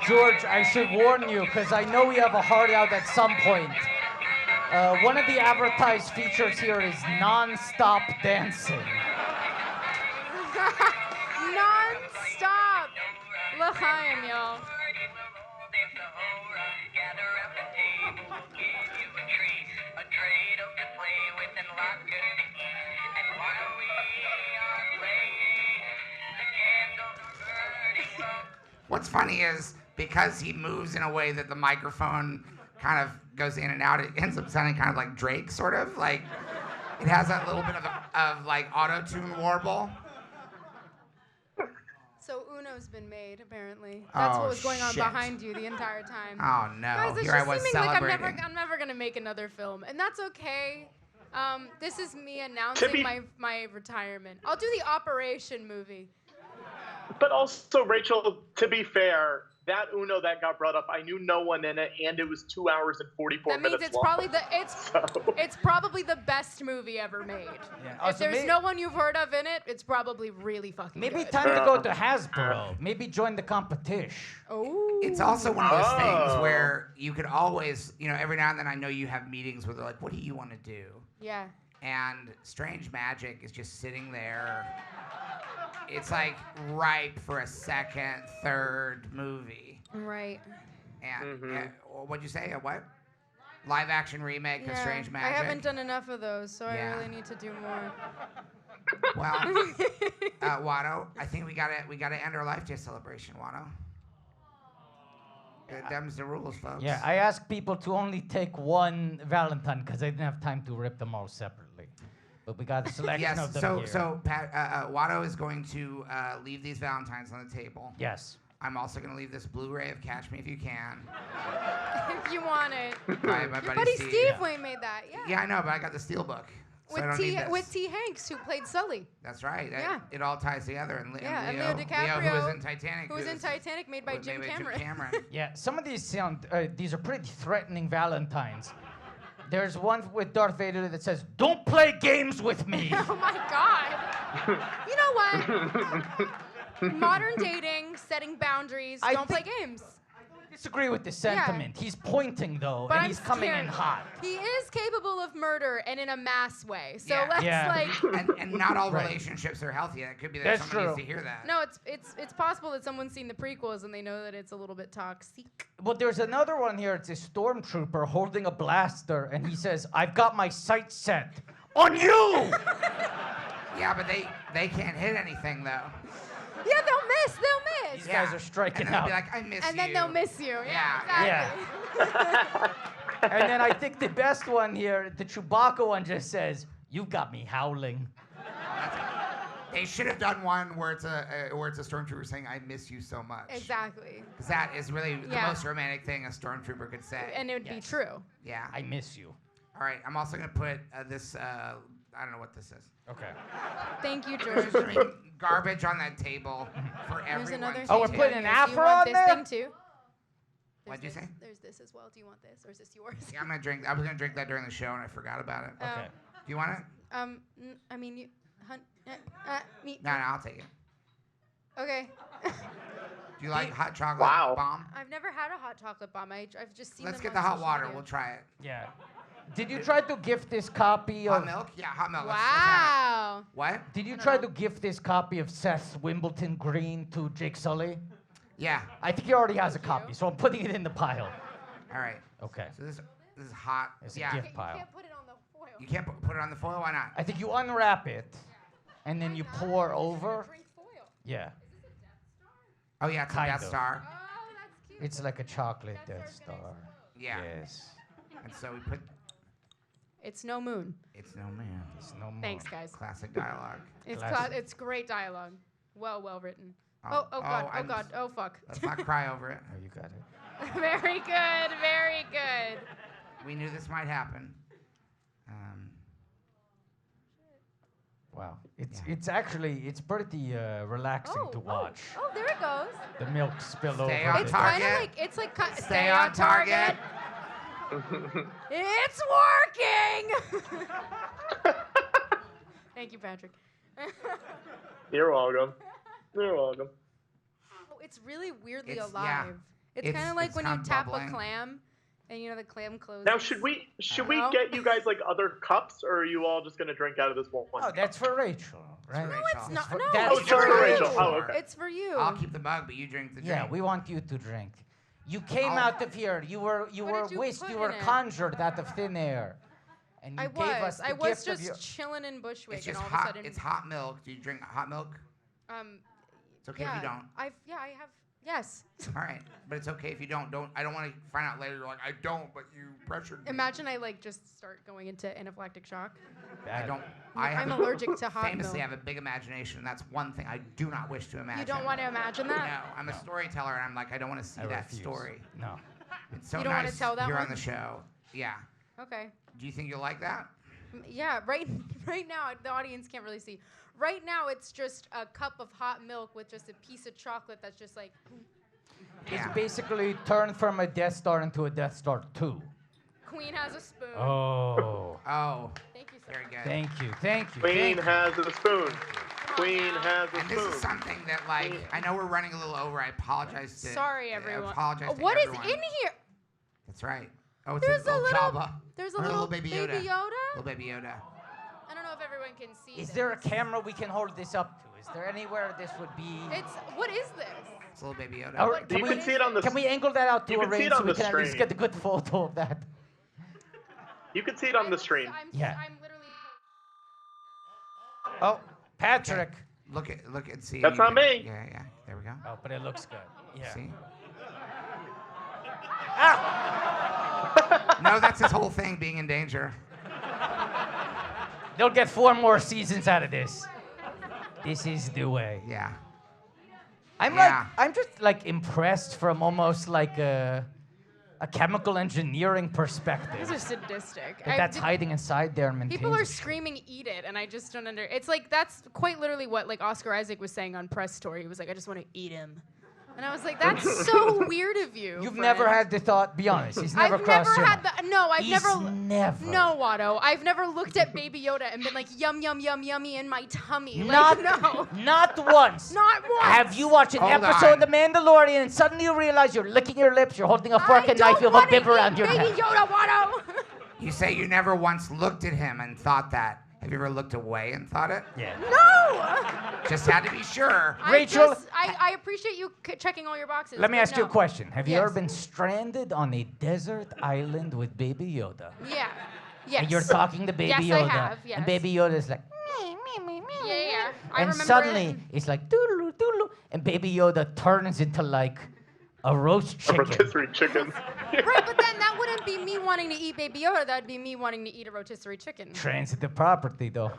[SPEAKER 16] George, I should warn you, because I know we have a hard out at some point. One of the advertised features here is non-stop dancing.
[SPEAKER 17] Non-stop. L'chaim, y'all.
[SPEAKER 5] What's funny is because he moves in a way that the microphone kind of goes in and out, it ends up sounding kind of like Drake, sort of. Like, it has that little bit of like auto-tune warble.
[SPEAKER 17] So Uno's been made, apparently. That's
[SPEAKER 5] Oh,
[SPEAKER 17] what was going on
[SPEAKER 5] shit.
[SPEAKER 17] behind you the entire time.
[SPEAKER 5] Oh, no.
[SPEAKER 17] Guys, it's
[SPEAKER 5] Here I
[SPEAKER 17] just
[SPEAKER 5] was
[SPEAKER 17] seeming like
[SPEAKER 5] celebrating.
[SPEAKER 17] I'm never gonna make another film, and that's okay. This is me announcing my retirement. I'll do the Operation movie.
[SPEAKER 15] But also, Rachel, to be fair, that Uno that got brought up, I knew no one in it, and it was 2 hours and 44
[SPEAKER 17] That
[SPEAKER 15] minutes
[SPEAKER 17] means it's
[SPEAKER 15] long.
[SPEAKER 17] probably it's probably the best movie ever made.
[SPEAKER 16] Yeah.
[SPEAKER 17] If there's no one you've heard of in it, it's probably really fucking
[SPEAKER 16] Maybe
[SPEAKER 17] good.
[SPEAKER 16] time to go to Hasbro. Maybe join the competition.
[SPEAKER 17] Oh.
[SPEAKER 5] It's also one of those things where you could always, every now and then I know you have meetings where they're like, what do you want to do?
[SPEAKER 17] Yeah.
[SPEAKER 5] And Strange Magic is just sitting there. It's like ripe for a second, third movie.
[SPEAKER 17] Right.
[SPEAKER 5] And what'd you say? A what? Live action remake of Strange
[SPEAKER 17] I
[SPEAKER 5] Magic?
[SPEAKER 17] haven't done enough of those, so
[SPEAKER 5] Yeah.
[SPEAKER 17] I really need to do more.
[SPEAKER 5] Well, Watto, I think we gotta end our Life Day celebration, Watto. Them's the rules, folks.
[SPEAKER 16] Yeah, I asked people to only take one Valentine because I didn't have time to rip them all separately. But we got a selection of them here.
[SPEAKER 5] So Pat, Watto is going to leave these Valentines on the table.
[SPEAKER 16] Yes.
[SPEAKER 5] I'm also going to leave this Blu-ray of Catch Me If You Can.
[SPEAKER 17] If you want it.
[SPEAKER 5] My
[SPEAKER 17] Your buddy Steve Wayne made that, yeah.
[SPEAKER 5] Yeah, I know, but I got the Steelbook. So I don't need this.
[SPEAKER 17] With T. Hanks, who played Sully.
[SPEAKER 5] That's right.
[SPEAKER 17] Yeah.
[SPEAKER 5] It all ties together. And
[SPEAKER 17] Yeah,
[SPEAKER 5] Leo,
[SPEAKER 17] and Leo DiCaprio,
[SPEAKER 5] who was in Titanic.
[SPEAKER 17] who was in Titanic, made by Jim Cameron.
[SPEAKER 16] Yeah, some of these sound, these are pretty threatening Valentines. There's one with Darth Vader that says, "Don't play games with me."
[SPEAKER 17] Oh my God. You know what? Modern dating, setting boundaries, don't play games.
[SPEAKER 16] I disagree with the sentiment. He's pointing, though,
[SPEAKER 17] But
[SPEAKER 16] and
[SPEAKER 17] I'm
[SPEAKER 16] he's coming in
[SPEAKER 17] scared.
[SPEAKER 16] hot.
[SPEAKER 17] He is capable of murder and in a mass way. So
[SPEAKER 5] Yeah.
[SPEAKER 17] let's
[SPEAKER 5] and not all
[SPEAKER 16] Right.
[SPEAKER 5] relationships are healthy. It could be that
[SPEAKER 16] That's
[SPEAKER 5] somebody
[SPEAKER 16] true.
[SPEAKER 5] needs to hear that.
[SPEAKER 17] No, it's possible that someone's seen the prequels and they know that it's a little bit toxic.
[SPEAKER 16] But there's another one here. It's a stormtrooper holding a blaster, and he says, "I've got my sights set on you."
[SPEAKER 5] Yeah, but they can't hit anything though.
[SPEAKER 17] Yeah, they'll They'll miss.
[SPEAKER 16] These guys are striking
[SPEAKER 5] and they'll
[SPEAKER 16] out.
[SPEAKER 5] be like, I miss you.
[SPEAKER 17] And then they'll miss you. Yeah,
[SPEAKER 16] Yeah.
[SPEAKER 17] exactly.
[SPEAKER 16] And then I think the best one here, the Chewbacca one, just says, "You've got me howling."
[SPEAKER 5] They should have done one where it's a stormtrooper saying, "I miss you so much."
[SPEAKER 17] Exactly.
[SPEAKER 5] Because that is really the
[SPEAKER 17] Yeah.
[SPEAKER 5] most romantic thing a stormtrooper could say.
[SPEAKER 17] And it would be true.
[SPEAKER 5] Yeah.
[SPEAKER 16] I miss you.
[SPEAKER 5] All right. I'm also gonna put this. I don't know what this is.
[SPEAKER 16] Okay.
[SPEAKER 17] Thank you,
[SPEAKER 5] There's
[SPEAKER 17] George.
[SPEAKER 5] gonna be garbage on that table for
[SPEAKER 17] There's
[SPEAKER 5] everyone.
[SPEAKER 17] another
[SPEAKER 5] to
[SPEAKER 17] thing.
[SPEAKER 16] we're
[SPEAKER 5] take.
[SPEAKER 16] putting an
[SPEAKER 17] Do you
[SPEAKER 16] afro
[SPEAKER 17] want
[SPEAKER 16] on
[SPEAKER 17] this
[SPEAKER 16] there?
[SPEAKER 17] thing too?
[SPEAKER 5] What'd you say?
[SPEAKER 17] There's this as well. Do you want this, or is this yours?
[SPEAKER 5] Yeah, I'm gonna drink. I was gonna drink that during the show and I forgot about it.
[SPEAKER 17] Okay.
[SPEAKER 5] Do you want it?
[SPEAKER 17] I mean, you. Me.
[SPEAKER 5] No, I'll take it.
[SPEAKER 17] Okay.
[SPEAKER 5] Do you like hot chocolate bomb?
[SPEAKER 17] I've never had a hot chocolate bomb. I've just seen
[SPEAKER 5] Let's
[SPEAKER 17] them
[SPEAKER 5] get
[SPEAKER 17] on
[SPEAKER 5] the hot
[SPEAKER 17] social
[SPEAKER 5] water.
[SPEAKER 17] media.
[SPEAKER 5] We'll try it.
[SPEAKER 16] Yeah. Did you try to gift this copy of
[SPEAKER 5] Hot milk? Yeah, hot milk.
[SPEAKER 17] Wow.
[SPEAKER 5] What?
[SPEAKER 16] Did you try to gift this copy of Seth Wimbledon Green to Jake Sully?
[SPEAKER 5] Yeah.
[SPEAKER 16] I think he already has a copy, so I'm putting it in the pile.
[SPEAKER 5] All right.
[SPEAKER 16] Okay.
[SPEAKER 5] So this is hot.
[SPEAKER 16] It's a
[SPEAKER 5] yeah.
[SPEAKER 16] gift pile.
[SPEAKER 17] You can't put it on the foil.
[SPEAKER 5] You can't put it on the foil. Why not?
[SPEAKER 16] I think you unwrap it, and then you pour over. Yeah.
[SPEAKER 5] Oh yeah, it's
[SPEAKER 16] Kind
[SPEAKER 5] a Death
[SPEAKER 16] of.
[SPEAKER 5] Star.
[SPEAKER 16] It's like a chocolate Death Star.
[SPEAKER 5] Yeah.
[SPEAKER 16] Yes.
[SPEAKER 5] And so we put.
[SPEAKER 17] It's no moon.
[SPEAKER 5] It's no man.
[SPEAKER 16] It's no more.
[SPEAKER 17] Thanks, guys.
[SPEAKER 5] Classic dialogue.
[SPEAKER 17] It's great dialogue. Well written. Oh god. Oh god. Oh fuck.
[SPEAKER 5] Let's not cry over it.
[SPEAKER 16] Oh, you got it.
[SPEAKER 17] Very good. Very good.
[SPEAKER 5] We knew this might happen.
[SPEAKER 16] Wow. It's actually pretty relaxing to watch.
[SPEAKER 17] Oh, there it goes.
[SPEAKER 16] The milk spill
[SPEAKER 5] Stay
[SPEAKER 16] over.
[SPEAKER 5] on
[SPEAKER 17] It's
[SPEAKER 5] target.
[SPEAKER 17] kind of like
[SPEAKER 5] Stay on target.
[SPEAKER 17] It's working. Thank you, Patrick.
[SPEAKER 15] You're welcome. You're welcome.
[SPEAKER 17] Oh, it's really weirdly
[SPEAKER 5] It's-
[SPEAKER 17] alive.
[SPEAKER 5] yeah.
[SPEAKER 17] It's
[SPEAKER 5] It's-
[SPEAKER 17] kind of like
[SPEAKER 5] it's
[SPEAKER 17] when you
[SPEAKER 5] kinda
[SPEAKER 17] tap
[SPEAKER 5] bubbling.
[SPEAKER 17] a clam, and you know the clam closes.
[SPEAKER 15] Now, should we
[SPEAKER 17] No.
[SPEAKER 15] get you guys like other cups, or are you all just gonna drink out of this one?
[SPEAKER 16] Oh, that's for Rachel, right?
[SPEAKER 17] No, it's not. No,
[SPEAKER 16] That's
[SPEAKER 15] it's just for Rachel. Oh, okay.
[SPEAKER 17] It's for you.
[SPEAKER 5] I'll keep the mug, but you drink the drink.
[SPEAKER 16] Yeah, we want you to drink. You came
[SPEAKER 5] I'll-
[SPEAKER 16] out of here. You were
[SPEAKER 17] did
[SPEAKER 16] whisked.
[SPEAKER 17] put
[SPEAKER 16] You were
[SPEAKER 17] in it?
[SPEAKER 16] conjured out of thin air, and you
[SPEAKER 17] I
[SPEAKER 16] gave us
[SPEAKER 17] was.
[SPEAKER 16] the
[SPEAKER 17] I was
[SPEAKER 16] gift of
[SPEAKER 17] just
[SPEAKER 16] your.
[SPEAKER 17] chilling in Bushwick,
[SPEAKER 5] It's
[SPEAKER 17] and
[SPEAKER 5] just
[SPEAKER 17] all of a
[SPEAKER 5] hot.
[SPEAKER 17] sudden,
[SPEAKER 5] It's hot milk. Do you drink hot milk? It's okay
[SPEAKER 17] yeah,
[SPEAKER 5] if you don't.
[SPEAKER 17] I have. Yes.
[SPEAKER 5] All right, but it's okay if you don't. I don't want to find out later. You're like, I don't, but you pressured me.
[SPEAKER 17] Imagine I just start going into anaphylactic shock.
[SPEAKER 5] I don't.
[SPEAKER 17] I'm allergic to hot
[SPEAKER 5] famously
[SPEAKER 17] milk.
[SPEAKER 5] have a big imagination. That's one thing I do not wish to imagine.
[SPEAKER 17] You don't want to imagine that?
[SPEAKER 5] No, I'm a storyteller, and I'm like, I don't want to see
[SPEAKER 16] I
[SPEAKER 5] that
[SPEAKER 16] refuse.
[SPEAKER 5] story.
[SPEAKER 16] No.
[SPEAKER 5] It's so
[SPEAKER 17] You don't wanna
[SPEAKER 5] nice
[SPEAKER 17] tell that
[SPEAKER 5] you're on
[SPEAKER 17] one?
[SPEAKER 5] the show. Yeah.
[SPEAKER 17] Okay.
[SPEAKER 5] Do you think you'll like that?
[SPEAKER 17] Yeah. Right now, the audience can't really see. Right now, it's just a cup of hot milk with just a piece of chocolate that's just like.
[SPEAKER 16] It's basically turned from a Death Star into a Death Star 2.
[SPEAKER 17] Queen has a spoon.
[SPEAKER 16] Oh.
[SPEAKER 5] Oh.
[SPEAKER 17] Thank you, sir.
[SPEAKER 5] Very good.
[SPEAKER 16] Thank you. Thank you.
[SPEAKER 15] Queen
[SPEAKER 16] thank you.
[SPEAKER 15] has a spoon. Queen has a
[SPEAKER 5] And
[SPEAKER 15] spoon.
[SPEAKER 5] this is something that, like, I know we're running a little over. I apologize to.
[SPEAKER 17] Sorry,
[SPEAKER 5] I
[SPEAKER 17] everyone.
[SPEAKER 5] apologize to
[SPEAKER 17] What is
[SPEAKER 5] everyone.
[SPEAKER 17] in here?
[SPEAKER 5] That's right. Oh, it's
[SPEAKER 17] There's
[SPEAKER 5] a
[SPEAKER 17] a
[SPEAKER 5] little
[SPEAKER 17] little.
[SPEAKER 5] Jabba.
[SPEAKER 17] There's a
[SPEAKER 5] Or
[SPEAKER 17] little
[SPEAKER 5] baby Yoda.
[SPEAKER 17] Yoda.
[SPEAKER 5] Little baby Yoda.
[SPEAKER 17] I don't know if everyone can see.
[SPEAKER 16] Is there a camera we can hold this up to? Is there anywhere this would be?
[SPEAKER 17] It's. What is this?
[SPEAKER 5] It's a little baby Yoda.
[SPEAKER 16] Or
[SPEAKER 15] You can see it on the.
[SPEAKER 16] Can we angle that out to
[SPEAKER 15] You
[SPEAKER 16] a
[SPEAKER 15] can see
[SPEAKER 16] range
[SPEAKER 15] it on
[SPEAKER 16] so we
[SPEAKER 15] the
[SPEAKER 16] can at least
[SPEAKER 15] screen.
[SPEAKER 16] get a good photo of that?
[SPEAKER 15] You can see it on the stream.
[SPEAKER 16] Yeah.
[SPEAKER 17] I'm literally.
[SPEAKER 16] Oh, Patrick.
[SPEAKER 5] Look and see.
[SPEAKER 15] That's not me.
[SPEAKER 5] Yeah. There we go.
[SPEAKER 16] Oh, but it looks good. Yeah.
[SPEAKER 5] See?
[SPEAKER 16] Ah!
[SPEAKER 5] No, that's his whole thing, being in danger.
[SPEAKER 16] They'll get 4 more seasons out of this. This is the way.
[SPEAKER 5] Yeah.
[SPEAKER 16] I'm just like impressed from almost like a chemical engineering perspective.
[SPEAKER 17] These are sadistic.
[SPEAKER 16] That's hiding inside there and
[SPEAKER 17] People are
[SPEAKER 16] maintains-
[SPEAKER 17] screaming, "Eat it!" and I just don't under. It's like that's quite literally what like Oscar Isaac was saying on Press Tour. He was like, "I just want to eat him," and I was like, "That's so weird of you."
[SPEAKER 16] You've
[SPEAKER 17] friend."
[SPEAKER 16] never had the thought. Be honest. He's never
[SPEAKER 17] I've
[SPEAKER 16] crossed
[SPEAKER 17] never
[SPEAKER 16] your
[SPEAKER 17] had
[SPEAKER 16] mind.
[SPEAKER 17] the. No, I've
[SPEAKER 16] He's
[SPEAKER 17] never.
[SPEAKER 16] never.
[SPEAKER 17] No, Watto. I've never looked at Baby Yoda and been like, "Yum yum yum yummy" in my tummy.
[SPEAKER 16] Not,
[SPEAKER 17] Like, no.
[SPEAKER 16] not once.
[SPEAKER 17] Not once.
[SPEAKER 16] Have you watched an
[SPEAKER 5] Hold
[SPEAKER 16] episode
[SPEAKER 5] on.
[SPEAKER 16] of The Mandalorian and suddenly you realize you're licking your lips, you're holding a fork and knife, you have a bib around your
[SPEAKER 17] Baby
[SPEAKER 16] neck?
[SPEAKER 17] Yoda, Watto.
[SPEAKER 5] You say you never once looked at him and thought that. Have you ever looked away and thought it?
[SPEAKER 16] Yeah.
[SPEAKER 17] No.
[SPEAKER 5] Just had to be sure.
[SPEAKER 16] Rachel-
[SPEAKER 17] I appreciate you checking all your boxes.
[SPEAKER 16] Let me
[SPEAKER 17] but
[SPEAKER 16] ask you a
[SPEAKER 17] no.
[SPEAKER 16] question. Have you
[SPEAKER 17] Yes.
[SPEAKER 16] ever been stranded on a desert island with Baby Yoda?
[SPEAKER 17] Yeah. Yes.
[SPEAKER 16] And you're talking to Baby
[SPEAKER 17] Yes,
[SPEAKER 16] Yoda.
[SPEAKER 17] I have. Yes.
[SPEAKER 16] And Baby Yoda is like,
[SPEAKER 17] Yeah. I
[SPEAKER 16] and
[SPEAKER 17] remember
[SPEAKER 16] suddenly
[SPEAKER 17] it.
[SPEAKER 16] it's like, doodaloo, doodaloo. and Baby Yoda turns into like a roast
[SPEAKER 15] A
[SPEAKER 16] chicken.
[SPEAKER 15] rotisserie chicken.
[SPEAKER 17] Right, but then that wouldn't be me wanting to eat Baby Yoda. That'd be me wanting to eat a rotisserie chicken.
[SPEAKER 16] Transitive property, though.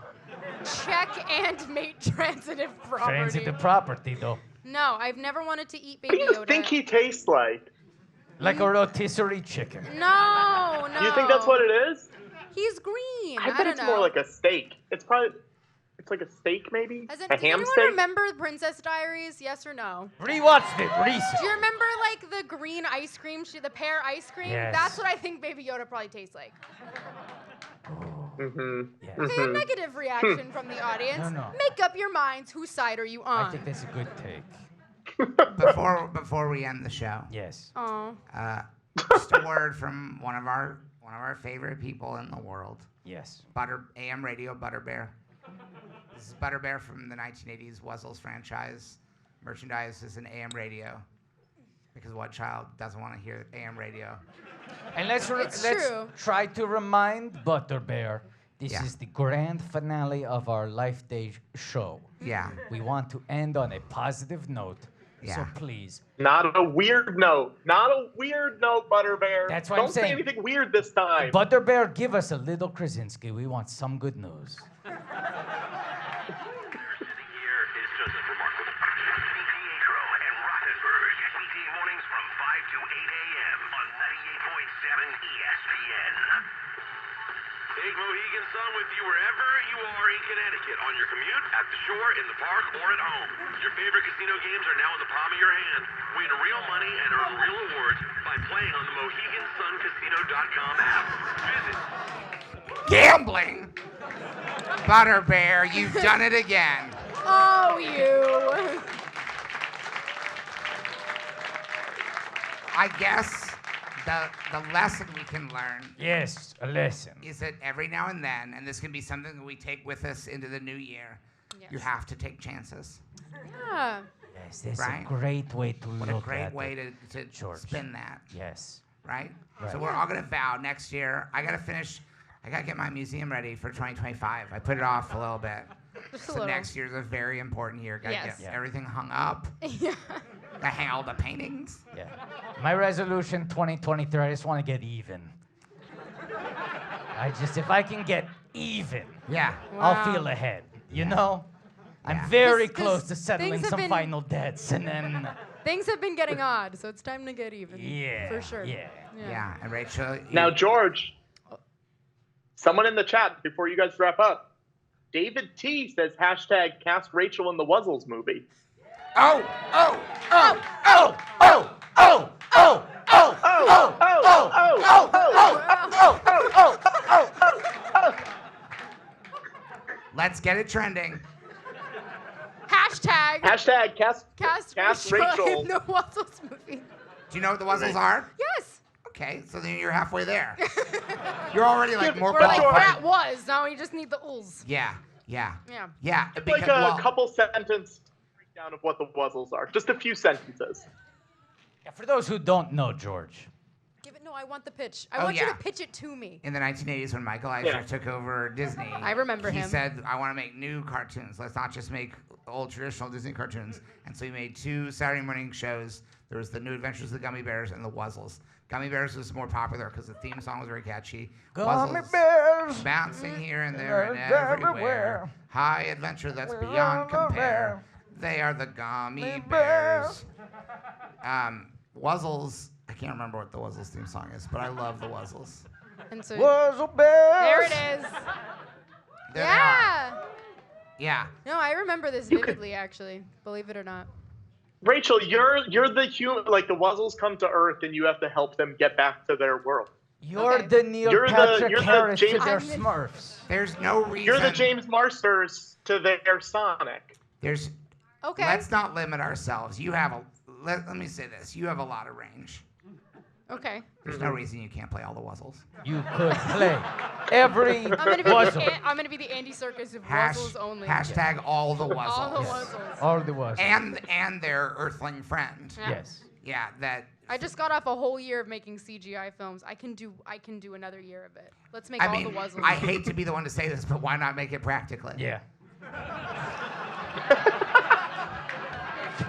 [SPEAKER 17] Check and mate transitive property.
[SPEAKER 16] Transitive property, though.
[SPEAKER 17] No, I've never wanted to eat
[SPEAKER 15] What
[SPEAKER 17] Baby
[SPEAKER 15] do you
[SPEAKER 17] Yoda.
[SPEAKER 15] think he tastes like?
[SPEAKER 16] Like a rotisserie chicken.
[SPEAKER 17] No.
[SPEAKER 15] You think that's what it is?
[SPEAKER 17] He's green.
[SPEAKER 15] I bet
[SPEAKER 17] don't
[SPEAKER 15] it's
[SPEAKER 17] know.
[SPEAKER 15] more like a steak. It's like a steak, maybe?
[SPEAKER 17] Does
[SPEAKER 15] A ham
[SPEAKER 17] anyone
[SPEAKER 15] steak?
[SPEAKER 17] remember Princess Diaries? Yes or no?
[SPEAKER 16] Rewatched it recently.
[SPEAKER 17] Do you remember like the green ice cream, the pear ice cream?
[SPEAKER 16] Yes.
[SPEAKER 17] That's what I think Baby Yoda probably tastes like.
[SPEAKER 15] Mm-hmm.
[SPEAKER 17] Okay, a negative reaction from the audience.
[SPEAKER 16] No.
[SPEAKER 17] Make up your minds. Whose side are you on?
[SPEAKER 16] I think that's a good take.
[SPEAKER 5] Before we end the show.
[SPEAKER 16] Yes.
[SPEAKER 17] Oh.
[SPEAKER 5] Just a word from one of our favorite people in the world.
[SPEAKER 16] Yes.
[SPEAKER 5] AM Radio Butterbear. This is Butterbear from the 1980s Wuzzles franchise. Merchandise is an AM radio. Because what child doesn't want to hear AM radio?
[SPEAKER 16] And let's
[SPEAKER 17] true.
[SPEAKER 16] try to remind Butterbear, this
[SPEAKER 5] Yeah.
[SPEAKER 16] is the grand finale of our Life Day show.
[SPEAKER 5] Yeah.
[SPEAKER 16] We want to end on a positive note.
[SPEAKER 5] Yeah.
[SPEAKER 16] So please.
[SPEAKER 15] Not a weird note. Not a weird note, Butterbear.
[SPEAKER 16] That's what
[SPEAKER 15] Don't
[SPEAKER 16] I'm saying.
[SPEAKER 15] say anything weird this time.
[SPEAKER 16] Butterbear, give us a little Krasinski. We want some good news.
[SPEAKER 9] Take Mohegan Sun with you wherever you are in Connecticut, on your commute, at the shore, in the park, or at home. Your favorite casino games are now in the palm of your hand. Win real money and earn real awards by playing on the MoheganSunCasino.com app. Visit.
[SPEAKER 5] Gambling? Butterbear, you've done it again.
[SPEAKER 17] Oh, you.
[SPEAKER 5] I guess the lesson we can learn.
[SPEAKER 16] Yes, a lesson.
[SPEAKER 5] Is that every now and then, and this can be something that we take with us into the new year, you have to take chances.
[SPEAKER 17] Yeah.
[SPEAKER 16] Yes, that's
[SPEAKER 5] Right?
[SPEAKER 16] a great way to
[SPEAKER 5] What
[SPEAKER 16] look
[SPEAKER 5] a great
[SPEAKER 16] at
[SPEAKER 5] way
[SPEAKER 16] it.
[SPEAKER 5] to spin that.
[SPEAKER 16] Yes.
[SPEAKER 5] Right?
[SPEAKER 16] Right.
[SPEAKER 5] So we're all going to vow next year. I got to get my museum ready for 2025. I put it off a little bit.
[SPEAKER 17] Just a
[SPEAKER 5] So
[SPEAKER 17] little.
[SPEAKER 5] next year's a very important year. Got to
[SPEAKER 17] Yes.
[SPEAKER 5] get everything hung up.
[SPEAKER 17] Yeah.
[SPEAKER 5] Got to hang all the paintings.
[SPEAKER 16] Yeah. My resolution 2023, I just want to get even. If I can get even,
[SPEAKER 5] yeah,
[SPEAKER 16] I'll feel ahead. You know? I'm very close to settling
[SPEAKER 17] things have
[SPEAKER 16] some
[SPEAKER 17] been-
[SPEAKER 16] final debts, and then
[SPEAKER 17] Things have been getting odd, so it's time to get even.
[SPEAKER 16] Yeah,
[SPEAKER 17] For sure.
[SPEAKER 5] Yeah, and Rachel.
[SPEAKER 15] Now, George, someone in the chat, before you guys wrap up, David T says hashtag cast Rachel in the Wuzzles movie.
[SPEAKER 5] Oh. Let's get it trending.
[SPEAKER 17] Hashtag
[SPEAKER 15] cast Rachel
[SPEAKER 17] in the Wuzzles movie.
[SPEAKER 5] Do you know what the Wuzzles are?
[SPEAKER 17] Yes.
[SPEAKER 5] Okay, so then you're halfway there. You're already like more
[SPEAKER 17] We're like
[SPEAKER 5] qualified.
[SPEAKER 17] that was. Now we just need the ools.
[SPEAKER 5] Yeah.
[SPEAKER 17] Yeah.
[SPEAKER 15] It's like a couple sentence breakdown of what the Wuzzles are. Just a few sentences.
[SPEAKER 16] Yeah, for those who don't know, George.
[SPEAKER 17] No, I want the pitch. I want you to pitch it to me.
[SPEAKER 5] In the 1980s, when Michael Eisner took over Disney,
[SPEAKER 17] I remember
[SPEAKER 5] he
[SPEAKER 17] him.
[SPEAKER 5] said, I want to make new cartoons. Let's not just make old traditional Disney cartoons. And so he made 2 Saturday morning shows. There was The New Adventures of the Gummy Bears and The Wuzzles. Gummy Bears was more popular because the theme song was very catchy.
[SPEAKER 16] Gummy
[SPEAKER 5] Wuzzles,
[SPEAKER 16] bears
[SPEAKER 5] bouncing here and there and
[SPEAKER 16] everywhere.
[SPEAKER 5] everywhere. High adventure that's beyond compare. They are the Gummy
[SPEAKER 16] bears.
[SPEAKER 5] Bears. Wuzzles, I can't remember what the Wuzzles theme song is, but I love the Wuzzles.
[SPEAKER 17] And so
[SPEAKER 16] Wuzzle bears.
[SPEAKER 17] there it is.
[SPEAKER 5] There they are.
[SPEAKER 17] Yeah.
[SPEAKER 5] Yeah.
[SPEAKER 17] No, I remember this vividly, actually. Believe it or not.
[SPEAKER 15] Rachel, you're the human. Like the Wuzzles come to Earth, and you have to help them get back to their world.
[SPEAKER 16] You're the Neil
[SPEAKER 15] You're the-
[SPEAKER 16] Patrick
[SPEAKER 15] you're the
[SPEAKER 16] Harris to
[SPEAKER 15] James-
[SPEAKER 16] their
[SPEAKER 15] I'm the-
[SPEAKER 16] Smurfs.
[SPEAKER 5] There's no reason.
[SPEAKER 15] You're the James Marsters to their Sonic.
[SPEAKER 5] There's.
[SPEAKER 17] Okay.
[SPEAKER 5] Let's not limit ourselves. You have a. Let me say this. You have a lot of range.
[SPEAKER 17] Okay.
[SPEAKER 5] There's no reason you can't play all the Wuzzles.
[SPEAKER 16] You could play every Wuzzle.
[SPEAKER 17] I'm gonna be the Andy Serkis of
[SPEAKER 5] Hash-
[SPEAKER 17] Wuzzles only.
[SPEAKER 5] Hashtag all the Wuzzles.
[SPEAKER 17] All the Wuzzles.
[SPEAKER 16] All the Wuzzles.
[SPEAKER 5] And their Earthling friend.
[SPEAKER 17] Yeah.
[SPEAKER 16] Yes.
[SPEAKER 5] Yeah, that.
[SPEAKER 17] I just got off a whole year of making CGI films. I can do another year of it. Let's make
[SPEAKER 5] I
[SPEAKER 17] all
[SPEAKER 5] mean,
[SPEAKER 17] the Wuzzles.
[SPEAKER 5] I hate to be the one to say this, but why not make it practically?
[SPEAKER 16] Yeah.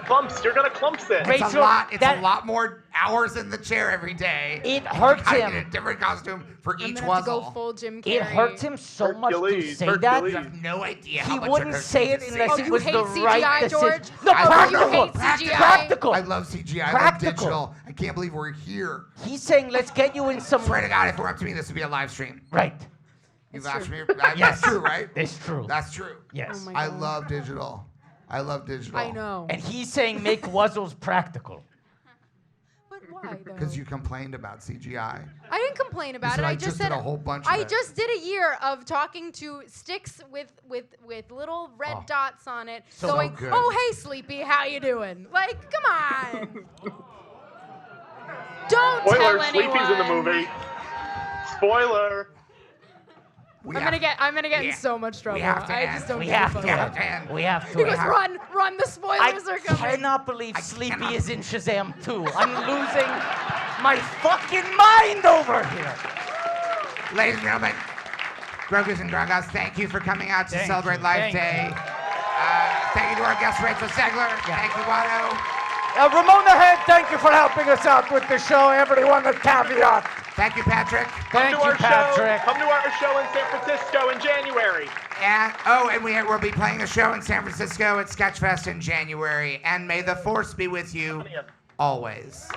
[SPEAKER 15] Clumps, you're gonna clumps it.
[SPEAKER 5] It's a lot. It's a lot more hours in the chair every day.
[SPEAKER 16] It hurts
[SPEAKER 5] I
[SPEAKER 16] him.
[SPEAKER 5] get a different costume for
[SPEAKER 17] I'm
[SPEAKER 5] each
[SPEAKER 17] gonna have to
[SPEAKER 5] wuzzle.
[SPEAKER 17] go full Jim Carrey.
[SPEAKER 16] It hurts him so much to say that.
[SPEAKER 5] You have no idea how
[SPEAKER 16] He
[SPEAKER 5] much
[SPEAKER 16] wouldn't
[SPEAKER 5] it hurts
[SPEAKER 16] say
[SPEAKER 5] me
[SPEAKER 16] it
[SPEAKER 5] to say
[SPEAKER 16] unless
[SPEAKER 5] that.
[SPEAKER 16] it was the
[SPEAKER 17] CGI,
[SPEAKER 16] right decision.
[SPEAKER 17] George?
[SPEAKER 16] No,
[SPEAKER 5] I
[SPEAKER 16] practical.
[SPEAKER 5] love
[SPEAKER 17] CGI?
[SPEAKER 16] Practical.
[SPEAKER 5] I love CGI. I love
[SPEAKER 16] Practical.
[SPEAKER 5] digital. I can't believe we're here.
[SPEAKER 16] He's saying, let's get you in some.
[SPEAKER 5] Swear to God, if it were up to me, this would be a live stream.
[SPEAKER 16] Right.
[SPEAKER 5] You've asked me.
[SPEAKER 16] Yes.
[SPEAKER 5] That's true, right?
[SPEAKER 16] It's true.
[SPEAKER 5] That's true.
[SPEAKER 16] Yes.
[SPEAKER 5] I love digital. I love digital.
[SPEAKER 17] I know.
[SPEAKER 16] And he's saying make wuzzles practical.
[SPEAKER 17] But why though?
[SPEAKER 5] Because you complained about CGI.
[SPEAKER 17] I didn't complain about
[SPEAKER 5] You
[SPEAKER 17] it.
[SPEAKER 5] said,
[SPEAKER 17] I
[SPEAKER 5] "I
[SPEAKER 17] just
[SPEAKER 5] just
[SPEAKER 17] said
[SPEAKER 5] did a whole bunch of
[SPEAKER 17] I
[SPEAKER 5] it."
[SPEAKER 17] just did a year of talking to sticks with little red dots on it,
[SPEAKER 5] So
[SPEAKER 17] going,
[SPEAKER 5] good.
[SPEAKER 17] "Oh hey Sleepy, how you doing?" Like, come on. Don't
[SPEAKER 15] Spoiler,
[SPEAKER 17] tell anyone.
[SPEAKER 15] Sleepy's in the movie. Spoiler.
[SPEAKER 17] I'm gonna get in so much trouble. I just don't
[SPEAKER 16] We
[SPEAKER 17] give a
[SPEAKER 16] have
[SPEAKER 17] fuck.
[SPEAKER 16] to. We have to.
[SPEAKER 17] He goes, run, the spoilers are coming.
[SPEAKER 16] I cannot believe Sleepy is in Shazam 2. I'm losing my fucking mind over here.
[SPEAKER 5] Ladies and gentlemen, Grogus and Grogas, thank you for coming out to celebrate Life Day. Thank you to our guest, Rachel Zegler. Thank you, Watto.
[SPEAKER 16] Ramona Head, thank you for helping us out with the show. Everyone at Caveat.
[SPEAKER 5] Thank you, Patrick.
[SPEAKER 16] Thank you, Patrick.
[SPEAKER 15] Come to our show in San Francisco in January.
[SPEAKER 5] And we'll be playing a show in San Francisco at Sketchfest in January. And may the force be with you always.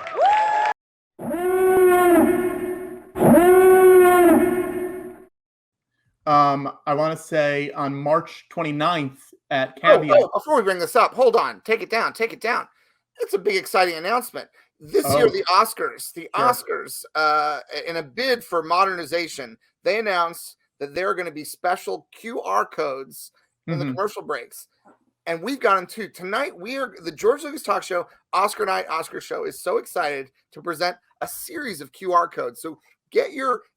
[SPEAKER 2] I want to say on March 29th at Caveat.
[SPEAKER 11] Before we bring this up, hold on. Take it down. It's a big, exciting announcement. This year, the Oscars, in a bid for modernization, they announced that there are going to be special QR codes in the commercial breaks. And we've got them too. Tonight, the George Lucas Talk Show, Oscar Night, Oscar Show is so excited to present a series of QR codes. So get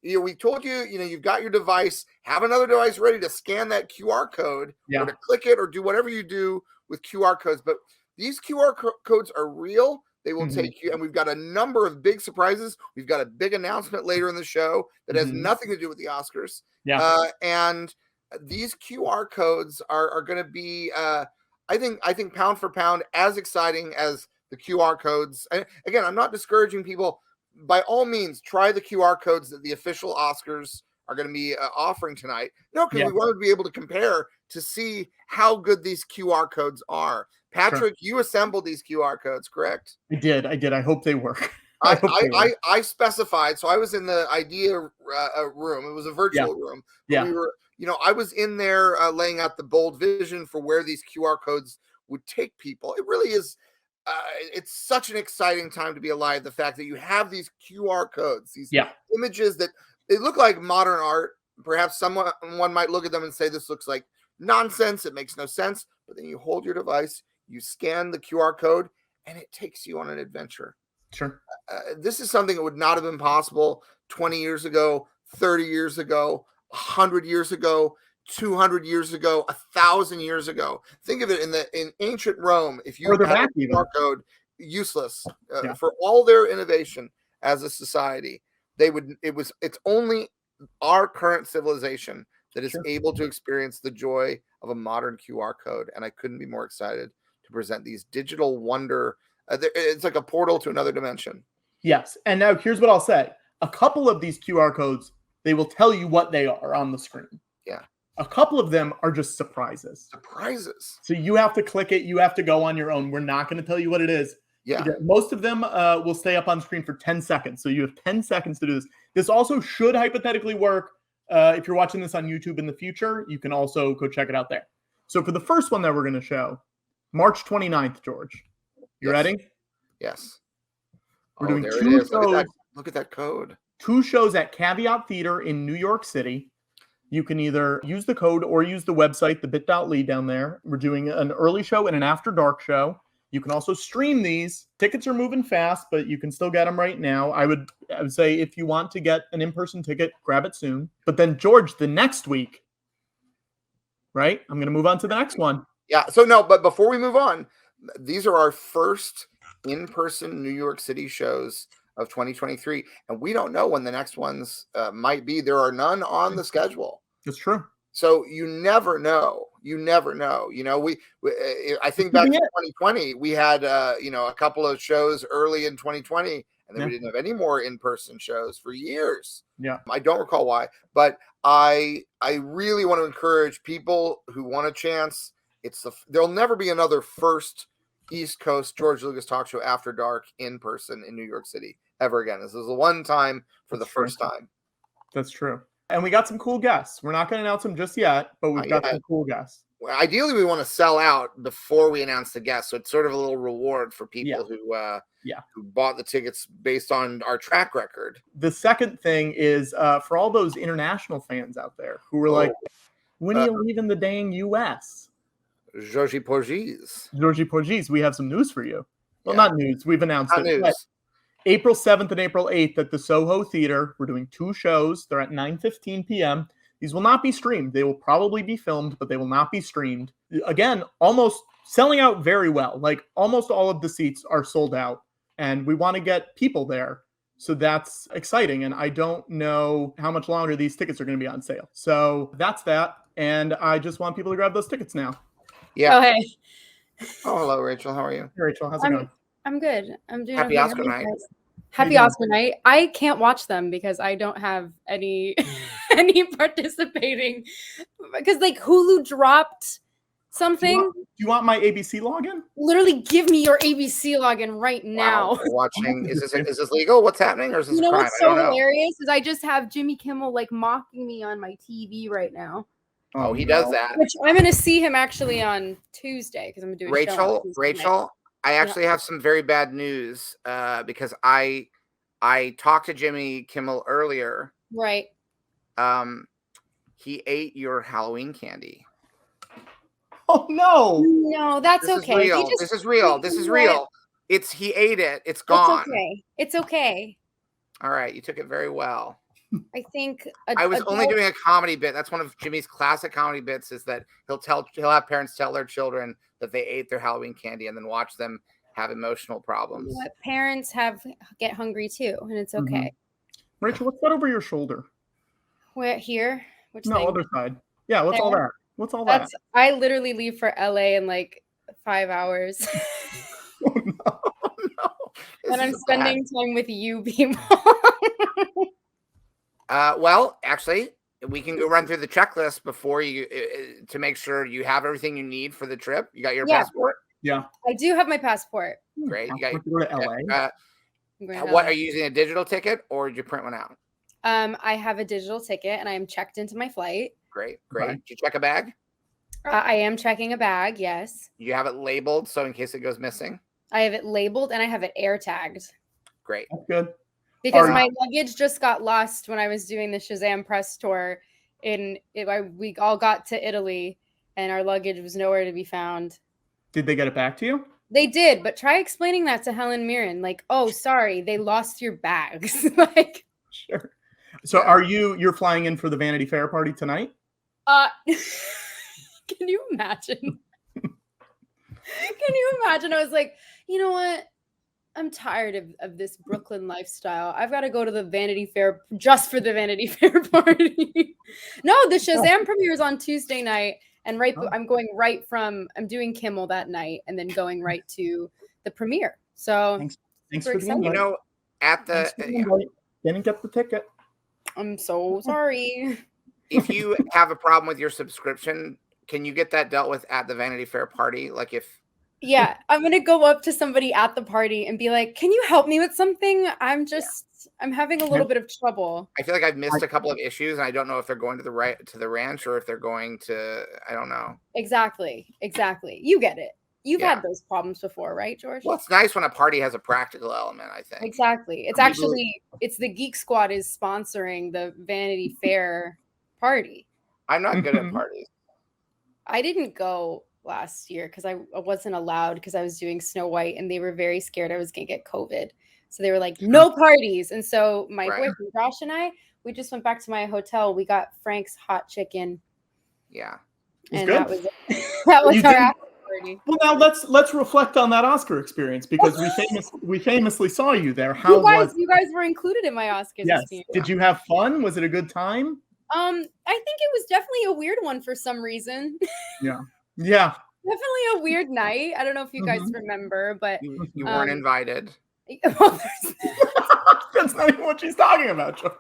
[SPEAKER 11] we told you, you've got your device, have another device ready to scan that QR code or to click it or do whatever you do with QR codes. But these QR codes are real. They will take you, and we've got a number of big surprises. We've got a big announcement later in the show that has nothing to do with the Oscars. And these QR codes are going to be, I think pound for pound, as exciting as the QR codes. And again, I'm not discouraging people. By all means, try the QR codes that the official Oscars are going to be offering tonight. No, because we wanted to be able to compare to see how good these QR codes are. Patrick, you assembled these QR codes, correct?
[SPEAKER 2] I did. I hope they work.
[SPEAKER 11] I specified, so I was in the idea room. It was a virtual room. We were, I was in there laying out the bold vision for where these QR codes would take people. It really is. It's such an exciting time to be alive. The fact that you have these QR codes, these images that they look like modern art. Perhaps someone might look at them and say, this looks like nonsense. It makes no sense. But then you hold your device, you scan the QR code, and it takes you on an adventure.
[SPEAKER 2] Sure.
[SPEAKER 11] This is something that would not have been possible 20 years ago, 30 years ago, 100 years ago, 200 years ago, 1,000 years ago. Think of it in ancient Rome. If you had a QR code, useless for all their innovation as a society. It's only our current civilization that is able to experience the joy of a modern QR code, and I couldn't be more excited to present these digital wonder. It's like a portal to another dimension.
[SPEAKER 2] Yes, and now here's what I'll say: a couple of these QR codes, they will tell you what they are on the screen.
[SPEAKER 11] Yeah.
[SPEAKER 2] A couple of them are just surprises. So you have to click it. You have to go on your own. We're not going to tell you what it is.
[SPEAKER 11] Yeah.
[SPEAKER 2] Most of them will stay up on screen for 10 seconds. So you have 10 seconds to do this. This also should hypothetically work. If you're watching this on YouTube in the future, you can also go check it out there. So for the first one that we're going to show, March 29th, George. You ready?
[SPEAKER 11] Yes.
[SPEAKER 2] We're doing
[SPEAKER 11] there
[SPEAKER 2] 2
[SPEAKER 11] it is.
[SPEAKER 2] shows.
[SPEAKER 11] Look at that code.
[SPEAKER 2] 2 shows at Caveat Theater in New York City. You can either use the code or use the website, the bit.ly down there. We're doing an early show and an after dark show. You can also stream these. Tickets are moving fast, but you can still get them right now. I would say if you want to get an in-person ticket, grab it soon. But then, George, the next week, right? I'm going to move on to the next one.
[SPEAKER 11] Yeah. So no, but before we move on, these are our first in-person New York City shows of 2023, and we don't know when the next ones might be. There are none on the schedule.
[SPEAKER 2] That's true.
[SPEAKER 11] So you never know. You never know. You know, I think back to 2020, we had you know, a couple of shows early in 2020, and then we didn't have any more in-person shows for years.
[SPEAKER 2] Yeah.
[SPEAKER 11] I don't recall why, but I really want to encourage people who want a chance. There'll never be another first East Coast George Lucas talk show after dark in person in New York City ever again. This is the one time for the first time.
[SPEAKER 2] That's true. And we got some cool guests. We're not going to announce them just yet, but we've got some cool guests.
[SPEAKER 11] Well, ideally, we want to sell out before we announce the guests, so it's sort of a little reward for people who bought the tickets based on our track record.
[SPEAKER 2] The second thing is for all those international fans out there who were like, when are you leaving the dang U.S.?
[SPEAKER 11] Georgie Porgis,
[SPEAKER 2] we have some news for you. Well, not news. We've announced
[SPEAKER 11] Not
[SPEAKER 2] it.
[SPEAKER 11] news.
[SPEAKER 2] April 7th and April 8th at the Soho Theater. We're doing 2 shows. They're at 9:15 p.m. These will not be streamed. They will probably be filmed, but they will not be streamed. Again, almost selling out very well. Like almost all of the seats are sold out, and we want to get people there. So that's exciting. And I don't know how much longer these tickets are going to be on sale. So that's that. And I just want people to grab those tickets now.
[SPEAKER 11] Yeah.
[SPEAKER 7] Oh, hey.
[SPEAKER 11] Oh, hello, Rachel. How are you?
[SPEAKER 2] Hey, Rachel, how's it going?
[SPEAKER 7] I'm good. I'm doing
[SPEAKER 11] Happy
[SPEAKER 7] okay.
[SPEAKER 11] Oscar night.
[SPEAKER 7] Happy Oscar night. I can't watch them because I don't have any any participating, because like Hulu dropped something.
[SPEAKER 2] Do you want my ABC login?
[SPEAKER 7] Literally give me your ABC login right now.
[SPEAKER 11] Wow, watching is this legal? What's happening, or is this
[SPEAKER 7] You
[SPEAKER 11] a
[SPEAKER 7] know
[SPEAKER 11] crime?
[SPEAKER 7] what's so hilarious is I just have Jimmy Kimmel like mocking me on my TV right now.
[SPEAKER 11] Oh, he does that.
[SPEAKER 7] Which I'm gonna see him actually on Tuesday because I'm doing a show on Tuesday
[SPEAKER 11] Rachel,
[SPEAKER 7] night.
[SPEAKER 11] I actually have some very bad news because I talked to Jimmy Kimmel earlier.
[SPEAKER 7] Right.
[SPEAKER 11] He ate your Halloween candy.
[SPEAKER 2] Oh no!
[SPEAKER 7] No, that's
[SPEAKER 11] This
[SPEAKER 7] okay.
[SPEAKER 11] is real.
[SPEAKER 7] He just-
[SPEAKER 11] This is real. This is real. He ate it. It's gone.
[SPEAKER 7] It's okay. It's okay.
[SPEAKER 11] All right, you took it very well.
[SPEAKER 7] I think
[SPEAKER 11] I was only doing a comedy bit. That's one of Jimmy's classic comedy bits, is that he'll have parents tell their children that they ate their Halloween candy and then watch them have emotional problems.
[SPEAKER 7] What parents get hungry too, and it's okay.
[SPEAKER 2] Rachel, what's that over your shoulder?
[SPEAKER 7] Where here? Which
[SPEAKER 2] No,
[SPEAKER 7] thing?
[SPEAKER 2] other side. Yeah, what's all
[SPEAKER 7] There?
[SPEAKER 2] that? What's all
[SPEAKER 7] That's I literally leave for LA in like 5 hours. And I'm spending time with you people.
[SPEAKER 11] Well, actually, we can go run through the checklist before you to make sure you have everything you need for the trip. You got your passport?
[SPEAKER 2] Yeah.
[SPEAKER 7] I do have my passport.
[SPEAKER 11] Great. You got
[SPEAKER 2] Go to LA.
[SPEAKER 7] I'm going to
[SPEAKER 11] what
[SPEAKER 7] LA.
[SPEAKER 11] are you using, a digital ticket or did you print one out?
[SPEAKER 7] I have a digital ticket and I am checked into my flight.
[SPEAKER 11] Great. Did you check a bag?
[SPEAKER 7] I am checking a bag, yes.
[SPEAKER 11] You have it labeled so in case it goes missing?
[SPEAKER 7] I have it labeled and I have it air tagged.
[SPEAKER 11] Great.
[SPEAKER 2] That's good.
[SPEAKER 7] Because my luggage just got lost when I was doing the Shazam press tour. We all got to Italy and our luggage was nowhere to be found.
[SPEAKER 2] Did they get it back to you?
[SPEAKER 7] They did, but try explaining that to Helen Mirren. Like, oh, sorry, they lost your bags. Like,
[SPEAKER 2] sure. So you're flying in for the Vanity Fair party tonight?
[SPEAKER 7] Can you imagine? Can you imagine? I was like, you know what? I'm tired of this Brooklyn lifestyle. I've got to go to the Vanity Fair just for the Vanity Fair party. No, the Shazam premiere is on Tuesday night. And I'm doing Kimmel that night and then going right to the premiere. So
[SPEAKER 2] thanks for the invite.
[SPEAKER 11] You know,
[SPEAKER 2] Didn't get the ticket.
[SPEAKER 7] I'm so sorry.
[SPEAKER 11] If you have a problem with your subscription, can you get that dealt with at the Vanity Fair party? Like
[SPEAKER 7] Yeah, I'm going to go up to somebody at the party and be like, can you help me with something? I'm having a little bit of trouble.
[SPEAKER 11] I feel like I've missed a couple of issues and I don't know if they're going to the ranch or if they're going to, I don't know.
[SPEAKER 7] Exactly. You get it. You've had those problems before, right, George?
[SPEAKER 11] Well, it's nice when a party has a practical element, I think.
[SPEAKER 7] Exactly. It's the Geek Squad is sponsoring the Vanity Fair party.
[SPEAKER 11] I'm not good at parties.
[SPEAKER 7] I didn't go last year because I wasn't allowed because I was doing Snow White and they were very scared I was going to get COVID. So they were like, no parties. And so my boyfriend Josh and I, we just went back to my hotel. We got Frank's hot chicken.
[SPEAKER 11] Yeah.
[SPEAKER 7] And
[SPEAKER 2] good.
[SPEAKER 7] that was our after party.
[SPEAKER 2] Well, now let's reflect on that Oscar experience because we famously saw you there.
[SPEAKER 7] You guys were included in my Oscars
[SPEAKER 2] Yes.
[SPEAKER 7] experience.
[SPEAKER 2] Did you have fun? Was it a good time?
[SPEAKER 7] I think it was definitely a weird one for some reason.
[SPEAKER 2] Yeah.
[SPEAKER 7] Definitely a weird night. I don't know if you guys remember, but
[SPEAKER 3] You weren't invited.
[SPEAKER 2] That's not even what she's talking about, George.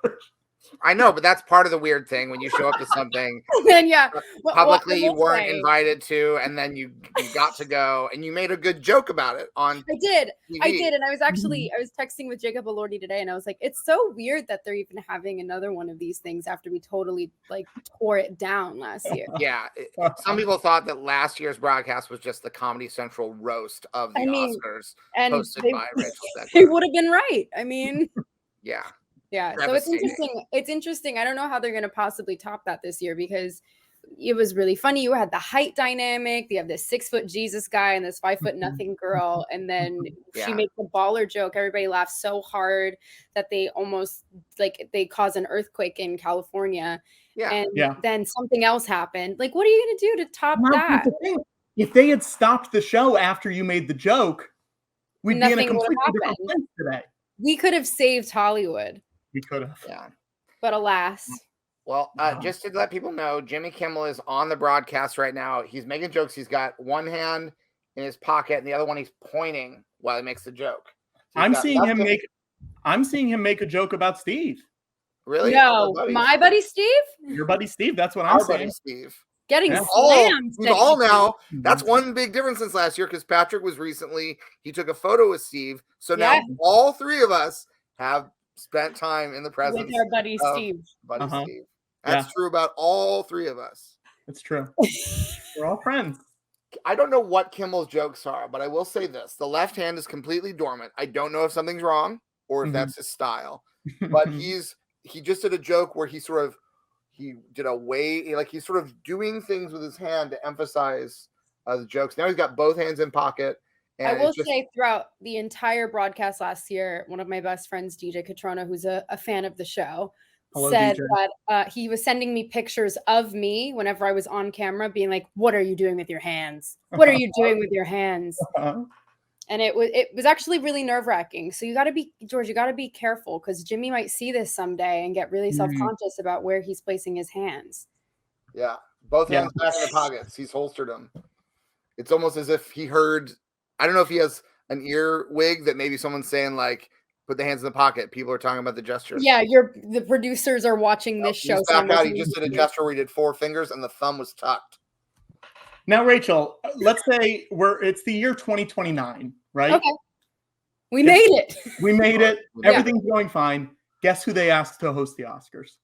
[SPEAKER 3] I know, but that's part of the weird thing when you show up to something.
[SPEAKER 7] Then yeah,
[SPEAKER 3] publicly you
[SPEAKER 7] will
[SPEAKER 3] weren't
[SPEAKER 7] say-
[SPEAKER 3] invited to, and then you got to go, and you made a good joke about it on.
[SPEAKER 7] I did,
[SPEAKER 3] TV.
[SPEAKER 7] and I was actually I was texting with Jacob Elordi today, and I was like, it's so weird that they're even having another one of these things after we totally like tore it down last year.
[SPEAKER 3] Yeah, some people thought that last year's broadcast was just the Comedy Central roast of the Oscars,
[SPEAKER 7] and
[SPEAKER 3] hosted
[SPEAKER 7] they,
[SPEAKER 3] by Rachel Zegler.
[SPEAKER 7] they would have been right. I mean,
[SPEAKER 3] Yeah.
[SPEAKER 7] yeah. So it's
[SPEAKER 3] Devastating.
[SPEAKER 7] interesting. It's interesting. I don't know how they're going to possibly top that this year because it was really funny. You had the height dynamic. You have this 6 foot Jesus guy and this 5 foot nothing girl, and then she
[SPEAKER 3] Yeah.
[SPEAKER 7] makes a baller joke. Everybody laughs so hard that they almost like they cause an earthquake in California.
[SPEAKER 3] Yeah.
[SPEAKER 7] And
[SPEAKER 2] Yeah.
[SPEAKER 7] then something else happened. Like, what are you going to do to top
[SPEAKER 2] Well,
[SPEAKER 7] that?
[SPEAKER 2] here's the thing. If they had stopped the show after you made the joke, we'd be in a
[SPEAKER 7] Nothing would have
[SPEAKER 2] completely different
[SPEAKER 7] happened.
[SPEAKER 2] place today.
[SPEAKER 7] We could have saved Hollywood,
[SPEAKER 2] We could have.
[SPEAKER 3] Yeah.
[SPEAKER 7] but alas.
[SPEAKER 3] Well, just to let people know, Jimmy Kimmel is on the broadcast right now. He's making jokes. He's got one hand in his pocket and the other one he's pointing while he makes the joke. So he's
[SPEAKER 2] I'm
[SPEAKER 3] got
[SPEAKER 2] seeing
[SPEAKER 3] left
[SPEAKER 2] him
[SPEAKER 3] hand-
[SPEAKER 2] make. I'm seeing him make a joke about Steve.
[SPEAKER 3] Really?
[SPEAKER 7] No, my buddy Steve
[SPEAKER 2] Your buddy Steve. That's what I'm
[SPEAKER 3] Our buddy
[SPEAKER 2] saying.
[SPEAKER 3] Steve.
[SPEAKER 7] getting
[SPEAKER 2] Yeah.
[SPEAKER 7] slammed.
[SPEAKER 3] We've all now. That's one big difference since last year because Patrick was recently. He took a photo with Steve, so now
[SPEAKER 7] Yeah.
[SPEAKER 3] all three of us have spent time in the presence
[SPEAKER 7] with our buddy
[SPEAKER 3] of
[SPEAKER 7] Steve.
[SPEAKER 3] Buddy
[SPEAKER 2] Uh-huh.
[SPEAKER 3] Steve. That's true about all three of us.
[SPEAKER 2] It's true. We're all friends.
[SPEAKER 3] I don't know what Kimmel's jokes are, but I will say this: the left hand is completely dormant. I don't know if something's wrong or if that's his style, but he just did a joke where he did a way, like he's sort of doing things with his hand to emphasize the jokes. Now he's got both hands in pocket. And
[SPEAKER 7] I will
[SPEAKER 3] it's just-
[SPEAKER 7] say throughout the entire broadcast last year, one of my best friends, DJ Catrona, who's a fan of the show,
[SPEAKER 2] Hello,
[SPEAKER 7] said
[SPEAKER 2] DJ.
[SPEAKER 7] that he was sending me pictures of me whenever I was on camera, being like, "What are you doing with your hands? What are you doing with your hands?" And it was actually really nerve-wracking. So you got to be, George, you got to be careful because Jimmy might see this someday and get really self-conscious about where he's placing his hands.
[SPEAKER 3] Yeah, both hands back in the pockets. He's holstered them. It's almost as if he heard. I don't know if he has an ear wig that maybe someone's saying like, "Put the hands in the pocket." People are talking about the gesture.
[SPEAKER 7] Yeah, the producers are watching this show.
[SPEAKER 3] He's back out. He just did a gesture where he did 4 fingers and the thumb was tucked.
[SPEAKER 2] Now, Rachel, let's say it's the year 2029, right?
[SPEAKER 7] Okay. We made it.
[SPEAKER 2] We made it.
[SPEAKER 7] Yeah.
[SPEAKER 2] Everything's going fine. Guess who they asked to host the Oscars?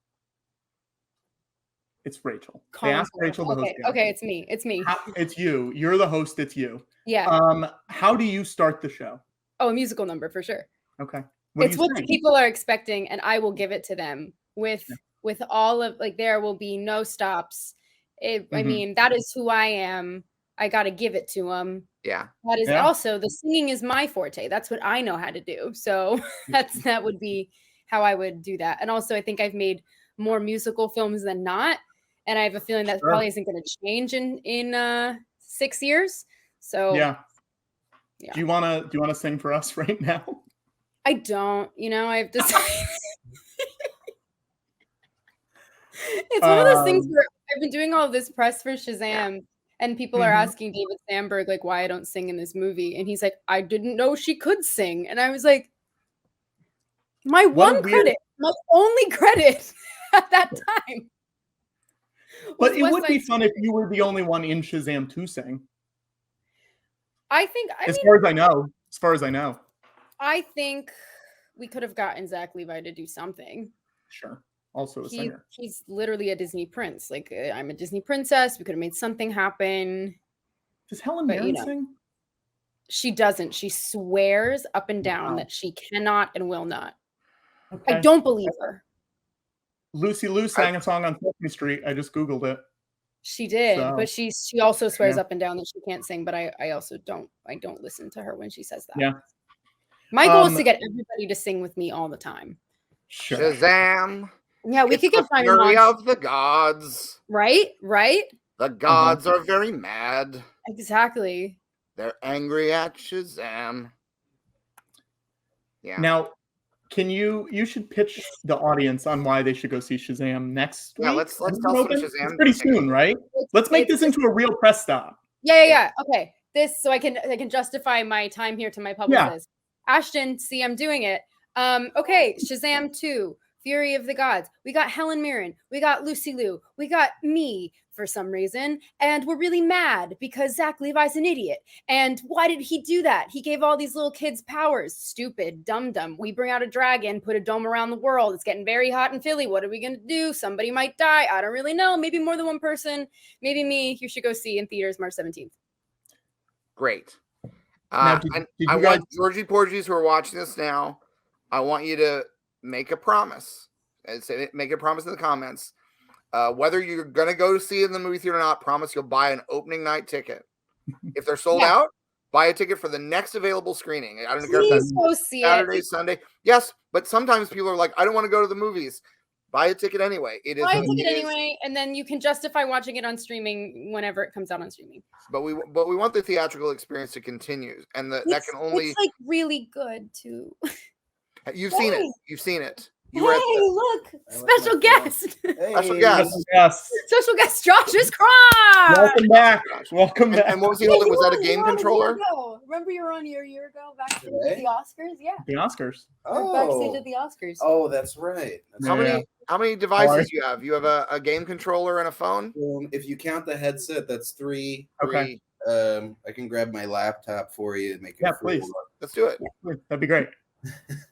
[SPEAKER 2] It's Rachel. They asked Rachel to host the Oscars.
[SPEAKER 7] Okay, it's me. It's me.
[SPEAKER 2] It's you. You're the host. It's you.
[SPEAKER 7] Yeah.
[SPEAKER 2] How do you start the show?
[SPEAKER 7] Oh, a musical number for sure.
[SPEAKER 2] Okay.
[SPEAKER 7] It's what the people are expecting, and I will give it to them with all of like there will be no stops. I mean, that is who I am. I got to give it to them.
[SPEAKER 3] Yeah.
[SPEAKER 7] That is also the singing is my forte. That's what I know how to do. So that would be how I would do that. And also, I think I've made more musical films than not, and I have a feeling that probably isn't going to change in 6 years. So
[SPEAKER 2] yeah. Do you want to sing for us right now?
[SPEAKER 7] I don't. I've decided. It's one of those things where I've been doing all this press for Shazam, and people are asking David Sandberg like why I don't sing in this movie, and he's like, I didn't know she could sing, and I was like, my only credit at that time.
[SPEAKER 2] But it would be fun if you were the only one in Shazam to sing. As far as I know.
[SPEAKER 7] I think we could have gotten Zach Levi to do something.
[SPEAKER 2] Sure. Also a singer.
[SPEAKER 7] He's literally a Disney prince. Like I'm a Disney princess. We could have made something happen.
[SPEAKER 2] Does Helen Mirren sing?
[SPEAKER 7] She doesn't. She swears up and down that she cannot and will not.
[SPEAKER 2] Okay.
[SPEAKER 7] I don't believe her.
[SPEAKER 2] Lucy Liu sang a song on Sesame Street. I just Googled it.
[SPEAKER 7] She did, but she also swears
[SPEAKER 2] Yeah.
[SPEAKER 7] up and down that she can't sing. But I also don't listen to her when she says that.
[SPEAKER 2] Yeah.
[SPEAKER 7] My goal is to get everybody to sing with me all the time.
[SPEAKER 2] Sure.
[SPEAKER 3] Shazam.
[SPEAKER 7] Yeah, we could get Simon
[SPEAKER 3] Fury
[SPEAKER 7] Monch.
[SPEAKER 3] of the gods.
[SPEAKER 7] Right?
[SPEAKER 3] The gods are very mad.
[SPEAKER 7] Exactly.
[SPEAKER 3] They're angry at Shazam. Yeah.
[SPEAKER 2] Now, Can you should pitch the audience on why they should go see Shazam next week?
[SPEAKER 3] Yeah, let's tell some Shazam.
[SPEAKER 2] It's pretty soon, right? Let's make this into a real press stop.
[SPEAKER 7] Yeah. Okay. This so I can justify my time here to my publicist. Ashton, see, I'm doing it. Okay, Shazam 2, Fury of the Gods. We got Helen Mirren. We got Lucy Liu. We got me for some reason. And we're really mad because Zach Levi's an idiot. And why did he do that? He gave all these little kids powers. Stupid, dumb. We bring out a dragon, put a dome around the world. It's getting very hot in Philly. What are we going to do? Somebody might die. I don't really know. Maybe more than one person. Maybe me. You should go see in theaters March 17th.
[SPEAKER 3] Great.
[SPEAKER 2] Now,
[SPEAKER 3] I want Georgie Porgies who are watching this now. I want you to make a promise. Make a promise in the comments. Whether you're going to go to see it in the movie theater or not, promise you'll buy an opening night ticket. If they're sold out, buy a ticket for the next available screening. I don't care if that's Saturday, Sunday. Yes, but sometimes people are like, I don't want to go to the movies. Buy a ticket anyway.
[SPEAKER 7] Buy a ticket anyway, and then you can justify watching it on streaming whenever it comes out on streaming.
[SPEAKER 3] But we want the theatrical experience to continue, and that can only.
[SPEAKER 7] It's like really good too.
[SPEAKER 3] You've seen it. You've seen it.
[SPEAKER 7] Look, special guest.
[SPEAKER 3] Special guest.
[SPEAKER 7] Special guest, Josh is crying.
[SPEAKER 2] Welcome back.
[SPEAKER 3] And what was he holding? Was that a game controller?
[SPEAKER 7] Remember you were on here a year ago, backstage at the Oscars? Yeah.
[SPEAKER 2] The Oscars.
[SPEAKER 7] Backstage at the Oscars.
[SPEAKER 8] Oh, that's right.
[SPEAKER 3] How many devices do you have? You have a game controller and a phone?
[SPEAKER 8] If you count the headset, that's 3.
[SPEAKER 2] Okay.
[SPEAKER 8] I can grab my laptop for you and make it.
[SPEAKER 2] Please.
[SPEAKER 3] Let's do it.
[SPEAKER 2] That'd be great.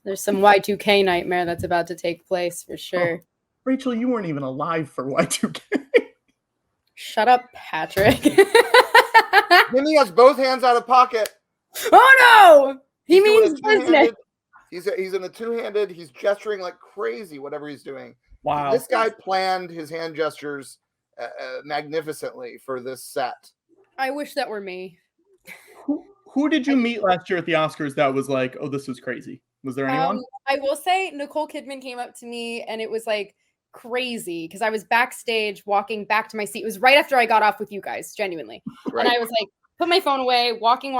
[SPEAKER 7] There's some Y2K nightmare that's about to take place for sure.
[SPEAKER 2] Rachel, you weren't even alive for Y2K.
[SPEAKER 7] Shut up, Patrick.
[SPEAKER 3] Jimmy has both hands out of pocket.
[SPEAKER 7] Oh no! He means business.
[SPEAKER 3] He's in a two-handed. He's gesturing like crazy. Whatever he's doing.
[SPEAKER 2] Wow.
[SPEAKER 3] This guy planned his hand gestures magnificently for this set.
[SPEAKER 7] I wish that were me.
[SPEAKER 2] Who did you meet last year at the Oscars that was like, oh, this was crazy? Was there anyone?
[SPEAKER 7] I will say Nicole Kidman came up to me and it was like crazy because I was backstage walking back to my seat. It was right after I got off with you guys, genuinely. Right. And I was like, put my phone away, walking.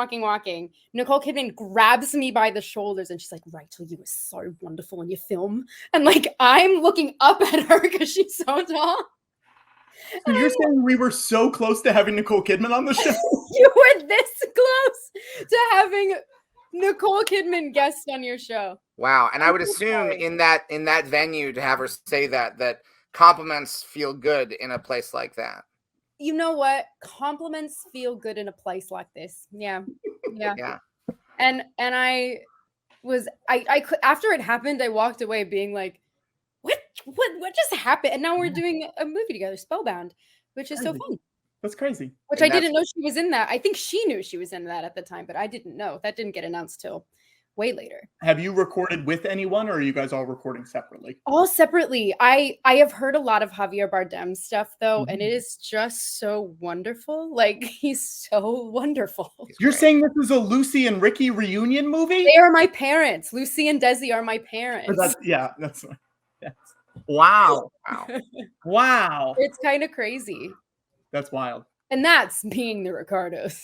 [SPEAKER 7] Nicole Kidman grabs me by the shoulders and she's like, Rachel, you were so wonderful in your film. And like, I'm looking up at her because she's so tall.
[SPEAKER 2] So you're saying we were so close to having Nicole Kidman on the show?
[SPEAKER 7] You were this close to having Nicole Kidman guest on your show.
[SPEAKER 3] Wow. And I would assume in that venue to have her say that compliments feel good in a place like that.
[SPEAKER 7] You know what? Compliments feel good in a place like this. Yeah. And I after it happened, I walked away being like, what just happened? And now we're doing a movie together, Spellbound, which is so fun.
[SPEAKER 2] That's crazy.
[SPEAKER 7] Which I didn't know she was in that. I think she knew she was in that at the time, but I didn't know. That didn't get announced till way later.
[SPEAKER 2] Have you recorded with anyone, or are you guys all recording separately?
[SPEAKER 7] All separately. I have heard a lot of Javier Bardem stuff though, and it is just so wonderful. Like he's so wonderful.
[SPEAKER 2] You're saying this is a Lucy and Ricky reunion movie?
[SPEAKER 7] They are my parents. Lucy and Desi are my parents.
[SPEAKER 2] That's wow. Wow.
[SPEAKER 7] It's kind of crazy.
[SPEAKER 2] That's wild.
[SPEAKER 7] And that's being the Ricardos.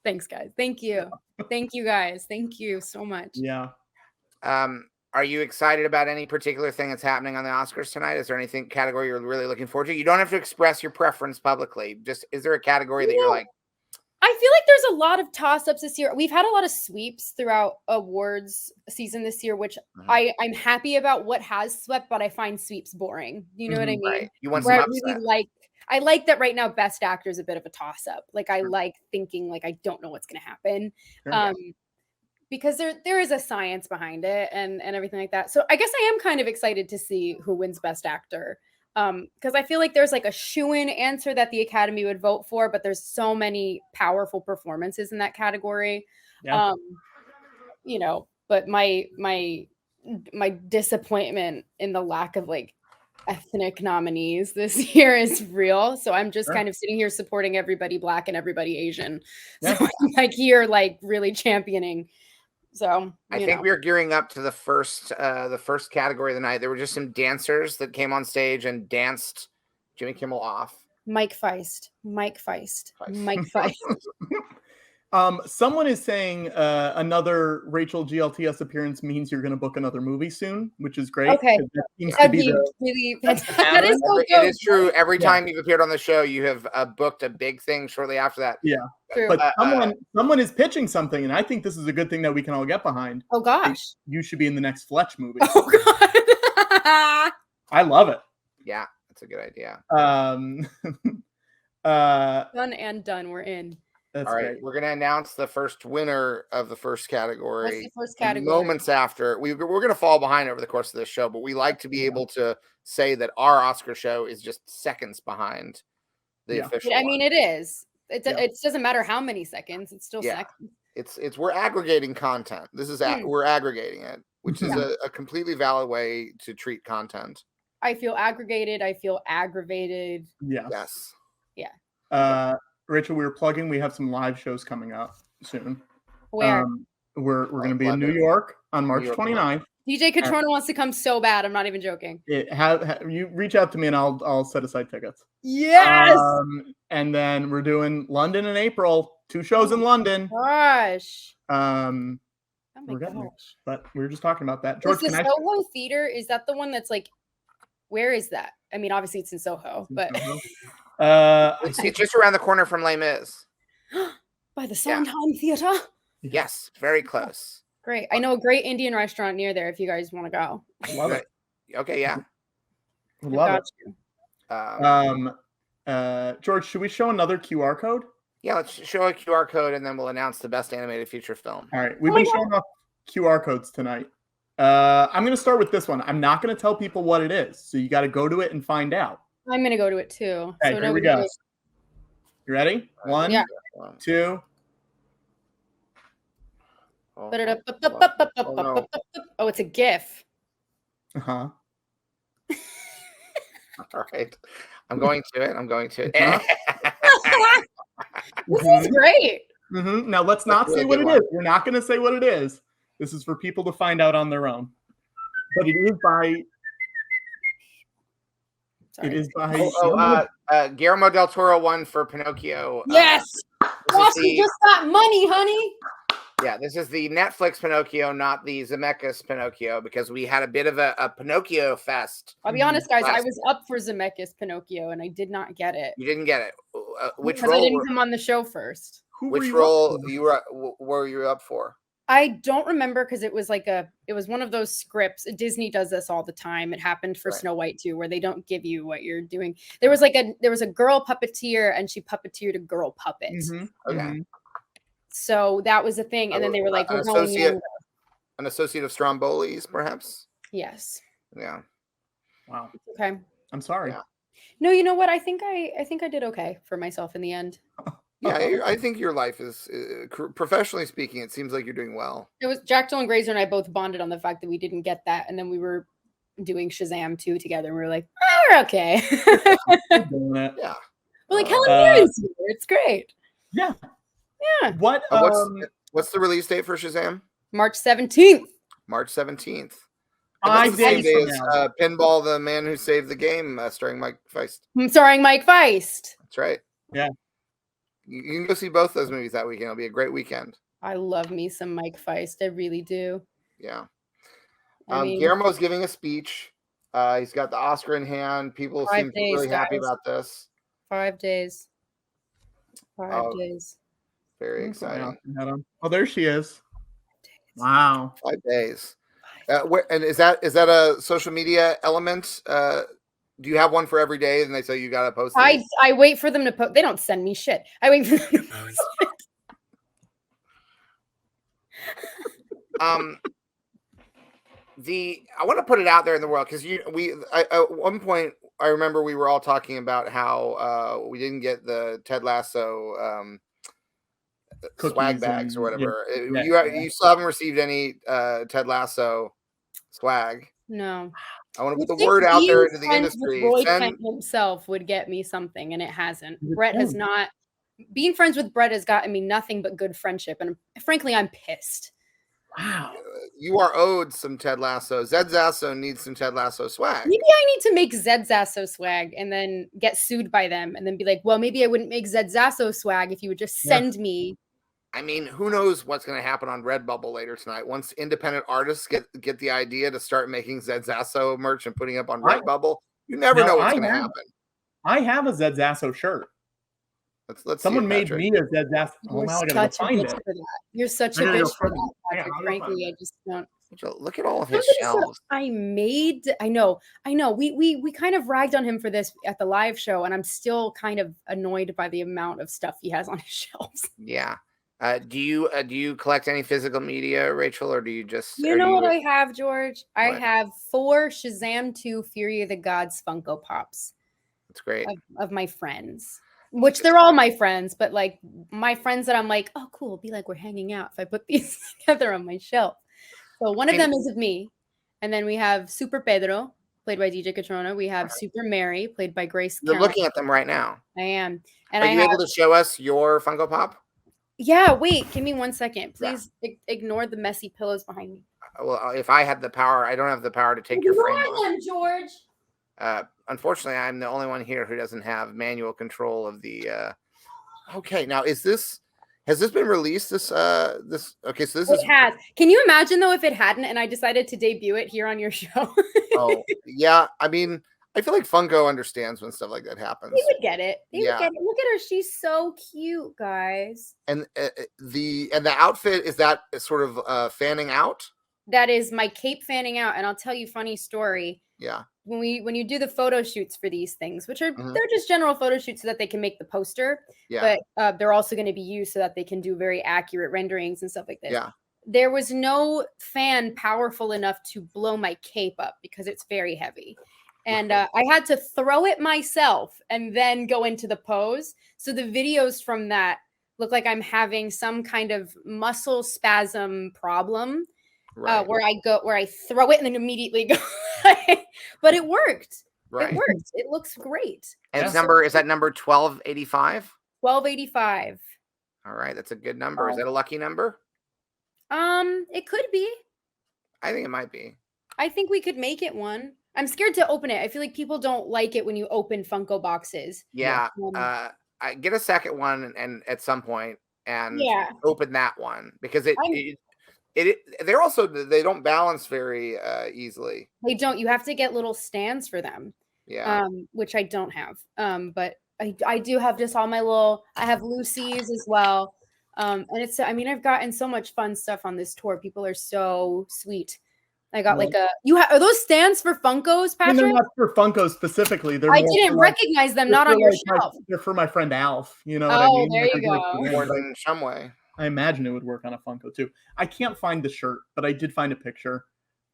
[SPEAKER 7] Thanks, guys. Thank you. Thank you, guys. Thank you so much.
[SPEAKER 2] Yeah.
[SPEAKER 3] Are you excited about any particular thing that's happening on the Oscars tonight? Is there anything category you're really looking forward to? You don't have to express your preference publicly. Just is there a category that you're like?
[SPEAKER 7] I feel like there's a lot of toss-ups this year. We've had a lot of sweeps throughout awards season this year, which I'm happy about what has swept, but I find sweeps boring. You know what I mean?
[SPEAKER 3] Right. You want some upset.
[SPEAKER 7] I like that right now Best Actor is a bit of a toss-up. Like I like thinking like I don't know what's going to happen.
[SPEAKER 2] Sure.
[SPEAKER 7] Because there is a science behind it and everything like that. So I guess I am kind of excited to see who wins Best Actor. Because I feel like there's like a shoo-in answer that the Academy would vote for, but there's so many powerful performances in that category.
[SPEAKER 2] Yeah.
[SPEAKER 7] You know, but my disappointment in the lack of like ethnic nominees this year is real. So I'm just kind of sitting here supporting everybody Black and everybody Asian. So I'm like here like really championing. So
[SPEAKER 3] I think we're gearing up to the first category of the night. There were just some dancers that came on stage and danced Jimmy Kimmel off.
[SPEAKER 7] Mike Feist.
[SPEAKER 2] Someone is saying another Rachel GLTS appearance means you're going to book another movie soon, which is great.
[SPEAKER 10] Okay.
[SPEAKER 2] 'cause that seems to
[SPEAKER 10] That'd
[SPEAKER 2] be
[SPEAKER 10] be
[SPEAKER 2] the
[SPEAKER 10] really fantastic. That is so
[SPEAKER 3] It
[SPEAKER 10] good.
[SPEAKER 3] is true. Every
[SPEAKER 2] Yeah.
[SPEAKER 3] time you've appeared on the show, you have booked a big thing shortly after that.
[SPEAKER 2] yeah.
[SPEAKER 10] True.
[SPEAKER 2] But someone is pitching something, and I think this is a good thing that we can all get behind.
[SPEAKER 10] Oh gosh.
[SPEAKER 2] You should be in the next Fletch movie.
[SPEAKER 10] Oh god.
[SPEAKER 2] I love it.
[SPEAKER 3] Yeah, that's a good idea.
[SPEAKER 10] Done and done. We're in.
[SPEAKER 2] That's
[SPEAKER 3] All right,
[SPEAKER 2] great.
[SPEAKER 3] we're going to announce the first winner of the first category.
[SPEAKER 10] What's the first category?
[SPEAKER 3] Moments after. We're going to fall behind over the course of this show, but we like to be able to say that our Oscar show is just seconds behind the official
[SPEAKER 10] I mean,
[SPEAKER 3] one.
[SPEAKER 10] it is. It doesn't matter how many seconds. It's still seconds.
[SPEAKER 3] It's we're aggregating content. This is we're aggregating it, which is a completely valid way to treat content.
[SPEAKER 10] I feel aggregated. I feel aggravated.
[SPEAKER 3] Yes.
[SPEAKER 10] Yeah.
[SPEAKER 2] Rachel, we were plugging. We have some live shows coming up soon.
[SPEAKER 10] Where?
[SPEAKER 2] We're going to be in New York on March 29th.
[SPEAKER 10] DJ Catrona wants to come so bad. I'm not even joking.
[SPEAKER 2] You reach out to me and I'll set aside tickets.
[SPEAKER 10] Yes.
[SPEAKER 2] And then we're doing London in April. 2 shows in London.
[SPEAKER 10] Gosh.
[SPEAKER 2] We're getting there. But we were just talking about that. George,
[SPEAKER 10] Is the Soho Theater? Is that the one that's like? Where is that? I mean, obviously it's in Soho, but
[SPEAKER 3] It's just around the corner from Les Mis.
[SPEAKER 10] by the Sondheim Theater.
[SPEAKER 3] Yes, very close.
[SPEAKER 10] Great. I know a great Indian restaurant near there if you guys want to go.
[SPEAKER 2] Love it.
[SPEAKER 3] Okay, yeah.
[SPEAKER 2] Love it. George, should we show another QR code?
[SPEAKER 3] Yeah, let's show a QR code and then we'll announce the best animated feature film.
[SPEAKER 2] All right. We've been showing off QR codes tonight. I'm going to start with this one. I'm not going to tell people what it is. So you got to go to it and find out.
[SPEAKER 10] I'm going to go to it too.
[SPEAKER 2] Okay,
[SPEAKER 10] so
[SPEAKER 2] here we go. You ready? 1, 2.
[SPEAKER 10] Oh, it's a GIF.
[SPEAKER 2] Uh-huh.
[SPEAKER 3] All right. I'm going to it.
[SPEAKER 10] This is great.
[SPEAKER 2] Now, let's not say what it is. We're not going to say what it is. This is for people to find out on their own. But it is by...
[SPEAKER 10] Sorry.
[SPEAKER 2] It is by...
[SPEAKER 3] Guillermo del Toro won for Pinocchio.
[SPEAKER 10] Yes! Austin just got money, honey!
[SPEAKER 3] Yeah, this is the Netflix Pinocchio, not the Zemeckis Pinocchio, because we had a bit of a Pinocchio fest.
[SPEAKER 10] I'll be honest, guys. I was up for Zemeckis Pinocchio, and I did not get it.
[SPEAKER 3] You didn't get it. Which
[SPEAKER 10] because
[SPEAKER 3] role?
[SPEAKER 10] I didn't come on the show first.
[SPEAKER 3] Which role were you up for?
[SPEAKER 10] I don't remember because it was like it was one of those scripts. Disney does this all the time. It happened for Snow White too, where they don't give you what you're doing. There was a girl puppeteer, and she puppeteered a girl puppet.
[SPEAKER 3] Okay.
[SPEAKER 10] So that was a thing, and then they were like, "We're going younger."
[SPEAKER 3] An associate of Stromboli's, perhaps.
[SPEAKER 10] Yes.
[SPEAKER 3] Yeah.
[SPEAKER 2] Wow.
[SPEAKER 10] Okay.
[SPEAKER 2] I'm sorry.
[SPEAKER 3] Yeah.
[SPEAKER 10] No, you know what? I think I did okay for myself in the end.
[SPEAKER 3] Yeah, I think your life is, professionally speaking, it seems like you're doing well.
[SPEAKER 10] It was Jack Dylan Grazer and I both bonded on the fact that we didn't get that, and then we were doing Shazam 2 together, and we were like, "Oh, we're okay."
[SPEAKER 3] Yeah.
[SPEAKER 10] We're like, Helen Mirren's here. It's great.
[SPEAKER 2] Yeah.
[SPEAKER 10] Yeah.
[SPEAKER 2] What?
[SPEAKER 3] What's the release date for Shazam?
[SPEAKER 10] March 17th.
[SPEAKER 3] March 17th.
[SPEAKER 2] 5 days from now.
[SPEAKER 3] Pinball, the Man Who Saved the Game, starring Mike Feist.
[SPEAKER 10] I'm starring Mike Feist.
[SPEAKER 3] That's right.
[SPEAKER 2] Yeah.
[SPEAKER 3] You can go see both those movies that weekend. It'll be a great weekend.
[SPEAKER 10] I love me some Mike Feist. I really do.
[SPEAKER 3] Yeah.
[SPEAKER 10] I mean,
[SPEAKER 3] Guillermo's giving a speech. He's got the Oscar in hand. People
[SPEAKER 10] 5
[SPEAKER 3] seem
[SPEAKER 10] days,
[SPEAKER 3] really happy
[SPEAKER 10] guys.
[SPEAKER 3] about this.
[SPEAKER 10] 5 days. 5 days.
[SPEAKER 3] Very exciting.
[SPEAKER 2] Oh, there she is. Wow.
[SPEAKER 3] 5 days. And is that a social media element? Do you have one for every day? And they say you got to post it?
[SPEAKER 10] I wait for them to post. They don't send me shit. I wait for them to post it.
[SPEAKER 3] I want to put it out there in the world because at one point I remember we were all talking about how we didn't get the Ted Lasso swag bags or whatever. You still haven't received any Ted Lasso swag.
[SPEAKER 10] No.
[SPEAKER 3] I want to put the word out there into the industry.
[SPEAKER 10] Roy Kent himself would get me something, and it hasn't. Brett has not. Being friends with Brett has gotten me nothing but good friendship, and frankly, I'm pissed.
[SPEAKER 2] Wow.
[SPEAKER 3] You are owed some Ted Lasso. Zed Zasso needs some Ted Lasso swag.
[SPEAKER 10] Maybe I need to make Zed Zasso swag and then get sued by them, and then be like, well, maybe I wouldn't make Zed Zasso swag if you would just send me
[SPEAKER 11] I mean, who knows what's going to happen on Redbubble later tonight? Once independent artists get the idea to start making Zed Zasso merch and putting up on Redbubble, you never know what's going to happen.
[SPEAKER 2] I have a Zed Zasso shirt.
[SPEAKER 11] Let's
[SPEAKER 2] Someone
[SPEAKER 11] see it,
[SPEAKER 2] made
[SPEAKER 11] Patrick.
[SPEAKER 2] me a Zed Zasso. Oh, now I gotta go find it.
[SPEAKER 10] You're such a bitch for that, Patrick. Frankly, I just don't.
[SPEAKER 11] Look at all of his shelves.
[SPEAKER 10] I know. We kind of ragged on him for this at the live show, and I'm still kind of annoyed by the amount of stuff he has on his shelves.
[SPEAKER 11] Yeah. Do you collect any physical media, Rachel, or do you just?
[SPEAKER 10] You know what I have, George? I have 4 Shazam 2 Fury of the Gods Funko Pops.
[SPEAKER 11] That's great.
[SPEAKER 10] Of my friends. Which they're all my friends, but like my friends that I'm like, oh, cool, it'll be like we're hanging out if I put these together on my shelf. So one of them is of me. And then we have Super Pedro, played by DJ Catrona. We have Super Mary, played by Grace
[SPEAKER 11] You're
[SPEAKER 10] Caroline.
[SPEAKER 11] looking at them right now.
[SPEAKER 10] I am. And
[SPEAKER 11] Are you able to show us your Funko Pop?
[SPEAKER 10] Yeah, wait, give me 1 second. Please ignore the messy pillows behind me.
[SPEAKER 11] Well, if I had the power, I don't have the power to take your frame off.
[SPEAKER 10] One, George.
[SPEAKER 11] Unfortunately, I'm the only one here who doesn't have manual control of the. Okay, now has this been released? Okay, so this is.
[SPEAKER 10] It has. Can you imagine though if it hadn't, and I decided to debut it here on your show?
[SPEAKER 11] Oh yeah, I mean, I feel like Funko understands when stuff like that happens.
[SPEAKER 10] They would get it. They would get it. Look at her; she's so cute, guys.
[SPEAKER 11] And the outfit, is that sort of fanning out?
[SPEAKER 10] That is my cape fanning out, and I'll tell you a funny story.
[SPEAKER 11] Yeah.
[SPEAKER 10] When you do the photo shoots for these things, which are they're just general photo shoots so that they can make the poster, but they're also going to be used so that they can do very accurate renderings and stuff like this.
[SPEAKER 11] Yeah.
[SPEAKER 10] There was no fan powerful enough to blow my cape up because it's very heavy. And I had to throw it myself and then go into the pose. So the videos from that look like I'm having some kind of muscle spasm problem.
[SPEAKER 11] Right.
[SPEAKER 10] Where I throw it and then immediately go. But it worked.
[SPEAKER 11] Right.
[SPEAKER 10] It worked. It looks great.
[SPEAKER 11] And is that number 1285?
[SPEAKER 10] 1285.
[SPEAKER 11] All right, that's a good number. Is that a lucky number?
[SPEAKER 10] It could be.
[SPEAKER 11] I think it might be.
[SPEAKER 10] I think we could make it one. I'm scared to open it. I feel like people don't like it when you open Funko boxes.
[SPEAKER 11] Yeah. I get a second one and at some point and open that one because they don't balance very easily.
[SPEAKER 10] They don't. You have to get little stands for them.
[SPEAKER 11] Yeah.
[SPEAKER 10] Which I don't have. But I do have just all my I have Lucy's as well. And I've gotten so much fun stuff on this tour. People are so sweet. I got are those stands for Funkos, Patrick?
[SPEAKER 2] They're not for Funkos specifically.
[SPEAKER 10] I didn't recognize them, not on your shelf.
[SPEAKER 2] They're for my friend Alf. You know what I mean?
[SPEAKER 10] There you go.
[SPEAKER 11] More than some way.
[SPEAKER 2] I imagine it would work on a Funko too. I can't find the shirt, but I did find a picture.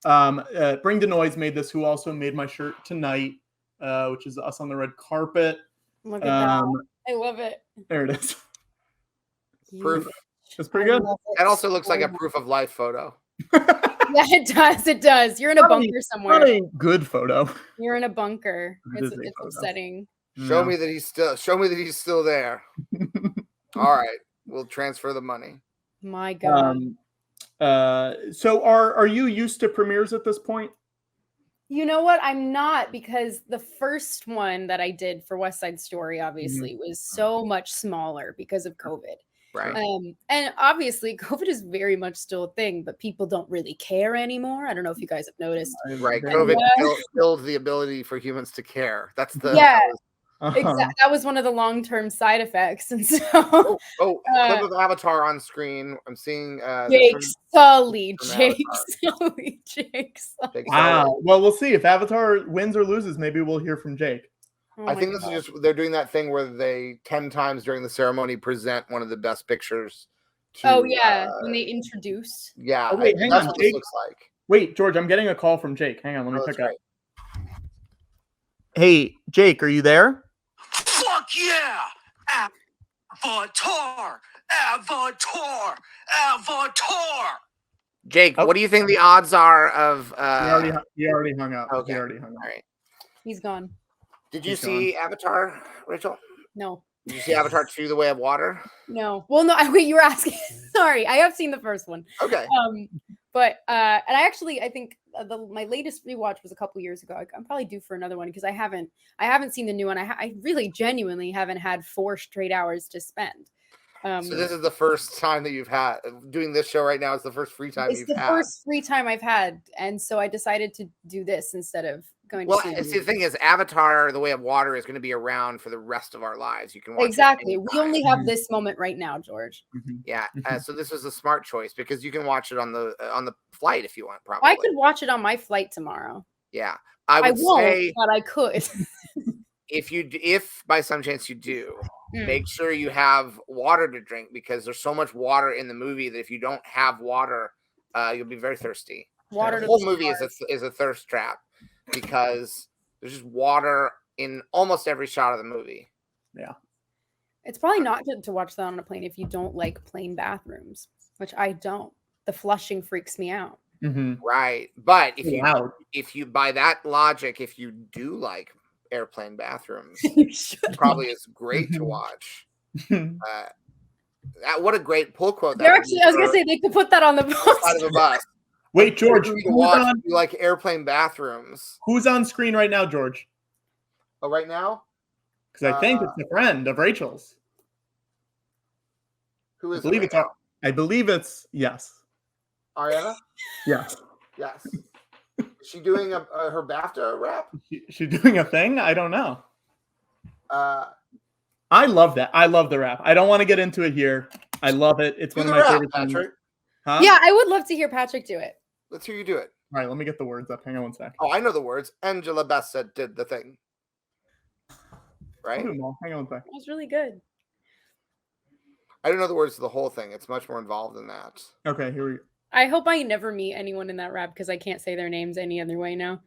[SPEAKER 2] Bring the Noise made this, who also made my shirt tonight, which is us on the red carpet.
[SPEAKER 10] Look at that. I love it.
[SPEAKER 2] There it is.
[SPEAKER 11] Proof.
[SPEAKER 2] That's pretty good.
[SPEAKER 11] That also looks like a proof of life photo.
[SPEAKER 10] Yeah, it does. It does. You're in a bunker somewhere.
[SPEAKER 2] Not a good photo.
[SPEAKER 10] You're in a bunker. It's
[SPEAKER 2] photo.
[SPEAKER 10] upsetting.
[SPEAKER 11] Show me that he's still there. All right. We'll transfer the money.
[SPEAKER 10] My God.
[SPEAKER 2] So are you used to premieres at this point?
[SPEAKER 10] You know what? I'm not, because the first one that I did for West Side Story obviously was so much smaller because of COVID.
[SPEAKER 11] Right.
[SPEAKER 10] And obviously COVID is very much still a thing, but people don't really care anymore. I don't know if you guys have noticed.
[SPEAKER 11] Right. COVID killed the ability for humans to care. That's the
[SPEAKER 10] exactly. That was one of the long-term side effects. And so
[SPEAKER 11] clip of Avatar on screen. I'm seeing
[SPEAKER 10] Jake Sully.
[SPEAKER 2] Wow. Well, we'll see if Avatar wins or loses. Maybe we'll hear from Jake.
[SPEAKER 11] I think this is they're doing that thing where they 10 times during the ceremony present one of the best pictures.
[SPEAKER 10] When they introduce.
[SPEAKER 11] Yeah.
[SPEAKER 2] Oh, wait, hang on,
[SPEAKER 11] what
[SPEAKER 2] Jake.
[SPEAKER 11] this looks like.
[SPEAKER 2] Wait, George, I'm getting a call from Jake. Hang on, let me pick up. Hey, Jake, are you there?
[SPEAKER 13] Fuck yeah! Avatar! Avatar! Avatar!
[SPEAKER 11] Jake, what do you think the odds are of
[SPEAKER 2] he already hung up.
[SPEAKER 11] Okay.
[SPEAKER 2] He already hung up.
[SPEAKER 11] All right.
[SPEAKER 10] He's gone.
[SPEAKER 11] Did you see Avatar, Rachel?
[SPEAKER 10] No.
[SPEAKER 11] Did you see Avatar 2, The Way of Water?
[SPEAKER 10] No. Well, no, wait, you were asking. Sorry, I have seen the first one.
[SPEAKER 11] Okay.
[SPEAKER 10] But and I think my latest rewatch was a couple years ago. I'm probably due for another one because I haven't seen the new one. I really genuinely haven't had 4 straight hours to spend.
[SPEAKER 3] So this is the first time that you've had doing this show right now. Is the first free time
[SPEAKER 10] It's
[SPEAKER 3] you've
[SPEAKER 10] the
[SPEAKER 3] had.
[SPEAKER 10] first free time I've had, and so I decided to do this instead of going.
[SPEAKER 3] Well,
[SPEAKER 10] to
[SPEAKER 3] see, the thing is, Avatar: The Way of Water is going to be around for the rest of our lives. You can watch
[SPEAKER 10] exactly.
[SPEAKER 3] it
[SPEAKER 10] We only have this moment right now, George.
[SPEAKER 3] Yeah, so this was a smart choice because you can watch it on the flight if you want. Probably.
[SPEAKER 10] I could watch it on my flight tomorrow.
[SPEAKER 3] Yeah,
[SPEAKER 10] I
[SPEAKER 3] would
[SPEAKER 10] won't,
[SPEAKER 3] say
[SPEAKER 10] but I could.
[SPEAKER 3] if by some chance you do,
[SPEAKER 10] Mm.
[SPEAKER 3] make sure you have water to drink because there's so much water in the movie that if you don't have water, you'll be very thirsty.
[SPEAKER 10] Water
[SPEAKER 3] The
[SPEAKER 10] to
[SPEAKER 3] whole
[SPEAKER 10] the
[SPEAKER 3] movie is a thirst trap because there's just water in almost every shot of the movie.
[SPEAKER 2] Yeah.
[SPEAKER 10] It's probably not good to watch that on a plane if you don't like plane bathrooms, which I don't. The flushing freaks me out.
[SPEAKER 3] Right, but
[SPEAKER 2] Loud.
[SPEAKER 3] if you by that logic, if you do like airplane bathrooms, probably is great to watch. What a great pull quote!
[SPEAKER 10] They're actually, I was gonna say they could put that on the
[SPEAKER 3] side of a bus.
[SPEAKER 2] Wait, George,
[SPEAKER 3] You
[SPEAKER 2] who's on,
[SPEAKER 3] like airplane bathrooms?
[SPEAKER 2] who's on screen right now, George?
[SPEAKER 3] Oh, right now?
[SPEAKER 2] Because I think it's a friend of Rachel's.
[SPEAKER 3] Who is
[SPEAKER 2] I believe
[SPEAKER 3] it
[SPEAKER 2] it's.
[SPEAKER 3] right now?
[SPEAKER 2] I believe it's yes.
[SPEAKER 3] Ariana?
[SPEAKER 2] Yes.
[SPEAKER 3] Yes. Is she doing her BAFTA rap?
[SPEAKER 2] She's doing a thing. I don't know.
[SPEAKER 3] Uh,
[SPEAKER 2] I love that. I love the rap. I don't want to get into it here. I love it. It's one of my favorite things.
[SPEAKER 3] Patrick.
[SPEAKER 2] Huh?
[SPEAKER 10] Yeah, I would love to hear Patrick do it.
[SPEAKER 3] Let's hear you do it.
[SPEAKER 2] All right, let me get the words up. Hang on one sec.
[SPEAKER 3] Oh, I know the words. Angela Bassett did the thing. Right?
[SPEAKER 2] I'll do them all. Hang on one sec.
[SPEAKER 10] That was really good.
[SPEAKER 3] I don't know the words to the whole thing. It's much more involved than that.
[SPEAKER 2] Okay, here we go.
[SPEAKER 10] I hope I never meet anyone in that rap because I can't say their names any other way now.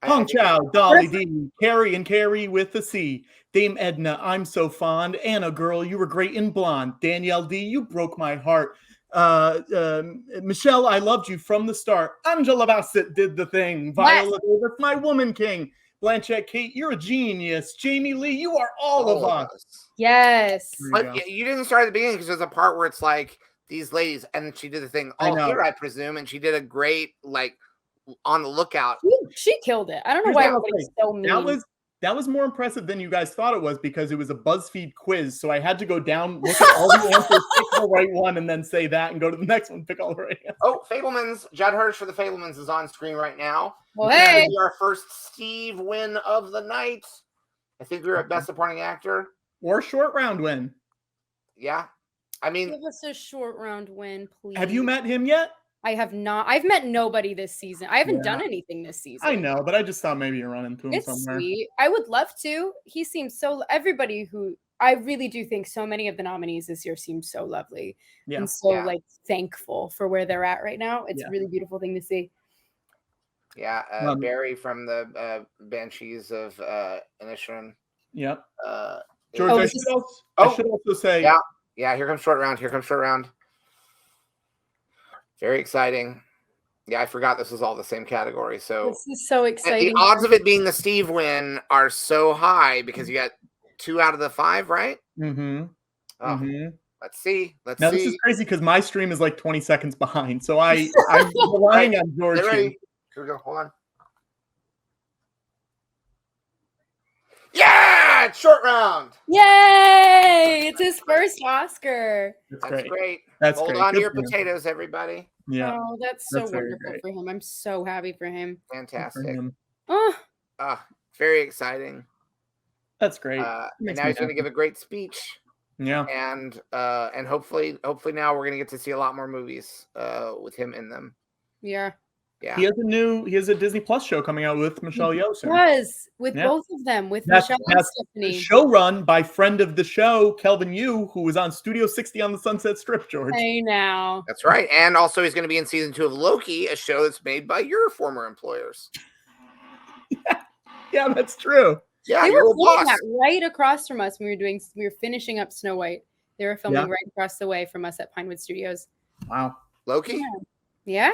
[SPEAKER 2] Hong Chow, Dolly D, Carrie and Carrie with the C. Dame Edna, I'm so fond. Anna, girl, you were great in blonde. Danielle D, you broke my heart. Michelle, I loved you from the start. Angela Bassett did the thing. Viola Davis, my woman king. Blanchett Kate, you're a genius. Jamie Lee, you are all of us.
[SPEAKER 10] Yes.
[SPEAKER 3] But you didn't start at the beginning because there's a part where it's like these ladies, and she did the thing all here, I presume, and she did a great on the lookout.
[SPEAKER 10] She killed it. I don't know why everybody's so mean.
[SPEAKER 2] That was more impressive than you guys thought it was because it was a BuzzFeed quiz. So I had to go down, look at all the answers, pick the right one, and then say that and go to the next one, pick all the right answers.
[SPEAKER 3] Oh, Fablemans. Judd Hirsch for the Fablemans is on screen right now.
[SPEAKER 10] Well, hey.
[SPEAKER 3] This is our first Steve win of the night. I think we were at Best Supporting Actor.
[SPEAKER 2] Or short round win.
[SPEAKER 3] Yeah. I mean,
[SPEAKER 10] give us a short round win, please.
[SPEAKER 2] Have you met him yet?
[SPEAKER 10] I have not. I've met nobody this season. I haven't done anything this season.
[SPEAKER 2] I know, but I just thought maybe you run into him
[SPEAKER 10] It's
[SPEAKER 2] somewhere.
[SPEAKER 10] sweet. I would love to. He seems so. Everybody who I really do think so many of the nominees this year seem so lovely and so thankful for where they're at right now. It's a really beautiful thing to see.
[SPEAKER 3] Yeah, Barry from the Banshees of Inisherin.
[SPEAKER 2] Yep.
[SPEAKER 3] George,
[SPEAKER 2] I should also say.
[SPEAKER 3] Yeah, here comes short round. Here comes short round. Very exciting. Yeah, I forgot this was all the same category. So
[SPEAKER 10] this is so exciting.
[SPEAKER 3] The odds of it being the Steve win are so high because you got 2 out of the 5, right?
[SPEAKER 2] Mm-hmm.
[SPEAKER 3] Oh, let's see. Let's
[SPEAKER 2] now,
[SPEAKER 3] see.
[SPEAKER 2] This is crazy because my stream is like 20 seconds behind. So I'm relying on George.
[SPEAKER 3] Get ready. Here we go. Hold on. Yeah, it's short round.
[SPEAKER 10] Yay! It's his first Oscar.
[SPEAKER 3] That's great.
[SPEAKER 2] That's
[SPEAKER 3] Hold
[SPEAKER 2] great.
[SPEAKER 3] on to
[SPEAKER 2] Good
[SPEAKER 3] your
[SPEAKER 2] for him.
[SPEAKER 3] potatoes, everybody.
[SPEAKER 2] Yeah.
[SPEAKER 10] Oh, that's so
[SPEAKER 2] That's very
[SPEAKER 10] wonderful
[SPEAKER 2] great.
[SPEAKER 10] for him. I'm so happy for him.
[SPEAKER 3] Fantastic.
[SPEAKER 2] him.
[SPEAKER 10] Oh,
[SPEAKER 3] Very exciting.
[SPEAKER 2] That's great.
[SPEAKER 3] And
[SPEAKER 2] Makes
[SPEAKER 3] now
[SPEAKER 2] me
[SPEAKER 3] he's going to
[SPEAKER 2] happy.
[SPEAKER 3] give a great speech.
[SPEAKER 2] Yeah.
[SPEAKER 3] And hopefully now we're going to get to see a lot more movies with him in them.
[SPEAKER 10] yeah.
[SPEAKER 3] Yeah.
[SPEAKER 2] He has a Disney Plus show coming out with Michelle Yeoh soon.
[SPEAKER 10] Yes, with
[SPEAKER 2] Yeah.
[SPEAKER 10] both of them, with Michelle and Stephanie.
[SPEAKER 2] Show run by friend of the show, Kelvin Yu, who was on Studio 60 on the Sunset Strip, George.
[SPEAKER 10] Hey now.
[SPEAKER 3] That's right. And also he's going to be in season 2 of Loki, a show that's made by your former employers.
[SPEAKER 2] Yeah, that's true.
[SPEAKER 3] Yeah,
[SPEAKER 10] They
[SPEAKER 3] your
[SPEAKER 10] were
[SPEAKER 3] old
[SPEAKER 10] filming
[SPEAKER 3] boss.
[SPEAKER 10] that right across from us when we were finishing up Snow White. They were filming
[SPEAKER 2] Yeah.
[SPEAKER 10] right across the way from us at Pinewood Studios.
[SPEAKER 2] Wow.
[SPEAKER 3] Loki?
[SPEAKER 10] Yeah.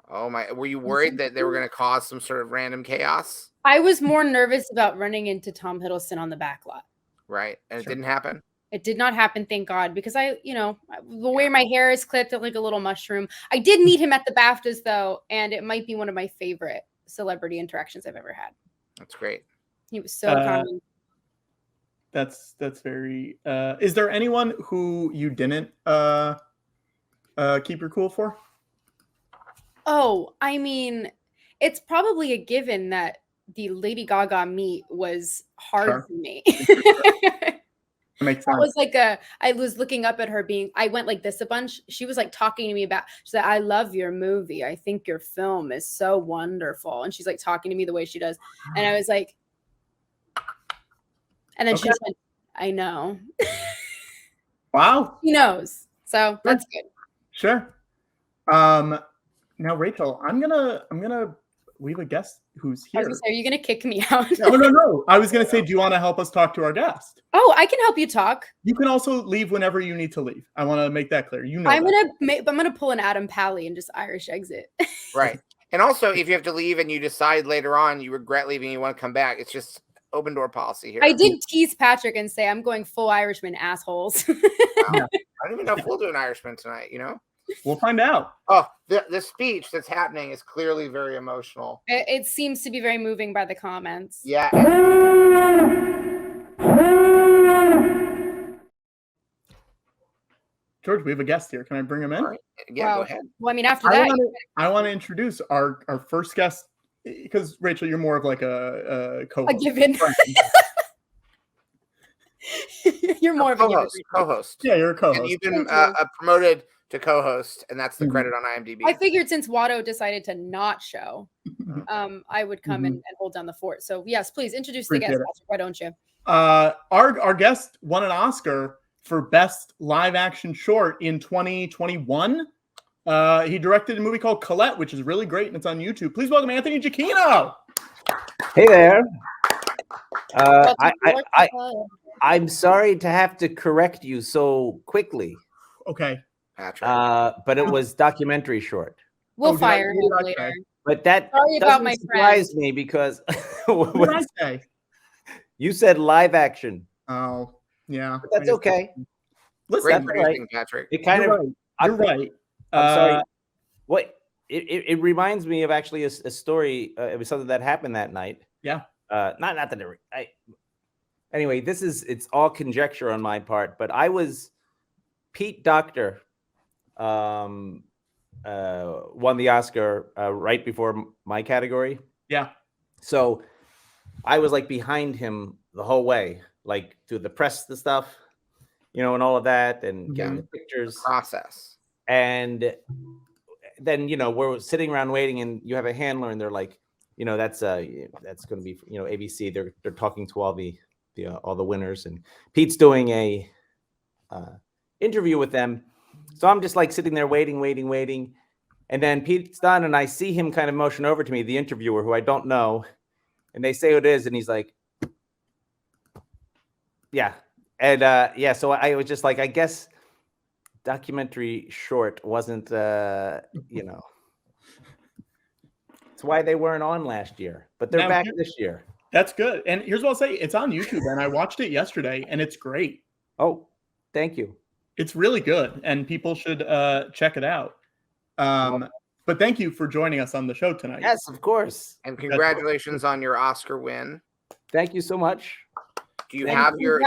[SPEAKER 3] Oh my, were you worried that they were going to cause some sort of random chaos?
[SPEAKER 10] I was more nervous about running into Tom Hiddleston on the back lot.
[SPEAKER 3] Right. And it didn't happen.
[SPEAKER 10] It did not happen, thank God, because the way my hair is clipped like a little mushroom. I did meet him at the BAFTAs though, and it might be one of my favorite celebrity interactions I've ever had.
[SPEAKER 3] That's great.
[SPEAKER 10] He was so kind.
[SPEAKER 2] That's very. Is there anyone who you didn't keep your cool for?
[SPEAKER 10] Oh, I mean, it's probably a given that the Lady Gaga meet was hard for me.
[SPEAKER 2] Makes
[SPEAKER 10] That
[SPEAKER 2] sense.
[SPEAKER 10] was like I was looking up at her I went like this a bunch. She was like talking to me about, she said, I love your movie. I think your film is so wonderful. And she's like talking to me the way she does. And I was like, and then she
[SPEAKER 2] Okay.
[SPEAKER 10] said, I know.
[SPEAKER 2] Wow.
[SPEAKER 10] She knows. So that's good.
[SPEAKER 2] Sure. Now Rachel, I'm gonna we have a guest who's
[SPEAKER 10] I was
[SPEAKER 2] here.
[SPEAKER 10] gonna say, are you gonna kick me out?
[SPEAKER 2] No. I was gonna say, do you want to help us talk to our guest?
[SPEAKER 10] Oh, I can help you talk.
[SPEAKER 2] You can also leave whenever you need to leave. I want to make that clear. You know,
[SPEAKER 10] I'm
[SPEAKER 2] that.
[SPEAKER 10] gonna pull an Adam Pally and just Irish exit.
[SPEAKER 3] Right. And also, if you have to leave and you decide later on you regret leaving, you want to come back, it's just open door policy here.
[SPEAKER 10] I did tease Patrick and say I'm going full Irishman, assholes.
[SPEAKER 3] Wow. I don't even know if we'll do an Irishman tonight, you know?
[SPEAKER 2] We'll find out.
[SPEAKER 3] Oh, the speech that's happening is clearly very emotional.
[SPEAKER 10] It seems to be very moving by the comments.
[SPEAKER 3] Yeah.
[SPEAKER 2] George, we have a guest here. Can I bring him in?
[SPEAKER 3] Yeah, go ahead.
[SPEAKER 10] Well, I mean, after that,
[SPEAKER 2] I want to introduce our first guest, because Rachel, you're more of like a co-host.
[SPEAKER 10] a given. You're more of a given.
[SPEAKER 3] Co-host.
[SPEAKER 2] Yeah, you're a co-host.
[SPEAKER 3] And you've been
[SPEAKER 10] Thank you.
[SPEAKER 3] promoted to co-host, and that's the credit on IMDb.
[SPEAKER 10] I figured since Watto decided to not show, I would come and hold down the fort. So yes, please introduce the guest.
[SPEAKER 2] Appreciate it.
[SPEAKER 10] Patrick, why don't you?
[SPEAKER 2] Our guest won an Oscar for Best Live Action Short in 2021. He directed a movie called Colette, which is really great, and it's on YouTube. Please welcome Anthony Giacchino.
[SPEAKER 1] Hey there. I'm sorry to have to correct you so quickly.
[SPEAKER 2] Okay.
[SPEAKER 3] Patrick.
[SPEAKER 1] But it was documentary short.
[SPEAKER 10] We'll fire him later.
[SPEAKER 1] But that
[SPEAKER 10] Sorry about
[SPEAKER 1] doesn't
[SPEAKER 10] my
[SPEAKER 1] surprise me because
[SPEAKER 2] What did I say?
[SPEAKER 1] you said live action.
[SPEAKER 2] Oh, yeah.
[SPEAKER 1] But that's okay.
[SPEAKER 2] Listen,
[SPEAKER 3] Great
[SPEAKER 1] That's
[SPEAKER 3] producing,
[SPEAKER 1] right.
[SPEAKER 3] Patrick.
[SPEAKER 1] It kind
[SPEAKER 2] You're
[SPEAKER 1] of.
[SPEAKER 2] right. You're right.
[SPEAKER 1] I'm sorry. What? It reminds me of actually a story. It was something that happened that night.
[SPEAKER 2] Yeah.
[SPEAKER 1] Not that anyway, it's all conjecture on my part, but I was Pete Docter won the Oscar right before my category.
[SPEAKER 2] Yeah.
[SPEAKER 1] So I was like behind him the whole way, like through the press, the stuff, and all of that, and getting the pictures
[SPEAKER 3] process.
[SPEAKER 1] And then, we're sitting around waiting, and you have a handler, and they're like, that's going to be, ABC. They're talking to all the winners, and Pete's doing a interview with them. So I'm just like sitting there waiting. And then Pete's done, and I see him kind of motion over to me, the interviewer, who I don't know, and they say who it is, and he's like, yeah. And so I was just like, I guess documentary short wasn't, it's why they weren't on last year, but they're back this year.
[SPEAKER 2] That's good. And here's what I'll say. It's on YouTube, and I watched it yesterday, and it's great.
[SPEAKER 1] Oh, thank you.
[SPEAKER 2] It's really good, and people should check it out. But thank you for joining us on the show tonight.
[SPEAKER 1] Yes, of course.
[SPEAKER 3] And congratulations on your Oscar win.
[SPEAKER 1] Thank you so much.
[SPEAKER 3] Do you have your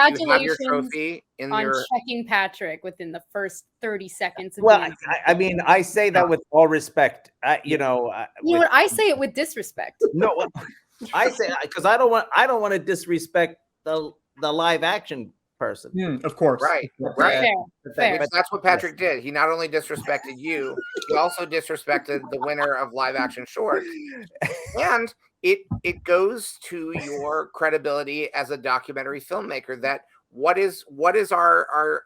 [SPEAKER 3] trophy in
[SPEAKER 10] on
[SPEAKER 3] your
[SPEAKER 10] checking Patrick within the first 30 seconds of
[SPEAKER 1] Well,
[SPEAKER 10] being
[SPEAKER 1] I mean, I say that with all respect.
[SPEAKER 10] you know what? I say it with disrespect.
[SPEAKER 1] No, I say because I don't want to disrespect the live action person.
[SPEAKER 2] Of course,
[SPEAKER 3] right.
[SPEAKER 10] Fair.
[SPEAKER 3] That's what Patrick did. He not only disrespected you, he also disrespected the winner of live action short, and it goes to your credibility as a documentary filmmaker. That what is our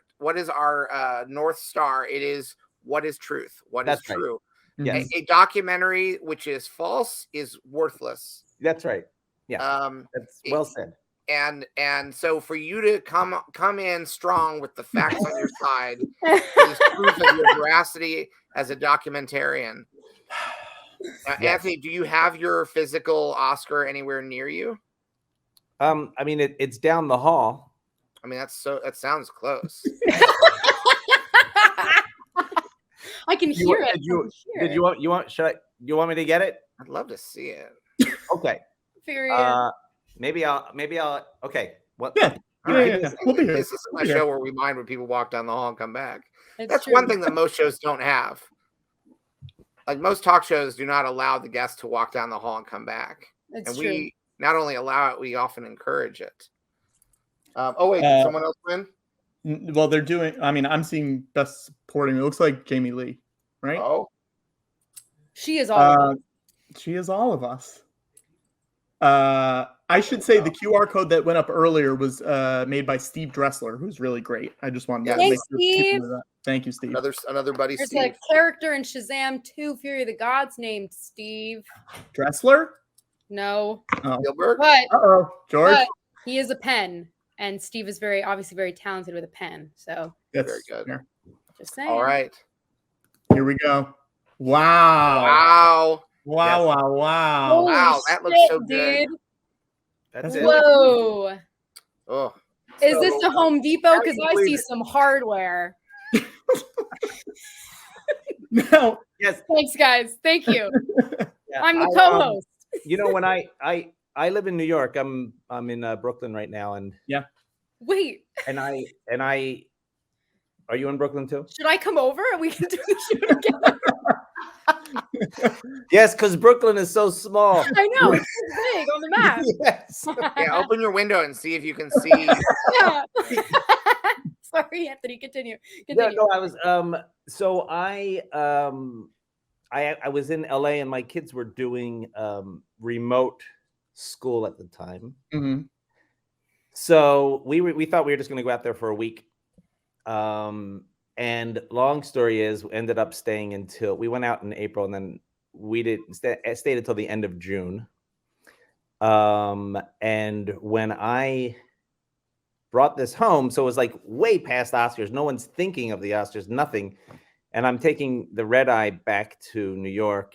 [SPEAKER 3] North Star? It is what is truth. What is true.
[SPEAKER 1] Right. Yes.
[SPEAKER 3] A documentary which is false is worthless.
[SPEAKER 1] That's right. Yeah. That's well said.
[SPEAKER 3] And so for you to come in strong with the facts on your side is proof of your veracity as a documentarian.
[SPEAKER 1] Yes.
[SPEAKER 3] Anthony, do you have your physical Oscar anywhere near you?
[SPEAKER 1] I mean, it's down the hall.
[SPEAKER 3] I mean, that sounds close.
[SPEAKER 10] I can hear it.
[SPEAKER 1] Did you want me to get it?
[SPEAKER 3] I'd love to see it.
[SPEAKER 1] Okay.
[SPEAKER 10] Period.
[SPEAKER 1] Maybe I'll okay. What?
[SPEAKER 2] Yeah.
[SPEAKER 3] This is a show where we mind when people walk down the hall and come back. That's one thing that most shows don't have. Like most talk shows do not allow the guests to walk down the hall and come back.
[SPEAKER 10] That's
[SPEAKER 3] and we not only allow it, we often encourage it. Did someone else win?
[SPEAKER 2] Well, they're doing. I mean, I'm seeing best supporting. It looks like Jamie Lee, right?
[SPEAKER 3] Oh,
[SPEAKER 10] she is all of us.
[SPEAKER 2] She is all of us. I should say the QR code that went up earlier was made by Steve Dressler, who's really great. I just wanted to make sure people knew that. Thank you, Steve.
[SPEAKER 3] Another buddy.
[SPEAKER 10] There's
[SPEAKER 3] Steve.
[SPEAKER 10] a character in Shazam 2: Fury of the Gods named Steve.
[SPEAKER 2] Dressler?
[SPEAKER 10] No.
[SPEAKER 3] Spielberg?
[SPEAKER 10] But
[SPEAKER 2] George.
[SPEAKER 10] But he is a pen, and Steve is obviously very talented with a pen. So
[SPEAKER 2] that's
[SPEAKER 3] very good.
[SPEAKER 2] Fair.
[SPEAKER 10] Just saying.
[SPEAKER 3] All right.
[SPEAKER 2] Here we go. Wow. Wow.
[SPEAKER 10] Holy
[SPEAKER 3] Wow, that looks so good.
[SPEAKER 10] dude.
[SPEAKER 1] That's it.
[SPEAKER 10] Whoa.
[SPEAKER 3] Oh.
[SPEAKER 10] Is this a Home Depot? Because I see some hardware.
[SPEAKER 2] No.
[SPEAKER 1] Yes.
[SPEAKER 10] Thanks, guys. Thank you.
[SPEAKER 1] Yeah,
[SPEAKER 10] I'm the co-host.
[SPEAKER 1] You know, when I live in New York, I'm in Brooklyn right now, and
[SPEAKER 10] Wait.
[SPEAKER 1] and I are you in Brooklyn too?
[SPEAKER 10] Should I come over and we can do the show together?
[SPEAKER 1] Yes, because Brooklyn is so small.
[SPEAKER 10] I know, it's so big on the map.
[SPEAKER 1] Yes.
[SPEAKER 3] Yeah, open your window and see if you can see.
[SPEAKER 10] Yeah. Sorry, Anthony. Continue.
[SPEAKER 1] Yeah, no, I was so I was in LA and my kids were doing remote school at the time.
[SPEAKER 2] Mm-hmm.
[SPEAKER 1] So we thought we were just going to go out there for a week. And long story is, we ended up staying until we went out in April, and then we stayed until the end of June. And when I brought this home, so it was like way past Oscars. No one's thinking of the Oscars, nothing. And I'm taking the red eye back to New York,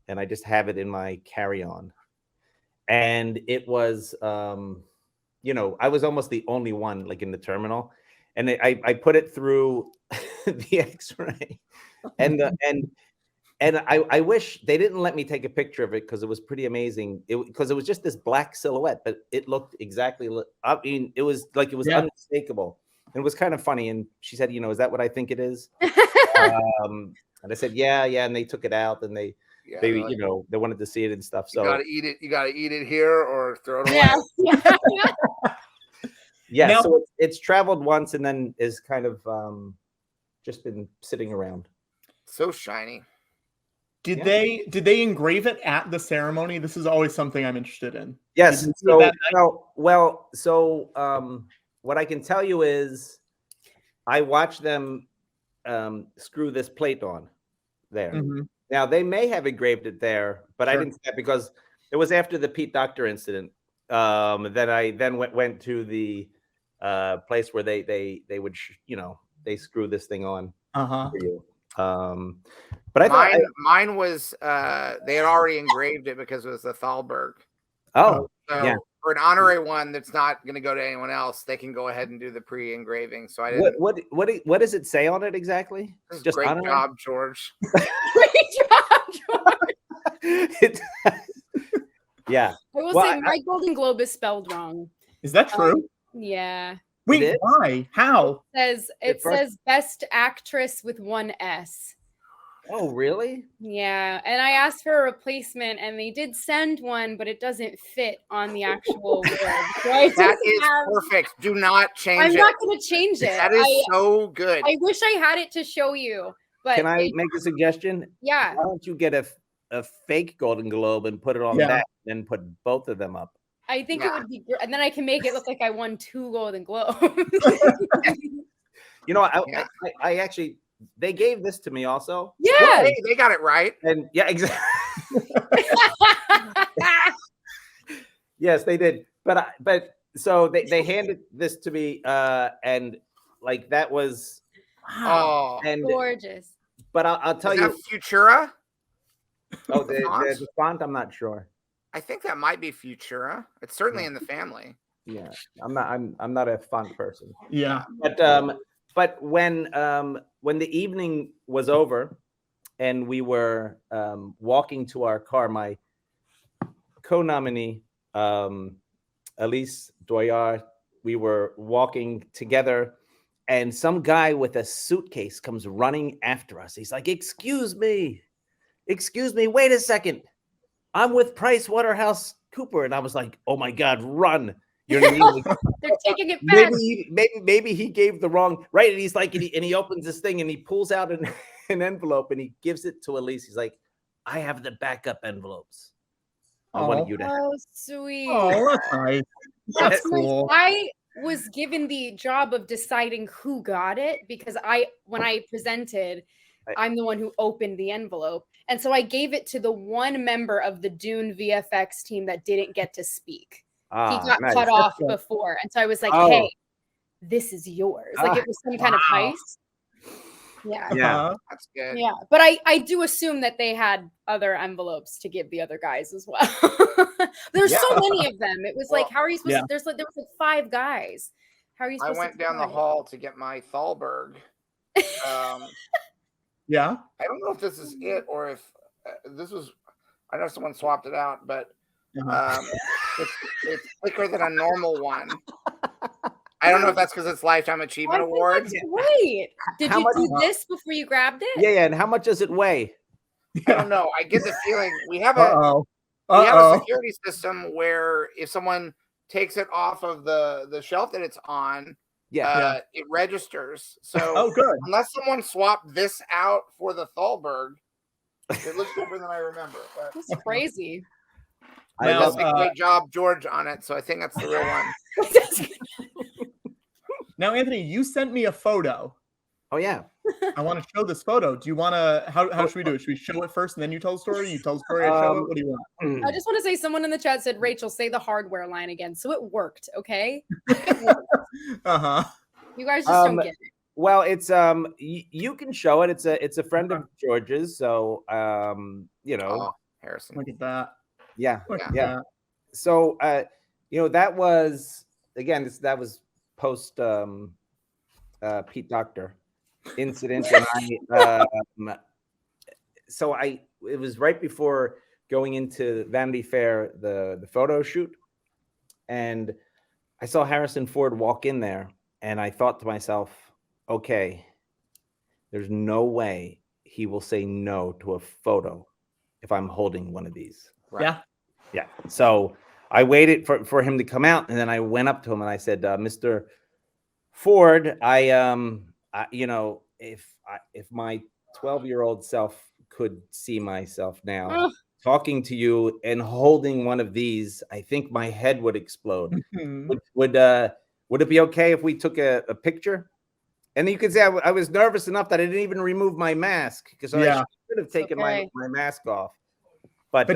[SPEAKER 1] and I just have it in my carry-on. And it was, you know, I was almost the only one like in the terminal. And I put it through the X-ray, and I wish they didn't let me take a picture of it because it was pretty amazing. Because it was just this black silhouette, but it looked exactly. I mean, it was like it was unmistakable. And it was kind of funny. And she said, "You know, is that what I think it is?" And I said, "Yeah." And they took it out, and they
[SPEAKER 3] like,
[SPEAKER 1] you know, they wanted to see it and stuff. So
[SPEAKER 3] you gotta eat it. You gotta eat it here or throw it away.
[SPEAKER 1] Yeah,
[SPEAKER 2] Now-
[SPEAKER 1] so it's traveled once and then is kind of just been sitting around.
[SPEAKER 3] So shiny.
[SPEAKER 2] Did they engrave it at the ceremony? This is always something I'm interested in.
[SPEAKER 1] Yes.
[SPEAKER 2] Did you do it that night?
[SPEAKER 1] What I can tell you is I watched them screw this plate on there.
[SPEAKER 2] Mhm.
[SPEAKER 1] Now they may have engraved it there, but I
[SPEAKER 2] Sure.
[SPEAKER 1] didn't see that because it was after the Pete Docter incident. Then I went to the place where they would they screw this thing on for you. But I thought
[SPEAKER 3] mine was they had already engraved it because it was the Thalberg.
[SPEAKER 1] Oh,
[SPEAKER 3] so
[SPEAKER 1] yeah.
[SPEAKER 3] For an honorary one that's not going to go to anyone else, they can go ahead and do the pre-engraving. So I didn't.
[SPEAKER 1] What does it say on it exactly?
[SPEAKER 3] Just great
[SPEAKER 1] honorary?
[SPEAKER 3] job, George.
[SPEAKER 10] Great job, George.
[SPEAKER 1] Yeah.
[SPEAKER 10] I will say my Golden Globe is spelled wrong.
[SPEAKER 2] Is that true?
[SPEAKER 10] Yeah.
[SPEAKER 2] Wait, why? How?
[SPEAKER 10] It says Best Actress with one S.
[SPEAKER 1] Oh, really?
[SPEAKER 10] Yeah, and I asked for a replacement, and they did send one, but it doesn't fit on the actual word. So
[SPEAKER 3] That is perfect. Do not change it.
[SPEAKER 10] I'm not going to change it.
[SPEAKER 3] That is so good.
[SPEAKER 10] I wish I had it to show you, but
[SPEAKER 1] Can I make a suggestion?
[SPEAKER 10] Yeah.
[SPEAKER 1] Why don't you get a fake Golden Globe and put it on that, and put both of them up?
[SPEAKER 10] I think it would be great, and then I can make it look like I won 2 Golden Globes.
[SPEAKER 1] You know, I actually. They gave this to me also.
[SPEAKER 10] Yeah,
[SPEAKER 3] well, they got it right.
[SPEAKER 1] And yeah, exactly. Yes, they did. But so they handed this to me, and like that was
[SPEAKER 10] gorgeous.
[SPEAKER 1] But I'll tell
[SPEAKER 3] is
[SPEAKER 1] you,
[SPEAKER 3] that Futura.
[SPEAKER 1] Oh, the font. I'm not sure.
[SPEAKER 3] I think that might be Futura. It's certainly in the family.
[SPEAKER 1] Yeah, I'm not a font person.
[SPEAKER 2] Yeah,
[SPEAKER 1] but when the evening was over and we were walking to our car, my co-nominee Elise Doyard we were walking together, and some guy with a suitcase comes running after us. He's like, excuse me, wait a second. I'm with PricewaterhouseCoopers. And I was like, oh my God, run. You know what I mean?
[SPEAKER 10] They're taking it fast.
[SPEAKER 1] Maybe he gave the wrong, right? And he's like, and he opens this thing and he pulls out an envelope and he gives it to Elise. He's like, I have the backup envelopes. I wanted you to have.
[SPEAKER 10] Oh, sweet.
[SPEAKER 2] Oh, that's nice. That's cool.
[SPEAKER 10] I was given the job of deciding who got it because when I presented, I'm the one who opened the envelope. And so I gave it to the one member of the Dune VFX team that didn't get to speak. He got cut off before. And so I was like, hey, this is yours. Like it was some kind of heist. Yeah.
[SPEAKER 3] That's good.
[SPEAKER 10] Yeah. But I do assume that they had other envelopes to give the other guys as well. There's so many of them. It was like, how are you supposed to? There was like 5 guys. How are you supposed to?
[SPEAKER 3] I went down the hall to get my Thalberg.
[SPEAKER 2] Yeah.
[SPEAKER 3] I don't know if this is it or if this was. I know someone swapped it out, but it's thicker than a normal one. I don't know if that's because it's Lifetime Achievement Award.
[SPEAKER 10] That's great. Did you do this before you grabbed it?
[SPEAKER 1] Yeah. And how much does it weigh?
[SPEAKER 3] I don't know. I get the feeling we have a security system where if someone takes it off of the shelf that it's on, it registers. So
[SPEAKER 2] good.
[SPEAKER 3] Unless someone swapped this out for the Thalberg, it looks different than I remember. But
[SPEAKER 10] That's crazy.
[SPEAKER 3] I did a great job, George, on it. So I think that's the real one.
[SPEAKER 2] Now, Anthony, you sent me a photo.
[SPEAKER 1] Oh, yeah.
[SPEAKER 2] I want to show this photo. Do you want to, how should we do it? Should we show it first and then you tell the story? You tell the story, I show it? What do you want?
[SPEAKER 10] I just want to say someone in the chat said, Rachel, say the hardware line again. So it worked, okay? You guys just don't get it.
[SPEAKER 1] Well, it's you can show it. It's a friend of George's, so
[SPEAKER 3] Harrison.
[SPEAKER 2] Look at that.
[SPEAKER 1] Yeah.
[SPEAKER 2] Look at
[SPEAKER 1] Yeah. So that was that was post Pete Docter incident, and it was right before going into Vanity Fair, the photo shoot, and I saw Harrison Ford walk in there, and I thought to myself, okay, there's no way he will say no to a photo if I'm holding one of these.
[SPEAKER 2] Yeah.
[SPEAKER 1] Yeah. So I waited for him to come out, and then I went up to him and I said, Mr. Ford, if my 12-year-old self could see myself now talking to you and holding one of these, I think my head would explode. Would it be okay if we took a picture? And then you could say I was nervous enough that I didn't even remove my mask because I should have taken my mask off. But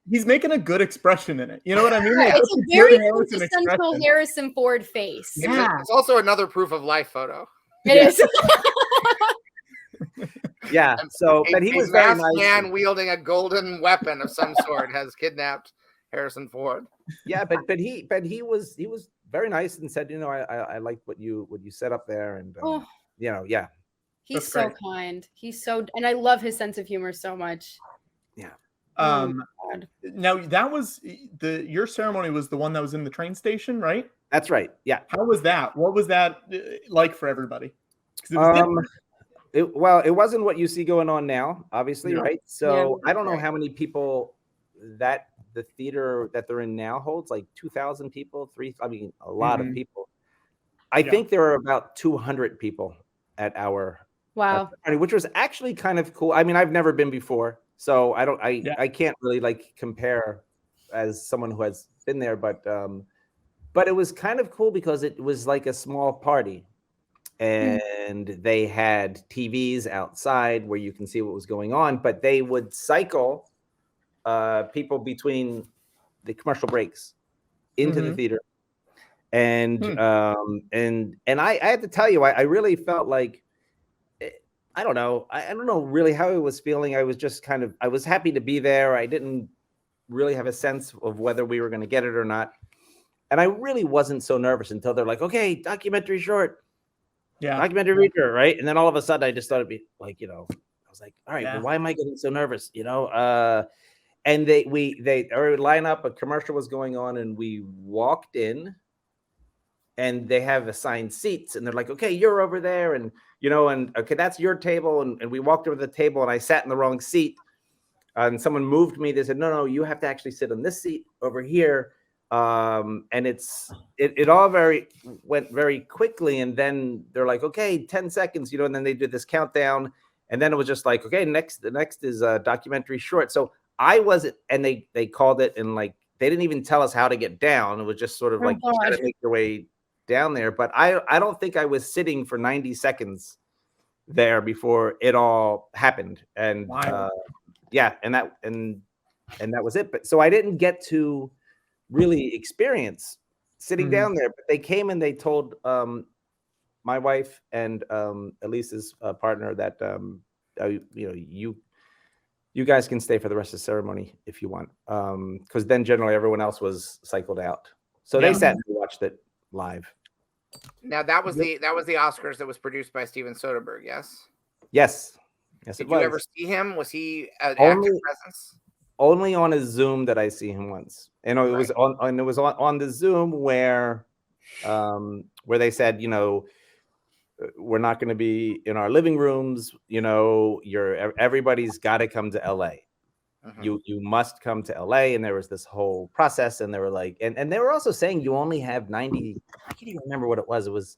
[SPEAKER 2] he's making a good expression in it. You know what I mean?
[SPEAKER 10] Like, it's a very quintessential Harrison Ford face.
[SPEAKER 3] Yeah. It's also another proof of life photo.
[SPEAKER 10] It is.
[SPEAKER 1] Yeah. So, but he was very nice.
[SPEAKER 3] Man wielding a golden weapon of some sort has kidnapped Harrison Ford.
[SPEAKER 1] Yeah, but he was very nice and said, I liked what you set up there, and yeah.
[SPEAKER 10] He's so kind. And I love his sense of humor so much.
[SPEAKER 1] Yeah.
[SPEAKER 2] Now that was your ceremony was the one that was in the train station, right?
[SPEAKER 1] That's right. Yeah.
[SPEAKER 2] How was that? What was that like for everybody?
[SPEAKER 1] It wasn't what you see going on now, obviously, right? So I don't know how many people that the theater that they're in now holds, like 2,000 people, a lot of people. I think there are about 200 people at our
[SPEAKER 10] party,
[SPEAKER 1] which was actually kind of cool. I mean, I've never been before, so I can't really compare as someone who has been there, but it was kind of cool because it was like a small party, and they had TVs outside where you can see what was going on, but they would cycle people between the commercial breaks into the theater, and I had to tell you, I really felt like, I don't know really how I was feeling. I was just I was happy to be there. I didn't really have a sense of whether we were going to get it or not. And I really wasn't so nervous until they're like, okay, documentary short. Yeah. Documentary reader, right? And then all of a sudden I just thought it'd be like, I was like, all right, well, why am I getting so nervous? And they line up, a commercial was going on, and we walked in, and they have assigned seats, and they're like, okay, you're over there, and and okay, that's your table, and we walked over to the table, and I sat in the wrong seat, and someone moved me. They said, no, you have to actually sit on this seat over here. And it all went very quickly, and then they're like, okay, 10 seconds, and then they did this countdown, and then it was just like, okay, the next is a documentary short. So I wasn't, and they called it, and like they didn't even tell us how to get down. It was just sort of like you gotta make your way down there. But I don't think I was sitting for 90 seconds there before it all happened. And yeah, and that was it. But so I didn't get to really experience sitting down there, but they came and they told my wife and Elise's partner that you guys can stay for the rest of the ceremony if you want, because then generally everyone else was cycled out, so they sat and watched it live.
[SPEAKER 3] Now that was the Oscars that was produced by Steven Soderbergh.
[SPEAKER 1] Yes,
[SPEAKER 3] Did you ever see him? Was he an
[SPEAKER 1] Only-
[SPEAKER 3] active presence?
[SPEAKER 1] Only on a Zoom that I see him once. It was on the Zoom where they said, we're not going to be in our living rooms. Everybody's got to come to LA. You must come to LA. And there was this whole process, and they were like, and they were also saying you only have 90. I can't even remember what it was. It was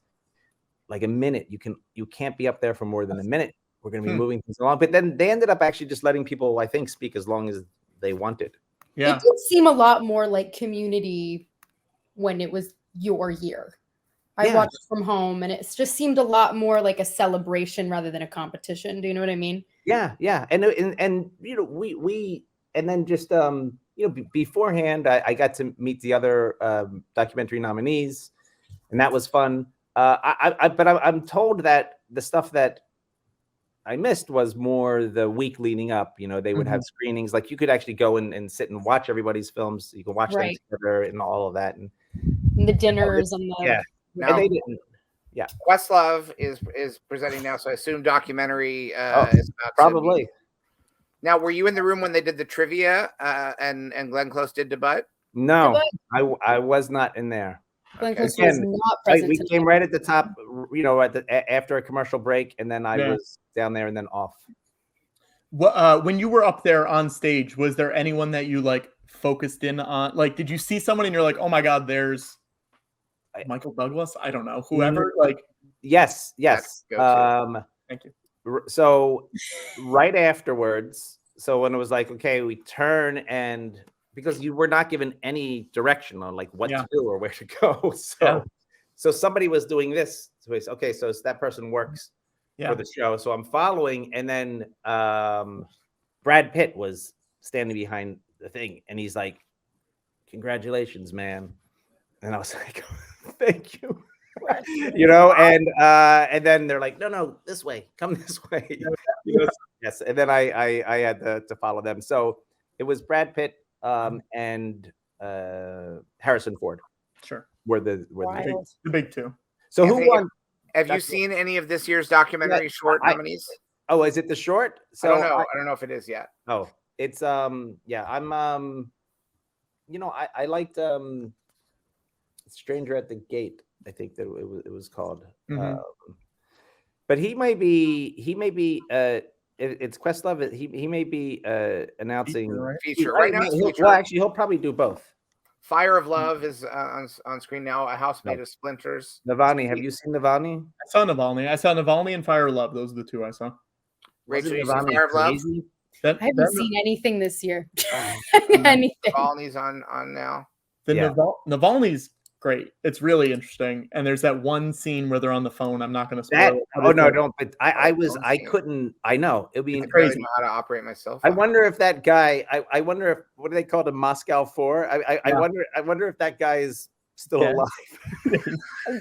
[SPEAKER 1] like a minute. You can't be up there for more than a minute. We're going to be moving things along. But then they ended up actually just letting people, I think, speak as long as they wanted.
[SPEAKER 10] It did seem a lot more like Community when it was your year. I watched from home, and it just seemed a lot more like a celebration rather than a competition. Do you know what I mean?
[SPEAKER 1] Yeah. And we and then just beforehand, I got to meet the other documentary nominees, and that was fun. But I'm told that the stuff that I missed was more the week leading up. They would have screenings, like you could actually go and sit and watch everybody's films. You can watch them together and all of that, and
[SPEAKER 10] the dinners and the
[SPEAKER 3] Now,
[SPEAKER 1] and they didn't. Yeah,
[SPEAKER 3] Questlove is presenting now, so I assume documentary is about to
[SPEAKER 1] probably.
[SPEAKER 3] be. Now, were you in the room when they did the trivia and Glenn Close did debut?
[SPEAKER 1] No, I was not in there.
[SPEAKER 10] Glenn Close was not present.
[SPEAKER 1] We came right at the top, after a commercial break, and then I was down there and then off.
[SPEAKER 2] When you were up there on stage, was there anyone that you like focused in on? Like, did you see someone and you're like, oh my God, there's Michael Douglas? I don't know, whoever. Like,
[SPEAKER 1] yes.
[SPEAKER 2] Thank you.
[SPEAKER 1] So right afterwards, so when it was like, okay, we turn, and because you were not given any direction on like what to do or where to go, so somebody was doing this. So it's okay, so that person works for the show, so I'm following, and then Brad Pitt was standing behind the thing, and he's like, "Congratulations, man," and I was like, "Thank you." And then they're like, no, this way, come this way. Yes, and then I had to follow them. So it was Brad Pitt and Harrison Ford.
[SPEAKER 2] Sure,
[SPEAKER 1] were the
[SPEAKER 2] big two.
[SPEAKER 1] So who won?
[SPEAKER 3] Have you seen any of this year's documentary short nominees?
[SPEAKER 1] Oh, is it the short? So
[SPEAKER 3] I don't know. I don't know if it is yet.
[SPEAKER 1] Oh, it's I'm I liked Stranger at the Gate. I think that it was called. But he may be it's Questlove. He may be announcing
[SPEAKER 3] feature right now.
[SPEAKER 1] Well, actually, he'll probably do both.
[SPEAKER 3] Fire of Love is on screen now. A House Made of Splinters.
[SPEAKER 1] Navalny. Have you seen Navalny?
[SPEAKER 2] I saw Navalny and Fire of Love. Those are the two I saw.
[SPEAKER 3] Rachel, you seen Fire of Love?
[SPEAKER 10] I haven't seen anything this year. Anything.
[SPEAKER 3] Navalny's on now.
[SPEAKER 2] Navalny's great. It's really interesting. And there's that one scene where they're on the phone. I'm not going to spoil it.
[SPEAKER 1] Oh no, don't. But I couldn't. I know it'll be
[SPEAKER 3] crazy. I don't know how to operate myself.
[SPEAKER 1] I wonder if that guy. I wonder if what do they call him? Moscow 4. I wonder if that guy is still alive.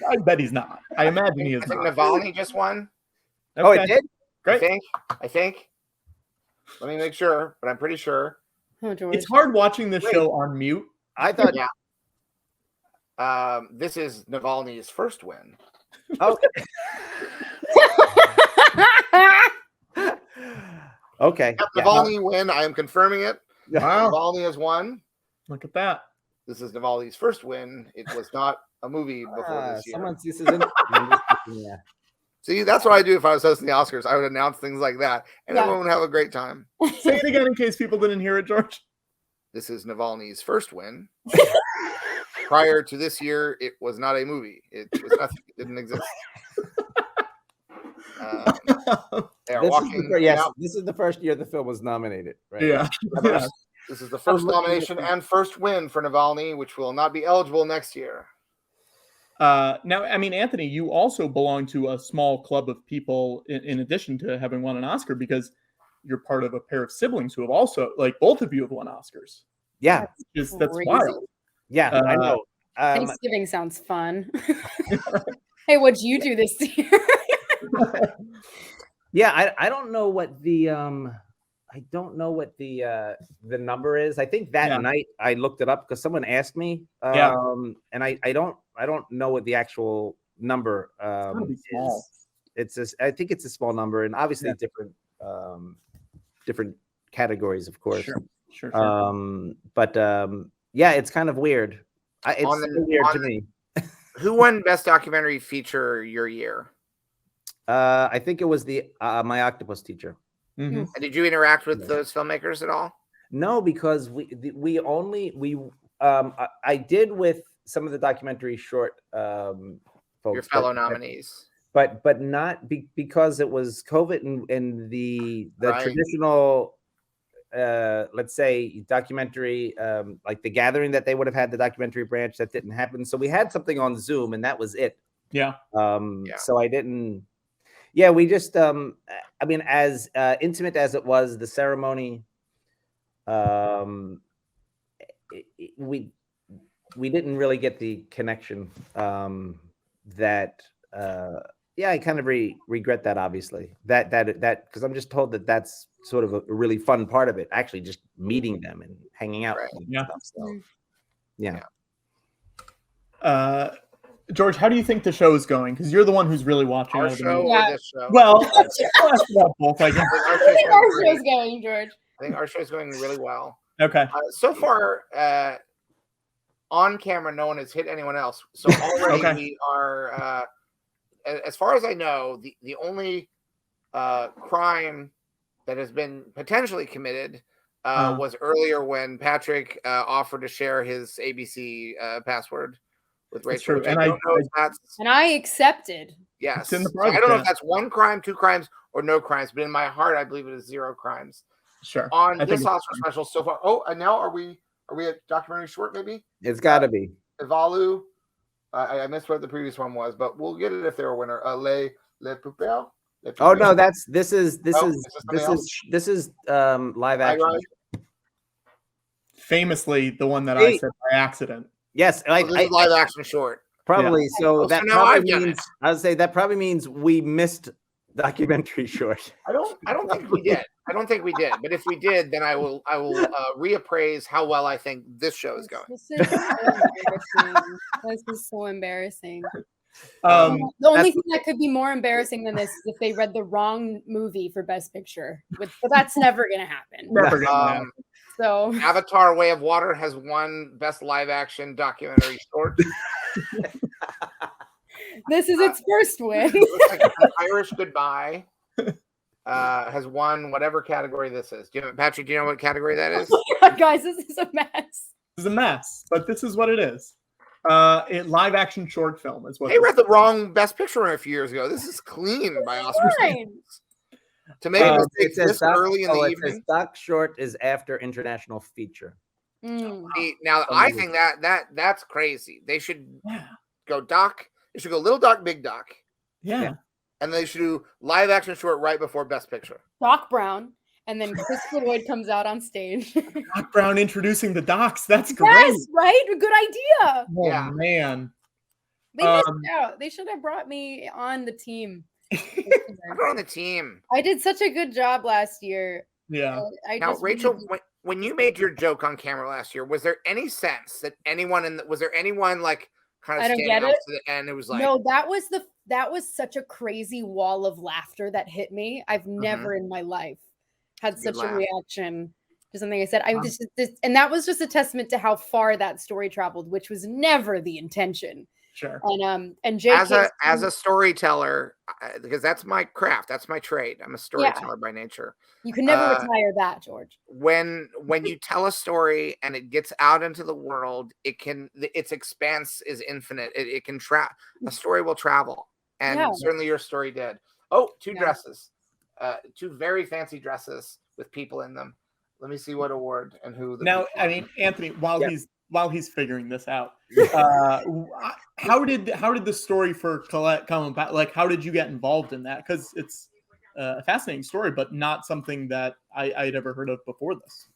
[SPEAKER 2] I bet he's not. I imagine he is.
[SPEAKER 3] I think Navalny just won.
[SPEAKER 1] Okay. Oh, it did.
[SPEAKER 2] Great.
[SPEAKER 3] I think. Let me make sure, but I'm pretty sure.
[SPEAKER 10] Oh, George.
[SPEAKER 2] It's hard watching this show on mute.
[SPEAKER 1] I thought.
[SPEAKER 3] Yeah. This is Navalny's first win.
[SPEAKER 1] Okay. Okay.
[SPEAKER 3] Navalny win. I am confirming it.
[SPEAKER 2] Wow.
[SPEAKER 3] Navalny has won.
[SPEAKER 2] Look at that.
[SPEAKER 11] This is Navalny's first win. It was not a movie before this year.
[SPEAKER 1] This is yeah.
[SPEAKER 11] See, that's what I do if I was hosting the Oscars. I would announce things like that, and
[SPEAKER 2] Yeah.
[SPEAKER 11] everyone would have a great time.
[SPEAKER 2] Say it again in case people didn't hear it, George.
[SPEAKER 11] This is Navalny's first win. Prior to this year, it was not a movie. It was nothing. It didn't exist. They are walking.
[SPEAKER 1] This is the first year the film was nominated. Right?
[SPEAKER 2] Yeah.
[SPEAKER 11] This is the first nomination and first win for Navalny, which will not be eligible next year.
[SPEAKER 2] Now, I mean, Anthony, you also belong to a small club of people in addition to having won an Oscar, because you're part of a pair of siblings who have also, like, both of you have won Oscars.
[SPEAKER 1] Yeah.
[SPEAKER 2] That's
[SPEAKER 10] Crazy.
[SPEAKER 2] wild.
[SPEAKER 1] Yeah, I know.
[SPEAKER 10] Thanksgiving sounds fun. Hey, what'd you do this year?
[SPEAKER 1] Yeah, I don't know what the the number is. I think that night I looked it up because someone asked me. And I don't know what the actual number is. I think it's a small number, and obviously different categories, of course.
[SPEAKER 2] Sure.
[SPEAKER 1] Yeah, it's kind of weird. Weird to me.
[SPEAKER 3] Who won Best Documentary Feature your year?
[SPEAKER 1] I think it was the My Octopus Teacher.
[SPEAKER 2] Mm-hmm.
[SPEAKER 3] And did you interact with those filmmakers at all?
[SPEAKER 1] No, because I did with some of the documentary short folks,
[SPEAKER 3] your fellow nominees,
[SPEAKER 1] but not because it was COVID and the
[SPEAKER 3] Right.
[SPEAKER 1] traditional let's say documentary like the gathering that they would have had, the documentary branch, that didn't happen. So we had something on Zoom and that was it. So I didn't. Yeah, we just I mean, as intimate as it was, the ceremony, we didn't really get the connection that I kind of regret that, obviously, that because I'm just told that that's sort of a really fun part of it, actually just meeting them and hanging out with them and stuff. So
[SPEAKER 2] George, how do you think the show is going? Because you're the one who's really watching
[SPEAKER 3] our show or this show.
[SPEAKER 2] Well, I'll ask about both, I guess.
[SPEAKER 10] I think our show's going, George.
[SPEAKER 3] I think our show's going really well.
[SPEAKER 2] Okay.
[SPEAKER 3] So far, on camera, no one has hit anyone else. So already we are, as far as I know, the only crime that has been potentially committed was earlier when Patrick offered to share his ABC password with Rachel.
[SPEAKER 2] And
[SPEAKER 3] I don't know if that's.
[SPEAKER 10] And I accepted.
[SPEAKER 3] Yes.
[SPEAKER 2] in the
[SPEAKER 3] So I don't know if that's one crime, two crimes, or no crimes, but in my heart, I believe it is 0 crimes.
[SPEAKER 2] Sure.
[SPEAKER 3] On this Oscar special so far. Oh, and now are we at documentary short? Maybe
[SPEAKER 1] it's got to be
[SPEAKER 3] Evalu. I missed what the previous one was, but we'll get it if they're a winner. Le Poupée.
[SPEAKER 1] Oh no, this is live action.
[SPEAKER 2] Famously, the one that I said by accident.
[SPEAKER 1] Yes,
[SPEAKER 3] this is live action short.
[SPEAKER 1] Probably.
[SPEAKER 2] Yeah.
[SPEAKER 1] So that
[SPEAKER 3] now I've
[SPEAKER 1] probably
[SPEAKER 3] done
[SPEAKER 1] means I would say that probably means we missed documentary short.
[SPEAKER 3] I don't think we did. But if we did, then I will reappraise how well I think this show is going.
[SPEAKER 10] This is so embarrassing. This is so embarrassing.
[SPEAKER 2] The
[SPEAKER 10] only thing that could be more embarrassing than this is if they read the wrong movie for Best Picture. But that's never gonna happen.
[SPEAKER 2] Never gonna happen.
[SPEAKER 10] So
[SPEAKER 3] Avatar: Way of Water has won Best Live Action Documentary Short.
[SPEAKER 10] This is its first win.
[SPEAKER 3] Looks like An Irish Goodbye has won whatever category this is. Patrick, do you know what category that is?
[SPEAKER 10] Oh my God, guys, this is a mess.
[SPEAKER 2] This is a mess, but this is what it is. Live action short film is what
[SPEAKER 3] They read the wrong Best Picture a few years ago. This is clean by Oscar standards. To make a mistake this early in the evening.
[SPEAKER 1] Doc short is after international feature.
[SPEAKER 3] Now I think that's crazy. They should go doc. They should go little doc, big doc.
[SPEAKER 2] Yeah.
[SPEAKER 3] And they should do live action short right before Best Picture.
[SPEAKER 10] Doc Brown, and then Christopher Lloyd comes out on stage.
[SPEAKER 2] Doc Brown introducing the docs. That's great.
[SPEAKER 10] Yes, right? A good idea.
[SPEAKER 2] Oh man.
[SPEAKER 10] They missed out. They should have brought me on the team.
[SPEAKER 3] I'm on the team.
[SPEAKER 10] I did such a good job last year.
[SPEAKER 2] Yeah.
[SPEAKER 3] Now, Rachel, when you made your joke on camera last year, was there any sense that anyone was there anyone like kind of standing up to the end? It was like
[SPEAKER 10] no, that was such a crazy wall of laughter that hit me. I've never in my life had such a reaction. Just something I said. And that was just a testament to how far that story traveled, which was never the intention.
[SPEAKER 2] Sure.
[SPEAKER 10] And Jake
[SPEAKER 3] as a storyteller, because that's my craft, that's my trade. I'm a storyteller by nature.
[SPEAKER 10] You can never retire that, George.
[SPEAKER 3] When you tell a story and it gets out into the world, its expanse is infinite. It can a story will travel, and certainly your story did. Oh, two dresses, two very fancy dresses with people in them. Let me see what award and who.
[SPEAKER 2] I mean, Anthony, while he's figuring this out, how did the story for Colette come about? Like, how did you get involved in that? Because it's a fascinating story, but not something that I'd ever heard of before this.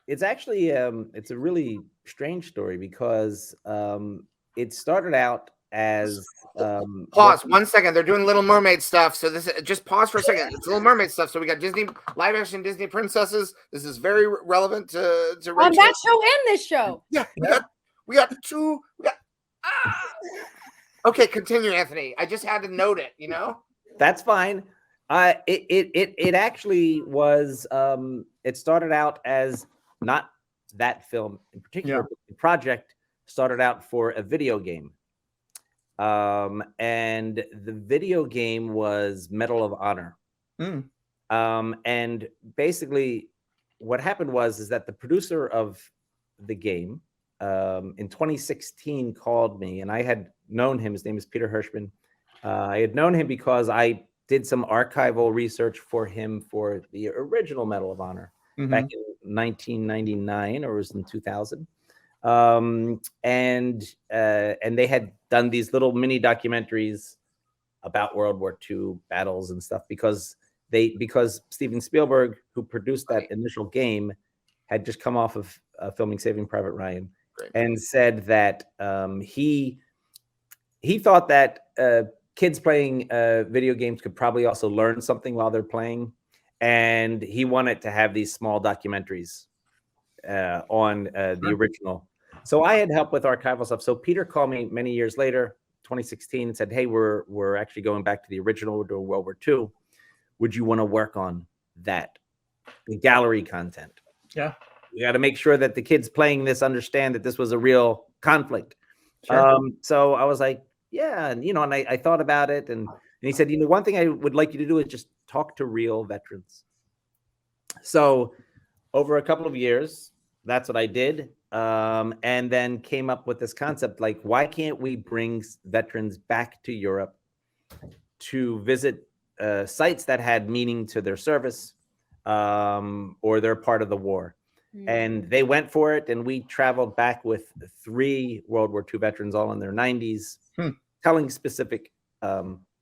[SPEAKER 1] It's actually it's a really strange story because it started out as
[SPEAKER 3] pause 1 second. They're doing Little Mermaid stuff, so this is just pause for a second. It's Little Mermaid stuff. So we got Disney live action Disney princesses. This is very relevant to
[SPEAKER 10] on that show and this show.
[SPEAKER 3] Yeah, we got two. Okay, continue, Anthony. I just had to note it.
[SPEAKER 1] That's fine. It actually was. It started out as not that film in particular. But the project started out for a video game. And the video game was Medal of Honor. And basically what happened is that the producer of the game in 2016 called me, and I had known him. His name is Peter Hirschman. I had known him because I did some archival research for him for the original Medal of Honor back in 1999, or it was in 2000. And they had done these little mini documentaries about World War II battles and stuff because Steven Spielberg, who produced that initial game, had just come off of filming Saving Private Ryan, and said that he thought that kids playing video games could probably also learn something while they're playing, and he wanted to have these small documentaries on the original. So I had help with archival stuff. So Peter called me many years later, 2016, and said, "Hey, we're actually going back to the original. We're doing World War II. Would you want to work on that, the gallery content?
[SPEAKER 2] Yeah,
[SPEAKER 1] we got to make sure that the kids playing this understand that this was a real conflict."
[SPEAKER 2] Sure.
[SPEAKER 1] So I was like, "Yeah," and and I thought about it, and he said, "One thing I would like you to do is just talk to real veterans." So over a couple of years, that's what I did. And then came up with this concept, like, why can't we bring veterans back to Europe to visit sites that had meaning to their service, or they're part of the war? And they went for it, and we traveled back with 3 World War II veterans, all in their 90s, telling specific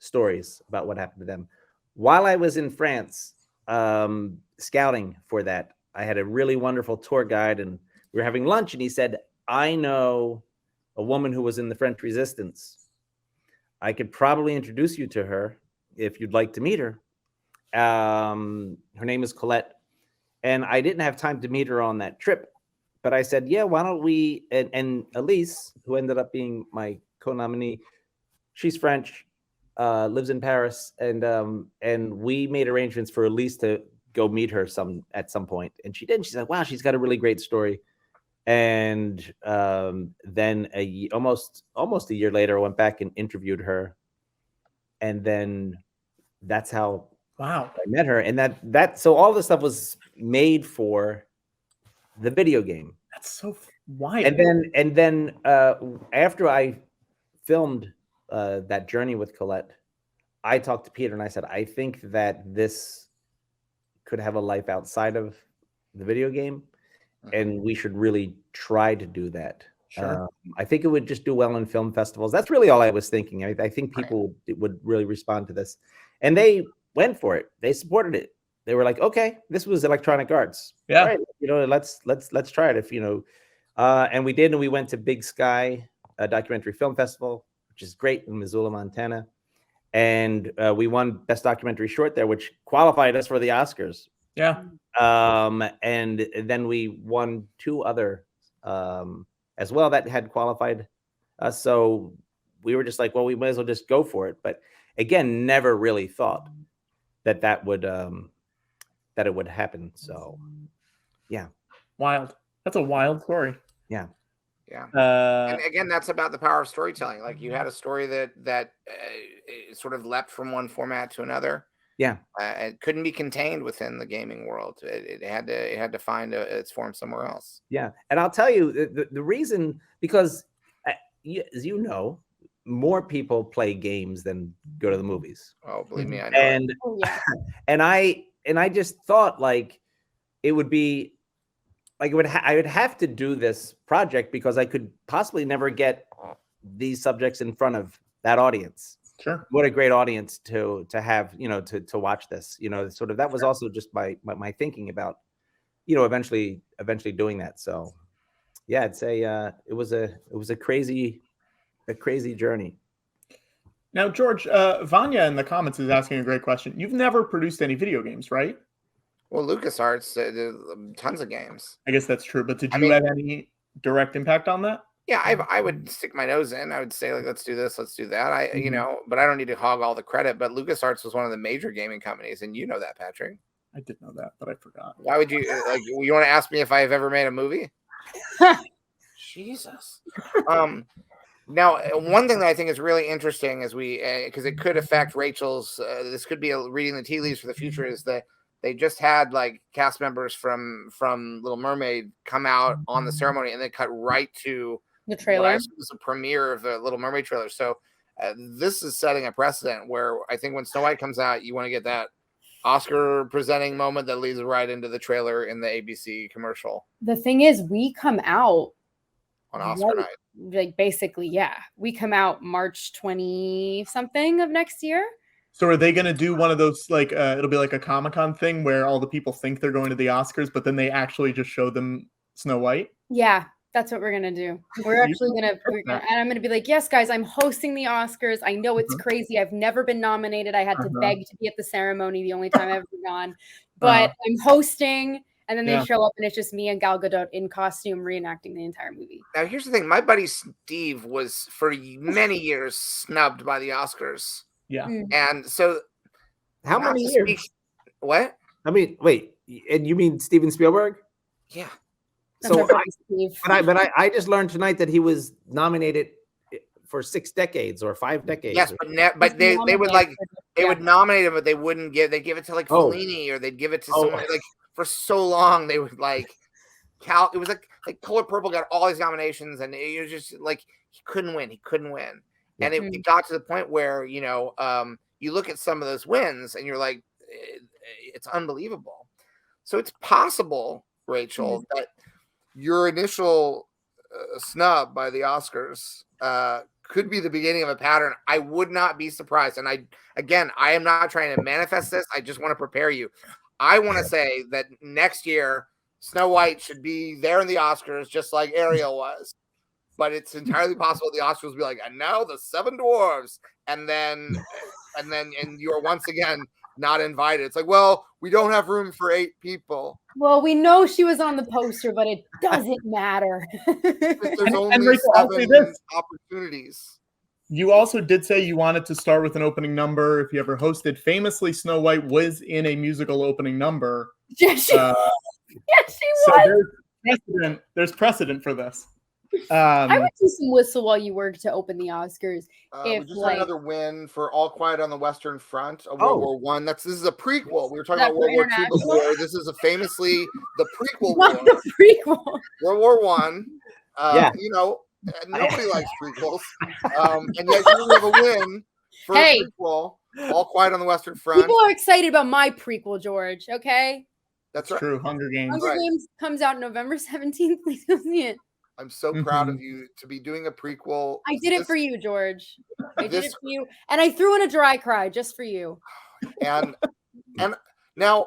[SPEAKER 1] stories about what happened to them. While I was in France scouting for that, I had a really wonderful tour guide, and we were having lunch, and he said, "I know a woman who was in the French Resistance. I could probably introduce you to her if you'd like to meet her. Her name is Colette." And I didn't have time to meet her on that trip, but I said, "Yeah, why don't we?" And Elise, who ended up being my co-nominee, she's French, lives in Paris, and we made arrangements for Elise to go meet her at some point, and she did. And she said, "Wow, she's got a really great story." And then almost a year later, I went back and interviewed her, and then that's how I met her. And so all this stuff was made for the video game.
[SPEAKER 2] That's so wild.
[SPEAKER 1] And then after I filmed that journey with Colette, I talked to Peter and I said, "I think that this could have a life outside of the video game, and we should really try to do that."
[SPEAKER 2] Sure.
[SPEAKER 1] I think it would just do well in film festivals. That's really all I was thinking. I think people would really respond to this, and they went for it. They supported it. They were like, "Okay, this was Electronic Arts.
[SPEAKER 2] Yeah,
[SPEAKER 1] right, let's try it." And we did, and we went to Big Sky Documentary Film Festival, which is great in Missoula, Montana. And we won Best Documentary Short there, which qualified us for the Oscars.
[SPEAKER 2] Yeah.
[SPEAKER 1] And then we won 2 other as well that had qualified us. So we were just like, well, we might as well just go for it. But again, never really thought that would that it would happen. So, yeah,
[SPEAKER 2] wild. That's a wild story.
[SPEAKER 1] Yeah.
[SPEAKER 3] Yeah. And again, that's about the power of storytelling. Like you had a story that sort of leapt from one format to another.
[SPEAKER 1] Yeah.
[SPEAKER 3] It couldn't be contained within the gaming world. It had to find its form somewhere else.
[SPEAKER 1] Yeah. And I'll tell you the reason, because as you know, more people play games than go to the movies.
[SPEAKER 3] Oh, believe me, I know.
[SPEAKER 1] And and I just thought like it would be like I would have to do this project because I could possibly never get these subjects in front of that audience.
[SPEAKER 2] Sure.
[SPEAKER 1] What a great audience to have, to watch this, sort of, that was also just my thinking about, eventually doing that. So yeah, it was a crazy journey.
[SPEAKER 2] Now, George, Vanya in the comments is asking a great question. You've never produced any video games, right?
[SPEAKER 3] Well, LucasArts, tons of games.
[SPEAKER 2] I guess that's true. But did you have any direct impact on that?
[SPEAKER 3] Yeah, I would stick my nose in. I would say, like, let's do this, let's do that. But I don't need to hog all the credit. But LucasArts was one of the major gaming companies, and you know that, Patrick.
[SPEAKER 2] I did know that, but I forgot.
[SPEAKER 3] Why would you you want to ask me if I've ever made a movie? Jesus. Now, one thing that I think is really interesting as because it could affect Rachel's. This could be reading the tea leaves for the future. Is that they just had like cast members from Little Mermaid come out on the ceremony, and they cut right to
[SPEAKER 10] the trailer.
[SPEAKER 3] It was a premiere of the Little Mermaid trailer. So this is setting a precedent where I think when Snow White comes out, you want to get that Oscar presenting moment that leads right into the trailer in the ABC commercial.
[SPEAKER 10] The thing is, we come out
[SPEAKER 3] on Oscar night.
[SPEAKER 10] Like basically, yeah, we come out March 20 something of next year.
[SPEAKER 2] So are they going to do one of those, like, it'll be like a Comic-Con thing where all the people think they're going to the Oscars, but then they actually just show them Snow White?
[SPEAKER 10] Yeah, that's what we're going to do. We're actually going to, and I'm going to be like, yes, guys, I'm hosting the Oscars. I know it's crazy. I've never been nominated. I had to beg to be at the ceremony the only time I've ever gone, but I'm hosting. And then they show up and it's just me and Gal Gadot in costume reenacting the entire movie.
[SPEAKER 3] Now, here's the thing. My buddy Steve was for many years snubbed by the Oscars.
[SPEAKER 2] Yeah.
[SPEAKER 3] And so
[SPEAKER 1] how many years?
[SPEAKER 3] What?
[SPEAKER 1] I mean, wait, and you mean Steven Spielberg?
[SPEAKER 3] Yeah.
[SPEAKER 1] So I just learned tonight that he was nominated for 6 decades or 5 decades.
[SPEAKER 3] Yes, but they would nominate him, but they wouldn't they'd give it to like Fellini or they'd give it to someone like for so long they would like it was like Color Purple got all these nominations and it was just like he couldn't win. And it got to the point where, you look at some of those wins and you're like, it's unbelievable. So it's possible, Rachel, that your initial snub by the Oscars could be the beginning of a pattern. I would not be surprised. And I am not trying to manifest this. I just want to prepare you. I want to say that next year, Snow White should be there in the Oscars, just like Ariel was. But it's entirely possible the Oscars will be like, and now the 7 dwarves, and then you are once again not invited. It's like, well, we don't have room for 8 people.
[SPEAKER 10] Well, we know she was on the poster, but it doesn't matter.
[SPEAKER 3] There's only 7 opportunities.
[SPEAKER 2] You also did say you wanted to start with an opening number if you ever hosted. Famously, Snow White was in a musical opening number.
[SPEAKER 10] Yes, she was.
[SPEAKER 2] There's precedent for this.
[SPEAKER 10] I would do some whistle while you work to open the Oscars.
[SPEAKER 3] We just had another win for All Quiet on the Western Front of World War One. This is a prequel. We were talking about World War II before. This is famously the prequel.
[SPEAKER 10] Not the prequel.
[SPEAKER 3] World War One. Nobody likes prequels, and yet you have a win for a prequel. All Quiet on the Western Front.
[SPEAKER 10] People are excited about my prequel, George. Okay.
[SPEAKER 3] That's right.
[SPEAKER 2] True. Hunger Games.
[SPEAKER 10] Hunger Games comes out November 17th. Please go see it.
[SPEAKER 3] I'm so proud of you to be doing a prequel.
[SPEAKER 10] I did it for you, George. I did it for you. And I threw in a dry cry just for you.
[SPEAKER 3] And now,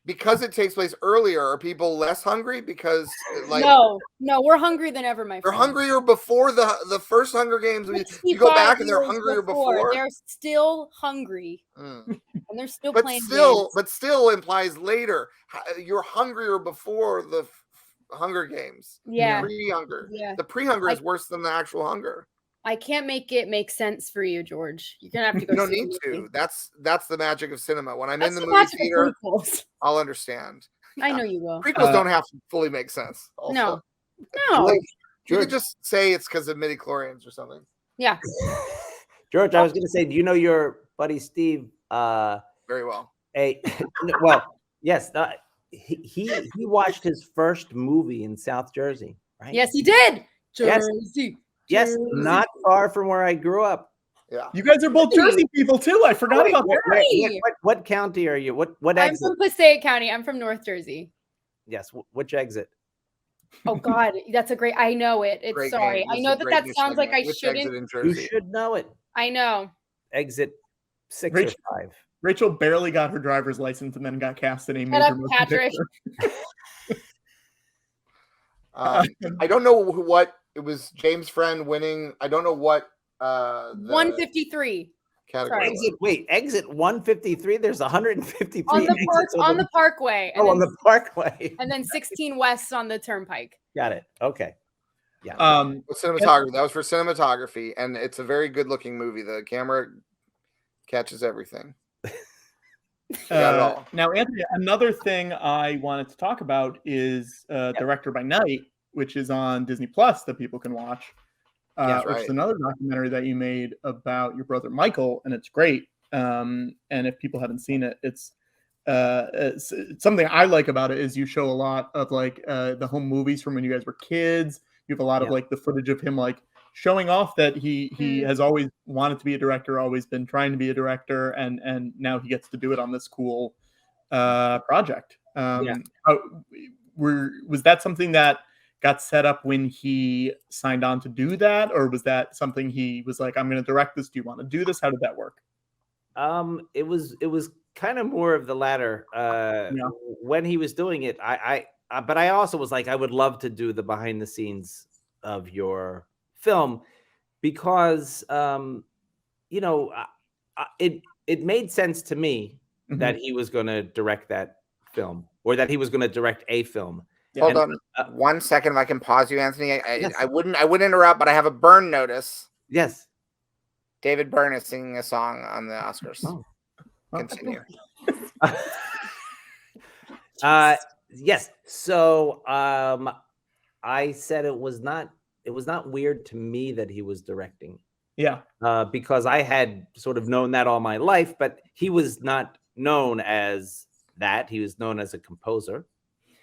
[SPEAKER 3] because it takes place earlier, are people less hungry? Because
[SPEAKER 10] no, we're hungrier than ever, my friend.
[SPEAKER 3] They're hungrier before the first Hunger Games. You go back and they're hungrier before.
[SPEAKER 10] They're still hungry. And they're still playing
[SPEAKER 3] games. But still implies later. You're hungrier before the Hunger Games.
[SPEAKER 10] Yeah.
[SPEAKER 3] Pre-hunger.
[SPEAKER 10] Yeah.
[SPEAKER 3] The pre-hunger is worse than the actual hunger.
[SPEAKER 10] I can't make it make sense for you, George. You're gonna have to go.
[SPEAKER 11] You don't
[SPEAKER 10] see
[SPEAKER 11] need
[SPEAKER 10] the movie.
[SPEAKER 11] to. That's the magic of cinema. When I'm
[SPEAKER 10] That's
[SPEAKER 11] in the
[SPEAKER 10] the
[SPEAKER 11] movie
[SPEAKER 10] magic of
[SPEAKER 11] theater,
[SPEAKER 10] prequels.
[SPEAKER 11] I'll understand.
[SPEAKER 10] I know you will.
[SPEAKER 11] Prequels don't have to fully make sense. Also.
[SPEAKER 10] No. No.
[SPEAKER 11] Like, you
[SPEAKER 1] George.
[SPEAKER 11] could just say it's because of midi-chlorians or something.
[SPEAKER 10] Yeah.
[SPEAKER 1] George, I was going to say, do you know your buddy Steve?
[SPEAKER 11] Very well.
[SPEAKER 1] Well, yes. He watched his first movie in South Jersey, right?
[SPEAKER 10] Yes, he did.
[SPEAKER 1] Yes.
[SPEAKER 10] Jersey.
[SPEAKER 1] Yes,
[SPEAKER 10] Jersey.
[SPEAKER 1] not far from where I grew up.
[SPEAKER 11] Yeah.
[SPEAKER 2] You guys are both Jersey people too. I forgot about that.
[SPEAKER 1] What county are you? What
[SPEAKER 10] I'm
[SPEAKER 1] exit?
[SPEAKER 10] from Passaic County. I'm from North Jersey.
[SPEAKER 1] Yes. Which exit?
[SPEAKER 10] Oh God, that's a great. I know it. It's
[SPEAKER 11] Great
[SPEAKER 10] sorry.
[SPEAKER 11] name.
[SPEAKER 10] I
[SPEAKER 11] This
[SPEAKER 10] know
[SPEAKER 11] is a
[SPEAKER 10] that
[SPEAKER 11] great
[SPEAKER 10] that
[SPEAKER 11] new
[SPEAKER 10] sounds like I
[SPEAKER 11] segment. Which exit
[SPEAKER 10] shouldn't.
[SPEAKER 11] in
[SPEAKER 1] You
[SPEAKER 11] Jersey?
[SPEAKER 1] should know it.
[SPEAKER 10] I know.
[SPEAKER 1] Exit 6
[SPEAKER 2] Rachel-
[SPEAKER 1] or 5.
[SPEAKER 2] Rachel barely got her driver's license and then got cast in a
[SPEAKER 10] Shut
[SPEAKER 2] major
[SPEAKER 10] up,
[SPEAKER 2] motion
[SPEAKER 10] Patrick.
[SPEAKER 2] picture.
[SPEAKER 11] I don't know what it was. James' friend winning. I don't know what.
[SPEAKER 10] 153.
[SPEAKER 11] Category.
[SPEAKER 1] Exit 153. There's 153
[SPEAKER 10] On the park,
[SPEAKER 1] exits
[SPEAKER 10] on the Parkway.
[SPEAKER 1] Oh, on the Parkway.
[SPEAKER 10] And then 16 West on the Turnpike.
[SPEAKER 1] Got it. Okay. Yeah.
[SPEAKER 11] Cinematography. That was for cinematography, and it's a very good-looking movie. The camera catches everything. Got it all.
[SPEAKER 2] Now, Anthony, another thing I wanted to talk about is Director by Night, which is on Disney Plus that people can watch. Which is another documentary that you made about your brother Michael, and it's great. And if people haven't seen it, it's something I like about it is you show a lot of like the home movies from when you guys were kids. You have a lot of like the footage of him like showing off that he has always wanted to be a director, always been trying to be a director, and now he gets to do it on this cool project. Was that something that got set up when he signed on to do that, or was that something he was like, I'm going to direct this? Do you want to do this? How did that work?
[SPEAKER 1] It was kind of more of the latter. When he was doing it, but I also was like, I would love to do the behind the scenes of your film because, it made sense to me that he was going to direct that film or that he was going to direct a film.
[SPEAKER 3] Hold on 1 second, if I can pause you, Anthony. I wouldn't interrupt, but I have a Byrne notice.
[SPEAKER 1] Yes.
[SPEAKER 3] David Byrne is singing a song on the Oscars. Continue.
[SPEAKER 1] Yes. So I said it was not weird to me that he was directing.
[SPEAKER 2] Yeah.
[SPEAKER 1] Because I had sort of known that all my life, but he was not known as that. He was known as a composer.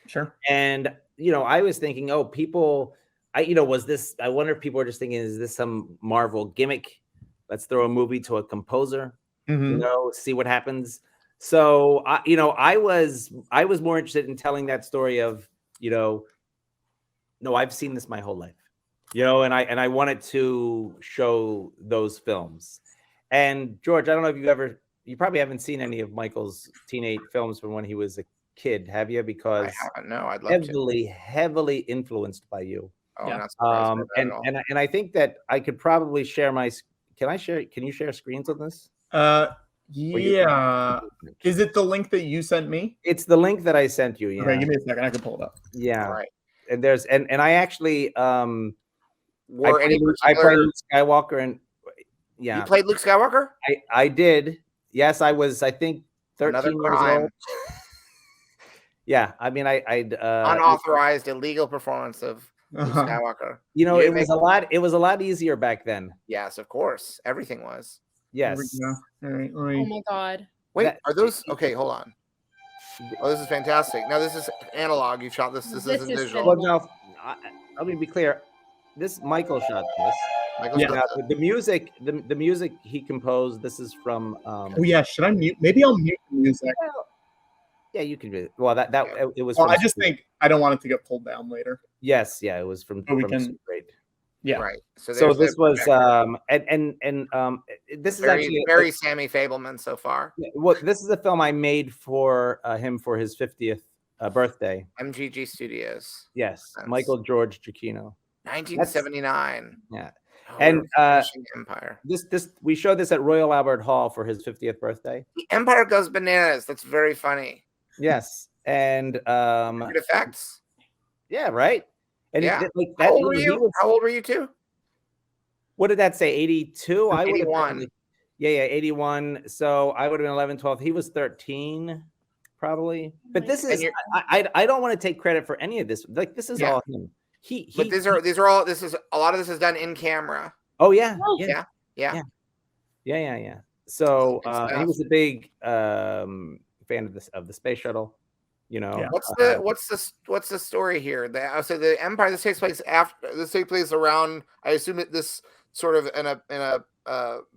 [SPEAKER 2] Sure.
[SPEAKER 1] And I was thinking, I wonder if people are just thinking, is this some Marvel gimmick? Let's throw a movie to a composer, see what happens. So I was more interested in telling that story of, no, I've seen this my whole life, and I wanted to show those films. And George, I don't know if you probably haven't seen any of Michael's teenage films from when he was a kid, have you? Because
[SPEAKER 3] I haven't. No, I'd love to.
[SPEAKER 1] Heavily influenced by you.
[SPEAKER 3] Oh, not surprised by that at all.
[SPEAKER 1] And I think that I could probably share can you share screens on this?
[SPEAKER 2] Yeah. Is it the link that you sent me?
[SPEAKER 1] It's the link that I sent you. Yeah.
[SPEAKER 2] Okay, give me a second. I can pull it up.
[SPEAKER 1] Yeah.
[SPEAKER 3] All right.
[SPEAKER 1] And there's and I actually I played Luke Skywalker and
[SPEAKER 3] You played Luke Skywalker?
[SPEAKER 1] I did. Yes, I was, I think, 13 years old. Yeah, I mean, I'd
[SPEAKER 3] unauthorized, illegal performance of Luke Skywalker.
[SPEAKER 1] It was a lot easier back then.
[SPEAKER 3] Yes, of course, everything was.
[SPEAKER 1] Yes.
[SPEAKER 10] Oh my God.
[SPEAKER 3] Wait, are those okay? Hold on. Oh, this is fantastic. Now this is analog. You shot this. This isn't visual.
[SPEAKER 1] Well, now, let me be clear. Michael shot this. The music, the music he composed. This is from.
[SPEAKER 2] Oh yeah, should I mute? Maybe I'll mute the music.
[SPEAKER 1] Yeah, you can do it. Well, it was.
[SPEAKER 2] Well, I just think I don't want it to get pulled down later.
[SPEAKER 1] Yes, yeah, it was from. Great.
[SPEAKER 2] Yeah.
[SPEAKER 3] Right.
[SPEAKER 1] So this was this is actually
[SPEAKER 3] very Sammy Fableman so far.
[SPEAKER 1] Well, this is a film I made for him for his 50th birthday.
[SPEAKER 3] MGG Studios.
[SPEAKER 1] Yes, Michael George Giacchino.
[SPEAKER 3] 1979.
[SPEAKER 1] Yeah.
[SPEAKER 3] Oh,
[SPEAKER 1] And
[SPEAKER 3] Empire.
[SPEAKER 1] This we showed this at Royal Albert Hall for his 50th birthday.
[SPEAKER 3] The Empire goes bananas. That's very funny.
[SPEAKER 1] Yes, and
[SPEAKER 3] good effects.
[SPEAKER 1] Yeah, right. And
[SPEAKER 3] yeah.
[SPEAKER 1] How
[SPEAKER 3] old were you? How old were you too?
[SPEAKER 1] What did that say? 82? I would have
[SPEAKER 3] 81.
[SPEAKER 1] been, yeah, 81. So I would have been 11, 12. He was 13, probably. But this is I don't want to take credit for any of this. Like this is all him.
[SPEAKER 3] But these are all a lot of this is done in camera.
[SPEAKER 1] Oh yeah.
[SPEAKER 3] Yeah.
[SPEAKER 1] So
[SPEAKER 3] Good
[SPEAKER 1] he
[SPEAKER 3] stuff.
[SPEAKER 1] was a big fan of the space shuttle. You know,
[SPEAKER 3] What's the story here? So the Empire, this takes place around. I assume this sort of in a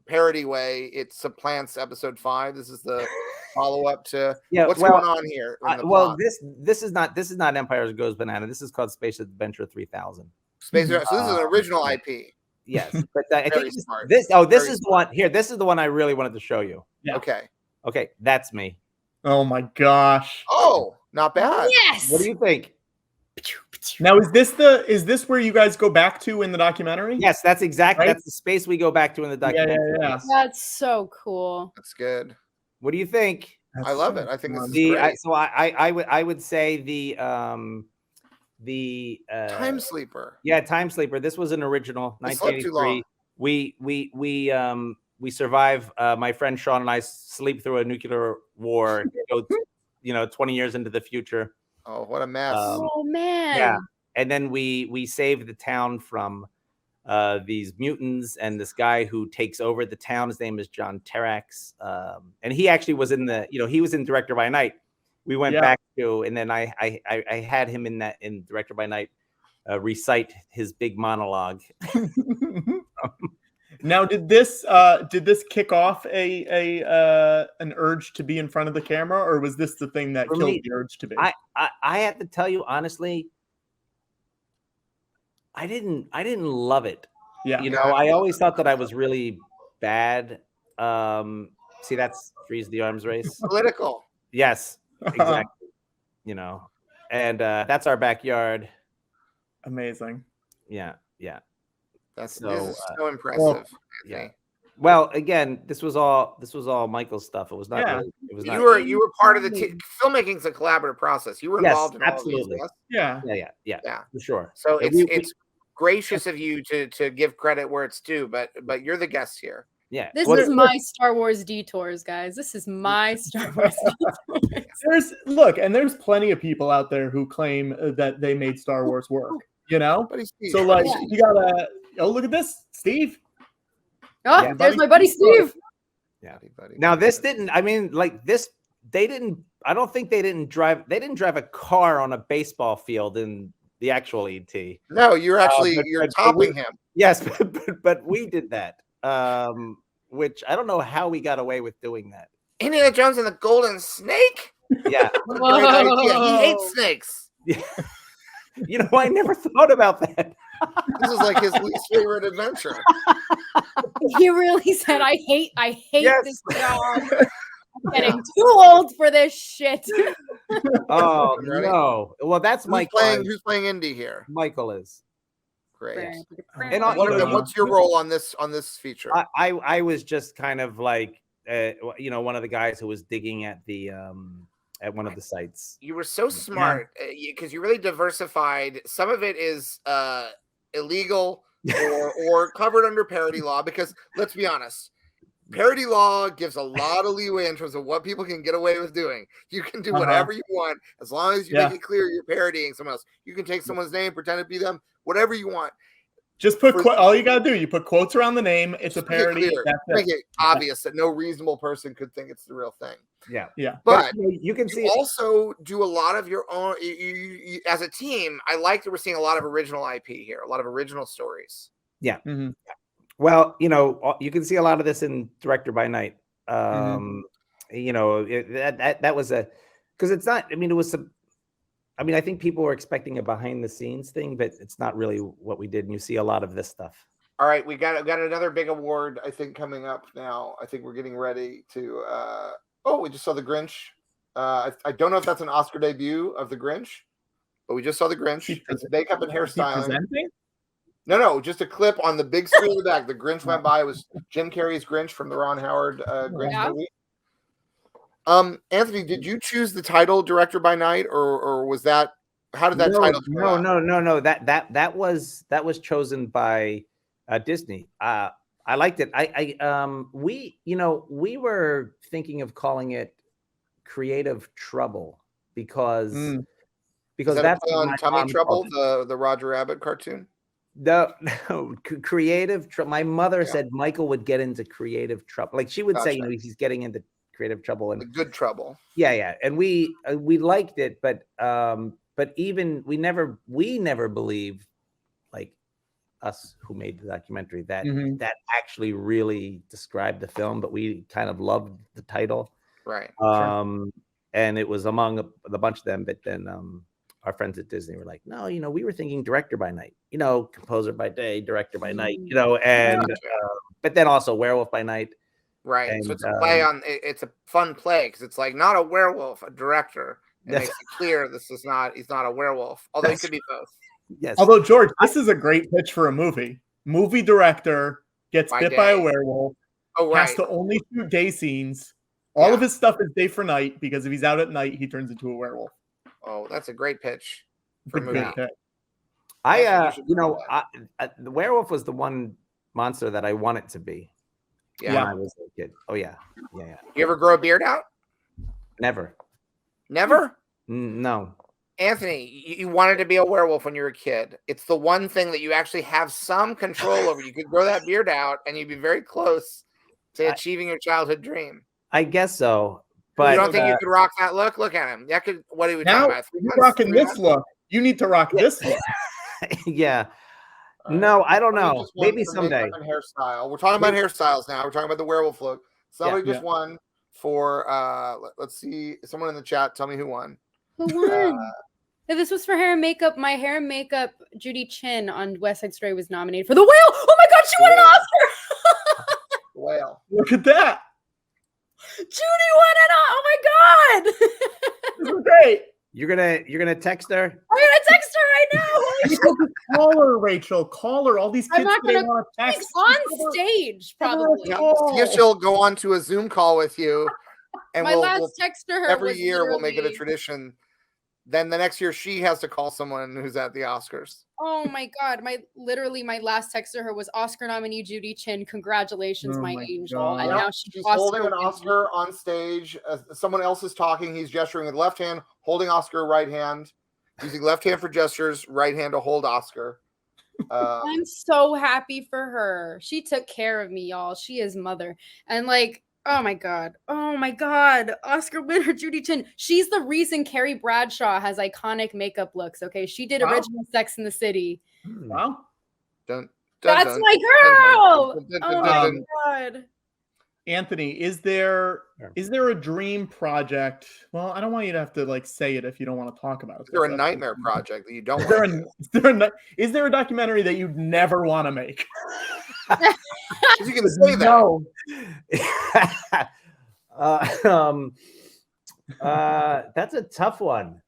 [SPEAKER 3] parody way. It supplants episode 5. This is the follow up to what's going on here. In the plot?
[SPEAKER 1] this is not Empire Goes Banana. This is called Space Adventure 3000.
[SPEAKER 3] Space. So this is an original IP.
[SPEAKER 1] Yes, but I think
[SPEAKER 3] smart.
[SPEAKER 1] this is the one here. This is the one I really wanted to show you.
[SPEAKER 2] Yeah.
[SPEAKER 3] Okay,
[SPEAKER 1] that's me.
[SPEAKER 2] Oh my gosh.
[SPEAKER 3] Oh, not bad.
[SPEAKER 10] Yes.
[SPEAKER 1] What do you think?
[SPEAKER 2] Now is this where you guys go back to in the documentary?
[SPEAKER 1] Yes, that's exactly
[SPEAKER 2] Right?
[SPEAKER 1] that's the space we go back to in the documentary.
[SPEAKER 2] Yeah.
[SPEAKER 10] That's so cool.
[SPEAKER 3] That's good.
[SPEAKER 1] What do you think?
[SPEAKER 3] I love it. I think this is great.
[SPEAKER 1] I would say the
[SPEAKER 3] Time Sleeper.
[SPEAKER 1] Yeah, Time Sleeper. This was an original,
[SPEAKER 3] It slept too long.
[SPEAKER 1] 1983. We survive. My friend Sean and I sleep through a nuclear war. Go, 20 years into the future.
[SPEAKER 3] Oh, what a mess!
[SPEAKER 10] Oh man.
[SPEAKER 1] Yeah, and then we save the town from these mutants and this guy who takes over the town. His name is John Terrax, and he actually was in he was in Director by Night. We went back to, and then I had him in Director by Night recite his big monologue.
[SPEAKER 2] Now, did this kick off an urge to be in front of the camera, or was this the thing that killed the urge to be?
[SPEAKER 1] I have to tell you honestly, I didn't love it.
[SPEAKER 2] Yeah,
[SPEAKER 1] I always thought that I was really bad. See, that's Freeze the Arms Race.
[SPEAKER 3] Political.
[SPEAKER 1] Yes, exactly. And that's our backyard.
[SPEAKER 2] Amazing.
[SPEAKER 1] Yeah.
[SPEAKER 3] This is
[SPEAKER 1] So
[SPEAKER 3] so impressive.
[SPEAKER 1] yeah. Well, again, this was all Michael's stuff. It was not. Really, it was not.
[SPEAKER 3] You were part of the team. Filmmaking's a collaborative process. You were involved in all
[SPEAKER 1] absolutely.
[SPEAKER 3] of these. Yes?
[SPEAKER 2] Yeah,
[SPEAKER 1] for sure.
[SPEAKER 3] So it's gracious of you to give credit where it's due, but you're the guest here.
[SPEAKER 1] Yeah.
[SPEAKER 10] This is my Star Wars detours, guys. This is my Star Wars detours.
[SPEAKER 2] There's plenty of people out there who claim that they made Star Wars work. So like you gotta look at this, Steve.
[SPEAKER 10] Oh, there's my buddy Steve.
[SPEAKER 1] Yeah. Now this didn't. I mean, like this. They didn't. I don't think they didn't drive. They didn't drive a car on a baseball field in the actual ET.
[SPEAKER 3] No, you're actually you're topping him.
[SPEAKER 1] Yes, but we did that. Which I don't know how we got away with doing that.
[SPEAKER 3] Indiana Jones and the Golden Snake.
[SPEAKER 1] Yeah.
[SPEAKER 3] Great idea. He hates snakes.
[SPEAKER 1] Yeah. I never thought about that.
[SPEAKER 3] This is like his least favorite adventure.
[SPEAKER 10] He really said, "I hate
[SPEAKER 1] Yes.
[SPEAKER 10] this job. I'm getting too old for this shit."
[SPEAKER 1] Oh no! Well, that's Michael.
[SPEAKER 3] Who's playing Indy here?
[SPEAKER 1] Michael is.
[SPEAKER 3] Great.
[SPEAKER 1] And
[SPEAKER 3] what's your role on this feature?
[SPEAKER 1] I was just kind of like one of the guys who was digging at the at one of the sites.
[SPEAKER 3] You were so smart because you really diversified. Some of it is illegal or covered under parody law, because let's be honest, parody law gives a lot of leeway in terms of what people can get away with doing. You can do whatever you want as long as you make it clear you're parodying someone else. You can take someone's name, pretend to be them, whatever you want.
[SPEAKER 2] Just put all you gotta do. You put quotes around the name. It's a parody.
[SPEAKER 3] Make it obvious that no reasonable person could think it's the real thing.
[SPEAKER 1] Yeah.
[SPEAKER 3] But
[SPEAKER 1] you can see
[SPEAKER 3] also do a lot of your own. You, as a team, I like that we're seeing a lot of original IP here, a lot of original stories.
[SPEAKER 1] Yeah. Mm-hmm. Well, you can see a lot of this in Director by Night. That was because it's not. I mean, it was some. I mean, I think people were expecting a behind the scenes thing, but it's not really what we did. And you see a lot of this stuff.
[SPEAKER 3] All right, we got another big award, I think, coming up now. I think we're getting ready to. We just saw The Grinch. I don't know if that's an Oscar debut of The Grinch, but we just saw The Grinch. It's makeup and hairstyling. No, just a clip on the big screen in the back. The Grinch went by. It was Jim Carrey's Grinch from the Ron Howard Grinch movie. Anthony, did you choose the title Director by Night, or was that? How did that title come out?
[SPEAKER 1] No. That was chosen by Disney. I liked it. We were thinking of calling it Creative Trouble because
[SPEAKER 11] Is that
[SPEAKER 1] that's
[SPEAKER 11] a play
[SPEAKER 1] what
[SPEAKER 11] on
[SPEAKER 1] my
[SPEAKER 11] Tummy
[SPEAKER 1] mom
[SPEAKER 11] Trouble,
[SPEAKER 1] called it.
[SPEAKER 11] the Roger Rabbit cartoon?
[SPEAKER 1] No, creative trouble. My mother said Michael would get into creative trouble. Like she would say,
[SPEAKER 11] Gotcha.
[SPEAKER 1] he's getting into creative trouble and
[SPEAKER 11] The good trouble.
[SPEAKER 1] yeah. And we liked it, but even we never believed, like us who made the documentary, that that actually really described the film. But we kind of loved the title,
[SPEAKER 3] right?
[SPEAKER 1] And it was among a bunch of them. But then our friends at Disney were like, no, we were thinking director by night, composer by day, director by night, and but then also werewolf by night.
[SPEAKER 3] Right.
[SPEAKER 1] And,
[SPEAKER 3] so it's a play on, it's a fun play because it's like not a werewolf, a director. It makes it clear he's not a werewolf, although he could be both.
[SPEAKER 1] Yes.
[SPEAKER 2] Although, George, this is a great pitch for a movie. Movie director gets bit by a werewolf, has to only shoot day scenes. All of his stuff is day for night because if he's out at night, he turns into a werewolf.
[SPEAKER 3] Oh, that's a great pitch for a movie.
[SPEAKER 1] The werewolf was the one monster that I wanted to be.
[SPEAKER 3] Yeah.
[SPEAKER 1] When I was a kid. Oh yeah.
[SPEAKER 3] You ever grow a beard out?
[SPEAKER 1] Never.
[SPEAKER 3] Never?
[SPEAKER 1] No.
[SPEAKER 3] Anthony, you wanted to be a werewolf when you were a kid. It's the one thing that you actually have some control over. You could grow that beard out and you'd be very close to achieving your childhood dream.
[SPEAKER 1] I guess so. But
[SPEAKER 3] you don't think you could rock that look? Look at him. What are we
[SPEAKER 2] now,
[SPEAKER 3] talking about?
[SPEAKER 2] you're rocking this look. You need to rock this look.
[SPEAKER 1] Yeah. No, I don't know. Maybe someday.
[SPEAKER 11] Hairstyle. We're talking about hairstyles now. We're talking about the werewolf look. Somebody just won for let's see, someone in the chat, tell me who won.
[SPEAKER 10] Who won? This was for hair and makeup. My hair and makeup, Judy Chin on West Side Story was nominated for the Whale. Oh my God, she won an Oscar!
[SPEAKER 11] Whale.
[SPEAKER 2] Look at that.
[SPEAKER 10] Judy won it! Oh my God!
[SPEAKER 2] This is great.
[SPEAKER 1] You're gonna text her?
[SPEAKER 10] I'm gonna text her right now.
[SPEAKER 2] Call her, Rachel. Call her. All these kids
[SPEAKER 10] I'm not gonna
[SPEAKER 2] want to text
[SPEAKER 10] on stage, probably.
[SPEAKER 11] See if she'll go on to a Zoom call with you. And
[SPEAKER 10] My last text to her
[SPEAKER 11] every
[SPEAKER 10] was
[SPEAKER 11] year we'll make it a
[SPEAKER 10] literally-
[SPEAKER 11] tradition. Then the next year she has to call someone who's at the Oscars.
[SPEAKER 10] Oh my God! My last text to her was Oscar nominee Judy Chin. Congratulations, my angel.
[SPEAKER 11] God.
[SPEAKER 10] And now she's
[SPEAKER 11] holding an Oscar on stage. Someone else is talking. He's gesturing with left hand, holding Oscar right hand, using left hand for gestures, right hand to hold Oscar.
[SPEAKER 10] I'm so happy for her. She took care of me, y'all. She is mother. And like, oh my God. Oscar winner Judy Chin. She's the reason Carrie Bradshaw has iconic makeup looks. Okay. She did original Sex in the City.
[SPEAKER 2] Wow.
[SPEAKER 11] That's
[SPEAKER 10] my girl. Oh my God.
[SPEAKER 2] Anthony, is there a dream project? Well, I don't want you to have to like say it if you don't want to talk about it.
[SPEAKER 11] Is there a nightmare project that you don't
[SPEAKER 2] Is there a documentary that you'd never want to make?
[SPEAKER 11] You can say that.
[SPEAKER 2] No.
[SPEAKER 1] That's a tough one.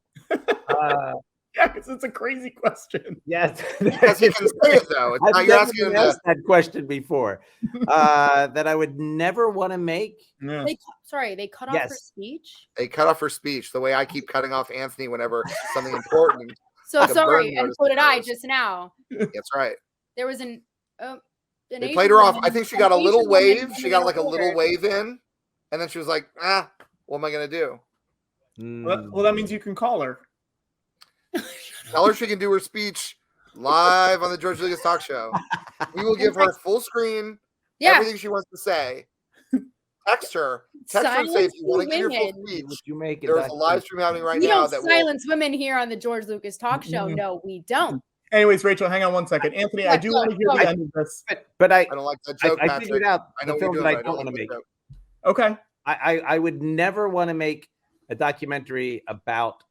[SPEAKER 2] Yeah, because it's a crazy question.
[SPEAKER 1] Yes,
[SPEAKER 11] because you can say it though. It's
[SPEAKER 1] I've
[SPEAKER 11] not, you're
[SPEAKER 1] never
[SPEAKER 11] asking
[SPEAKER 1] been
[SPEAKER 11] him
[SPEAKER 1] asked that question before. That I would never want to make.
[SPEAKER 2] Yeah.
[SPEAKER 10] They cut off her speech.
[SPEAKER 11] They cut off her speech the way I keep cutting off Anthony whenever something important.
[SPEAKER 10] So
[SPEAKER 11] like a
[SPEAKER 10] sorry,
[SPEAKER 11] burn
[SPEAKER 10] and
[SPEAKER 11] notice
[SPEAKER 10] so did I
[SPEAKER 11] occurs.
[SPEAKER 10] just now.
[SPEAKER 11] That's right.
[SPEAKER 10] There was an
[SPEAKER 11] They
[SPEAKER 10] Asian
[SPEAKER 11] played her off.
[SPEAKER 10] woman-
[SPEAKER 11] I think she
[SPEAKER 10] an
[SPEAKER 11] got a little
[SPEAKER 10] Asian woman
[SPEAKER 11] wave.
[SPEAKER 10] coming
[SPEAKER 11] She got like a little
[SPEAKER 10] forward.
[SPEAKER 11] wave in, and then she was like, what am I gonna do?
[SPEAKER 2] Well, that means you can call her.
[SPEAKER 11] Tell her she can do her speech live on the George Lucas Talk Show. We will give her full screen, everything she wants to say. Text her and say if you want to give your full speech.
[SPEAKER 1] You make it.
[SPEAKER 11] There's a live stream happening right
[SPEAKER 10] We
[SPEAKER 11] now
[SPEAKER 10] don't
[SPEAKER 11] that will.
[SPEAKER 10] silence women here on the George Lucas Talk Show. No, we don't.
[SPEAKER 2] Anyways, Rachel, hang on one second. Anthony, I do want to hear the end of this.
[SPEAKER 1] But I
[SPEAKER 11] don't like that joke,
[SPEAKER 1] I
[SPEAKER 11] Patrick.
[SPEAKER 1] figured out
[SPEAKER 11] I know
[SPEAKER 1] the
[SPEAKER 11] what you're
[SPEAKER 1] film that
[SPEAKER 11] doing,
[SPEAKER 1] I
[SPEAKER 11] but
[SPEAKER 1] don't
[SPEAKER 11] like
[SPEAKER 1] want to
[SPEAKER 11] that
[SPEAKER 1] make.
[SPEAKER 11] joke.
[SPEAKER 2] Okay.
[SPEAKER 1] I would never want to make a documentary about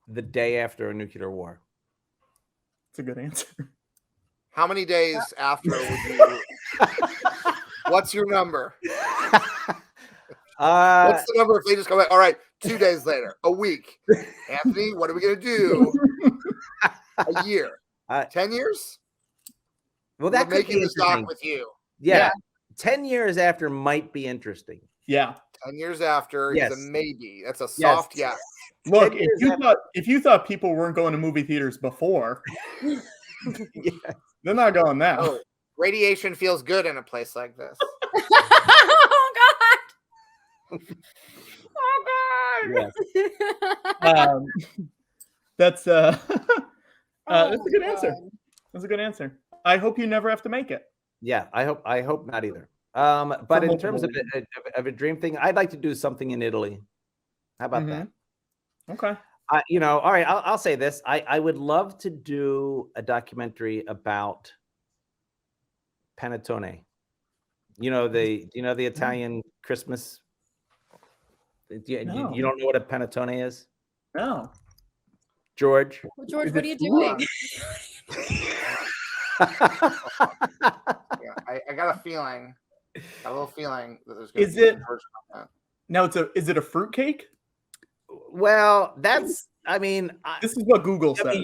[SPEAKER 1] the day after a nuclear war.
[SPEAKER 2] That's a good answer.
[SPEAKER 11] How many days after would you? What's your number? What's the number if they just go back? All right, 2 days later, a week. Anthony, what are we gonna do? A year, 10 years.
[SPEAKER 1] Well, that
[SPEAKER 11] We're
[SPEAKER 1] could
[SPEAKER 11] making
[SPEAKER 1] be
[SPEAKER 11] this doc
[SPEAKER 1] interesting.
[SPEAKER 11] with you.
[SPEAKER 1] Yeah. 10 years after might be interesting.
[SPEAKER 2] Yeah.
[SPEAKER 11] 10 years after
[SPEAKER 1] Yes.
[SPEAKER 11] is a maybe. That's a soft yes.
[SPEAKER 2] Look,
[SPEAKER 1] 10
[SPEAKER 2] if
[SPEAKER 1] years
[SPEAKER 2] you thought people weren't going to movie theaters before, They're not going now.
[SPEAKER 3] Oh, radiation feels good in a place like this.
[SPEAKER 10] Oh God.
[SPEAKER 2] Yes. That's a good answer. That's a good answer. I hope you never have to make it.
[SPEAKER 1] Yeah, I hope not either. But in terms of a dream thing, I'd like to do something in Italy. How about that?
[SPEAKER 2] Okay.
[SPEAKER 1] All right, I'll say this. I would love to do a documentary about panettone. The Italian Christmas. You don't know what a panettone is?
[SPEAKER 2] No.
[SPEAKER 1] George?
[SPEAKER 10] George, what are you doing?
[SPEAKER 3] I got a feeling, a little feeling that there's
[SPEAKER 2] Is it now? Is it a fruitcake?
[SPEAKER 1] Well, that's. I mean,
[SPEAKER 2] this is what Google says.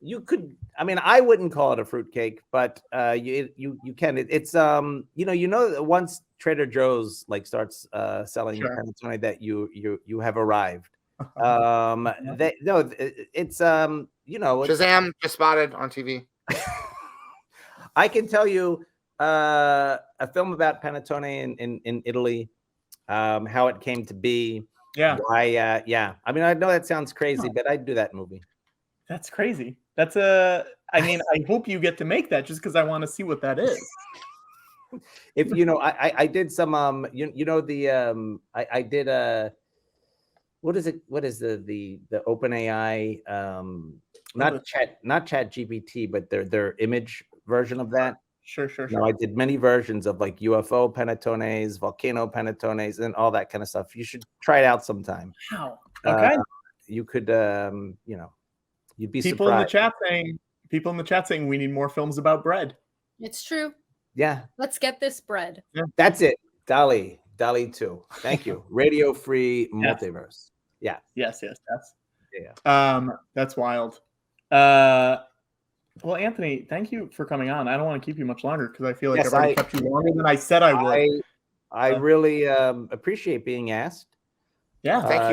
[SPEAKER 1] You could. I mean, I wouldn't call it a fruitcake, but you can. It's once Trader Joe's starts selling panettone that you have arrived. It's
[SPEAKER 3] Shazam just spotted on TV.
[SPEAKER 1] I can tell you a film about panettone in Italy, how it came to be.
[SPEAKER 2] Yeah.
[SPEAKER 1] Why? I mean, I know that sounds crazy, but I'd do that movie.
[SPEAKER 2] That's crazy. I mean, I hope you get to make that just because I want to see what that is.
[SPEAKER 1] If I did some I did what is it? What is the OpenAI? Not Chat GPT, but their image version of that.
[SPEAKER 2] Sure.
[SPEAKER 1] No, I did many versions of UFO panettones, volcano panettones, and all that kind of stuff. You should try it out sometime.
[SPEAKER 2] Wow. Okay.
[SPEAKER 1] You could, you'd be
[SPEAKER 2] people
[SPEAKER 1] surprised.
[SPEAKER 2] People in the chat saying we need more films about bread.
[SPEAKER 10] It's true.
[SPEAKER 1] Yeah.
[SPEAKER 10] Let's get this bread.
[SPEAKER 2] Yeah.
[SPEAKER 1] That's it. DALL-E 2. Thank you. Radio free multiverse. Yeah.
[SPEAKER 2] Yes.
[SPEAKER 1] Yeah.
[SPEAKER 2] That's wild. Well, Anthony, thank you for coming on. I don't want to keep you much longer because I feel like I've already kept you longer than I said I would.
[SPEAKER 1] I really appreciate being asked.
[SPEAKER 2] Yeah.
[SPEAKER 3] Thank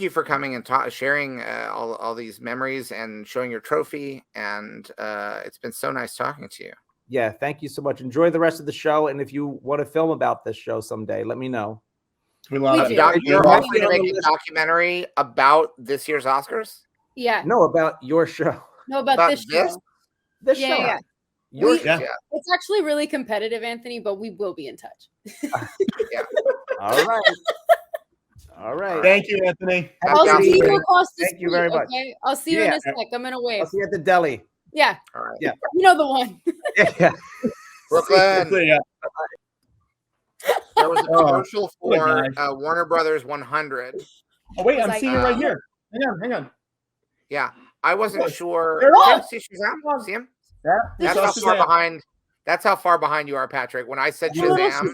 [SPEAKER 3] you for coming and sharing all these memories and showing your trophy. And it's been so nice talking to you.
[SPEAKER 1] Yeah, thank you so much. Enjoy the rest of the show. And if you want to film about this show someday, let me know.
[SPEAKER 2] We love it.
[SPEAKER 3] You're offering to make a documentary about this year's Oscars?
[SPEAKER 10] Yeah.
[SPEAKER 1] No, about your show.
[SPEAKER 10] No, about this show.
[SPEAKER 1] This show.
[SPEAKER 10] Yeah. It's actually really competitive, Anthony, but we will be in touch.
[SPEAKER 1] All right.
[SPEAKER 2] Thank you, Anthony.
[SPEAKER 10] I'll see you across the street.
[SPEAKER 1] Thank you very much.
[SPEAKER 10] Okay? I'll see you in a sec. I'm going to wave.
[SPEAKER 1] I'll see you at the deli.
[SPEAKER 10] Yeah.
[SPEAKER 3] All right.
[SPEAKER 1] Yeah.
[SPEAKER 10] You know the one.
[SPEAKER 1] Yeah.
[SPEAKER 3] Brooklyn.
[SPEAKER 2] Yeah.
[SPEAKER 3] There was a commercial for Warner Brothers 100.
[SPEAKER 2] Oh, wait, I'm seeing it right here. Hang on.
[SPEAKER 3] Yeah. I wasn't sure. See Shazam? See him?
[SPEAKER 2] Yeah.
[SPEAKER 3] That's how far behind. That's how far behind you are, Patrick. When I said Shazam,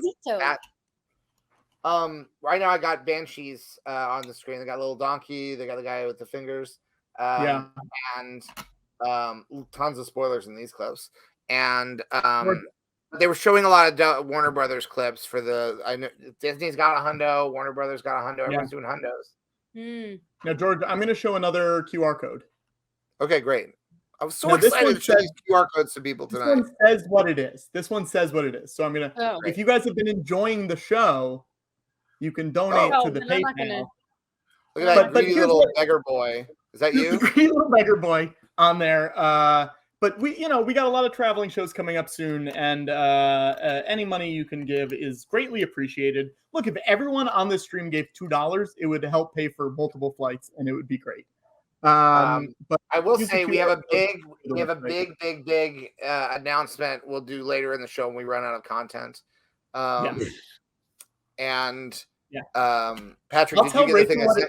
[SPEAKER 3] right now I got Banshees on the screen. They got Little Donkey. They got the guy with the fingers. And tons of spoilers in these clips. And they were showing a lot of Warner Brothers clips for I know Disney's got a hundo. Warner Brothers got a hundo. Everyone's doing hundos.
[SPEAKER 2] Now, George, I'm going to show another QR code.
[SPEAKER 3] Okay, great. I was so excited to show these QR codes to people tonight.
[SPEAKER 2] This one says what it is. So I'm going to, if you guys have been enjoying the show, you can donate to the PayPal.
[SPEAKER 3] Look at that greedy little beggar boy. Is that you?
[SPEAKER 2] Greedy little beggar boy on there. But we got a lot of traveling shows coming up soon, and any money you can give is greatly appreciated. Look, if everyone on this stream gave $2, it would help pay for multiple flights, and it would be great. But
[SPEAKER 3] I will say we have a big announcement we'll do later in the show when we run out of content. And Patrick, did you get the thing I said?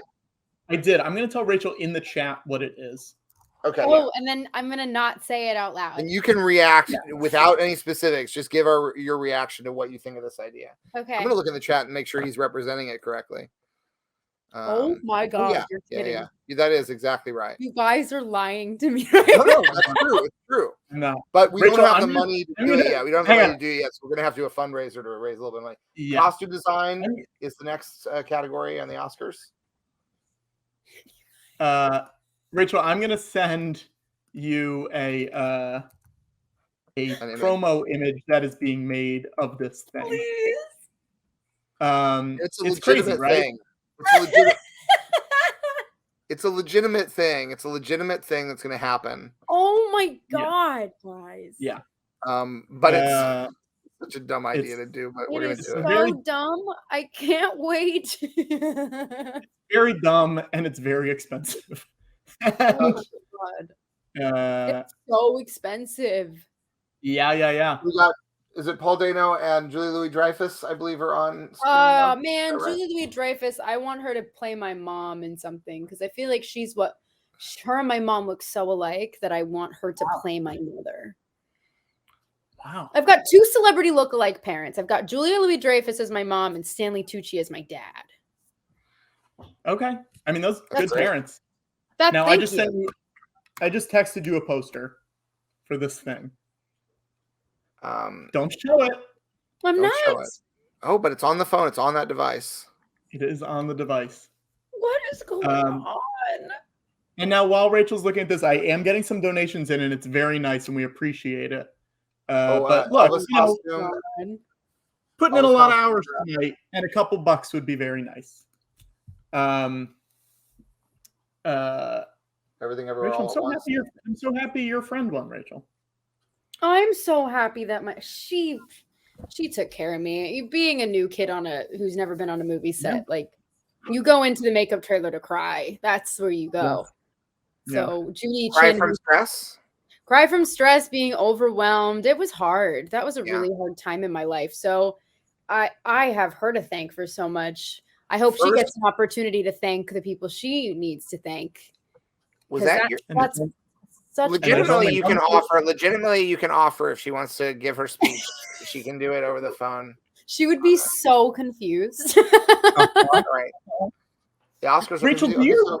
[SPEAKER 2] I did. I'm going to tell Rachel in the chat what it is.
[SPEAKER 3] Okay.
[SPEAKER 10] Oh, and then I'm going to not say it out loud.
[SPEAKER 3] And you can react without any specifics. Just give your reaction to what you think of this idea.
[SPEAKER 10] Okay.
[SPEAKER 3] I'm going to look in the chat and make sure he's representing it correctly.
[SPEAKER 10] Oh my God, you're kidding.
[SPEAKER 3] Yeah, that is exactly right.
[SPEAKER 10] You guys are lying to me.
[SPEAKER 3] No, that's true. It's true.
[SPEAKER 2] No,
[SPEAKER 3] but we
[SPEAKER 2] Rachel,
[SPEAKER 3] don't have the money to do it yet. We don't have the money to do it yet, so we're gonna have to do a fundraiser to raise a little bit of money. Yeah. Costume design is the next category on the Oscars.
[SPEAKER 2] Rachel, I'm gonna send you a promo image that is being made of this thing.
[SPEAKER 7] Please.
[SPEAKER 11] It's a
[SPEAKER 2] It's
[SPEAKER 11] legitimate
[SPEAKER 2] crazy, right?
[SPEAKER 11] thing. It's a legitimate thing. It's a legitimate thing that's going to happen.
[SPEAKER 10] Oh my god, guys.
[SPEAKER 2] Yeah.
[SPEAKER 11] But it's such a dumb idea to do, but we're
[SPEAKER 10] It
[SPEAKER 11] going to
[SPEAKER 10] is
[SPEAKER 11] do it.
[SPEAKER 10] so dumb. I can't wait.
[SPEAKER 2] Very dumb and it's very expensive.
[SPEAKER 10] Oh my god. It's so expensive.
[SPEAKER 2] Yeah.
[SPEAKER 11] We got, is it Paul Dano and Julie Louis-Dreyfus, I believe, are on screen
[SPEAKER 10] Oh
[SPEAKER 11] now?
[SPEAKER 10] man,
[SPEAKER 11] Is that right?
[SPEAKER 10] Julie Louis-Dreyfus. I want her to play my mom in something because I feel like she's what her and my mom look so alike that I want her to play my mother.
[SPEAKER 2] Wow.
[SPEAKER 10] I've got two celebrity look-alike parents. I've got Julia Louis-Dreyfus as my mom and Stanley Tucci as my dad.
[SPEAKER 2] Okay. I mean, those
[SPEAKER 10] That's
[SPEAKER 2] good
[SPEAKER 10] great.
[SPEAKER 2] parents.
[SPEAKER 10] That,
[SPEAKER 2] Now
[SPEAKER 10] thank
[SPEAKER 2] I just texted you a poster for this thing. Don't show it.
[SPEAKER 10] I'm
[SPEAKER 11] Don't show
[SPEAKER 10] not.
[SPEAKER 11] it. Oh, but it's on the phone. It's on that device.
[SPEAKER 2] It is on the device.
[SPEAKER 10] What is going on?
[SPEAKER 2] And now while Rachel's looking at this, I am getting some donations in and it's very nice and we appreciate it. But look,
[SPEAKER 11] Elvis
[SPEAKER 2] you know,
[SPEAKER 11] costume.
[SPEAKER 2] putting in a
[SPEAKER 11] Elvis
[SPEAKER 2] lot of
[SPEAKER 11] costume.
[SPEAKER 2] hours tonight and a couple bucks would be very nice.
[SPEAKER 11] Everything Everywhere
[SPEAKER 2] Rachel,
[SPEAKER 11] All at Once.
[SPEAKER 2] I'm so happy your friend won, Rachel.
[SPEAKER 10] I'm so happy that she took care of me. Being a new kid who's never been on a movie set, like you go into the makeup trailer to cry. That's where you go.
[SPEAKER 2] Yeah.
[SPEAKER 10] So Judy
[SPEAKER 11] Cry
[SPEAKER 10] Chin,
[SPEAKER 11] from stress.
[SPEAKER 10] cry from stress, being overwhelmed. It was hard. That was a really hard time in my life. So I have her to thank for so much. I hope she gets an opportunity to thank the people she needs to thank.
[SPEAKER 11] Was
[SPEAKER 10] 'Cause
[SPEAKER 11] that
[SPEAKER 10] that's such
[SPEAKER 11] legitimately you can offer? Legitimately, you can offer if she wants to give her speech. She can do it over the phone.
[SPEAKER 10] She would be so confused.
[SPEAKER 11] Right. The Oscars.
[SPEAKER 2] Rachel, do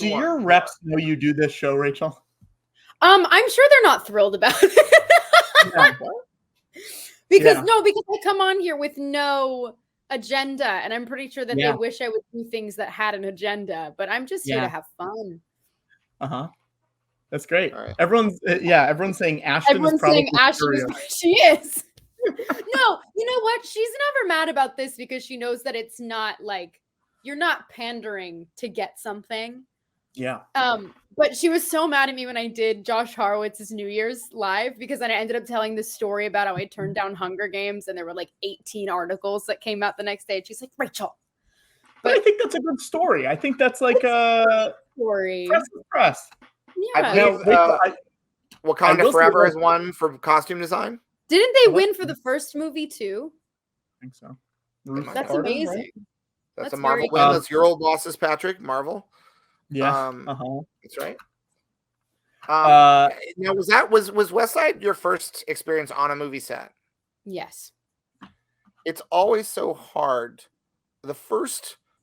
[SPEAKER 2] your reps know you do this show, Rachel?
[SPEAKER 10] I'm sure they're not thrilled about it. Because I come on here with no agenda, and I'm pretty sure that they wish I would do things that had an agenda. But I'm just here to have fun.
[SPEAKER 2] That's great. Right. Everyone's saying Ashton is probably
[SPEAKER 10] she is. No, you know what? She's never mad about this because she knows that it's not like you're not pandering to get something.
[SPEAKER 2] Yeah.
[SPEAKER 10] But she was so mad at me when I did Josh Horowitz's New Year's live because then I ended up telling this story about how I turned down Hunger Games and there were like 18 articles that came out the next day. And she's like, Rachel.
[SPEAKER 2] But I think that's a good story. I think that's like a
[SPEAKER 10] story.
[SPEAKER 2] Press.
[SPEAKER 10] Yeah.
[SPEAKER 11] I believe Wakanda Forever has won for costume design.
[SPEAKER 10] Didn't they win for the first movie too?
[SPEAKER 2] I think so.
[SPEAKER 10] That's amazing.
[SPEAKER 2] Right?
[SPEAKER 11] That's a Marvel win. That's your old bosses, Patrick. Marvel.
[SPEAKER 2] Yeah.
[SPEAKER 11] That's right. Now, was West Side your first experience on a movie set?
[SPEAKER 10] Yes.
[SPEAKER 11] It's always so hard.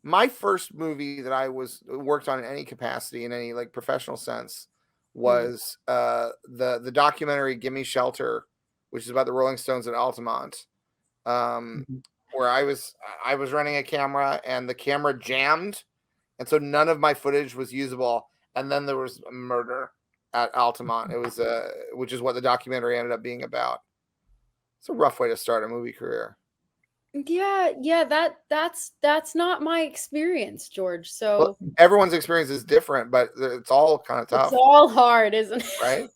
[SPEAKER 11] My first movie that I worked on in any capacity, in any like professional sense, was the documentary "Gimme Shelter," which is about the Rolling Stones at Altamont, where I was running a camera and the camera jammed, and so none of my footage was usable. And then there was a murder at Altamont. It was which is what the documentary ended up being about. It's a rough way to start a movie career.
[SPEAKER 10] Yeah, that's not my experience, George. So
[SPEAKER 11] well, everyone's experience is different, but it's all kind of tough.
[SPEAKER 10] It's all hard, isn't it?
[SPEAKER 11] Right?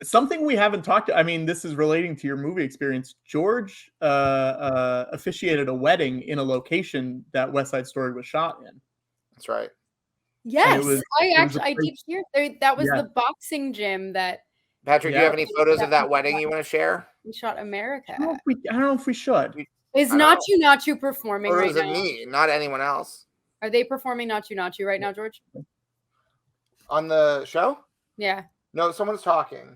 [SPEAKER 2] Something we haven't talked to, I mean, this is relating to your movie experience. George officiated a wedding in a location that West Side Story was shot in.
[SPEAKER 11] That's right.
[SPEAKER 10] Yes, I did hear that was the boxing gym that.
[SPEAKER 11] Patrick, do you have any photos of that wedding you want to share?
[SPEAKER 10] We shot America.
[SPEAKER 2] I don't know if we should.
[SPEAKER 10] Is Nachu performing right now?
[SPEAKER 11] Photos of me, not anyone else.
[SPEAKER 10] Are they performing Nachu right now, George?
[SPEAKER 11] On the show?
[SPEAKER 10] Yeah.
[SPEAKER 11] No, someone's talking.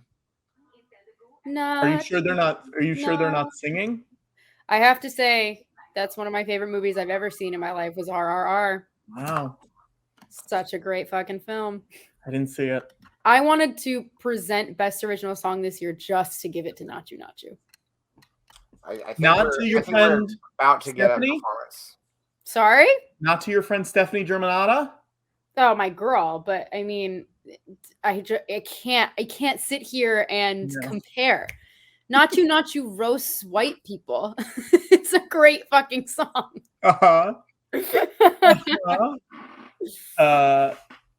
[SPEAKER 10] No.
[SPEAKER 2] Are you sure they're not? Are you sure they're not singing?
[SPEAKER 10] I have to say that's one of my favorite movies I've ever seen in my life was RRR.
[SPEAKER 2] Wow.
[SPEAKER 10] Such a great fucking film.
[SPEAKER 2] I didn't see it.
[SPEAKER 10] I wanted to present Best Original Song this year just to give it to Nachu.
[SPEAKER 11] I think
[SPEAKER 2] not to your friend
[SPEAKER 11] about to get a
[SPEAKER 2] Stephanie?
[SPEAKER 11] performance.
[SPEAKER 10] Sorry?
[SPEAKER 2] Not to your friend Stephanie Germanata?
[SPEAKER 10] Oh, my girl. But I mean, I can't sit here and compare. Nacho roasts white people. It's a great fucking song.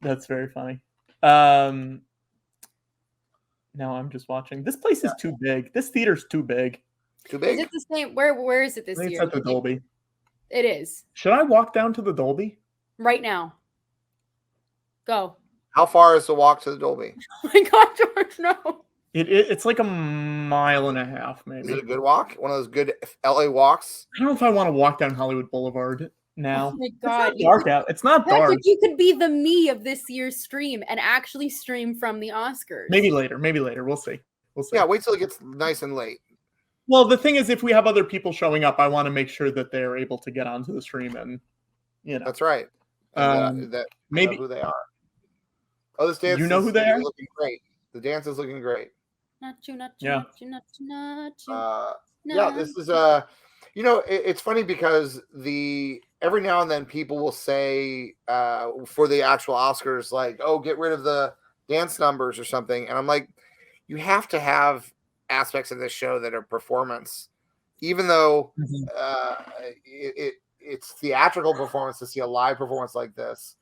[SPEAKER 2] That's very funny. Now I'm just watching. This place is too big. This theater's too big.
[SPEAKER 11] Too big.
[SPEAKER 10] Is it the same? Where is it this year?
[SPEAKER 2] It's at the Dolby.
[SPEAKER 10] It is.
[SPEAKER 2] Should I walk down to the Dolby?
[SPEAKER 10] Right now. Go.
[SPEAKER 11] How far is the walk to the Dolby?
[SPEAKER 10] Oh my God, George, no.
[SPEAKER 2] It's like a mile and a half, maybe.
[SPEAKER 11] Is it a good walk? One of those good LA walks?
[SPEAKER 2] I don't know if I want to walk down Hollywood Boulevard now.
[SPEAKER 10] Oh my God.
[SPEAKER 2] It's not dark out. It's not dark.
[SPEAKER 10] Patrick, you could be the me of this year's stream and actually stream from the Oscars.
[SPEAKER 2] Maybe later. We'll see.
[SPEAKER 11] Yeah, wait till it gets nice and late.
[SPEAKER 2] Well, the thing is, if we have other people showing up, I want to make sure that they're able to get onto the stream, and
[SPEAKER 11] that's right. That
[SPEAKER 2] maybe
[SPEAKER 11] know who they are. Oh, this dance.
[SPEAKER 2] You know who they are?
[SPEAKER 11] Looking great. The dance is looking great.
[SPEAKER 2] Yeah.
[SPEAKER 11] Yeah, this is it's funny because every now and then people will say for the actual Oscars, like, oh, get rid of the dance numbers or something, and I'm like, you have to have aspects of this show that are performance, even though it's theatrical performance. To see a live performance like this,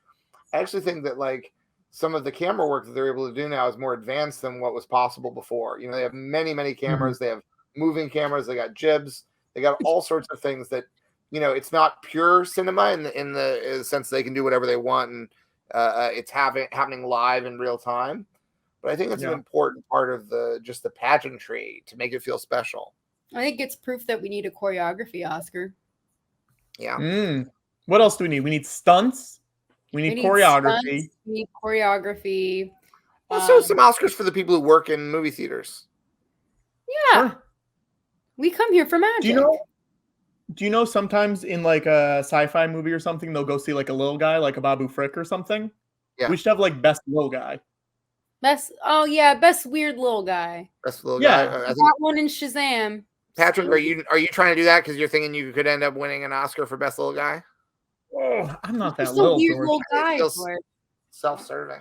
[SPEAKER 11] I actually think that like some of the camera work that they're able to do now is more advanced than what was possible before. They have many cameras. They have moving cameras. They got jibs. They got all sorts of things that, it's not pure cinema in the sense they can do whatever they want and it's happening live in real time. But I think it's an important part of the pageantry to make it feel special.
[SPEAKER 10] I think it's proof that we need a choreography Oscar.
[SPEAKER 11] Yeah.
[SPEAKER 2] What else do we need? We need stunts. We need choreography.
[SPEAKER 10] Stunts, we need choreography.
[SPEAKER 11] Also, some Oscars for the people who work in movie theaters.
[SPEAKER 10] Yeah. Sure. We come here for magic.
[SPEAKER 2] Do you know sometimes in like a sci-fi movie or something, they'll go see like a little guy, like a Babu Frick or something?
[SPEAKER 11] Yeah.
[SPEAKER 2] We should have like best little guy.
[SPEAKER 10] Best weird little guy.
[SPEAKER 11] Best little guy.
[SPEAKER 10] I think that one in Shazam.
[SPEAKER 11] Patrick, are you trying to do that because you're thinking you could end up winning an Oscar for best little guy?
[SPEAKER 2] Oh, I'm not that
[SPEAKER 10] Just
[SPEAKER 2] little.
[SPEAKER 10] a weird little guy.
[SPEAKER 11] Self-serving.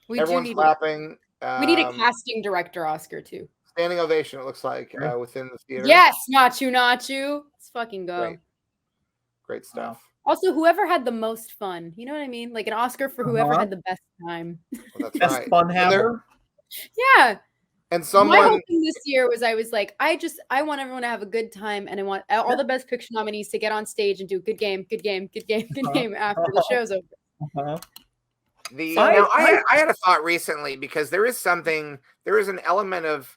[SPEAKER 10] We
[SPEAKER 11] everyone's clapping.
[SPEAKER 10] We need a casting director Oscar too.
[SPEAKER 11] Standing ovation. It looks like within the theater.
[SPEAKER 10] Yes, Nacho. Let's fucking go.
[SPEAKER 11] Great stuff.
[SPEAKER 10] Also, whoever had the most fun. You know what I mean? Like an Oscar for whoever had the best time.
[SPEAKER 11] Well, that's
[SPEAKER 2] best fun haver.
[SPEAKER 10] Yeah.
[SPEAKER 11] And someone.
[SPEAKER 10] My whole thing this year was I was like, I want everyone to have a good time, and I want all the Best Picture nominees to get on stage and do good game after the show's over.
[SPEAKER 11] I had a thought recently because there is an element of,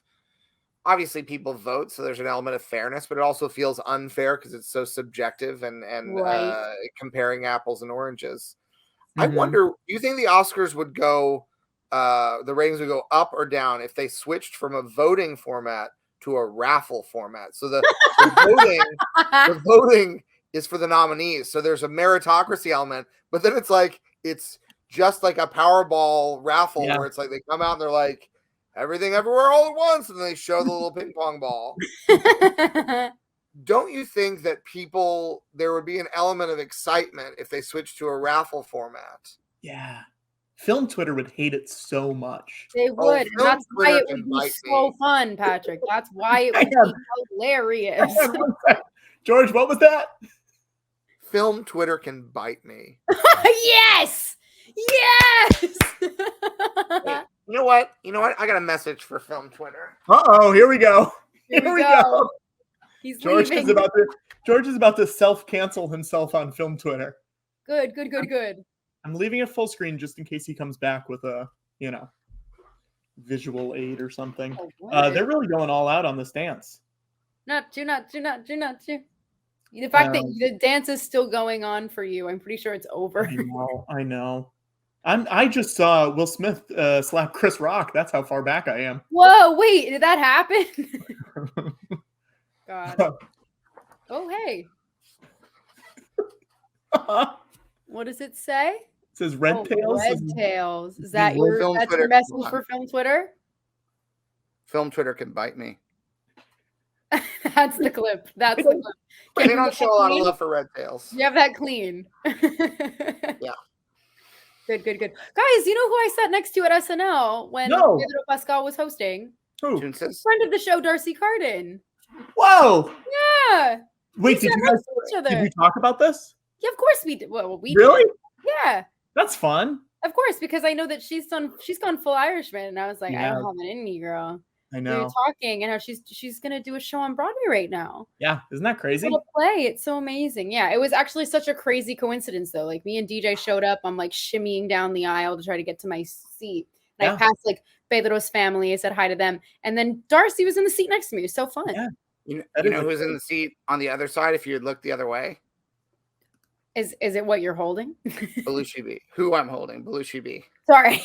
[SPEAKER 11] obviously people vote, so there's an element of fairness, but it also feels unfair because it's so subjective and comparing apples and oranges. I wonder, do you think the Oscars would go, the ratings would go up or down if they switched from a voting format to a raffle format? So the voting is for the nominees. So there's a meritocracy element, but then it's just like a Powerball raffle where it's like they come out and they're like, everything everywhere all at once, and they show the little ping pong ball. Don't you think that there would be an element of excitement if they switched to a raffle format?
[SPEAKER 2] Yeah. Film Twitter would hate it so much.
[SPEAKER 10] They would. And that's why it would be so fun, Patrick. That's why it would be hilarious.
[SPEAKER 2] George, what was that?
[SPEAKER 11] Film Twitter can bite me.
[SPEAKER 10] Yes! Yes!
[SPEAKER 11] Hey, you know what? I got a message for Film Twitter.
[SPEAKER 2] Uh-oh, here we go. Here we go.
[SPEAKER 10] He's
[SPEAKER 2] George
[SPEAKER 10] leaving.
[SPEAKER 2] is about to self-cancel himself on Film Twitter.
[SPEAKER 10] Good.
[SPEAKER 2] I'm leaving it full screen just in case he comes back with a, visual aid or something. They're really going all out on this dance.
[SPEAKER 10] Not you. The fact that the dance is still going on for you, I'm pretty sure it's over.
[SPEAKER 2] I know. I just saw Will Smith slap Chris Rock. That's how far back I am.
[SPEAKER 10] Whoa, wait, did that happen? God. Oh, hey. What does it say?
[SPEAKER 2] It says Red Tails.
[SPEAKER 10] Red Tails. Is that your message for Film Twitter?
[SPEAKER 11] Film Twitter can bite me.
[SPEAKER 10] That's the clip. That's the clip.
[SPEAKER 11] They don't show a lot of love for Red Tails.
[SPEAKER 10] You have that clean.
[SPEAKER 11] Yeah.
[SPEAKER 10] Good. Guys, you know who I sat next to at SNL when
[SPEAKER 2] No.
[SPEAKER 10] Pedro Pascal was hosting?
[SPEAKER 2] Who?
[SPEAKER 3] June says,
[SPEAKER 10] Friend of the show, Darcy Carden.
[SPEAKER 2] Whoa.
[SPEAKER 10] Yeah.
[SPEAKER 2] Wait,
[SPEAKER 10] We
[SPEAKER 2] did
[SPEAKER 10] sat
[SPEAKER 2] you guys
[SPEAKER 10] next to each other.
[SPEAKER 2] did we talk about this?
[SPEAKER 10] Yeah, of course we did. Well, we
[SPEAKER 2] Really?
[SPEAKER 10] did. Yeah.
[SPEAKER 2] That's fun.
[SPEAKER 10] Of course, because I know that she's gone full Irishman, and I was like, I
[SPEAKER 2] Yeah.
[SPEAKER 10] don't have it in me, girl.
[SPEAKER 2] I
[SPEAKER 10] We were
[SPEAKER 2] know.
[SPEAKER 10] talking, and how she's gonna do a show on Broadway right now.
[SPEAKER 2] Yeah, isn't that crazy?
[SPEAKER 10] What a play! It's so amazing. Yeah, it was actually such a crazy coincidence, though. Like me and DJ showed up. I'm like shimmying down the aisle to try to get to my seat, and I
[SPEAKER 2] Yeah.
[SPEAKER 10] passed like Pedro's family. I said hi to them, and then Darcy was in the seat next to me. It was so fun.
[SPEAKER 2] Yeah.
[SPEAKER 3] you
[SPEAKER 2] That
[SPEAKER 3] know
[SPEAKER 2] is
[SPEAKER 3] who's in the seat on the other side if you had looked the other way?
[SPEAKER 10] Is it what you're holding?
[SPEAKER 3] Belushi B. Who I'm holding, Belushi B.
[SPEAKER 10] Sorry.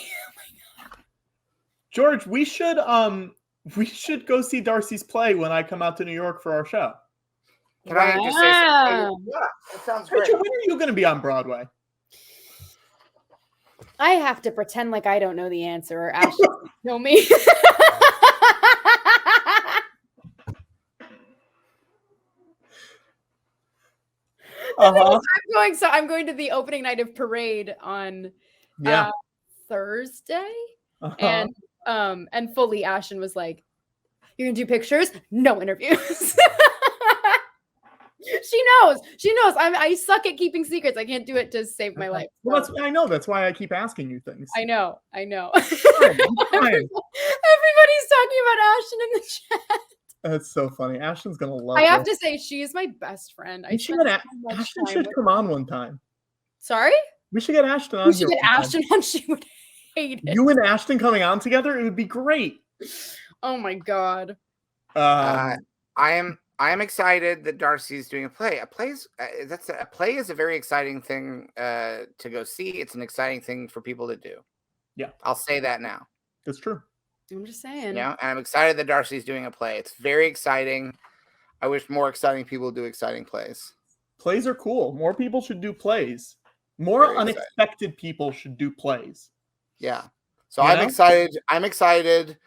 [SPEAKER 2] George, we should go see Darcy's play when I come out to New York for our show.
[SPEAKER 3] Can I just say something? Yeah, that sounds great.
[SPEAKER 2] Rachel, when are you going to be on Broadway?
[SPEAKER 10] I have to pretend like I don't know the answer, or Ashley will kill me.
[SPEAKER 2] Uh-huh.
[SPEAKER 10] I'm going to the opening night of Parade on Thursday.
[SPEAKER 2] Uh-huh.
[SPEAKER 10] And fully Ashton was like, "You're gonna do pictures? No interviews." She knows. I suck at keeping secrets. I can't do it to save my life.
[SPEAKER 2] Well, I know. That's why I keep asking you things.
[SPEAKER 10] I know.
[SPEAKER 2] Fine.
[SPEAKER 10] Everybody's talking about Ashton in the chat.
[SPEAKER 2] That's so funny. Ashton's gonna love.
[SPEAKER 10] I have
[SPEAKER 2] this.
[SPEAKER 10] to say, she is my best friend. I
[SPEAKER 2] We should
[SPEAKER 10] spend
[SPEAKER 2] get
[SPEAKER 10] so much
[SPEAKER 2] Ashton
[SPEAKER 10] time
[SPEAKER 2] should
[SPEAKER 10] with
[SPEAKER 2] come
[SPEAKER 10] her.
[SPEAKER 2] on one time.
[SPEAKER 10] Sorry?
[SPEAKER 2] We should get Ashton on.
[SPEAKER 10] We should
[SPEAKER 2] here
[SPEAKER 10] get
[SPEAKER 2] one time.
[SPEAKER 10] Ashton on. She would hate it.
[SPEAKER 2] You and Ashton coming on together, it would be great.
[SPEAKER 10] Oh my god.
[SPEAKER 3] I am excited that Darcy's doing a play. A play is a very exciting thing to go see. It's an exciting thing for people to do.
[SPEAKER 2] Yeah,
[SPEAKER 3] I'll say that now.
[SPEAKER 2] That's true.
[SPEAKER 10] I'm just saying.
[SPEAKER 3] Yeah, and I'm excited that Darcy's doing a play. It's very exciting. I wish more exciting people do exciting plays.
[SPEAKER 2] Plays are cool. More people should do plays. More
[SPEAKER 3] Very exciting.
[SPEAKER 2] unexpected people should do plays.
[SPEAKER 3] Yeah. So
[SPEAKER 2] You
[SPEAKER 3] I'm
[SPEAKER 2] know?
[SPEAKER 3] excited. I'm excited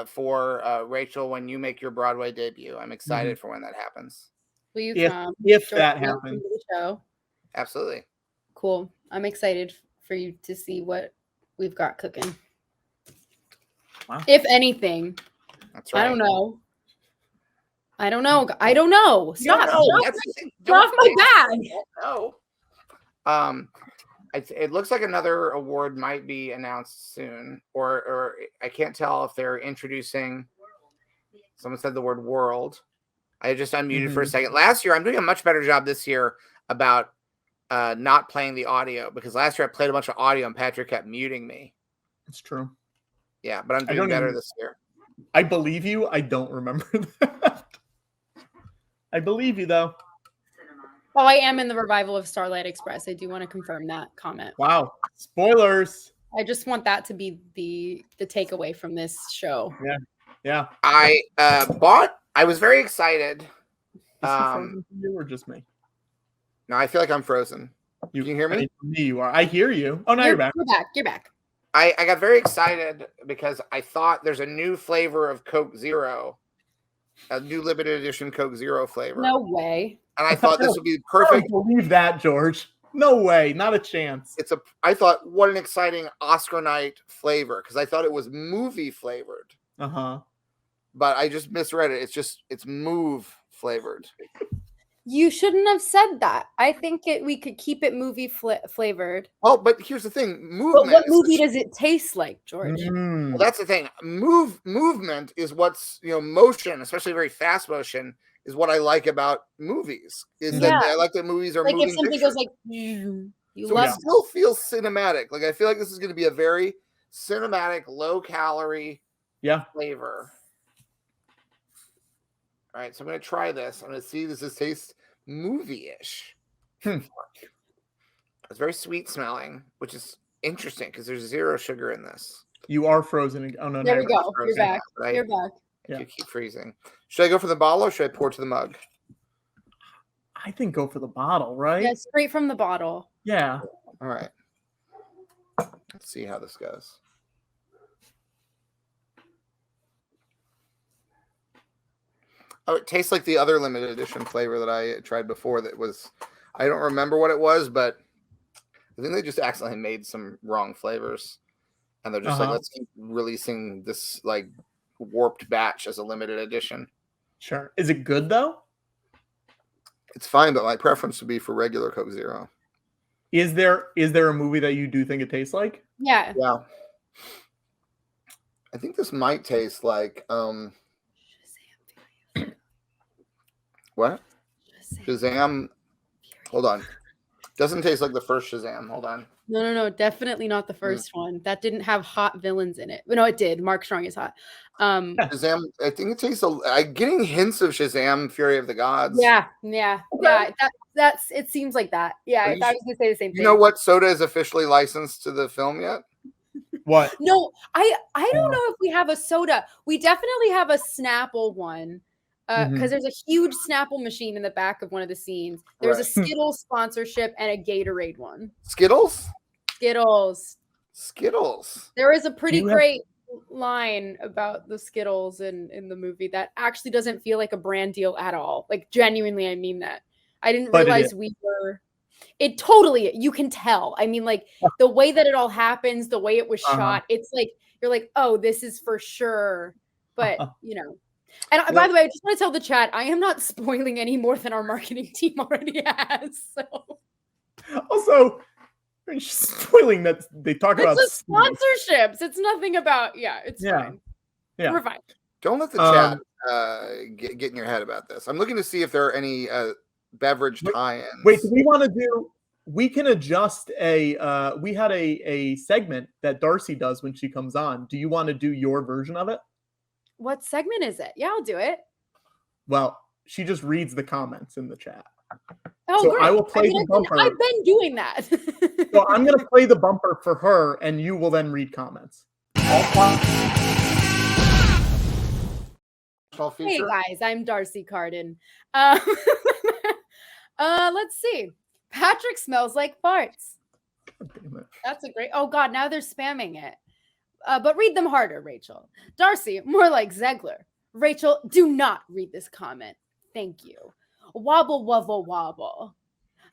[SPEAKER 3] for Rachel when you make your Broadway debut. I'm excited for when that happens.
[SPEAKER 10] Will you
[SPEAKER 2] If-
[SPEAKER 10] come?
[SPEAKER 2] if
[SPEAKER 10] George,
[SPEAKER 2] that
[SPEAKER 10] will you come
[SPEAKER 2] happens.
[SPEAKER 10] to the show?
[SPEAKER 3] Absolutely.
[SPEAKER 10] Cool. I'm excited for you to see what we've got cooking.
[SPEAKER 2] Wow.
[SPEAKER 10] If anything.
[SPEAKER 3] That's right.
[SPEAKER 10] I don't know. I don't know.
[SPEAKER 3] You don't
[SPEAKER 10] Stop.
[SPEAKER 3] know.
[SPEAKER 10] Stop,
[SPEAKER 3] That's the thing.
[SPEAKER 10] Get off my bag.
[SPEAKER 3] No. It looks like another award might be announced soon, or I can't tell if they're introducing. Someone said the word world. I just unmuted for a second. Last year, I'm doing a much better job this year about not playing the audio, because last year I played a bunch of audio and Patrick kept muting me.
[SPEAKER 2] It's true.
[SPEAKER 3] Yeah, but I'm
[SPEAKER 2] I
[SPEAKER 3] doing
[SPEAKER 2] don't
[SPEAKER 3] better
[SPEAKER 2] even-
[SPEAKER 3] this year.
[SPEAKER 2] I believe you. I don't remember that. I believe you though.
[SPEAKER 10] Oh, I am in the revival of Starlight Express. I do want to confirm that comment.
[SPEAKER 2] Wow. Spoilers.
[SPEAKER 10] I just want that to be the takeaway from this show.
[SPEAKER 2] Yeah. Yeah.
[SPEAKER 3] I was very excited.
[SPEAKER 2] Is he frozen for you or just me?
[SPEAKER 3] No, I feel like I'm frozen.
[SPEAKER 2] You
[SPEAKER 3] Can you hear me?
[SPEAKER 2] Me, you are. I hear you. Oh, now you're back.
[SPEAKER 10] You're back.
[SPEAKER 3] I got very excited because I thought there's a new flavor of Coke Zero, a new limited edition Coke Zero flavor.
[SPEAKER 10] No way.
[SPEAKER 3] And I thought this would be
[SPEAKER 2] I
[SPEAKER 3] perfect.
[SPEAKER 2] don't believe that, George. No way. Not a chance.
[SPEAKER 3] I thought, what an exciting Oscar night flavor, because I thought it was movie flavored,
[SPEAKER 2] Uh-huh.
[SPEAKER 3] but I just misread it. It's move flavored.
[SPEAKER 10] You shouldn't have said that. I think we could keep it movie flavored.
[SPEAKER 3] Oh, but here's the thing:
[SPEAKER 10] But
[SPEAKER 3] movement.
[SPEAKER 10] what movie does it taste like, George?
[SPEAKER 3] Well, that's the thing. Movement is what's motion, especially very fast motion, is what I like about movies. Is that I like that movies are
[SPEAKER 10] like
[SPEAKER 3] moving
[SPEAKER 10] if something
[SPEAKER 3] pictures.
[SPEAKER 10] goes like you
[SPEAKER 3] So
[SPEAKER 10] love
[SPEAKER 3] it still feels cinematic. Like I feel like this is going to be a very cinematic, low calorie flavor. All right, so I'm going to try this. I'm going to see does this taste movie-ish. It's very sweet smelling, which is interesting because there's 0 sugar in this.
[SPEAKER 2] You are frozen. Oh no.
[SPEAKER 10] There
[SPEAKER 2] now
[SPEAKER 10] we go. You're
[SPEAKER 3] frozen
[SPEAKER 10] back.
[SPEAKER 3] now, but
[SPEAKER 10] You're back.
[SPEAKER 3] I do keep freezing. Should I go for the bottle or should I pour to the mug?
[SPEAKER 2] I think go for the bottle, right?
[SPEAKER 10] Yeah, straight from the bottle.
[SPEAKER 2] Yeah.
[SPEAKER 3] All right. Let's see how this goes. Oh, it tastes like the other limited edition flavor that I tried before that was, I don't remember what it was, but
[SPEAKER 11] I think they just accidentally made some wrong flavors, and they're just like, let's keep releasing this like warped batch as a limited edition.
[SPEAKER 2] Sure. Is it good though?
[SPEAKER 11] It's fine, but my preference would be for regular Coke Zero.
[SPEAKER 2] Is there a movie that you do think it tastes like?
[SPEAKER 10] Yeah.
[SPEAKER 11] Yeah. I think this might taste like what? Shazam. Hold on. Doesn't taste like the first Shazam. Hold on.
[SPEAKER 10] No, definitely not the first one. That didn't have hot villains in it. No, it did. Mark Strong is hot.
[SPEAKER 11] Shazam. I think it tastes. I'm getting hints of Shazam: Fury of the Gods.
[SPEAKER 10] Yeah. That's. It seems like that. Yeah, I was gonna say the same thing.
[SPEAKER 11] You know what soda is officially licensed to the film yet?
[SPEAKER 2] What?
[SPEAKER 10] No, I don't know if we have a soda. We definitely have a Snapple one. Because there's a huge Snapple machine in the back of one of the scenes. There's a Skittles sponsorship and a Gatorade one.
[SPEAKER 11] Skittles.
[SPEAKER 10] There is a pretty great line about the Skittles in the movie that actually doesn't feel like a brand deal at all. Like genuinely, I mean that. I didn't realize we were. It totally. You can tell. I mean, like the way that it all happens, the way it was shot. It's like you're like, oh, this is for sure. But you know. And by the way, I just want to tell the chat, I am not spoiling any more than our marketing team already has. So.
[SPEAKER 2] Also, spoiling that they talk about
[SPEAKER 10] sponsorships. It's nothing about it's fine.
[SPEAKER 2] Yeah.
[SPEAKER 10] We're fine.
[SPEAKER 11] Don't let the chat get in your head about this. I'm looking to see if there are any beverage tie-ins.
[SPEAKER 2] Wait, do we want to do? We can adjust a. We had a segment that Darcy does when she comes on. Do you want to do your version of it?
[SPEAKER 10] What segment is it? Yeah, I'll do it.
[SPEAKER 2] Well, she just reads the comments in the chat.
[SPEAKER 10] Oh,
[SPEAKER 2] so
[SPEAKER 10] great.
[SPEAKER 2] I will play the bumper.
[SPEAKER 10] I've been doing that.
[SPEAKER 2] So I'm going to play the bumper for her, and you will then read comments.
[SPEAKER 10] Hey guys, I'm Darcy Carden. Let's see. Patrick smells like farts. That's a great. Oh God, now they're spamming it. But read them harder, Rachel. Darcy, more like Zegler. Rachel, do not read this comment. Thank you. Wobble, wobble, wobble.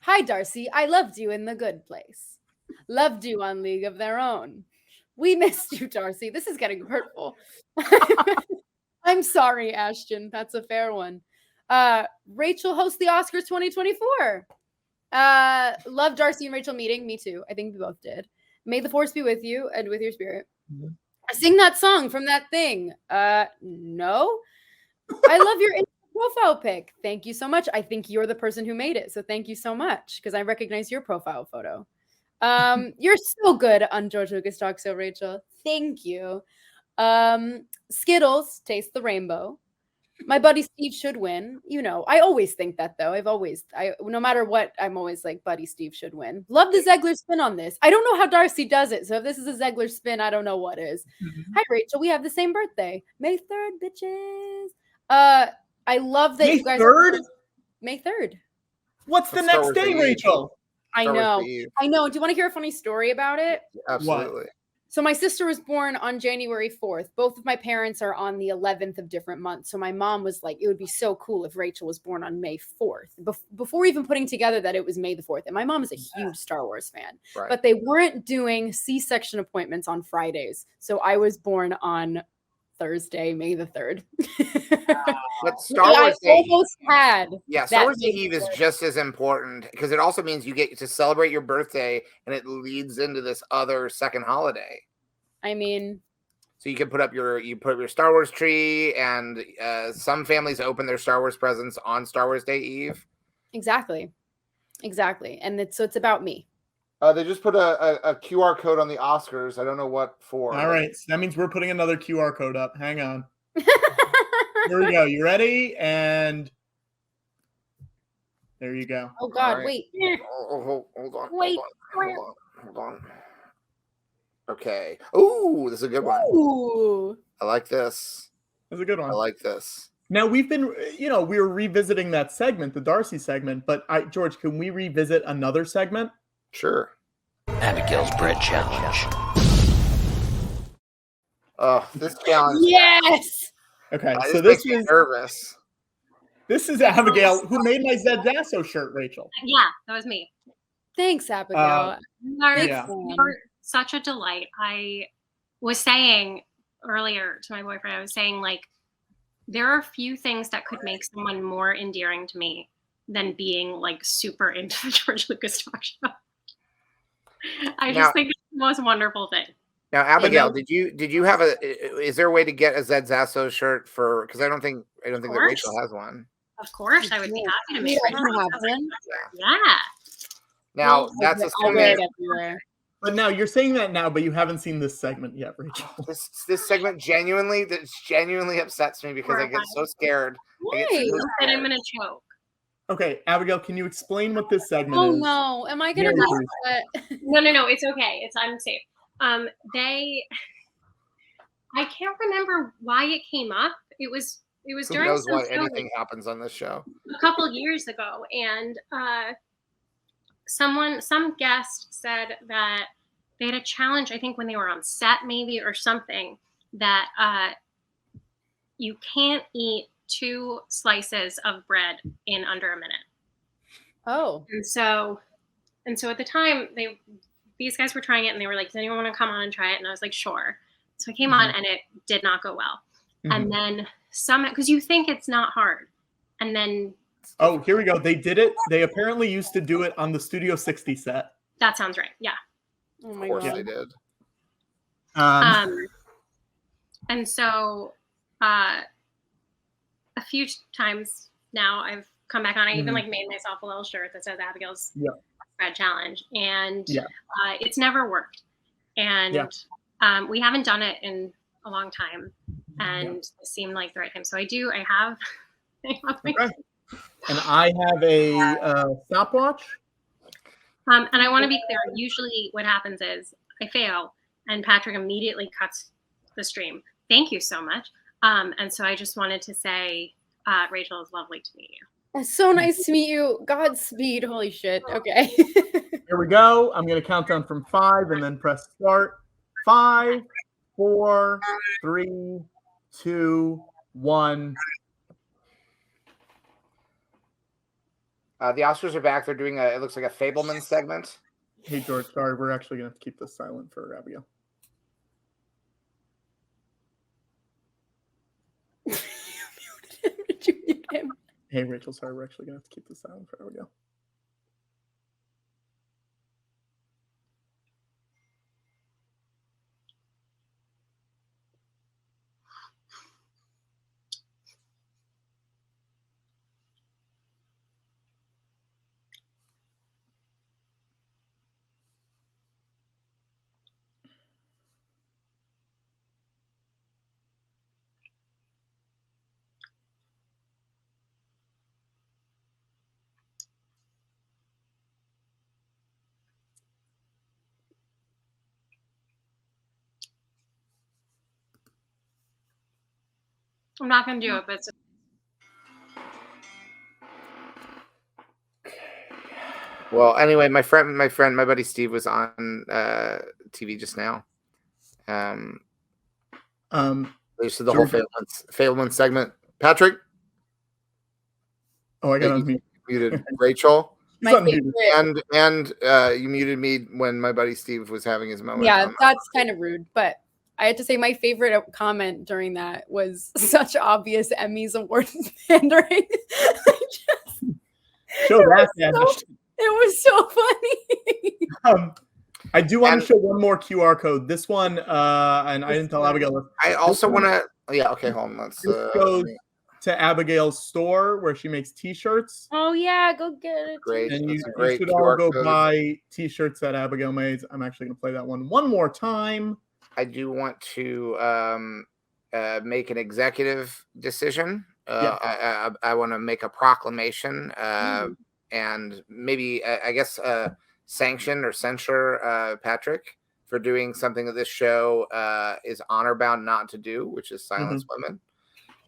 [SPEAKER 10] Hi, Darcy. I loved you in The Good Place. Loved you on League of Their Own. We missed you, Darcy. This is getting hurtful. I'm sorry, Ashton. That's a fair one. Rachel hosts the Oscars 2024. Love Darcy and Rachel meeting. Me too. I think we both did. May the force be with you and with your spirit. Sing that song from that thing. No. I love your profile pic. Thank you so much. I think you're the person who made it. So thank you so much because I recognize your profile photo. You're so good on George Lucas Talk Show, Rachel. Thank you. Skittles, taste the rainbow. My buddy Steve should win. You know, I always think that though. No matter what, I'm always like, buddy Steve should win. Love the Zegler spin on this. I don't know how Darcy does it. So if this is a Zegler spin, I don't know what is. Hi, Rachel. We have the same birthday. May 3rd, bitches. I love that
[SPEAKER 2] May
[SPEAKER 10] you guys
[SPEAKER 2] 3rd?
[SPEAKER 10] May 3rd.
[SPEAKER 2] What's the next day, Rachel?
[SPEAKER 10] I know. Do you want to hear a funny story about it?
[SPEAKER 11] Absolutely.
[SPEAKER 10] So my sister was born on January 4th. Both of my parents are on the 11th of different months. So my mom was like, it would be so cool if Rachel was born on May 4th. Before even putting together that it was May the 4th. And my mom is a huge Star Wars fan.
[SPEAKER 11] Right.
[SPEAKER 10] But they weren't doing C-section appointments on Fridays. So I was born on Thursday, May the 3rd.
[SPEAKER 11] But Star Wars
[SPEAKER 10] I almost had.
[SPEAKER 11] Yeah, Star Wars Day Eve is just as important because it also means you get to celebrate your birthday and it leads into this other second holiday.
[SPEAKER 10] I mean,
[SPEAKER 11] so you can put up your Star Wars tree, and some families open their Star Wars presents on Star Wars Day Eve.
[SPEAKER 10] Exactly. And it's about me.
[SPEAKER 11] They just put a QR code on the Oscars. I don't know what for.
[SPEAKER 2] All right. So that means we're putting another QR code up. Hang on. Here we go. You ready? And there you go.
[SPEAKER 10] Oh, God.
[SPEAKER 11] Right.
[SPEAKER 10] Wait.
[SPEAKER 11] Hold on.
[SPEAKER 10] Wait.
[SPEAKER 11] Hold on. Okay. Ooh, this is a good one.
[SPEAKER 10] Ooh.
[SPEAKER 11] I like this.
[SPEAKER 2] That's a good one.
[SPEAKER 11] I like this.
[SPEAKER 2] Now we've been, we were revisiting that segment, the Darcy segment, but George, can we revisit another segment?
[SPEAKER 11] Sure.
[SPEAKER 13] Abigail's bread challenge.
[SPEAKER 11] Oh, this challenge.
[SPEAKER 10] Yes.
[SPEAKER 2] Okay,
[SPEAKER 11] this
[SPEAKER 2] so this
[SPEAKER 11] makes me
[SPEAKER 2] is
[SPEAKER 11] nervous.
[SPEAKER 2] This is Abigail, who made my Zed Dasso shirt, Rachel.
[SPEAKER 18] Yeah, that was me.
[SPEAKER 10] Thanks, Abigail.
[SPEAKER 18] You're such a delight. I was saying earlier to my boyfriend, I was saying, like, there are few things that could make someone more endearing to me than being like super into the George Lucas talk show. I just think it's the most wonderful thing.
[SPEAKER 3] Now, Abigail, did you have is there a way to get a Zed Zasso shirt for, because I don't think that Rachel has one.
[SPEAKER 18] Of course, I would be happy to make
[SPEAKER 10] I can have one.
[SPEAKER 18] Yeah.
[SPEAKER 3] Now that's
[SPEAKER 10] I'll wear it everywhere.
[SPEAKER 2] But now you're saying that now, but you haven't seen this segment yet, Rachel.
[SPEAKER 3] This segment genuinely upsets me because I get so scared.
[SPEAKER 18] Why? And I'm gonna choke.
[SPEAKER 2] Okay, Abigail, can you explain what this segment
[SPEAKER 10] Oh
[SPEAKER 2] is?
[SPEAKER 10] no, am I gonna
[SPEAKER 2] Yeah,
[SPEAKER 10] miss
[SPEAKER 2] please.
[SPEAKER 10] it?
[SPEAKER 18] No, it's okay. I'm safe. I can't remember why it came up. It was
[SPEAKER 3] Who
[SPEAKER 18] during
[SPEAKER 3] knows
[SPEAKER 18] some
[SPEAKER 3] why
[SPEAKER 18] show
[SPEAKER 3] anything happens on this show?
[SPEAKER 18] a couple years ago, and some guest said that they had a challenge, I think when they were on set maybe or something, that you can't eat 2 slices of bread in under a minute.
[SPEAKER 10] Oh.
[SPEAKER 18] And so at the time these guys were trying it and they were like, does anyone want to come on and try it? And I was like, sure. So I came on and it did not go well. And then because you think it's not hard. And then
[SPEAKER 2] Oh, here we go. They did it. They apparently used to do it on the Studio 60 set.
[SPEAKER 18] that sounds right. Yeah.
[SPEAKER 10] Oh my
[SPEAKER 3] Of course
[SPEAKER 10] god.
[SPEAKER 3] they did.
[SPEAKER 18] And so a few times now I've come back on. I even like made myself a little shirt that says Abigail's Bread Challenge, and it's never worked. And we haven't done it in a long time, and it seemed like the right time. So I have my
[SPEAKER 2] And I have a stopwatch.
[SPEAKER 18] and I want to be clear. Usually what happens is I fail and Patrick immediately cuts the stream. Thank you so much. And so I just wanted to say, Rachel, it's lovely to meet you.
[SPEAKER 10] It's so nice to meet you. Godspeed. Holy shit. Okay.
[SPEAKER 2] Here we go. I'm going to count down from 5 and then press start. 5, 4, 3, 2, 1.
[SPEAKER 3] The Oscars are back. They're doing it looks like a Fableman segment.
[SPEAKER 2] Hey, George, sorry. We're actually going to have to keep this silent for Abigail. Hey, Rachel, sorry. We're actually going to have to keep this silent for Abigail.
[SPEAKER 18] I'm not going to do it, but it's
[SPEAKER 3] Well, anyway, my buddy Steve was on TV just now. This is the whole Fableman segment. Patrick.
[SPEAKER 2] Oh, I got unmuted.
[SPEAKER 3] Muted Rachel.
[SPEAKER 10] My favorite.
[SPEAKER 3] And you muted me when my buddy Steve was having his moment.
[SPEAKER 10] Yeah, that's kind of rude, but I had to say my favorite comment during that was such obvious Emmys award pandering.
[SPEAKER 2] Show that.
[SPEAKER 10] It was so funny.
[SPEAKER 2] I do want to show one more QR code. This one, and I didn't tell Abigail.
[SPEAKER 3] I also want to. Yeah. Okay. Hold on. Let's.
[SPEAKER 2] This goes to Abigail's store where she makes T-shirts.
[SPEAKER 10] Oh yeah, go get it.
[SPEAKER 3] Great.
[SPEAKER 2] And you
[SPEAKER 3] great
[SPEAKER 2] should all go
[SPEAKER 3] code.
[SPEAKER 2] buy T-shirts that Abigail made. I'm actually going to play that one more time.
[SPEAKER 3] I do want to make an executive decision. I want to make a proclamation and maybe, I guess, sanction or censure Patrick for doing something that this show is honor bound not to do, which is silence women.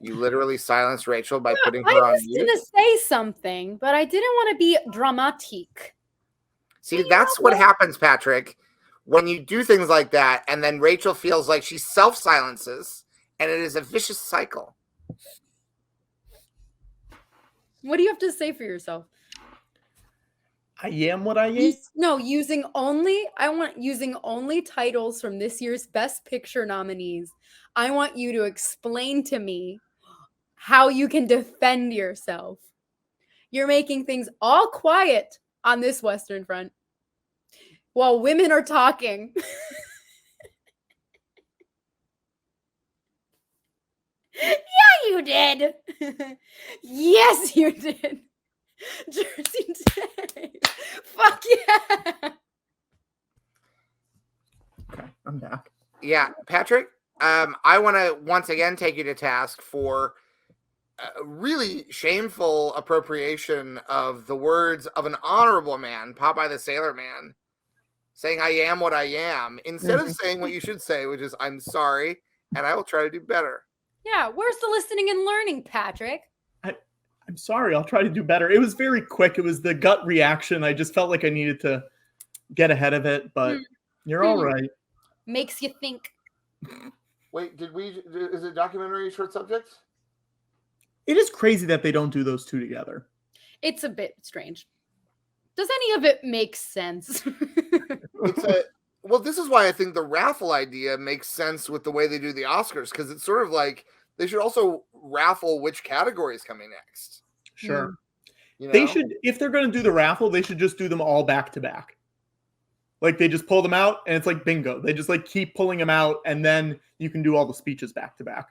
[SPEAKER 3] You literally silenced Rachel by putting her on mute.
[SPEAKER 10] I was going to say something, but I didn't want to be dramatic.
[SPEAKER 3] See, that's what happens, Patrick, when you do things like that, and then Rachel feels like she self-silences, and it is a vicious cycle.
[SPEAKER 10] What do you have to say for yourself?
[SPEAKER 2] I am what I am.
[SPEAKER 10] No, I want using only titles from this year's Best Picture nominees. I want you to explain to me how you can defend yourself. You're making things all quiet on this Western Front while women are talking. Yeah, you did. Yes, you did. Jersey Day. Fuck yeah.
[SPEAKER 2] Okay, I'm back.
[SPEAKER 3] Yeah, Patrick, I want to once again take you to task for really shameful appropriation of the words of an honorable man, Popeye the Sailor Man, saying I am what I am, instead of saying what you should say, which is I'm sorry, and I will try to do better.
[SPEAKER 10] Yeah, where's the listening and learning, Patrick?
[SPEAKER 2] I'm sorry. I'll try to do better. It was very quick. It was the gut reaction. I just felt like I needed to get ahead of it, but you're all right.
[SPEAKER 10] Makes you think.
[SPEAKER 11] Wait, is it documentary short subjects?
[SPEAKER 2] It is crazy that they don't do those two together.
[SPEAKER 10] It's a bit strange. Does any of it make sense?
[SPEAKER 11] Well, this is why I think the raffle idea makes sense with the way they do the Oscars, because it's sort of like they should also raffle which category is coming next.
[SPEAKER 2] Sure.
[SPEAKER 11] You know?
[SPEAKER 2] They should, if they're going to do the raffle, they should just do them all back to back. Like they just pull them out and it's like bingo. They just like keep pulling them out and then you can do all the speeches back to back.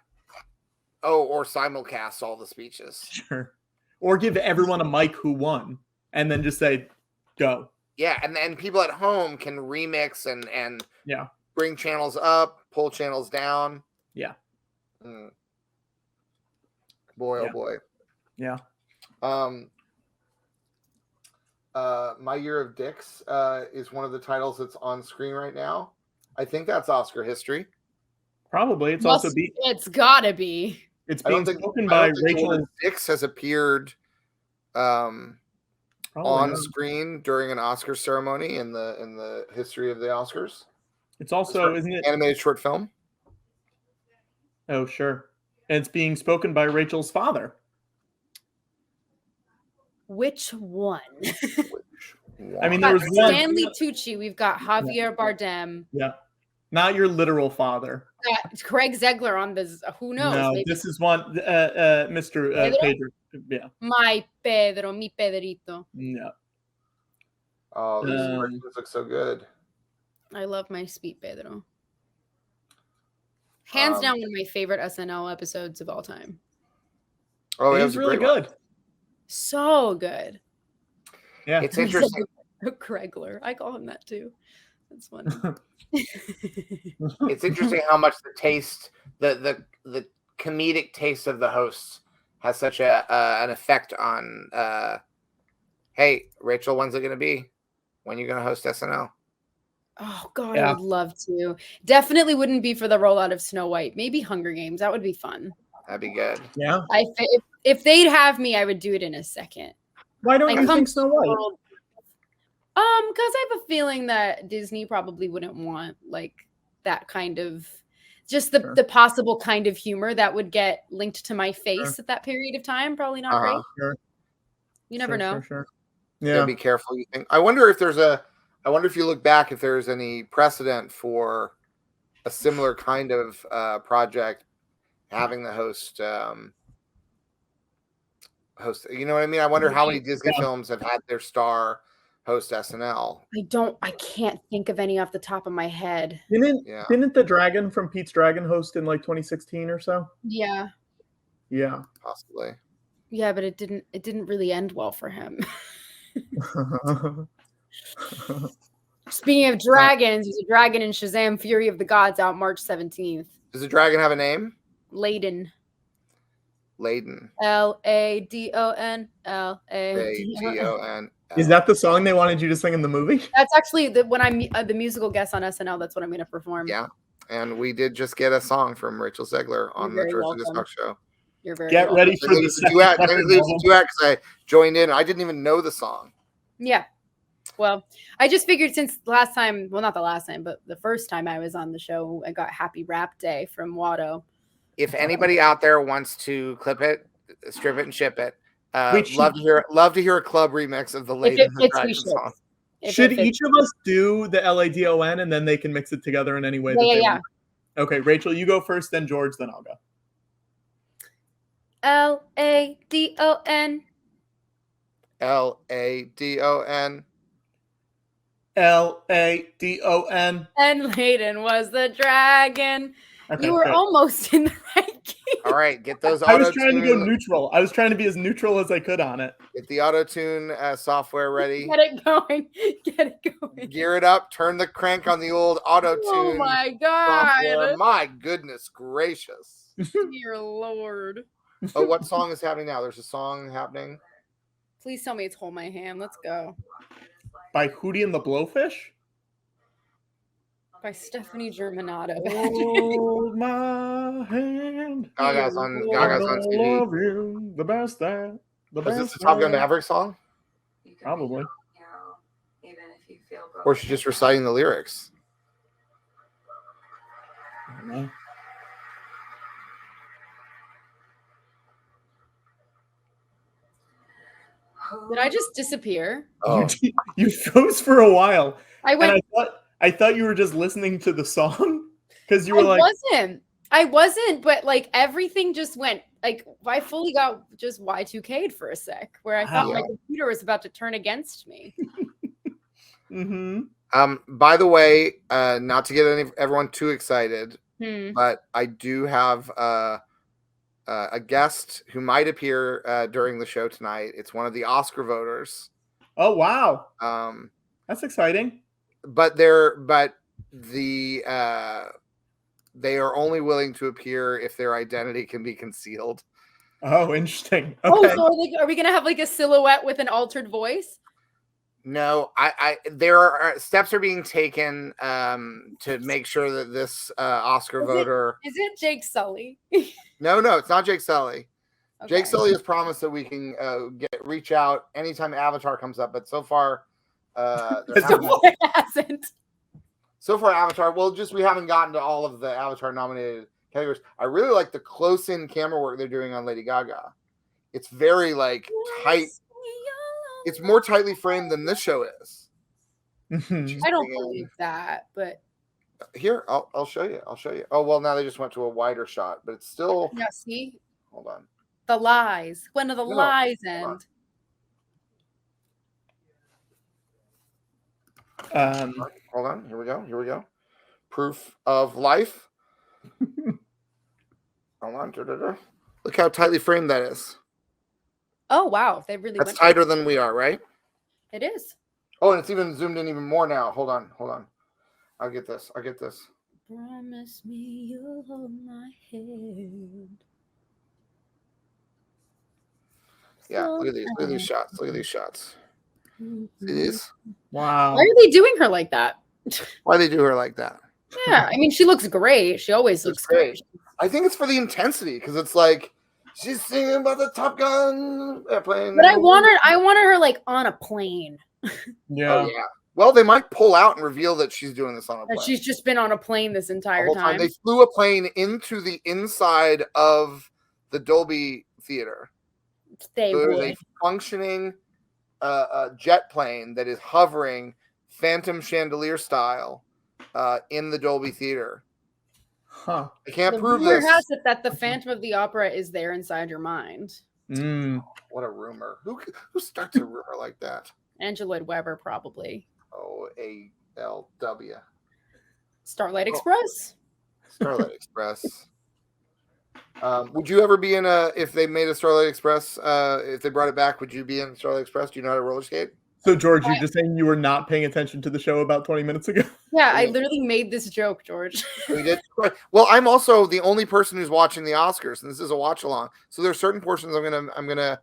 [SPEAKER 3] Oh, or simulcast all the speeches.
[SPEAKER 2] Sure. Or give everyone a mic who won and then just say, go.
[SPEAKER 3] Yeah, and then people at home can remix and
[SPEAKER 2] yeah,
[SPEAKER 3] bring channels up, pull channels down.
[SPEAKER 2] Yeah.
[SPEAKER 3] Boy, oh boy.
[SPEAKER 2] Yeah.
[SPEAKER 11] My Year of Dicks is one of the titles that's on screen right now. I think that's Oscar history.
[SPEAKER 2] Probably. It's
[SPEAKER 10] It's gotta be.
[SPEAKER 2] It's being spoken by Rachel.
[SPEAKER 11] Dix has appeared on screen during an Oscar ceremony in the history of the Oscars.
[SPEAKER 2] It's also, isn't it,
[SPEAKER 11] animated short film?
[SPEAKER 2] Oh, sure. And it's being spoken by Rachel's father.
[SPEAKER 10] Which one?
[SPEAKER 2] I mean, there was one.
[SPEAKER 10] Stanley Tucci. We've got Javier Bardem.
[SPEAKER 2] Yeah. Not your literal father.
[SPEAKER 10] Craig Zegler on this. Who knows?
[SPEAKER 2] No,
[SPEAKER 10] Maybe.
[SPEAKER 2] This is one. Mr. Pedro. Yeah.
[SPEAKER 10] My Pedro, mi Pedrito.
[SPEAKER 2] No.
[SPEAKER 11] Oh, these versions look so good.
[SPEAKER 10] I love my sweet Pedro. Hands down, one of my favorite SNL episodes of all time.
[SPEAKER 11] Oh,
[SPEAKER 2] he's really good.
[SPEAKER 10] So good.
[SPEAKER 2] Yeah,
[SPEAKER 3] it's interesting.
[SPEAKER 10] Craigler. I call him that too. That's funny.
[SPEAKER 3] It's interesting how much the taste, the comedic taste of the hosts has such an effect on. Hey, Rachel, when's it going to be? When are you going to host SNL?
[SPEAKER 10] Oh God, I would love to. Definitely wouldn't be for the rollout of Snow White. Maybe Hunger Games. That would be fun.
[SPEAKER 3] That'd be good.
[SPEAKER 2] Yeah.
[SPEAKER 10] If they'd have me, I would do it in a second.
[SPEAKER 2] Why don't you think Snow White?
[SPEAKER 10] Because I have a feeling that Disney probably wouldn't want like that kind of just the possible kind of humor that would get linked to my face at that period of time. Probably not great.
[SPEAKER 2] Sure.
[SPEAKER 10] You never know.
[SPEAKER 2] Sure.
[SPEAKER 11] Yeah. Be careful. You think? I wonder if you look back if there's any precedent for a similar kind of project having the host. You know what I mean? I wonder how many Disney films have had their star host SNL.
[SPEAKER 10] I can't think of any off the top of my head.
[SPEAKER 2] Didn't the Dragon from Pete's Dragon host in like 2016 or so?
[SPEAKER 10] Yeah.
[SPEAKER 2] Yeah.
[SPEAKER 11] Possibly.
[SPEAKER 10] Yeah, but it didn't really end well for him. Speaking of dragons, there's a dragon in Shazam! Fury of the Gods out March 17th.
[SPEAKER 11] Does the dragon have a name?
[SPEAKER 10] Layden.
[SPEAKER 11] Layden.
[SPEAKER 10] Ladon.
[SPEAKER 11] Ladon.
[SPEAKER 2] Is that the song they wanted you to sing in the movie?
[SPEAKER 10] That's actually when I'm the musical guest on SNL. That's what I'm going to perform.
[SPEAKER 11] Yeah, and we did just get a song from Rachel Zegler on the Georgia Talk Show.
[SPEAKER 10] You're very
[SPEAKER 2] Get ready for the
[SPEAKER 11] duet. Because I joined in. I didn't even know the song.
[SPEAKER 10] Yeah. Well, I just figured since last time, well, not the last time, but the first time I was on the show, I got Happy Rap Day from Watto.
[SPEAKER 3] If anybody out there wants to clip it, strip it, and ship it,
[SPEAKER 11] Love to hear a club remix of the Lady
[SPEAKER 10] it
[SPEAKER 11] and the
[SPEAKER 10] fits, we
[SPEAKER 11] Dragon
[SPEAKER 10] should.
[SPEAKER 11] song.
[SPEAKER 2] Should each of us do the LADON and then they can mix it together in any way that they want? Okay, Rachel, you go first, then George, then I'll go.
[SPEAKER 10] LADON.
[SPEAKER 11] LADON.
[SPEAKER 2] LADON.
[SPEAKER 10] And Layden was the dragon.
[SPEAKER 2] Okay,
[SPEAKER 10] you were
[SPEAKER 2] good.
[SPEAKER 10] almost in the right key.
[SPEAKER 11] All right, get those.
[SPEAKER 2] I was trying to go neutral. I was trying to be as neutral as I could on it.
[SPEAKER 11] Get the auto-tune software ready.
[SPEAKER 10] Get it going. Get it going.
[SPEAKER 11] Gear it up. Turn the crank on the old auto-tune.
[SPEAKER 10] Oh my God.
[SPEAKER 11] Software. My goodness gracious.
[SPEAKER 10] Dear Lord.
[SPEAKER 11] Oh, what song is happening now? There's a song happening.
[SPEAKER 10] Please tell me it's Hold My Hand. Let's go.
[SPEAKER 2] By Hootie and the Blowfish?
[SPEAKER 10] By Stephanie Germanato.
[SPEAKER 2] Hold my hand.
[SPEAKER 11] Gaga's on TV.
[SPEAKER 2] Love you, the best that.
[SPEAKER 11] Is this the Top Gun Maverick song?
[SPEAKER 2] Probably.
[SPEAKER 11] Or is she just reciting the lyrics?
[SPEAKER 2] I don't know.
[SPEAKER 10] Did I just disappear?
[SPEAKER 11] Oh.
[SPEAKER 2] You froze for a while.
[SPEAKER 10] I went.
[SPEAKER 2] And I thought you were just listening to the song because you were like,
[SPEAKER 10] I wasn't, but like everything just went like I fully got just Y2K'd for a sec, where I thought my computer was about to turn against me.
[SPEAKER 11] By the way, not to get everyone too excited, but I do have a guest who might appear during the show tonight. It's one of the Oscar voters.
[SPEAKER 2] Oh wow, that's exciting.
[SPEAKER 11] But they are only willing to appear if their identity can be concealed.
[SPEAKER 2] Oh, interesting.
[SPEAKER 10] Okay. Oh, so are we gonna have like a silhouette with an altered voice?
[SPEAKER 11] No, there are steps are being taken to make sure that this Oscar voter.
[SPEAKER 10] Is it Jake Sully?
[SPEAKER 11] No, it's not Jake Sully.
[SPEAKER 10] Okay.
[SPEAKER 11] Jake Sully has promised that we can reach out anytime Avatar comes up, but so far,
[SPEAKER 10] it hasn't.
[SPEAKER 11] So far, Avatar. Well, we haven't gotten to all of the Avatar nominated categories. I really like the close-in camera work they're doing on Lady Gaga. It's very tight. It's more tightly framed than this show is.
[SPEAKER 10] I don't believe that, but
[SPEAKER 11] here I'll show you. Oh well, now they just went to a wider shot, but it's still.
[SPEAKER 10] Yeah, see.
[SPEAKER 11] Hold on.
[SPEAKER 10] The lies. When do the lies end?
[SPEAKER 11] Hold on. Here we go. Proof of life. Hold on. Look how tightly framed that is.
[SPEAKER 10] Oh wow, they really.
[SPEAKER 11] That's tighter than we are, right?
[SPEAKER 10] It is.
[SPEAKER 11] Oh, and it's even zoomed in even more now. Hold on. I'll get this.
[SPEAKER 10] Promise me you'll hold my hand.
[SPEAKER 11] Yeah, look at these shots. See these?
[SPEAKER 2] Wow.
[SPEAKER 10] Why are they doing her like that?
[SPEAKER 11] Why they do her like that?
[SPEAKER 10] Yeah, I mean, she looks great. She always looks great.
[SPEAKER 11] I think it's for the intensity because it's like she's singing about the Top Gun airplane.
[SPEAKER 10] But I wanted her like on a plane.
[SPEAKER 2] Yeah.
[SPEAKER 11] Oh, yeah. Well, they might pull out and reveal that she's doing this on a plane.
[SPEAKER 10] That she's just been on a plane this entire time.
[SPEAKER 11] They flew a plane into the inside of the Dolby Theater. There's a functioning jet plane that is hovering phantom chandelier style in the Dolby Theater.
[SPEAKER 2] Huh.
[SPEAKER 11] I can't prove
[SPEAKER 10] rumor
[SPEAKER 11] this.
[SPEAKER 10] has it that the Phantom of the Opera is there inside your mind.
[SPEAKER 11] What a rumor. Who starts a rumor like that?
[SPEAKER 10] Andrew Lloyd Webber, probably.
[SPEAKER 11] OALW.
[SPEAKER 10] Starlight Express.
[SPEAKER 11] Starlight Express. Would you ever be in if they made a Starlight Express, if they brought it back, would you be in Starlight Express? Do you know how to roller skate?
[SPEAKER 2] So, George, you're just saying you were not paying attention to the show about 20 minutes ago?
[SPEAKER 10] Yeah, I literally made this joke, George.
[SPEAKER 11] We did. Well, I'm also the only person who's watching the Oscars, and this is a watch along. So there's certain portions I'm gonna.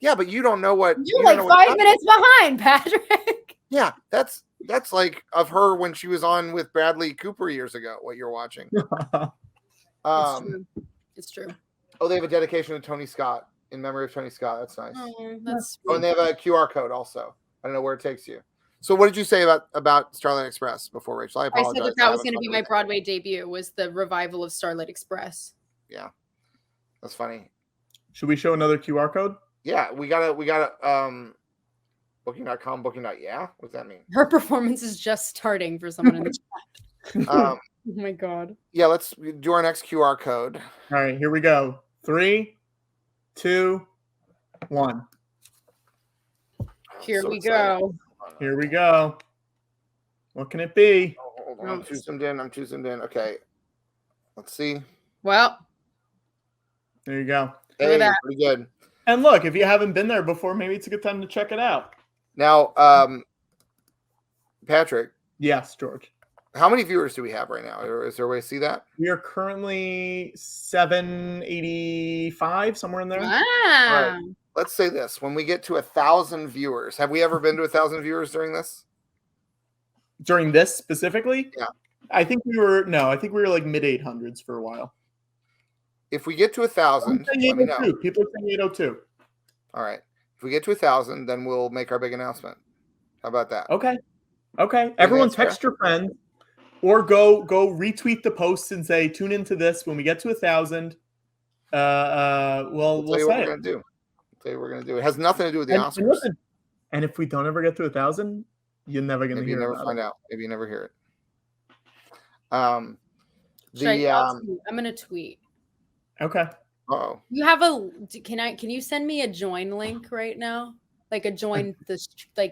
[SPEAKER 11] Yeah, but you don't know what.
[SPEAKER 10] You're like 5 minutes behind, Patrick.
[SPEAKER 11] Yeah, that's like of her when she was on with Bradley Cooper years ago. What you're watching.
[SPEAKER 10] It's true.
[SPEAKER 11] Oh, they have a dedication to Tony Scott in memory of Tony Scott. That's nice.
[SPEAKER 10] Oh, that's
[SPEAKER 11] sweet. Oh, and they have a QR code also. I don't know where it takes you. So what did you say about Starlight Express before, Rachel? I apologize.
[SPEAKER 10] I said that was going to be my Broadway debut, was the revival of Starlight Express.
[SPEAKER 11] Yeah. That's funny.
[SPEAKER 2] Should we show another QR code?
[SPEAKER 11] Yeah, we got booking.com, yeah. What does that mean?
[SPEAKER 10] Her performance is just starting for someone in the chat. Oh my god.
[SPEAKER 11] Yeah, let's do our next QR code.
[SPEAKER 2] All right, here we go. 3, 2, 1.
[SPEAKER 10] Here we go.
[SPEAKER 2] Here we go. What can it be?
[SPEAKER 11] Oh, hold on. I'm too zoomed in. Okay. Let's see.
[SPEAKER 10] Well,
[SPEAKER 2] there you go.
[SPEAKER 11] Hey, pretty good.
[SPEAKER 2] And look, if you haven't been there before, maybe it's a good time to check it out.
[SPEAKER 11] Now, Patrick.
[SPEAKER 2] Yes, George.
[SPEAKER 11] How many viewers do we have right now? Is there a way to see that?
[SPEAKER 2] We are currently 785, somewhere in there.
[SPEAKER 10] Wow.
[SPEAKER 11] All right. Let's say this. When we get to 1,000 viewers, have we ever been to 1,000 viewers during this?
[SPEAKER 2] During this specifically?
[SPEAKER 11] Yeah.
[SPEAKER 2] I think we were like mid 800s for a while.
[SPEAKER 11] If we get to 1,000, let me know.
[SPEAKER 2] People are saying 802.
[SPEAKER 11] All right. If we get to 1,000, then we'll make our big announcement. How about that?
[SPEAKER 2] Okay. Everyone text your friends or go retweet the posts and say, tune into this when we get to 1,000. We'll say
[SPEAKER 11] what we're going to do. Tell you what we're going to do. It has nothing to do with the Oscars.
[SPEAKER 2] And if we don't ever get to 1,000, you're never going to hear it.
[SPEAKER 11] Maybe you never find out. Maybe you never hear it.
[SPEAKER 10] I'm going to tweet.
[SPEAKER 2] Okay.
[SPEAKER 11] Uh-oh.
[SPEAKER 10] You have can you send me a join link right now? Like a join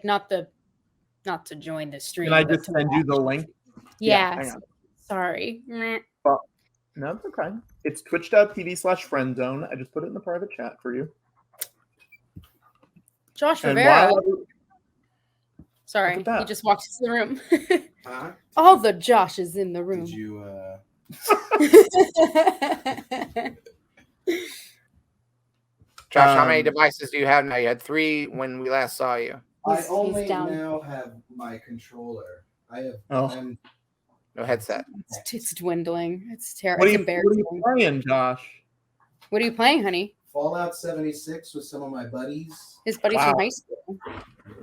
[SPEAKER 10] not to join the stream.
[SPEAKER 2] Can I just send you the link?
[SPEAKER 10] Yeah. Sorry.
[SPEAKER 2] Well, no, it's okay. It's twitch.tv/friendzone. I just put it in the private chat for you.
[SPEAKER 10] Josh Rivera. Sorry, he just walked into the room. All the Josh is in the room.
[SPEAKER 8] Did you
[SPEAKER 11] Josh, how many devices do you have now? You had 3 when we last saw you.
[SPEAKER 8] I only now have my controller. I have
[SPEAKER 11] no headset.
[SPEAKER 10] It's dwindling. It's terrible.
[SPEAKER 2] What are you playing, Josh?
[SPEAKER 10] What are you playing, honey?
[SPEAKER 8] Fallout 76 with some of my buddies.
[SPEAKER 10] His buddies from high school.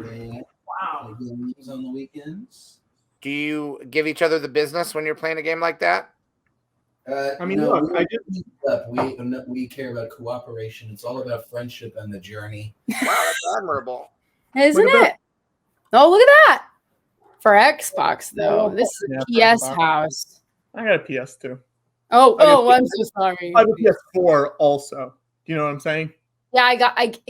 [SPEAKER 8] Yeah. Wow. Games on the weekends.
[SPEAKER 3] Do you give each other the business when you're playing a game like that?
[SPEAKER 8] I mean, no, look, we care about cooperation. It's all about friendship and the journey.
[SPEAKER 3] Wow, that's admirable.
[SPEAKER 10] Isn't it? Oh, look at that. For Xbox, though. This is a PS house.
[SPEAKER 2] I got a PS too.
[SPEAKER 10] Oh, I'm so sorry.
[SPEAKER 2] I have a PS4 also. Do you know what I'm saying?
[SPEAKER 10] Yeah, I got it.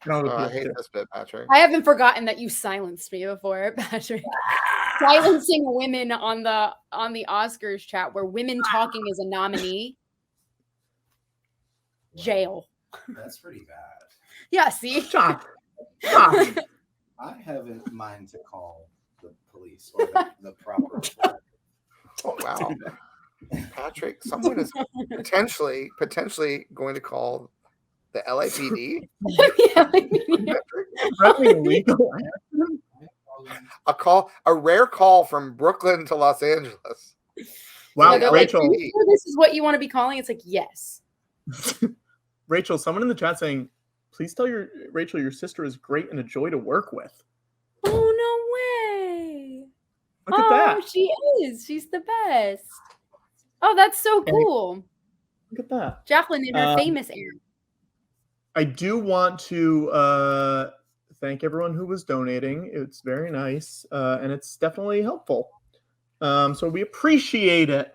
[SPEAKER 11] I hate this bit, Patrick.
[SPEAKER 10] I haven't forgotten that you silenced me before, Patrick. Silencing women on the Oscars chat where women talking is a nominee. Jail.
[SPEAKER 8] That's pretty bad.
[SPEAKER 10] Yeah, see?
[SPEAKER 2] Stop.
[SPEAKER 8] I haven't mind to call the police or the proper.
[SPEAKER 11] Oh, wow. Patrick, someone is potentially going to call the LAPD. A rare call from Brooklyn to Los Angeles.
[SPEAKER 2] Wow,
[SPEAKER 10] Rachel.
[SPEAKER 2] Rachel.
[SPEAKER 10] This is what you want to be calling? It's like, yes.
[SPEAKER 2] Rachel, someone in the chat saying, please tell Rachel your sister is great and a joy to work with.
[SPEAKER 10] Oh, no way.
[SPEAKER 2] Look at that.
[SPEAKER 10] She is. She's the best. Oh, that's so cool.
[SPEAKER 2] Look at that.
[SPEAKER 10] Jacqueline in her famous era.
[SPEAKER 2] I do want to thank everyone who was donating. It's very nice, and it's definitely helpful. So we appreciate it.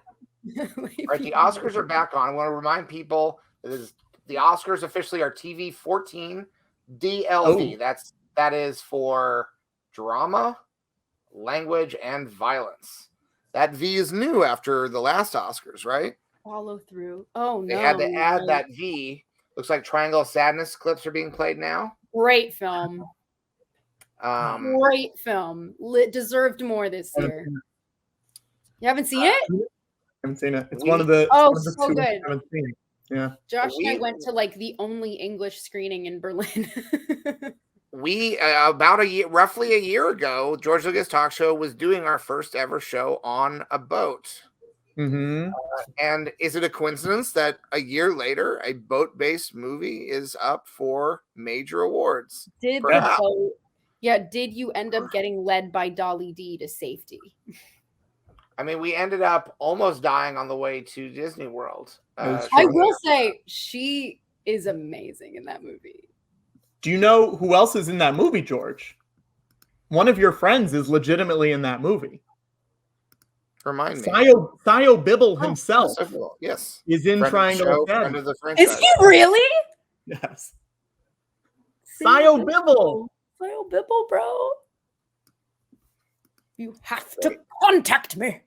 [SPEAKER 3] All right, the Oscars are back on. I want to remind people that the Oscars officially are TV 14 DLV. That is for drama, language, and violence. That V is new after the last Oscars, right?
[SPEAKER 10] Follow through. Oh, no.
[SPEAKER 3] They had to add that V. Looks like Triangle of Sadness clips are being played now.
[SPEAKER 10] Great film. Great film. Deserved more this year. You haven't seen it?
[SPEAKER 2] I haven't seen it. It's one of the
[SPEAKER 10] so
[SPEAKER 2] two
[SPEAKER 10] good.
[SPEAKER 2] I haven't seen it. Yeah.
[SPEAKER 10] Josh and I went to like the only English screening in Berlin.
[SPEAKER 3] We roughly a year ago, George Lucas Talk Show was doing our first ever show on a boat.
[SPEAKER 2] Mm-hmm.
[SPEAKER 3] And is it a coincidence that a year later, a boat-based movie is up for major awards?
[SPEAKER 10] Did you end up getting led by Dolly D to safety?
[SPEAKER 3] I mean, we ended up almost dying on the way to Disney World.
[SPEAKER 10] I will say she is amazing in that movie.
[SPEAKER 2] Do you know who else is in that movie, George? One of your friends is legitimately in that movie.
[SPEAKER 11] Remind me.
[SPEAKER 2] Sio Bibble himself
[SPEAKER 11] yes.
[SPEAKER 2] is in
[SPEAKER 11] Friend of the
[SPEAKER 2] Triangle
[SPEAKER 11] show,
[SPEAKER 2] of Death.
[SPEAKER 11] friend of the franchise.
[SPEAKER 10] Is he really?
[SPEAKER 2] Yes. Sio Bibble.
[SPEAKER 10] Sio Bibble, bro. You have to contact me.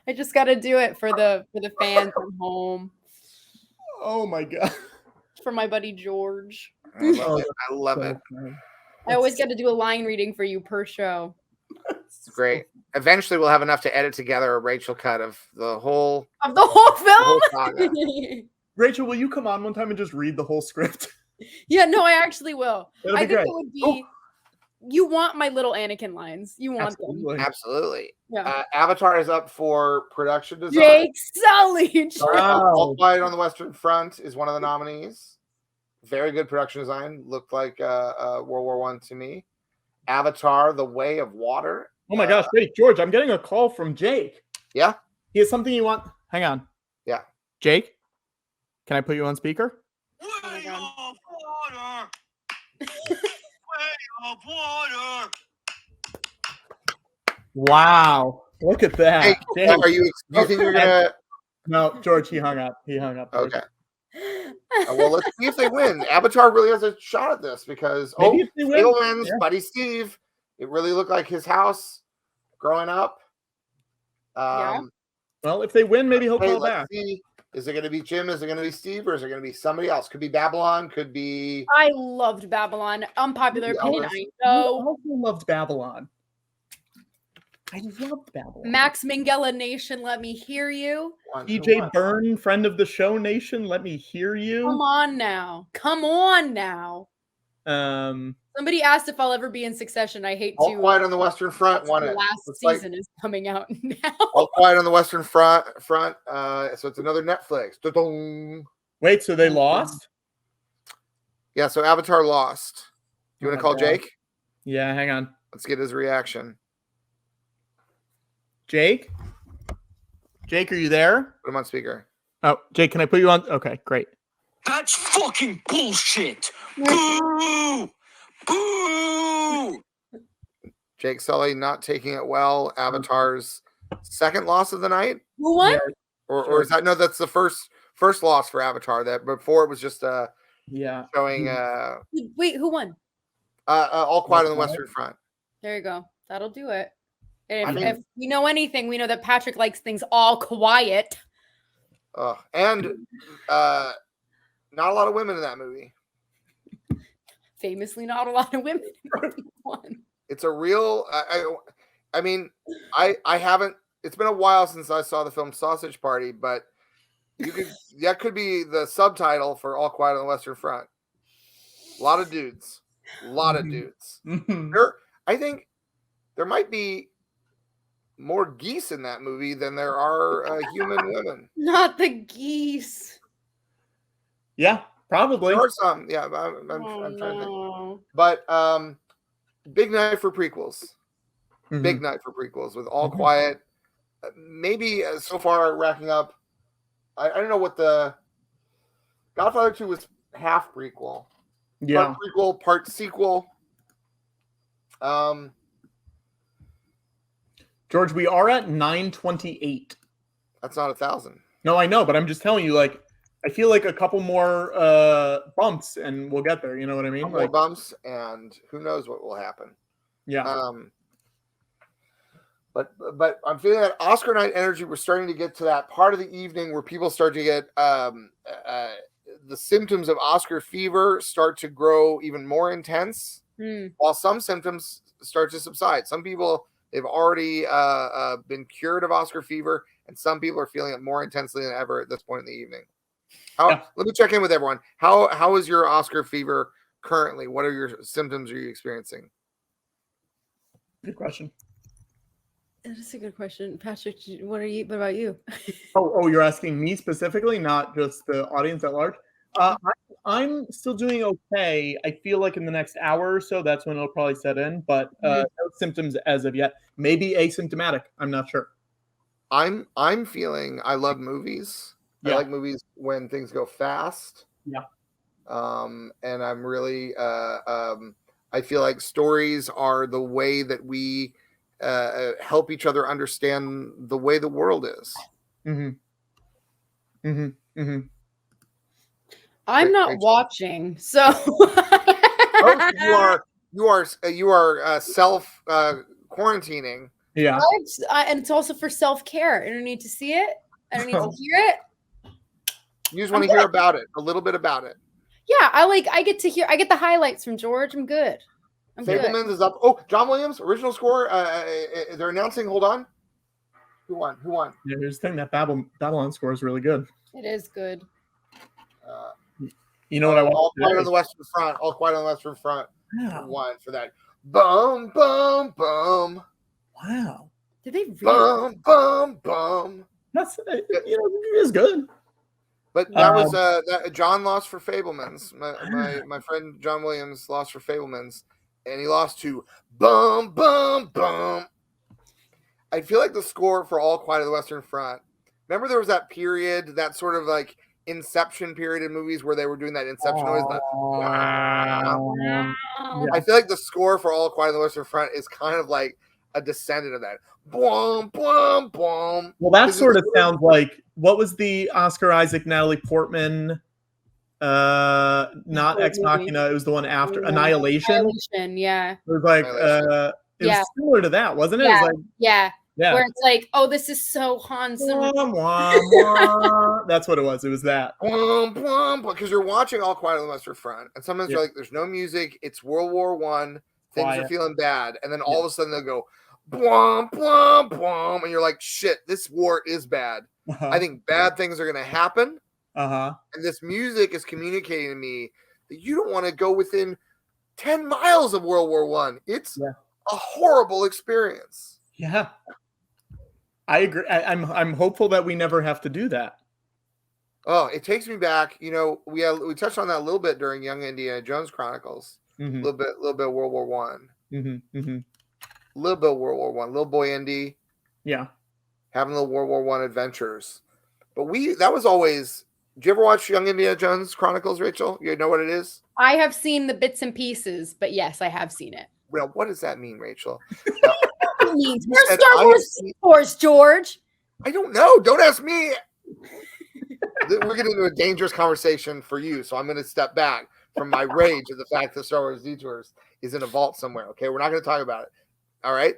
[SPEAKER 10] I just got to do it for the fans at home.
[SPEAKER 2] Oh my god.
[SPEAKER 10] For my buddy George.
[SPEAKER 11] I love it. I love it.
[SPEAKER 10] I always got to do a line reading for you per show.
[SPEAKER 11] It's great. Eventually, we'll have enough to edit together a Rachel cut of the whole
[SPEAKER 10] film.
[SPEAKER 11] saga.
[SPEAKER 2] Rachel, will you come on one time and just read the whole script?
[SPEAKER 10] Yeah, no, I actually will.
[SPEAKER 2] That'll
[SPEAKER 10] I
[SPEAKER 2] be
[SPEAKER 10] think
[SPEAKER 2] great.
[SPEAKER 10] it would be. You want my little Anakin lines. You want them.
[SPEAKER 11] Absolutely.
[SPEAKER 10] Yeah.
[SPEAKER 11] Avatar is up for production design.
[SPEAKER 10] Jake Sully.
[SPEAKER 11] All Quiet on the Western Front is one of the nominees. Very good production design. Looked like World War I to me. Avatar: The Way of Water.
[SPEAKER 2] Oh my gosh, wait, George, I'm getting a call from Jake.
[SPEAKER 11] Yeah?
[SPEAKER 2] He has something you want. Hang on.
[SPEAKER 11] Yeah.
[SPEAKER 2] Jake, can I put you on speaker? Wow. Look at that.
[SPEAKER 11] Hey,
[SPEAKER 2] Jake.
[SPEAKER 11] are you think you're gonna?
[SPEAKER 2] No, George, he hung up. He hung up. George.
[SPEAKER 11] Okay. Well, let's see if they win. Avatar really has a shot at this because
[SPEAKER 2] Maybe if they win.
[SPEAKER 11] Spiegelman's
[SPEAKER 2] Yeah.
[SPEAKER 11] buddy Steve. It really looked like his house growing up.
[SPEAKER 2] Well, if they win, maybe he'll
[SPEAKER 11] Hey,
[SPEAKER 2] call
[SPEAKER 11] let's
[SPEAKER 2] back.
[SPEAKER 11] see. Is it going to be Jim? Is it going to be Steve? Or is it going to be somebody else? Could be Babylon. Could be.
[SPEAKER 10] I loved Babylon. Unpopular opinion, I
[SPEAKER 2] You
[SPEAKER 10] know.
[SPEAKER 2] also loved Babylon. I loved Babylon.
[SPEAKER 10] Max Minghella Nation, let me hear you.
[SPEAKER 2] DJ Byrne, friend of the show nation, let me hear you.
[SPEAKER 10] Come on now. Come on now. Somebody asked if I'll ever be in Succession. I hate
[SPEAKER 11] All
[SPEAKER 10] to.
[SPEAKER 11] Quiet on the Western Front won
[SPEAKER 10] The
[SPEAKER 11] it.
[SPEAKER 10] last
[SPEAKER 11] Looks like
[SPEAKER 10] season is coming out now.
[SPEAKER 11] All Quiet on the Western Front. So it's another Netflix. Da-dong.
[SPEAKER 2] Wait, so they lost?
[SPEAKER 11] Yeah, so Avatar lost. You want to call
[SPEAKER 2] God.
[SPEAKER 11] Jake?
[SPEAKER 2] Yeah, hang on.
[SPEAKER 11] Let's get his reaction.
[SPEAKER 2] Jake? Jake, are you there?
[SPEAKER 11] Put him on speaker.
[SPEAKER 2] Oh, Jake, can I put you on? Okay, great.
[SPEAKER 13] That's fucking bullshit. Boo! Boo!
[SPEAKER 11] Jake Sully not taking it well. Avatar's second loss of the night.
[SPEAKER 10] Who won?
[SPEAKER 11] Or is that no? That's the first loss for Avatar. That before it was just showing
[SPEAKER 10] Wait, who won?
[SPEAKER 11] All Quiet on the Western Front.
[SPEAKER 10] There you go. That'll do it. If,
[SPEAKER 11] I mean-
[SPEAKER 10] if we know anything, we know that Patrick likes things all quiet.
[SPEAKER 11] And not a lot of women in that movie.
[SPEAKER 10] Famously, not a lot of women. Won.
[SPEAKER 11] It's a real. I mean, I haven't. It's been a while since I saw the film Sausage Party, but that could be the subtitle for All Quiet on the Western Front. A lot of dudes. A lot of dudes. I think there might be more geese in that movie than there are human women.
[SPEAKER 10] Not the geese.
[SPEAKER 2] Yeah, probably.
[SPEAKER 11] There are some. Yeah, I'm trying to think. But big night for prequels. Big night for prequels with All Quiet. Maybe so far racking up. I don't know what the Godfather 2 was half prequel.
[SPEAKER 2] Yeah.
[SPEAKER 11] Part prequel, part sequel.
[SPEAKER 2] George, we are at 928.
[SPEAKER 11] That's not 1,000.
[SPEAKER 2] No, I know, but I'm just telling you, like, I feel like a couple more bumps and we'll get there. You know what I mean?
[SPEAKER 11] More bumps, and who knows what will happen.
[SPEAKER 2] Yeah.
[SPEAKER 11] But I'm feeling that Oscar night energy. We're starting to get to that part of the evening where people start to get the symptoms of Oscar fever start to grow even more intense, while some symptoms start to subside. Some people, they've already been cured of Oscar fever, and some people are feeling it more intensely than ever at this point in the evening. Let me check in with everyone. How is your Oscar fever currently? What are your symptoms are you experiencing?
[SPEAKER 2] Good question.
[SPEAKER 10] That's a good question, Patrick. What about you?
[SPEAKER 2] Oh, you're asking me specifically, not just the audience at large. I'm still doing okay. I feel like in the next hour or so, that's when it'll probably set in. But no symptoms as of yet. Maybe asymptomatic. I'm not sure.
[SPEAKER 11] I'm feeling I love movies. I like movies when things go fast.
[SPEAKER 2] Yeah.
[SPEAKER 11] And I'm really I feel like stories are the way that we help each other understand the way the world is.
[SPEAKER 10] I'm not watching, so
[SPEAKER 11] Oh, you are self quarantining.
[SPEAKER 2] Yeah.
[SPEAKER 10] And it's also for self-care. I don't need to see it. I don't need to hear it.
[SPEAKER 11] You just want to hear about it, a little bit about it.
[SPEAKER 10] Yeah, I get to hear. I get the highlights from George. I'm good. I'm good.
[SPEAKER 11] Fableman's is up. Oh, John Williams, original score. They're announcing. Hold on. Who won?
[SPEAKER 2] Yeah, here's the thing. That Babylon score is really good.
[SPEAKER 10] It is good.
[SPEAKER 2] You know what I want?
[SPEAKER 11] All Quiet on the Western Front. All Quiet on the Western Front.
[SPEAKER 2] Yeah.
[SPEAKER 11] Won for that. Boom, boom, boom.
[SPEAKER 2] Wow.
[SPEAKER 10] Did they really?
[SPEAKER 11] Boom, boom, boom.
[SPEAKER 2] That's it is good.
[SPEAKER 11] But that was that John lost for Fableman's. My friend John Williams lost for Fableman's, and he lost to Boom, Boom, Boom. I feel like the score for All Quiet on the Western Front. Remember, there was that period, that sort of like Inception period in movies where they were doing that Inception noise. I feel like the score for All Quiet on the Western Front is kind of like a descendant of that. Boom, boom, boom.
[SPEAKER 2] Well, that sort of sounds like, what was the Oscar Isaac Natalie Portman? Not Ex Machina. It was the one after Annihilation.
[SPEAKER 10] Annihilation, yeah.
[SPEAKER 2] It was like it was similar to that, wasn't it?
[SPEAKER 10] Yeah,
[SPEAKER 2] It was like,
[SPEAKER 10] yeah.
[SPEAKER 2] Yeah.
[SPEAKER 10] Where it's like, oh, this is so Hans Zimmer.
[SPEAKER 2] That's what it was. It was that.
[SPEAKER 11] Because you're watching All Quiet on the Western Front, and sometimes you're like, there's no music. It's World War One. Things are feeling bad, and then all of a sudden they'll go, blum, blum, blum, and you're like, shit, this war is bad. I think bad things are going to happen. And this music is communicating to me that you don't want to go within 10 miles of World War One. It's a horrible experience.
[SPEAKER 2] Yeah. I agree. I'm hopeful that we never have to do that.
[SPEAKER 11] Oh, it takes me back. You know, we touched on that a little bit during Young Indiana Jones Chronicles. A little bit of World War One. A little bit of World War One. Little boy Indy.
[SPEAKER 2] Yeah.
[SPEAKER 11] Having the World War One adventures. But that was always. Did you ever watch Young Indiana Jones Chronicles, Rachel? You know what it is?
[SPEAKER 10] I have seen the bits and pieces, but yes, I have seen it.
[SPEAKER 11] Well, what does that mean, Rachel?
[SPEAKER 10] It means we're Star Wars, George.
[SPEAKER 11] I don't know. Don't ask me. We're getting into a dangerous conversation for you, so I'm going to step back from my rage at the fact that Star Wars Detours is in a vault somewhere. Okay, we're not going to talk about it. All right.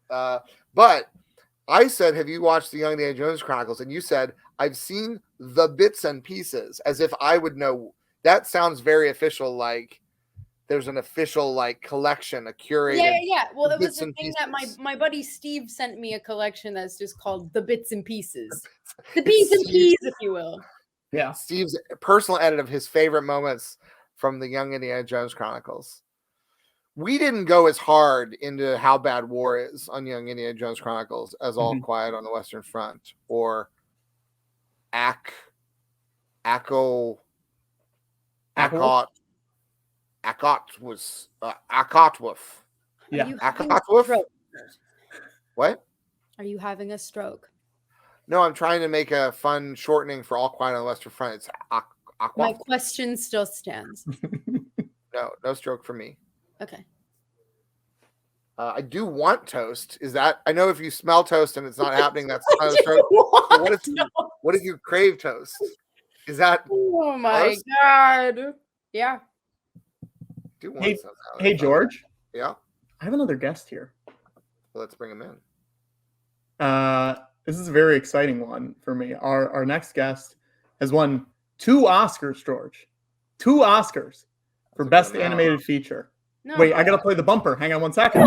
[SPEAKER 11] But I said, have you watched the Young Indiana Jones Chronicles? And you said, I've seen the bits and pieces, as if I would know. That sounds very official, like there's an official like collection, a curated.
[SPEAKER 10] Yeah. Well, that was the thing that my buddy Steve sent me, a collection that's just called The Bits and Pieces. The B's and P's, if you will.
[SPEAKER 11] Yeah. Steve's personal edit of his favorite moments from the Young Indiana Jones Chronicles. We didn't go as hard into how bad war is on Young Indiana Jones Chronicles as All Quiet on the Western Front or Akot was Akotwolf.
[SPEAKER 10] Yeah.
[SPEAKER 11] Akotwolf. What?
[SPEAKER 10] Are you having a stroke?
[SPEAKER 11] No, I'm trying to make a fun shortening for All Quiet on the Western Front. It's
[SPEAKER 10] My question still stands.
[SPEAKER 11] No stroke for me.
[SPEAKER 10] Okay.
[SPEAKER 11] I do want toast. Is that, I know if you smell toast and it's not happening, that's not a stroke. What if you crave toast? Is that?
[SPEAKER 10] Oh my God. Yeah.
[SPEAKER 2] Hey, George.
[SPEAKER 11] Yeah.
[SPEAKER 2] I have another guest here.
[SPEAKER 11] Well, let's bring him in.
[SPEAKER 2] This is a very exciting one for me. Our next guest has won 2 Oscars, George. 2 Oscars for Best Animated Feature.
[SPEAKER 10] No.
[SPEAKER 2] Wait, I gotta play the bumper. Hang on one second.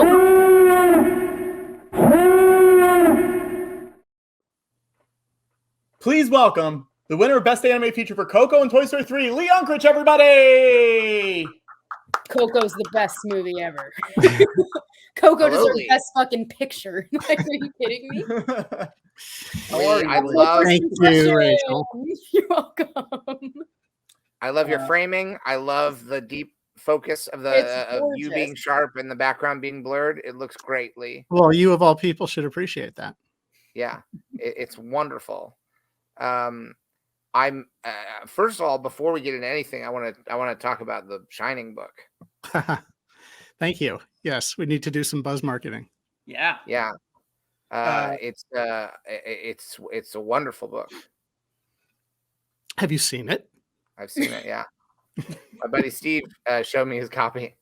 [SPEAKER 2] Please welcome the winner of Best Animated Feature for Coco and Toy Story 3, Lee Unkrich, everybody!
[SPEAKER 10] Coco's the best movie ever. Coco deserves best fucking picture. Like, are you kidding me?
[SPEAKER 11] I love.
[SPEAKER 6] Thank you, Rachel.
[SPEAKER 10] You're welcome.
[SPEAKER 3] I love your framing. I love the deep focus of you being sharp and the background being blurred. It looks great, Lee.
[SPEAKER 6] Well, you of all people should appreciate that.
[SPEAKER 3] Yeah, it's wonderful. I'm first of all, before we get into anything, I want to talk about the Shining book.
[SPEAKER 6] Thank you. Yes, we need to do some buzz marketing.
[SPEAKER 2] Yeah.
[SPEAKER 3] Yeah. It's a wonderful book.
[SPEAKER 6] Have you seen it?
[SPEAKER 3] I've seen it. Yeah. My buddy Steve showed me his copy.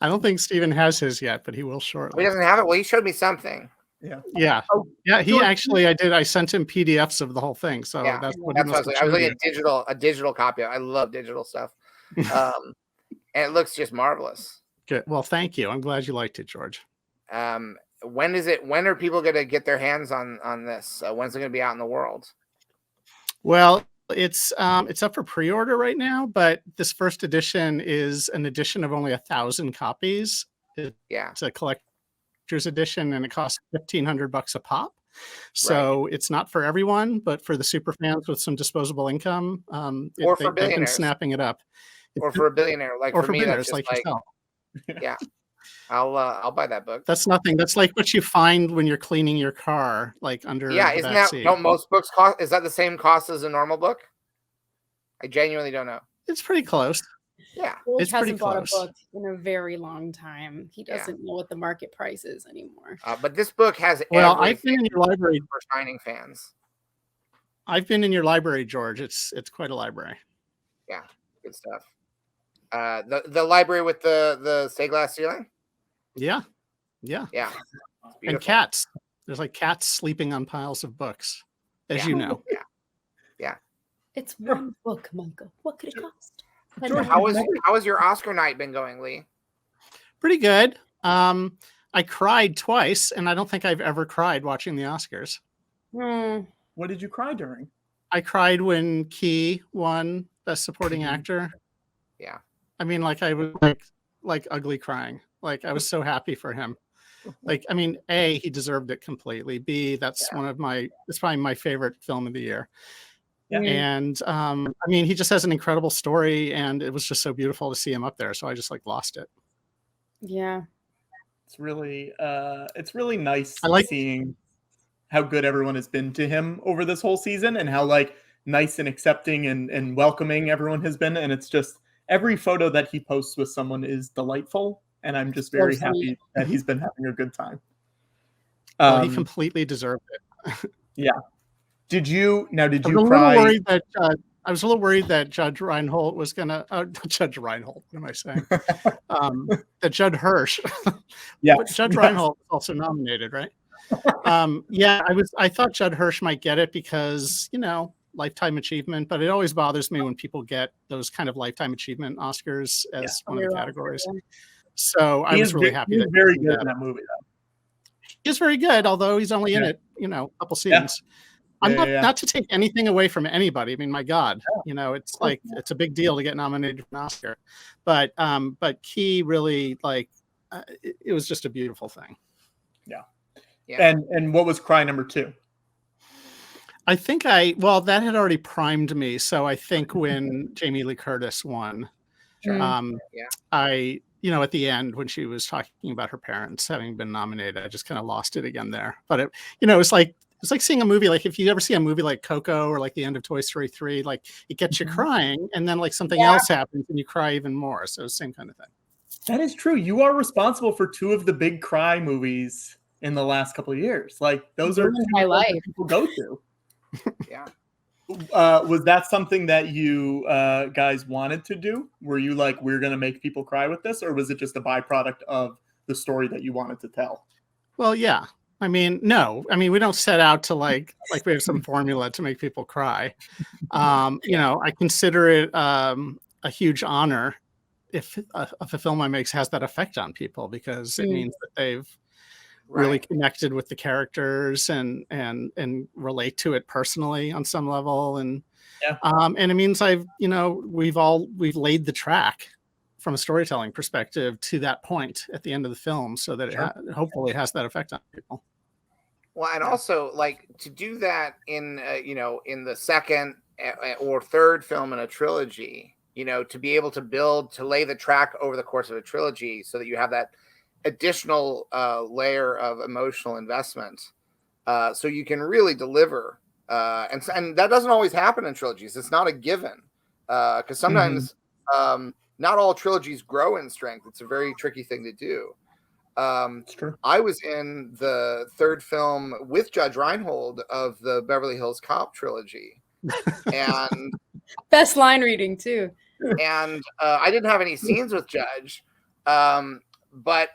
[SPEAKER 6] I don't think Steven has his yet, but he will shortly.
[SPEAKER 3] He doesn't have it. Well, he showed me something.
[SPEAKER 2] Yeah.
[SPEAKER 6] Yeah. Yeah. He actually, I sent him PDFs of the whole thing. So
[SPEAKER 3] Yeah,
[SPEAKER 6] that's what
[SPEAKER 3] that's
[SPEAKER 6] he
[SPEAKER 3] what
[SPEAKER 6] must
[SPEAKER 3] I was
[SPEAKER 6] have
[SPEAKER 3] looking
[SPEAKER 6] showed you.
[SPEAKER 3] at a digital copy. I love digital stuff. And it looks just marvelous.
[SPEAKER 6] Good. Well, thank you. I'm glad you liked it, George.
[SPEAKER 3] When are people going to get their hands on this? When's it going to be out in the world?
[SPEAKER 6] Well, it's up for pre-order right now, but this first edition is an edition of only 1,000 copies. It's a collector's edition, and it costs $1,500 a pop. So it's not for everyone, but for the super fans with some disposable income,
[SPEAKER 3] Or for
[SPEAKER 6] they've been
[SPEAKER 3] billionaires.
[SPEAKER 6] snapping it up.
[SPEAKER 3] Or for a billionaire, like
[SPEAKER 6] Or
[SPEAKER 3] for
[SPEAKER 6] for
[SPEAKER 3] me,
[SPEAKER 6] billionaires
[SPEAKER 3] that's just
[SPEAKER 6] like yourself.
[SPEAKER 3] yeah. I'll buy that book.
[SPEAKER 6] That's nothing. That's like what you find when you're cleaning your car, like under
[SPEAKER 3] Yeah,
[SPEAKER 6] the
[SPEAKER 3] isn't
[SPEAKER 6] back
[SPEAKER 3] that
[SPEAKER 6] seat.
[SPEAKER 3] don't most books cost? Is that the same cost as a normal book? I genuinely don't know.
[SPEAKER 6] It's pretty close.
[SPEAKER 3] Yeah,
[SPEAKER 10] George
[SPEAKER 6] it's pretty
[SPEAKER 10] hasn't bought
[SPEAKER 6] close.
[SPEAKER 10] a book in a very long time. He doesn't know what the market price is anymore.
[SPEAKER 3] But this book has
[SPEAKER 6] Well, I've
[SPEAKER 3] everything
[SPEAKER 6] been in your library.
[SPEAKER 3] for Shining fans.
[SPEAKER 6] I've been in your library, George. It's quite a library.
[SPEAKER 3] Yeah, good stuff. The library with the stained glass ceiling.
[SPEAKER 6] Yeah, yeah,
[SPEAKER 3] Yeah,
[SPEAKER 6] and cats. There's like cats sleeping on piles of books, as you know.
[SPEAKER 3] Yeah.
[SPEAKER 10] It's one book, Michael. What could it cost?
[SPEAKER 3] George, how has your Oscar night been going, Lee?
[SPEAKER 6] Pretty good. I cried twice, and I don't think I've ever cried watching the Oscars.
[SPEAKER 2] What did you cry during?
[SPEAKER 6] I cried when Key won Best Supporting Actor.
[SPEAKER 3] Yeah.
[SPEAKER 6] I mean, like I was like ugly crying. Like I was so happy for him. Like, I mean, A, he deserved it completely. B, it's probably my favorite film of the year.
[SPEAKER 2] Yeah.
[SPEAKER 6] And I mean, he just has an incredible story, and it was just so beautiful to see him up there. So I just like lost it.
[SPEAKER 10] Yeah.
[SPEAKER 2] It's really nice
[SPEAKER 6] I like
[SPEAKER 2] seeing how good everyone has been to him over this whole season, and how like nice and accepting and welcoming everyone has been. And it's just every photo that he posts with someone is delightful, and I'm just very happy that he's been having a good time.
[SPEAKER 6] He completely deserved it.
[SPEAKER 2] Yeah. Did you
[SPEAKER 6] I was
[SPEAKER 2] cry?
[SPEAKER 6] I was a little worried that Judge Reinhold was gonna Judge Reinhold. What am I saying? That Judd Hirsch.
[SPEAKER 2] Yeah,
[SPEAKER 6] But Judge Reinhold was also nominated, right? Yeah, I thought Judd Hirsch might get it because, you know, lifetime achievement, but it always bothers me when people get those kind of lifetime achievement Oscars as one of the categories. So I was really happy.
[SPEAKER 2] He's very good in that movie, though.
[SPEAKER 6] He's very good, although he's only in it, you know, a couple scenes. I'm not to take anything away from anybody. I mean, my God, you know, it's like it's a big deal to get nominated for an Oscar, but Key really it was just a beautiful thing.
[SPEAKER 2] Yeah. And what was cry number 2?
[SPEAKER 6] I think that had already primed me. So I think when Jamie Lee Curtis won, I, you know, at the end when she was talking about her parents having been nominated, I just kind of lost it again there. But it, you know, it's like seeing a movie, like if you ever see a movie like Coco or like the end of Toy Story 3, like it gets you crying, and then like something else happens and you cry even more. So same kind of thing.
[SPEAKER 2] That is true. You are responsible for 2 of the big cry movies in the last couple of years. Like those are
[SPEAKER 10] my life.
[SPEAKER 2] that people go to.
[SPEAKER 3] Yeah.
[SPEAKER 2] Was that something that you guys wanted to do? Were you like, we're going to make people cry with this, or was it just a byproduct of the story that you wanted to tell?
[SPEAKER 6] Well, yeah. I mean, no. I mean, we don't set out to like we have some formula to make people cry. You know, I consider it a huge honor if a film I make has that effect on people, because it means that they've really connected with the characters and relate to it personally on some level. And it means we've laid the track from a storytelling perspective to that point at the end of the film, so that it hopefully has that effect on people.
[SPEAKER 3] Well, and also like to do that in in the second or third film in a trilogy, you know, to be able to lay the track over the course of a trilogy so that you have that additional layer of emotional investment.
[SPEAKER 11] So you can really deliver. And that doesn't always happen in trilogies. It's not a given. Because sometimes not all trilogies grow in strength. It's a very tricky thing to do.
[SPEAKER 2] It's true.
[SPEAKER 11] I was in the third film with Judge Reinhold of the Beverly Hills Cop trilogy. And
[SPEAKER 10] Best line reading too.
[SPEAKER 11] And I didn't have any scenes with Judge. But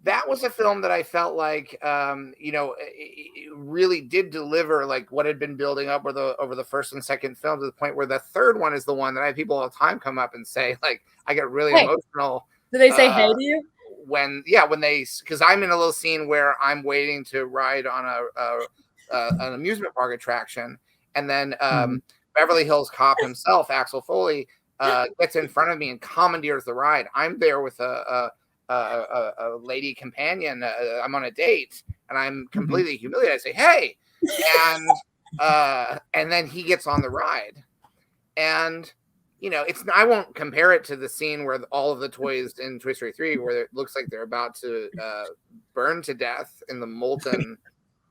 [SPEAKER 11] that was a film that I felt like, it really did deliver like what had been building up over the first and second film, to the point where the third one is the one that I have people all the time come up and say, like, I get really emotional.
[SPEAKER 10] Do they say hey to you?
[SPEAKER 11] Because I'm in a little scene where I'm waiting to ride on an amusement park attraction, and then Beverly Hills Cop himself, Axel Foley, gets in front of me and commandeers the ride. I'm there with a lady companion. I'm on a date, and I'm completely humiliated. I say, "Hey," and then he gets on the ride, and I won't compare it to the scene where all of the toys in Toy Story 3, where it looks like they're about to burn to death in the molten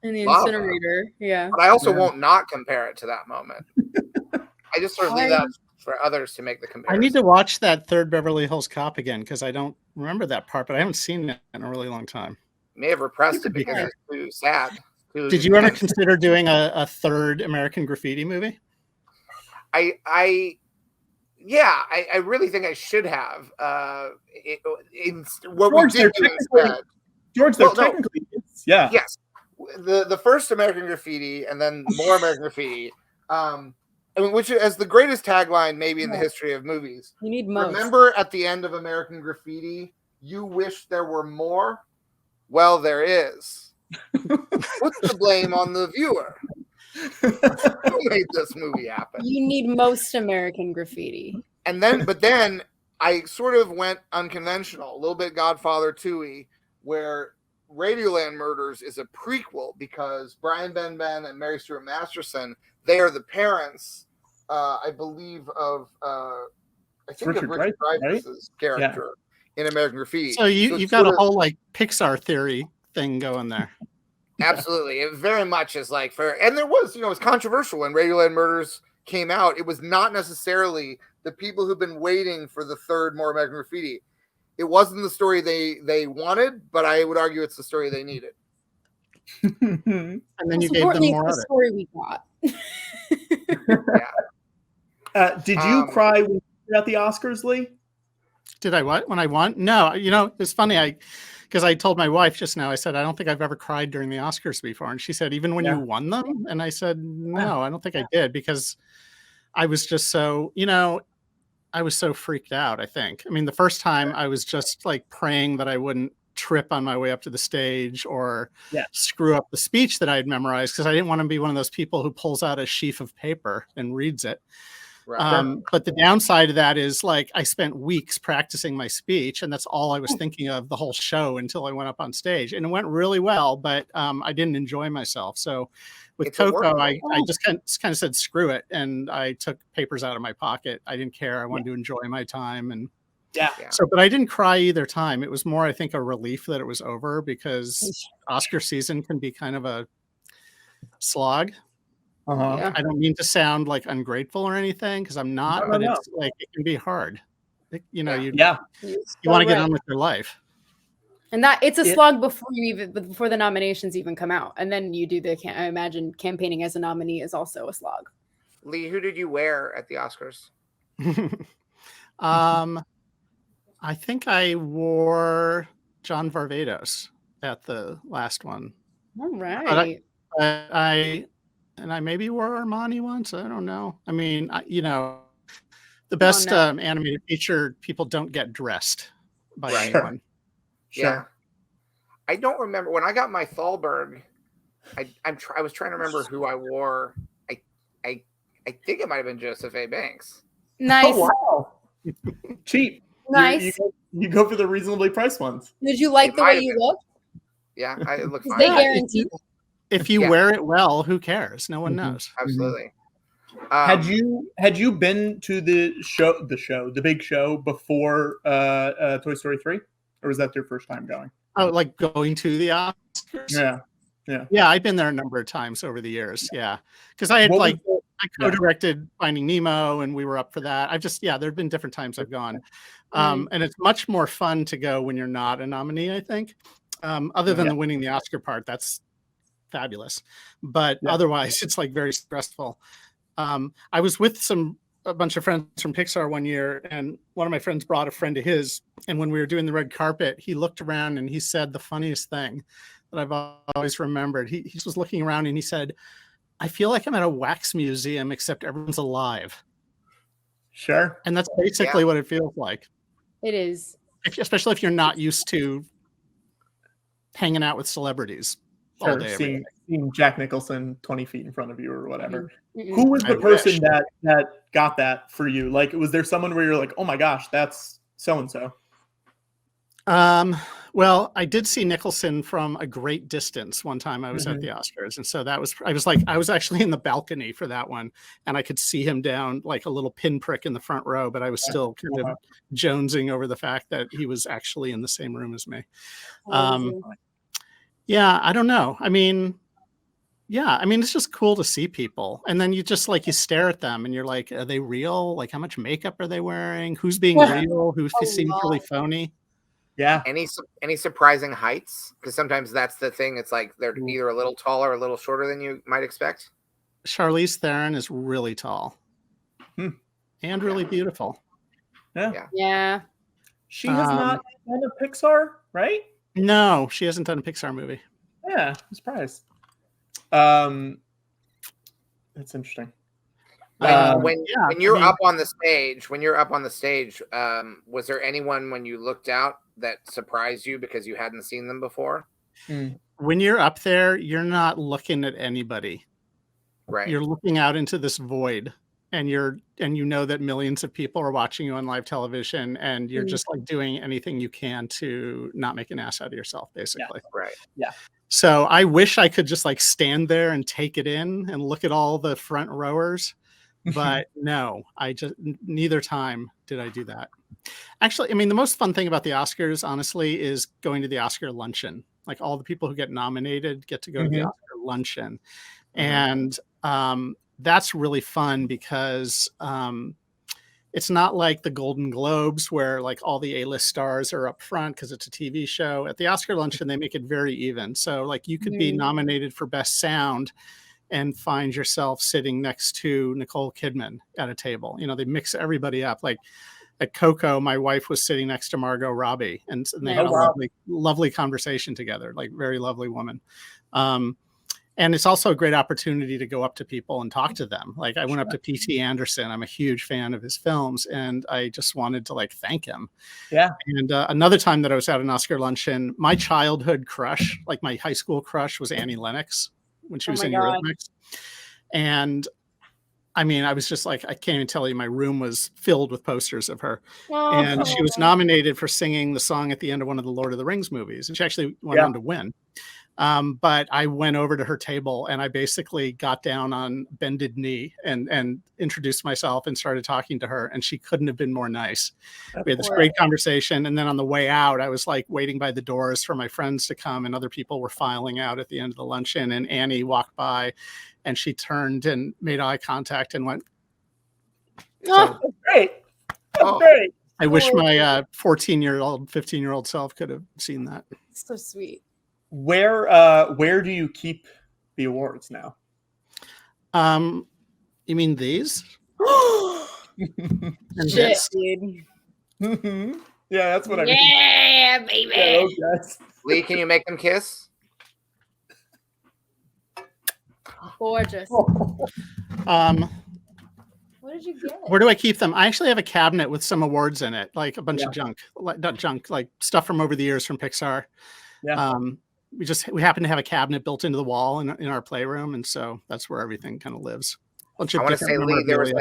[SPEAKER 10] in the
[SPEAKER 11] lava.
[SPEAKER 10] incinerator. Yeah,
[SPEAKER 11] but I also won't not compare it to that moment. I just sort of leave that for others to make the comparison.
[SPEAKER 6] I need to watch that third Beverly Hills Cop again, because I don't remember that part, but I haven't seen it in a really long time.
[SPEAKER 11] May have repressed it because it's too sad.
[SPEAKER 6] Did you ever consider doing a third American Graffiti movie?
[SPEAKER 11] I really think I should have.
[SPEAKER 2] George, technically, yeah.
[SPEAKER 11] Yes. The first American Graffiti, and then more American Graffiti. Which is the greatest tagline maybe in the history of movies.
[SPEAKER 10] You need most.
[SPEAKER 11] Remember at the end of American Graffiti, you wish there were more? Well, there is. Put the blame on the viewer. Who made this movie happen?
[SPEAKER 10] You need most American Graffiti.
[SPEAKER 11] But then I sort of went unconventional, a little bit Godfather 2-y, where Radioland Murders is a prequel, because Brian Ben and Mary Stuart Masterson, they are the parents, I believe, of Richard Dreyfuss's character in American Graffiti.
[SPEAKER 6] So you've got a whole like Pixar theory thing going there.
[SPEAKER 11] Absolutely. It very much is like and there was, it was controversial when Radioland Murders came out. It was not necessarily the people who've been waiting for the third More American Graffiti. It wasn't the story they wanted, but I would argue it's the story they needed.
[SPEAKER 6] And then you gave them more of it.
[SPEAKER 10] Story we got.
[SPEAKER 2] Did you cry when you got the Oscars, Lee?
[SPEAKER 6] Did I what? When I won? No, it's funny. Because I told my wife just now, I said, I don't think I've ever cried during the Oscars before. And she said, even when you won them? And I said, no, I don't think I did, because I was just so, I was so freaked out, I think. I mean, the first time I was just like praying that I wouldn't trip on my way up to the stage or screw up the speech that I had memorized, because I didn't want to be one of those people who pulls out a sheaf of paper and reads it. Right. But the downside of that is, like, I spent weeks practicing my speech, and that's all I was thinking of the whole show until I went up on stage, and it went really well, but I didn't enjoy myself. So with Coco, I just kind of said, screw it. And I took papers out of my pocket. I didn't care. I wanted to enjoy my time. And so, but I didn't cry either time. It was more, I think, a relief that it was over, because Oscar season can be kind of a slog. I don't mean to sound like ungrateful or anything, because I'm not, but it's like, it can be hard. You want to get on with your life.
[SPEAKER 10] And that it's a slog before the nominations even come out. And then you do I imagine campaigning as a nominee is also a slog.
[SPEAKER 11] Lee, who did you wear at the Oscars?
[SPEAKER 6] I think I wore John Varvatos at the last one.
[SPEAKER 10] All right.
[SPEAKER 6] And I maybe wore Armani once. I don't know. I mean, the best animated feature, people don't get dressed by anyone.
[SPEAKER 11] Yeah. I don't remember when I got my Thalberg. I was trying to remember who I wore. I think it might have been Joseph A. Banks.
[SPEAKER 10] Nice.
[SPEAKER 2] Oh, wow. Cheap.
[SPEAKER 10] Nice.
[SPEAKER 2] You go for the reasonably priced ones.
[SPEAKER 10] Did you like the way you looked?
[SPEAKER 11] Yeah, it looked fine.
[SPEAKER 10] They guarantee.
[SPEAKER 6] If you wear it well, who cares? No one knows.
[SPEAKER 11] Absolutely.
[SPEAKER 2] Had you been to the big show before Toy Story 3, or was that your first time going?
[SPEAKER 6] Oh, like going to the Oscars?
[SPEAKER 2] Yeah. Yeah.
[SPEAKER 6] I've been there a number of times over the years. Yeah, because I had
[SPEAKER 2] What was
[SPEAKER 6] I co-directed Finding Nemo, and we were up for that. there have been different times I've gone, and it's much more fun to go when you're not a nominee. I think, other than the winning the Oscar part, that's fabulous, but otherwise it's like very stressful. I was with a bunch of friends from Pixar one year, and one of my friends brought a friend of his, and when we were doing the red carpet, he looked around and he said the funniest thing that I've always remembered. He just was looking around and he said, "I feel like I'm at a wax museum, except everyone's alive."
[SPEAKER 2] Sure.
[SPEAKER 6] And that's basically what it feels like.
[SPEAKER 10] It is.
[SPEAKER 6] Especially if you're not used to hanging out with celebrities all day.
[SPEAKER 2] Seeing Jack Nicholson 20 feet in front of you or whatever.
[SPEAKER 10] Mm-mm.
[SPEAKER 2] Who was the
[SPEAKER 6] I
[SPEAKER 2] person that got that for you? Like, was there someone where you're like, oh my gosh, that's so-and-so?
[SPEAKER 6] Well, I did see Nicholson from a great distance one time I was at the Oscars. And so I was actually in the balcony for that one, and I could see him down like a little pinprick in the front row, but I was still kind of jonesing over the fact that he was actually in the same room as me. Yeah, I don't know. I mean, it's just cool to see people. And then you just you stare at them and you're like, are they real? Like, how much makeup are they wearing? Who's being real? Who seems really phony?
[SPEAKER 2] Yeah.
[SPEAKER 3] Any surprising heights? Because sometimes that's the thing. It's like they're either a little taller or a little shorter than you might expect.
[SPEAKER 6] Charlize Theron is really tall and really beautiful.
[SPEAKER 10] Yeah.
[SPEAKER 2] She has not done a Pixar, right?
[SPEAKER 6] No, she hasn't done a Pixar movie.
[SPEAKER 2] Yeah, I'm surprised. That's interesting.
[SPEAKER 3] When you're up on the stage, was there anyone when you looked out that surprised you because you hadn't seen them before?
[SPEAKER 6] When you're up there, you're not looking at anybody.
[SPEAKER 3] Right.
[SPEAKER 6] You're looking out into this void, and you know that millions of people are watching you on live television, and you're just doing anything you can to not make an ass out of yourself, basically.
[SPEAKER 3] Yeah. Right.
[SPEAKER 2] Yeah.
[SPEAKER 6] So I wish I could just stand there and take it in and look at all the front rowers. But no, neither time did I do that. Actually, I mean, the most fun thing about the Oscars, honestly, is going to the Oscar luncheon. Like, all the people who get nominated get to go to the Oscar luncheon. And that's really fun because it's not like the Golden Globes where all the A-list stars are up front because it's a TV show. At the Oscar luncheon, they make it very even. So you could be nominated for Best Sound and find yourself sitting next to Nicole Kidman at a table. They mix everybody up. Like at Coco, my wife was sitting next to Margot Robbie, and they had a lovely conversation together. Very lovely woman. And it's also a great opportunity to go up to people and talk to them. I went up to P.T. Anderson. I'm a huge fan of his films, and I just wanted to thank him.
[SPEAKER 2] Yeah.
[SPEAKER 6] And another time that I was at an Oscar luncheon, my childhood crush, my high school crush, was Annie Lennox when she was in Eurythmics. And I mean, I was just I can't even tell you, my room was filled with posters of her. And she was nominated for singing the song at the end of one of the Lord of the Rings movies. And she actually went on to win. But I went over to her table and I basically got down on bended knee and introduced myself and started talking to her. And she couldn't have been more nice. We had this great conversation. And then on the way out, I was waiting by the doors for my friends to come, and other people were filing out at the end of the luncheon. And Annie walked by and she turned and made eye contact and went,
[SPEAKER 2] "Oh, that's great. That's great."
[SPEAKER 6] I wish my 14-year-old, 15-year-old self could have seen that.
[SPEAKER 10] So sweet.
[SPEAKER 2] Where do you keep the awards now?
[SPEAKER 6] You mean these?
[SPEAKER 10] Shit, dude.
[SPEAKER 2] Yeah, that's what I mean.
[SPEAKER 10] Yeah, baby.
[SPEAKER 2] Yeah, okay.
[SPEAKER 3] Lee, can you make them kiss?
[SPEAKER 10] Gorgeous.
[SPEAKER 6] What
[SPEAKER 10] did you get?
[SPEAKER 6] Where do I keep them? I actually have a cabinet with some awards in it, a bunch of junk, not junk, stuff from over the years from Pixar.
[SPEAKER 2] Yeah.
[SPEAKER 6] We happen to have a cabinet built into the wall in our playroom, and so that's where everything kind of lives.
[SPEAKER 3] I want to say, Lee, there was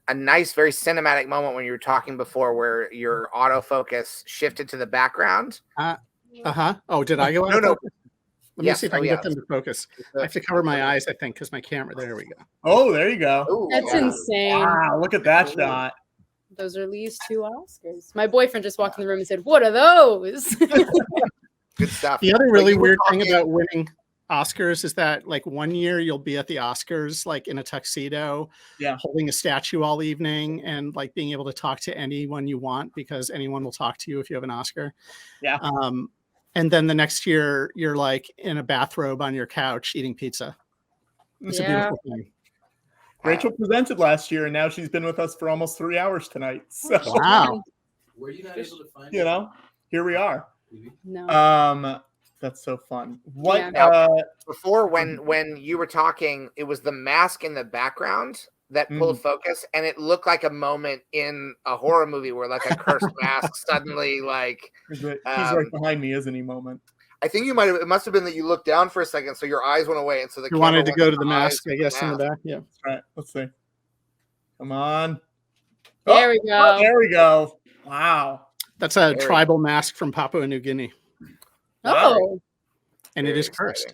[SPEAKER 3] a nice, very cinematic moment when you were talking before where your autofocus shifted to the background.
[SPEAKER 6] Oh, did I go?
[SPEAKER 3] No.
[SPEAKER 6] Let me see if I can get them to focus. I have to cover my eyes, I think, because my camera. There we go.
[SPEAKER 2] Oh, there you go.
[SPEAKER 3] Ooh,
[SPEAKER 10] That's insane.
[SPEAKER 2] Wow, look at that shot.
[SPEAKER 10] Those are Lee's 2 Oscars. My boyfriend just walked in the room and said, "What are those?"
[SPEAKER 3] Good stuff.
[SPEAKER 6] The other really weird thing about winning Oscars is that like one year you'll be at the Oscars like in a tuxedo, holding a statue all evening and like being able to talk to anyone you want because anyone will talk to you if you have an Oscar.
[SPEAKER 2] Yeah.
[SPEAKER 6] And then the next year you're like in a bathrobe on your couch eating pizza. It's a beautiful thing.
[SPEAKER 2] Rachel presented last year, and now she's been with us for almost 3 hours tonight. So,
[SPEAKER 6] wow.
[SPEAKER 8] Were you not able to find
[SPEAKER 2] you know, here we are.
[SPEAKER 10] No.
[SPEAKER 2] That's so fun. What
[SPEAKER 3] Now, before when you were talking, it was the mask in the background that pulled focus, and it looked like a moment in a horror movie where like a cursed mask suddenly like
[SPEAKER 2] he's right behind me, isn't he? Moment.
[SPEAKER 3] I think you might have. It must have been that you looked down for a second, so your eyes went away, and so the
[SPEAKER 6] You wanted to
[SPEAKER 3] camera
[SPEAKER 6] go
[SPEAKER 3] went
[SPEAKER 6] to the
[SPEAKER 3] eyes
[SPEAKER 6] mask, I guess, in the back. Yeah.
[SPEAKER 2] That's right. Let's see. Come on.
[SPEAKER 10] There we go.
[SPEAKER 2] There we go. Wow.
[SPEAKER 6] That's a tribal mask from Papua New Guinea.
[SPEAKER 10] Oh.
[SPEAKER 6] And it is cursed.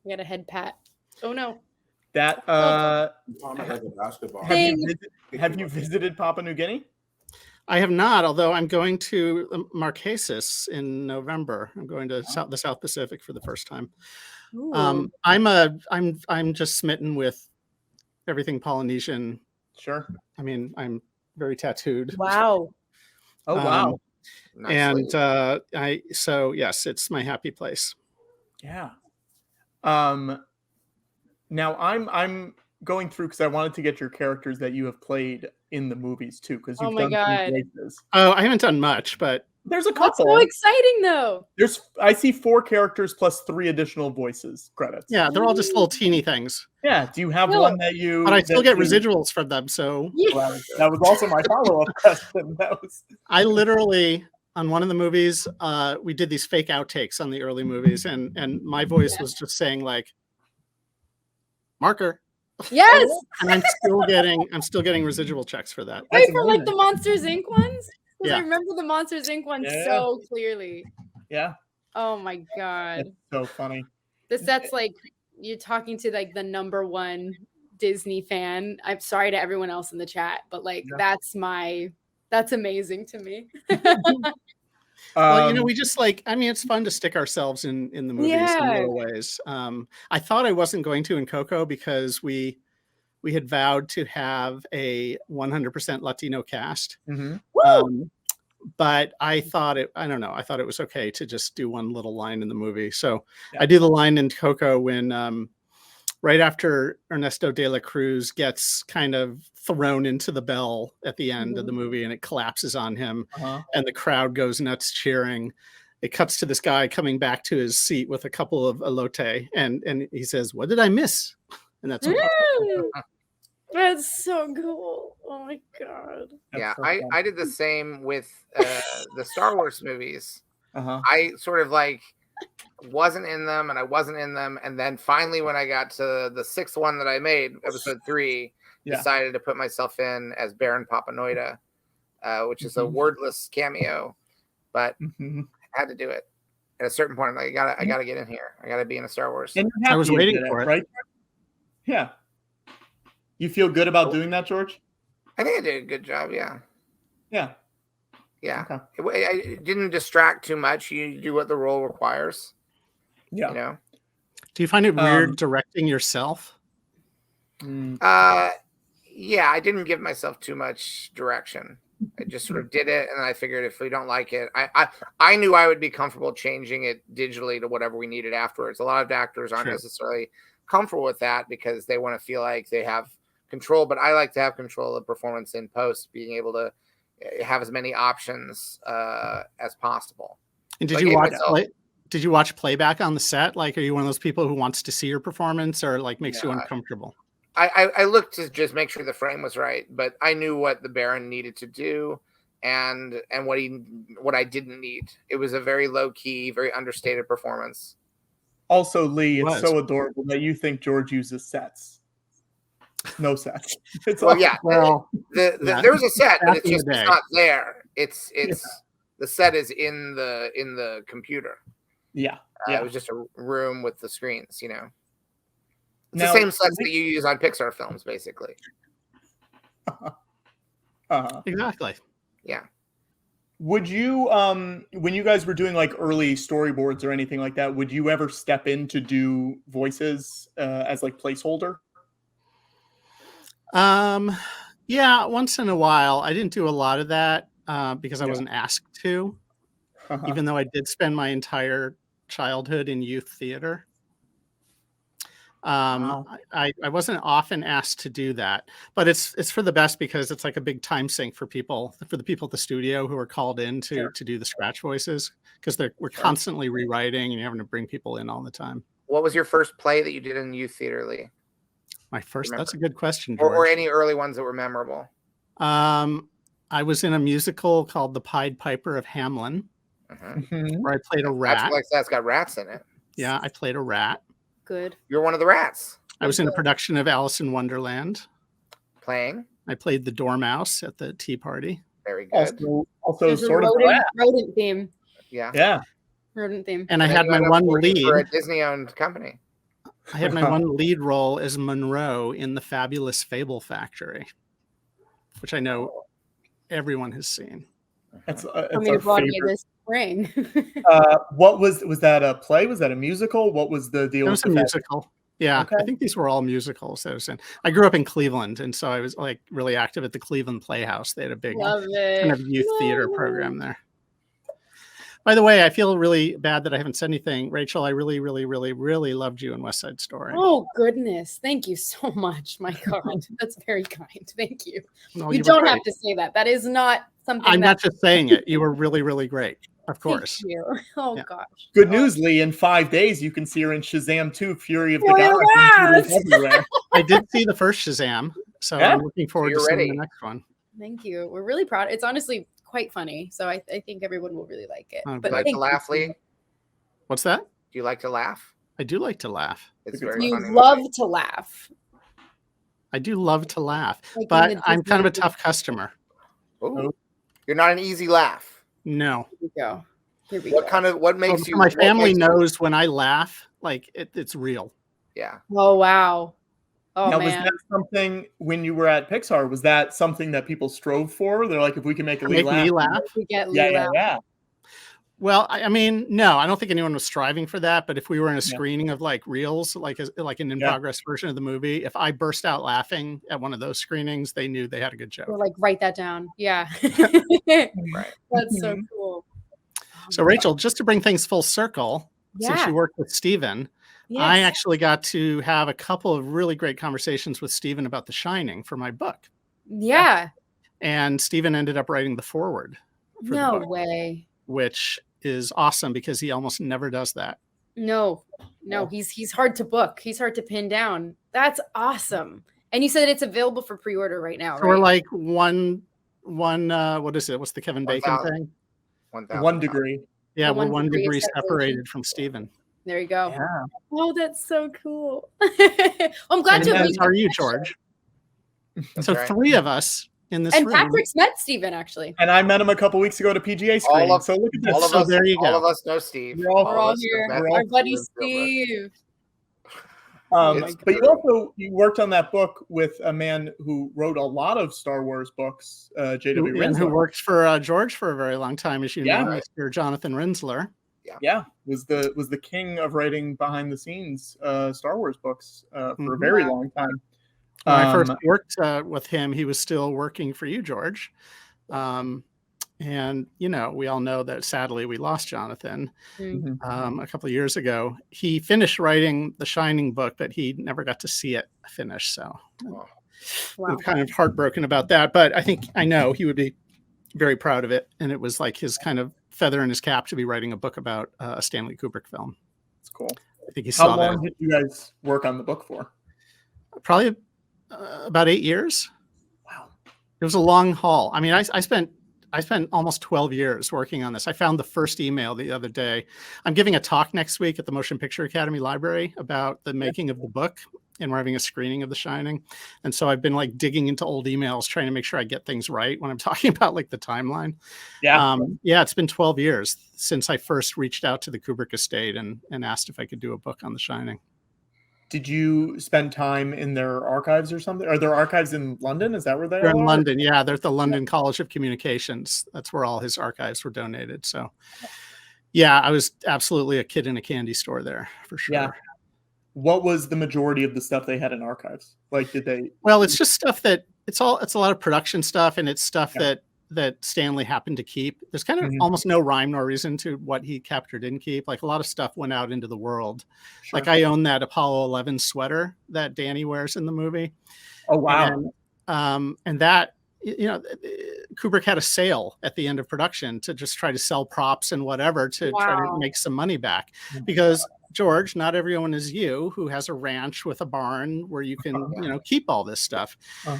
[SPEAKER 10] I got a head pat. Oh no.
[SPEAKER 2] That
[SPEAKER 8] basketball.
[SPEAKER 2] Have you visited Papua New Guinea?
[SPEAKER 6] I have not, although I'm going to Marquesas in November. I'm going to the South Pacific for the first time. I'm just smitten with everything Polynesian.
[SPEAKER 2] Sure.
[SPEAKER 6] I mean, I'm very tattooed.
[SPEAKER 10] Wow.
[SPEAKER 2] Oh wow.
[SPEAKER 6] And so yes, it's my happy place.
[SPEAKER 2] Yeah. Now I'm going through because I wanted to get your characters that you have played in the movies too, because you've done some races.
[SPEAKER 6] Oh, I haven't done much, but
[SPEAKER 2] there's a
[SPEAKER 10] That's
[SPEAKER 2] couple.
[SPEAKER 10] so exciting though.
[SPEAKER 2] I see 4 characters plus 3 additional voices credits.
[SPEAKER 6] Yeah, they're all just little teeny things.
[SPEAKER 2] Yeah. Do you have one that you?
[SPEAKER 6] But I still get residuals from them. So
[SPEAKER 2] that was also my follow-up question.
[SPEAKER 6] I literally on one of the movies, we did these fake outtakes on the early movies, and my voice was just saying like, marker.
[SPEAKER 10] Yes.
[SPEAKER 6] And I'm still getting residual checks for that.
[SPEAKER 10] Wait, for like the Monsters Inc. ones?
[SPEAKER 6] Yeah.
[SPEAKER 10] I remember the Monsters Inc. ones so clearly.
[SPEAKER 2] Yeah.
[SPEAKER 10] Oh my god.
[SPEAKER 2] That's so funny.
[SPEAKER 10] That's like you're talking to like the #1 Disney fan. I'm sorry to everyone else in the chat, but like that's amazing to me.
[SPEAKER 6] Well, we just like, I mean, it's fun to stick ourselves in the movies in little ways. I thought I wasn't going to in Coco because we had vowed to have a 100% Latino cast. But I thought I thought it was okay to just do one little line in the movie. So I do the line in Coco when right after Ernesto de la Cruz gets kind of thrown into the bell at the end of the movie and it collapses on him and the crowd goes nuts cheering. It cuts to this guy coming back to his seat with a couple of elote and he says, "What did I miss?" And that's
[SPEAKER 10] That's so cool. Oh my god.
[SPEAKER 3] Yeah, I did the same with the Star Wars movies. I sort of like wasn't in them and I wasn't in them, and then finally when I got to the 6th one that I made, episode 3, decided to put myself in as Baron Papanoida, which is a wordless cameo, but I had to do it. At a certain point, I'm like, I gotta get in here. I gotta be in a Star Wars.
[SPEAKER 2] And
[SPEAKER 6] I was waiting for it,
[SPEAKER 2] right? Yeah. You feel good about doing that, George?
[SPEAKER 3] I think I did a good job. Yeah.
[SPEAKER 2] Yeah.
[SPEAKER 3] Yeah. Okay. It didn't distract too much. You do what the role requires.
[SPEAKER 2] Yeah.
[SPEAKER 3] You know.
[SPEAKER 6] Do you find it weird directing yourself?
[SPEAKER 3] Yeah, I didn't give myself too much direction. I just sort of did it, and I figured if we don't like it, I knew I would be comfortable changing it digitally to whatever we needed afterwards. A lot of actors aren't necessarily comfortable with that because they want to feel like they have control, but I like to have control of performance in post, being able to have as many options as possible.
[SPEAKER 6] And did you watch playback on the set? Like, are you one of those people who wants to see your performance or like makes you uncomfortable?
[SPEAKER 3] I looked to just make sure the frame was right, but I knew what the Baron needed to do and what I didn't need. It was a very low key, very understated performance.
[SPEAKER 2] Also, Lee, it's so adorable that you think George uses sets. No sets.
[SPEAKER 3] There's a set, but it's not there. It's the set is in the computer.
[SPEAKER 2] Yeah.
[SPEAKER 3] It was just a room with the screens, you know. It's the same sets that you use on Pixar films, basically.
[SPEAKER 6] Exactly.
[SPEAKER 3] Yeah.
[SPEAKER 2] Would you, when you guys were doing like early storyboards or anything like that, would you ever step in to do voices as like placeholder?
[SPEAKER 6] Yeah, once in a while. I didn't do a lot of that because I wasn't asked to, even though I did spend my entire childhood in youth theater. I wasn't often asked to do that, but it's for the best because it's like a big time sink for the people at the studio who are called in to do the scratch voices, because we're constantly rewriting and you're having to bring people in all the time.
[SPEAKER 3] What was your first play that you did in youth theater, Lee?
[SPEAKER 6] My first, that's a good question,
[SPEAKER 3] Or
[SPEAKER 6] George.
[SPEAKER 3] any early ones that were memorable?
[SPEAKER 6] I was in a musical called The Pied Piper of Hamelin, where I played a rat.
[SPEAKER 3] That's got rats in it.
[SPEAKER 6] Yeah, I played a rat.
[SPEAKER 10] Good.
[SPEAKER 3] You're one of the rats.
[SPEAKER 6] I was in a production of Alice in Wonderland.
[SPEAKER 3] Playing?
[SPEAKER 6] I played the Dormouse at the tea party.
[SPEAKER 3] Very good.
[SPEAKER 2] Also
[SPEAKER 10] There's a
[SPEAKER 2] sort of
[SPEAKER 10] rodent theme.
[SPEAKER 3] Yeah.
[SPEAKER 10] Rodent theme.
[SPEAKER 6] And I had my one lead.
[SPEAKER 3] For a Disney-owned company.
[SPEAKER 6] I had my one lead role as Monroe in The Fabulous Fable Factory, which I know everyone has seen.
[SPEAKER 2] That's
[SPEAKER 10] Coming to Broadway this spring.
[SPEAKER 2] What was that a play? Was that a musical? What was the deal?
[SPEAKER 6] It was a musical. Yeah, I think these were all musicals that I was in. I grew up in Cleveland, and so I was like really active at the Cleveland Playhouse. They had a big kind of youth theater program there. By the way, I feel really bad that I haven't said anything. Rachel, I really, really, really, really loved you in West Side Story.
[SPEAKER 10] Oh, goodness. Thank you so much. My God. That's very kind. Thank you.
[SPEAKER 6] No,
[SPEAKER 10] you
[SPEAKER 6] you were
[SPEAKER 10] don't
[SPEAKER 6] great.
[SPEAKER 10] have to say that. That is not something
[SPEAKER 6] I'm
[SPEAKER 10] that...
[SPEAKER 6] not just saying it. You were really, really great. Of course.
[SPEAKER 10] Thank you. Oh, gosh.
[SPEAKER 2] Good news, Lee. In 5 days, you can see her in Shazam 2, Fury of the
[SPEAKER 10] Fury of
[SPEAKER 2] Gods.
[SPEAKER 10] the
[SPEAKER 2] Everywhere.
[SPEAKER 6] I did see the first Shazam, so I'm looking forward to seeing the next one.
[SPEAKER 10] Thank you. We're really proud. It's honestly quite funny, so I think everyone will really like it.
[SPEAKER 6] Oh,
[SPEAKER 10] But
[SPEAKER 3] Do you like to laugh, Lee?
[SPEAKER 6] What's that?
[SPEAKER 3] Do you like to laugh?
[SPEAKER 6] I do like to laugh.
[SPEAKER 3] It's very
[SPEAKER 10] You
[SPEAKER 3] funny.
[SPEAKER 10] love to laugh.
[SPEAKER 6] I do love to laugh,
[SPEAKER 10] Like in
[SPEAKER 6] but
[SPEAKER 10] the
[SPEAKER 6] I'm kind of a
[SPEAKER 10] Disney-
[SPEAKER 6] tough customer.
[SPEAKER 3] Ooh. You're not an easy laugh.
[SPEAKER 6] No.
[SPEAKER 10] Here we go. Here we
[SPEAKER 3] What
[SPEAKER 10] go.
[SPEAKER 3] kind of what makes you?
[SPEAKER 6] My
[SPEAKER 3] what
[SPEAKER 6] family
[SPEAKER 3] makes you-
[SPEAKER 6] knows when I laugh, like it's real.
[SPEAKER 3] Yeah.
[SPEAKER 10] Oh, wow. Oh,
[SPEAKER 2] now,
[SPEAKER 10] man.
[SPEAKER 2] was that something when you were at Pixar? Was that something that people strove for? They're like, if we can make Lee
[SPEAKER 6] Make
[SPEAKER 2] laugh,
[SPEAKER 6] me laugh?
[SPEAKER 10] We get Lee
[SPEAKER 2] yeah.
[SPEAKER 10] laugh.
[SPEAKER 6] Well, I mean, no, I don't think anyone was striving for that. But if we were in a screening of like reels, like an in progress version of the movie, if I burst out laughing at one of those screenings, they knew they had a good joke.
[SPEAKER 10] We're like, write that down. Yeah.
[SPEAKER 3] Right.
[SPEAKER 10] That's so cool.
[SPEAKER 6] So, Rachel, just to bring things full circle, since
[SPEAKER 10] Yeah.
[SPEAKER 6] you worked with Steven, I actually got to have a couple of really great conversations with Steven about The Shining for my book.
[SPEAKER 10] Yeah.
[SPEAKER 6] And Steven ended up writing the foreword for the
[SPEAKER 10] No
[SPEAKER 6] book,
[SPEAKER 10] way.
[SPEAKER 6] which is awesome because he almost never does that.
[SPEAKER 10] No, he's hard to book. He's hard to pin down. That's awesome. And you said it's available for pre-order right now,
[SPEAKER 6] So
[SPEAKER 10] right?
[SPEAKER 6] we're like one what is it? What's the Kevin Bacon
[SPEAKER 3] 1,000.
[SPEAKER 6] thing?
[SPEAKER 3] 1,000.
[SPEAKER 2] degree.
[SPEAKER 6] Yeah,
[SPEAKER 10] The
[SPEAKER 6] we're
[SPEAKER 10] 1
[SPEAKER 6] 1
[SPEAKER 10] degree
[SPEAKER 6] degree
[SPEAKER 10] separation.
[SPEAKER 6] separated from Steven.
[SPEAKER 10] There you go.
[SPEAKER 2] Yeah.
[SPEAKER 10] Oh, that's so cool. I'm glad
[SPEAKER 6] And
[SPEAKER 10] to
[SPEAKER 6] as
[SPEAKER 10] meet
[SPEAKER 6] are you, George. So
[SPEAKER 3] right.
[SPEAKER 6] 3 of us in this
[SPEAKER 10] And
[SPEAKER 6] room.
[SPEAKER 10] Patrick's met Steven, actually.
[SPEAKER 2] And I met him a couple weeks ago at a PGA screening. So look at this.
[SPEAKER 3] All of
[SPEAKER 6] So
[SPEAKER 3] us.
[SPEAKER 6] there you
[SPEAKER 3] All
[SPEAKER 6] go.
[SPEAKER 3] of us know Steve.
[SPEAKER 2] We're all-
[SPEAKER 10] We're all
[SPEAKER 3] of us know
[SPEAKER 10] here.
[SPEAKER 3] Beth.
[SPEAKER 10] Our buddy
[SPEAKER 3] We're good.
[SPEAKER 10] Steve.
[SPEAKER 2] But you worked on that book with a man who wrote a lot of Star Wars books, J.W.
[SPEAKER 6] And who
[SPEAKER 2] Rinsler.
[SPEAKER 6] worked for George for a very long time, as you
[SPEAKER 2] Yeah.
[SPEAKER 6] know, Mr. Jonathan Rinsler.
[SPEAKER 2] Yeah, was the king of writing behind the scenes Star Wars books for a
[SPEAKER 6] Mhm.
[SPEAKER 2] very long time.
[SPEAKER 6] When I first worked with him, he was still working for you, George. And, you know, we all know that sadly we lost Jonathan a couple of years ago. He finished writing the Shining book, but he never got to see it finished. So I'm kind of heartbroken about that. But I know he would be very proud of it. And it was like his kind of feather in his cap to be writing a book about a Stanley Kubrick film.
[SPEAKER 2] It's cool.
[SPEAKER 6] I think he
[SPEAKER 2] How
[SPEAKER 6] saw that.
[SPEAKER 2] long did you guys work on the book for?
[SPEAKER 6] Probably about 8 years. Wow. It was a long haul. I mean, I spent almost 12 years working on this. I found the first email the other day. I'm giving a talk next week at the Motion Picture Academy Library about the making of the book, and we're having a screening of The Shining. And so I've been like digging into old emails, trying to make sure I get things right when I'm talking about like the timeline. Yeah, it's been 12 years since I first reached out to the Kubrick estate and asked if I could do a book on The Shining.
[SPEAKER 2] did you spend time in their archives or something? Are there archives in London? Is that where they
[SPEAKER 6] They're
[SPEAKER 2] all
[SPEAKER 6] in
[SPEAKER 2] are?
[SPEAKER 6] London. Yeah, they're at the London College of Communications. That's where all his archives were donated. So, yeah, I was absolutely a kid in a candy store there for sure.
[SPEAKER 2] Yeah. What was the majority of the stuff they had in archives? Like, did they?
[SPEAKER 6] Well, it's just stuff that it's a lot of production stuff, and it's stuff that Stanley happened to keep. There's kind of almost no rhyme nor reason to what he kept or didn't keep. Like a lot of stuff went out into the world.
[SPEAKER 2] Sure.
[SPEAKER 6] Like I own that Apollo 11 sweater that Danny wears in the movie.
[SPEAKER 2] Oh wow!
[SPEAKER 6] And that, you know, Kubrick had a sale at the end of production to just try to sell props and whatever to try to make some money back, because George, not everyone is you who has a ranch with a barn where you can, you know, keep all this stuff.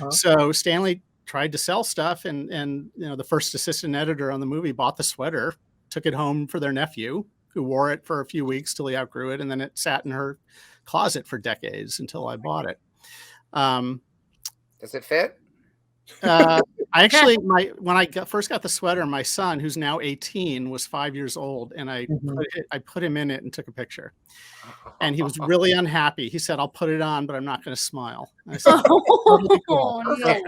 [SPEAKER 6] So Stanley tried to sell stuff, and you know, the first assistant editor on the movie bought the sweater, took it home for their nephew, who wore it for a few weeks till he outgrew it, and then it sat in her closet for decades until I bought it.
[SPEAKER 3] Does it fit?
[SPEAKER 6] I actually, when I first got the sweater, my son, who's now 18, was 5 years old, and I put him in it and took a picture, and he was really unhappy. He said, "I'll put it on, but I'm not going to smile." I said,
[SPEAKER 3] No.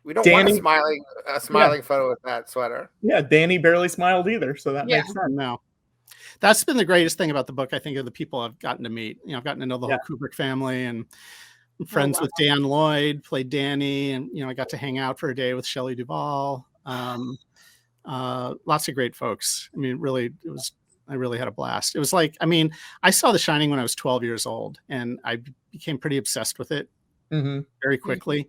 [SPEAKER 3] We don't want a smiling photo with that sweater.
[SPEAKER 2] Yeah, Danny barely smiled either, so that makes sense.
[SPEAKER 6] No, that's been the greatest thing about the book. I think of the people I've gotten to meet. You know, I've gotten to know the whole Kubrick family, and I'm friends with Dan Lloyd, played Danny, and you know, I got to hang out for a day with Shelley Duvall. Lots of great folks. I mean, really, I really had a blast. It was like, I mean, I saw The Shining when I was 12 years old, and I became pretty obsessed with it very quickly.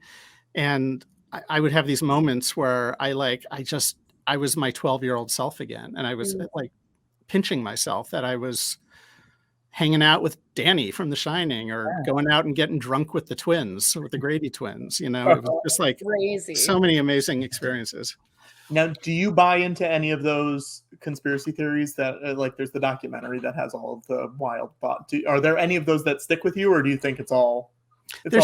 [SPEAKER 6] And I would have these moments where I was my 12-year-old self again, and I was like pinching myself that I was hanging out with Danny from The Shining, or going out and getting drunk with the twins, with the Grady twins. You know, it was just like
[SPEAKER 10] crazy. So
[SPEAKER 6] many amazing experiences.
[SPEAKER 2] Now, do you buy into any of those conspiracy theories that, like, there's the documentary that has all of the wild thought? Are there any of those that stick with you, or do you think it's all? There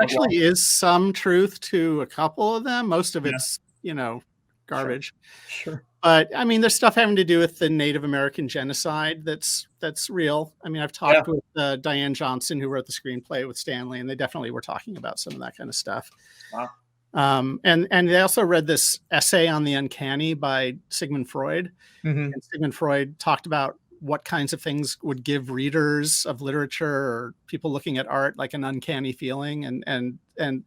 [SPEAKER 6] actually is some truth to a couple of them. Most of it's, you know, garbage.
[SPEAKER 2] Sure.
[SPEAKER 6] But I mean, there's stuff having to do with the Native American genocide that's real. I mean, I've talked with Diane Johnson, who wrote the screenplay with Stanley, and they definitely were talking about some of that kind of stuff.
[SPEAKER 2] Wow.
[SPEAKER 6] And they also read this essay on the uncanny by Sigmund Freud. And Sigmund Freud talked about what kinds of things would give readers of literature or people looking at art like an uncanny feeling, and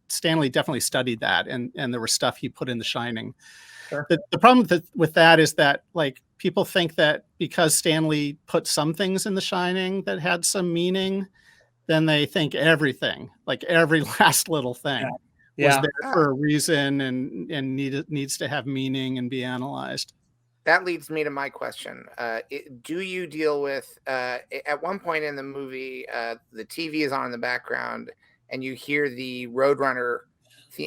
[SPEAKER 6] Stanley definitely studied that, and there was stuff he put in The Shining.
[SPEAKER 2] Sure.
[SPEAKER 6] The problem with that is that, like, people think that because Stanley put some things in The Shining that had some meaning, then they think everything, like every last little thing, was there for a reason and needs to have meaning and be analyzed.
[SPEAKER 3] That leads me to my question. Do you deal with, at one point in the movie, the TV is on in the background, and you hear the Roadrunner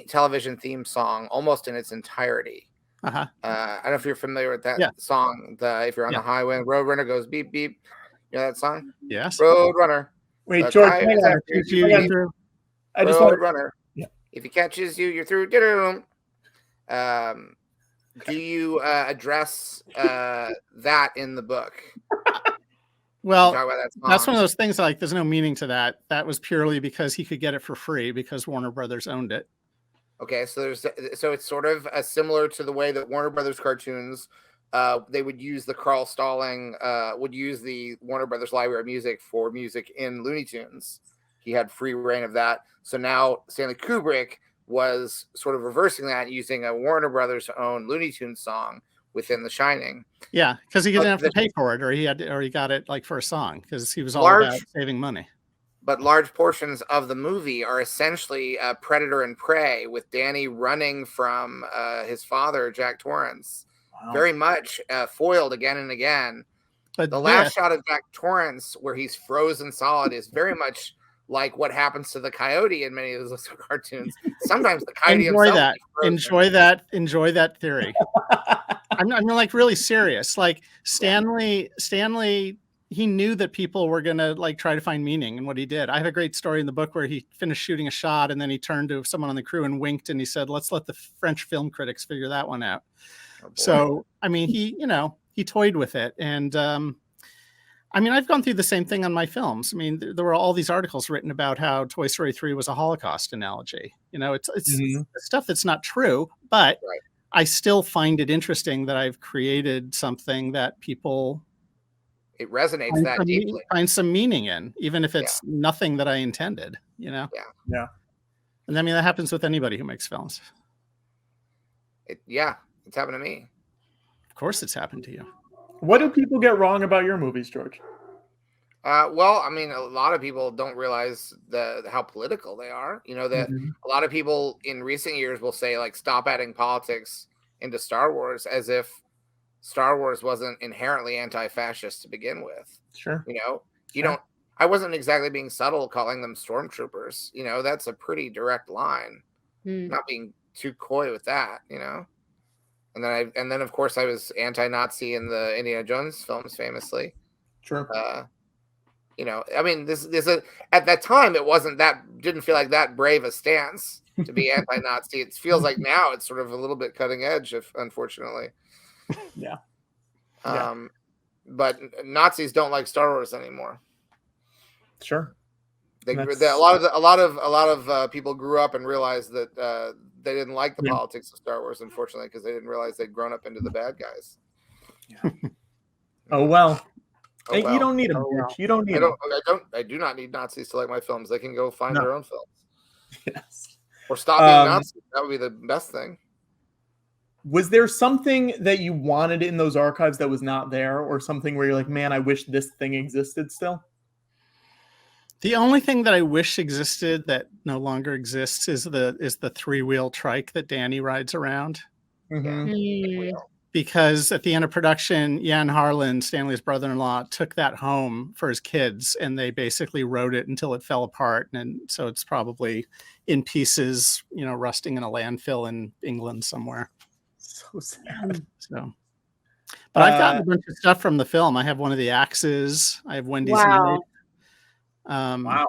[SPEAKER 3] television theme song almost in its entirety. I don't know if you're familiar with that song. If you're on the highway, Roadrunner goes beep, beep. You know that song?
[SPEAKER 6] Yes.
[SPEAKER 3] Roadrunner.
[SPEAKER 2] Wait, George, hang on. I just want
[SPEAKER 3] Roadrunner. If he catches you, you're through. Do you address that in the book?
[SPEAKER 6] Well, that's one of those things, like, there's no meaning to that. That was purely because he could get it for free because Warner Brothers owned it.
[SPEAKER 3] Okay, so it's sort of similar to the way that Warner Brothers cartoons, they would use the Carl Stalling, would use the Warner Brothers Library of Music for music in Looney Tunes. He had free reign of that. So now Stanley Kubrick was sort of reversing that, using a Warner Brothers owned Looney Tunes song within The Shining.
[SPEAKER 6] Yeah, because he didn't have to pay for it, or he got it like for a song, because he was all about saving money.
[SPEAKER 3] But large portions of the movie are essentially predator and prey, with Danny running from his father, Jack Torrance, very much foiled again and again. But the last shot of Jack Torrance, where he's frozen solid, is very much like what happens to the coyote in many of those cartoons. Sometimes the coyote
[SPEAKER 6] enjoy that theory. I'm like really serious. Like Stanley, he knew that people were gonna like try to find meaning in what he did. I have a great story in the book where he finished shooting a shot, and then he turned to someone on the crew and winked, and he said, "Let's let the French film critics figure that one out." So I mean, he toyed with it, and I mean, I've gone through the same thing on my films. I mean, there were all these articles written about how Toy Story 3 was a Holocaust analogy. You know, it's stuff that's not true, but I still find it interesting that I've created something that people
[SPEAKER 3] It resonates that deeply.
[SPEAKER 6] find some meaning in, even if it's nothing that I intended, you know?
[SPEAKER 2] Yeah.
[SPEAKER 6] And I mean, that happens with anybody who makes films.
[SPEAKER 3] It's happened to me.
[SPEAKER 6] Of course it's happened to you.
[SPEAKER 2] What do people get wrong about your movies, George?
[SPEAKER 3] Well, I mean, a lot of people don't realize how political they are. You know, that a lot of people in recent years will say, like, stop adding politics into Star Wars, as if Star Wars wasn't inherently anti-fascist to begin with.
[SPEAKER 2] Sure.
[SPEAKER 3] You know, don't. I wasn't exactly being subtle calling them stormtroopers. You know, that's a pretty direct line. Not being too coy with that. You know, and then of course I was anti-Nazi in the Indiana Jones films, famously.
[SPEAKER 2] Sure.
[SPEAKER 3] You know, I mean, at that time didn't feel like that brave a stance to be anti-Nazi. It feels like now it's sort of a little bit cutting edge, unfortunately.
[SPEAKER 2] Yeah.
[SPEAKER 3] But Nazis don't like Star Wars anymore.
[SPEAKER 2] Sure.
[SPEAKER 3] A lot of people grew up and realized that they didn't like the politics of Star Wars, unfortunately, because they didn't realize they'd grown up into the bad guys.
[SPEAKER 2] Oh well.
[SPEAKER 3] Oh, well.
[SPEAKER 2] You don't need them. You don't need them.
[SPEAKER 3] I do not need Nazis to like my films. They can go find their own films.
[SPEAKER 2] Yes.
[SPEAKER 3] Or stop being Nazis. That would be the best thing.
[SPEAKER 2] Was there something that you wanted in those archives that was not there, or something where you're like, man, I wish this thing existed still?
[SPEAKER 6] The only thing that I wish existed that no longer exists is the 3-wheel trike that Danny rides around. Because at the end of production, Jan Harlan, Stanley's brother-in-law, took that home for his kids, and they basically rode it until it fell apart. And so it's probably in pieces, you know, rusting in a landfill in England somewhere.
[SPEAKER 2] So sad.
[SPEAKER 6] So, but I've gotten a bunch of stuff from the film. I have one of the axes. I have Wendy's.
[SPEAKER 7] Wow.
[SPEAKER 2] Wow.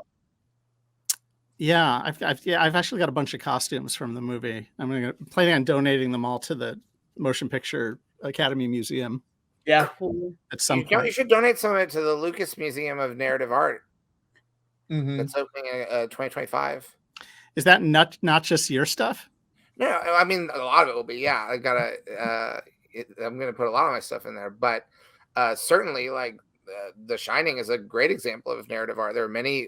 [SPEAKER 6] Yeah, I've actually got a bunch of costumes from the movie. I'm planning on donating them all to the Motion Picture Academy Museum.
[SPEAKER 2] Yeah.
[SPEAKER 6] At some point.
[SPEAKER 3] You should donate some of it to the Lucas Museum of Narrative Art. That's opening in 2025.
[SPEAKER 6] Is that not just your stuff?
[SPEAKER 3] No, I mean, a lot of it will be. Yeah, I'm gonna put a lot of my stuff in there, but certainly, like, The Shining is a great example of narrative art. There are many,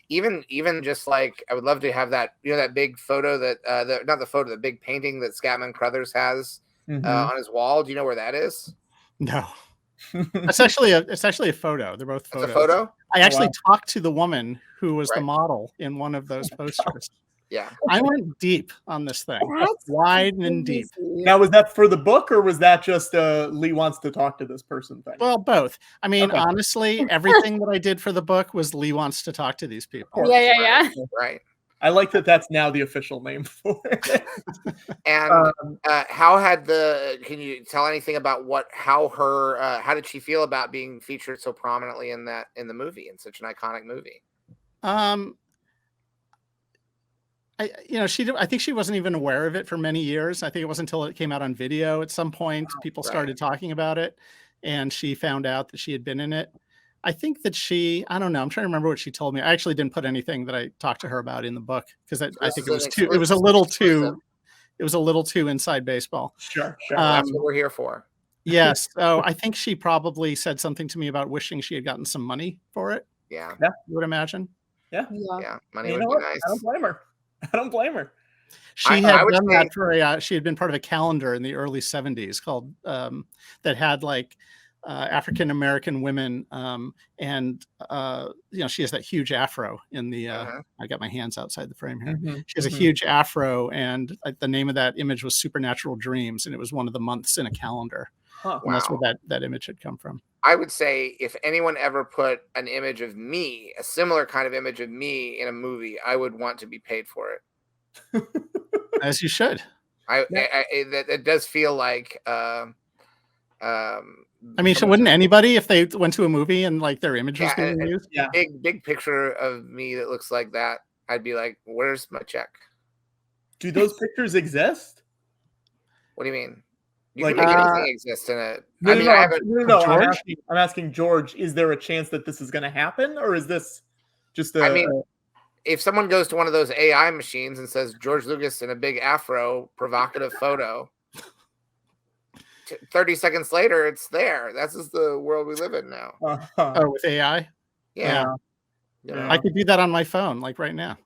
[SPEAKER 3] even just like, I would love to have that, you know, that big photo the big painting that Scatman Crothers has on his wall. Do you know where that is?
[SPEAKER 6] No. It's actually a photo. They're both photos.
[SPEAKER 3] It's a photo?
[SPEAKER 6] I actually talked to the woman who was the model in one of those posters.
[SPEAKER 3] Yeah.
[SPEAKER 6] I went deep on this thing. Wide and deep.
[SPEAKER 2] Now, was that for the book, or was that just Lee wants to talk to this person thing?
[SPEAKER 6] Well, both. I mean, honestly, everything that I did for the book was Lee wants to talk to these people.
[SPEAKER 7] Yeah.
[SPEAKER 3] Right.
[SPEAKER 2] I like that that's now the official name for it.
[SPEAKER 3] And can you tell anything about how did she feel about being featured so prominently in the movie, in such an iconic movie?
[SPEAKER 6] I think she wasn't even aware of it for many years. I think it wasn't until it came out on video at some point, people started talking about it, and she found out that she had been in it. I think that I don't know. I'm trying to remember what she told me. I actually didn't put anything that I talked to her about in the book, because I think it was a little too inside baseball.
[SPEAKER 2] Sure.
[SPEAKER 3] That's what we're here for.
[SPEAKER 6] Yes. So I think she probably said something to me about wishing she had gotten some money for it.
[SPEAKER 3] Yeah.
[SPEAKER 6] I would imagine.
[SPEAKER 2] Yeah.
[SPEAKER 3] Money would be nice.
[SPEAKER 2] I don't blame her.
[SPEAKER 6] She had done that for she had been part of a calendar in the early 70s called that had like African American women, and she has that huge afro in the. I got my hands outside the frame here. She has a huge afro, and the name of that image was Supernatural Dreams, and it was one of the months in a calendar. And that's where that image had come from.
[SPEAKER 3] I would say if anyone ever put an image of me, a similar kind of image of me in a movie, I would want to be paid for it.
[SPEAKER 6] As you should.
[SPEAKER 3] It does feel like. I
[SPEAKER 6] mean, so wouldn't anybody, if they went to a movie and like their image was being used?
[SPEAKER 3] Yeah. Big picture of me that looks like that. I'd be like, "Where's my check?"
[SPEAKER 2] Do those pictures exist?
[SPEAKER 3] What do you mean? You
[SPEAKER 2] Like,
[SPEAKER 3] can make anything exist in it.
[SPEAKER 2] No,
[SPEAKER 3] I mean,
[SPEAKER 2] no,
[SPEAKER 3] I haven't.
[SPEAKER 2] no, no,
[SPEAKER 6] George?
[SPEAKER 2] I'm asking George, is there a chance that this is going to happen, or is this just a?
[SPEAKER 3] I mean, if someone goes to one of those AI machines and says George Lucas in a big afro, provocative photo, 30 seconds later, it's there. That's just the world we live in now.
[SPEAKER 6] Oh, with AI?
[SPEAKER 3] Yeah.
[SPEAKER 6] I could do that on my phone, like right now.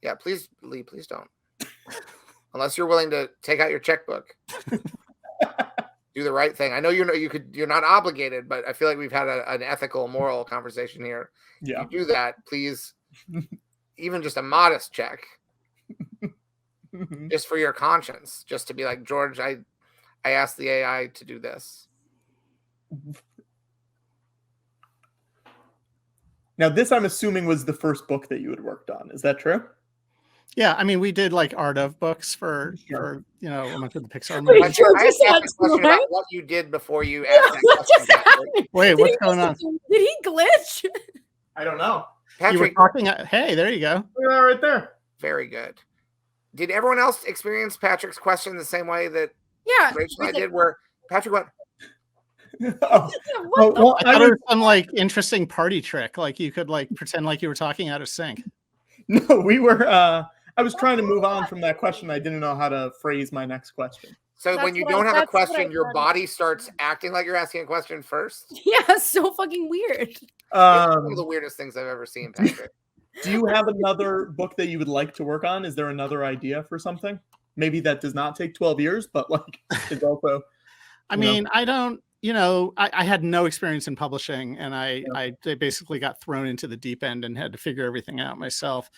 [SPEAKER 3] Yeah, please, Lee, please don't. Unless you're willing to take out your checkbook. Do the right thing. I know you're not obligated, but I feel like we've had an ethical, moral conversation here.
[SPEAKER 2] Yeah.
[SPEAKER 3] If you do that, please, even just a modest check, just for your conscience, just to be like, George, I asked the AI to do this.
[SPEAKER 2] Now, this I'm assuming was the first book that you had worked on. Is that true?
[SPEAKER 6] Yeah, I mean, we did like art of books for when I went to the Pixar
[SPEAKER 3] Wait,
[SPEAKER 6] movie.
[SPEAKER 3] George, I have to ask a question about what you did before you asked that question.
[SPEAKER 6] Wait, what's going on?
[SPEAKER 10] Did he glitch?
[SPEAKER 2] I don't know.
[SPEAKER 6] You were
[SPEAKER 3] Patrick,
[SPEAKER 6] talking. Hey, there you go.
[SPEAKER 2] Right there.
[SPEAKER 3] very good. Did everyone else experience Patrick's question the same way that Rachel and I did, where Patrick went,
[SPEAKER 6] I thought it was some like interesting party trick. Like you could like pretend like you were talking out of sync.
[SPEAKER 2] No, we were. I was trying to move on from that question. I didn't know how to phrase my next question.
[SPEAKER 3] so when you don't have a question, your body starts acting like you're asking a question first?
[SPEAKER 10] Yeah, so fucking weird.
[SPEAKER 3] It's one of the weirdest things I've ever seen, Patrick.
[SPEAKER 2] Do you have another book that you would like to work on? Is there another idea for something? Maybe that does not take 12 years, but like it's also.
[SPEAKER 6] I mean, I don't. I had no experience in publishing, and I basically got thrown into the deep end and had to figure everything out myself.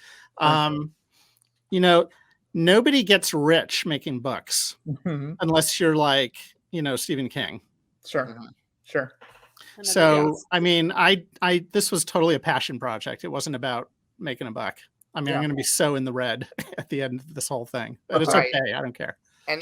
[SPEAKER 6] Nobody gets rich making books unless you're like, Stephen King.
[SPEAKER 2] Sure. Sure.
[SPEAKER 6] So, I mean, this was totally a passion project. It wasn't about making a buck. I mean, I'm going to be so in the red at the end of this whole thing, but it's okay. I don't care.
[SPEAKER 3] And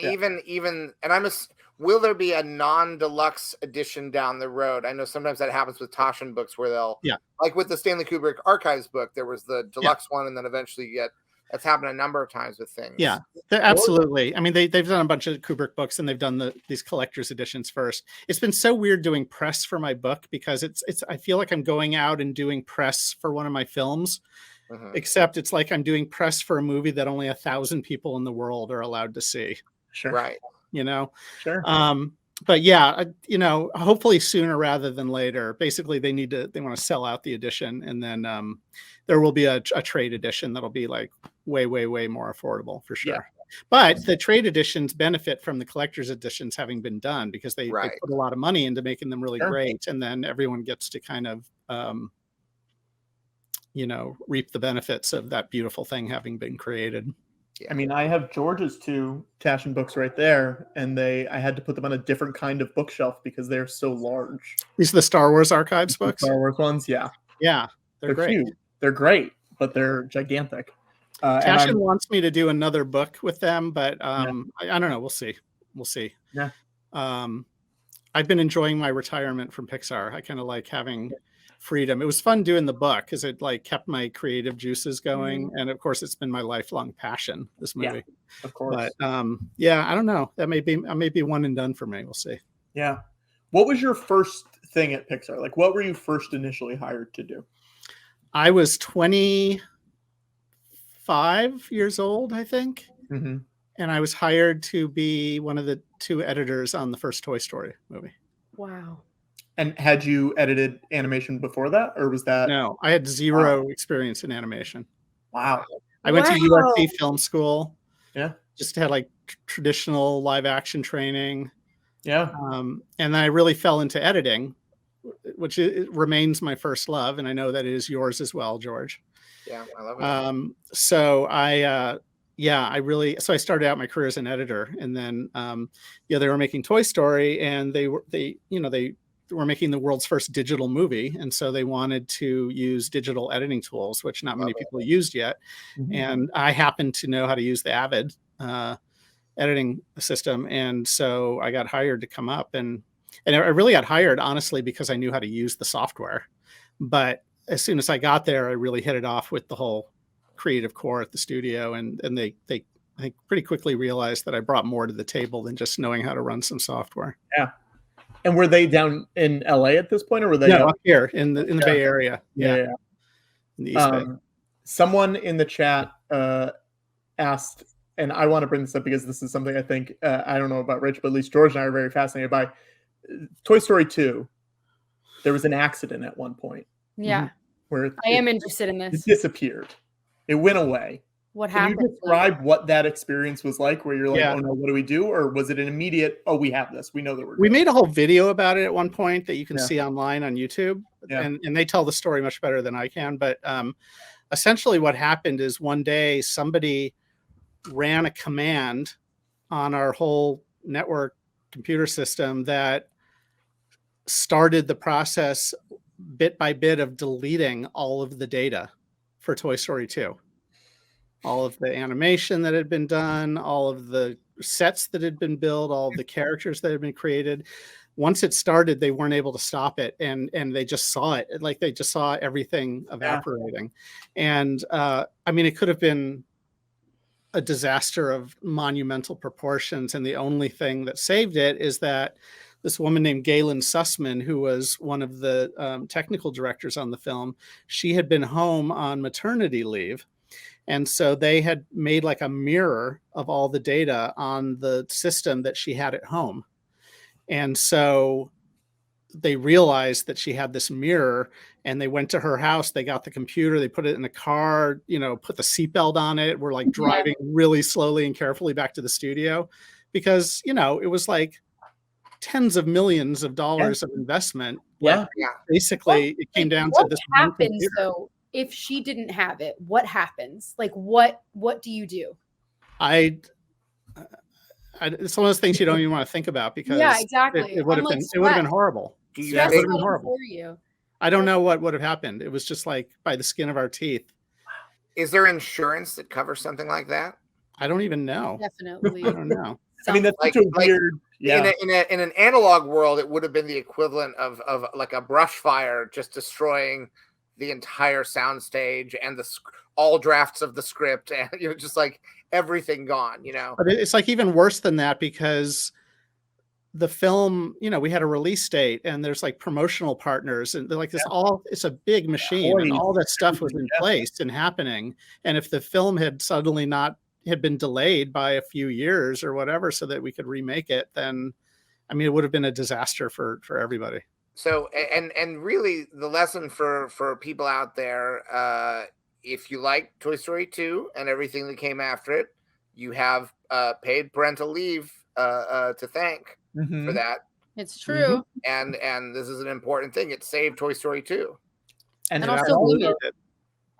[SPEAKER 3] will there be a non-deluxe edition down the road? I know sometimes that happens with Toshin books where they'll, like with the Stanley Kubrick Archives book, there was the deluxe one, and then eventually you get. That's happened a number of times with things.
[SPEAKER 6] Yeah, absolutely. I mean, they've done a bunch of Kubrick books, and they've done these collector's editions first. It's been so weird doing press for my book because it's. I feel like I'm going out and doing press for one of my films, except it's like I'm doing press for a movie that only 1,000 people in the world are allowed to see.
[SPEAKER 2] Sure.
[SPEAKER 3] Right.
[SPEAKER 2] Sure.
[SPEAKER 6] But yeah, hopefully sooner rather than later. Basically, they want to sell out the edition, and then there will be a trade edition that'll be like way more affordable for sure. Yeah. But the trade editions benefit from the collector's editions having been done because they put a lot of money into making them really great, and then everyone gets to kind of reap the benefits of that beautiful thing having been created.
[SPEAKER 2] I mean, I have George's 2 Tashin books right there, and I had to put them on a different kind of bookshelf because they're so large.
[SPEAKER 6] These are the Star Wars Archives books?
[SPEAKER 2] Star Wars ones, yeah.
[SPEAKER 6] Yeah, they're great.
[SPEAKER 2] Cute. They're great, but they're gigantic.
[SPEAKER 6] Tashin wants me to do another book with them, but I don't know. We'll see.
[SPEAKER 2] Yeah.
[SPEAKER 6] I've been enjoying my retirement from Pixar. I kind of like having freedom. It was fun doing the book because it like kept my creative juices going, and of course it's been my lifelong passion, this movie.
[SPEAKER 2] Yeah, of course.
[SPEAKER 6] But I don't know, that may be one and done for me. We'll see.
[SPEAKER 2] Yeah. What was your first thing at Pixar? Like, what were you first initially hired to do?
[SPEAKER 6] I was 25 years old, I think, and I was hired to be one of the 2 editors on the first Toy Story movie.
[SPEAKER 10] Wow.
[SPEAKER 2] And had you edited animation before that, or was that?
[SPEAKER 6] No, I had zero experience in animation.
[SPEAKER 2] Wow.
[SPEAKER 6] I went to USC Film School.
[SPEAKER 2] Yeah.
[SPEAKER 6] Just had like traditional live action training.
[SPEAKER 2] Yeah.
[SPEAKER 6] And I really fell into editing, which remains my first love, and I know that it is yours as well, George.
[SPEAKER 3] Yeah, I love it.
[SPEAKER 6] So I started out my career as an editor, and then they were making Toy Story, and they were making the world's first digital movie, and so they wanted to use digital editing tools, which not many people used yet. And I happened to know how to use the Avid editing system, and so I got hired to come up, and I really got hired honestly because I knew how to use the software. But as soon as I got there, I really hit it off with the whole creative core at the studio, and they I pretty quickly realized that I brought more to the table than just knowing how to run some software.
[SPEAKER 2] Yeah. And were they down in LA at this point, or were they
[SPEAKER 6] up here in the Bay Area?
[SPEAKER 2] Yeah.
[SPEAKER 6] In the East Bay.
[SPEAKER 2] Someone in the chat asked, and I want to bring this up because this is something I think I don't know about Rich, but at least George and I are very fascinated by. Toy Story 2. There was an accident at one point.
[SPEAKER 10] Yeah.
[SPEAKER 2] Where
[SPEAKER 10] I am interested in this.
[SPEAKER 2] It disappeared. It went away.
[SPEAKER 10] What
[SPEAKER 2] Can
[SPEAKER 10] happened?
[SPEAKER 2] you describe what that experience was like, where you're like,
[SPEAKER 6] Yeah.
[SPEAKER 2] oh no, what do we do? Or was it an immediate, oh, we have this. We know that we're
[SPEAKER 6] We
[SPEAKER 2] good.
[SPEAKER 6] made a whole video about it at one point that you can
[SPEAKER 2] Yeah.
[SPEAKER 6] see online on YouTube.
[SPEAKER 2] Yeah.
[SPEAKER 6] And they tell the story much better than I can. But essentially what happened is one day somebody ran a command on our whole network computer system that started the process bit by bit of deleting all of the data for Toy Story 2. All of the animation that had been done, all of the sets that had been built, all of the characters that had been created. Once it started, they weren't able to stop it, and they just saw it. Like they just saw everything evaporating. And I mean, it could have been a disaster of monumental proportions, and the only thing that saved it is that this woman named Galen Sussman, who was one of the technical directors on the film, she had been home on maternity leave. And so they had made like a mirror of all the data on the system that she had at home. And so they realized that she had this mirror, and they went to her house. They got the computer, they put it in a car, you know, put the seatbelt on it. We're like driving really slowly and carefully back to the studio because, you know, it was like tens of millions of dollars of investment.
[SPEAKER 2] Yeah.
[SPEAKER 6] Basically, it came down to
[SPEAKER 10] What
[SPEAKER 6] this one
[SPEAKER 10] happens
[SPEAKER 6] computer.
[SPEAKER 10] though if she didn't have it? What happens? Like what do you do?
[SPEAKER 6] It's one of those things you don't even want to think about because
[SPEAKER 10] Yeah, exactly.
[SPEAKER 6] it would have
[SPEAKER 10] I'm, like,
[SPEAKER 6] been
[SPEAKER 10] stressed.
[SPEAKER 6] horrible.
[SPEAKER 10] Yeah,
[SPEAKER 6] it would have been horrible.
[SPEAKER 10] for you.
[SPEAKER 6] I don't know what would have happened. It was just like by the skin of our teeth.
[SPEAKER 3] Is there insurance that covers something like that?
[SPEAKER 6] I don't even know.
[SPEAKER 10] Definitely.
[SPEAKER 6] I don't know.
[SPEAKER 2] I mean, that's such a weird. Yeah.
[SPEAKER 3] In an analog world, it would have been the equivalent of like a brush fire just destroying the entire soundstage and all drafts of the script, and you know, just like everything gone. You know,
[SPEAKER 6] But it's like even worse than that because the film, you know, we had a release date and there's like promotional partners and they're like this it's a big machine and all that stuff was in place and happening. And if the film had suddenly had been delayed by a few years or whatever so that we could remake it, then I mean, it would have been a disaster for everybody.
[SPEAKER 3] so and really the lesson for people out there, if you like Toy Story 2 and everything that came after it, you have paid parental leave to thank for that.
[SPEAKER 10] It's true.
[SPEAKER 3] And this is an important thing. It saved Toy Story 2.
[SPEAKER 10] And also women.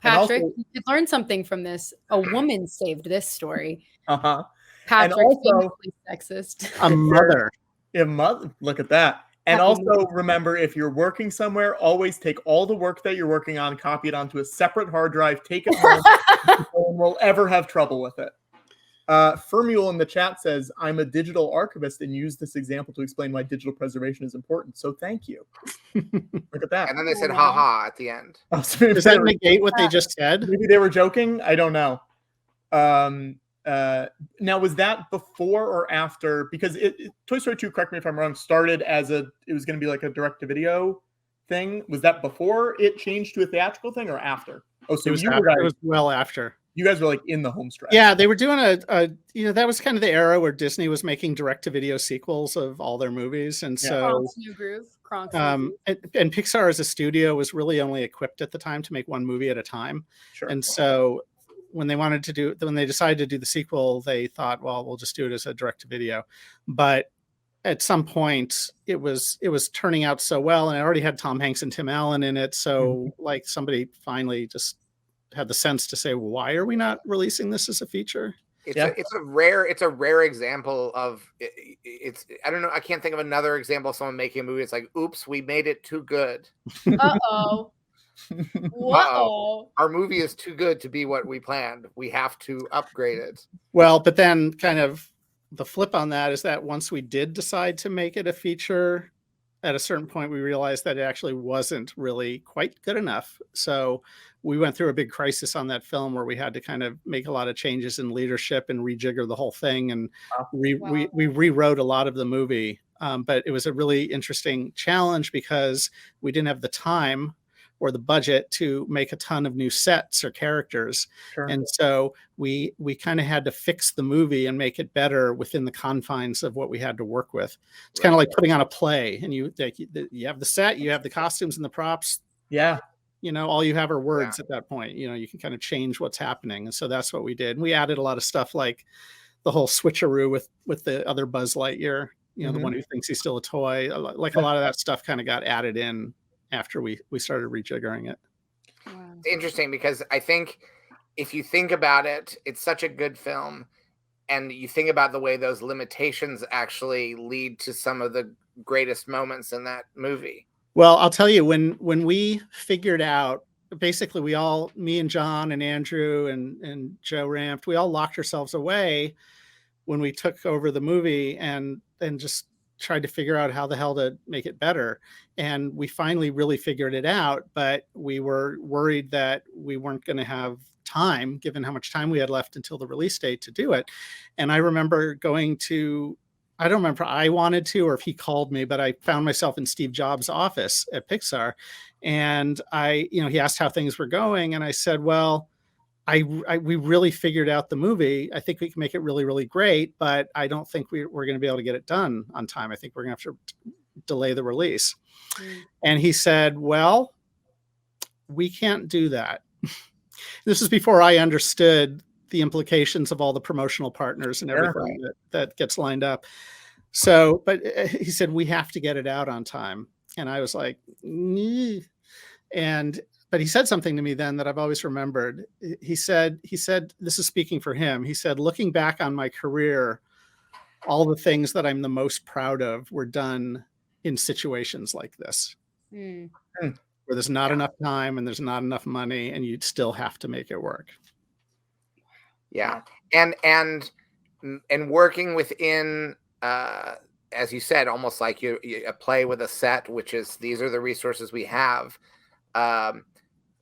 [SPEAKER 10] Patrick, you could learn something from this. A woman saved this story. Patrick,
[SPEAKER 2] also
[SPEAKER 10] famously sexist.
[SPEAKER 6] A mother.
[SPEAKER 2] A mother. Look at that. And also remember, if you're working somewhere, always take all the work that you're working on, copy it onto a separate hard drive, take it home. No one will ever have trouble with it. Fermule in the chat says, I'm a digital archivist and use this example to explain why digital preservation is important. So thank you. Look at that.
[SPEAKER 3] And then they said, ha ha, at the end.
[SPEAKER 6] Does that negate what they just said?
[SPEAKER 2] Maybe they were joking. I don't know. Now, was that before or after? Because Toy Story 2, correct me if I'm wrong, started as it was going to be like a direct-to-video thing. Was that before it changed to a theatrical thing or after? Oh, so
[SPEAKER 6] it was well after.
[SPEAKER 2] You guys were like in the home stretch.
[SPEAKER 6] Yeah, they were doing that was kind of the era where Disney was making direct-to-video sequels of all their movies. And so
[SPEAKER 10] Kronk's New Groove.
[SPEAKER 6] and Pixar as a studio was really only equipped at the time to make one movie at a time.
[SPEAKER 2] Sure.
[SPEAKER 6] And so when they decided to do the sequel, they thought, well, we'll just do it as a direct-to-video. But at some point it was turning out so well, and it already had Tom Hanks and Tim Allen in it. So like somebody finally just had the sense to say, why are we not releasing this as a feature?
[SPEAKER 3] It's a rare example of it's I don't know, I can't think of another example of someone making a movie. It's like, oops, we made it too good.
[SPEAKER 10] Uh-oh. Whoa.
[SPEAKER 3] Our movie is too good to be what we planned. We have to upgrade it.
[SPEAKER 6] Well, but then kind of the flip on that is that once we did decide to make it a feature, at a certain point, we realized that it actually wasn't really quite good enough. So we went through a big crisis on that film where we had to kind of make a lot of changes in leadership and rejigger the whole thing. And we rewrote a lot of the movie. But it was a really interesting challenge because we didn't have the time or the budget to make a ton of new sets or characters.
[SPEAKER 2] Sure.
[SPEAKER 6] And so we kind of had to fix the movie and make it better within the confines of what we had to work with. It's kind of like putting on a play, and you have the set, you have the costumes and the props.
[SPEAKER 2] Yeah.
[SPEAKER 6] You know, all you have are words at that point. You know, you can kind of change what's happening. And so that's what we did. We added a lot of stuff like the whole switcheroo with the other Buzz Lightyear, you know, the one who thinks he's still a toy. Like a lot of that stuff kind of got added in after we started rejiggering it.
[SPEAKER 3] It's interesting because I think if you think about it, it's such a good film, and you think about the way those limitations actually lead to some of the greatest moments in that movie.
[SPEAKER 6] Well, I'll tell you, when we figured out, basically me and John and Andrew and Joe Rampt, we all locked ourselves away when we took over the movie and just tried to figure out how the hell to make it better. And we finally really figured it out, but we were worried that we weren't going to have time, given how much time we had left until the release date, to do it. And I remember going to, I don't remember if I wanted to or if he called me, but I found myself in Steve Jobs' office at Pixar. And he asked how things were going. And I said, well, we really figured out the movie. I think we can make it really, really great, but I don't think we're going to be able to get it done on time. I think we're going to have to delay the release. And he said, well, we can't do that. This is before I understood the implications of all the promotional partners and everything that gets lined up. So, but he said, we have to get it out on time. And I was like, but he said something to me then that I've always remembered. He said, this is speaking for him. He said, looking back on my career, all the things that I'm the most proud of were done in situations like this, where there's not enough time and there's not enough money, and you'd still have to make it work.
[SPEAKER 3] Yeah. And working within, as you said, almost like you a play with a set, which is, these are the resources we have.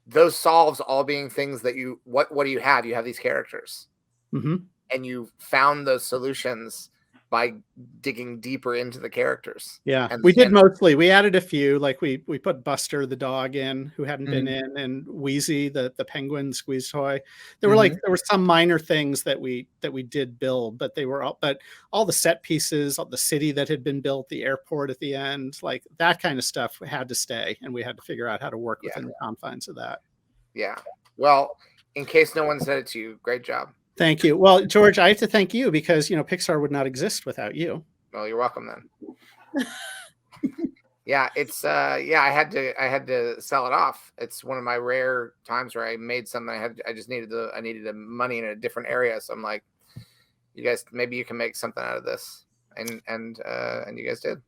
[SPEAKER 3] Those solves all being things that what do you have? You have these characters, and you found those solutions by digging deeper into the characters.
[SPEAKER 6] Yeah, we did mostly. We added a few, like we put Buster the dog in, who hadn't been in, and Wheezy the penguin squeeze toy. There were some minor things that we did build, but all the set pieces, all the city that had been built, the airport at the end, like that kind of stuff had to stay, and we had to figure out how to work within the confines of that.
[SPEAKER 3] Yeah. Well, in case no one said it to you, great job.
[SPEAKER 6] Thank you. Well, George, I have to thank you because, Pixar would not exist without you.
[SPEAKER 3] Well, you're welcome then. Yeah, it's I had to sell it off. It's one of my rare times where I made something I needed the money in a different area. So I'm like, you guys, maybe you can make something out of this. And you guys did.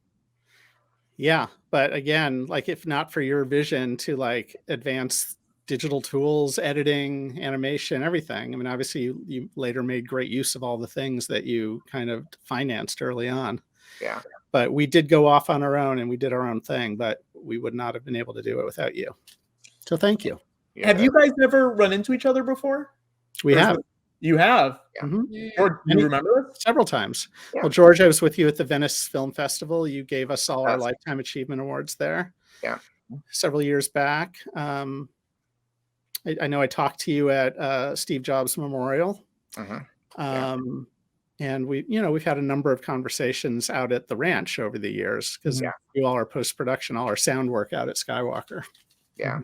[SPEAKER 6] Yeah, but again, like if not for your vision to like advance digital tools, editing, animation, everything. I mean, obviously you later made great use of all the things that you kind of financed early on.
[SPEAKER 3] Yeah.
[SPEAKER 6] But we did go off on our own and we did our own thing, but we would not have been able to do it without you. So thank you.
[SPEAKER 2] Yeah. Have you guys ever run into each other before?
[SPEAKER 6] We have.
[SPEAKER 2] You have?
[SPEAKER 3] Yeah.
[SPEAKER 6] Mm-hmm.
[SPEAKER 2] Or do you remember this?
[SPEAKER 6] Several times.
[SPEAKER 3] Yeah.
[SPEAKER 6] Well, George, I was with you at the Venice Film Festival. You gave us all our Lifetime Achievement Awards there.
[SPEAKER 3] Yeah.
[SPEAKER 6] Several years back. I know I talked to you at Steve Jobs Memorial. And we've had a number of conversations out at the ranch over the years because we do all our post-production, all our sound work out at Skywalker.
[SPEAKER 3] Yeah.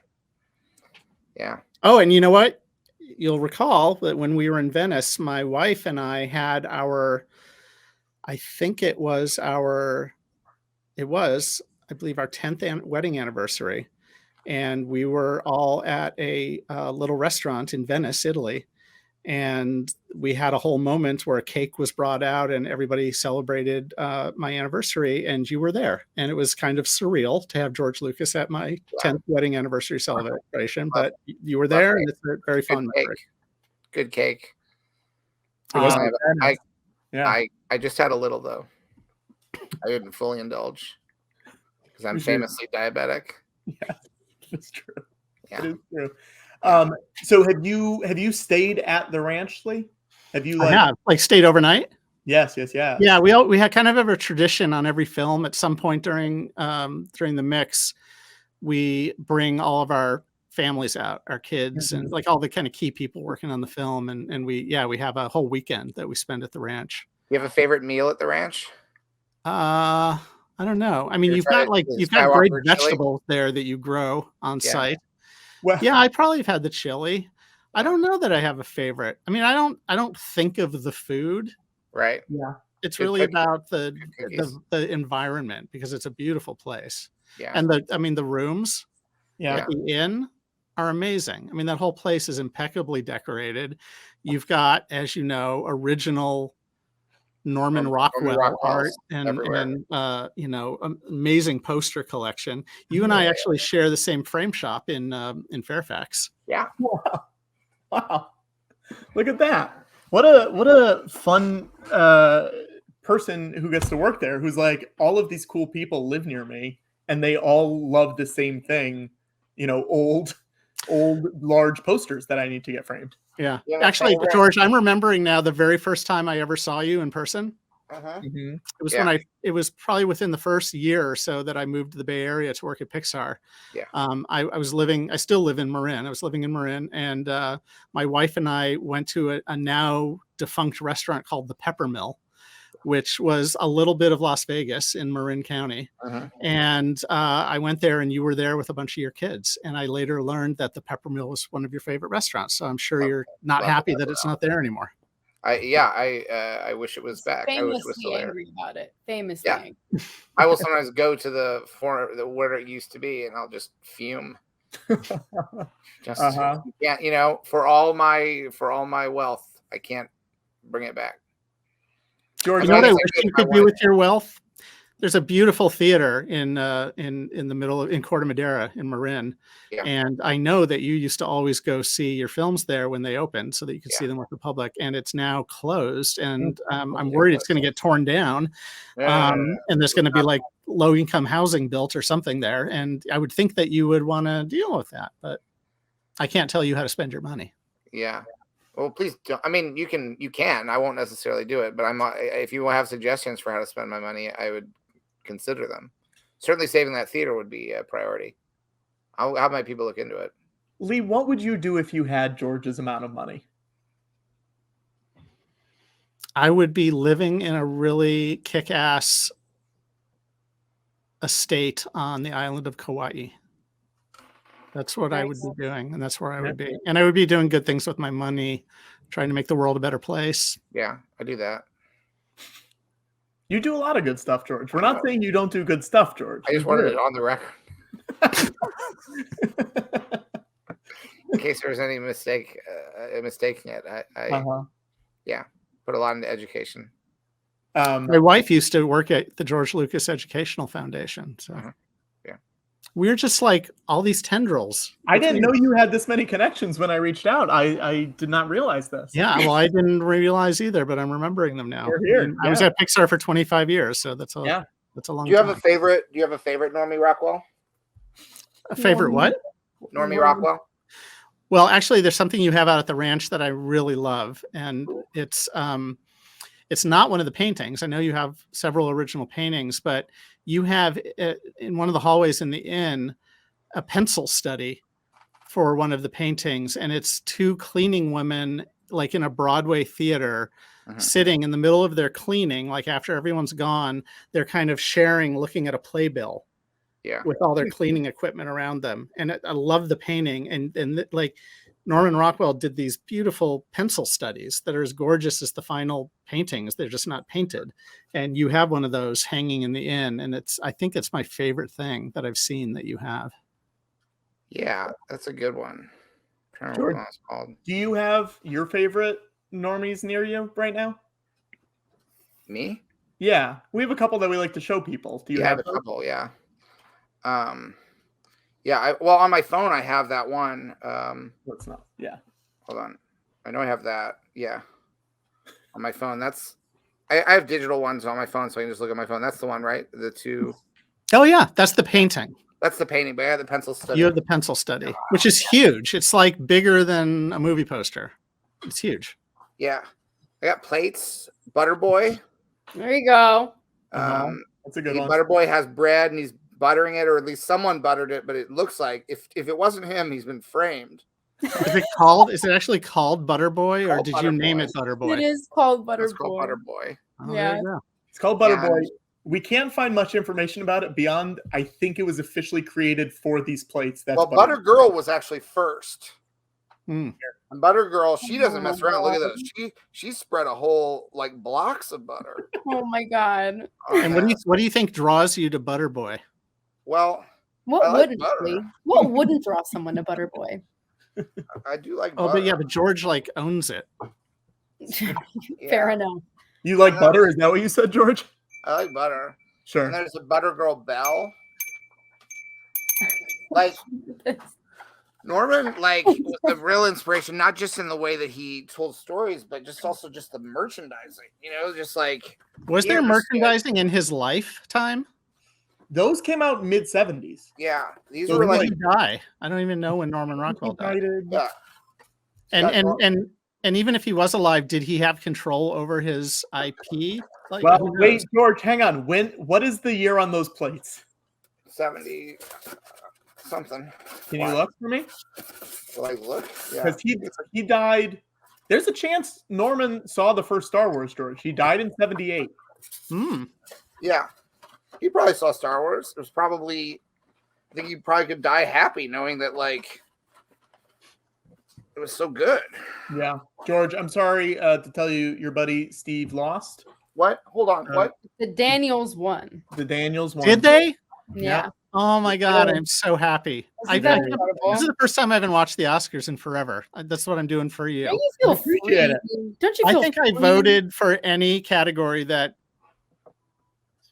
[SPEAKER 3] Yeah.
[SPEAKER 6] Oh, and you know what? You'll recall that when we were in Venice, my wife and I had I believe our 10th wedding anniversary. And we were all at a little restaurant in Venice, Italy. And we had a whole moment where a cake was brought out and everybody celebrated my anniversary, and you were there. And it was kind of surreal to have George Lucas at my 10th wedding anniversary celebration, but you were there, and it's a very fun memory.
[SPEAKER 3] Good cake.
[SPEAKER 2] Yeah.
[SPEAKER 3] I just had a little, though. I didn't fully indulge. because I'm famously diabetic.
[SPEAKER 2] Yeah, that's true.
[SPEAKER 3] Yeah.
[SPEAKER 2] It is true. So have you stayed at the ranch, Lee? Have you
[SPEAKER 6] I have stayed overnight?
[SPEAKER 2] Yes.
[SPEAKER 6] Yeah, we had kind of a tradition on every film. At some point during the mix, we bring all of our families out, our kids, and like all the kind of key people working on the film, and we have a whole weekend that we spend at the ranch.
[SPEAKER 3] You have a favorite meal at the ranch?
[SPEAKER 6] I don't know. I mean, you've got great vegetables there that you grow on site.
[SPEAKER 2] Well,
[SPEAKER 6] yeah, I probably have had the chili. I don't know that I have a favorite. I mean, I don't think of the food.
[SPEAKER 3] Right.
[SPEAKER 2] Yeah.
[SPEAKER 6] It's really about the environment, because it's a beautiful place.
[SPEAKER 3] Yeah.
[SPEAKER 6] And the rooms
[SPEAKER 2] at
[SPEAKER 6] the inn are amazing. I mean, that whole place is impeccably decorated. You've got, as you know, original Norman Rockwell art and amazing poster collection. You and I actually share the same frame shop in Fairfax.
[SPEAKER 3] Yeah.
[SPEAKER 2] Wow. Look at that. What a fun person who gets to work there, who's like, all of these cool people live near me and they all love the same thing, old large posters that I need to get framed.
[SPEAKER 6] Yeah. Actually, George, I'm remembering now the very first time I ever saw you in person. It was it was probably within the first year or so that I moved to the Bay Area to work at Pixar.
[SPEAKER 3] Yeah.
[SPEAKER 6] I still live in Marin. I was living in Marin, and my wife and I went to a now defunct restaurant called the Pepper Mill, which was a little bit of Las Vegas in Marin County. And I went there, and you were there with a bunch of your kids. And I later learned that the Pepper Mill was one of your favorite restaurants. So I'm sure you're not happy that it's not there anymore.
[SPEAKER 3] I wish it was back. I wish it was still there.
[SPEAKER 10] Angry about it. Famously angry.
[SPEAKER 3] I will sometimes go to where it used to be, and I'll just fume. Just for all my wealth, I can't bring it back.
[SPEAKER 6] George, you know what I wish you could do with your wealth? There's a beautiful theater in the middle in Corte Madera in Marin.
[SPEAKER 3] Yeah.
[SPEAKER 6] And I know that you used to always go see your films there when they opened so that you could see them with the public, and it's now closed. And I'm worried it's going to get torn down. And there's going to be like low income housing built or something there. And I would think that you would want to deal with that, but I can't tell you how to spend your money.
[SPEAKER 3] Yeah. Well, please don't. I mean, you can. I won't necessarily do it, but if you have suggestions for how to spend my money, I would consider them. Certainly saving that theater would be a priority. I'll have my people look into it.
[SPEAKER 2] Lee, what would you do if you had George's amount of money?
[SPEAKER 6] I would be living in a really kick-ass estate on the island of Kauai. That's what I would be doing, and that's where I would be. And I would be doing good things with my money, trying to make the world a better place.
[SPEAKER 3] Yeah, I do that.
[SPEAKER 2] You do a lot of good stuff, George. We're not saying you don't do good stuff, George.
[SPEAKER 3] I just wanted it on the record. In case there was any mistaking it. I put a lot into education.
[SPEAKER 6] My wife used to work at the George Lucas Educational Foundation. So we're just like all these tendrils.
[SPEAKER 2] I didn't know you had this many connections when I reached out. I did not realize this.
[SPEAKER 6] Yeah, well, I didn't realize either, but I'm remembering them now.
[SPEAKER 2] We're here.
[SPEAKER 6] I was at Pixar for 25 years, so that's a long
[SPEAKER 3] Do you have
[SPEAKER 6] time.
[SPEAKER 3] a favorite? Do you have a favorite Normie Rockwell?
[SPEAKER 6] A favorite what?
[SPEAKER 3] Normie Rockwell.
[SPEAKER 6] Well, actually, there's something you have out at the ranch that I really love, and it's not one of the paintings. I know you have several original paintings, but you have in one of the hallways in the inn a pencil study for one of the paintings, and it's two cleaning women like in a Broadway theater sitting in the middle of their cleaning, like after everyone's gone, they're kind of sharing, looking at a playbill.
[SPEAKER 3] Yeah.
[SPEAKER 6] With all their cleaning equipment around them. And I love the painting. And like Norman Rockwell did these beautiful pencil studies that are as gorgeous as the final paintings. They're just not painted. And you have one of those hanging in the inn. And I think it's my favorite thing that I've seen that you have.
[SPEAKER 3] Yeah, that's a good one. I'm trying to
[SPEAKER 2] George,
[SPEAKER 3] remember what it's called.
[SPEAKER 2] do you have your favorite normies near you right now?
[SPEAKER 3] Me?
[SPEAKER 2] Yeah. We have a couple that we like to show people. Do you have
[SPEAKER 3] a
[SPEAKER 2] those?
[SPEAKER 3] couple? Yeah. Well, on my phone I have that one.
[SPEAKER 2] Let's not. Yeah.
[SPEAKER 3] Hold on. I know I have that. Yeah. On my phone. I have digital ones on my phone, so I can just look at my phone. That's the one, right? The two.
[SPEAKER 6] Oh yeah, that's the painting.
[SPEAKER 3] That's the painting, but I have the pencil study.
[SPEAKER 6] You have the pencil study, which is huge. It's like bigger than a movie poster. It's huge.
[SPEAKER 3] Yeah. I got plates, Butterboy.
[SPEAKER 10] There you go.
[SPEAKER 2] That's a good one.
[SPEAKER 3] Butterboy has bread and he's buttering it, or at least someone buttered it, but it looks like if it wasn't him, he's been framed.
[SPEAKER 6] Is it actually called Butterboy, or did you name it Butterboy?
[SPEAKER 10] It is called Butterboy.
[SPEAKER 3] It's called Butterboy.
[SPEAKER 6] Oh,
[SPEAKER 10] Yeah.
[SPEAKER 6] there you go.
[SPEAKER 2] It's called Butterboy. We can't find much information about it beyond I think it was officially created for these plates. That's
[SPEAKER 3] Well, Butter Girl was actually first.
[SPEAKER 6] Mm.
[SPEAKER 3] And Butter Girl, she doesn't mess around. Look at those. She spread a whole like blocks of butter.
[SPEAKER 10] Oh my god.
[SPEAKER 6] And what do you think draws you to Butterboy?
[SPEAKER 3] Well,
[SPEAKER 10] What
[SPEAKER 3] I like
[SPEAKER 10] wouldn't
[SPEAKER 3] butter.
[SPEAKER 10] we? What wouldn't draw someone to Butterboy?
[SPEAKER 3] I do like
[SPEAKER 6] Oh,
[SPEAKER 3] butter.
[SPEAKER 6] but yeah, but George like owns it.
[SPEAKER 10] Fair enough.
[SPEAKER 2] You like butter? Is that what you said, George?
[SPEAKER 3] I like butter.
[SPEAKER 2] Sure.
[SPEAKER 3] And there's a Butter Girl bell. Like Norman, like was the real inspiration, not just in the way that he told stories, but just also just the merchandising. You know, just like
[SPEAKER 6] Was
[SPEAKER 3] he
[SPEAKER 6] there
[SPEAKER 3] understood-
[SPEAKER 6] merchandising in his lifetime?
[SPEAKER 2] Those came out mid 70s.
[SPEAKER 3] Yeah, these
[SPEAKER 6] So
[SPEAKER 3] were
[SPEAKER 6] when
[SPEAKER 3] like
[SPEAKER 6] did he die? I don't even know when Norman Rockwell died.
[SPEAKER 3] yeah.
[SPEAKER 6] And even if he was alive, did he have control over his IP? Like,
[SPEAKER 2] Well,
[SPEAKER 6] who knows?
[SPEAKER 2] wait, George, hang on. What is the year on those plates?
[SPEAKER 3] 70 something.
[SPEAKER 2] Can you look for me?
[SPEAKER 3] Will I look? Yeah.
[SPEAKER 2] Because he died. There's a chance Norman saw the first Star Wars, George. He died in 78.
[SPEAKER 3] Yeah. He probably saw Star Wars. It was probably, I think you probably could die happy knowing that, like, it was so good.
[SPEAKER 2] Yeah. George, I'm sorry to tell you your buddy Steve lost.
[SPEAKER 3] What? Hold on. What?
[SPEAKER 10] The Daniels won.
[SPEAKER 2] The Daniels won.
[SPEAKER 6] Did they?
[SPEAKER 10] Yeah.
[SPEAKER 6] Oh my god,
[SPEAKER 2] Yeah.
[SPEAKER 6] I'm so happy.
[SPEAKER 10] Isn't that incredible?
[SPEAKER 6] This is the first time I haven't watched the Oscars in forever. That's what I'm doing for you.
[SPEAKER 10] Don't you feel free?
[SPEAKER 2] Appreciate it.
[SPEAKER 10] Don't you
[SPEAKER 6] I
[SPEAKER 10] feel
[SPEAKER 6] think I
[SPEAKER 10] free?
[SPEAKER 6] voted for any category that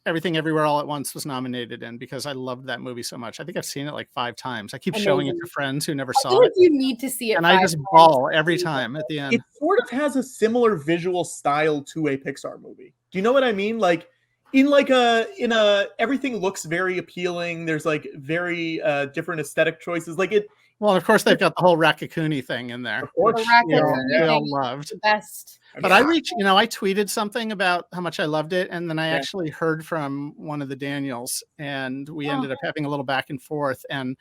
[SPEAKER 6] Everything Everywhere All at Once was nominated in because I loved that movie so much. I think I've seen it like 5 times. I keep showing it to
[SPEAKER 10] Amazing.
[SPEAKER 6] friends who never
[SPEAKER 10] I
[SPEAKER 6] saw
[SPEAKER 10] feel like
[SPEAKER 6] it.
[SPEAKER 10] you need to see it.
[SPEAKER 6] And I
[SPEAKER 10] 5
[SPEAKER 6] just
[SPEAKER 10] times.
[SPEAKER 6] bawl every time at the end.
[SPEAKER 2] It sort of has a similar visual style to a Pixar movie. Do you know what I mean? Like in a everything looks very appealing. There's like very different aesthetic choices. Like it.
[SPEAKER 6] Well, of course, they've got the whole Raccacoonie thing in there.
[SPEAKER 2] Of course.
[SPEAKER 10] The
[SPEAKER 6] We all,
[SPEAKER 10] Raccacoonie
[SPEAKER 6] we all
[SPEAKER 10] thing is
[SPEAKER 6] loved.
[SPEAKER 10] the best.
[SPEAKER 6] But I I tweeted something about how much I loved it, and then I
[SPEAKER 2] Yeah.
[SPEAKER 6] actually heard from one of the Daniels, and we
[SPEAKER 10] Oh.
[SPEAKER 6] ended up having a little back and forth, and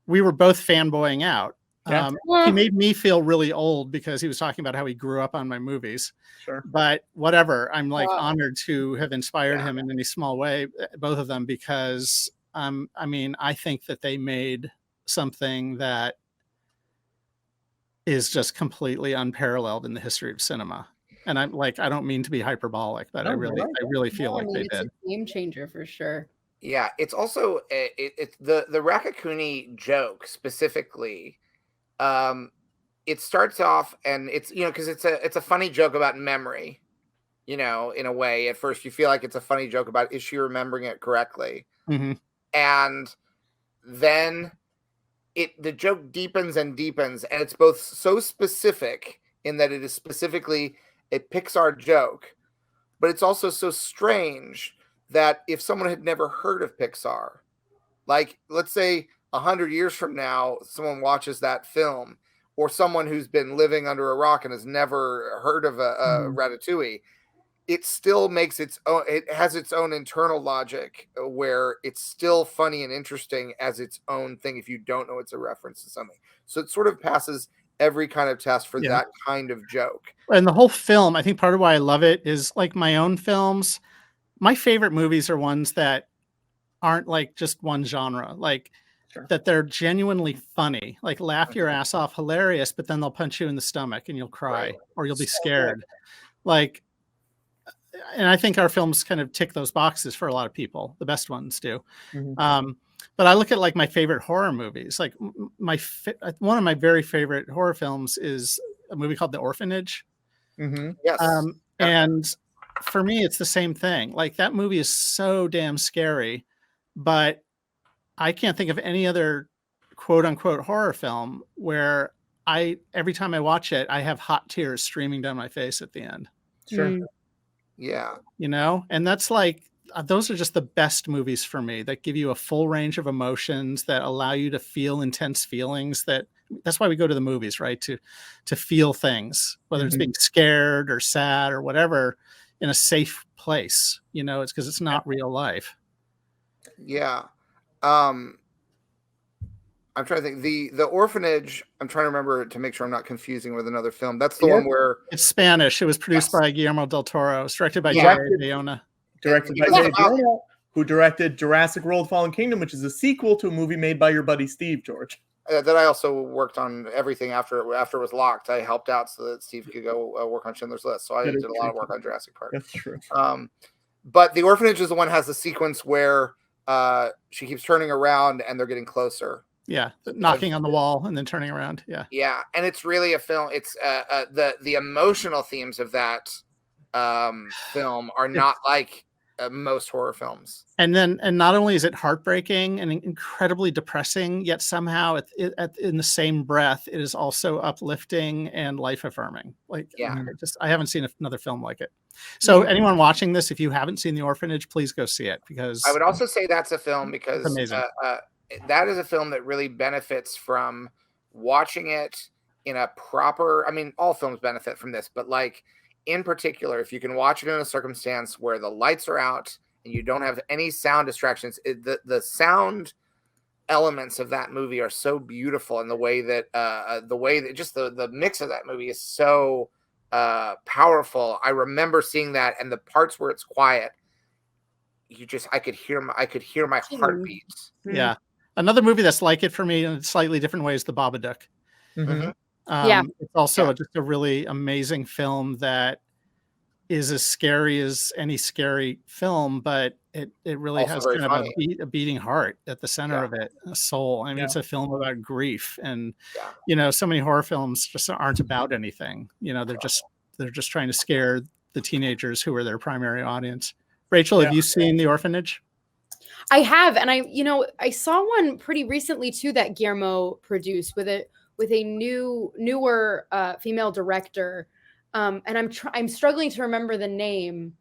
[SPEAKER 6] we were both fanboying out.
[SPEAKER 2] Yeah.
[SPEAKER 6] He made me feel really old because he was talking about how he grew up on my movies.
[SPEAKER 2] Sure.
[SPEAKER 6] But whatever, I'm like
[SPEAKER 10] Wow.
[SPEAKER 6] honored to have inspired him in any small way, both of them, because I mean, I think that they made something that is just completely unparalleled in the history of cinema. And I'm like, I don't mean to be hyperbolic, but I
[SPEAKER 2] No,
[SPEAKER 6] really,
[SPEAKER 2] you're right.
[SPEAKER 6] I really feel
[SPEAKER 10] No, I
[SPEAKER 6] like
[SPEAKER 10] mean,
[SPEAKER 6] they
[SPEAKER 10] it's
[SPEAKER 6] did.
[SPEAKER 10] a game changer for sure.
[SPEAKER 3] Yeah, it's also it's the Raccacoonie joke specifically. It starts off and it's because it's a funny joke about memory. In a way, at first you feel like it's a funny joke about is she remembering it correctly, and then the joke deepens and deepens, and it's both so specific in that it is specifically a Pixar joke, but it's also so strange that if someone had never heard of Pixar, like let's say 100 years from now, someone watches that film, or someone who's been living under a rock and has never heard of a Ratatouille, it still makes its own. It has its own internal logic where it's still funny and interesting as its own thing if you don't know it's a reference to something. So it sort of passes every kind of test for that kind of joke.
[SPEAKER 6] And the whole film, I think part of why I love it is like my own films. My favorite movies are ones that aren't like just one genre, like that they're genuinely funny, like laugh your ass off, hilarious, but then they'll punch you in the stomach and you'll cry or you'll be scared. Like, and I think our films kind of tick those boxes for a lot of people. The best ones do. But I look at like my favorite horror movies. Like one of my very favorite horror films is a movie called The Orphanage.
[SPEAKER 3] Yes.
[SPEAKER 6] And for me, it's the same thing. Like that movie is so damn scary, but I can't think of any other quote unquote horror film where every time I watch it, I have hot tears streaming down my face at the end.
[SPEAKER 2] Sure.
[SPEAKER 3] Yeah.
[SPEAKER 6] And that's like those are just the best movies for me, that give you a full range of emotions, that allow you to feel intense feelings. That's why we go to the movies, right? To feel things, whether it's being scared or sad or whatever, in a safe place. It's because it's not real life.
[SPEAKER 11] Yeah. I'm trying to think. The Orphanage, I'm trying to remember to make sure I'm not confusing with another film. That's the one where
[SPEAKER 6] it's Spanish. It was produced by Guillermo del Toro. It's directed by Bayona.
[SPEAKER 2] Directed by Jay Bayona, who directed Jurassic World: Fallen Kingdom, which is a sequel to a movie made by your buddy Steve, George.
[SPEAKER 11] That I also worked on everything after it was locked. I helped out so that Steve could go work on Schindler's List. So I did a lot of work on Jurassic Park.
[SPEAKER 2] That's true.
[SPEAKER 11] But The Orphanage is the one that has the sequence where she keeps turning around and they're getting closer.
[SPEAKER 6] Yeah, knocking on the wall and then turning around. Yeah,
[SPEAKER 11] yeah, and it's really a film. It's the emotional themes of that film are not like most horror films.
[SPEAKER 6] And not only is it heartbreaking and incredibly depressing, yet somehow in the same breath, it is also uplifting and life affirming. I haven't seen another film like it. So anyone watching this, if you haven't seen The Orphanage, please go see it, because
[SPEAKER 11] I would also say that's a film because
[SPEAKER 6] it's amazing.
[SPEAKER 11] That is a film that really benefits from watching it in a proper, I mean, all films benefit from this, but like in particular, if you can watch it in a circumstance where the lights are out and you don't have any sound distractions, the sound elements of that movie are so beautiful. And the way that just the mix of that movie is so powerful. I remember seeing that, and the parts where it's quiet, I could hear my heartbeat.
[SPEAKER 6] Yeah. Another movie that's like it for me in slightly different ways, The Babadook. It's also just a really amazing film that is as scary as any scary film, but it really
[SPEAKER 11] Also
[SPEAKER 6] has
[SPEAKER 11] very
[SPEAKER 6] kind of
[SPEAKER 11] funny.
[SPEAKER 6] a beating heart at the center of it, a soul. I mean, it's a film about grief, and so many horror films just aren't about anything. They're just trying to scare the teenagers who are their primary audience. Rachel, have you seen The Orphanage?
[SPEAKER 10] I have, and I saw one pretty recently too that Guillermo produced with a newer female director, and I'm struggling to remember the name,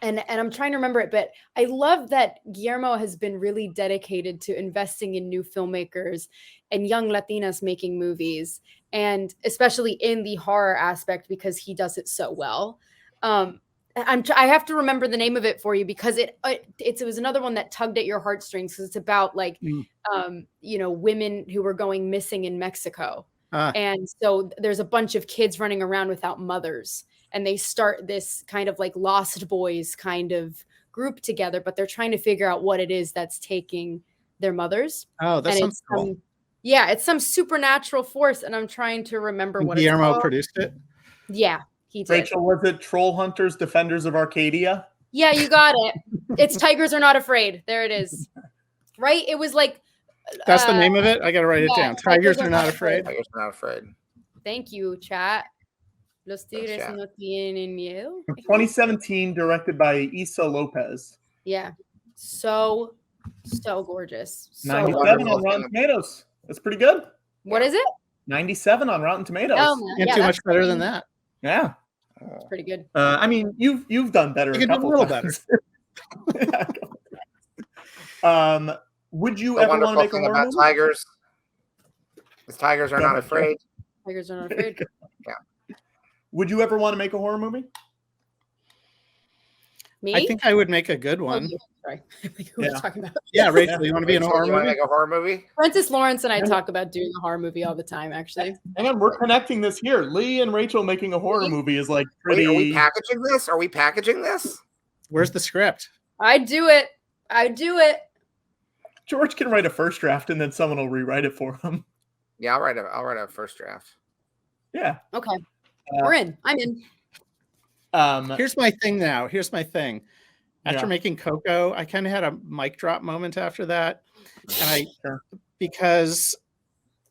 [SPEAKER 10] and I'm trying to remember it. But I love that Guillermo has been really dedicated to investing in new filmmakers and young Latinas making movies, and especially in the horror aspect, because he does it so well. I have to remember the name of it for you, because it was another one that tugged at your heartstrings, because it's about women who were going missing in Mexico. And so there's a bunch of kids running around without mothers, and they start this kind of like Lost Boys kind of group together, but they're trying to figure out what it is that's taking their mothers.
[SPEAKER 6] Oh, that sounds cool.
[SPEAKER 10] It's some supernatural force, and I'm trying to remember what
[SPEAKER 6] Guillermo
[SPEAKER 10] it's called.
[SPEAKER 6] produced it.
[SPEAKER 10] Yeah. He did.
[SPEAKER 2] Rachel, was it Troll Hunters, Defenders of Arcadia?
[SPEAKER 10] Yeah, you got it. It's Tigers Are Not Afraid. There it is. Right? It was like...
[SPEAKER 6] That's the name of it? I got to write it down. Tigers Are Not Afraid.
[SPEAKER 11] Tigers Are Not Afraid.
[SPEAKER 10] Thank you, chat. Los Tigres no tienen miedo.
[SPEAKER 2] 2017, directed by Issa Lopez.
[SPEAKER 10] Yeah. So gorgeous.
[SPEAKER 2] 97 on Rotten Tomatoes. That's pretty good.
[SPEAKER 10] What is it?
[SPEAKER 2] 97 on Rotten Tomatoes.
[SPEAKER 6] Can't do much better than that.
[SPEAKER 2] Yeah.
[SPEAKER 10] It's pretty good.
[SPEAKER 2] I mean, you've done better.
[SPEAKER 6] You can do a little better.
[SPEAKER 2] Would you
[SPEAKER 11] The
[SPEAKER 2] ever want to
[SPEAKER 11] wonderful
[SPEAKER 2] make a
[SPEAKER 11] thing
[SPEAKER 2] horror
[SPEAKER 11] about
[SPEAKER 2] movie?
[SPEAKER 11] tigers is tigers are not afraid.
[SPEAKER 10] Tigers Are Not Afraid.
[SPEAKER 11] Yeah.
[SPEAKER 2] Would you ever want to make a horror movie?
[SPEAKER 10] Me?
[SPEAKER 6] I think I would make a good one.
[SPEAKER 10] Oh, sorry. Who are we talking about?
[SPEAKER 6] Yeah, Rachel, you want to be in a horror
[SPEAKER 11] You want
[SPEAKER 6] movie?
[SPEAKER 11] to make a horror movie?
[SPEAKER 10] Francis Lawrence and I talk about doing a horror movie all the time, actually.
[SPEAKER 2] And we're connecting this here. Lee and Rachel making a horror movie is like pretty.
[SPEAKER 11] Wait, are we packaging this?
[SPEAKER 6] Where's the script?
[SPEAKER 10] I do it.
[SPEAKER 2] George can write a first draft and then someone will rewrite it for him.
[SPEAKER 11] Yeah, I'll write a first draft.
[SPEAKER 2] Yeah.
[SPEAKER 10] Okay. We're in. I'm in.
[SPEAKER 6] Here's my thing now. Here's my thing. After
[SPEAKER 2] Yeah.
[SPEAKER 6] making Coco, I kind of had a mic drop moment after that.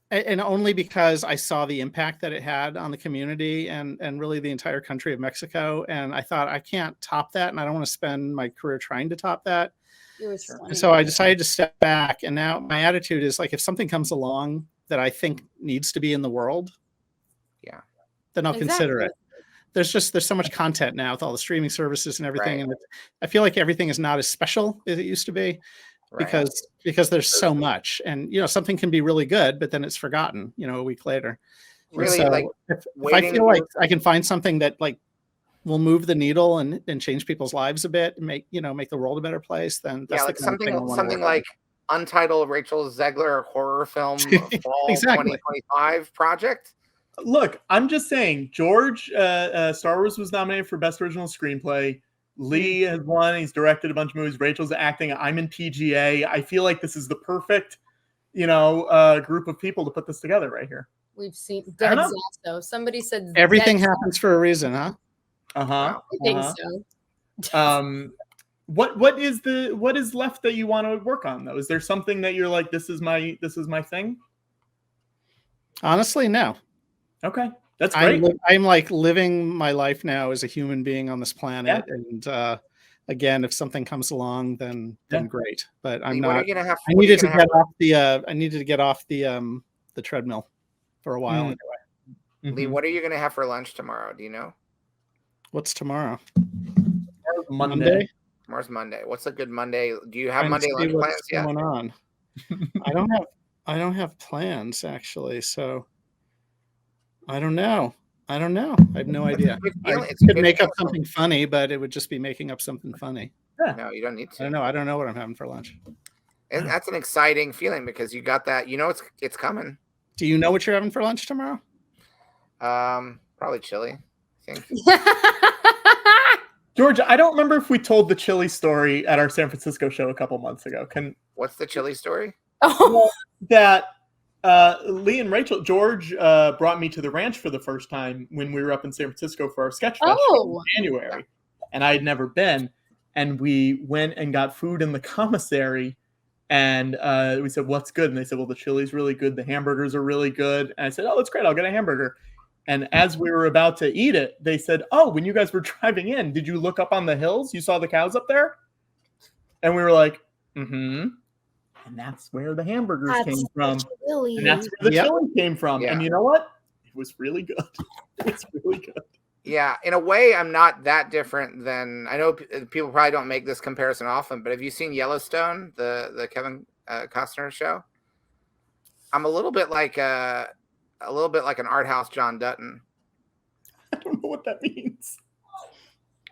[SPEAKER 6] And only because I saw the impact that it had on the community and really the entire country of Mexico. And I thought, I can't top that. And I don't want to spend my career trying to top that.
[SPEAKER 10] It was
[SPEAKER 6] And so I decided to step back. And now my attitude is like, if something comes along that I think needs to be in the world, then I'll consider it. there's so much content now with all the streaming services and everything, and I feel like everything is not as special as it used to be because there's so much, and something can be really good, but then it's forgotten, a week later.
[SPEAKER 3] Really,
[SPEAKER 6] so
[SPEAKER 3] like
[SPEAKER 6] if I feel like I can find something that like will move the needle and change people's lives a bit and make the world a better place, then that's
[SPEAKER 3] like
[SPEAKER 6] the kind of thing I wanna
[SPEAKER 3] something
[SPEAKER 6] work on.
[SPEAKER 3] like Untitled Rachel Zegler horror film fall 2025 project.
[SPEAKER 2] Look, I'm just saying, George, Star Wars was nominated for Best Original Screenplay. Lee has won. He's directed a bunch of movies. Rachel's acting. I'm in PGA. I feel like this is the perfect, group of people to put this together right here.
[SPEAKER 10] We've seen
[SPEAKER 2] I don't
[SPEAKER 10] Dead
[SPEAKER 2] know.
[SPEAKER 10] Sasso. Somebody said
[SPEAKER 6] Everything
[SPEAKER 10] Dead
[SPEAKER 6] happens for a reason, huh?
[SPEAKER 2] Uh-huh.
[SPEAKER 10] I think so.
[SPEAKER 2] What is left that you want to work on though? Is there something that you're like, this is my thing?
[SPEAKER 6] Honestly, no.
[SPEAKER 2] Okay, that's great.
[SPEAKER 6] I'm like living my life now as a human being on this planet, and again, if something comes along, then great. But I'm not. I needed to get off the treadmill for a while. Anyway.
[SPEAKER 3] Lee, what are you going to have for lunch tomorrow? Do you know?
[SPEAKER 6] What's tomorrow?
[SPEAKER 2] Monday.
[SPEAKER 3] Tomorrow's Monday. What's a good Monday? Do you have Monday lunch plans yet?
[SPEAKER 6] Going on? I don't have plans actually, so I don't know. I have no idea. I could make up something funny, but it would just be making up something funny.
[SPEAKER 3] No, you don't need to.
[SPEAKER 6] I don't know what I'm having for lunch.
[SPEAKER 3] And that's an exciting feeling because you got that. It's coming.
[SPEAKER 6] Do you know what you're having for lunch tomorrow?
[SPEAKER 3] Probably chili, I think.
[SPEAKER 2] George, I don't remember if we told the chili story at our San Francisco show a couple months ago.
[SPEAKER 3] What's the chili story?
[SPEAKER 2] That Lee and Rachel, George brought me to the ranch for the first time when we were up in San Francisco for our sketch fest in January, and I had never been. And we went and got food in the commissary, and we said, "What's good?" And they said, "Well, the chili's really good. The hamburgers are really good." And I said, "Oh, that's great. I'll get a hamburger." And as we were about to eat it, they said, "Oh, when you guys were driving in, did you look up on the hills? You saw the cows up there?" And we were like, "Mm-hmm." And that's where the hamburgers came from. And that's where the chili came from.
[SPEAKER 3] Yeah.
[SPEAKER 2] And you know what? It was really good. It was really good.
[SPEAKER 3] Yeah, in a way, I'm not that different than I know people probably don't make this comparison often, but have you seen Yellowstone, the Kevin Costner show? I'm a little bit like an art house John Dutton.
[SPEAKER 2] I don't know what that means.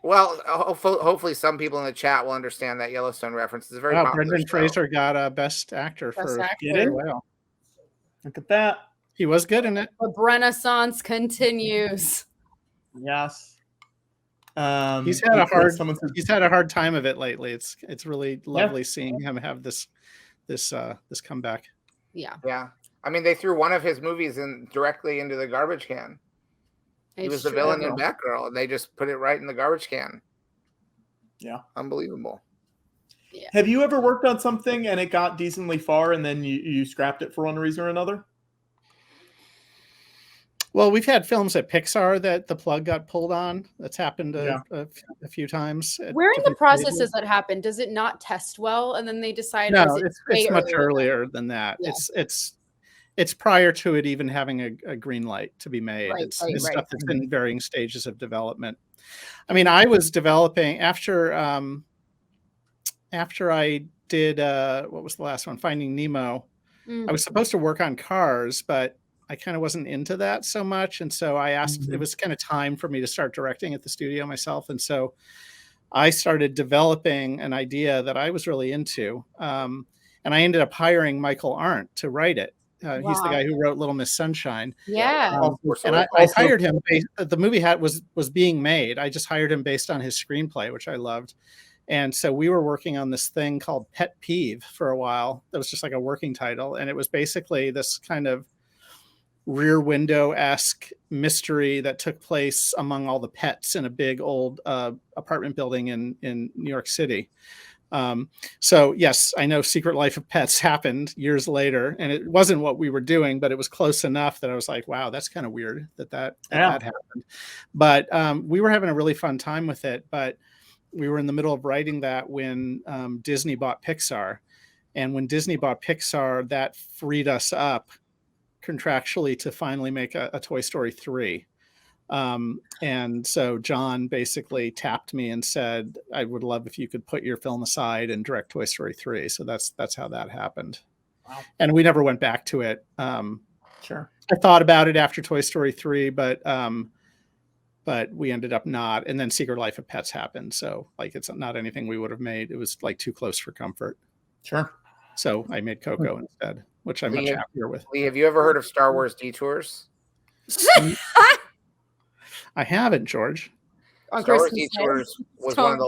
[SPEAKER 3] Well, hopefully some people in the chat will understand that Yellowstone reference. It's a very popular
[SPEAKER 6] Brendan
[SPEAKER 3] show.
[SPEAKER 6] Fraser got a Best Actor for
[SPEAKER 2] Actor.
[SPEAKER 6] Wow.
[SPEAKER 2] Look at that.
[SPEAKER 6] He was good in it.
[SPEAKER 10] The Renaissance continues.
[SPEAKER 2] Yes.
[SPEAKER 6] He's had a hard time of it lately. It's really lovely seeing him have this comeback.
[SPEAKER 3] Yeah. I mean, they threw one of his movies directly into the garbage can. He was the villain in Batgirl, and they just put it right in the garbage can.
[SPEAKER 2] Yeah.
[SPEAKER 3] Unbelievable.
[SPEAKER 10] Yeah.
[SPEAKER 2] Have you ever worked on something and it got decently far and then you scrapped it for one reason or another?
[SPEAKER 6] Well, we've had films at Pixar that the plug got pulled on. That's happened a few times.
[SPEAKER 10] Where in the process does that happen? Does it not test well, and then they decide?
[SPEAKER 6] No, it's much earlier than that.
[SPEAKER 10] Yeah.
[SPEAKER 6] It's prior to it even having a green light to be made.
[SPEAKER 10] Right,
[SPEAKER 6] it's
[SPEAKER 10] right.
[SPEAKER 6] stuff that's in varying stages of development. I mean, I was developing after I did what was the last one? Finding Nemo. I was supposed to work on Cars, but I kind of wasn't into that so much. And so I asked, it was kind of time for me to start directing at the studio myself. And so I started developing an idea that I was really into. And I ended up hiring Michael Arndt to write it. He's the guy who wrote Little Miss Sunshine.
[SPEAKER 10] Yeah.
[SPEAKER 6] And I hired him. The movie was being made. I just hired him based on his screenplay, which I loved. And so we were working on this thing called Pet Peeve for a while. That was just like a working title. And it was basically this kind of Rear Window-esque mystery that took place among all the pets in a big old apartment building in New York City. So yes, I know Secret Life of Pets happened years later, and it wasn't what we were doing, but it was close enough that I was like, wow, that's kind of weird that happened. But we were having a really fun time with it, but we were in the middle of writing that when Disney bought Pixar. And when Disney bought Pixar, that freed us up contractually to finally make a Toy Story 3. And so John basically tapped me and said, I would love if you could put your film aside and direct Toy Story 3. So that's how that happened.
[SPEAKER 2] Wow.
[SPEAKER 6] And we never went back to it.
[SPEAKER 2] Sure.
[SPEAKER 6] I thought about it after Toy Story 3, but we ended up not. And then Secret Life of Pets happened. So like, it's not anything we would have made. It was like too close for comfort.
[SPEAKER 2] Sure.
[SPEAKER 6] So I made Coco instead, which I'm much happier with.
[SPEAKER 3] Lee, have you ever heard of Star Wars Detours?
[SPEAKER 6] I haven't, George.
[SPEAKER 3] Star Wars Detours was one of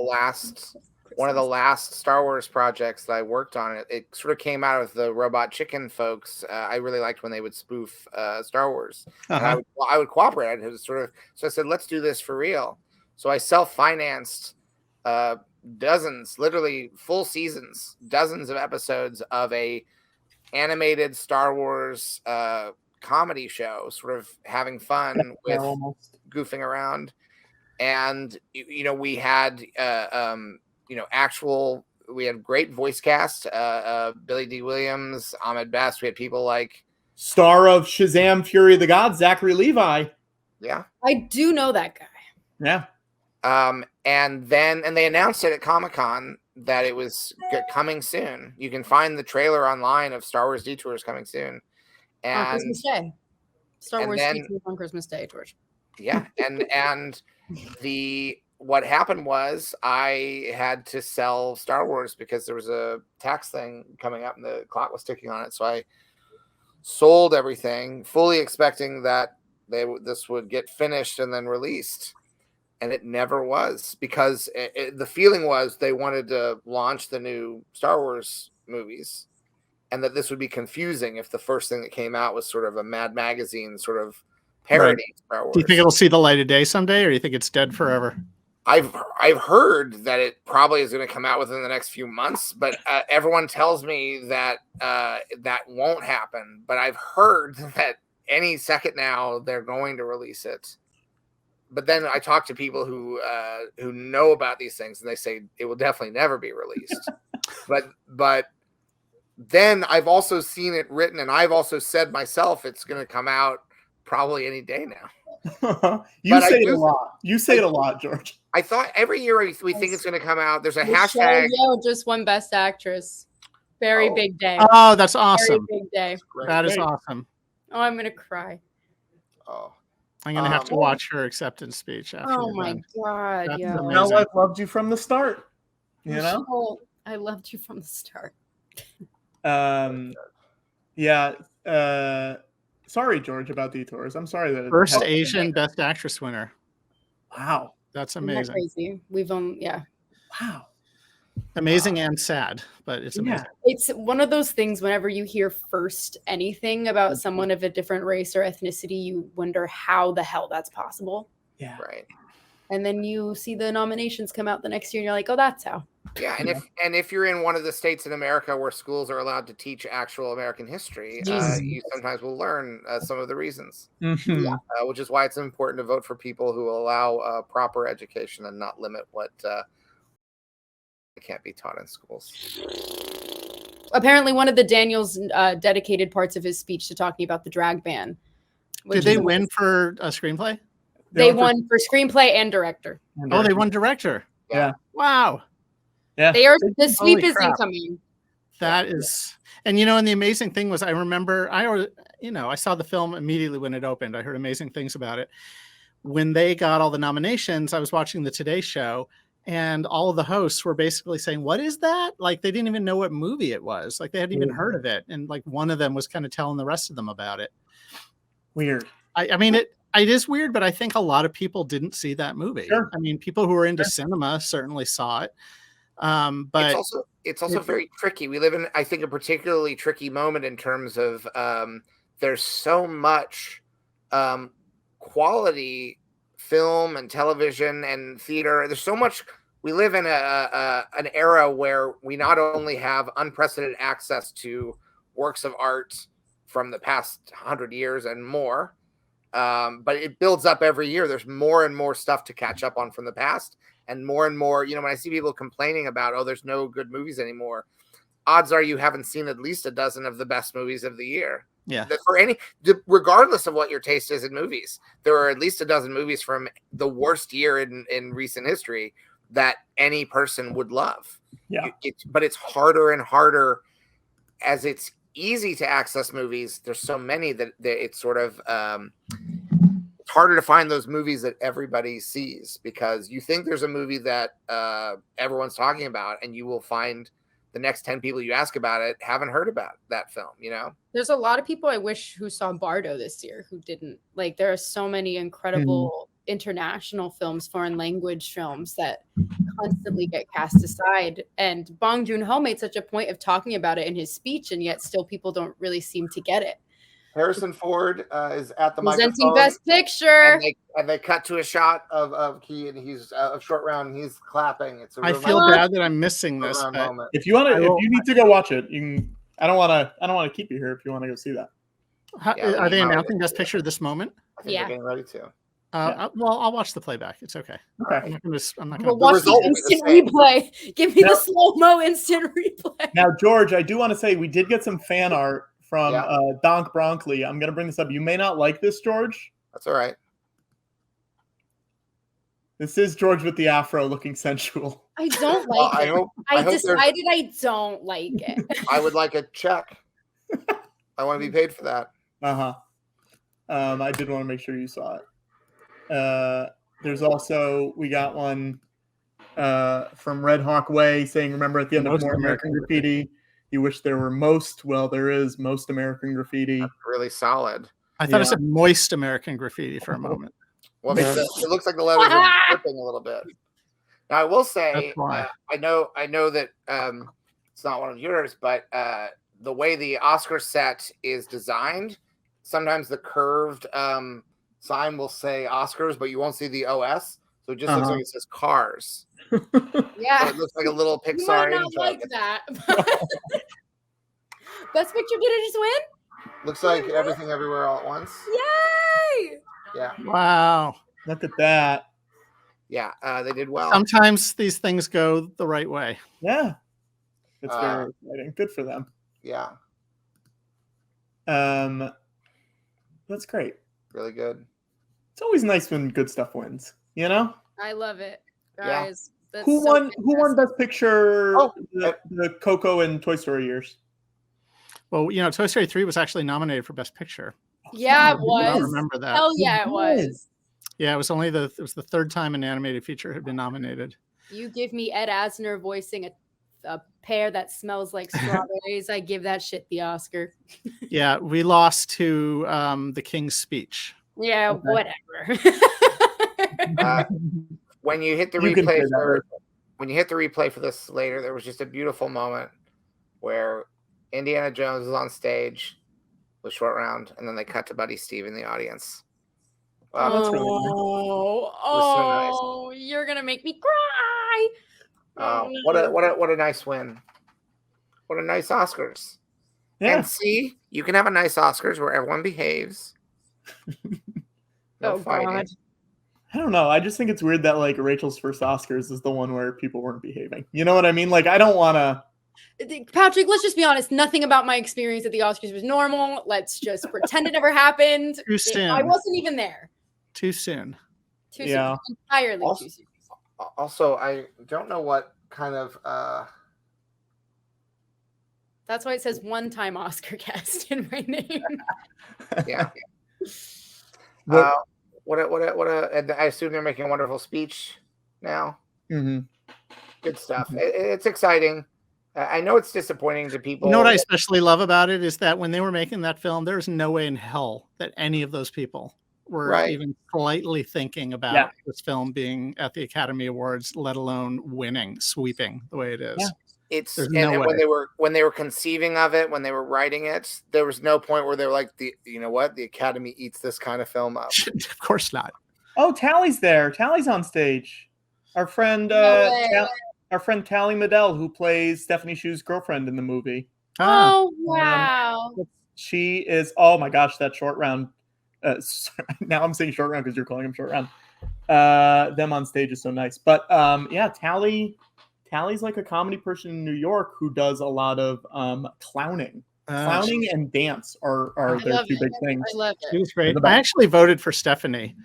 [SPEAKER 3] the last Star Wars projects that I worked on. It sort of came out of the Robot Chicken folks. I really liked when they would spoof Star Wars. And I would cooperate. It was so I said, let's do this for real. So I self-financed dozens, literally full seasons, dozens of episodes of a animated Star Wars comedy show, sort of having fun with goofing around. And we had we had great voice cast, Billy D. Williams, Ahmed Best. We had people like
[SPEAKER 2] star of Shazam! Fury of the Gods, Zachary Levi.
[SPEAKER 3] Yeah,
[SPEAKER 10] I do know that guy.
[SPEAKER 2] Yeah.
[SPEAKER 3] And they announced it at Comic-Con that it was coming soon. You can find the trailer online of Star Wars Detours coming soon. And
[SPEAKER 10] on Christmas Day. Star Wars
[SPEAKER 3] then,
[SPEAKER 10] Detours on Christmas Day, George.
[SPEAKER 3] Yeah, and what happened was I had to sell Star Wars because there was a tax thing coming up and the clock was ticking on it. So I sold everything, fully expecting that this would get finished and then released. And it never was, because the feeling was they wanted to launch the new Star Wars movies, and that this would be confusing if the first thing that came out was sort of a Mad Magazine sort of parody.
[SPEAKER 6] Right.
[SPEAKER 3] Star Wars.
[SPEAKER 6] Do you think it'll see the light of day someday, or do you think it's dead forever?
[SPEAKER 3] I've heard that it probably is going to come out within the next few months, but everyone tells me that that won't happen. But I've heard that any second now they're going to release it. But then I talk to people who know about these things, and they say it will definitely never be released. but then I've also seen it written, and I've also said myself it's going to come out probably any day now.
[SPEAKER 2] You say it a lot. You say it a lot, George.
[SPEAKER 3] I thought every year we think it's going to come out. There's a
[SPEAKER 10] Michelle
[SPEAKER 3] hashtag.
[SPEAKER 10] Yeoh just won Best Actress. Very big day.
[SPEAKER 6] Oh, that's awesome.
[SPEAKER 10] Very big day.
[SPEAKER 6] That is awesome.
[SPEAKER 10] Oh, I'm gonna cry.
[SPEAKER 3] Oh,
[SPEAKER 6] I'm gonna have to watch her acceptance speech after.
[SPEAKER 10] Oh my God!
[SPEAKER 6] That's
[SPEAKER 10] Yeah.
[SPEAKER 6] amazing.
[SPEAKER 2] I've loved you from the start. You know.
[SPEAKER 10] Michelle, I loved you from the start.
[SPEAKER 2] Yeah. Sorry, George, about Detours. I'm sorry that
[SPEAKER 6] First Asian Best Actress winner.
[SPEAKER 2] Wow,
[SPEAKER 6] that's
[SPEAKER 10] Isn't that
[SPEAKER 6] amazing.
[SPEAKER 10] crazy. We've yeah.
[SPEAKER 2] Wow.
[SPEAKER 6] Amazing and sad, but it's amazing.
[SPEAKER 10] It's one of those things whenever you hear first anything about someone of a different race or ethnicity, you wonder how the hell that's possible.
[SPEAKER 2] Yeah.
[SPEAKER 3] Right.
[SPEAKER 10] And then you see the nominations come out the next year and you're like, oh, that's how.
[SPEAKER 3] Yeah, and if you're in one of the states in America where schools are allowed to teach actual American history, you sometimes will learn some of the reasons, which is why it's important to vote for people who allow proper education and not limit what can't be taught in schools.
[SPEAKER 10] Apparently, one of the Daniels dedicated parts of his speech to talking about the drag ban.
[SPEAKER 6] Did they win for a screenplay?
[SPEAKER 10] They won for screenplay and director.
[SPEAKER 6] Oh, they won director.
[SPEAKER 2] Yeah.
[SPEAKER 6] Wow.
[SPEAKER 2] Yeah.
[SPEAKER 10] They are. The sweep
[SPEAKER 6] Holy
[SPEAKER 10] is
[SPEAKER 6] crap.
[SPEAKER 10] incoming.
[SPEAKER 6] That is, and and the amazing thing was, I remember, I saw the film immediately when it opened. I heard amazing things about it. When they got all the nominations, I was watching the Today Show, and all of the hosts were basically saying, "What is that?" Like they didn't even know what movie it was. Like they hadn't even heard of it, and like one of them was kind of telling the rest of them about it.
[SPEAKER 2] Weird.
[SPEAKER 6] I mean, it is weird, but I think a lot of people didn't see that movie.
[SPEAKER 2] Sure.
[SPEAKER 6] I mean, people who are into cinema certainly saw it. But
[SPEAKER 3] it's also very tricky. We live in, I think, a particularly tricky moment in terms of there's so much quality film and television and theater. There's so much. We live in an era where we not only have unprecedented access to works of art from the past 100 years and more, but it builds up every year. There's more and more stuff to catch up on from the past. And more, when I see people complaining about, oh, there's no good movies anymore, odds are you haven't seen at least a dozen of the best movies of the year.
[SPEAKER 6] Yeah.
[SPEAKER 3] Regardless of what your taste is in movies, there are at least a dozen movies from the worst year in recent history that any person would love.
[SPEAKER 2] Yeah.
[SPEAKER 3] But it's harder and harder as it's easy to access movies. There's so many that it's sort of it's harder to find those movies that everybody sees, because you think there's a movie that everyone's talking about, and you will find the next 10 people you ask about it haven't heard about that film, you know?
[SPEAKER 10] There's a lot of people I wish who saw Bardo this year who didn't. Like, there are so many incredible international films, foreign language films that constantly get cast aside. And Bong Joon-ho made such a point of talking about it in his speech, and yet still people don't really seem to get it.
[SPEAKER 3] Harrison Ford is at the
[SPEAKER 10] Presenting
[SPEAKER 3] microphone.
[SPEAKER 10] Best Picture.
[SPEAKER 3] And they cut to a shot of Key, and he's a short round, and he's clapping. It's a
[SPEAKER 6] I
[SPEAKER 3] real
[SPEAKER 6] feel
[SPEAKER 3] nice
[SPEAKER 6] bad that I'm missing this.
[SPEAKER 3] short round moment.
[SPEAKER 2] If you want to, if you need to go watch it, you can. I don't want to keep you here if you want to go see that.
[SPEAKER 6] Are they announcing Best Picture this moment?
[SPEAKER 3] I think they're getting ready to.
[SPEAKER 6] Well, I'll watch the playback. It's okay.
[SPEAKER 2] Okay.
[SPEAKER 6] I'm not
[SPEAKER 10] We'll
[SPEAKER 6] going
[SPEAKER 10] watch the instant replay. Give me the slow-mo instant replay.
[SPEAKER 2] Now, George, I do want to say we did get some fan art from Donk Bronkley. I'm going to bring this up. You may not like this, George.
[SPEAKER 3] That's all right.
[SPEAKER 2] This is George with the afro looking sensual.
[SPEAKER 10] I don't like it. I decided I don't like it.
[SPEAKER 3] I would like a check. I want to be paid for that.
[SPEAKER 2] I did want to make sure you saw it. There's also, we got one from Red Hawk Way saying, remember at the end of More American Graffiti, you wish there were most. Well, there is Most American Graffiti.
[SPEAKER 3] That's really solid.
[SPEAKER 6] I thought it said Moist American Graffiti for a moment.
[SPEAKER 3] Well, it looks like the letters are dripping a little bit. Now, I will say, I know that it's not one of yours, but the way the Oscar set is designed, sometimes the curved sign will say Oscars, but you won't see the OS. So it just looks like it says Cars.
[SPEAKER 10] Yeah.
[SPEAKER 3] So it looks like a little
[SPEAKER 10] You
[SPEAKER 3] Pixar.
[SPEAKER 10] might not like that. Best Picture, did it just win?
[SPEAKER 3] Looks like Everything Everywhere All at Once.
[SPEAKER 10] Yay!
[SPEAKER 3] Yeah.
[SPEAKER 6] Wow.
[SPEAKER 2] Look at that.
[SPEAKER 3] Yeah, they did well.
[SPEAKER 6] Sometimes these things go the right way.
[SPEAKER 2] Yeah. It's very exciting. Good for them.
[SPEAKER 3] Yeah.
[SPEAKER 2] That's great.
[SPEAKER 3] Really good.
[SPEAKER 2] It's always nice when good stuff wins, you know?
[SPEAKER 10] I love it.
[SPEAKER 3] Yeah.
[SPEAKER 10] Guys. That's
[SPEAKER 2] Who
[SPEAKER 10] so
[SPEAKER 2] won Best Picture
[SPEAKER 3] Oh,
[SPEAKER 2] the Coco and Toy Story years?
[SPEAKER 6] Well, you know, Toy Story 3 was actually nominated for Best Picture.
[SPEAKER 10] Yeah, it
[SPEAKER 6] I
[SPEAKER 10] was.
[SPEAKER 6] remember that.
[SPEAKER 10] Hell yeah, it was.
[SPEAKER 6] Yeah, it was the third time an animated feature had been nominated.
[SPEAKER 10] You give me Ed Asner voicing a pear that smells like strawberries. I give that shit the Oscar.
[SPEAKER 6] Yeah, we lost to The King's Speech.
[SPEAKER 10] Yeah, whatever.
[SPEAKER 3] When you hit the
[SPEAKER 2] You can
[SPEAKER 3] replay
[SPEAKER 2] say that.
[SPEAKER 3] when you hit the replay for this later, there was just a beautiful moment where Indiana Jones is on stage with Short Round, and then they cut to Buddy Steve in the audience. Wow,
[SPEAKER 2] that's really nice.
[SPEAKER 10] Oh, you're gonna make me cry.
[SPEAKER 3] What a nice win. What a nice Oscars.
[SPEAKER 2] Yeah.
[SPEAKER 3] And see, you can have a nice Oscars where everyone behaves. No fighting.
[SPEAKER 10] God.
[SPEAKER 2] I don't know. I just think it's weird that like Rachel's first Oscars is the one where people weren't behaving. You know what I mean? Like, I don't want to.
[SPEAKER 10] Patrick, let's just be honest. Nothing about my experience at the Oscars was normal. Let's just pretend it never happened.
[SPEAKER 6] Too soon.
[SPEAKER 10] I wasn't even there.
[SPEAKER 6] Too soon.
[SPEAKER 10] Too soon. Entirely too soon.
[SPEAKER 3] Also, I don't know what kind of
[SPEAKER 10] That's why it says one-time Oscar guest in my name.
[SPEAKER 3] yeah. And I assume they're making a wonderful speech now.
[SPEAKER 2] Mm-hmm.
[SPEAKER 3] Good stuff. It's exciting. I know it's disappointing to people.
[SPEAKER 6] You know what I especially love about it is that when they were making that film, there's no way in hell that any of those people were even slightly thinking about this film being at the Academy Awards, let alone winning, sweeping the way it is.
[SPEAKER 2] Yeah.
[SPEAKER 3] It's
[SPEAKER 6] There's
[SPEAKER 3] and,
[SPEAKER 6] no
[SPEAKER 3] and
[SPEAKER 6] way.
[SPEAKER 3] when they were conceiving of it, when they were writing it, there was no point where they were like, you know what, the Academy eats this kind of film up.
[SPEAKER 6] Of course not.
[SPEAKER 2] Oh, Tally's there. Tally's on stage. Our friend, our friend Tally Medell, who plays Stephanie Shu's girlfriend in the movie.
[SPEAKER 10] Oh wow!
[SPEAKER 2] She is. Oh my gosh, that Short Round. Now I'm saying Short Round because you're calling him Short Round. Them on stage is so nice. But yeah, Tally's like a comedy person in New York who does a lot of clowning. Clowning and dance are their two big things.
[SPEAKER 10] I love
[SPEAKER 6] She
[SPEAKER 10] it.
[SPEAKER 6] was great.
[SPEAKER 2] The
[SPEAKER 6] I
[SPEAKER 2] best.
[SPEAKER 6] actually voted for Stephanie.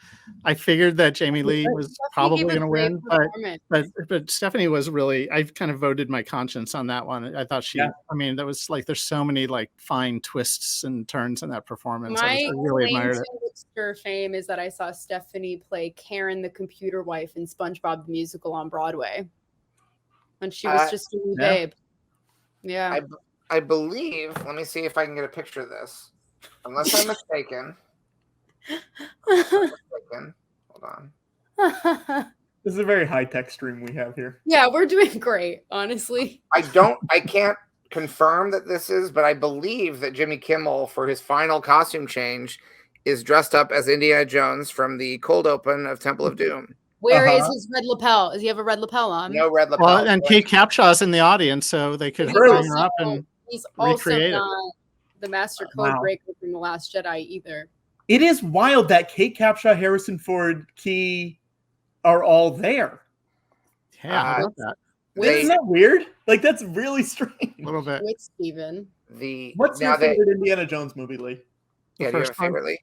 [SPEAKER 6] I figured that Jamie Lee was
[SPEAKER 10] Stephanie
[SPEAKER 6] probably
[SPEAKER 10] gave a
[SPEAKER 6] going to
[SPEAKER 10] great
[SPEAKER 6] win,
[SPEAKER 10] performance.
[SPEAKER 6] but Stephanie was really. I kind of voted my conscience on that one. I thought she.
[SPEAKER 2] Yeah.
[SPEAKER 6] I mean, that was like there's so many like fine twists and turns in that performance. I
[SPEAKER 10] My
[SPEAKER 6] really
[SPEAKER 10] claim
[SPEAKER 6] admired
[SPEAKER 10] to
[SPEAKER 6] it.
[SPEAKER 10] her fame is that I saw Stephanie play Karen, the computer wife, in SpongeBob the Musical on Broadway, when she was just a wee babe. Yeah.
[SPEAKER 3] I believe. Let me see if I can get a picture of this. Unless I'm mistaken. Hold on.
[SPEAKER 2] This is a very high-tech stream we have here.
[SPEAKER 10] Yeah, we're doing great, honestly.
[SPEAKER 3] I can't confirm that this is, but I believe that Jimmy Kimmel, for his final costume change, is dressed up as Indiana Jones from the cold open of Temple of Doom.
[SPEAKER 10] Where is his red lapel? Does he have a red lapel on?
[SPEAKER 3] No red lapel.
[SPEAKER 6] Well, and Kate Capshaw's in the audience, so they could bring her up and
[SPEAKER 10] He's also
[SPEAKER 6] recreate it.
[SPEAKER 10] not the master code
[SPEAKER 2] Wow.
[SPEAKER 10] breaker from The Last Jedi either.
[SPEAKER 2] It is wild that Kate Capshaw, Harrison Ford, Key are all there.
[SPEAKER 6] Yeah, I love that.
[SPEAKER 2] Isn't that weird? Like, that's really strange.
[SPEAKER 6] A little bit.
[SPEAKER 10] With Steven.
[SPEAKER 2] What's your favorite Indiana Jones movie, Lee?
[SPEAKER 3] Yeah, do you have a favorite, Lee?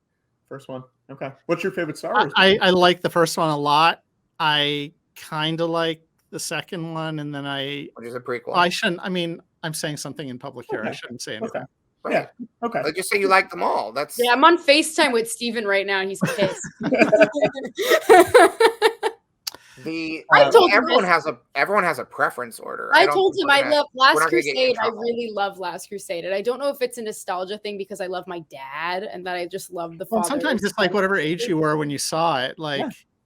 [SPEAKER 2] First one. Okay. What's your favorite Star Wars?
[SPEAKER 6] I like the first one a lot. I kind of like the second one, and then
[SPEAKER 3] Which is a prequel.
[SPEAKER 6] I shouldn't. I mean, I'm saying something in public here. I
[SPEAKER 2] Okay.
[SPEAKER 6] shouldn't say anything.
[SPEAKER 3] Yeah.
[SPEAKER 2] Okay.
[SPEAKER 3] Like, just say you like them all. That's
[SPEAKER 10] Yeah, I'm on FaceTime with Steven right now, and he's pissed.
[SPEAKER 3] I
[SPEAKER 10] told him
[SPEAKER 3] everyone has a preference order.
[SPEAKER 10] I
[SPEAKER 3] don't
[SPEAKER 10] told
[SPEAKER 3] think
[SPEAKER 10] him
[SPEAKER 3] we're
[SPEAKER 10] I
[SPEAKER 3] gonna-
[SPEAKER 10] love
[SPEAKER 3] we're
[SPEAKER 10] Last
[SPEAKER 3] not gonna get you in
[SPEAKER 10] Crusade. I
[SPEAKER 3] trouble.
[SPEAKER 10] really love Last Crusade. And I don't know if it's a nostalgia thing because I love my dad and that I just love the
[SPEAKER 6] Well,
[SPEAKER 10] father.
[SPEAKER 6] sometimes it's like whatever age you were when you saw it. Like,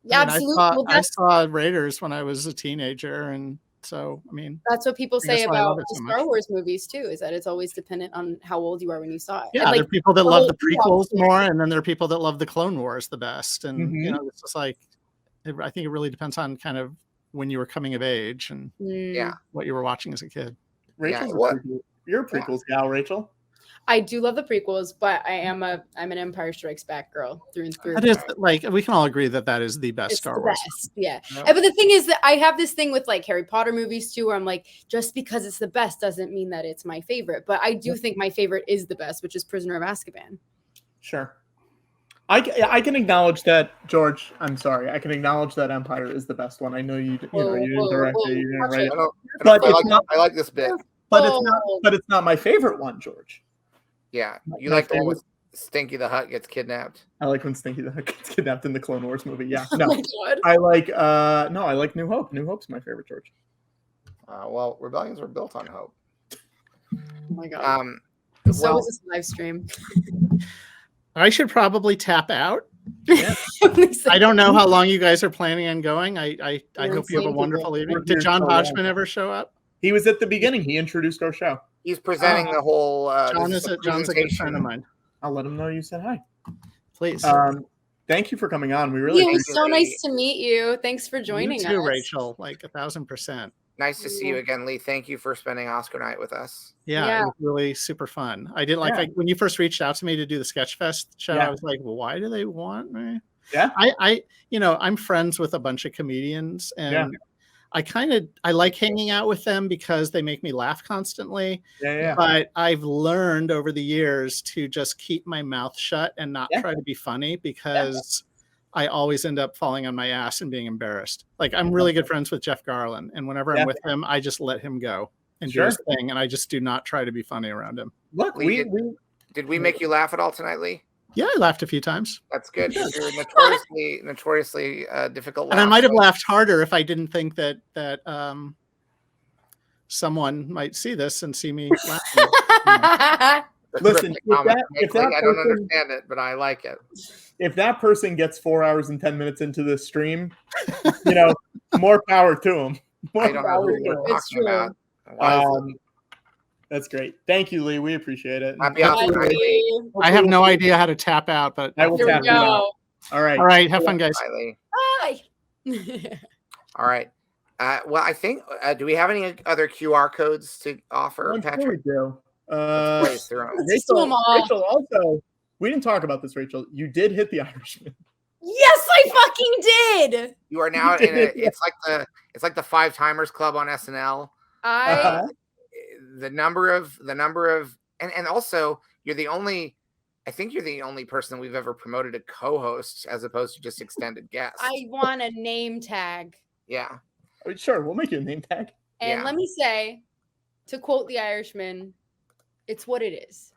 [SPEAKER 10] Yeah,
[SPEAKER 6] I mean,
[SPEAKER 10] absolutely. Well,
[SPEAKER 6] I saw Raiders when I was a teenager, and so I mean,
[SPEAKER 10] That's what people
[SPEAKER 6] I guess
[SPEAKER 10] say
[SPEAKER 6] why I love
[SPEAKER 10] about
[SPEAKER 6] it
[SPEAKER 10] the
[SPEAKER 6] so
[SPEAKER 10] Star
[SPEAKER 6] much.
[SPEAKER 10] Wars movies too, is that it's always dependent on how old you are when you saw it.
[SPEAKER 6] Yeah,
[SPEAKER 10] And,
[SPEAKER 6] there are people that
[SPEAKER 10] the
[SPEAKER 6] love
[SPEAKER 10] whole
[SPEAKER 6] the prequels more, and then there are people that love the Clone Wars the best. And you know, it's just like I think it really depends on kind of when you were coming of age and what you were watching as a kid.
[SPEAKER 2] Rachel's a prequel. You're a prequels gal, Rachel.
[SPEAKER 10] I do love the prequels, but I'm an Empire Strikes Back girl through and through.
[SPEAKER 6] That is like we can all agree that that is the best
[SPEAKER 10] It's
[SPEAKER 6] Star
[SPEAKER 10] the
[SPEAKER 6] Wars.
[SPEAKER 10] best, yeah.
[SPEAKER 6] Yep.
[SPEAKER 10] But the thing is that I have this thing with like Harry Potter movies too, where I'm like, just because it's the best doesn't mean that it's my favorite. But I do think my favorite is the best, which is Prisoner of Azkaban.
[SPEAKER 2] Sure. I can acknowledge that, George. I'm sorry. I can acknowledge that Empire is the best one. I know you didn't direct it. You didn't write it. But it's not.
[SPEAKER 3] I like this bit.
[SPEAKER 2] But it's not. But it's not my favorite one, George.
[SPEAKER 3] Yeah, you
[SPEAKER 2] My
[SPEAKER 3] like the one
[SPEAKER 2] favorite-
[SPEAKER 3] with Stinky the Hut gets kidnapped.
[SPEAKER 2] I like when Stinky the Hut gets kidnapped in the Clone Wars movie. Yeah.
[SPEAKER 10] Oh
[SPEAKER 2] No.
[SPEAKER 10] my God.
[SPEAKER 2] I like. No, I like New Hope. New Hope's my favorite, George.
[SPEAKER 3] Well, rebellions were built on hope.
[SPEAKER 10] Oh my God. So
[SPEAKER 3] well-
[SPEAKER 10] was this live stream.
[SPEAKER 6] I should probably tap out. I don't know how long you guys are planning on going. I hope you have a wonderful evening. Did John Hodgman ever show up?
[SPEAKER 2] He was at the beginning. He introduced our show.
[SPEAKER 3] He's presenting the whole.
[SPEAKER 6] John's a good friend of mine.
[SPEAKER 2] I'll let him know you said hi.
[SPEAKER 6] Please.
[SPEAKER 2] Thank you for coming on. We really
[SPEAKER 10] It was
[SPEAKER 2] appreciate
[SPEAKER 10] so
[SPEAKER 2] it.
[SPEAKER 10] nice to meet you. Thanks for joining
[SPEAKER 6] You too,
[SPEAKER 10] us.
[SPEAKER 6] Rachel. Like 1,000%.
[SPEAKER 3] Nice to see you again, Lee. Thank you for spending Oscar night with us.
[SPEAKER 6] Yeah, it was really super fun. I didn't like when you first reached out to me to do the Sketchfest show.
[SPEAKER 2] Yeah.
[SPEAKER 6] I was like, well, why do they want me?
[SPEAKER 2] Yeah.
[SPEAKER 6] I'm friends with a bunch of comedians, and I like hanging out with them because they make me laugh constantly.
[SPEAKER 2] Yeah.
[SPEAKER 6] But I've learned over the years to just keep my mouth shut and not try to be funny because I always end up falling on my ass and being embarrassed. Like I'm really good friends with Jeff Garland, and whenever I'm with him, I just let him go and do his thing, and I just do not try to be funny around him.
[SPEAKER 2] Look,
[SPEAKER 3] Lee, did we make you laugh at all tonight, Lee?
[SPEAKER 6] Yeah, I laughed a few times.
[SPEAKER 3] That's good. You're notoriously difficult.
[SPEAKER 6] And I might have laughed harder if I didn't think that someone might see this and see me laughing.
[SPEAKER 2] Listen, if that
[SPEAKER 3] I don't
[SPEAKER 2] person-
[SPEAKER 3] understand it, but I like it.
[SPEAKER 2] If that person gets 4 hours and 10 minutes into this stream, more power to them.
[SPEAKER 3] I don't know who you're talking about. Why is it-
[SPEAKER 2] That's great. Thank you, Lee. We appreciate it.
[SPEAKER 3] Happy Oscar night, Lee.
[SPEAKER 6] I have no idea how to tap out, but
[SPEAKER 2] I will tap you out. All right.
[SPEAKER 6] All right. Have fun, guys.
[SPEAKER 3] Bye, Lee.
[SPEAKER 10] Bye.
[SPEAKER 3] All right. Well, I think. Do we have any other QR codes to offer,
[SPEAKER 2] I'm sure we
[SPEAKER 3] Patrick?
[SPEAKER 2] do.
[SPEAKER 3] Blaze through 'em.
[SPEAKER 10] Let's do 'em all.
[SPEAKER 2] Rachel, also, we didn't talk about this, Rachel. You did hit the Irishman.
[SPEAKER 10] Yes, I fucking did.
[SPEAKER 3] You are now in a. It's like the Five Timers Club on SNL.
[SPEAKER 10] I
[SPEAKER 3] The number of And also, you're the only. I think you're the only person we've ever promoted to co-host as opposed to just extended guest.
[SPEAKER 10] I want a name tag.
[SPEAKER 3] Yeah.
[SPEAKER 2] Sure, we'll make you a name tag.
[SPEAKER 10] And let me say, to quote the Irishman, it's what it is.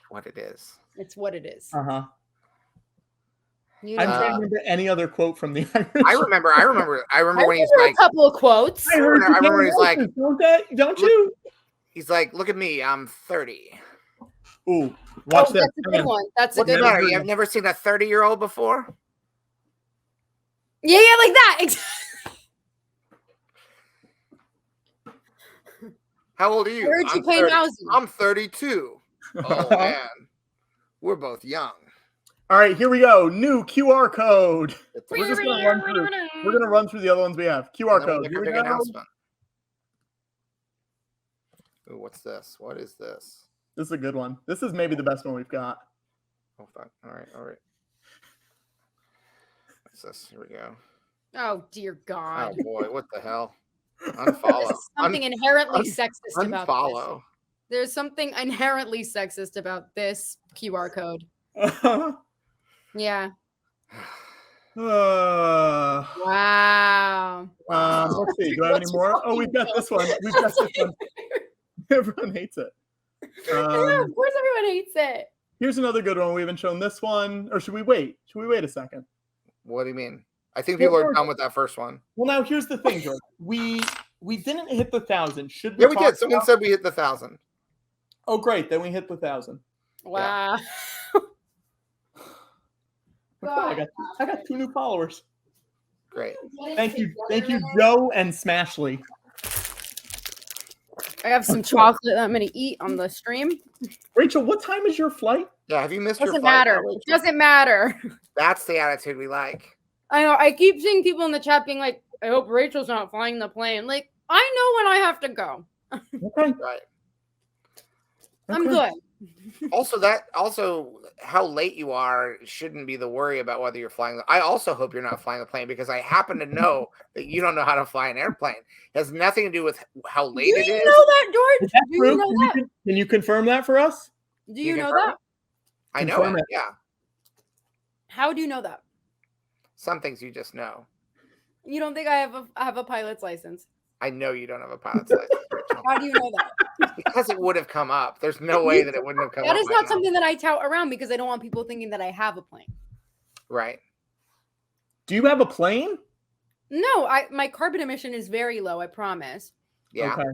[SPEAKER 3] What it is.
[SPEAKER 10] It's what it is.
[SPEAKER 2] Uh-huh.
[SPEAKER 10] You
[SPEAKER 2] I'm
[SPEAKER 10] know.
[SPEAKER 2] trying to remember any other quote from the Irish.
[SPEAKER 3] I remember when he's
[SPEAKER 10] remember
[SPEAKER 3] like
[SPEAKER 10] a couple of quotes.
[SPEAKER 2] I heard
[SPEAKER 3] I remember he's like,
[SPEAKER 2] don't you?
[SPEAKER 3] He's like, look at me, I'm 30.
[SPEAKER 2] Ooh, watch that.
[SPEAKER 10] That's a good one. That's a
[SPEAKER 3] What's
[SPEAKER 10] good
[SPEAKER 3] the matter?
[SPEAKER 10] one.
[SPEAKER 3] You have never seen a 30-year-old before?
[SPEAKER 10] Yeah, like that.
[SPEAKER 3] How old are you?
[SPEAKER 10] I heard you
[SPEAKER 3] I'm
[SPEAKER 10] pay
[SPEAKER 3] 30.
[SPEAKER 10] Mousy.
[SPEAKER 3] I'm 32. Oh man, we're both young.
[SPEAKER 2] All right, here we go. New QR code. We're just gonna run through. We're gonna run through the other ones we have. QR code. Here we
[SPEAKER 3] Big
[SPEAKER 2] go.
[SPEAKER 3] announcement. Ooh, what's this? What is this?
[SPEAKER 2] This is a good one. This is maybe the best one we've got.
[SPEAKER 3] Oh fuck! All right. What's this? Here we go.
[SPEAKER 10] Oh dear God.
[SPEAKER 3] Oh boy, what the hell? Unfollow.
[SPEAKER 10] There's something inherently sexist about this.
[SPEAKER 3] Unfollow.
[SPEAKER 10] There's something inherently sexist about this QR code. Yeah. Wow.
[SPEAKER 2] Let's see. Do I have any more? Oh, we've got this one. We've got this one. Everyone hates it.
[SPEAKER 10] Yeah, of course everyone hates it.
[SPEAKER 2] Here's another good one. We haven't shown this one. Or should we wait? Should we wait a second?
[SPEAKER 3] What do you mean? I think people are done with that first one.
[SPEAKER 2] Well, now here's the thing, George. We didn't hit the 1,000. Should we?
[SPEAKER 3] Yeah, we did. Someone said we hit the 1,000.
[SPEAKER 2] Oh, great. Then we hit the 1,000.
[SPEAKER 10] Wow.
[SPEAKER 2] I got 2 new followers.
[SPEAKER 3] Great.
[SPEAKER 2] Thank you, Joe and Smashley.
[SPEAKER 10] I have some chocolate that I'm gonna eat on the stream.
[SPEAKER 2] Rachel, what time is your flight?
[SPEAKER 3] Yeah, have you missed your
[SPEAKER 10] Doesn't
[SPEAKER 3] flight?
[SPEAKER 10] matter. It doesn't matter.
[SPEAKER 3] That's the attitude we like.
[SPEAKER 10] I know. I keep seeing people in the chat being like, "I hope Rachel's not flying the plane." Like, I know when I have to go.
[SPEAKER 2] Okay.
[SPEAKER 3] Right.
[SPEAKER 10] I'm good.
[SPEAKER 3] Also, how late you are shouldn't be the worry about whether you're flying. I also hope you're not flying the plane because I happen to know that you don't know how to fly an airplane. It has nothing to do with how late it is.
[SPEAKER 10] Do you know that, George?
[SPEAKER 2] Is that
[SPEAKER 10] Do
[SPEAKER 2] true?
[SPEAKER 10] you know that?
[SPEAKER 2] Can you confirm that for us?
[SPEAKER 10] Do you know
[SPEAKER 3] confirm
[SPEAKER 10] that?
[SPEAKER 3] it? I know
[SPEAKER 2] Confirm
[SPEAKER 3] it.
[SPEAKER 2] it.
[SPEAKER 3] Yeah.
[SPEAKER 10] How do you know that?
[SPEAKER 3] Some things you just know.
[SPEAKER 10] You don't think I have a pilot's license?
[SPEAKER 3] I know you don't have a pilot's license. Rachel.
[SPEAKER 10] How do you know that?
[SPEAKER 3] Because it would have come up. There's no way that it wouldn't have come up.
[SPEAKER 10] That is
[SPEAKER 3] by
[SPEAKER 10] not
[SPEAKER 3] now.
[SPEAKER 10] something that I tout around because I don't want people thinking that I have a plane.
[SPEAKER 3] Right.
[SPEAKER 2] Do you have a plane?
[SPEAKER 10] No, my carbon emission is very low, I promise.
[SPEAKER 3] Yeah.
[SPEAKER 2] Okay.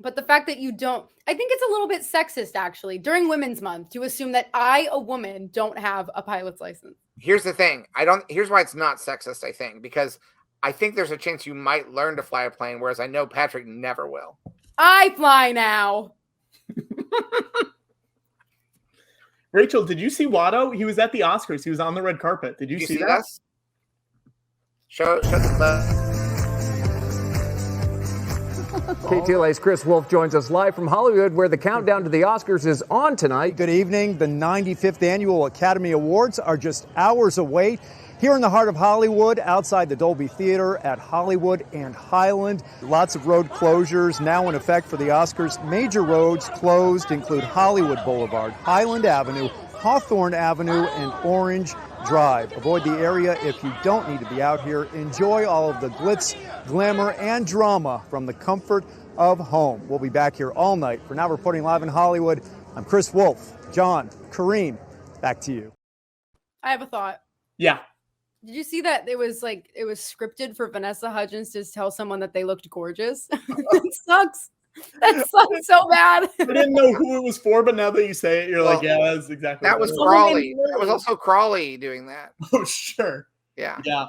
[SPEAKER 10] But the fact that you don't, I think it's a little bit sexist actually during Women's Month to assume that I, a woman, don't have a pilot's license.
[SPEAKER 3] Here's the thing. Here's why it's not sexist, I think, because I think there's a chance you might learn to fly a plane, whereas I know Patrick never will.
[SPEAKER 10] I fly now.
[SPEAKER 2] Rachel, did you see Watto? He was at the Oscars. He was on the red carpet. Did you see that?
[SPEAKER 3] This? Show the
[SPEAKER 19] KTLA's Chris Wolf joins us live from Hollywood, where the countdown to the Oscars is on tonight.
[SPEAKER 22] Good evening. The 95th Annual Academy Awards are just hours away. Here in the heart of Hollywood, outside the Dolby Theater at Hollywood and Highland. Lots of road closures now in effect for the Oscars. Major roads closed include Hollywood Boulevard, Highland Avenue, Hawthorne Avenue, and Orange Drive. Avoid the area if you don't need to be out here. Enjoy all of the glitz, glamour, and drama from the comfort of home. We'll be back here all night. For now, reporting live in Hollywood, I'm Chris Wolf. John, Kareem, back to you.
[SPEAKER 10] I have a thought.
[SPEAKER 2] Yeah.
[SPEAKER 10] Did you see that it was scripted for Vanessa Hudgens to tell someone that they looked gorgeous? It sucks. That sucks so bad.
[SPEAKER 2] I didn't know who it was for, but now that you say it, you're like, yeah, that's exactly.
[SPEAKER 3] That was Crawley. That was also Crawley doing that.
[SPEAKER 2] Oh, sure.
[SPEAKER 3] Yeah.
[SPEAKER 2] Yeah.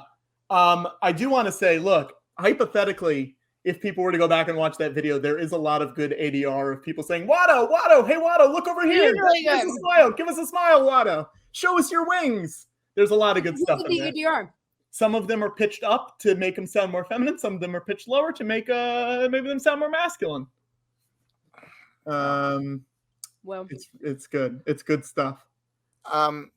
[SPEAKER 2] I do want to say, look, hypothetically, if people were to go back and watch that video, there is a lot of good ADR of people saying, Watto, hey, Watto, look over here.
[SPEAKER 10] Really
[SPEAKER 2] Give us a smile. Give us a smile, Watto. Show us your wings. There's a lot of good stuff in there.
[SPEAKER 10] ADR?
[SPEAKER 2] Some of them are pitched up to make them sound more feminine. Some of them are pitched lower to make maybe them sound more masculine.
[SPEAKER 10] Well,
[SPEAKER 2] it's good. It's good stuff.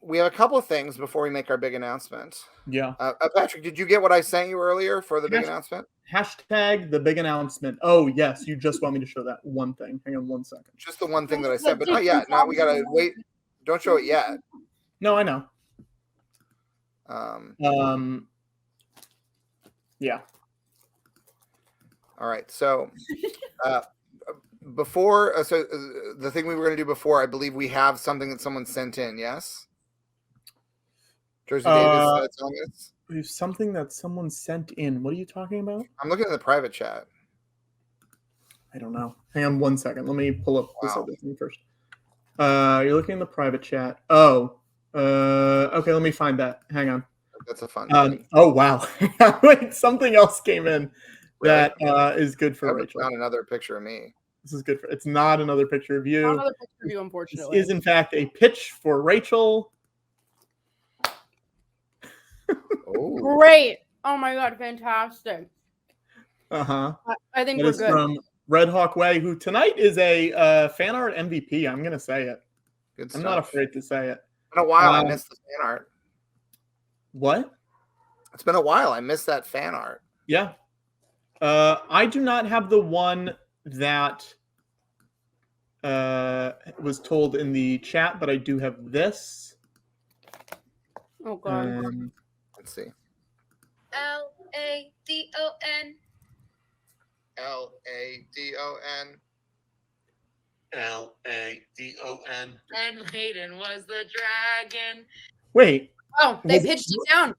[SPEAKER 11] We have a couple of things before we make our big announcement.
[SPEAKER 2] Yeah.
[SPEAKER 11] Patrick, did you get what I sent you earlier for the big announcement?
[SPEAKER 2] Hashtag the big announcement. Oh, yes. You just want me to show that one thing. Hang on 1 second.
[SPEAKER 11] Just the one thing that I sent, but not yet. Now we got to wait. Don't show it yet.
[SPEAKER 2] No, I know. Yeah.
[SPEAKER 11] All right. So before, the thing we were going to do before, I believe we have something that someone sent in. Yes. Jersey Davis telling us.
[SPEAKER 2] We have something that someone sent in. What are you talking about?
[SPEAKER 11] I'm looking at the private chat.
[SPEAKER 2] I don't know. Hang on 1 second. Let me pull up this other thing first. You're looking in the private chat. Oh. Okay, let me find that. Hang on.
[SPEAKER 11] That's a fun
[SPEAKER 2] thing. Oh, wow. Wait, something else came in that is good for Rachel.
[SPEAKER 11] Not another picture of me.
[SPEAKER 2] This is good for. It's not another picture of you.
[SPEAKER 10] Not another picture of you, unfortunately.
[SPEAKER 2] This is in fact a pitch for Rachel.
[SPEAKER 10] Great. Oh my god, fantastic.
[SPEAKER 2] Uh-huh.
[SPEAKER 10] I think
[SPEAKER 2] That
[SPEAKER 10] we're
[SPEAKER 2] is
[SPEAKER 10] good.
[SPEAKER 2] from Red Hawk Way, who tonight is a fan art MVP. I'm gonna say it.
[SPEAKER 11] Good
[SPEAKER 2] I'm not afraid to say it.
[SPEAKER 11] It's been a while. I missed the fan art.
[SPEAKER 2] What?
[SPEAKER 11] It's been a while. I missed that fan art.
[SPEAKER 2] Yeah. I do not have the one that was told in the chat, but I do have this.
[SPEAKER 10] Oh god.
[SPEAKER 11] Let's see.
[SPEAKER 12] L-A-D-O-N.
[SPEAKER 11] L-A-D-O-N.
[SPEAKER 12] L-A-D-O-N. And Hayden was the dragon.
[SPEAKER 2] Wait.
[SPEAKER 10] Oh, they pitched it down.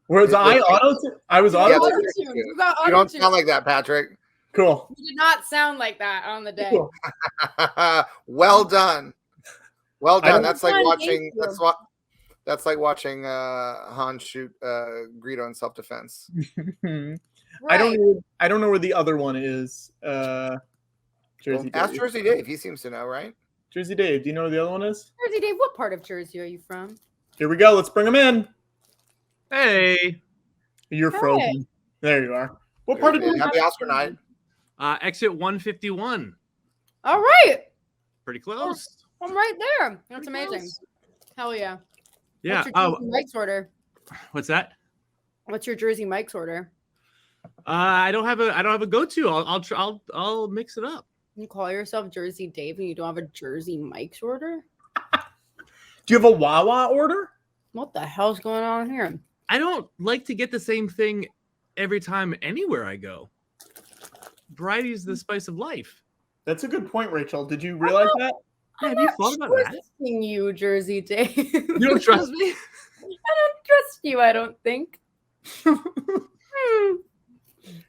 [SPEAKER 2] Was I auto? I was auto.
[SPEAKER 10] You got
[SPEAKER 11] You don't
[SPEAKER 10] auto-tune.
[SPEAKER 11] sound like that, Patrick.
[SPEAKER 2] Cool.
[SPEAKER 10] You did not sound like that on the day.
[SPEAKER 11] Well done. Well
[SPEAKER 10] I
[SPEAKER 11] done.
[SPEAKER 10] don't-
[SPEAKER 11] That's like
[SPEAKER 10] Well done,
[SPEAKER 11] watching.
[SPEAKER 10] thank you.
[SPEAKER 11] That's like watching Han shoot Greedo in self-defense.
[SPEAKER 2] I don't know where the other one is. Jersey
[SPEAKER 11] Ask
[SPEAKER 2] Dave.
[SPEAKER 11] Jersey Dave. He seems to know, right?
[SPEAKER 2] Jersey Dave. Do you know where the other one is?
[SPEAKER 10] Jersey Dave, what part of Jersey are you from?
[SPEAKER 2] Here we go. Let's bring him in.
[SPEAKER 20] Hey.
[SPEAKER 2] You're frozen. There you are. What part of
[SPEAKER 11] Happy Oscar night?
[SPEAKER 20] Exit 151.
[SPEAKER 10] All right.
[SPEAKER 20] Pretty close.
[SPEAKER 10] I'm right there. That's amazing. Hell yeah.
[SPEAKER 20] Yeah.
[SPEAKER 10] What's your Jersey Mike's order?
[SPEAKER 20] What's that?
[SPEAKER 10] What's your Jersey Mike's order?
[SPEAKER 20] I don't have a go-to. I'll mix it up.
[SPEAKER 10] You call yourself Jersey Dave and you don't have a Jersey Mike's order?
[SPEAKER 2] Do you have a Wawa order?
[SPEAKER 10] What the hell's going on here?
[SPEAKER 20] I don't like to get the same thing every time anywhere I go. Variety is the spice of life.
[SPEAKER 2] That's a good point, Rachel. Did you realize that?
[SPEAKER 20] Yeah, have you thought about that?
[SPEAKER 10] Trusting you, Jersey Dave.
[SPEAKER 20] You don't trust me?
[SPEAKER 10] I don't trust you, I don't think.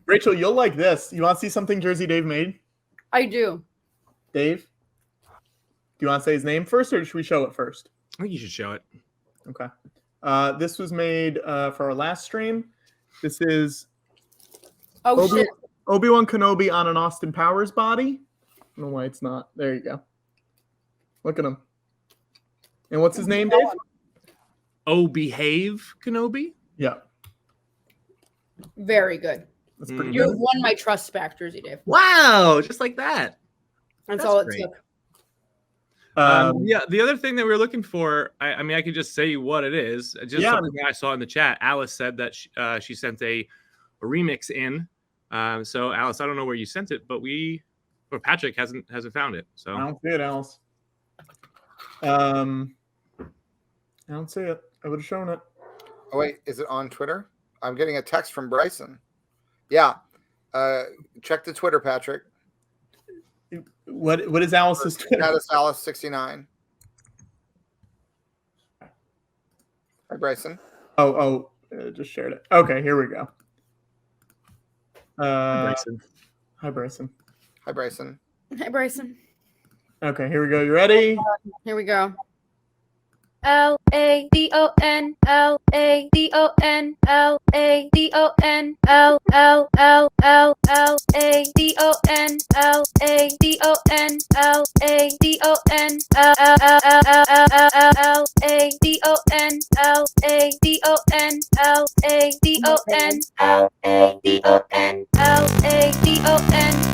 [SPEAKER 2] Rachel, you'll like this. You want to see something Jersey Dave made?
[SPEAKER 10] I do.
[SPEAKER 2] Dave? Do you want to say his name first, or should we show it first?
[SPEAKER 20] I think you should show it.
[SPEAKER 2] Okay. This was made for our last stream. This is Obi-Wan Kenobi on an Austin Powers body. I don't know why it's not. There you go. Look at him. And what's his name, Dave?
[SPEAKER 20] Oh, behave, Kenobi?
[SPEAKER 2] Yeah.
[SPEAKER 10] Very good.
[SPEAKER 2] That's pretty
[SPEAKER 10] You
[SPEAKER 2] good.
[SPEAKER 10] have won my trust back, Jersey Dave.
[SPEAKER 20] Wow, just like that.
[SPEAKER 10] That's all it
[SPEAKER 20] great.
[SPEAKER 10] took.
[SPEAKER 20] Yeah, the other thing that we were looking for, I mean, I could just say what it is. Just something that I saw in the chat. Alice said that she sent a remix in. So Alice, I don't know where you sent it, but Patrick hasn't found it. So
[SPEAKER 2] I don't see it, Alice. I don't see it. I would have shown it.
[SPEAKER 11] Oh wait, is it on Twitter? I'm getting a text from Bryson. Yeah. Check the Twitter, Patrick.
[SPEAKER 2] What is Alice's Twitter?
[SPEAKER 11] That is Alice69. Hi, Bryson.
[SPEAKER 2] Just shared it. Okay, here we go.
[SPEAKER 20] Bryson.
[SPEAKER 2] Hi, Bryson.
[SPEAKER 11] Hi, Bryson.
[SPEAKER 10] Hey, Bryson.
[SPEAKER 2] Okay, here we go. You ready?
[SPEAKER 10] Here we go.
[SPEAKER 12] L-A-D-O-N, L-A-D-O-N, L-A-D-O-N, L-L-L-L-A-D-O-N, L-A-D-O-N, L-A-D-O-N, L-A-D-O-N, L-A-D-O-N, L-A-D-O-N, L-A-D-O-N, L-A-D-O-N, L-A-D-O-N,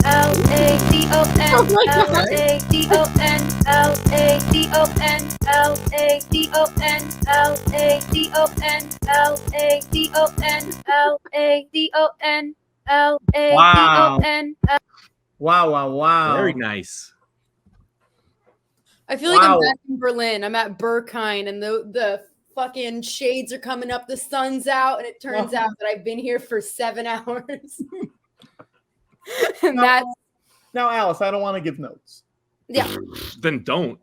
[SPEAKER 12] L-A-D-O-N, L-A-D-O-N, L-A-D-O-N, L-A-D-O-N,
[SPEAKER 10] L-A-D-O-N-L-A-D-O-N-L-A-D-O-N.
[SPEAKER 2] Wow.
[SPEAKER 20] Very nice.
[SPEAKER 10] I feel like I'm back in Berlin. I'm at Berghain, and the fucking shades are coming up. The sun's out, and it turns out that I've been here for 7 hours. And
[SPEAKER 2] now, Alice, I don't want to give notes.
[SPEAKER 10] Yeah.
[SPEAKER 20] Then don't.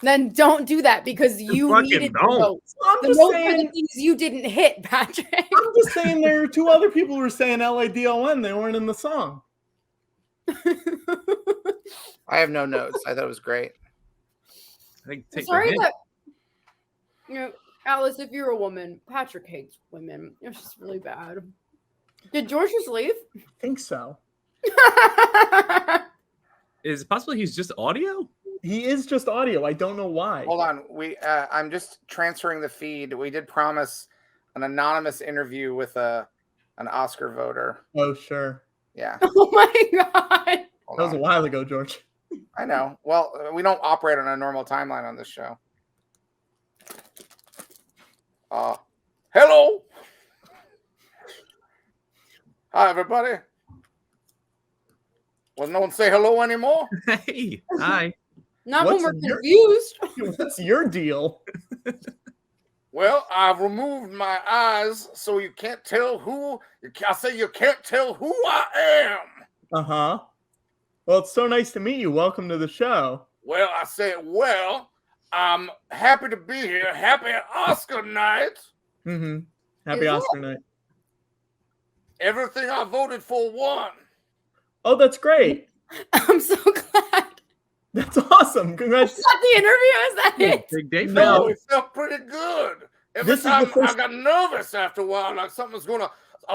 [SPEAKER 10] Then don't do that because you
[SPEAKER 20] fucking
[SPEAKER 10] needed the
[SPEAKER 20] don't.
[SPEAKER 10] notes.
[SPEAKER 2] I'm
[SPEAKER 10] The
[SPEAKER 2] just
[SPEAKER 10] notes
[SPEAKER 2] saying-
[SPEAKER 10] are the things you didn't hit, Patrick.
[SPEAKER 2] I'm just saying there are 2 other people who were saying L-A-D-O-N. They weren't in the song.
[SPEAKER 3] I have no notes. I thought it was great.
[SPEAKER 20] I think
[SPEAKER 10] I'm sorry that, Alice, if you're a woman, Patrick hates women. It's just really bad. Did George just leave?
[SPEAKER 2] I think so.
[SPEAKER 20] Is it possible he's just audio?
[SPEAKER 2] He is just audio. I don't know why.
[SPEAKER 3] Hold on. I'm just transferring the feed. We did promise an anonymous interview with an Oscar voter.
[SPEAKER 2] Oh, sure.
[SPEAKER 3] Yeah.
[SPEAKER 10] Oh my god.
[SPEAKER 2] That was a while ago, George.
[SPEAKER 3] I know. Well, we don't operate on a normal timeline on this show. Hello. Hi, everybody. Well, no one say hello anymore?
[SPEAKER 20] Hey, hi.
[SPEAKER 10] Not
[SPEAKER 2] What's
[SPEAKER 10] when we're
[SPEAKER 2] your-
[SPEAKER 10] confused.
[SPEAKER 2] What's your deal?
[SPEAKER 3] Well, I've removed my eyes so you can't tell who. I say you can't tell who I am.
[SPEAKER 2] Uh-huh. Well, it's so nice to meet you. Welcome to the show.
[SPEAKER 3] Well, I said, I'm happy to be here. Happy Oscar night.
[SPEAKER 2] Mm-hmm. Happy
[SPEAKER 3] Is
[SPEAKER 2] Oscar night.
[SPEAKER 3] Everything I voted for won.
[SPEAKER 2] Oh, that's great.
[SPEAKER 10] I'm so glad.
[SPEAKER 2] That's awesome. Congrats.
[SPEAKER 10] Is that the interview? Is that it?
[SPEAKER 20] Big day for
[SPEAKER 3] No,
[SPEAKER 20] you.
[SPEAKER 3] it felt pretty good. Every
[SPEAKER 2] This is
[SPEAKER 3] time
[SPEAKER 2] the first-
[SPEAKER 3] I got nervous after a while, like I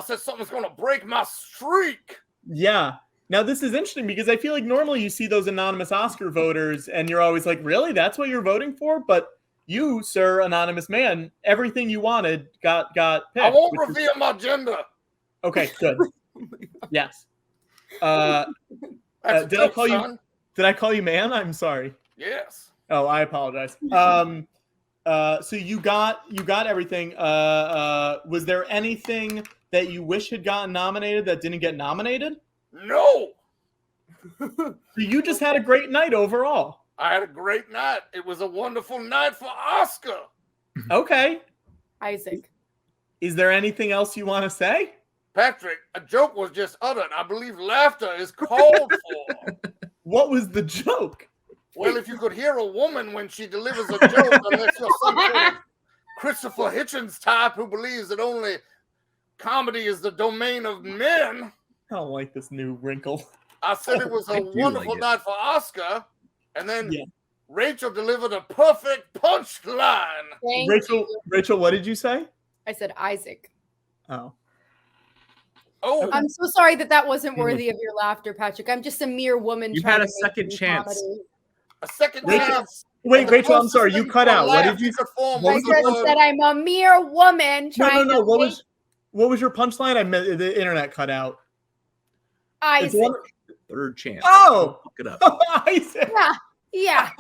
[SPEAKER 3] said something's gonna break my streak.
[SPEAKER 2] Yeah. Now, this is interesting because I feel like normally you see those anonymous Oscar voters and you're always like, really? That's what you're voting for? But you, sir, anonymous man, everything you wanted got picked.
[SPEAKER 3] I won't
[SPEAKER 2] which is-
[SPEAKER 3] reveal my gender.
[SPEAKER 2] Okay, good. Yes. Did I
[SPEAKER 3] good,
[SPEAKER 2] call you?
[SPEAKER 3] son.
[SPEAKER 2] Did I call you man? I'm sorry.
[SPEAKER 3] Yes.
[SPEAKER 2] Oh, I apologize. So you got everything. Was there anything that you wish had gotten nominated that didn't get nominated?
[SPEAKER 3] No.
[SPEAKER 2] So you just had a great night overall.
[SPEAKER 3] I had a great night. It was a wonderful night for Oscar.
[SPEAKER 2] Okay.
[SPEAKER 10] Isaac.
[SPEAKER 2] Is there anything else you want to say?
[SPEAKER 3] Patrick, a joke was just uttered. I believe laughter is called for.
[SPEAKER 2] What was the joke?
[SPEAKER 3] Well, if you could hear a woman when she delivers a joke, unless you're some sort of Christopher Hitchens type who believes that only comedy is the domain of men.
[SPEAKER 2] I don't like this new wrinkle.
[SPEAKER 3] I said it was
[SPEAKER 20] I
[SPEAKER 3] a
[SPEAKER 20] do
[SPEAKER 3] wonderful
[SPEAKER 20] like it.
[SPEAKER 3] night for Oscar, and then
[SPEAKER 2] Yeah.
[SPEAKER 3] Rachel delivered a perfect punchline.
[SPEAKER 10] Thank
[SPEAKER 2] Rachel,
[SPEAKER 10] you.
[SPEAKER 2] Rachel, what did you say?
[SPEAKER 10] I said Isaac.
[SPEAKER 2] Oh.
[SPEAKER 3] Oh,
[SPEAKER 10] I'm so sorry that wasn't worthy of your laughter, Patrick. I'm just a mere woman.
[SPEAKER 20] You
[SPEAKER 10] trying
[SPEAKER 20] had
[SPEAKER 10] to
[SPEAKER 20] a
[SPEAKER 10] make
[SPEAKER 20] second
[SPEAKER 10] some
[SPEAKER 20] chance.
[SPEAKER 10] comedy.
[SPEAKER 3] a second
[SPEAKER 2] Rachel-
[SPEAKER 3] chance.
[SPEAKER 2] Wait,
[SPEAKER 3] And the
[SPEAKER 2] Rachel, I'm
[SPEAKER 3] closest
[SPEAKER 2] sorry, you
[SPEAKER 3] thing
[SPEAKER 2] cut
[SPEAKER 3] to a
[SPEAKER 2] out. What
[SPEAKER 3] laugh
[SPEAKER 2] did you?
[SPEAKER 3] could form
[SPEAKER 2] what
[SPEAKER 10] I
[SPEAKER 2] was
[SPEAKER 3] was
[SPEAKER 2] the
[SPEAKER 10] just
[SPEAKER 3] the
[SPEAKER 10] said I'm a mere woman
[SPEAKER 2] No,
[SPEAKER 10] trying
[SPEAKER 2] no.
[SPEAKER 10] to
[SPEAKER 2] What
[SPEAKER 10] make
[SPEAKER 2] was your punchline? I meant the internet cut out. It's
[SPEAKER 10] Isaac.
[SPEAKER 2] one-
[SPEAKER 20] Third chance.
[SPEAKER 2] Oh,
[SPEAKER 20] Look it up.
[SPEAKER 2] Isaac.
[SPEAKER 10] Yeah.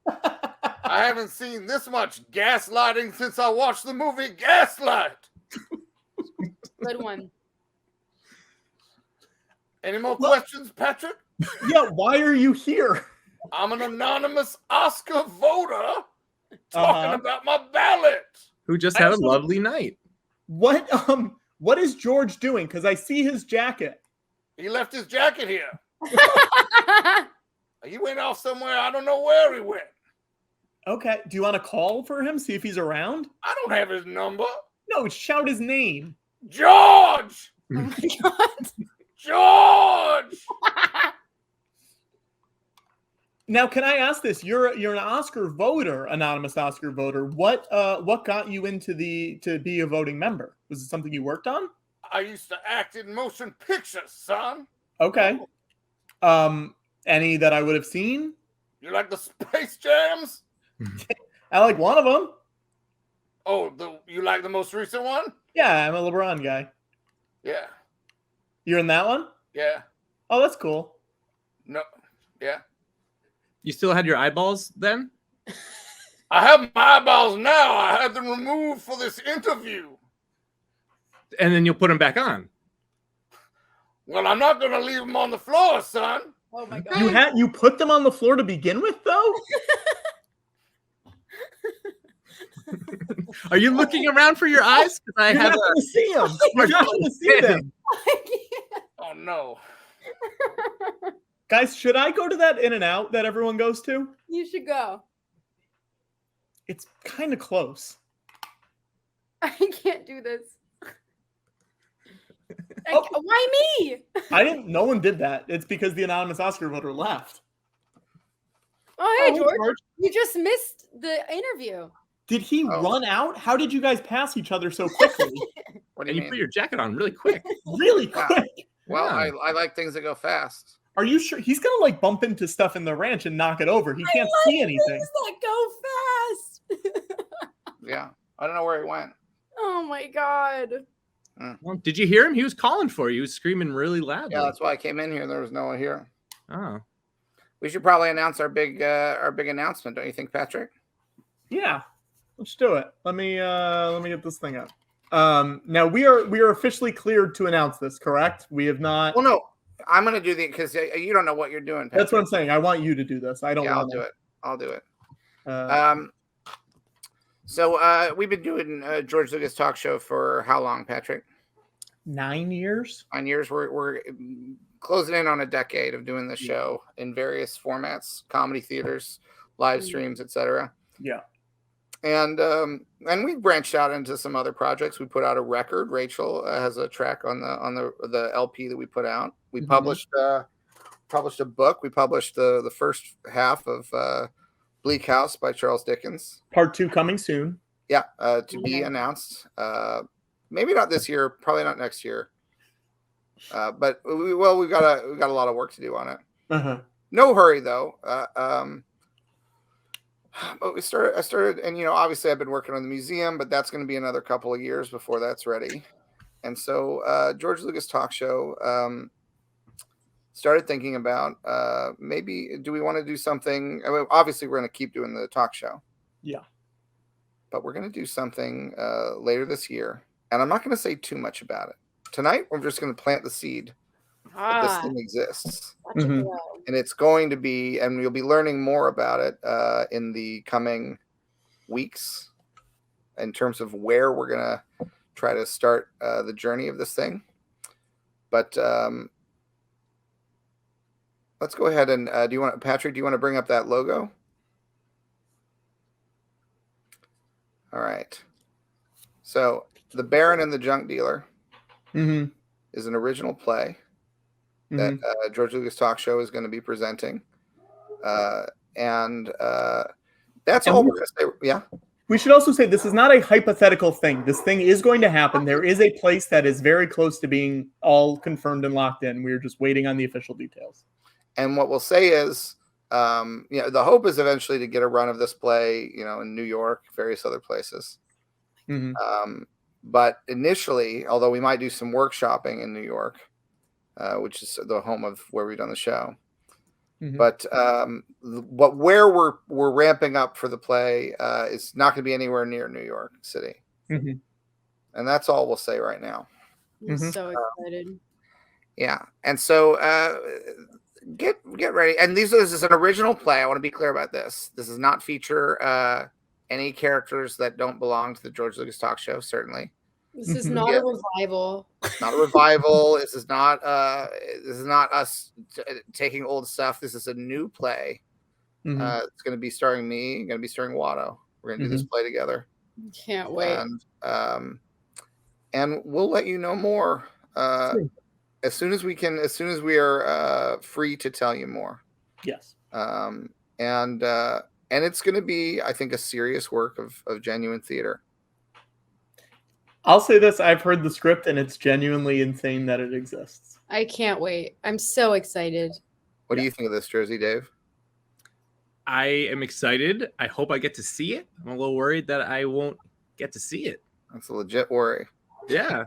[SPEAKER 3] I haven't seen this much gaslighting since I watched the movie Gaslight.
[SPEAKER 10] Good one.
[SPEAKER 3] Any more questions, Patrick?
[SPEAKER 2] Yeah, why are you here?
[SPEAKER 3] I'm an anonymous Oscar voter talking about my ballot.
[SPEAKER 20] Who just had a lovely night.
[SPEAKER 2] What is George doing? Because I see his jacket.
[SPEAKER 3] He left his jacket here. He went off somewhere. I don't know where he went.
[SPEAKER 2] Okay. Do you want to call for him? See if he's around?
[SPEAKER 3] I don't have his number.
[SPEAKER 2] No, shout his name.
[SPEAKER 3] George!
[SPEAKER 10] Oh my god.
[SPEAKER 3] George!
[SPEAKER 2] Now, can I ask this? You're an Oscar voter, anonymous Oscar voter. What got you into to be a voting member? Was it something you worked on?
[SPEAKER 3] I used to act in motion pictures, son.
[SPEAKER 2] Okay. Any that I would have seen?
[SPEAKER 3] You like the Space Jams?
[SPEAKER 2] I like one of them.
[SPEAKER 3] Oh, you like the most recent one?
[SPEAKER 2] Yeah, I'm a LeBron guy.
[SPEAKER 3] Yeah.
[SPEAKER 2] You're in that one?
[SPEAKER 3] Yeah.
[SPEAKER 2] Oh, that's cool.
[SPEAKER 3] No. Yeah.
[SPEAKER 20] You still had your eyeballs then?
[SPEAKER 11] I have my eyeballs now. I had them removed for this interview.
[SPEAKER 20] And then you'll put them back on.
[SPEAKER 11] Well, I'm not going to leave them on the floor, son.
[SPEAKER 10] Oh my god.
[SPEAKER 2] You put them on the floor to begin with, though?
[SPEAKER 20] Are you looking around for your eyes? I
[SPEAKER 2] You're
[SPEAKER 20] have
[SPEAKER 2] not going to see them. You're not going to see them.
[SPEAKER 11] Oh, no.
[SPEAKER 2] Guys, should I go to that In-N-Out that everyone goes to?
[SPEAKER 10] You should go.
[SPEAKER 2] It's kind of close.
[SPEAKER 10] I can't do this. Why me?
[SPEAKER 2] No one did that. It's because the anonymous Oscar voter left.
[SPEAKER 10] Oh, hey,
[SPEAKER 2] Oh,
[SPEAKER 10] George.
[SPEAKER 2] George.
[SPEAKER 10] You just missed the interview.
[SPEAKER 2] Did he run out? How did you guys pass each other so quickly?
[SPEAKER 11] What do
[SPEAKER 20] And
[SPEAKER 11] you
[SPEAKER 20] you put
[SPEAKER 11] mean?
[SPEAKER 20] your jacket on really quick.
[SPEAKER 2] Really
[SPEAKER 11] Wow.
[SPEAKER 2] quick.
[SPEAKER 11] Well,
[SPEAKER 20] Yeah.
[SPEAKER 11] I like things that go fast.
[SPEAKER 2] Are you sure? He's going to like bump into stuff in the ranch and knock it over. He can't see anything.
[SPEAKER 10] Things that go fast.
[SPEAKER 11] Yeah. I don't know where he went.
[SPEAKER 10] Oh my god.
[SPEAKER 20] Well, did you hear him? He was calling for you. He was screaming really loudly.
[SPEAKER 11] Yeah, that's why I came in here. There was no one here.
[SPEAKER 20] Oh.
[SPEAKER 11] We should probably announce our big announcement, don't you think, Patrick?
[SPEAKER 2] Yeah, let's do it. Let me get this thing up. Now we are officially cleared to announce this, correct? We have not.
[SPEAKER 11] Well, no, I'm going to do the because you don't know what you're doing, Patrick.
[SPEAKER 2] That's what I'm saying. I want you to do this. I don't.
[SPEAKER 11] Yeah,
[SPEAKER 2] want
[SPEAKER 11] I'll do it.
[SPEAKER 2] Uh,
[SPEAKER 11] So we've been doing George Lucas Talk Show for how long, Patrick?
[SPEAKER 2] 9 years.
[SPEAKER 11] 9 years. We're closing in on a decade of doing the show in various formats, comedy theaters, live streams, etc.
[SPEAKER 2] Yeah.
[SPEAKER 11] And we branched out into some other projects. We put out a record. Rachel has a track on the LP that we put out. We published a book. We published the first half of Bleak House by Charles Dickens.
[SPEAKER 2] Part 2 coming soon.
[SPEAKER 11] Yeah, to be announced. Maybe not this year. Probably not next year. But we've got a lot of work to do on it.
[SPEAKER 2] Uh-huh.
[SPEAKER 11] No hurry though. But I started, and obviously I've been working on the museum, but that's going to be another couple of years before that's ready. And so George Lucas Talk Show started thinking about maybe do we want to do something? I mean, obviously we're going to keep doing the talk show.
[SPEAKER 2] Yeah.
[SPEAKER 11] But we're going to do something later this year, and I'm not going to say too much about it tonight. We're just going to plant the seed that this thing exists.
[SPEAKER 2] Mhm.
[SPEAKER 11] And it's going to be, and you'll be learning more about it in the coming weeks in terms of where we're going to try to start the journey of this thing. But let's go ahead and Patrick, do you want to bring up that logo? All right. So The Baron and the Junk Dealer is an original play that George Lucas Talk Show is going to be presenting. And that's all we're going to say. Yeah.
[SPEAKER 2] We should also say this is not a hypothetical thing. This thing is going to happen. There is a place that is very close to being all confirmed and locked in. We're just waiting on the official details.
[SPEAKER 11] And what we'll say is, the hope is eventually to get a run of this play, in New York, various other places. But initially, although we might do some workshopping in New York, which is the home of where we've done the show. But where we're ramping up for the play is not going to be anywhere near New York City. And that's all we'll say right now.
[SPEAKER 10] I'm so excited.
[SPEAKER 11] Yeah. And so get ready. And this is an original play. I want to be clear about this. This does not feature any characters that don't belong to the George Lucas Talk Show, certainly.
[SPEAKER 10] This is not a revival.
[SPEAKER 11] Not a revival. This is not us taking old stuff. This is a new play. It's going to be starring me. Going to be starring Watto. We're going to do this play together.
[SPEAKER 10] Can't wait.
[SPEAKER 11] And we'll let you know more as soon as we can. As soon as we are free to tell you more.
[SPEAKER 2] Yes.
[SPEAKER 11] And it's going to be, I think, a serious work of genuine theater.
[SPEAKER 2] I'll say this. I've heard the script, and it's genuinely insane that it exists.
[SPEAKER 10] I can't wait. I'm so excited.
[SPEAKER 11] What do you think of this, Jersey Dave?
[SPEAKER 20] I am excited. I hope I get to see it. I'm a little worried that I won't get to see it.
[SPEAKER 11] That's a legit worry.
[SPEAKER 20] Yeah.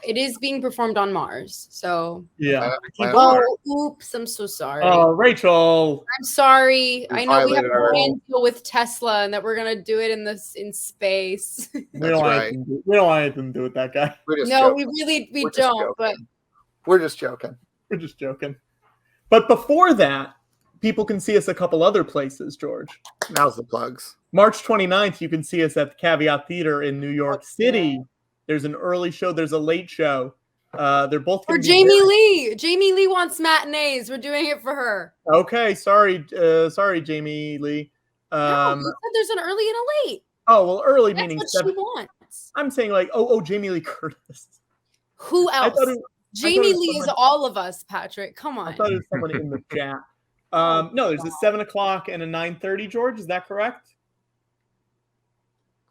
[SPEAKER 10] It is being performed on Mars. So
[SPEAKER 2] Yeah.
[SPEAKER 10] Oh, oops! I'm so sorry.
[SPEAKER 2] Oh, Rachel.
[SPEAKER 10] I'm sorry. I know we have a
[SPEAKER 2] violated our-
[SPEAKER 10] brand deal with Tesla, and that we're gonna do it in space.
[SPEAKER 2] We don't want anything to do with that guy.
[SPEAKER 10] No, we really don't. But
[SPEAKER 11] We're just joking.
[SPEAKER 2] We're just joking. But before that, people can see us a couple other places, George.
[SPEAKER 11] Now's the plugs.
[SPEAKER 2] March 29th, you can see us at the Caveat Theater in New York City. There's an early show. There's a late show. They're both
[SPEAKER 10] for
[SPEAKER 2] gonna be
[SPEAKER 10] Jamie Lee. Jamie Lee wants matinees. We're doing it for her.
[SPEAKER 2] Okay, sorry, Jamie Lee.
[SPEAKER 10] No, you said there's an early and a late.
[SPEAKER 2] Oh well, early
[SPEAKER 10] That's
[SPEAKER 2] meaning
[SPEAKER 10] what
[SPEAKER 2] 7.
[SPEAKER 10] she wants.
[SPEAKER 2] I'm saying like, oh, Jamie Lee Curtis.
[SPEAKER 10] Who
[SPEAKER 2] I
[SPEAKER 10] else?
[SPEAKER 2] thought it
[SPEAKER 10] Jamie
[SPEAKER 2] was
[SPEAKER 10] Lee is
[SPEAKER 2] someone-
[SPEAKER 10] all of us, Patrick. Come on.
[SPEAKER 2] I thought it was someone in the chat. No, there's a 7 o'clock and a 9:30. George, is that correct?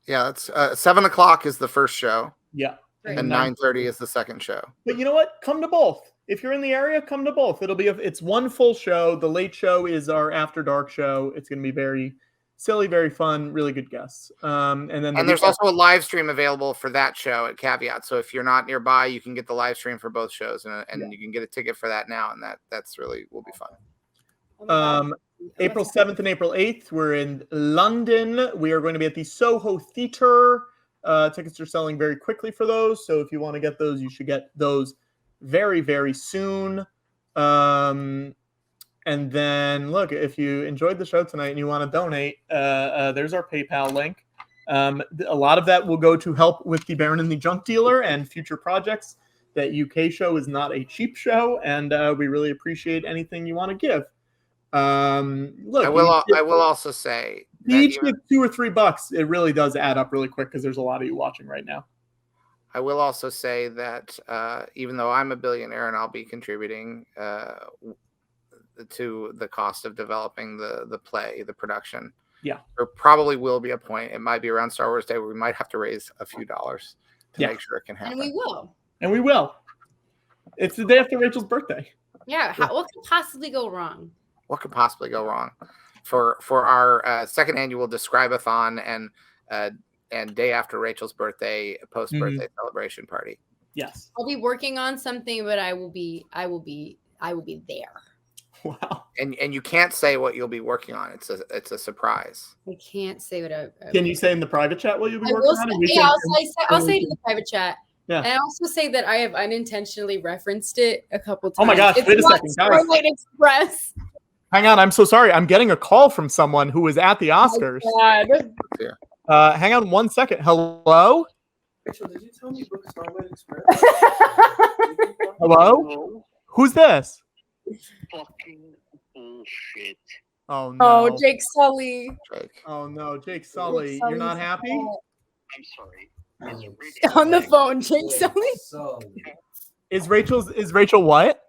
[SPEAKER 11] Yeah, it's 7 o'clock is the first show.
[SPEAKER 2] Yeah.
[SPEAKER 11] And 9:30 is the second show.
[SPEAKER 2] But you know what? Come to both. If you're in the area, come to both. It's one full show. The late show is our after dark show. It's going to be very silly, very fun, really good guests. And
[SPEAKER 3] there's also a live stream available for that show at Caveat. So if you're not nearby, you can get the live stream for both shows, and you can get a ticket for that now, and that's really will be fun.
[SPEAKER 2] April 7th and April 8th, we're in London. We are going to be at the Soho Theatre. Tickets are selling very quickly for those, so if you want to get those, you should get those very, very soon. And then, look, if you enjoyed the show tonight and you want to donate, there's our PayPal link. A lot of that will go to help with the Baron and the Junk Dealer and future projects. That UK show is not a cheap show, and we really appreciate anything you want to give. Look,
[SPEAKER 3] I will also say
[SPEAKER 2] you each give $2 or $3. It really does add up really quick because there's a lot of you watching right now.
[SPEAKER 3] I will also say that even though I'm a billionaire and I'll be contributing to the cost of developing the play, the production,
[SPEAKER 2] yeah,
[SPEAKER 3] there probably will be a point. It might be around Star Wars Day where we might have to raise a few dollars to make sure it can happen.
[SPEAKER 10] And we will.
[SPEAKER 2] And we will. It's the day after Rachel's birthday.
[SPEAKER 10] Yeah. What could possibly go wrong?
[SPEAKER 3] What could possibly go wrong for our second annual Describe-a-thon and day after Rachel's birthday, post-birthday celebration party?
[SPEAKER 2] Yes.
[SPEAKER 10] I'll be working on something, but I will be there.
[SPEAKER 2] Wow.
[SPEAKER 3] And you can't say what you'll be working on. It's a surprise.
[SPEAKER 10] I can't say what I
[SPEAKER 2] Can you say in the private chat what you'll be
[SPEAKER 10] I
[SPEAKER 2] working
[SPEAKER 10] will
[SPEAKER 2] on?
[SPEAKER 10] say, yeah, I'll say it in the private chat.
[SPEAKER 2] Yeah.
[SPEAKER 10] And I also say that I have unintentionally referenced it a couple times.
[SPEAKER 2] Oh my gosh,
[SPEAKER 10] it's
[SPEAKER 2] wait a
[SPEAKER 10] not
[SPEAKER 2] second, guys.
[SPEAKER 10] Starlight Express.
[SPEAKER 2] Hang on, I'm so sorry. I'm getting a call from someone who was at the Oscars.
[SPEAKER 10] God.
[SPEAKER 2] Hang on 1 second. Hello?
[SPEAKER 8] Rachel, did you tell me book Starlight Express?
[SPEAKER 2] Hello? Who's this?
[SPEAKER 12] Fucking bullshit.
[SPEAKER 2] Oh no.
[SPEAKER 10] Oh, Jake Sully.
[SPEAKER 2] Oh no, Jake Sully. You're not happy?
[SPEAKER 12] I'm sorry.
[SPEAKER 10] On the phone, Jake Sully.
[SPEAKER 2] Is Rachel what?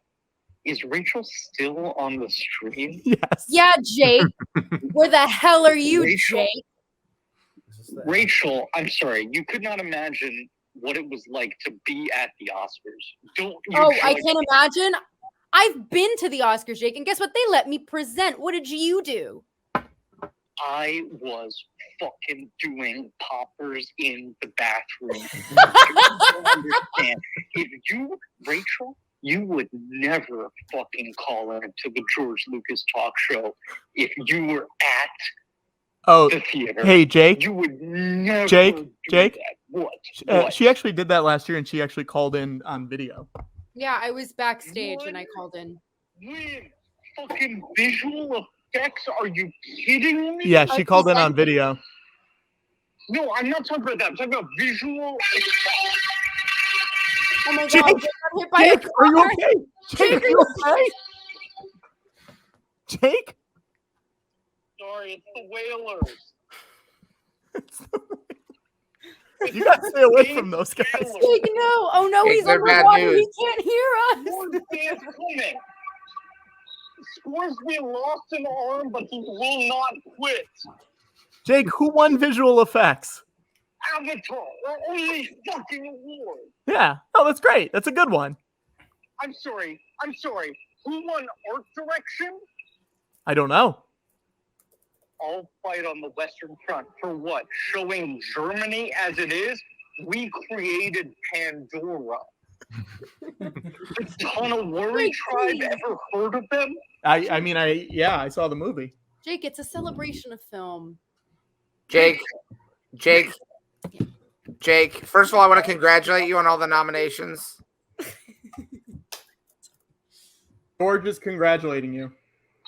[SPEAKER 12] Is Rachel still on the stream?
[SPEAKER 2] Yes.
[SPEAKER 10] Yeah, Jake. Where the hell are you,
[SPEAKER 12] Rachel?
[SPEAKER 10] Jake?
[SPEAKER 12] Rachel, I'm sorry. You could not imagine what it was like to be at the Oscars. Don't you
[SPEAKER 10] Oh, I
[SPEAKER 12] judge
[SPEAKER 10] can't imagine. I've been to the Oscars, Jake, and guess what? They let me present. What did you do?
[SPEAKER 12] I was fucking doing poppers in the bathroom. You don't understand. If you, Rachel, you would never fucking call into the George Lucas talk show if you were at the theater.
[SPEAKER 2] Hey, Jake.
[SPEAKER 12] You would never
[SPEAKER 2] Jake.
[SPEAKER 12] do
[SPEAKER 2] Jake.
[SPEAKER 12] that. What?
[SPEAKER 2] She actually did that last year, and she actually called in on video.
[SPEAKER 10] Yeah, I was backstage and I called in.
[SPEAKER 12] With fucking visual effects? Are you kidding me?
[SPEAKER 2] Yeah, she called in on video.
[SPEAKER 12] No, I'm not talking about that. I'm talking about visual effects.
[SPEAKER 10] Oh my
[SPEAKER 2] Jake,
[SPEAKER 10] god, I'm hit by a
[SPEAKER 2] Jake, are you
[SPEAKER 10] car.
[SPEAKER 2] okay? Jake, are you okay? Jake?
[SPEAKER 12] Sorry, it's the Whalers.
[SPEAKER 2] You gotta stay away from those guys.
[SPEAKER 10] Jake, no. Oh no,
[SPEAKER 3] Jake,
[SPEAKER 10] he's
[SPEAKER 3] they're bad
[SPEAKER 10] underwater. He
[SPEAKER 3] news.
[SPEAKER 10] can't hear us.
[SPEAKER 12] More fans coming. Scoresby lost an arm, but he will not quit.
[SPEAKER 2] Jake, who won visual effects?
[SPEAKER 12] Avatar, our only fucking award.
[SPEAKER 2] Yeah. Oh, that's great. That's a good one.
[SPEAKER 12] I'm sorry. Who won art direction?
[SPEAKER 2] I don't know.
[SPEAKER 12] I'll fight on the Western Front for what? Showing Germany as it is? we created Pandora. The Tunnel Worry Tribe, ever heard of them?
[SPEAKER 2] I saw the movie.
[SPEAKER 10] Jake, it's a celebration of film.
[SPEAKER 3] Jake. First of all, I want to congratulate you on all the nominations.
[SPEAKER 2] George is congratulating you.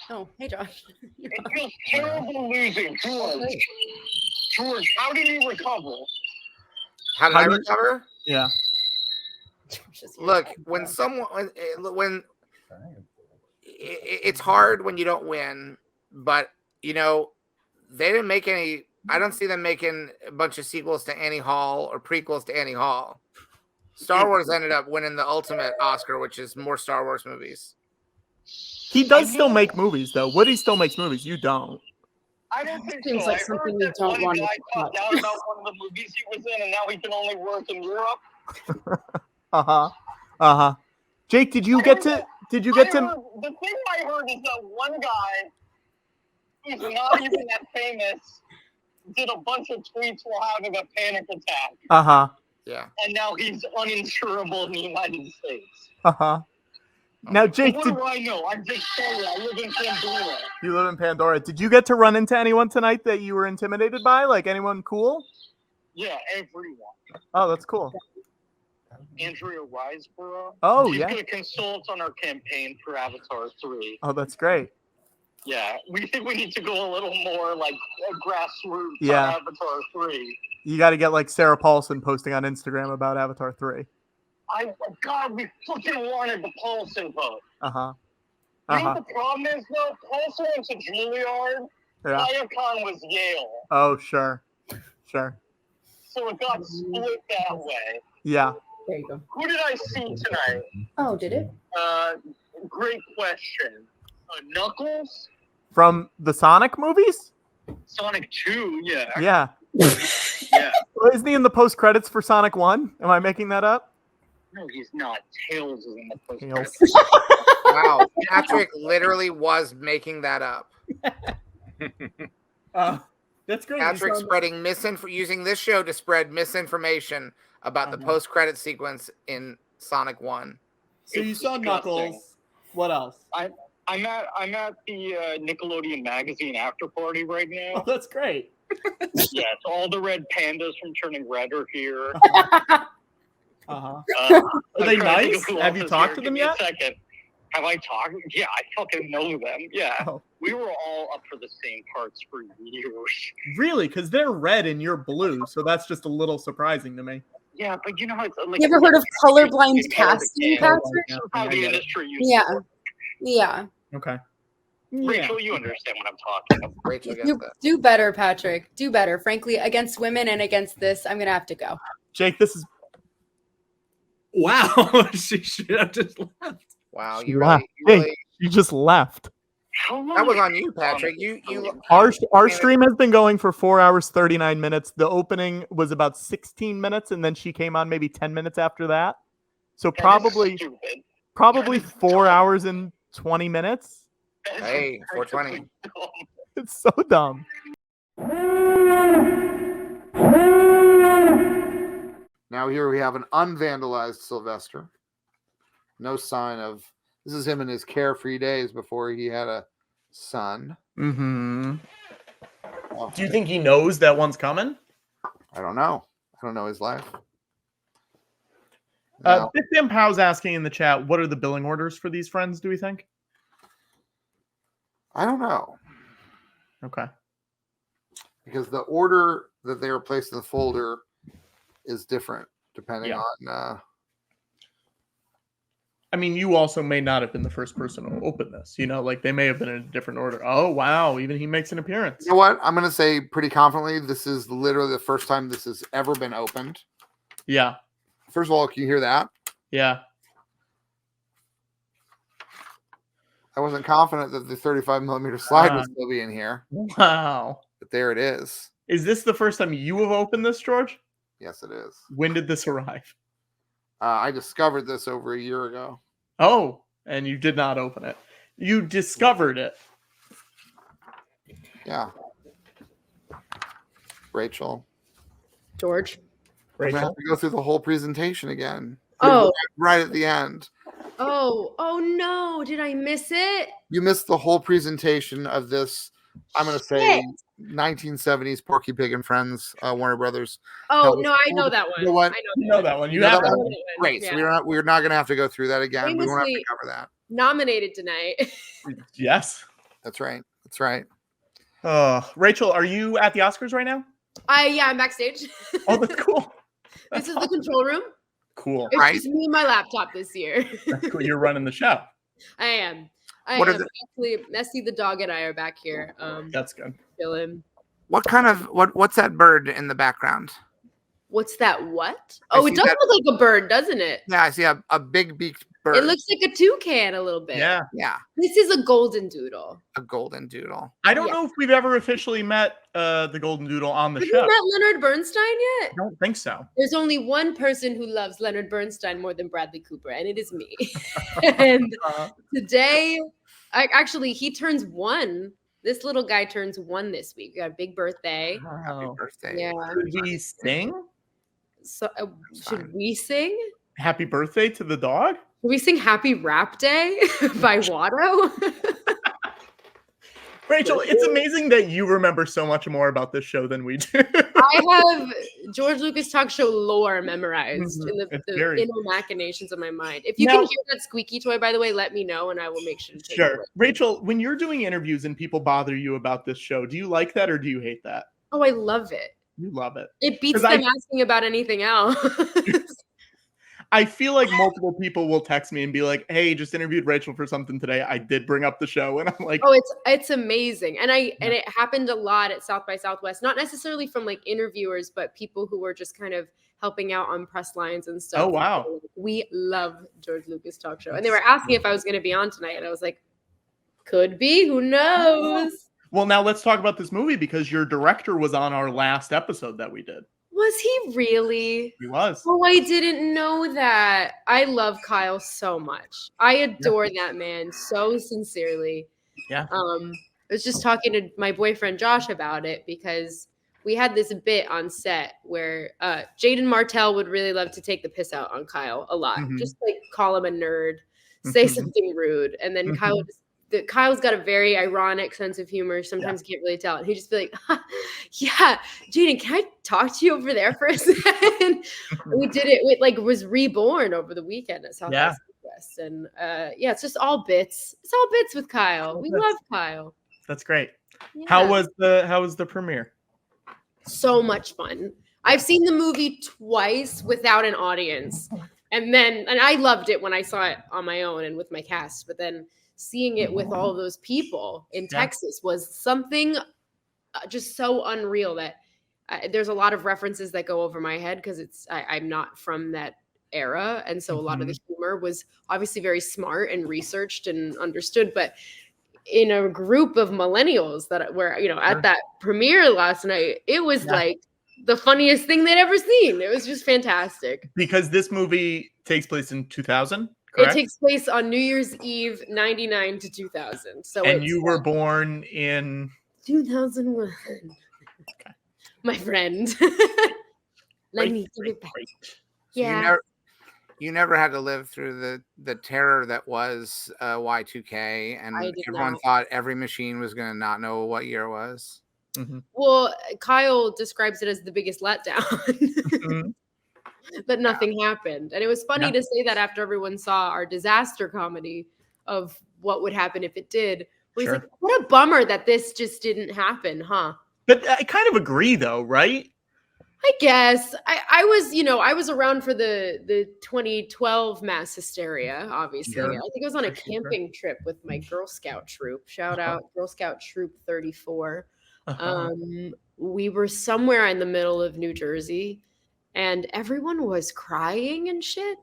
[SPEAKER 10] Oh, hey, Josh.
[SPEAKER 12] It feels terrible losing. George, how did you recover?
[SPEAKER 3] How did I recover?
[SPEAKER 2] Yeah.
[SPEAKER 3] Look, when it's hard when you don't win, but they didn't make any. I don't see them making a bunch of sequels to Annie Hall or prequels to Annie Hall. Star Wars ended up winning the ultimate Oscar, which is more Star Wars movies.
[SPEAKER 2] He does still make movies, though. Woody still makes movies. You don't.
[SPEAKER 12] I don't think
[SPEAKER 10] Seems
[SPEAKER 12] so.
[SPEAKER 10] like
[SPEAKER 12] I
[SPEAKER 10] something
[SPEAKER 12] heard
[SPEAKER 10] you
[SPEAKER 12] that
[SPEAKER 10] don't
[SPEAKER 12] one
[SPEAKER 10] want to
[SPEAKER 12] guy
[SPEAKER 10] touch.
[SPEAKER 12] found out about one of the movies he was in, and now he can only work in Europe.
[SPEAKER 2] Jake, did you get to?
[SPEAKER 12] The thing I heard is that one guy who's not even that famous did a bunch of tweets while having a panic attack.
[SPEAKER 3] Yeah.
[SPEAKER 12] And now he's uninsurable in the United States.
[SPEAKER 2] Now, Jake,
[SPEAKER 12] What do I know? I'm just saying. I live in Pandora.
[SPEAKER 2] you live in Pandora. Did you get to run into anyone tonight that you were intimidated by? Like anyone cool?
[SPEAKER 12] Yeah, everyone.
[SPEAKER 2] Oh, that's cool.
[SPEAKER 12] Andrea Riseborough.
[SPEAKER 2] Oh,
[SPEAKER 12] She's
[SPEAKER 2] yeah.
[SPEAKER 12] going to consult on our campaign for Avatar 3.
[SPEAKER 2] Oh, that's great.
[SPEAKER 12] Yeah, we think we need to go a little more like grassroots
[SPEAKER 2] Yeah.
[SPEAKER 12] on Avatar 3.
[SPEAKER 2] You got to get like Sarah Paulson posting on Instagram about Avatar 3.
[SPEAKER 12] God, we fucking wanted the Paulson vote. You know
[SPEAKER 2] Uh-huh.
[SPEAKER 12] what the problem is, though? Paulson went to Juilliard.
[SPEAKER 2] Yeah.
[SPEAKER 12] Viacom was Yale.
[SPEAKER 2] Oh, sure. Sure.
[SPEAKER 12] So it got split that way.
[SPEAKER 2] Yeah.
[SPEAKER 10] There you go.
[SPEAKER 12] Who did I see tonight?
[SPEAKER 10] Oh, did it?
[SPEAKER 12] Great question. Knuckles?
[SPEAKER 2] From the Sonic movies?
[SPEAKER 12] Sonic 2, yeah.
[SPEAKER 2] Yeah.
[SPEAKER 12] Yeah.
[SPEAKER 2] Well, isn't he in the post credits for Sonic 1? Am I making that up?
[SPEAKER 12] No, he's not. Tails is in the post
[SPEAKER 2] Tails.
[SPEAKER 3] Wow, Patrick literally was making that up.
[SPEAKER 2] That's great.
[SPEAKER 3] Patrick spreading using this show to spread misinformation about the post-credit sequence in Sonic 1.
[SPEAKER 2] So you saw Knuckles. What else?
[SPEAKER 12] I'm at the Nickelodeon magazine after party right now.
[SPEAKER 2] Oh, that's great.
[SPEAKER 12] Yeah, so all the red pandas from Turning Red are here.
[SPEAKER 2] Are
[SPEAKER 12] I'm
[SPEAKER 2] they
[SPEAKER 12] trying to
[SPEAKER 2] nice?
[SPEAKER 12] think of who
[SPEAKER 2] Have
[SPEAKER 12] else
[SPEAKER 2] you
[SPEAKER 12] is
[SPEAKER 2] talked
[SPEAKER 12] here.
[SPEAKER 2] to
[SPEAKER 12] Give
[SPEAKER 2] them
[SPEAKER 12] me
[SPEAKER 2] yet?
[SPEAKER 12] A second. Have I talked? Yeah, I fucking know them. Yeah,
[SPEAKER 2] Oh.
[SPEAKER 12] we were all up for the same parts for years.
[SPEAKER 2] Really? Because they're red and you're blue, so that's just a little surprising to me.
[SPEAKER 12] Yeah, but you know how it's like.
[SPEAKER 10] You ever heard of colorblind
[SPEAKER 12] it's
[SPEAKER 10] casting,
[SPEAKER 12] how
[SPEAKER 10] Patrick?
[SPEAKER 12] how the industry used
[SPEAKER 10] Yeah.
[SPEAKER 12] to work.
[SPEAKER 10] Yeah.
[SPEAKER 2] Okay.
[SPEAKER 12] Rachel, you understand what I'm talking about.
[SPEAKER 3] Rachel gets that.
[SPEAKER 10] Do better, Patrick. Do better. Frankly, against women and against this, I'm gonna have to go.
[SPEAKER 2] Jake, this is.
[SPEAKER 20] Wow, she should have just left.
[SPEAKER 3] Wow,
[SPEAKER 2] She
[SPEAKER 3] you
[SPEAKER 2] left.
[SPEAKER 3] really,
[SPEAKER 2] Hey, you just left.
[SPEAKER 3] that was on you, Patrick. You
[SPEAKER 2] Our stream has been going for 4 hours 39 minutes. The opening was about 16 minutes, and then she came on maybe 10 minutes after that. So probably 4 hours and 20 minutes.
[SPEAKER 3] Hey, 420.
[SPEAKER 2] It's so dumb.
[SPEAKER 11] Now here we have an unvandalized Sylvester. No sign of. This is him in his carefree days before he had a son.
[SPEAKER 2] Mm-hmm. Do you think he knows that one's coming?
[SPEAKER 11] I don't know. I don't know his life.
[SPEAKER 2] Big Sam Pow's asking in the chat, what are the billing orders for these friends, do we think?
[SPEAKER 11] I don't know.
[SPEAKER 2] Okay.
[SPEAKER 11] Because the order that they were placed in the folder is different depending on.
[SPEAKER 2] I mean, you also may not have been the first person to open this. You know, like they may have been in a different order. Oh, wow. Even he makes an appearance.
[SPEAKER 11] You know what? I'm going to say pretty confidently, this is literally the first time this has ever been opened.
[SPEAKER 2] Yeah.
[SPEAKER 11] First of all, can you hear that?
[SPEAKER 2] Yeah.
[SPEAKER 11] I wasn't confident that the 35 millimeter slide would still be in here.
[SPEAKER 2] Wow.
[SPEAKER 11] But there it is.
[SPEAKER 2] Is this the first time you have opened this, George?
[SPEAKER 11] Yes, it is.
[SPEAKER 2] When did this arrive?
[SPEAKER 11] I discovered this over a year ago.
[SPEAKER 2] Oh, and you did not open it. You discovered it.
[SPEAKER 11] Yeah. Rachel.
[SPEAKER 10] George.
[SPEAKER 11] I'm gonna have to go through the whole presentation again.
[SPEAKER 10] Oh.
[SPEAKER 11] Right at the end.
[SPEAKER 10] Oh no! Did I miss it?
[SPEAKER 11] You missed the whole presentation of this. I'm gonna say 1970s Porky Pig and Friends, Warner Brothers.
[SPEAKER 10] Oh no, I know that one.
[SPEAKER 11] You know what?
[SPEAKER 2] You know that one. You have that one.
[SPEAKER 11] Great. So
[SPEAKER 10] Yeah.
[SPEAKER 11] we're not gonna have to go through that again. We won't have to
[SPEAKER 10] Famously
[SPEAKER 11] cover that.
[SPEAKER 10] nominated tonight.
[SPEAKER 2] Yes.
[SPEAKER 11] That's right. That's right.
[SPEAKER 2] Rachel, are you at the Oscars right now?
[SPEAKER 10] I'm backstage.
[SPEAKER 2] Oh, that's cool.
[SPEAKER 10] This is the control room.
[SPEAKER 2] Cool.
[SPEAKER 10] It's just me and my laptop this year.
[SPEAKER 2] That's cool. You're running the show.
[SPEAKER 10] I am. Actually, Nessie the dog and I are back here.
[SPEAKER 2] That's good.
[SPEAKER 10] Chilling.
[SPEAKER 3] What's that bird in the background?
[SPEAKER 10] What's that? What? Oh, it does look like a bird, doesn't it?
[SPEAKER 3] Yeah, I see a big beaked bird.
[SPEAKER 10] It looks like a toucan a little bit.
[SPEAKER 2] Yeah.
[SPEAKER 3] Yeah.
[SPEAKER 10] This is a golden doodle.
[SPEAKER 3] A golden doodle.
[SPEAKER 2] I don't know if we've ever officially met the Golden Doodle on the
[SPEAKER 10] Have
[SPEAKER 2] show.
[SPEAKER 10] you met Leonard Bernstein yet?
[SPEAKER 2] I don't think so.
[SPEAKER 10] There's only one person who loves Leonard Bernstein more than Bradley Cooper, and it is me. And today, he turns 1. This little guy turns 1 this week. We got a big birthday.
[SPEAKER 2] Happy
[SPEAKER 3] birthday.
[SPEAKER 10] Yeah.
[SPEAKER 2] Should we sing?
[SPEAKER 10] So should we sing?
[SPEAKER 2] Happy birthday to the dog?
[SPEAKER 10] Should we sing Happy Rap Day by Watto?
[SPEAKER 2] Rachel, it's amazing that you remember so much more about this show than we do.
[SPEAKER 10] I have George Lucas talk show lore memorized in the
[SPEAKER 2] very
[SPEAKER 10] inner machinations of my mind. If you can hear that squeaky toy, by the way, let me know and I will make sure to take it away.
[SPEAKER 2] Sure. Rachel, when you're doing interviews and people bother you about this show, do you like that or do you hate that?
[SPEAKER 10] Oh, I love it.
[SPEAKER 2] You love it.
[SPEAKER 10] It beats them asking about anything else.
[SPEAKER 2] I feel like multiple people will text me and be like, "Hey, just interviewed Rachel for something today. I did bring up the show," and I'm like,
[SPEAKER 10] "Oh, it's amazing." And it happened a lot at South by Southwest, not necessarily from like interviewers, but people who were just kind of helping out on press lines and stuff.
[SPEAKER 2] Oh, wow.
[SPEAKER 10] We love George Lucas Talk Show, and they were asking if I was going to be on tonight, and I was like, "Could be. Who knows?"
[SPEAKER 2] Well, now let's talk about this movie because your director was on our last episode that we did.
[SPEAKER 10] Was he really?
[SPEAKER 2] He was.
[SPEAKER 10] Oh, I didn't know that. I love Kyle so much. I adore that man so sincerely.
[SPEAKER 2] Yeah.
[SPEAKER 10] I was just talking to my boyfriend Josh about it because we had this bit on set where Jaden Martell would really love to take the piss out on Kyle a lot. Just like call him a nerd, say something rude, and then Kyle's got a very ironic sense of humor. Sometimes you can't really tell. And he'd just be like, yeah, Jaden, can I talk to you over there for a second? We did it. It like was reborn over the weekend at South by Southwest. And it's just all bits. It's all bits with Kyle. We love Kyle.
[SPEAKER 2] That's great.
[SPEAKER 10] Yeah.
[SPEAKER 2] How was the premiere?
[SPEAKER 10] So much fun. I've seen the movie twice without an audience. And I loved it when I saw it on my own and with my cast. But then seeing it with all of those people in Texas was something just so unreal that there's a lot of references that go over my head because I'm not from that era. And so a lot of the humor was obviously very smart and researched and understood. But in a group of millennials that were, at that premiere last night, it was like the funniest thing they'd ever seen. It was just fantastic.
[SPEAKER 2] Because this movie takes place in 2000. Correct?
[SPEAKER 10] It takes place on New Year's Eve, 99 to 2000. So
[SPEAKER 2] and you were born in
[SPEAKER 10] 2001. Okay. My friend. Let me give it back. Yeah.
[SPEAKER 3] You never had to live through the terror that was Y2K, and everyone thought every machine was going to not know what year it was.
[SPEAKER 10] Well, Kyle describes it as the biggest letdown. But nothing happened. And it was funny to say that after everyone saw our disaster comedy of what would happen if it did. He's like, what a bummer that this just didn't happen, huh?
[SPEAKER 2] But I kind of agree though, right?
[SPEAKER 10] I guess. I was around for the 2012 mass hysteria, obviously.
[SPEAKER 2] Sure.
[SPEAKER 10] I think I was on a camping trip with my Girl Scout troop. Shout out Girl Scout Troop 34. We were somewhere in the middle of New Jersey. And everyone was crying and shit.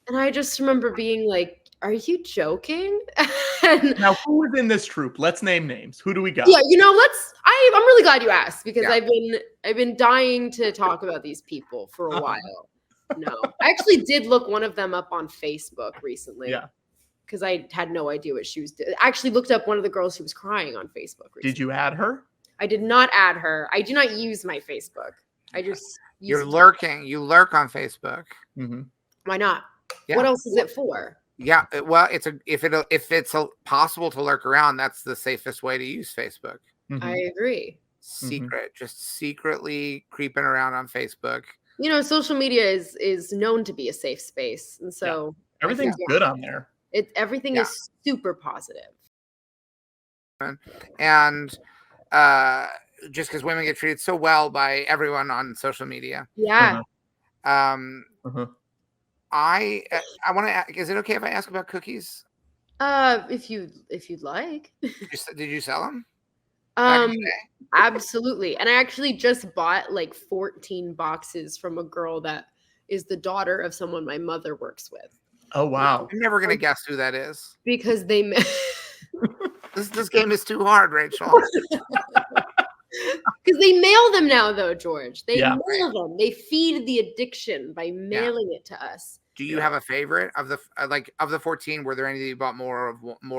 [SPEAKER 10] And I just remember being like, are you joking?
[SPEAKER 2] Now, who was in this troop? Let's name names. Who do we got?
[SPEAKER 10] Yeah, I'm really glad you asked because I've been dying to talk about these people for a while. No, I actually did look one of them up on Facebook recently. Yeah. Because I had no idea what she was doing. I actually looked up one of the girls who was crying on Facebook recently.
[SPEAKER 2] Did you add her?
[SPEAKER 10] I did not add her. I do not use my Facebook. I just
[SPEAKER 3] You're lurking. You lurk on Facebook.
[SPEAKER 10] Why not?
[SPEAKER 3] Yeah.
[SPEAKER 10] What else is it for?
[SPEAKER 3] Yeah. Well, if it's possible to lurk around, that's the safest way to use Facebook.
[SPEAKER 10] I agree.
[SPEAKER 3] Secret, just secretly creeping around on Facebook.
[SPEAKER 10] You know, social media is known to be a safe space, and so
[SPEAKER 2] everything's good on there.
[SPEAKER 10] Everything is super positive.
[SPEAKER 3] And just because women get treated so well by everyone on social media.
[SPEAKER 10] Yeah.
[SPEAKER 3] I want to. Is it okay if I ask about cookies?
[SPEAKER 10] If you'd like.
[SPEAKER 3] Did you sell them?
[SPEAKER 10] Absolutely. And I actually just bought like 14 boxes from a girl that is the daughter of someone my mother works with.
[SPEAKER 2] Oh wow!
[SPEAKER 3] I'm never gonna guess who that is
[SPEAKER 10] because they.
[SPEAKER 3] This game is too hard, Rachel.
[SPEAKER 10] Because they mail them now, though, George. They
[SPEAKER 3] Yeah.
[SPEAKER 10] mail them. They feed the addiction by mailing it to us.
[SPEAKER 3] Do you have a favorite of the 14? Were there any that you bought more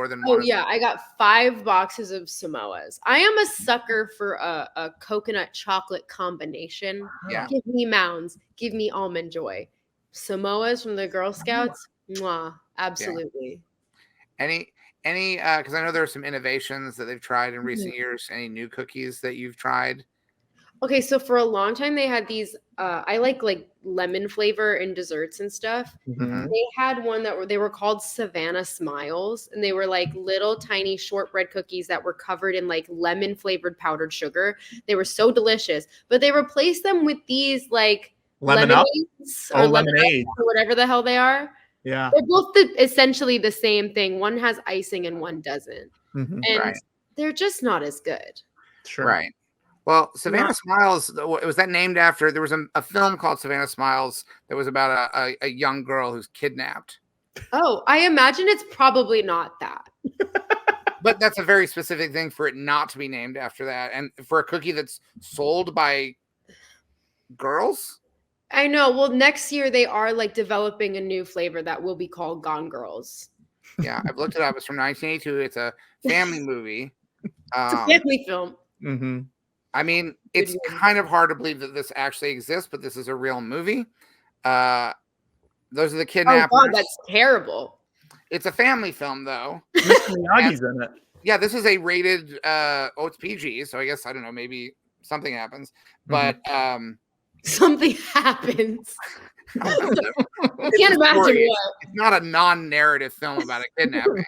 [SPEAKER 3] than
[SPEAKER 10] Oh
[SPEAKER 3] one?
[SPEAKER 10] yeah, I got 5 boxes of Samoas. I am a sucker for a coconut chocolate combination.
[SPEAKER 3] Yeah.
[SPEAKER 10] Give me Mounds. Give me Almond Joy. Samoas from the Girl Scouts. Mwah. Absolutely.
[SPEAKER 3] Any because I know there are some innovations that they've tried in recent years. Any new cookies that you've tried?
[SPEAKER 10] Okay, so for a long time they had these. I like lemon flavor in desserts and stuff. They had one they were called Savannah Smiles, and they were like little tiny shortbread cookies that were covered in like lemon flavored powdered sugar. They were so delicious, but they replaced them with these like
[SPEAKER 2] Lemon Up?
[SPEAKER 10] lemonades
[SPEAKER 2] Oh,
[SPEAKER 10] or lemonade
[SPEAKER 2] lemonade.
[SPEAKER 10] or whatever the hell they are.
[SPEAKER 2] Yeah.
[SPEAKER 10] They're both essentially the same thing. One has icing and one doesn't, and
[SPEAKER 3] Right.
[SPEAKER 10] they're just not as good.
[SPEAKER 2] Sure.
[SPEAKER 3] Right. Well, Savannah Smiles, was that named after? There was a film called Savannah Smiles that was about a young girl who's kidnapped.
[SPEAKER 10] Oh, I imagine it's probably not that.
[SPEAKER 3] But that's a very specific thing for it not to be named after that, and for a cookie that's sold by girls.
[SPEAKER 10] I know. Well, next year they are like developing a new flavor that will be called Gone Girls.
[SPEAKER 3] Yeah, I've looked it up. It's from 1982. It's a family movie.
[SPEAKER 10] It's a family film.
[SPEAKER 3] I mean, it's kind of hard to believe that this actually exists, but this is a real movie. Those are the kidnappers.
[SPEAKER 10] Oh God, that's terrible.
[SPEAKER 3] It's a family film, though.
[SPEAKER 2] Mr. Miyagi's in it.
[SPEAKER 3] Yeah, this is a rated. It's PG, so I guess I don't know. Maybe something happens, but
[SPEAKER 10] something happens. I can't
[SPEAKER 3] It's a
[SPEAKER 10] imagine
[SPEAKER 3] story.
[SPEAKER 10] what.
[SPEAKER 3] It's not a non-narrative film about a kidnapping.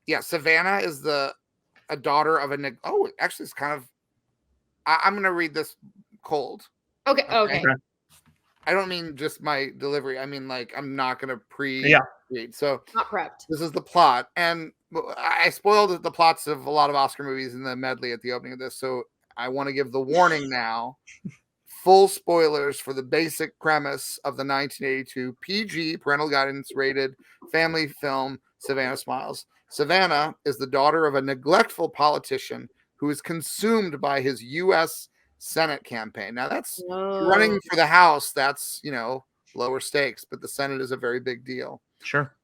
[SPEAKER 3] Yeah, Savannah is a daughter of a. Oh, actually, it's kind of. I'm going to read this cold.
[SPEAKER 10] Okay.
[SPEAKER 3] I don't mean just my delivery. I mean, like, I'm not going to read. So
[SPEAKER 10] Not prepped.
[SPEAKER 3] this is the plot, and I spoiled the plots of a lot of Oscar movies in the medley at the opening of this. So I want to give the warning now. Full spoilers for the basic premise of the 1982 PG parental guidance rated family film Savannah Smiles. Savannah is the daughter of a neglectful politician who is consumed by his U.S. Senate campaign. Now that's running for the House. That's, lower stakes, but the Senate is a very big deal.
[SPEAKER 2] Sure.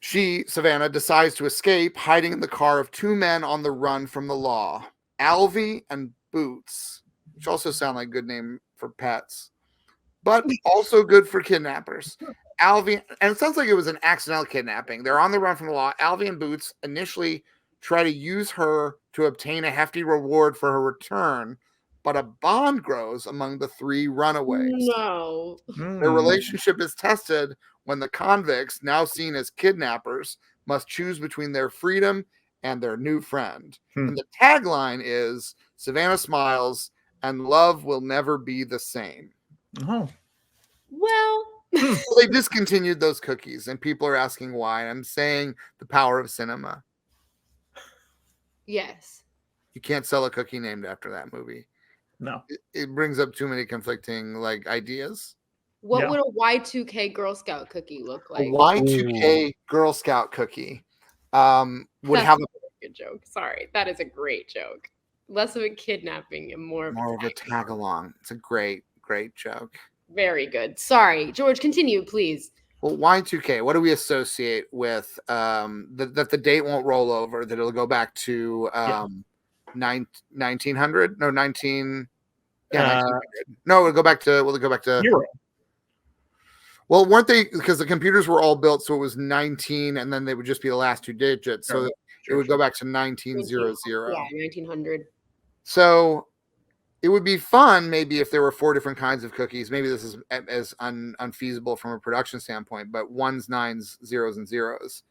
[SPEAKER 3] Savannah, decides to escape, hiding in the car of 2 men on the run from the law, Alvy and Boots, which also sound like a good name for pets, but also good for kidnappers. Alvy, and it sounds like it was an accidental kidnapping. They're on the run from the law. Alvy and Boots initially try to use her to obtain a hefty reward for her return, but a bond grows among the 3 runaways.
[SPEAKER 10] No.
[SPEAKER 3] Their relationship is tested when the convicts, now seen as kidnappers, must choose between their freedom and their new friend. And the tagline is Savannah Smiles and love will never be the same.
[SPEAKER 2] Oh.
[SPEAKER 10] Well,
[SPEAKER 3] So they discontinued those cookies, and people are asking why. And I'm saying the power of cinema.
[SPEAKER 10] yes.
[SPEAKER 3] You can't sell a cookie named after that movie.
[SPEAKER 2] No.
[SPEAKER 3] It brings up too many conflicting ideas.
[SPEAKER 10] What would a Y2K Girl Scout cookie look like?
[SPEAKER 3] A Y2K Girl Scout cookie would
[SPEAKER 10] That's
[SPEAKER 3] have
[SPEAKER 10] a good joke. Sorry, that is a great joke. Less of a kidnapping and more of
[SPEAKER 3] a tag along. It's a great joke.
[SPEAKER 10] Very good. Sorry, George, continue, please.
[SPEAKER 3] Well, Y2K, what do we associate with that the date won't roll over, that it'll go back to 1900? No,
[SPEAKER 11] Yeah, 1900. No, we'll go back to
[SPEAKER 2] Euro.
[SPEAKER 11] Well, weren't they, because the computers were all built, so it was 19, and then they would just be the last two digits. So it would go back to 1900.
[SPEAKER 10] Yeah, 1900.
[SPEAKER 11] So it would be fun maybe if there were 4 different kinds of cookies. Maybe this is as unfeasible from a production standpoint, but 1s, 9s, 0s, and 0s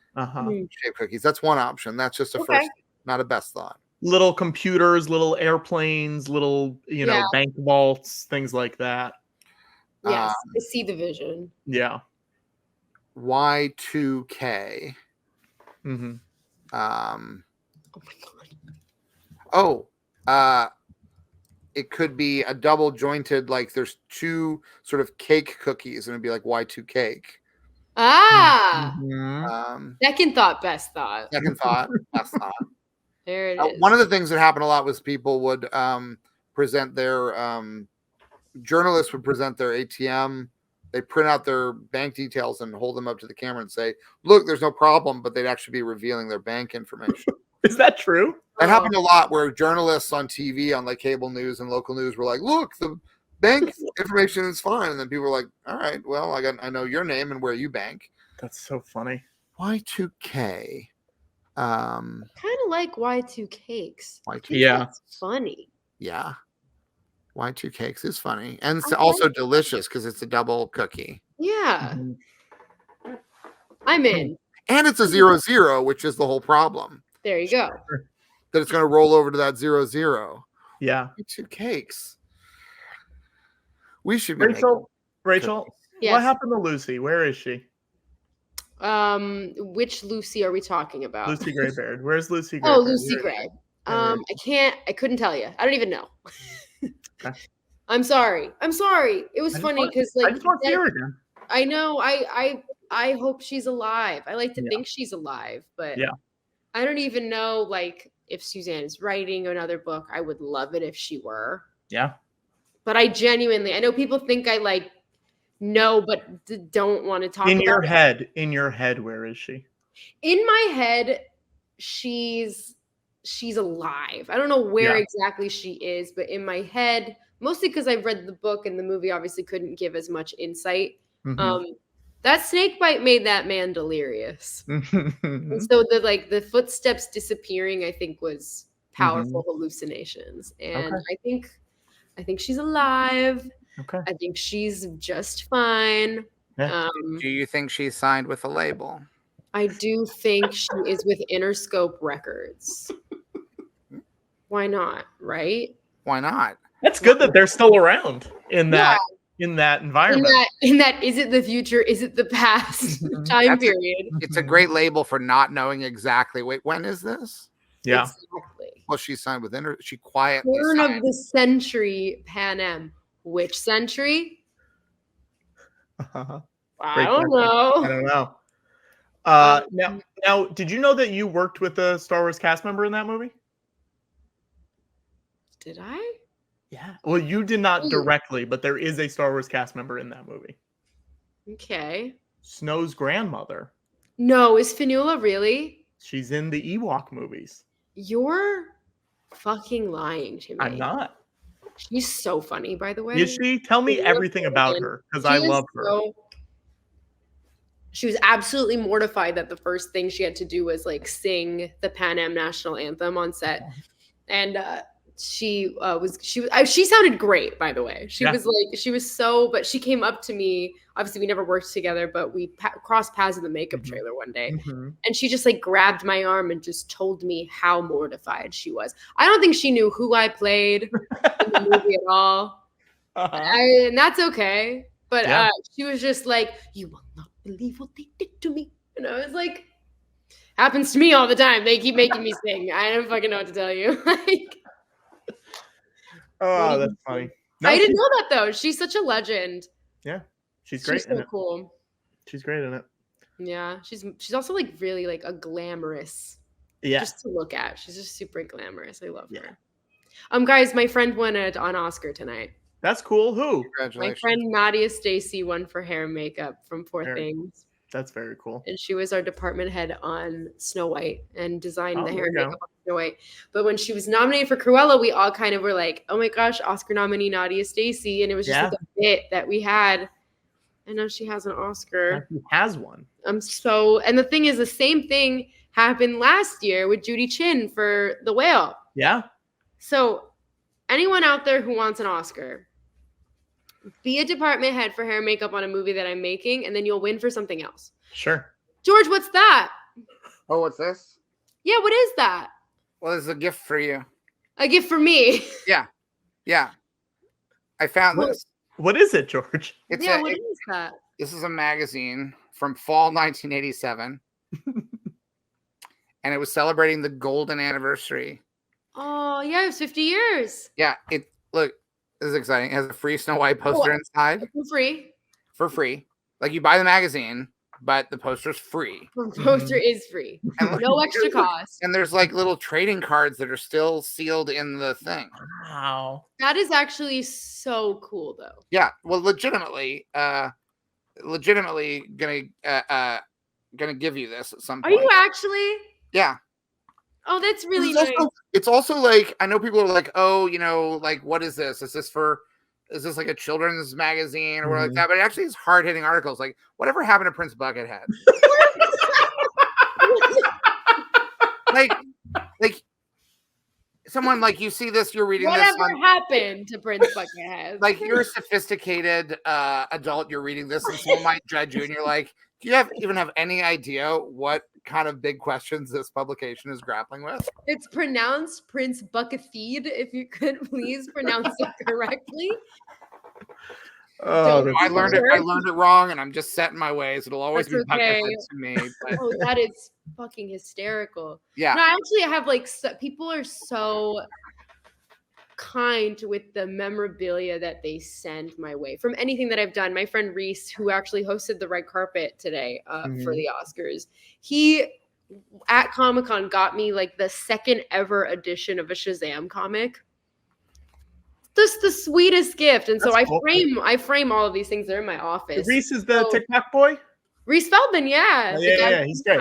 [SPEAKER 11] shape cookies. That's one option. That's just a first, not a best thought.
[SPEAKER 2] Little computers, little airplanes, little bank vaults, things like that.
[SPEAKER 10] Yes, I see the vision.
[SPEAKER 2] Yeah.
[SPEAKER 11] Y2K.
[SPEAKER 2] Mm-hmm.
[SPEAKER 11] Oh my god. It could be a double jointed, like there's 2 sort of cake cookies, and it'd be like Y2 cake.
[SPEAKER 10] Second thought, best thought.
[SPEAKER 11] Second thought, best thought.
[SPEAKER 10] There it is.
[SPEAKER 11] One of the things that happened a lot was people would present their journalists would present their ATM. They print out their bank details and hold them up to the camera and say, "Look, there's no problem," but they'd actually be revealing their bank information.
[SPEAKER 2] Is that true?
[SPEAKER 11] That happened a lot, where journalists on TV, on like cable news and local news, were like, "Look, the bank information is fine," and then people were like, "All right, well, I know your name and where you bank."
[SPEAKER 2] That's so funny.
[SPEAKER 11] Y2K.
[SPEAKER 10] Kind of like Y2 cakes.
[SPEAKER 11] Y2
[SPEAKER 2] Yeah.
[SPEAKER 10] That's funny.
[SPEAKER 11] Yeah. Y2 cakes is funny, and it's also delicious because it's a double cookie.
[SPEAKER 10] Yeah. I'm in.
[SPEAKER 11] And it's a 0-0, which is the whole problem.
[SPEAKER 10] There you go.
[SPEAKER 11] That it's going to roll over to that 0-0.
[SPEAKER 2] Yeah.
[SPEAKER 11] Y2 cakes. We should be
[SPEAKER 2] Rachel,
[SPEAKER 10] Yes.
[SPEAKER 2] what happened to Lucy? Where is she?
[SPEAKER 10] Which Lucy are we talking about?
[SPEAKER 2] Lucy Graybeard. Where's Lucy Graybeard?
[SPEAKER 10] Oh, Lucy Gray. I couldn't tell you. I don't even know. I'm sorry. It was funny because
[SPEAKER 2] I just want to see her again.
[SPEAKER 10] I know. I hope she's alive. I like to think she's alive, but I don't even know like if Suzanne is writing another book. I would love it if she were.
[SPEAKER 2] Yeah.
[SPEAKER 10] But I know people think I like know, but don't want to talk
[SPEAKER 2] in
[SPEAKER 10] about
[SPEAKER 2] your
[SPEAKER 10] it.
[SPEAKER 2] head. In your head, where is she?
[SPEAKER 10] In my head, she's alive. I don't know where exactly she is, but in my head, mostly because I've read the book and the movie obviously couldn't give as much insight. That snake bite made that man delirious. And so the footsteps disappearing, I think, was powerful hallucinations. And I think she's alive.
[SPEAKER 2] Okay.
[SPEAKER 10] I think she's just fine.
[SPEAKER 2] Yeah.
[SPEAKER 3] Do you think she's signed with a label?
[SPEAKER 10] I do think she is with Interscope Records. Why not? Right?
[SPEAKER 3] Why not?
[SPEAKER 2] That's good that they're still around in that environment.
[SPEAKER 10] In that is it the future? Is it the past time period?
[SPEAKER 3] It's a great label for not knowing exactly. Wait, when is this?
[SPEAKER 2] Yeah.
[SPEAKER 10] Exactly.
[SPEAKER 3] Well, she signed with She quietly
[SPEAKER 10] Turn
[SPEAKER 3] signed.
[SPEAKER 10] of the century Pan Am. Which century? I don't know.
[SPEAKER 2] I don't know. Now, did you know that you worked with a Star Wars cast member in that movie?
[SPEAKER 10] Did I?
[SPEAKER 2] Yeah. Well, you did not directly, but there is a Star Wars cast member in that movie.
[SPEAKER 10] Okay.
[SPEAKER 2] Snow's grandmother.
[SPEAKER 10] No, is Fanula really?
[SPEAKER 2] She's in the Ewok movies.
[SPEAKER 10] You're fucking lying to me.
[SPEAKER 2] I'm not.
[SPEAKER 10] She's so funny, by the way.
[SPEAKER 2] Is she? Tell me everything about her, because I love her.
[SPEAKER 10] She was absolutely mortified that the first thing she had to do was like sing the Pan Am national anthem on set, and she sounded great, by the way. She was so, but she came up to me. Obviously, we never worked together, but we crossed paths in the makeup trailer one day, and she just like grabbed my arm and just told me how mortified she was. I don't think she knew who I played in the movie at all, and that's okay. But she was just like, "You will not believe what they did to me," and I was like, "Happens to me all the time. They keep making me sing. I don't fucking know what to tell you."
[SPEAKER 2] Oh, that's funny. No,
[SPEAKER 10] I didn't know that though. She's such a legend.
[SPEAKER 2] Yeah, she's great.
[SPEAKER 10] She's so cool.
[SPEAKER 2] She's great in it.
[SPEAKER 10] Yeah, she's also like really like a glamorous.
[SPEAKER 2] Yeah.
[SPEAKER 10] Just to look at, she's just super glamorous. I love her. Guys, my friend won an Oscar tonight.
[SPEAKER 2] That's cool. Who?
[SPEAKER 10] My friend Nadia Stacy won for hair and makeup from Poor Things.
[SPEAKER 2] That's very cool.
[SPEAKER 7] And she was our department head on Snow White and designed the hair and
[SPEAKER 2] there you
[SPEAKER 7] makeup on Snow White. But when she was nominated for Cruella, we all kind of were like, oh my gosh, Oscar nominee Nadia Stacey. And it was just like a bit that we had. And now she has an Oscar.
[SPEAKER 2] She has one.
[SPEAKER 7] And the thing is, the same thing happened last year with Judy Chin for The Whale.
[SPEAKER 2] Yeah.
[SPEAKER 7] So anyone out there who wants an Oscar, be a department head for hair and makeup on a movie that I'm making, and then you'll win for something else.
[SPEAKER 2] Sure.
[SPEAKER 7] George, what's that?
[SPEAKER 3] Oh, what's this?
[SPEAKER 7] Yeah, what is that?
[SPEAKER 3] Well, it's a gift for you.
[SPEAKER 7] A gift for me.
[SPEAKER 3] Yeah. I found this.
[SPEAKER 2] What is it, George?
[SPEAKER 7] What is that?
[SPEAKER 3] This is a magazine from fall 1987. And it was celebrating the golden anniversary.
[SPEAKER 7] Oh, yeah, it was 50 years.
[SPEAKER 3] Yeah, look, this is exciting. It has a free Snow White poster inside.
[SPEAKER 7] For free.
[SPEAKER 3] For free. Like, you buy the magazine, but the poster's free.
[SPEAKER 7] The poster is free. No extra cost.
[SPEAKER 3] And there's like little trading cards that are still sealed in the thing.
[SPEAKER 2] Wow.
[SPEAKER 7] That is actually so cool, though.
[SPEAKER 3] Yeah, well, legitimately gonna give you this at some
[SPEAKER 7] Are
[SPEAKER 3] point.
[SPEAKER 7] you actually?
[SPEAKER 3] Yeah.
[SPEAKER 7] Oh, that's really
[SPEAKER 3] It's
[SPEAKER 7] nice.
[SPEAKER 3] it's also like, I know people are like, oh, like, what is this? Is this like a children's magazine or like that? But it actually is hard hitting articles. Like, whatever happened to Prince Buckethead? like someone like, you see this, you're reading
[SPEAKER 7] Whatever
[SPEAKER 3] this.
[SPEAKER 7] happened to Prince Buckethead?
[SPEAKER 3] Like, you're a sophisticated adult, you're reading this, and someone might judge you, and you're like, do you even have any idea what kind of big questions this publication is grappling with?
[SPEAKER 7] It's pronounced Prince Buckethead. If you could please pronounce it correctly.
[SPEAKER 3] Oh, I learned it wrong, and I'm just set in my ways. It'll always
[SPEAKER 7] That's
[SPEAKER 3] be
[SPEAKER 7] okay.
[SPEAKER 3] Buckethead to me. But
[SPEAKER 7] Oh, that is fucking hysterical.
[SPEAKER 3] Yeah.
[SPEAKER 7] No, I actually have people are so kind with the memorabilia that they send my way from anything that I've done. My friend Reese, who actually hosted the red carpet today for the Oscars, he at Comic-Con got me like the second ever edition of a Shazam comic. Just the sweetest gift. And so
[SPEAKER 2] That's
[SPEAKER 7] I frame all of these things. They're in my office.
[SPEAKER 2] Reese is the TikTok boy?
[SPEAKER 7] Reese Feldman, yeah.
[SPEAKER 2] Oh,
[SPEAKER 7] The guy-
[SPEAKER 2] yeah, he's great.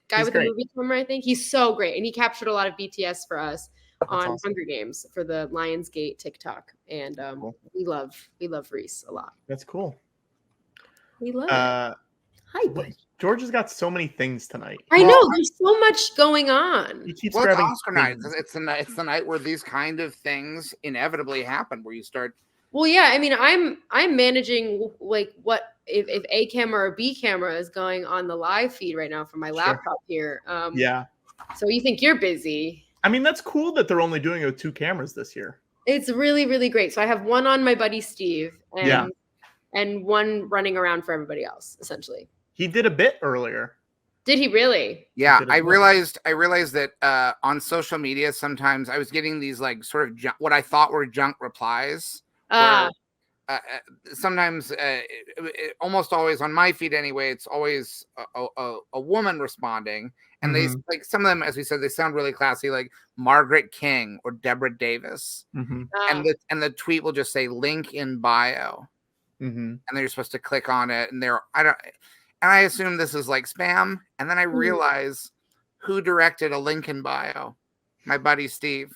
[SPEAKER 7] Guy
[SPEAKER 2] He's
[SPEAKER 7] with
[SPEAKER 2] great.
[SPEAKER 7] the movie camera, I think. He's so great. And he captured a lot of BTS for us on
[SPEAKER 2] awesome.
[SPEAKER 7] Hunger Games for the Lionsgate TikTok. And we love Reese a lot.
[SPEAKER 2] That's cool.
[SPEAKER 7] We love it. Hi, bud.
[SPEAKER 2] George has got so many things tonight.
[SPEAKER 7] I know there's so much going on.
[SPEAKER 2] He keeps
[SPEAKER 3] well, it's
[SPEAKER 2] grabbing
[SPEAKER 3] Oscar night.
[SPEAKER 2] things.
[SPEAKER 3] It's the night where these kind of things inevitably happen, where you start.
[SPEAKER 7] Well, yeah, I mean, I'm managing like what if A camera or B camera is going on the live feed right now from my laptop here.
[SPEAKER 2] Yeah.
[SPEAKER 7] So you think you're busy?
[SPEAKER 2] I mean, that's cool that they're only doing it with 2 cameras this year.
[SPEAKER 7] It's really, really great. So I have one on my buddy Steve and one running around for everybody else, essentially.
[SPEAKER 2] He did a bit earlier.
[SPEAKER 7] Did he really?
[SPEAKER 3] Yeah, I realized that on social media sometimes I was getting these like sort of what I thought were junk replies. Where, sometimes, almost always on my feed anyway, it's always a woman responding, and they like some of them, as we said, they sound really classy, like Margaret King or Deborah Davis, and the tweet will just say link in bio, and they're supposed to click on it, and I assume this is like spam, and then I realize who directed a link in bio, my buddy Steve.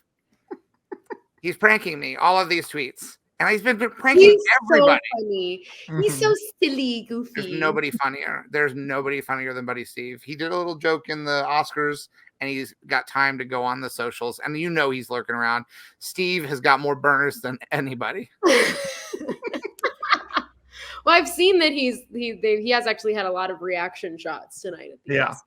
[SPEAKER 3] He's pranking me, all of these tweets. And he's been pranking everybody.
[SPEAKER 7] So funny. He's so silly, goofy.
[SPEAKER 3] There's nobody funnier. There's nobody funnier than Buddy Steve. He did a little joke in the Oscars, and he's got time to go on the socials. And you know he's lurking around. Steve has got more burners than anybody.
[SPEAKER 7] Well, I've seen that he has actually had a lot of reaction shots tonight. At the Oscars.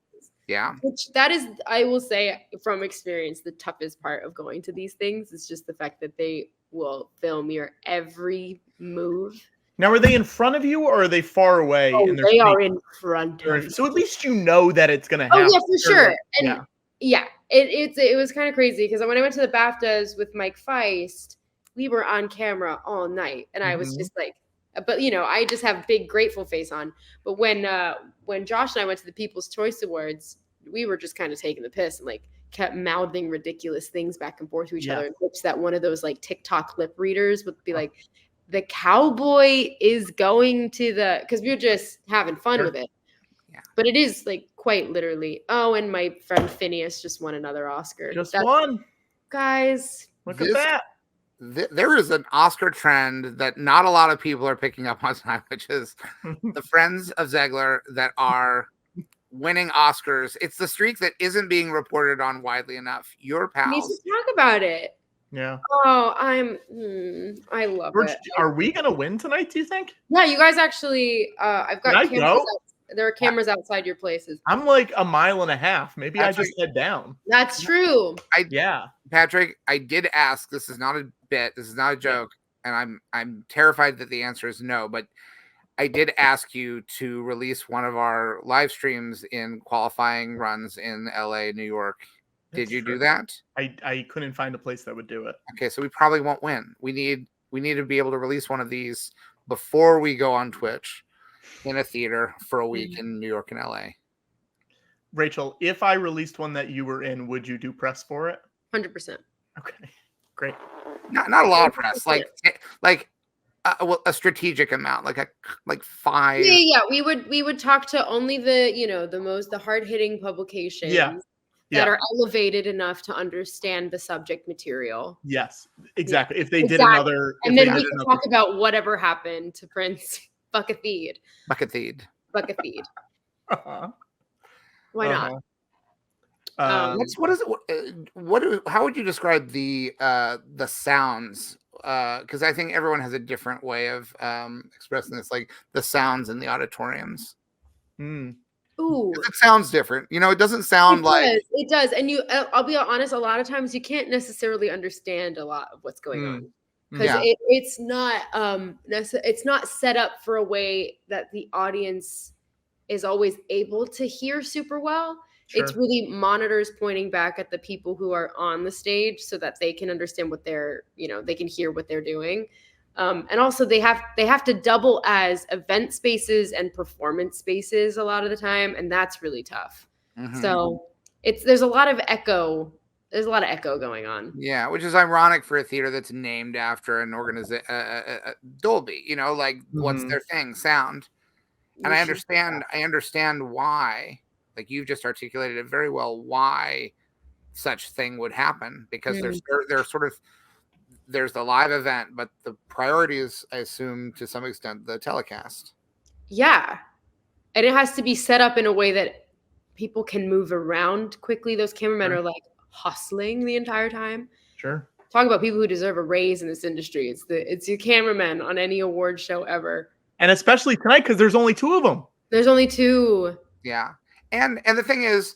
[SPEAKER 3] Yeah.
[SPEAKER 7] Which that is, I will say from experience, the toughest part of going to these things is just the fact that they will film your every move.
[SPEAKER 2] Now, are they in front of you or are they far away?
[SPEAKER 7] Oh, they are in front of you.
[SPEAKER 2] So at least you know that it's going to happen.
[SPEAKER 7] Oh, yeah, for sure. And
[SPEAKER 2] yeah.
[SPEAKER 7] It was kind of crazy because when I went to the BAFTAs with Mike Feist, we were on camera all night. And I was just like, but you know, I just have big grateful face on. But when Josh and I went to the People's Choice Awards, we were just kind of taking the piss and like kept mouthing ridiculous things back and forth to each other. In hopes that one of those like TikTok lip readers would be like, the cowboy is going to because we were just having fun with it.
[SPEAKER 4] But it is like quite literally. Oh, and my friend Phineas just won another Oscar.
[SPEAKER 2] Just
[SPEAKER 4] That's-
[SPEAKER 2] won.
[SPEAKER 4] Guys.
[SPEAKER 2] Look at that.
[SPEAKER 3] There is an Oscar trend that not a lot of people are picking up on tonight, which is the friends of Zegler that are winning Oscars. It's the streak that isn't being reported on widely enough. Your
[SPEAKER 4] We need
[SPEAKER 3] pals.
[SPEAKER 4] to talk about it.
[SPEAKER 2] Yeah.
[SPEAKER 4] Oh, I love
[SPEAKER 2] George,
[SPEAKER 4] it.
[SPEAKER 2] are we gonna win tonight? Do you think?
[SPEAKER 4] Yeah, you guys actually. I've got
[SPEAKER 2] Can I
[SPEAKER 4] cameras.
[SPEAKER 2] go?
[SPEAKER 4] There are cameras outside your places.
[SPEAKER 2] I'm like a mile and a half. Maybe I just head down.
[SPEAKER 4] That's true.
[SPEAKER 2] Yeah.
[SPEAKER 3] Patrick, I did ask. This is not a bit. This is not a joke, and I'm terrified that the answer is no. But I did ask you to release one of our live streams in qualifying runs in LA, New York. Did you do that?
[SPEAKER 2] I couldn't find a place that would do it.
[SPEAKER 3] Okay, so we probably won't win. We need to be able to release one of these before we go on Twitch in a theater for a week in New York and LA.
[SPEAKER 2] Rachel, if I released one that you were in, would you do press for it?
[SPEAKER 4] 100%.
[SPEAKER 2] Okay, great.
[SPEAKER 3] Not a lot of press, like a strategic amount, like 5.
[SPEAKER 4] Yeah. We would talk to only the hard hitting publications. That are elevated enough to understand the subject material.
[SPEAKER 2] Yes, exactly. If they did another,
[SPEAKER 4] and then we can talk about whatever happened to Prince Bucketheed. Why not?
[SPEAKER 3] What is it? How would you describe the sounds? Because I think everyone has a different way of expressing this, like the sounds in the auditoriums.
[SPEAKER 4] Ooh,
[SPEAKER 3] it sounds different. It doesn't sound
[SPEAKER 4] it does. And I'll be honest, a lot of times you can't necessarily understand a lot of what's going on because it's not set up for a way that the audience is always able to hear super well.
[SPEAKER 2] Sure.
[SPEAKER 4] It's really monitors pointing back at the people who are on the stage so that they can understand what they can hear what they're doing. And also they have to double as event spaces and performance spaces a lot of the time, and that's really tough. So there's a lot of echo. There's a lot of echo going on.
[SPEAKER 3] Yeah, which is ironic for a theater that's named after an organization, Dolby. What's their thing? Sound. And I understand why. Like you've just articulated it very well. Why such thing would happen? Because there's the live event, but the priority is, I assume, to some extent, the telecast.
[SPEAKER 4] Yeah. And it has to be set up in a way that people can move around quickly. Those cameramen are like hustling the entire time.
[SPEAKER 2] Sure.
[SPEAKER 4] Talk about people who deserve a raise in this industry. It's your cameramen on any award show ever.
[SPEAKER 2] And especially tonight, because there's only 2 of them.
[SPEAKER 4] There's only 2.
[SPEAKER 3] Yeah. And the thing is,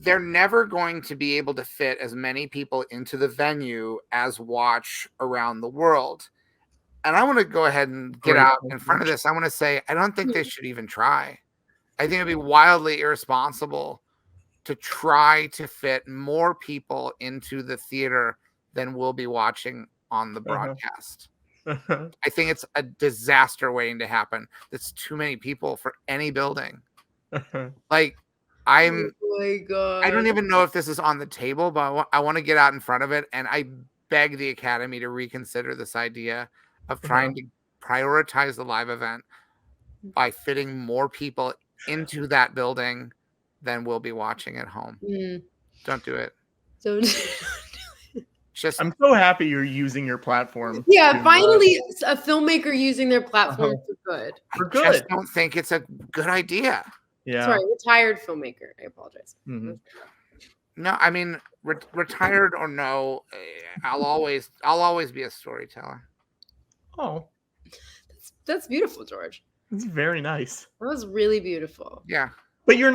[SPEAKER 3] they're never going to be able to fit as many people into the venue as watch around the world. And I want to go ahead and get out in front of this. I want to say, I don't think they should even try. I think it'd be wildly irresponsible to try to fit more people into the theater than will be watching on the broadcast. I think it's a disaster waiting to happen. That's too many people for any building.
[SPEAKER 4] Oh my God.
[SPEAKER 3] I don't even know if this is on the table, but I want to get out in front of it. And I beg the Academy to reconsider this idea of trying to prioritize the live event by fitting more people into that building than will be watching at home. Don't do it.
[SPEAKER 2] I'm so happy you're using your platform.
[SPEAKER 4] Yeah, finally a filmmaker using their platform for good.
[SPEAKER 3] I just don't think it's a good idea.
[SPEAKER 2] Yeah.
[SPEAKER 4] Sorry, retired filmmaker. I apologize.
[SPEAKER 3] No, I mean retired or no, I'll always be a storyteller.
[SPEAKER 2] Oh,
[SPEAKER 4] that's beautiful, George.
[SPEAKER 2] It's very nice.
[SPEAKER 4] That was really beautiful.
[SPEAKER 3] Yeah,
[SPEAKER 2] but you're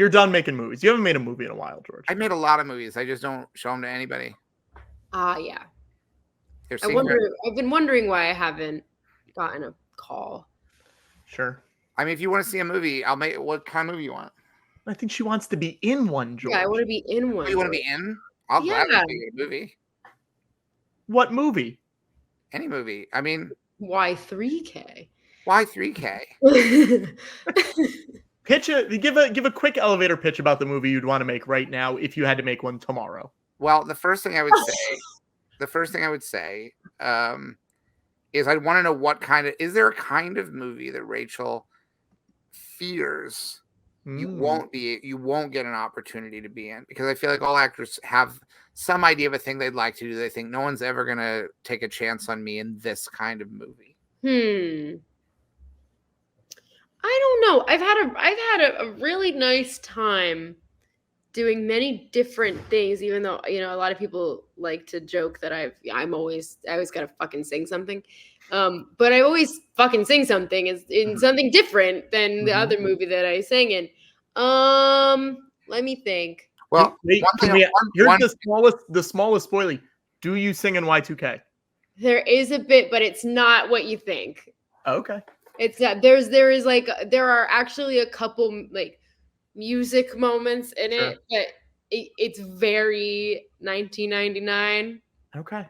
[SPEAKER 2] done making movies. You haven't made a movie in a while, George.
[SPEAKER 3] I made a lot of movies. I just don't show them to anybody.
[SPEAKER 4] Yeah. I've been wondering why I haven't gotten a call.
[SPEAKER 2] Sure.
[SPEAKER 3] I mean, if you want to see a movie, I'll make. What kind of movie you want?
[SPEAKER 2] I think she wants to be in one, George.
[SPEAKER 4] Yeah, I want to be in one.
[SPEAKER 3] You want to be in? I'll gladly make a movie.
[SPEAKER 2] What movie?
[SPEAKER 3] Any movie. I mean,
[SPEAKER 4] Y3K.
[SPEAKER 3] Y3K.
[SPEAKER 2] Give a quick elevator pitch about the movie you'd want to make right now if you had to make one tomorrow.
[SPEAKER 3] Well, the first thing I would say is I'd want to know what kind of, is there a kind of movie that Rachel
[SPEAKER 11] fears you won't get an opportunity to be in, because I feel like all actors have some idea of a thing they'd like to do. They think no one's ever going to take a chance on me in this kind of movie.
[SPEAKER 4] I don't know. I've had a really nice time doing many different things, even though, you know, a lot of people like to joke that I always gotta fucking sing something. But I always fucking sing something in something different than the other movie that I sang in. Let me think.
[SPEAKER 3] Well,
[SPEAKER 2] here's the smallest spoiler. Do you sing in Y2K?
[SPEAKER 4] There is a bit, but it's not what you think.
[SPEAKER 2] Okay.
[SPEAKER 4] It's not. There are actually a couple like music moments in it, but it's very 1999.
[SPEAKER 2] Okay.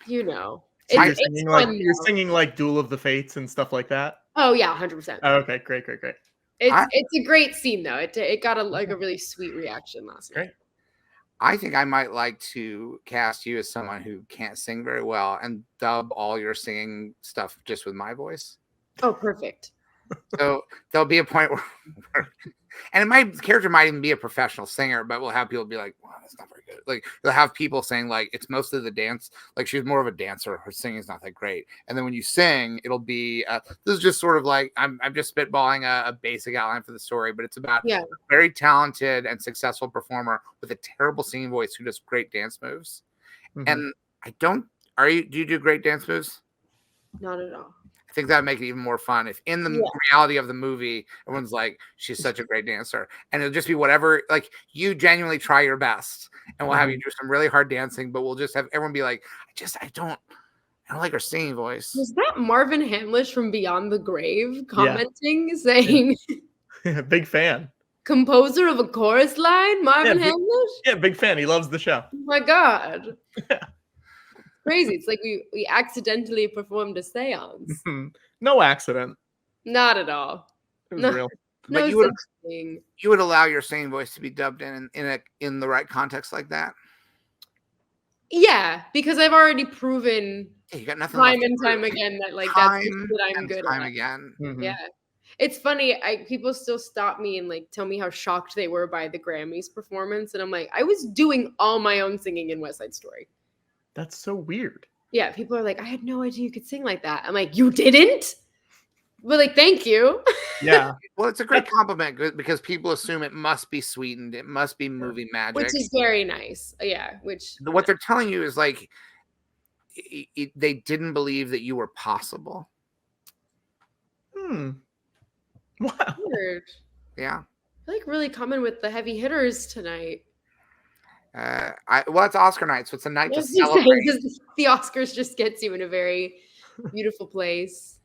[SPEAKER 4] You know,
[SPEAKER 2] So you're singing like Duel of the Fates and stuff like that.
[SPEAKER 4] Oh yeah, 100%.
[SPEAKER 2] Okay, great.
[SPEAKER 4] It's a great scene though. It got a really sweet reaction last night.
[SPEAKER 3] I think I might like to cast you as someone who can't sing very well and dub all your singing stuff just with my voice.
[SPEAKER 4] Oh, perfect.
[SPEAKER 3] So there'll be a point where and my character might even be a professional singer, but we'll have people be like, wow, that's not very good. Like you'll have people saying like, it's mostly the dance. Like she's more of a dancer. Her singing's not that great. And then when you sing, it'll be, this is just sort of like, I'm just spitballing a basic outline for the story, but it's about a very talented and successful performer with a terrible singing voice who does great dance moves. And do you do great dance moves?
[SPEAKER 4] Not at all.
[SPEAKER 3] I think that'd make it even more fun if in the reality of the movie, everyone's like, she's such a great dancer. And it'll just be whatever, like you genuinely try your best and we'll have you do some really hard dancing, but we'll just have everyone be like, I don't like her singing voice.
[SPEAKER 4] Was that Marvin Hamlish from Beyond the Grave commenting, saying
[SPEAKER 2] big fan.
[SPEAKER 4] Composer of a chorus line, Marvin Hamlish?
[SPEAKER 2] Yeah, big fan. He loves the show.
[SPEAKER 4] Oh my God. Crazy. It's like we accidentally performed a seance.
[SPEAKER 2] No accident.
[SPEAKER 4] Not at all.
[SPEAKER 2] It was real.
[SPEAKER 3] But you would allow your singing voice to be dubbed in the right context like that?
[SPEAKER 4] Yeah, because I've already proven
[SPEAKER 3] you got nothing
[SPEAKER 4] time and time again that like that's what I'm good
[SPEAKER 3] time
[SPEAKER 4] at.
[SPEAKER 3] Again.
[SPEAKER 4] Yeah. It's funny. People still stop me and like tell me how shocked they were by the Grammys performance. And I'm like, I was doing all my own singing in West Side Story.
[SPEAKER 2] That's so weird.
[SPEAKER 4] Yeah, people are like, I had no idea you could sing like that. I'm like, you didn't? But like, thank you.
[SPEAKER 2] Yeah.
[SPEAKER 3] Well, it's a great compliment because people assume it must be sweetened. It must be movie magic.
[SPEAKER 4] Which is very nice. Yeah.
[SPEAKER 3] What they're telling you is like, they didn't believe that you were possible.
[SPEAKER 2] Wow.
[SPEAKER 4] Weird.
[SPEAKER 3] Yeah.
[SPEAKER 4] I like really coming with the heavy hitters tonight.
[SPEAKER 3] It's Oscar night, so it's a night to celebrate.
[SPEAKER 4] The Oscars just gets you in a very beautiful place.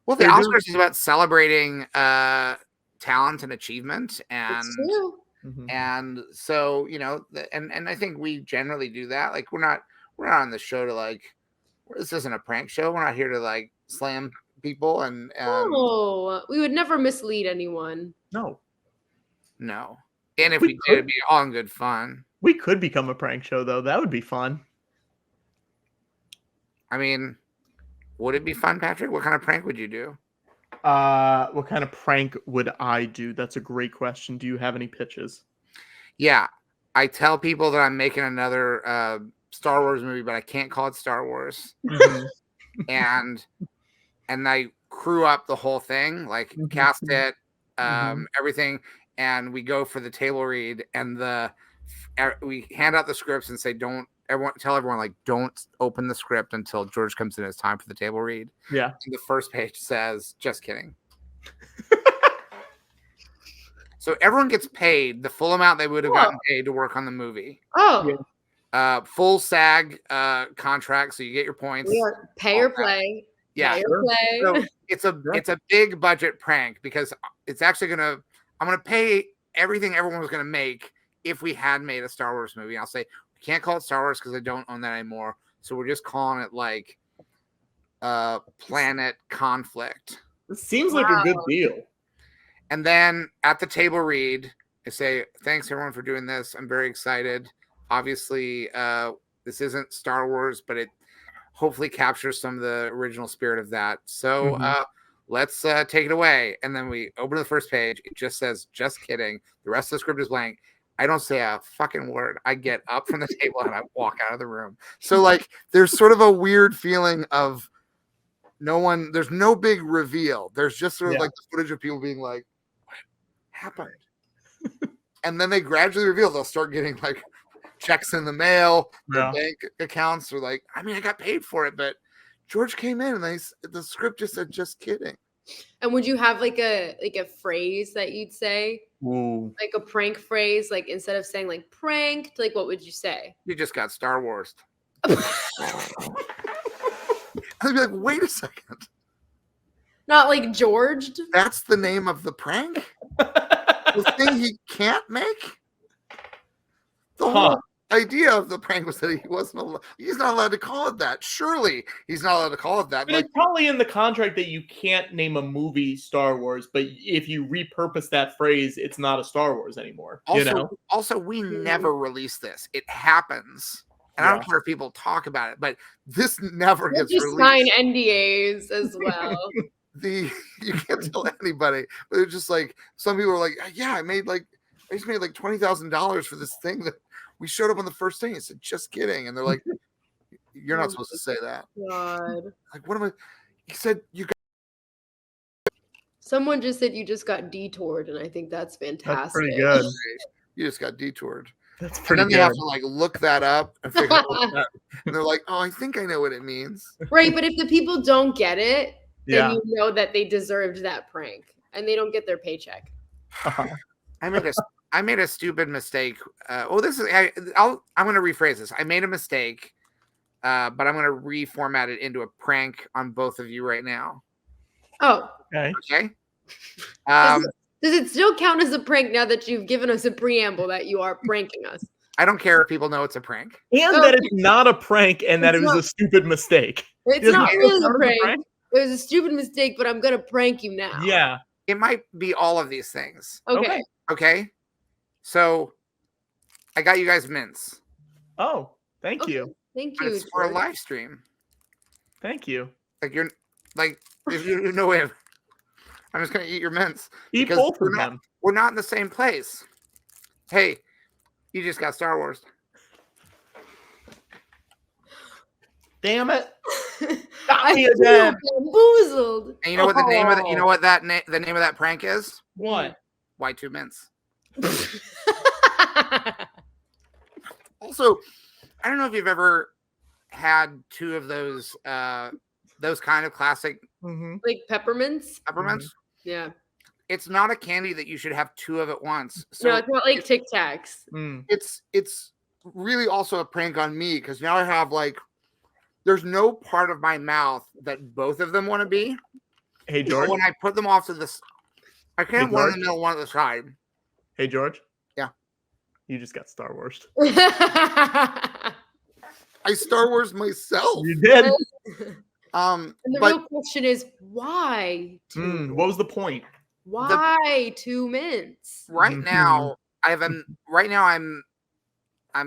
[SPEAKER 3] Well, the Oscars is about celebrating talent and achievement, and so you know, and I think we generally do that. Like we're not on the show to like, this isn't a prank show. We're not here to like slam people and
[SPEAKER 4] we would never mislead anyone.
[SPEAKER 2] No.
[SPEAKER 3] And if we did, it'd be all in good fun.
[SPEAKER 2] We could become a prank show, though. That would be fun.
[SPEAKER 3] I mean, would it be fun, Patrick? What kind of prank would you do?
[SPEAKER 2] What kind of prank would I do? That's a great question. Do you have any pitches?
[SPEAKER 3] Yeah. I tell people that I'm making another Star Wars movie, but I can't call it Star Wars. And I crew up the whole thing, like cast it, everything. And we go for the table read, and we hand out the scripts and say, tell everyone like, don't open the script until George comes in. It's time for the table read.
[SPEAKER 2] Yeah.
[SPEAKER 3] And the first page says, just kidding. So everyone gets paid the full amount they would have gotten paid to work on the movie. Full SAG contract, so you get your points.
[SPEAKER 4] Pay or play.
[SPEAKER 3] Yeah.
[SPEAKER 4] Pay or play.
[SPEAKER 3] So it's a big budget prank because it's actually I'm gonna pay everything everyone was gonna make if we had made a Star Wars movie. I'll say we can't call it Star Wars because I don't own that anymore. So we're just calling it like Planet Conflict.
[SPEAKER 2] It seems like a good deal.
[SPEAKER 3] And then at the table read, I say, thanks everyone for doing this. I'm very excited. Obviously, this isn't Star Wars, but it hopefully captures some of the original spirit of that. So let's take it away. And then we open the first page. It just says, just kidding. The rest of the script is blank. I don't say a fucking word. I get up from the table and I walk out of the room. So like, there's sort of a weird feeling of there's no big reveal. There's just sort of like the footage of people being like, what happened? And then they gradually reveal. They'll start getting like checks in the mail. Their bank accounts are like, I mean, I got paid for it, but George came in and the script just said, just kidding.
[SPEAKER 4] And would you have like a phrase that you'd say?
[SPEAKER 2] Ooh.
[SPEAKER 4] Like a prank phrase, like instead of saying like pranked, like what would you say?
[SPEAKER 3] You just got Star Wars. I'd be like, wait a second.
[SPEAKER 4] Not like Georged?
[SPEAKER 3] That's the name of the prank? The thing he can't make? The whole idea of the prank was that he's not allowed to call it that. Surely he's not allowed to call it that.
[SPEAKER 2] But it's probably in the contract that you can't name a movie Star Wars, but if you repurpose that phrase, it's not a Star Wars anymore.
[SPEAKER 3] Also, we never release this. It happens. And I don't care if people talk about it, but this never gets released.
[SPEAKER 4] Sign NDAs as well.
[SPEAKER 3] You can't tell anybody. But it's just like some people are like, yeah, I just made like $20,000 for this thing that we showed up on the first thing. I said, just kidding. And they're like, you're not supposed to say that.
[SPEAKER 4] God.
[SPEAKER 3] Like, what am I? He said, you got.
[SPEAKER 4] Someone just said you just got detoured, and I think that's fantastic.
[SPEAKER 2] That's pretty good.
[SPEAKER 3] You just got detoured.
[SPEAKER 2] That's pretty
[SPEAKER 3] and then
[SPEAKER 2] good.
[SPEAKER 3] they have to like look that up and figure out what that, and they're like, oh, I think I know what it means.
[SPEAKER 4] Right, but if the people don't get it, then you know that they deserved that prank, and they don't get their paycheck.
[SPEAKER 3] I made a stupid mistake. I'm going to rephrase this. I made a mistake, but I'm going to reformat it into a prank on both of you right now.
[SPEAKER 4] Oh.
[SPEAKER 3] Okay.
[SPEAKER 4] Does it still count as a prank now that you've given us a preamble that you are pranking us?
[SPEAKER 3] I don't care if people know it's a prank.
[SPEAKER 2] And that it's not a prank and that it was a stupid mistake.
[SPEAKER 4] It's not really a prank. It was a stupid mistake, but I'm going to prank you now.
[SPEAKER 2] Yeah.
[SPEAKER 3] It might be all of these things.
[SPEAKER 4] Okay.
[SPEAKER 3] So I got you guys mints.
[SPEAKER 2] Oh, thank you.
[SPEAKER 4] Thank
[SPEAKER 3] But
[SPEAKER 4] you.
[SPEAKER 3] it's for a live stream.
[SPEAKER 2] Thank you.
[SPEAKER 3] Like if you know it. I'm just gonna eat your mints.
[SPEAKER 2] Eat both of them.
[SPEAKER 3] We're not in the same place. Hey, you just got Star Wars.
[SPEAKER 2] Damn it!
[SPEAKER 4] I feel bamboozled.
[SPEAKER 3] And you know what the name of the, the name of that prank is?
[SPEAKER 2] What?
[SPEAKER 3] Y2 mints. Also, I don't know if you've ever had two of those kind of classic
[SPEAKER 4] like peppermints.
[SPEAKER 3] Peppermints.
[SPEAKER 4] Yeah.
[SPEAKER 3] It's not a candy that you should have two of at once. So
[SPEAKER 4] no, it's not like Tic Tacs.
[SPEAKER 3] It's really also a prank on me because now I have like there's no part of my mouth that both of them want to be.
[SPEAKER 2] Hey George.
[SPEAKER 3] So when I put them off to this, I can't have one in the middle, one at the side.
[SPEAKER 2] Hey George.
[SPEAKER 3] Yeah.
[SPEAKER 2] You just got Star Wars.
[SPEAKER 3] I Star Wars myself.
[SPEAKER 2] You did.
[SPEAKER 4] And the real question is why?
[SPEAKER 2] What was the point?
[SPEAKER 4] Why 2 mints?
[SPEAKER 3] Right now, I'm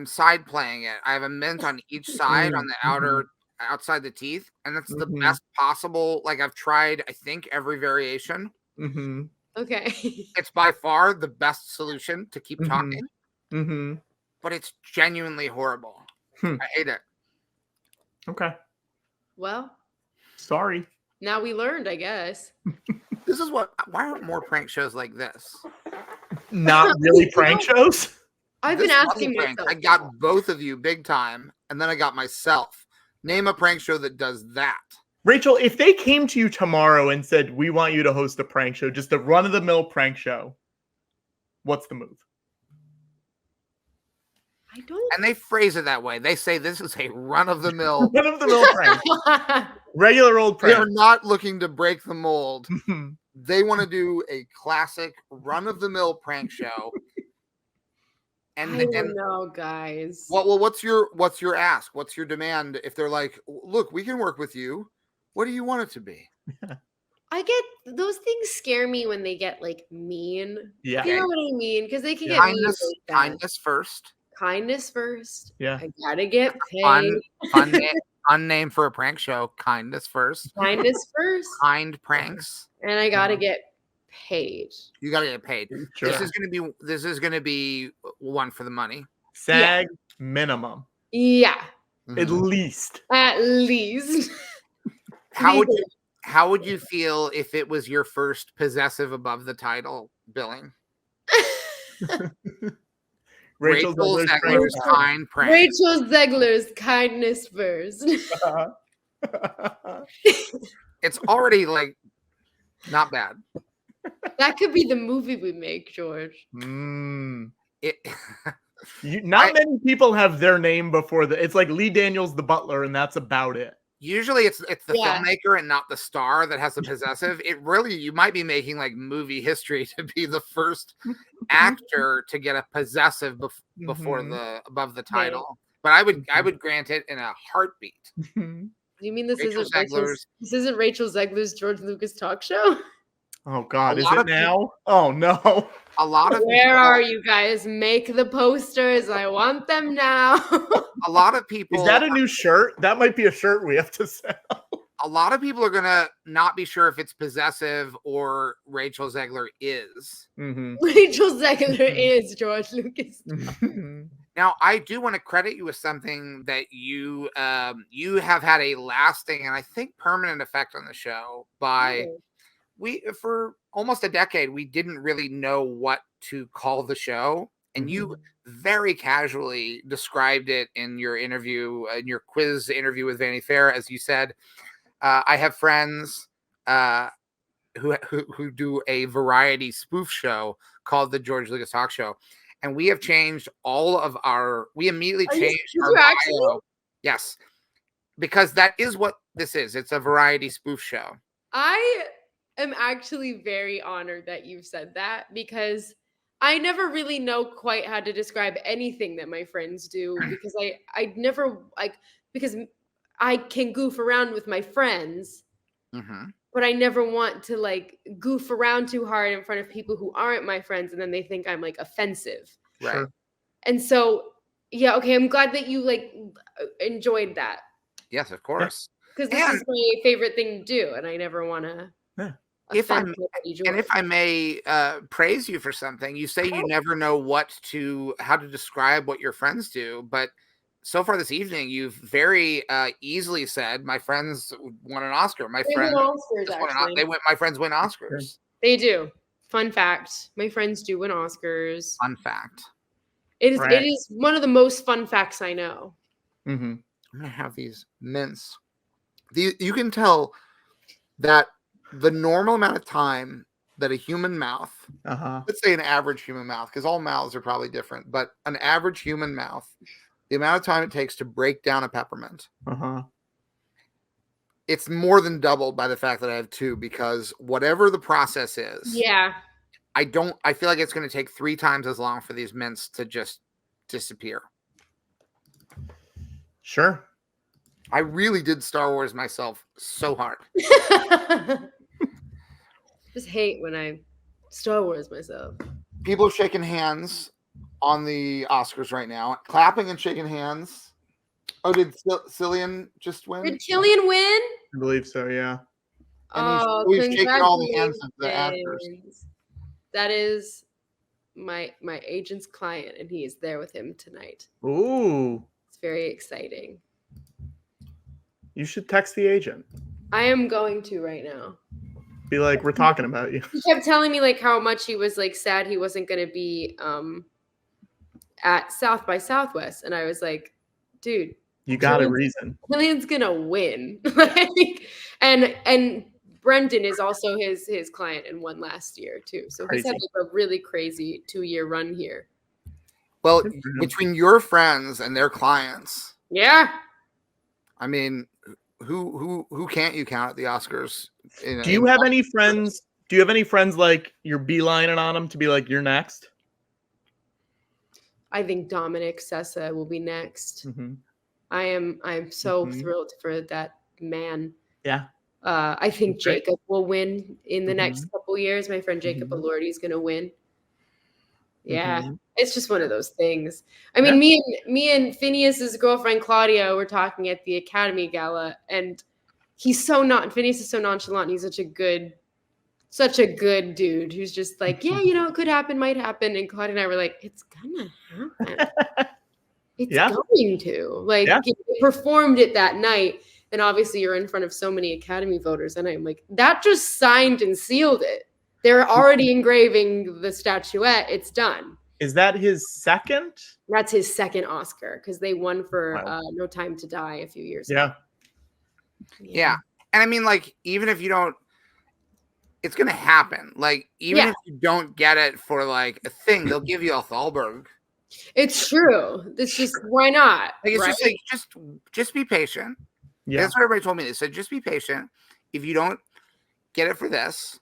[SPEAKER 3] side playing it. I have a mint on each side on the outside the teeth, and that's the best possible. Like I've tried, I think every variation.
[SPEAKER 4] Okay.
[SPEAKER 3] It's by far the best solution to keep talking. But it's genuinely horrible. I hate it.
[SPEAKER 2] Okay.
[SPEAKER 4] Well,
[SPEAKER 2] sorry.
[SPEAKER 4] Now we learned, I guess.
[SPEAKER 3] This is why aren't more prank shows like this?
[SPEAKER 2] Not really prank shows?
[SPEAKER 4] I've been asking myself.
[SPEAKER 3] I got both of you big time, and then I got myself. Name a prank show that does that.
[SPEAKER 2] Rachel, if they came to you tomorrow and said, we want you to host a prank show, just a run-of-the-mill prank show, what's the move?
[SPEAKER 4] I don't.
[SPEAKER 3] And they phrase it that way. They say this is a run-of-the-mill
[SPEAKER 2] prank. Regular old prank.
[SPEAKER 3] They're not looking to break the mold. They want to do a classic run-of-the-mill prank show. And
[SPEAKER 4] I don't know, guys.
[SPEAKER 3] Well, what's your ask? What's your demand? If they're like, look, we can work with you. What do you want it to be?
[SPEAKER 4] I get those things scare me when they get like mean.
[SPEAKER 2] Yeah.
[SPEAKER 4] You know what I mean? Because they can get mean.
[SPEAKER 3] Kindness first.
[SPEAKER 4] Kindness first.
[SPEAKER 2] Yeah.
[SPEAKER 4] I gotta get paid.
[SPEAKER 3] Fun unnamed for a prank show. Kindness first.
[SPEAKER 4] Kindness first.
[SPEAKER 3] Kind pranks.
[SPEAKER 4] And I gotta get paid.
[SPEAKER 3] You gotta get paid.
[SPEAKER 2] Sure.
[SPEAKER 3] This is gonna be one for the money.
[SPEAKER 2] SAG minimum.
[SPEAKER 4] Yeah.
[SPEAKER 2] At least.
[SPEAKER 4] At least.
[SPEAKER 3] How would you feel if it was your first possessive above the title billing?
[SPEAKER 2] Rachel
[SPEAKER 3] Zegler's kind prank.
[SPEAKER 4] Rachel Zegler's kindness first.
[SPEAKER 3] It's already like not bad.
[SPEAKER 4] That could be the movie we make, George.
[SPEAKER 2] Not many people have their name before it's like Lee Daniels the butler, and that's about it.
[SPEAKER 3] Usually it's the filmmaker and not the star that has the possessive. You might be making like movie history to be the first actor to get a possessive before above the title. But I would grant it in a heartbeat.
[SPEAKER 4] You mean this
[SPEAKER 3] Rachel
[SPEAKER 4] isn't Rachel Zegler's George Lucas talk show?
[SPEAKER 2] Oh God, is it now? Oh no.
[SPEAKER 3] A lot of
[SPEAKER 4] Where are you guys? Make the posters. I want them now.
[SPEAKER 3] A lot of people.
[SPEAKER 2] Is that a new shirt? That might be a shirt we have to sell.
[SPEAKER 3] A lot of people are gonna not be sure if it's possessive or Rachel Zegler is.
[SPEAKER 4] Rachel Zegler is George Lucas.
[SPEAKER 3] Now, I do want to credit you with something that you have had a lasting and I think permanent effect on the show by. For almost a decade, we didn't really know what to call the show. And you very casually described it in your interview, in your quiz interview with Vanity Fair, as you said, I have friends who do a variety spoof show called the George Lucas Talk Show. And we have changed we immediately changed our bio. Yes, because that is what this is. It's a variety spoof show.
[SPEAKER 4] I'm actually very honored that you've said that because I never really know quite how to describe anything that my friends do because I never because I can goof around with my friends, but I never want to goof around too hard in front of people who aren't my friends and then they think I'm offensive.
[SPEAKER 3] Right. Sure.
[SPEAKER 4] And so, yeah, okay, I'm glad that you enjoyed that.
[SPEAKER 3] Yes, of course.
[SPEAKER 4] Because this is my favorite thing to do and I never want to.
[SPEAKER 3] If I may praise you for something, you say you never know how to describe what your friends do, but so far this evening, you've very easily said, "My friends won an Oscar." My friends win Oscars.
[SPEAKER 4] They do. Fun fact: my friends do win Oscars.
[SPEAKER 3] Fun fact.
[SPEAKER 4] It is one of the most fun facts I know.
[SPEAKER 3] I'm gonna have these mints. You can tell that. The normal amount of time that a human mouth, let's say an average human mouth, because all mouths are probably different, but an average human mouth, the amount of time it takes to break down a peppermint, it's more than doubled by the fact that I have two, because whatever the process is, I feel like it's going to take 3 times as long for these mints to just disappear.
[SPEAKER 2] Sure.
[SPEAKER 3] I really did Star Wars myself so hard.
[SPEAKER 4] Just hate when I Star Wars myself.
[SPEAKER 3] People are shaking hands on the Oscars right now, clapping and shaking hands. Oh, did Cillian just win?
[SPEAKER 4] Did Cillian win?
[SPEAKER 2] I believe so, yeah.
[SPEAKER 3] And he's shaking all the hands of the actors.
[SPEAKER 4] That is my agent's client, and he is there with him tonight.
[SPEAKER 2] Ooh.
[SPEAKER 4] It's very exciting.
[SPEAKER 2] You should text the agent.
[SPEAKER 4] I am going to right now.
[SPEAKER 2] Be like, we're talking about you.
[SPEAKER 4] He kept telling me how much he was sad he wasn't going to be at South by Southwest, and I was like, dude,
[SPEAKER 2] you got a reason.
[SPEAKER 4] Cillian's gonna win. and Brendan is also his client and won last year too. So he's had a really crazy 2-year run here.
[SPEAKER 3] Well, between your friends and their clients,
[SPEAKER 4] yeah.
[SPEAKER 3] I mean, who can't you count at the Oscars?
[SPEAKER 2] Do you have any friends? Do you have any friends you're beelining on them to be like, you're next?
[SPEAKER 4] I think Dominic Sessa will be next. I'm so thrilled for that man.
[SPEAKER 2] Yeah.
[SPEAKER 4] I think Jacob will win in the next couple years. My friend Jacob Elordi is going to win. Yeah,
[SPEAKER 2] Mhm.
[SPEAKER 4] it's just one of those things. I mean, me and Phineas's girlfriend Claudia were talking at the Academy Gala, and Phineas is so nonchalant. He's such a good dude who's just like, yeah, it could happen, might happen. And Claudia and I were like, it's gonna happen. It's going to. Like,
[SPEAKER 2] Yeah.
[SPEAKER 4] you performed it that night, and obviously you're in front of so many Academy voters, and I'm like, that just signed and sealed it. They're already engraving the statuette. It's done.
[SPEAKER 2] Is that his second?
[SPEAKER 4] That's his second Oscar because they won for No Time to Die a few years ago.
[SPEAKER 3] Yeah. And I mean, like, even if you don't, it's going to happen. Like, even if you don't get it for like a thing, they'll give you a Thalberg.
[SPEAKER 4] It's true. It's just, why not?
[SPEAKER 3] Like, it's
[SPEAKER 4] right?
[SPEAKER 3] just like, just be patient.
[SPEAKER 2] Yeah.
[SPEAKER 3] That's what everybody told me. They said, just be patient. If you don't get it for this,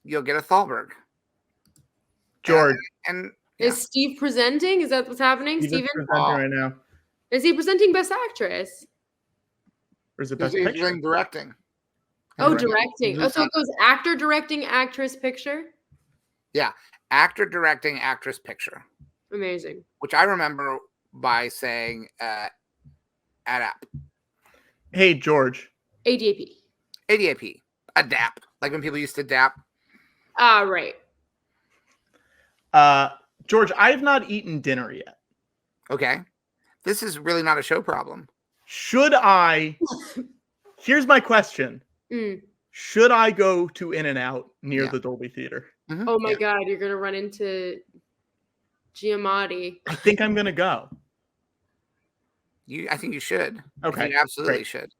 [SPEAKER 3] you'll get a Thalberg.
[SPEAKER 2] George.
[SPEAKER 3] And
[SPEAKER 4] is Steve presenting? Is that what's happening, Steven?
[SPEAKER 2] Right now.
[SPEAKER 4] Is he presenting Best Actress?
[SPEAKER 2] Or is it
[SPEAKER 3] He's
[SPEAKER 2] Best Picture?
[SPEAKER 3] doing directing.
[SPEAKER 4] Oh, directing. Oh, so it goes actor, directing, actress, picture?
[SPEAKER 3] Yeah. Actor, directing, actress, picture.
[SPEAKER 4] Amazing.
[SPEAKER 3] Which I remember by saying ADAP.
[SPEAKER 2] Hey, George.
[SPEAKER 4] ADAP.
[SPEAKER 3] ADAP. ADAP. Like when people used to DAP.
[SPEAKER 4] Ah, right.
[SPEAKER 2] George, I have not eaten dinner yet.
[SPEAKER 3] Okay. This is really not a show problem.
[SPEAKER 2] Should I? Here's my question.
[SPEAKER 4] Mm.
[SPEAKER 2] Should I go to In-N-Out near the Dolby Theater?
[SPEAKER 3] Mm-hmm.
[SPEAKER 4] Oh my God, you're going to run into Giamatti.
[SPEAKER 2] I think I'm going to go.
[SPEAKER 3] I think you should.
[SPEAKER 2] Okay.
[SPEAKER 3] You absolutely
[SPEAKER 2] great.
[SPEAKER 3] should.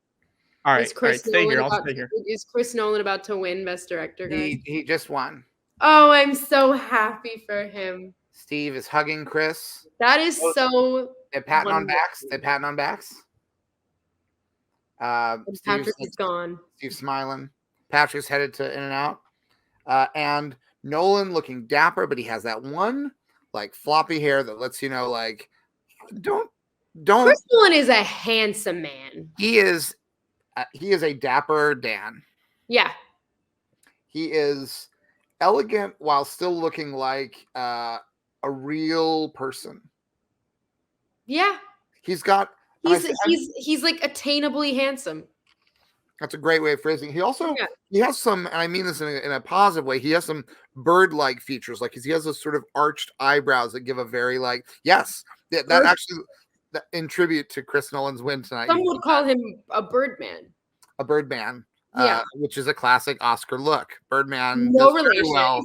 [SPEAKER 2] All right. Stay here. I'll stay here.
[SPEAKER 4] Is Chris Nolan about to win Best Director, guys?
[SPEAKER 3] He just won.
[SPEAKER 4] Oh, I'm so happy for him.
[SPEAKER 3] Steve is hugging Chris.
[SPEAKER 4] That is so.
[SPEAKER 3] They're patting on
[SPEAKER 4] wonderful.
[SPEAKER 3] backs. They're patting on backs.
[SPEAKER 4] Patrick is gone.
[SPEAKER 3] Steve's smiling. Patrick's headed to In-N-Out. And Nolan looking dapper, but he has that one like floppy hair that lets you know, like, don't.
[SPEAKER 4] Chris Nolan is a handsome man.
[SPEAKER 3] He is a dapper Dan.
[SPEAKER 4] Yeah.
[SPEAKER 3] He is elegant while still looking like a real person.
[SPEAKER 4] Yeah.
[SPEAKER 3] He's got.
[SPEAKER 4] He's like attainably handsome.
[SPEAKER 3] That's a great way of phrasing it. He also he has some, and I mean this in a positive way. He has some bird-like features, like he has those sort of arched eyebrows that give a very like that actually in tribute to Chris Nolan's win tonight.
[SPEAKER 4] Some would call him a Birdman.
[SPEAKER 3] A Birdman, which is a classic Oscar look. Birdman
[SPEAKER 4] no
[SPEAKER 3] does
[SPEAKER 4] relation.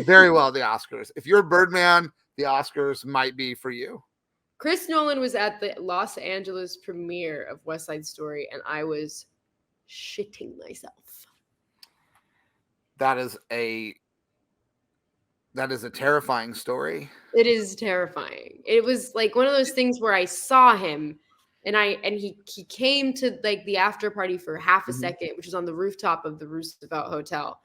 [SPEAKER 3] very well at the Oscars. If you're a Birdman, the Oscars might be for you.
[SPEAKER 4] Chris Nolan was at the Los Angeles premiere of West Side Story, and I was shitting myself.
[SPEAKER 3] That is a terrifying story.
[SPEAKER 4] It is terrifying. It was like one of those things where I saw him and he came to like the after party for half a second, which was on the rooftop of the Roosevelt Hotel.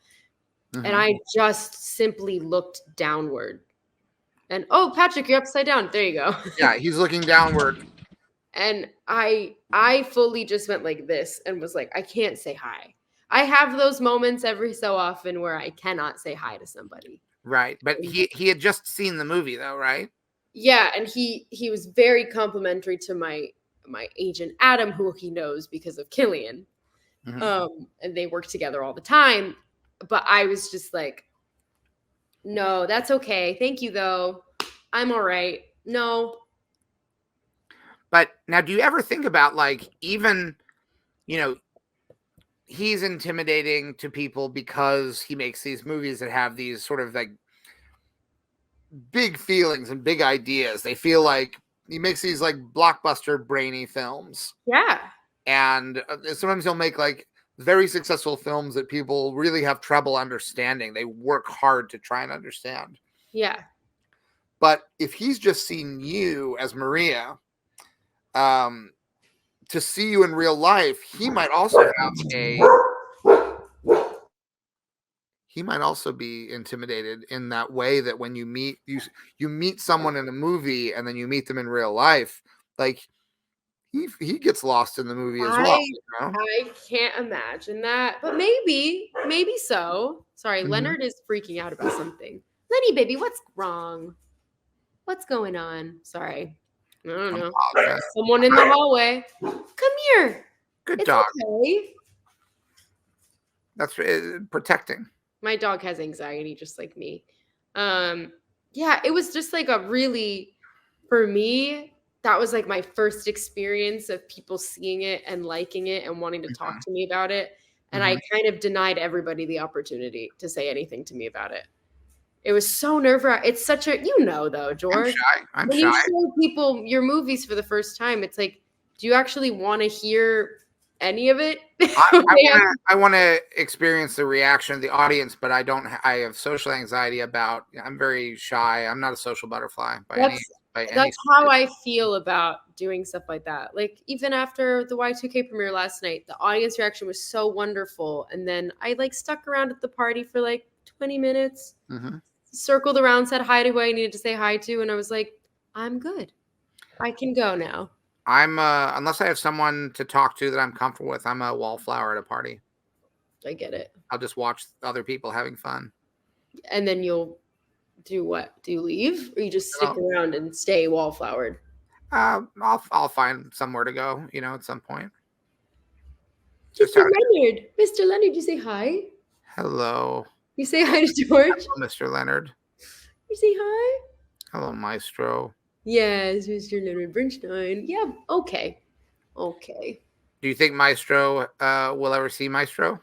[SPEAKER 3] Mm-hmm.
[SPEAKER 4] And I just simply looked downward. And Patrick, you're upside down. There you go.
[SPEAKER 3] Yeah, he's looking downward.
[SPEAKER 4] And I fully just went like this and was like, I can't say hi. I have those moments every so often where I cannot say hi to somebody.
[SPEAKER 3] Right. But he had just seen the movie though, right?
[SPEAKER 4] Yeah, and he was very complimentary to my agent Adam, who he knows because of Killian.
[SPEAKER 3] Mm-hmm.
[SPEAKER 4] And they work together all the time. But I was just like, no, that's okay. Thank you though. I'm all right. No.
[SPEAKER 3] But now, do you ever think about like even, he's intimidating to people because he makes these movies that have these sort of like big feelings and big ideas. They feel like he makes these like blockbuster brainy films.
[SPEAKER 4] Yeah.
[SPEAKER 3] And sometimes he'll make like very successful films that people really have trouble understanding. They work hard to try and understand.
[SPEAKER 4] Yeah.
[SPEAKER 3] But if he's just seen you as Maria, to see you in real life, he might also be intimidated in that way, that when you meet someone in a movie and then you meet them in real life, like he gets lost in the movie as well.
[SPEAKER 4] I can't imagine that, but maybe so. Sorry, Leonard is freaking out about something. Lenny, baby, what's wrong? What's going on? Sorry. I don't know. Someone in the hallway. Come here.
[SPEAKER 3] Good
[SPEAKER 4] It's
[SPEAKER 3] dog.
[SPEAKER 4] okay.
[SPEAKER 3] That's protecting.
[SPEAKER 4] My dog has anxiety just like me. Yeah, it was just like a really, for me, that was like my first experience of people seeing it and liking it and wanting to talk to me about it. And I kind of denied everybody the opportunity to say anything to me about it. It was so nerve-wracking. It's such a, though, George.
[SPEAKER 3] I'm
[SPEAKER 4] when
[SPEAKER 3] shy.
[SPEAKER 4] you show people your movies for the first time, it's like, do you actually want to hear any of it?
[SPEAKER 3] I want to experience the reaction of the audience, but I don't. I have social anxiety about. I'm very shy. I'm not a social butterfly by any.
[SPEAKER 4] That's how I feel about doing stuff like that. Like even after the Y2K premiere last night, the audience reaction was so wonderful, and then I like stuck around at the party for like 20 minutes, circled around, said hi to who I needed to say hi to, and I was like, I'm good. I can go now.
[SPEAKER 3] I'm unless I have someone to talk to that I'm comfortable with, I'm a wallflower at a party.
[SPEAKER 4] I get it.
[SPEAKER 3] I'll just watch other people having fun.
[SPEAKER 4] And then you'll do what? Do you leave, or you just stick around and stay wallflowered?
[SPEAKER 3] I'll find somewhere to go, at some point.
[SPEAKER 4] Mr. Leonard, Mr. Leonard, you say hi.
[SPEAKER 3] Hello.
[SPEAKER 4] You say hi to George.
[SPEAKER 3] Hello, Mr. Leonard.
[SPEAKER 4] You say hi.
[SPEAKER 3] Hello, Maestro.
[SPEAKER 4] Yes, Mr. Leonard Bernstein. Yeah. Okay.
[SPEAKER 3] Do you think Maestro will ever see Maestro?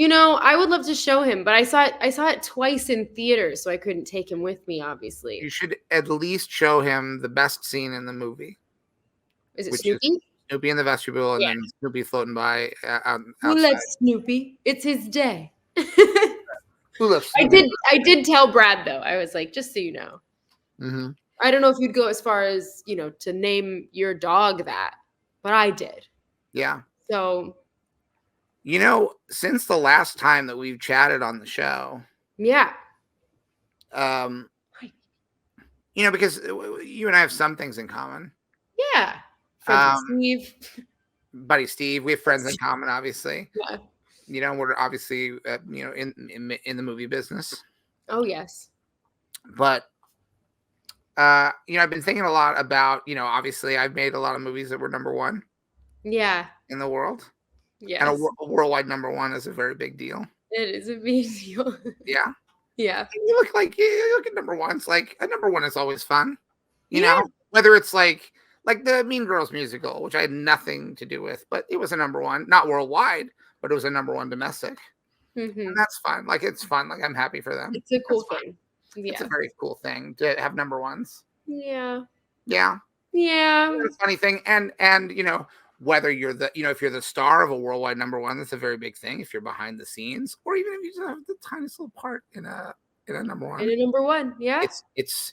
[SPEAKER 4] I would love to show him, but I saw it twice in theaters, so I couldn't take him with me, obviously.
[SPEAKER 3] You should at least show him the best scene in the movie.
[SPEAKER 4] Is it Snoopy?
[SPEAKER 3] Snoopy in the vestibule, and then Snoopy floating by outside.
[SPEAKER 4] Who left Snoopy? It's his day.
[SPEAKER 3] Who left Snoopy?
[SPEAKER 4] I did tell Brad, though. I was like, just so you know.
[SPEAKER 3] Mm-hmm.
[SPEAKER 4] I don't know if you'd go as far as, to name your dog that, but I did.
[SPEAKER 3] Yeah.
[SPEAKER 4] So.
[SPEAKER 3] Since the last time that we've chatted on the show.
[SPEAKER 4] Yeah.
[SPEAKER 3] Because you and I have some things in common.
[SPEAKER 4] Yeah. Friends with Steve.
[SPEAKER 3] Buddy Steve. We have friends in common, obviously.
[SPEAKER 4] Yeah.
[SPEAKER 3] We're obviously, in the movie business.
[SPEAKER 4] Oh, yes.
[SPEAKER 3] But, I've been thinking a lot about, obviously I've made a lot of movies that were number one.
[SPEAKER 4] Yeah.
[SPEAKER 3] In the world.
[SPEAKER 4] Yes.
[SPEAKER 3] And a worldwide number one is a very big deal.
[SPEAKER 4] It is a big deal.
[SPEAKER 3] Yeah.
[SPEAKER 4] Yeah.
[SPEAKER 3] You look at number ones. Like a number one is always fun. You know, whether it's like the Mean Girls musical, which I had nothing to do with, but it was a number one, not worldwide, but it was a number one domestic. And that's fun. Like it's fun. Like I'm happy for them.
[SPEAKER 4] It's a cool thing. Yeah.
[SPEAKER 3] It's a very cool thing to have number ones.
[SPEAKER 4] Yeah.
[SPEAKER 3] Yeah.
[SPEAKER 4] Yeah.
[SPEAKER 3] It's a funny thing. And whether you're if you're the star of a worldwide number one, that's a very big thing. If you're behind the scenes, or even if you just have the tiniest little part in a number one.
[SPEAKER 4] In a number one, yeah.
[SPEAKER 3] It's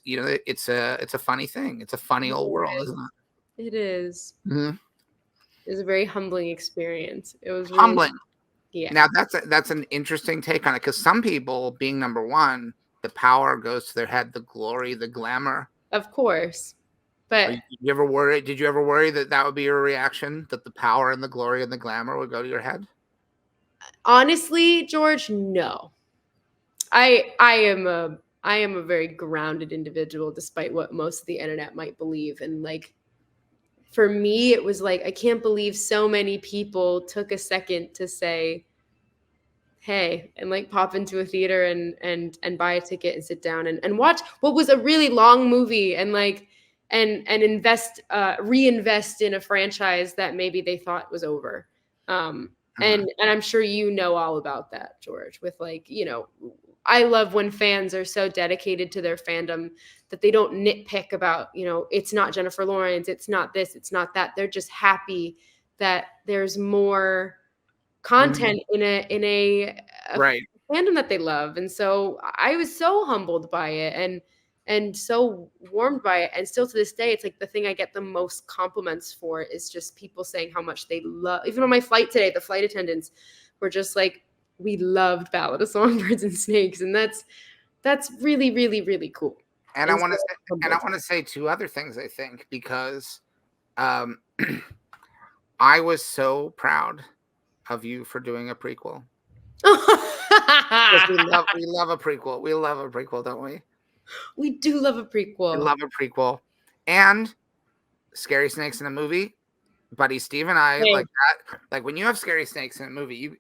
[SPEAKER 3] a funny thing. It's a funny old world, isn't it?
[SPEAKER 4] It is.
[SPEAKER 3] Mm-hmm.
[SPEAKER 4] It was a very humbling experience. It was
[SPEAKER 3] humbling.
[SPEAKER 4] Yeah.
[SPEAKER 3] Now that's an interesting take on it, because some people being number one, the power goes to their head, the glory, the glamour.
[SPEAKER 4] Of course. But
[SPEAKER 3] did you ever worry that would be your reaction, that the power and the glory and the glamour would go to your head?
[SPEAKER 4] Honestly, George, no. I am a very grounded individual, despite what most of the internet might believe. And like, for me, it was like, I can't believe so many people took a second to say, hey, and like pop into a theater and buy a ticket and sit down and watch what was a really long movie and like, and reinvest in a franchise that maybe they thought was over. And I'm sure all about that, George, with like, I love when fans are so dedicated to their fandom that they don't nitpick about, it's not Jennifer Lawrence, it's not this, it's not that. They're just happy that there's more content in a
[SPEAKER 3] right
[SPEAKER 4] fandom that they love. And so I was so humbled by it and so warmed by it. And still to this day, it's like the thing I get the most compliments for is just people saying how much they love. Even on my flight today, the flight attendants were just like, we loved Ballad of Songbirds and Snakes. And that's really, really, really cool.
[SPEAKER 3] And I want to say two other things, I think, because I was so proud of you for doing a prequel. Because we love a prequel. We love a prequel, don't we?
[SPEAKER 4] We do love a prequel.
[SPEAKER 3] We love a prequel. And scary snakes in a movie. Buddy Steve and I like that. Like when you have scary snakes in a movie,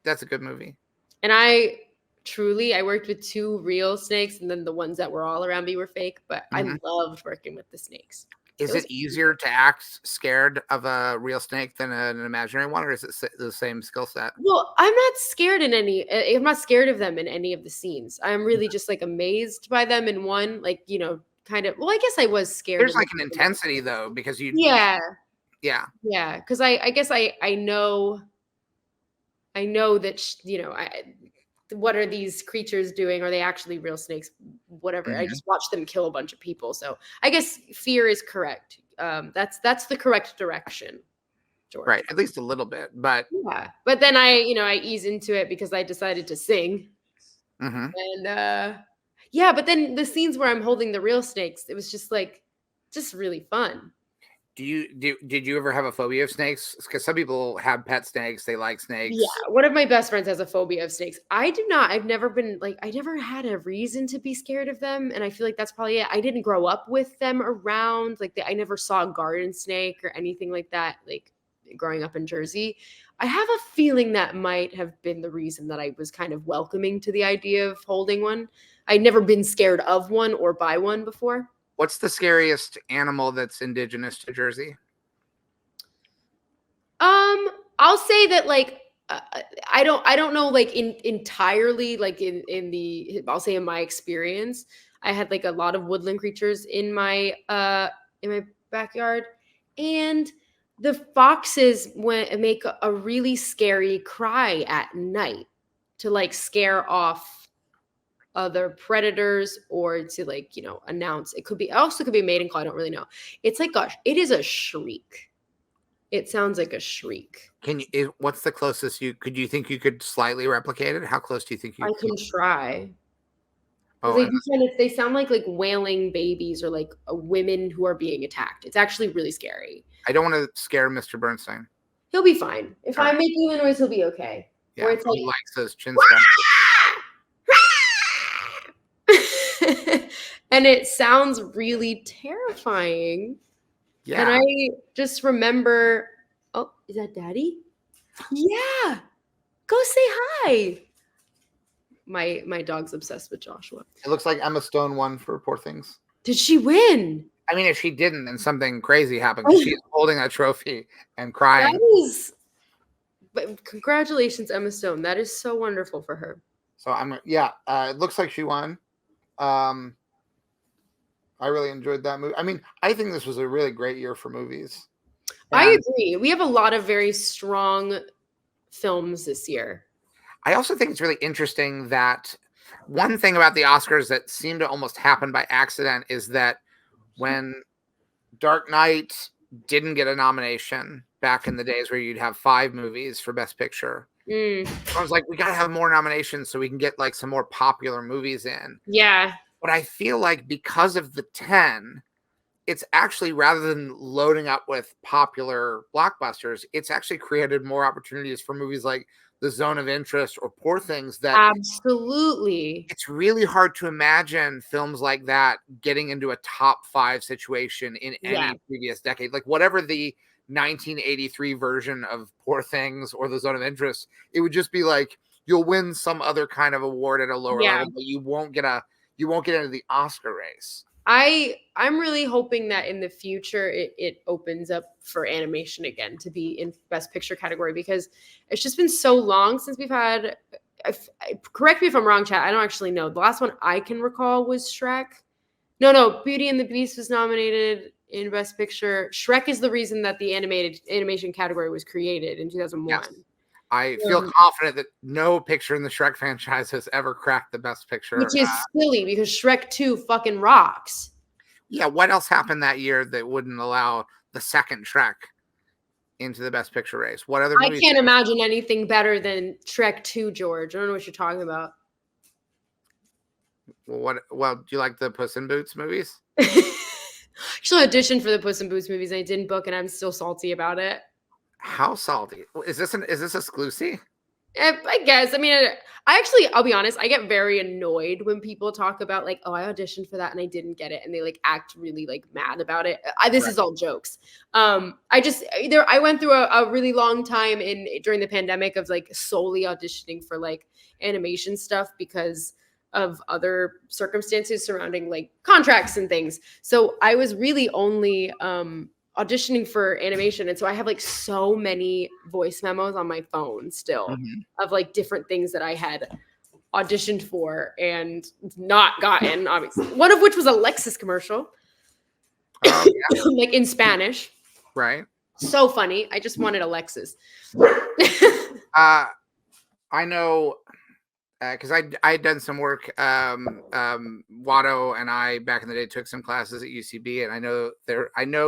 [SPEAKER 3] that's a good movie.
[SPEAKER 4] And I worked with 2 real snakes, and then the ones that were all around me were fake, but I loved working with the snakes.
[SPEAKER 3] Is it easier to act scared of a real snake than an imaginary one, or is it the same skill set?
[SPEAKER 4] Well, I'm not scared I'm not scared of them in any of the scenes. I'm really just like amazed by them in one, like, you know, kind of, well, I guess I was scared.
[SPEAKER 3] There's like an intensity though, because
[SPEAKER 4] Yeah.
[SPEAKER 3] Yeah.
[SPEAKER 4] Cause I guess I know that, you know, what are these creatures doing? Are they actually real snakes? Whatever. I just watched them kill a bunch of people. So I guess fear is correct. That's the correct direction, George.
[SPEAKER 3] Right. At least a little bit, but
[SPEAKER 4] yeah. But then I ease into it because I decided to sing.
[SPEAKER 3] Mm-hmm.
[SPEAKER 4] And yeah, but then the scenes where I'm holding the real snakes, it was just really fun.
[SPEAKER 3] Did you ever have a phobia of snakes? Because some people have pet snakes, they like snakes.
[SPEAKER 4] Yeah, one of my best friends has a phobia of snakes. I do not. I've never been I never had a reason to be scared of them, and I feel like that's probably it. I didn't grow up with them around. I never saw a garden snake or anything like that. Like growing up in Jersey, I have a feeling that might have been the reason that I was kind of welcoming to the idea of holding one. I'd never been scared of one or by one before.
[SPEAKER 3] What's the scariest animal that's indigenous to Jersey?
[SPEAKER 4] I'll say that I don't know entirely in the I'll say in my experience, I had a lot of woodland creatures in my backyard, and the foxes make a really scary cry at night to scare off other predators or to announce. It could be a mating call. I don't really know. It's it is a shriek. It sounds like a shriek.
[SPEAKER 3] What's the closest you think you could slightly replicate it? How close do you think you
[SPEAKER 4] I can try?
[SPEAKER 3] Oh,
[SPEAKER 4] they sound like wailing babies or women who are being attacked. It's actually really scary.
[SPEAKER 3] I don't want to scare Mr. Bernstein.
[SPEAKER 4] He'll be fine. If I'm making a noise, he'll be okay.
[SPEAKER 3] Yeah,
[SPEAKER 4] or it's
[SPEAKER 3] he likes those chin
[SPEAKER 4] and it sounds really terrifying.
[SPEAKER 3] Yeah.
[SPEAKER 4] And I just remember, oh, is that Daddy? Yeah. Go say hi. My dog's obsessed with Joshua.
[SPEAKER 3] It looks like Emma Stone won for Poor Things.
[SPEAKER 4] Did she win?
[SPEAKER 3] I mean, if she didn't, then something crazy happened. She's holding a trophy and crying.
[SPEAKER 4] But congratulations, Emma Stone. That is so wonderful for her.
[SPEAKER 3] So it looks like she won. I really enjoyed that movie. I mean, I think this was a really great year for movies.
[SPEAKER 4] I agree. We have a lot of very strong films this year.
[SPEAKER 3] I also think it's really interesting that one thing about the Oscars that seemed to almost happen by accident is that when Dark Knight didn't get a nomination back in the days where you'd have 5 movies for Best Picture, I was like, we got to have more nominations so we can get some more popular movies in.
[SPEAKER 4] Yeah.
[SPEAKER 3] But I feel like because of the 10, it's actually, rather than loading up with popular blockbusters, it's actually created more opportunities for movies like The Zone of Interest or Poor Things. That
[SPEAKER 4] absolutely,
[SPEAKER 3] it's really hard to imagine films like that getting into a top 5 situation in any previous decade. Whatever the 1983 version of Poor Things or The Zone of Interest, it would just be you'll win some other kind of award at a lower level, but you won't get into the Oscar race.
[SPEAKER 4] I'm really hoping that in the future it opens up for animation again to be in Best Picture category, because it's just been so long since we've had. Correct me if I'm wrong, chat. I don't actually know. The last one I can recall was Shrek. No, Beauty and the Beast was nominated in Best Picture. Shrek is the reason that the animation category was created in 2001.
[SPEAKER 3] Yes. I feel confident that no picture in the Shrek franchise has ever cracked the Best Picture.
[SPEAKER 4] Which is silly because Shrek 2 fucking rocks.
[SPEAKER 3] Yeah, what else happened that year that wouldn't allow the second Shrek into the Best Picture race? What other movies?
[SPEAKER 4] I can't imagine anything better than Shrek 2, George. I don't know what you're talking about.
[SPEAKER 3] Well, do you like the Puss in Boots movies?
[SPEAKER 4] Actually auditioned for the Puss in Boots movies and I didn't book, and I'm still salty about it.
[SPEAKER 3] How salty? Is this exclusive?
[SPEAKER 4] I guess. I mean, I'll be honest, I get very annoyed when people talk about like, oh, I auditioned for that and I didn't get it. And they like act really like mad about it. This is all jokes. I went through a really long time during the pandemic of like solely auditioning for like animation stuff because of other circumstances surrounding like contracts and things. So I was really only, auditioning for animation, and so I have like so many voice memos on my phone still of like different things that I had auditioned for and not gotten, obviously, one of which was a Lexus commercial. Like in Spanish,
[SPEAKER 3] right?
[SPEAKER 4] So funny. I just wanted a Lexus.
[SPEAKER 3] I know because I'd done some work. Watto and I back in the day took some classes at UCB, and I know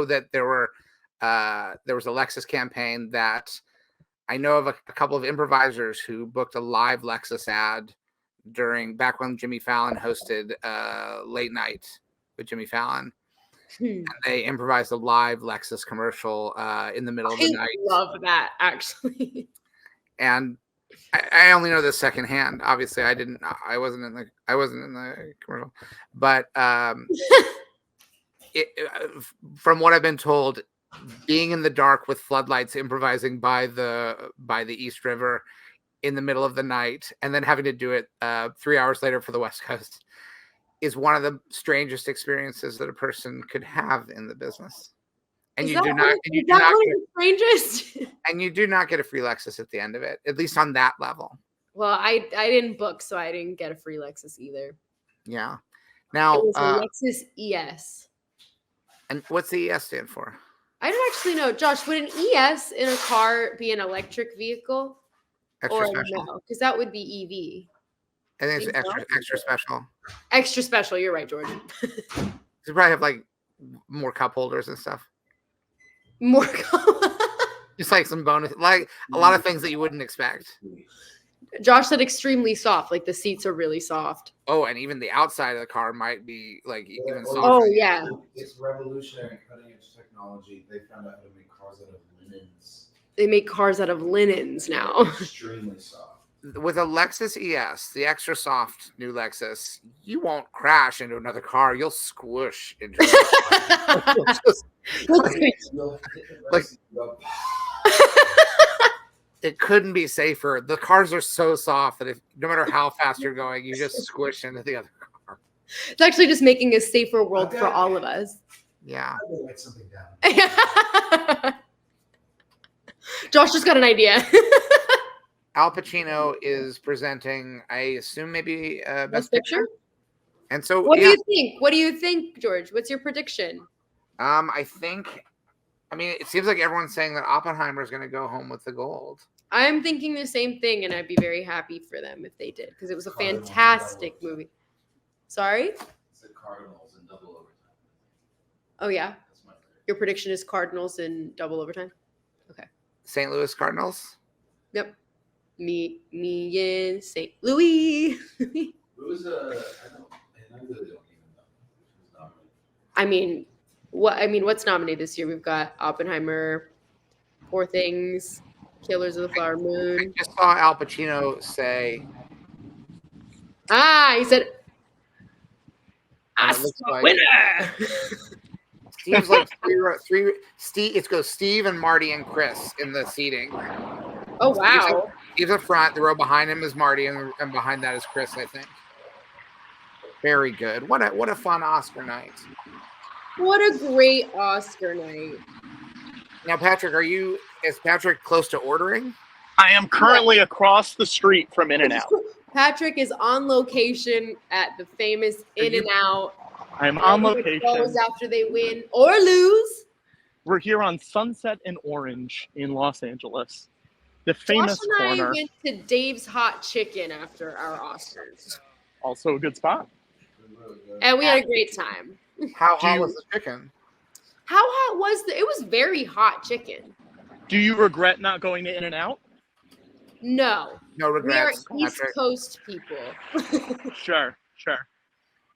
[SPEAKER 3] that there was a Lexus campaign that I know of a couple of improvisers who booked a live Lexus ad back when Jimmy Fallon hosted Late Night with Jimmy Fallon. And they improvised a live Lexus commercial in the middle of the night.
[SPEAKER 4] I love that, actually.
[SPEAKER 3] And I only know this secondhand. Obviously, I wasn't in the commercial, but from what I've been told, being in the dark with floodlights, improvising by the East River in the middle of the night, and then having to do it 3 hours later for the West Coast is one of the strangest experiences that a person could have in the business. And you do not get a free Lexus at the end of it, at least on that level.
[SPEAKER 4] Well, I didn't book, so I didn't get a free Lexus either.
[SPEAKER 3] Yeah. Now,
[SPEAKER 4] it was a Lexus ES.
[SPEAKER 3] And what's the ES stand for?
[SPEAKER 4] I don't actually know. Josh, would an ES in a car be an electric vehicle?
[SPEAKER 3] Extra special.
[SPEAKER 4] No? Because that would be EV.
[SPEAKER 3] I think it's extra special.
[SPEAKER 4] Extra special. You're right, George.
[SPEAKER 3] You probably have like more cup holders and stuff.
[SPEAKER 4] More
[SPEAKER 3] just like some bonus, like a lot of things that you wouldn't expect.
[SPEAKER 4] Josh said extremely soft, like the seats are really soft.
[SPEAKER 3] Oh, and even the outside of the car might be like even softer.
[SPEAKER 4] Oh yeah,
[SPEAKER 8] it's revolutionary, cutting edge technology. They found out how to make cars out of linens.
[SPEAKER 4] They make cars out of linens now.
[SPEAKER 8] Extremely soft.
[SPEAKER 3] With a Lexus ES, the extra soft new Lexus, you won't crash into another car. You'll squish into it couldn't be safer. The cars are so soft that no matter how fast you're going, you just squish into the other car.
[SPEAKER 4] It's actually just making a safer world for all of us.
[SPEAKER 3] Yeah.
[SPEAKER 8] Write something down.
[SPEAKER 4] Josh just got an idea.
[SPEAKER 3] Al Pacino is presenting, I assume, maybe Best Picture. And so,
[SPEAKER 4] what do you think? What do you think, George? What's your prediction?
[SPEAKER 3] I mean, it seems like everyone's saying that Oppenheimer is going to go home with the gold.
[SPEAKER 4] I'm thinking the same thing, and I'd be very happy for them if they did, because it was a fantastic movie. Sorry?
[SPEAKER 8] It's the Cardinals in double overtime.
[SPEAKER 4] Oh, yeah? Your prediction is Cardinals in double overtime? Okay.
[SPEAKER 3] St. Louis Cardinals?
[SPEAKER 4] Yep. Me in St. Louis.
[SPEAKER 8] Who's I really don't even know.
[SPEAKER 4] I mean, what's nominated this year? We've got Oppenheimer, Poor Things, Killers of the Flower Moon.
[SPEAKER 3] I just saw Al Pacino say.
[SPEAKER 4] He said, Oscar winner.
[SPEAKER 3] Steve's like three. Steve. It goes Steve and Marty and Chris in the seating.
[SPEAKER 4] Oh wow.
[SPEAKER 3] Steve's up front. The row behind him is Marty, and behind that is Chris, I think. Very good. What a fun Oscar night.
[SPEAKER 4] What a great Oscar night.
[SPEAKER 3] Now, Patrick, is Patrick close to ordering?
[SPEAKER 15] I am currently across the street from In-N-Out.
[SPEAKER 4] Patrick is on location at the famous In-N-Out.
[SPEAKER 15] I'm on location.
[SPEAKER 4] After they win or lose.
[SPEAKER 15] We're here on Sunset and Orange in Los Angeles. The famous
[SPEAKER 4] Josh and
[SPEAKER 15] corner.
[SPEAKER 4] I went to Dave's Hot Chicken after our Oscars.
[SPEAKER 15] Also a good spot.
[SPEAKER 4] And we had a great time.
[SPEAKER 3] How hot was the chicken?
[SPEAKER 4] How hot was it was very hot chicken.
[SPEAKER 15] Do you regret not going to In-N-Out?
[SPEAKER 3] No regrets.
[SPEAKER 4] We are East Coast people.
[SPEAKER 15] Sure.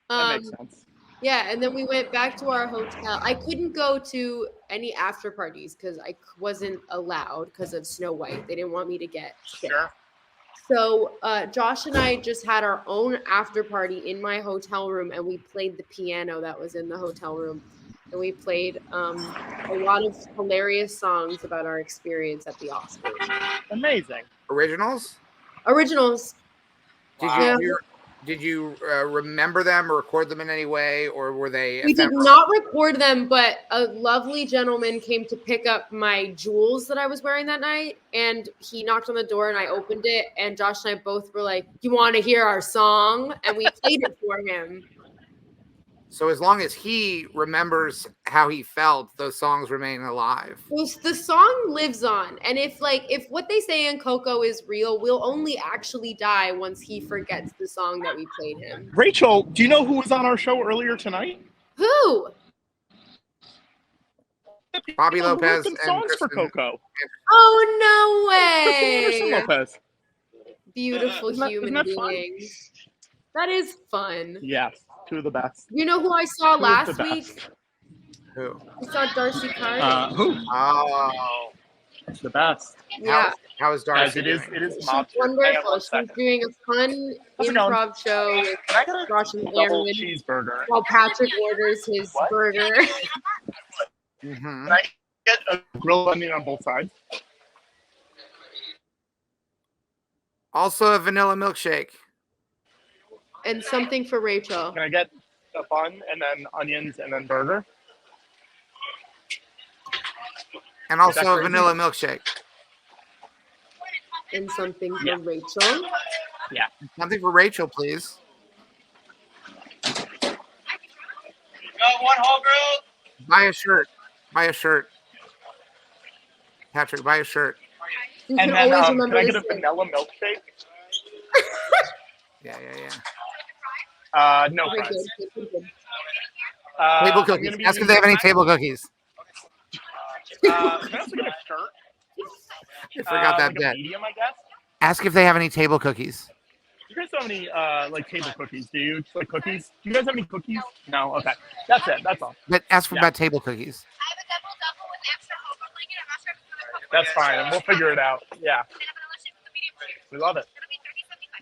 [SPEAKER 15] That makes sense.
[SPEAKER 4] Yeah, and then we went back to our hotel. I couldn't go to any after parties because I wasn't allowed because of Snow White. They didn't want me to get sick.
[SPEAKER 15] Sure.
[SPEAKER 4] So Josh and I just had our own after party in my hotel room, and we played the piano that was in the hotel room. And we played a lot of hilarious songs about our experience at the Oscars.
[SPEAKER 15] Amazing.
[SPEAKER 3] Originals?
[SPEAKER 4] Originals.
[SPEAKER 3] Did you remember them or record them in any way, or were they?
[SPEAKER 4] We did not record them, but a lovely gentleman came to pick up my jewels that I was wearing that night, and he knocked on the door, and I opened it, and Josh and I both were like, "You want to hear our song?" And we played it for him.
[SPEAKER 3] So as long as he remembers how he felt, those songs remain alive.
[SPEAKER 4] Well, the song lives on, and if what they say in Coco is real, we'll only actually die once he forgets the song that we played him.
[SPEAKER 15] Rachel, do you know who was on our show earlier tonight?
[SPEAKER 4] Who?
[SPEAKER 3] Bobby
[SPEAKER 15] Who wrote
[SPEAKER 3] Lopez
[SPEAKER 15] some
[SPEAKER 3] and
[SPEAKER 15] songs for
[SPEAKER 3] Kristen.
[SPEAKER 15] Coco.
[SPEAKER 4] Oh no
[SPEAKER 15] Kristen
[SPEAKER 4] way!
[SPEAKER 15] Lopez.
[SPEAKER 4] Beautiful
[SPEAKER 15] Isn't
[SPEAKER 4] human
[SPEAKER 15] that fun?
[SPEAKER 4] being. That is fun.
[SPEAKER 15] Yes, two of the best.
[SPEAKER 4] You know who I saw
[SPEAKER 15] Two of
[SPEAKER 4] last
[SPEAKER 15] the best.
[SPEAKER 4] week?
[SPEAKER 3] Who?
[SPEAKER 4] We saw Darcy Carden.
[SPEAKER 15] Who?
[SPEAKER 3] Oh,
[SPEAKER 15] it's the best.
[SPEAKER 4] Yeah.
[SPEAKER 3] How is
[SPEAKER 15] Guys,
[SPEAKER 3] Darcy?
[SPEAKER 15] it is
[SPEAKER 4] She's
[SPEAKER 15] mob.
[SPEAKER 4] wonderful. She's doing a fun
[SPEAKER 15] How's it going?
[SPEAKER 4] improv show with
[SPEAKER 15] Can I get a
[SPEAKER 4] Josh and
[SPEAKER 15] double
[SPEAKER 4] Aaron
[SPEAKER 15] cheeseburger?
[SPEAKER 4] while Patrick orders his burger.
[SPEAKER 3] Mm-hmm.
[SPEAKER 15] Can I get a grilled onion on both sides?
[SPEAKER 3] Also a vanilla milkshake.
[SPEAKER 4] And something for Rachel.
[SPEAKER 15] Can I get a bun and then onions and then burger?
[SPEAKER 3] And also a
[SPEAKER 15] Decorations?
[SPEAKER 3] vanilla milkshake.
[SPEAKER 4] And something for Rachel.
[SPEAKER 15] Yeah.
[SPEAKER 3] Something for Rachel, please.
[SPEAKER 12] Got one whole grilled.
[SPEAKER 3] Buy a shirt. Buy a shirt. Patrick, buy a shirt.
[SPEAKER 4] You
[SPEAKER 15] And
[SPEAKER 4] can
[SPEAKER 15] then
[SPEAKER 4] always
[SPEAKER 15] can
[SPEAKER 4] remember
[SPEAKER 15] I get
[SPEAKER 4] this
[SPEAKER 15] a
[SPEAKER 4] thing.
[SPEAKER 15] vanilla milkshake?
[SPEAKER 3] Yeah.
[SPEAKER 15] No
[SPEAKER 4] Okay,
[SPEAKER 15] fries.
[SPEAKER 4] good.
[SPEAKER 3] Table
[SPEAKER 15] I'm
[SPEAKER 3] cookies.
[SPEAKER 15] gonna be
[SPEAKER 3] Ask if
[SPEAKER 15] eating
[SPEAKER 3] they have any
[SPEAKER 15] tonight.
[SPEAKER 3] table cookies.
[SPEAKER 15] Can I also get a shirt?
[SPEAKER 3] I forgot that
[SPEAKER 15] like
[SPEAKER 3] bit.
[SPEAKER 15] a medium, I guess.
[SPEAKER 3] Ask if they have any table cookies.
[SPEAKER 15] You guys don't have any like table cookies, do you? Just like cookies? Do you guys have any cookies? No. Okay. That's it. That's all.
[SPEAKER 3] But ask for about table cookies.
[SPEAKER 15] That's fine. And we'll figure it out. Yeah. We love it.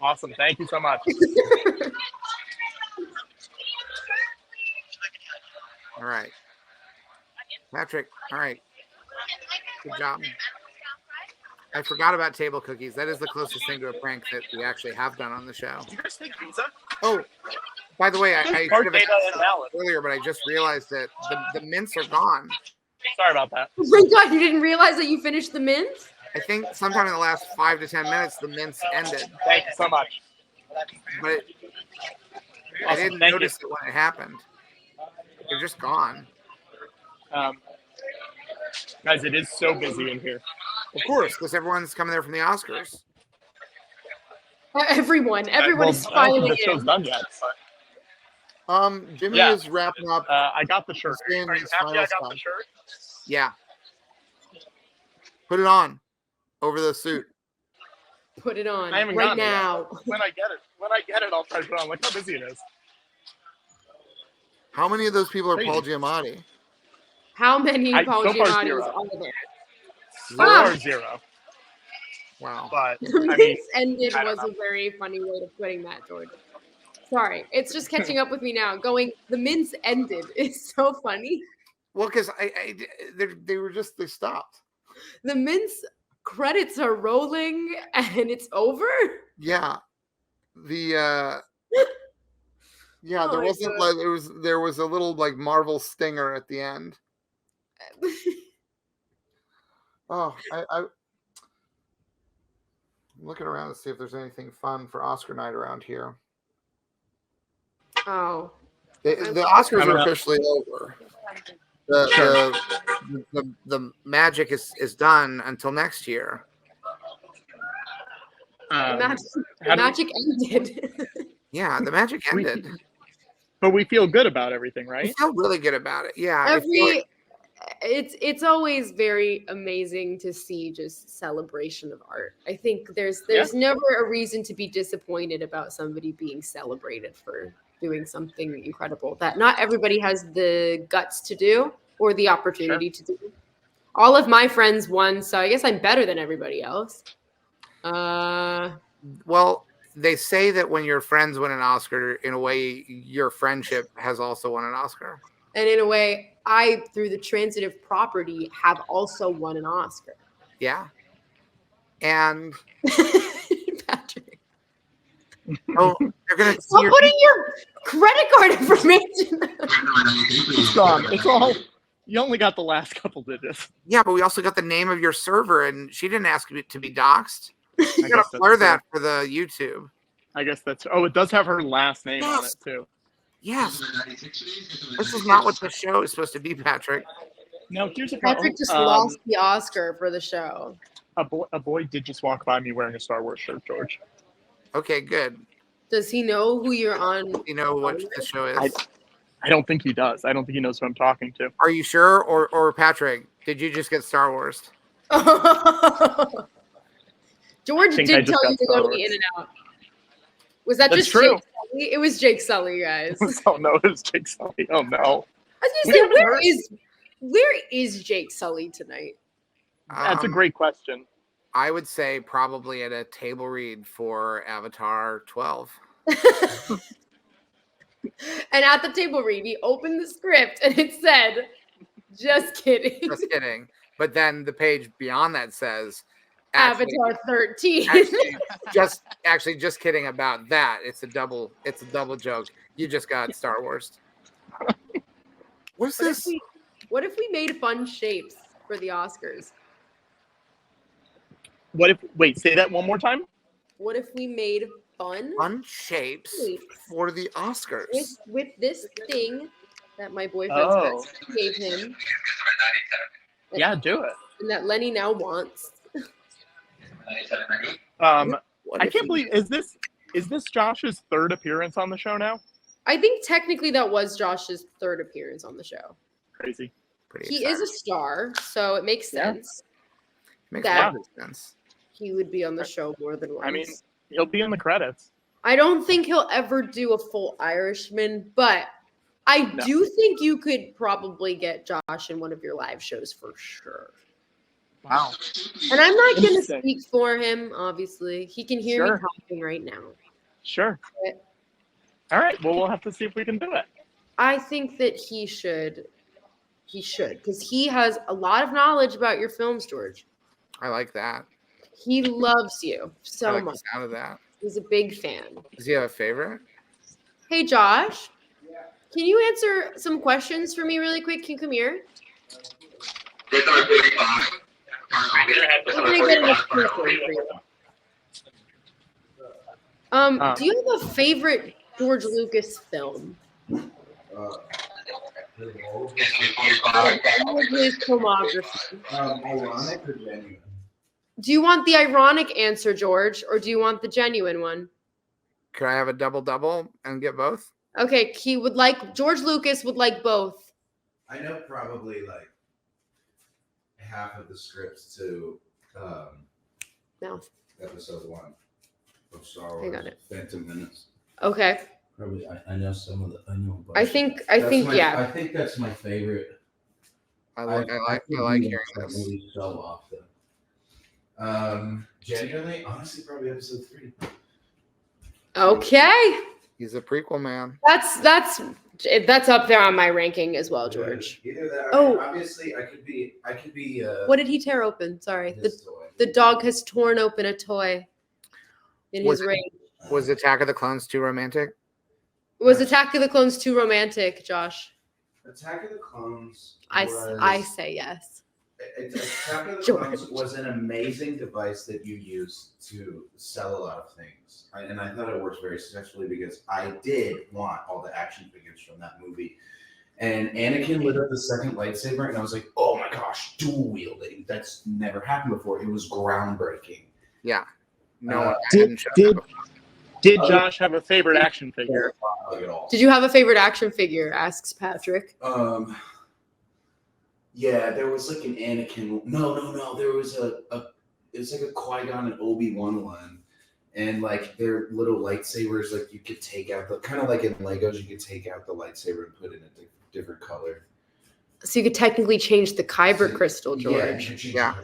[SPEAKER 15] Awesome. Thank you so much.
[SPEAKER 3] All right. Patrick, all right. Good job. I forgot about table cookies. That is the closest thing to a prank that we actually have done on the show.
[SPEAKER 15] You guys take pizza?
[SPEAKER 3] Oh, by the way, I should have
[SPEAKER 15] Data
[SPEAKER 3] asked
[SPEAKER 15] invalid.
[SPEAKER 3] earlier, but I just realized that the mints are gone.
[SPEAKER 15] Sorry about that.
[SPEAKER 4] Oh my God, you didn't realize that you finished the mints?
[SPEAKER 3] I think sometime in the last 5 to 10 minutes, the mints ended.
[SPEAKER 15] Thank you so much.
[SPEAKER 3] But I
[SPEAKER 15] Awesome,
[SPEAKER 3] didn't
[SPEAKER 15] thank
[SPEAKER 3] notice it when it happened. They're just gone.
[SPEAKER 15] Guys, it is so busy in here.
[SPEAKER 3] Of course, because everyone's coming there from the Oscars.
[SPEAKER 4] Everyone is
[SPEAKER 15] I don't
[SPEAKER 4] filing
[SPEAKER 15] think the show's
[SPEAKER 4] in.
[SPEAKER 15] done yet.
[SPEAKER 3] Jimmy
[SPEAKER 15] Yeah.
[SPEAKER 3] is wrapping up.
[SPEAKER 15] I got the shirt.
[SPEAKER 3] He's doing
[SPEAKER 15] Are you
[SPEAKER 3] his
[SPEAKER 15] happy I
[SPEAKER 3] final
[SPEAKER 15] got
[SPEAKER 3] stuff.
[SPEAKER 15] the shirt?
[SPEAKER 3] Yeah. Put it on over the suit.
[SPEAKER 4] Put it on
[SPEAKER 15] I haven't
[SPEAKER 4] right
[SPEAKER 15] gotten it yet.
[SPEAKER 4] now.
[SPEAKER 15] When I get it, I'll try to put it on. Look how busy it is.
[SPEAKER 3] How many of those people are
[SPEAKER 15] Crazy.
[SPEAKER 3] Paul Giamatti?
[SPEAKER 4] How many Paul
[SPEAKER 15] so far,
[SPEAKER 4] Giamattis
[SPEAKER 15] 0.
[SPEAKER 4] are there?
[SPEAKER 15] So
[SPEAKER 4] Ah.
[SPEAKER 15] far, 0.
[SPEAKER 3] Wow.
[SPEAKER 15] But
[SPEAKER 4] The
[SPEAKER 15] I mean,
[SPEAKER 4] mints ended
[SPEAKER 15] I don't
[SPEAKER 4] was
[SPEAKER 15] know.
[SPEAKER 4] a very funny way of putting that, Jordan. Sorry, it's just catching up with me now. Going, the mints ended is so funny.
[SPEAKER 3] Well, because they stopped.
[SPEAKER 4] The mints credits are rolling and it's over.
[SPEAKER 3] Yeah. Yeah,
[SPEAKER 4] Oh
[SPEAKER 3] there
[SPEAKER 4] my
[SPEAKER 3] wasn't
[SPEAKER 4] God.
[SPEAKER 3] like there was a little like Marvel stinger at the end. Oh, I'm looking around to see if there's anything fun for Oscar night around here.
[SPEAKER 4] Oh.
[SPEAKER 3] The Oscars are officially over. The magic is done until next year.
[SPEAKER 4] The magic ended.
[SPEAKER 3] Yeah, the magic ended.
[SPEAKER 15] But we feel good about everything, right?
[SPEAKER 3] I feel really good about it. Yeah. I feel like-
[SPEAKER 4] It's always very amazing to see just celebration of art. I think there's never a reason to be disappointed about somebody being celebrated for doing something incredible that not everybody has the guts to do or the opportunity to do. All of my friends won, so I guess I'm better than everybody else.
[SPEAKER 3] Well, they say that when your friends win an Oscar, in a way, your friendship has also won an Oscar.
[SPEAKER 4] And in a way, I, through the transitive property, have also won an Oscar.
[SPEAKER 3] Yeah. And
[SPEAKER 4] Patrick.
[SPEAKER 3] oh, they're gonna see
[SPEAKER 4] Stop
[SPEAKER 3] your
[SPEAKER 4] putting your credit card information.
[SPEAKER 2] It's gone. It's all. You only got the last couple digits.
[SPEAKER 3] Yeah, but we also got the name of your server, and she didn't ask me to be doxxed. You
[SPEAKER 2] I
[SPEAKER 3] gotta
[SPEAKER 2] guess
[SPEAKER 3] blur
[SPEAKER 2] that's
[SPEAKER 3] that for the YouTube.
[SPEAKER 2] I guess that's. Oh, it does have her last name on it too.
[SPEAKER 3] Yes. This is not what the show is supposed to be, Patrick.
[SPEAKER 2] No, here's a problem.
[SPEAKER 4] Patrick just lost the Oscar for the show.
[SPEAKER 2] A boy did just walk by me wearing a Star Wars shirt, George.
[SPEAKER 3] Okay, good.
[SPEAKER 4] Does he know who you're on?
[SPEAKER 3] You know what the show is?
[SPEAKER 2] I don't think he does. I don't think he knows who I'm talking to.
[SPEAKER 3] Are you sure? Or Patrick, did you just get Star Wars?
[SPEAKER 4] George
[SPEAKER 2] think
[SPEAKER 4] did
[SPEAKER 2] I just
[SPEAKER 4] tell
[SPEAKER 2] got
[SPEAKER 4] you to
[SPEAKER 2] Star
[SPEAKER 4] go to
[SPEAKER 2] Wars.
[SPEAKER 4] the In-N-Out. Was that
[SPEAKER 2] That's
[SPEAKER 4] just
[SPEAKER 2] true.
[SPEAKER 4] Jake Sully? It was Jake Sully, guys.
[SPEAKER 2] Oh no, it was Jake Sully. Oh no.
[SPEAKER 4] I was
[SPEAKER 2] We
[SPEAKER 4] gonna say,
[SPEAKER 2] haven't
[SPEAKER 4] where is Jake Sully tonight?
[SPEAKER 2] That's a great question.
[SPEAKER 3] I would say probably at a table read for Avatar 12.
[SPEAKER 4] And at the table read, he opened the script and it said, "Just kidding."
[SPEAKER 3] Just kidding. But then the page beyond that says
[SPEAKER 4] Avatar 13.
[SPEAKER 3] just kidding about that. It's a double joke. You just got Star Wars. What's this?
[SPEAKER 4] What if we made fun shapes for the Oscars?
[SPEAKER 2] Wait, say that one more time?
[SPEAKER 4] What if we made fun
[SPEAKER 3] shapes for the Oscars?
[SPEAKER 4] with this thing that my boyfriend gave him?
[SPEAKER 2] Yeah, do it.
[SPEAKER 4] And that Lenny now wants.
[SPEAKER 2] I can't believe is this Josh's third appearance on the show now?
[SPEAKER 4] I think technically that was Josh's third appearance on the show.
[SPEAKER 2] Crazy.
[SPEAKER 4] He is a star, so it makes sense
[SPEAKER 3] Makes
[SPEAKER 4] that
[SPEAKER 3] a lot of sense.
[SPEAKER 4] he would be on the show more than once.
[SPEAKER 2] I mean, he'll be in the credits.
[SPEAKER 4] I don't think he'll ever do a full Irishman, but I do think you could probably get Josh in one of your live shows for sure.
[SPEAKER 2] Wow.
[SPEAKER 4] And I'm not going to
[SPEAKER 2] Interesting.
[SPEAKER 4] speak for him, obviously. He can hear me
[SPEAKER 2] Sure.
[SPEAKER 4] talking right now.
[SPEAKER 2] Sure.
[SPEAKER 4] But
[SPEAKER 2] All right. Well, we'll have to see if we can do it.
[SPEAKER 4] I think that he should, because he has a lot of knowledge about your films, George.
[SPEAKER 3] I like that.
[SPEAKER 4] He loves you
[SPEAKER 3] I
[SPEAKER 4] so
[SPEAKER 3] like
[SPEAKER 4] much.
[SPEAKER 3] the sound of that.
[SPEAKER 4] He's a big fan.
[SPEAKER 3] Does he have a favorite?
[SPEAKER 4] Hey, Josh, can you answer some questions for me really quick? Can you come here? I'm gonna get an exclusive for you. Do you have a favorite George Lucas film? His filmography.
[SPEAKER 8] Ironic or genuine?
[SPEAKER 4] Do you want the ironic answer, George, or do you want the genuine one?
[SPEAKER 3] Could I have a double and get both?
[SPEAKER 4] Okay, George Lucas would like both.
[SPEAKER 8] I know probably like half of the scripts to
[SPEAKER 4] No.
[SPEAKER 8] episode 1 of Star Wars.
[SPEAKER 4] I got it.
[SPEAKER 8] Phantom Menace.
[SPEAKER 4] Okay.
[SPEAKER 8] Probably, I know some of the. I know. A bunch
[SPEAKER 4] I
[SPEAKER 8] of
[SPEAKER 4] think-
[SPEAKER 8] them.
[SPEAKER 4] I
[SPEAKER 8] That's
[SPEAKER 4] think,
[SPEAKER 8] my-
[SPEAKER 4] yeah.
[SPEAKER 8] I think that's my favorite.
[SPEAKER 3] I like
[SPEAKER 8] could
[SPEAKER 3] hearing
[SPEAKER 8] watch that
[SPEAKER 3] this.
[SPEAKER 8] movie so often. Genuinely, honestly, probably episode 3.
[SPEAKER 4] Okay.
[SPEAKER 3] He's a prequel man.
[SPEAKER 4] That's up there on my ranking as well, George.
[SPEAKER 8] Either that.
[SPEAKER 4] Oh.
[SPEAKER 8] Obviously, I could be.
[SPEAKER 4] What did he tear open? Sorry.
[SPEAKER 8] His toy.
[SPEAKER 4] The dog has torn open a toy in his rage.
[SPEAKER 3] Was Attack of the Clones too romantic?
[SPEAKER 4] Was Attack of the Clones too romantic, Josh?
[SPEAKER 8] Attack of the Clones.
[SPEAKER 4] I say yes.
[SPEAKER 8] Attack of the
[SPEAKER 4] George.
[SPEAKER 8] Clones was an amazing device that you used to sell a lot of things. And I thought it worked very successfully because I did want all the action figures from that movie. And Anakin lit up the second lightsaber, and I was like, oh my gosh, dual wielding. That's never happened before. It was groundbreaking.
[SPEAKER 3] Yeah. No,
[SPEAKER 2] Did Josh have a favorite action figure?
[SPEAKER 4] Did you have a favorite action figure? Asks Patrick.
[SPEAKER 8] Yeah, there was like an Anakin. No. There was it was like a Qui-Gon and Obi-Wan one. And like their little lightsabers, like you could take out the kind of like in Legos, you could take out the lightsaber and put it in a different color.
[SPEAKER 4] So you could technically change the Kyber crystal, George.
[SPEAKER 3] Yeah.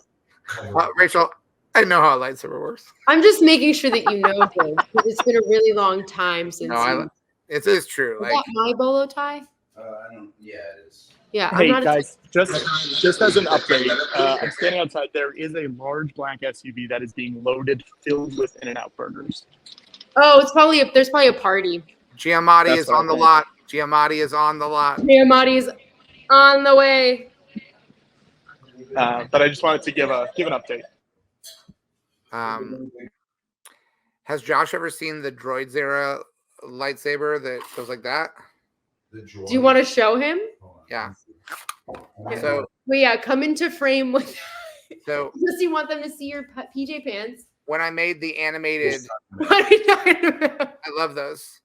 [SPEAKER 3] Rachel,
[SPEAKER 11] I know how a lightsaber works.
[SPEAKER 4] I'm just making sure that you know, George, because it's been a really long time since you.
[SPEAKER 11] It is true.
[SPEAKER 4] Is that my bolo tie?
[SPEAKER 8] I don't. Yeah, it is.
[SPEAKER 4] Yeah, I'm
[SPEAKER 2] Hey
[SPEAKER 4] not.
[SPEAKER 2] guys, just as an update, I'm standing outside. There is a large black SUV that is being loaded, filled with In-N-Out burgers.
[SPEAKER 4] Oh, there's probably a party.
[SPEAKER 11] Giamatti
[SPEAKER 2] That's
[SPEAKER 11] is
[SPEAKER 2] what I
[SPEAKER 11] on the
[SPEAKER 2] think.
[SPEAKER 11] lot. Giamatti is on the lot.
[SPEAKER 4] Giamatti's on the way.
[SPEAKER 2] But I just wanted to give an update.
[SPEAKER 11] Has Josh ever seen the Droids era lightsaber that goes like that?
[SPEAKER 4] Do you want to show him?
[SPEAKER 11] Yeah.
[SPEAKER 4] Yeah.
[SPEAKER 11] So,
[SPEAKER 4] well, yeah, come into frame with.
[SPEAKER 11] So
[SPEAKER 4] does he want them to see your PJ pants?
[SPEAKER 11] when I made the animated,
[SPEAKER 4] What are you talking about?
[SPEAKER 11] I love those.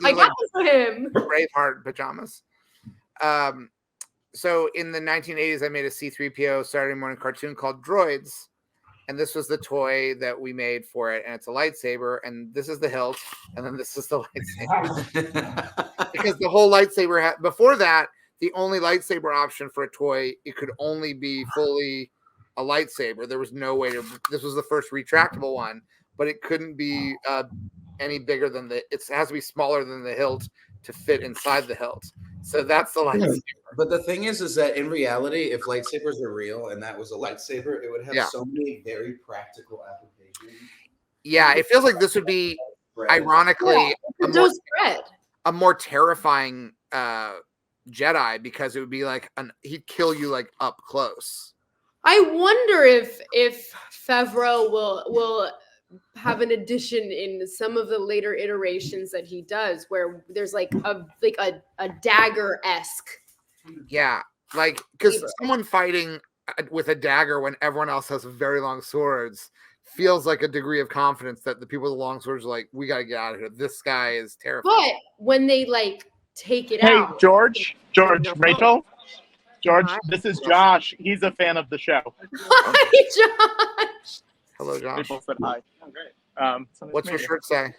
[SPEAKER 4] I got this for him.
[SPEAKER 11] Braveheart pajamas. So in the 1980s, I made a C-3PO Saturday morning cartoon called Droids. And this was the toy that we made for it. And it's a lightsaber. And this is the hilt. And then this is the lightsaber. Because the whole lightsaber before that, the only lightsaber option for a toy, it could only be fully a lightsaber. There was no way to, this was the first retractable one, but it couldn't be any bigger than it has to be smaller than the hilt to fit inside the hilt. So that's the lightsaber.
[SPEAKER 8] But the thing is that in reality, if lightsabers are real and that was a lightsaber, it would have so many very practical applications.
[SPEAKER 11] Yeah, it feels like this would be, ironically, a more terrifying Jedi, because it would be like he'd kill you like up close.
[SPEAKER 4] I wonder if Favreau will have an addition in some of the later iterations that he does, where there's like a dagger-esque.
[SPEAKER 11] Yeah, like because someone fighting with a dagger when everyone else has very long swords feels like a degree of confidence that the people with the long swords are like, we got to get out of here. This guy is terrifying.
[SPEAKER 4] But when they like take it
[SPEAKER 2] Hey,
[SPEAKER 4] out.
[SPEAKER 2] George, Rachel, George, this is Josh. He's a fan of the show.
[SPEAKER 4] Hi, Josh.
[SPEAKER 11] Hello, Josh.
[SPEAKER 2] People said hi.
[SPEAKER 11] What's your shirt say?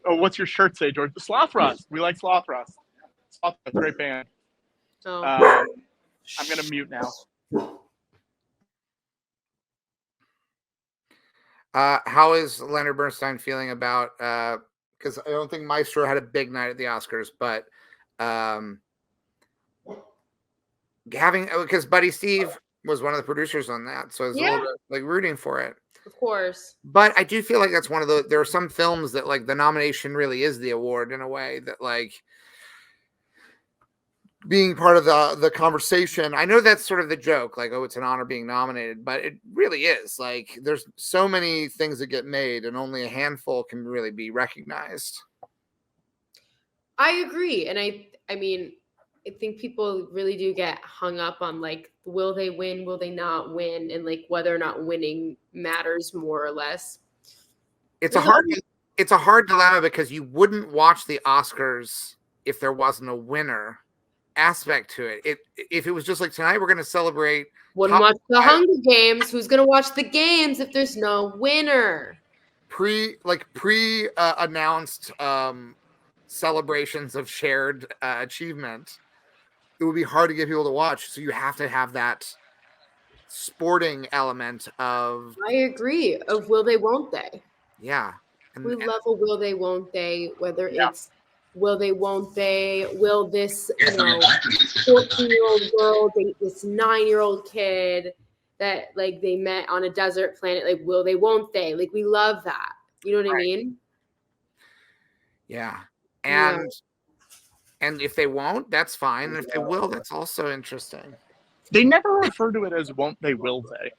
[SPEAKER 2] What's your shirt say, George? Sloth Rust. We like Sloth Rust. Sloth Rust, great band.
[SPEAKER 4] Oh.
[SPEAKER 2] I'm gonna mute now.
[SPEAKER 11] How is Leonard Bernstein feeling about? Because I don't think Maestro had a big night at the Oscars, but because Buddy Steve was one of the producers on that, so I was a little bit like rooting for it.
[SPEAKER 4] Of course.
[SPEAKER 11] But I do feel like that's one of the. There are some films that like the nomination really is the award in a way that like. Being part of the conversation, I know that's sort of the joke, like, oh, it's an honor being nominated, but it really is. Like, there's so many things that get made, and only a handful can really be recognized.
[SPEAKER 4] I agree, and I mean, I think people really do get hung up on like, will they win, will they not win, and like whether or not winning matters more or less.
[SPEAKER 11] It's a hard dilemma because you wouldn't watch the Oscars if there wasn't a winner aspect to it. If it was just like, tonight we're going to celebrate,
[SPEAKER 4] wouldn't watch the Hunger Games. Who's going to watch the games if there's no winner?
[SPEAKER 11] Pre-announced celebrations of shared achievement, it would be hard to get people to watch. So you have to have that sporting element of.
[SPEAKER 4] I agree. Of will they, won't they?
[SPEAKER 11] Yeah,
[SPEAKER 4] we love a will they, won't they. Whether it's will they, won't they? Will this 14-year-old girl date this 9-year-old kid that like they met on a desert planet? Like, will they, won't they? Like, we love that. You know what I mean?
[SPEAKER 11] Yeah. And if they won't, that's fine. And if they will, that's also interesting.
[SPEAKER 2] They never refer to it as won't they, will they.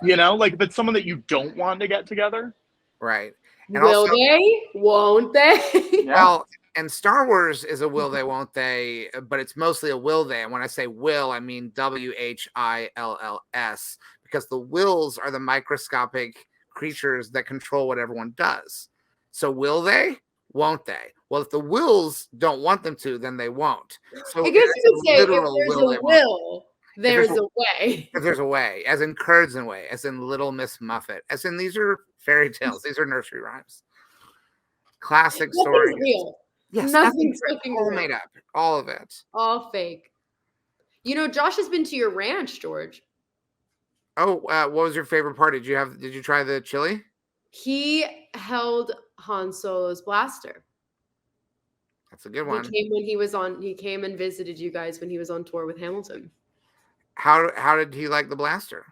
[SPEAKER 2] You know, like if it's someone that you don't want to get together.
[SPEAKER 11] Right. And
[SPEAKER 4] will they? Won't they?
[SPEAKER 11] Well, and Star Wars is a will they, won't they, but it's mostly a will they. And when I say will, I mean WHILLS, because the wills are the microscopic creatures that control what everyone does. So will they? Won't they? Well, if the wills don't want them to, then they won't. So
[SPEAKER 4] I guess you could say if there's a will, there's a way.
[SPEAKER 11] If there's a way, as in Curds and Way, as in Little Miss Muffet, as in these are fairy tales. These are nursery rhymes. Classic stories.
[SPEAKER 4] Real.
[SPEAKER 11] Yes,
[SPEAKER 4] nothing's fucking
[SPEAKER 11] all
[SPEAKER 4] real.
[SPEAKER 11] made up. All of it.
[SPEAKER 4] All fake. You know, Josh has been to your ranch, George.
[SPEAKER 3] Oh, what was your favorite part? Did you try the chili?
[SPEAKER 4] He held Han Solo's blaster.
[SPEAKER 3] That's a good one.
[SPEAKER 4] He came and visited you guys when he was on tour with Hamilton.
[SPEAKER 3] How did he like the blaster?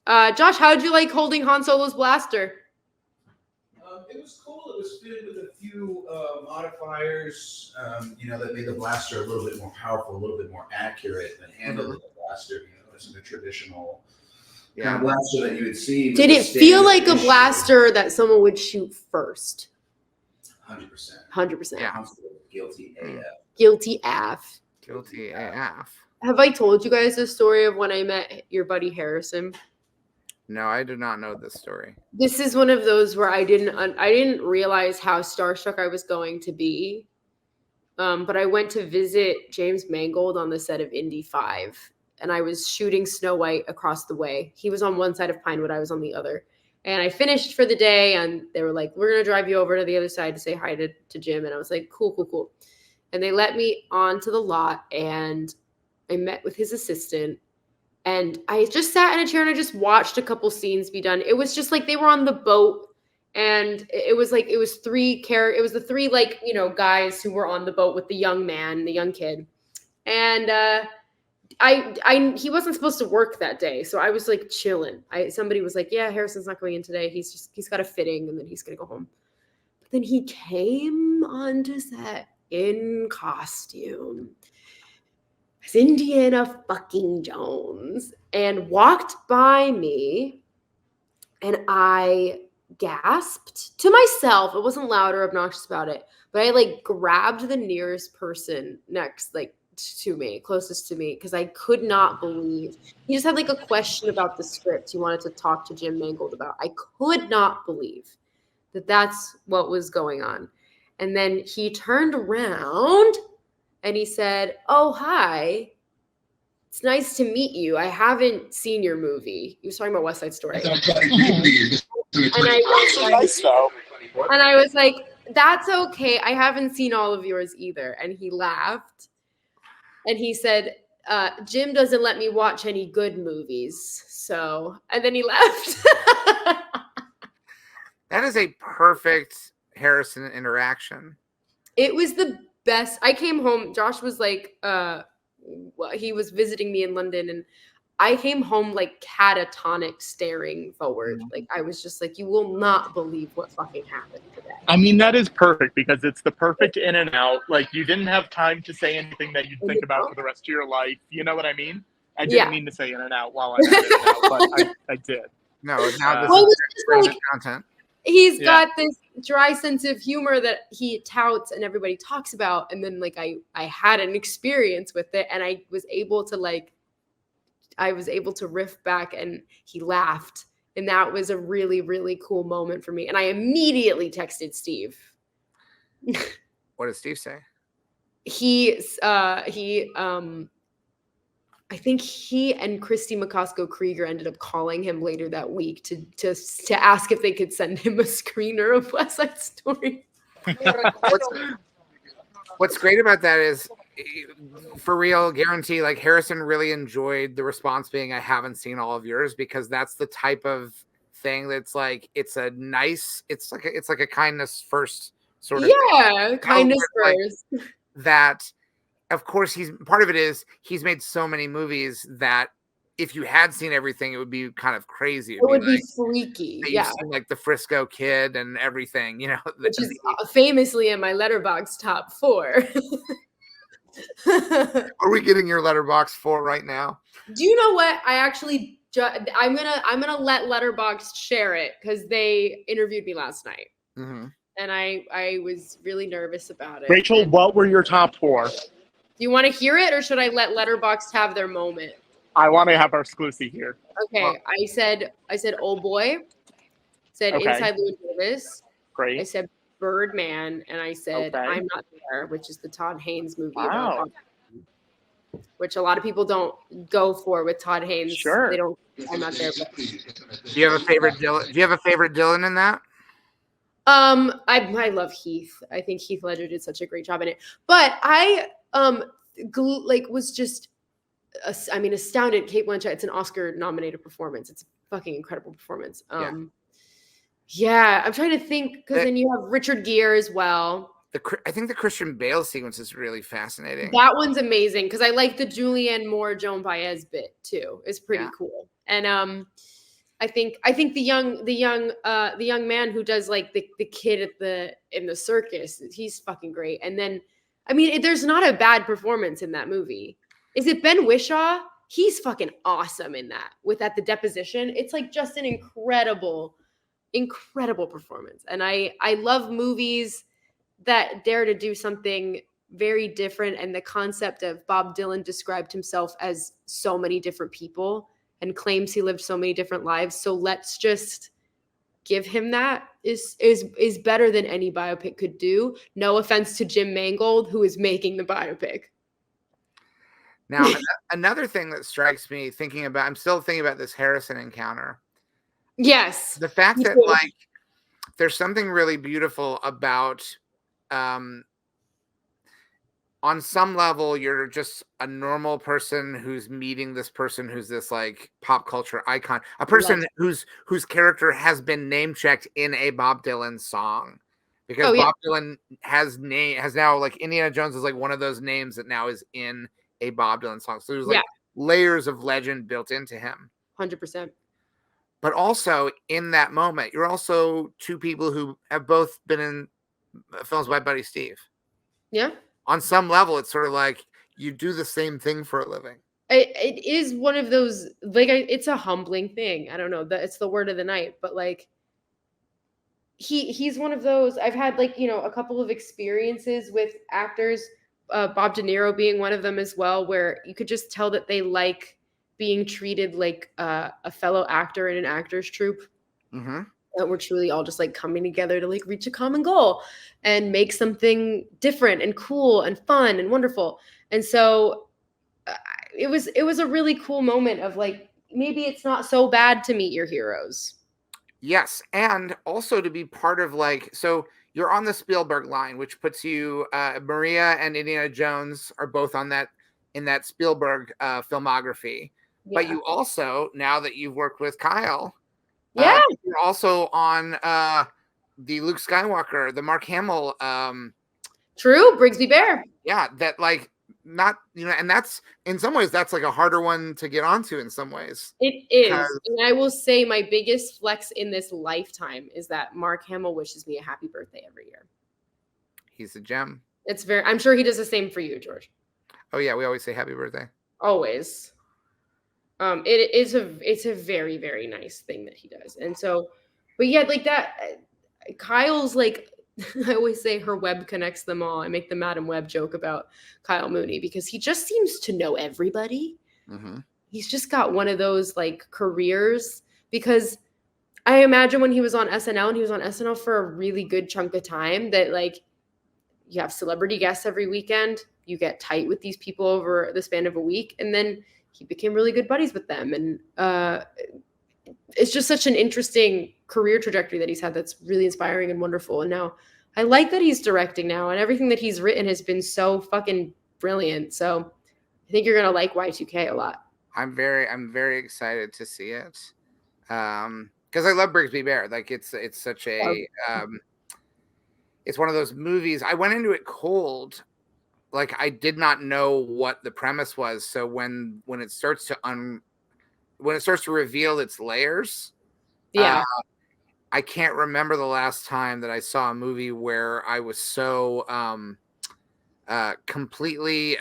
[SPEAKER 4] Josh, how did you like holding Han Solo's blaster?
[SPEAKER 8] It was cool. It was fitted with a few modifiers, that made the blaster a little bit more powerful, a little bit more accurate than handling the blaster. This is a traditional kind of blaster that you would see.
[SPEAKER 4] Did it feel like a blaster that someone would shoot first?
[SPEAKER 8] 100%.
[SPEAKER 4] 100%.
[SPEAKER 3] Yeah.
[SPEAKER 8] Guilty AF.
[SPEAKER 4] Guilty AF.
[SPEAKER 3] Guilty AF.
[SPEAKER 4] Have I told you guys the story of when I met your buddy Harrison?
[SPEAKER 3] No, I do not know this story.
[SPEAKER 4] This is one of those where I didn't realize how starstruck I was going to be. But I went to visit James Mangold on the set of Indy 5, and I was shooting Snow White across the way. He was on one side of Pinewood, I was on the other. And I finished for the day, and they were like, we're going to drive you over to the other side to say hi to Jim. And I was like, cool. And they let me onto the lot, and I met with his assistant. And I just sat in a chair and I just watched a couple scenes be done. It was just like they were on the boat, and it was the three guys who were on the boat with the young man, the young kid. And he wasn't supposed to work that day, so I was like chilling. Somebody was like, yeah, Harrison's not going in today. He's got a fitting and then he's gonna go home. But then he came onto set in costume as Indiana fucking Jones and walked by me, and I gasped to myself. It wasn't loud or obnoxious about it, but I grabbed the nearest person next, to me, closest to me, because I could not believe he just had a question about the script he wanted to talk to Jim Mangold about. I could not believe that that's what was going on. And then he turned around and he said, oh, hi. It's nice to meet you. I haven't seen your movie. He was talking about West Side Story. And I was like, that's okay. I haven't seen all of yours either. And he laughed. And he said, Jim doesn't let me watch any good movies. So, and then he left.
[SPEAKER 3] That is a perfect Harrison interaction.
[SPEAKER 4] It was the best. I came home. Josh was he was visiting me in London, and I came home catatonic, staring forward. I was just like, you will not believe what fucking happened today.
[SPEAKER 2] I mean, that is perfect because it's the perfect in and out. You didn't have time to say anything that you'd think about for the rest of your life. You know what I mean? I didn't mean to say in and out while I had it out, but I did.
[SPEAKER 3] No, now this is content.
[SPEAKER 4] He's got this dry sense of humor that he touts and everybody talks about. And then I had an experience with it, and I was able to riff back, and he laughed. And that was a really, really cool moment for me. And I immediately texted Steve.
[SPEAKER 3] What did Steve say?
[SPEAKER 4] I think he and Christy McCosco Krieger ended up calling him later that week to ask if they could send him a screener of West Side Story.
[SPEAKER 3] What's great about that is, for real, guarantee, Harrison really enjoyed the response being, I haven't seen all of yours, because that's the type of thing that's it's like a kindness first sort of thing.
[SPEAKER 4] Kindness first.
[SPEAKER 3] That, of course, part of it is he's made so many movies that if you had seen everything, it would be kind of crazy.
[SPEAKER 4] It would be freaky.
[SPEAKER 3] You've seen, the Frisco Kid and everything,
[SPEAKER 4] which is famously in my Letterboxd top 4.
[SPEAKER 3] Are we getting your Letterboxd 4 right now?
[SPEAKER 4] Do you know what? I actually, I'm gonna let Letterboxd share it because they interviewed me last night, and I was really nervous about it.
[SPEAKER 2] Rachel, what were your top 4?
[SPEAKER 4] Do you want to hear it, or should I let Letterboxd have their moment?
[SPEAKER 2] I want to have our exclusive here.
[SPEAKER 4] Okay, I said, Old Boy. Said Inside Louis Davis.
[SPEAKER 2] Great.
[SPEAKER 4] I said Birdman, and I said I'm Not There, which is the Todd Haynes movie.
[SPEAKER 2] Wow.
[SPEAKER 4] Which a lot of people don't go for with Todd Haynes.
[SPEAKER 2] Sure.
[SPEAKER 4] They don't. I'm Not There. But.
[SPEAKER 3] Do you have a favorite Dylan? Do you have a favorite Dylan in that?
[SPEAKER 4] I love Heath. I think Heath Ledger did such a great job in it. But I was just astounded. Kate Blanchett. It's an Oscar-nominated performance. It's a fucking incredible performance. Yeah, I'm trying to think because then you have Richard Gere as well.
[SPEAKER 3] I think the Christian Bale sequence is really fascinating.
[SPEAKER 4] That one's amazing because I like the Julianne Moore Joan Baez bit too. It's pretty cool. And I think the young man who does like the kid in the circus, he's fucking great. And then I mean, there's not a bad performance in that movie. Is it Ben Whishaw? He's fucking awesome in that. At the deposition, it's like just an incredible performance. And I love movies that dare to do something very different. And the concept of Bob Dylan described himself as so many different people and claims he lived so many different lives. So let's just give him that is better than any biopic could do. No offense to Jim Mangold, who is making the biopic.
[SPEAKER 3] Now, another thing that strikes me I'm still thinking about this Harrison encounter.
[SPEAKER 4] Yes.
[SPEAKER 3] The fact that like there's something really beautiful about on some level, you're just a normal person who's meeting this person who's this like pop culture icon, a person whose character has been name checked in a Bob Dylan song, because Bob Dylan has now like Indiana Jones is like one of those names that now is in a Bob Dylan song. So there's like layers of legend built into him.
[SPEAKER 4] 100%.
[SPEAKER 3] But also in that moment, you're also two people who have both been in films by Buddy Steve.
[SPEAKER 4] Yeah.
[SPEAKER 3] On some level, it's sort of like you do the same thing for a living.
[SPEAKER 4] It is one of those, like, it's a humbling thing. I don't know, it's the word of the night, but like, he's one of those. I've had like, you know, a couple of experiences with actors, Bob De Niro being one of them as well, where you could just tell that they like being treated like a fellow actor in an actor's troupe.
[SPEAKER 3] Mm-hmm.
[SPEAKER 4] That we're truly all just like coming together to like reach a common goal and make something different and cool and fun and wonderful. And so it was a really cool moment of like, maybe it's not so bad to meet your heroes.
[SPEAKER 3] Yes. And also to be part of like, so you're on the Spielberg line, which puts you, Maria and Indiana Jones are both on that, in that Spielberg filmography. Yeah. But you also, now that you've worked with Kyle, you're also on the Luke Skywalker, the Mark Hamill.
[SPEAKER 4] True, Brigsby Bear.
[SPEAKER 3] Yeah, that like not, you know, and that's in some ways that's like a harder one to get onto in some ways.
[SPEAKER 4] It is. And I will say my biggest flex in this lifetime is that Mark Hamill wishes me a happy birthday every year.
[SPEAKER 3] He's a gem.
[SPEAKER 4] I'm sure he does the same for you, George.
[SPEAKER 3] Oh yeah, we always say happy birthday.
[SPEAKER 4] Always. It's a very, very nice thing that he does. And so, but yeah, like that, Kyle's like, I always say her web connects them all. I make the Madam Web joke about Kyle Mooney because he just seems to know everybody.
[SPEAKER 3] Mm-hmm.
[SPEAKER 4] He's just got one of those like careers, because I imagine when he was on SNL, and he was on SNL for a really good chunk of time, that like you have celebrity guests every weekend, you get tight with these people over the span of a week, and then he became really good buddies with them. And it's just such an interesting career trajectory that he's had that's really inspiring and wonderful. And now I like that he's directing now, and everything that he's written has been so fucking brilliant. So I think you're going to like Y2K a lot.
[SPEAKER 3] I'm very excited to see it. Because I love Brigsby Bear. Like it's such a, it's one of those movies. I went into it cold. Like I did not know what the premise was. So when it starts to reveal its layers, I can't remember the last time that I saw a movie where I was so completely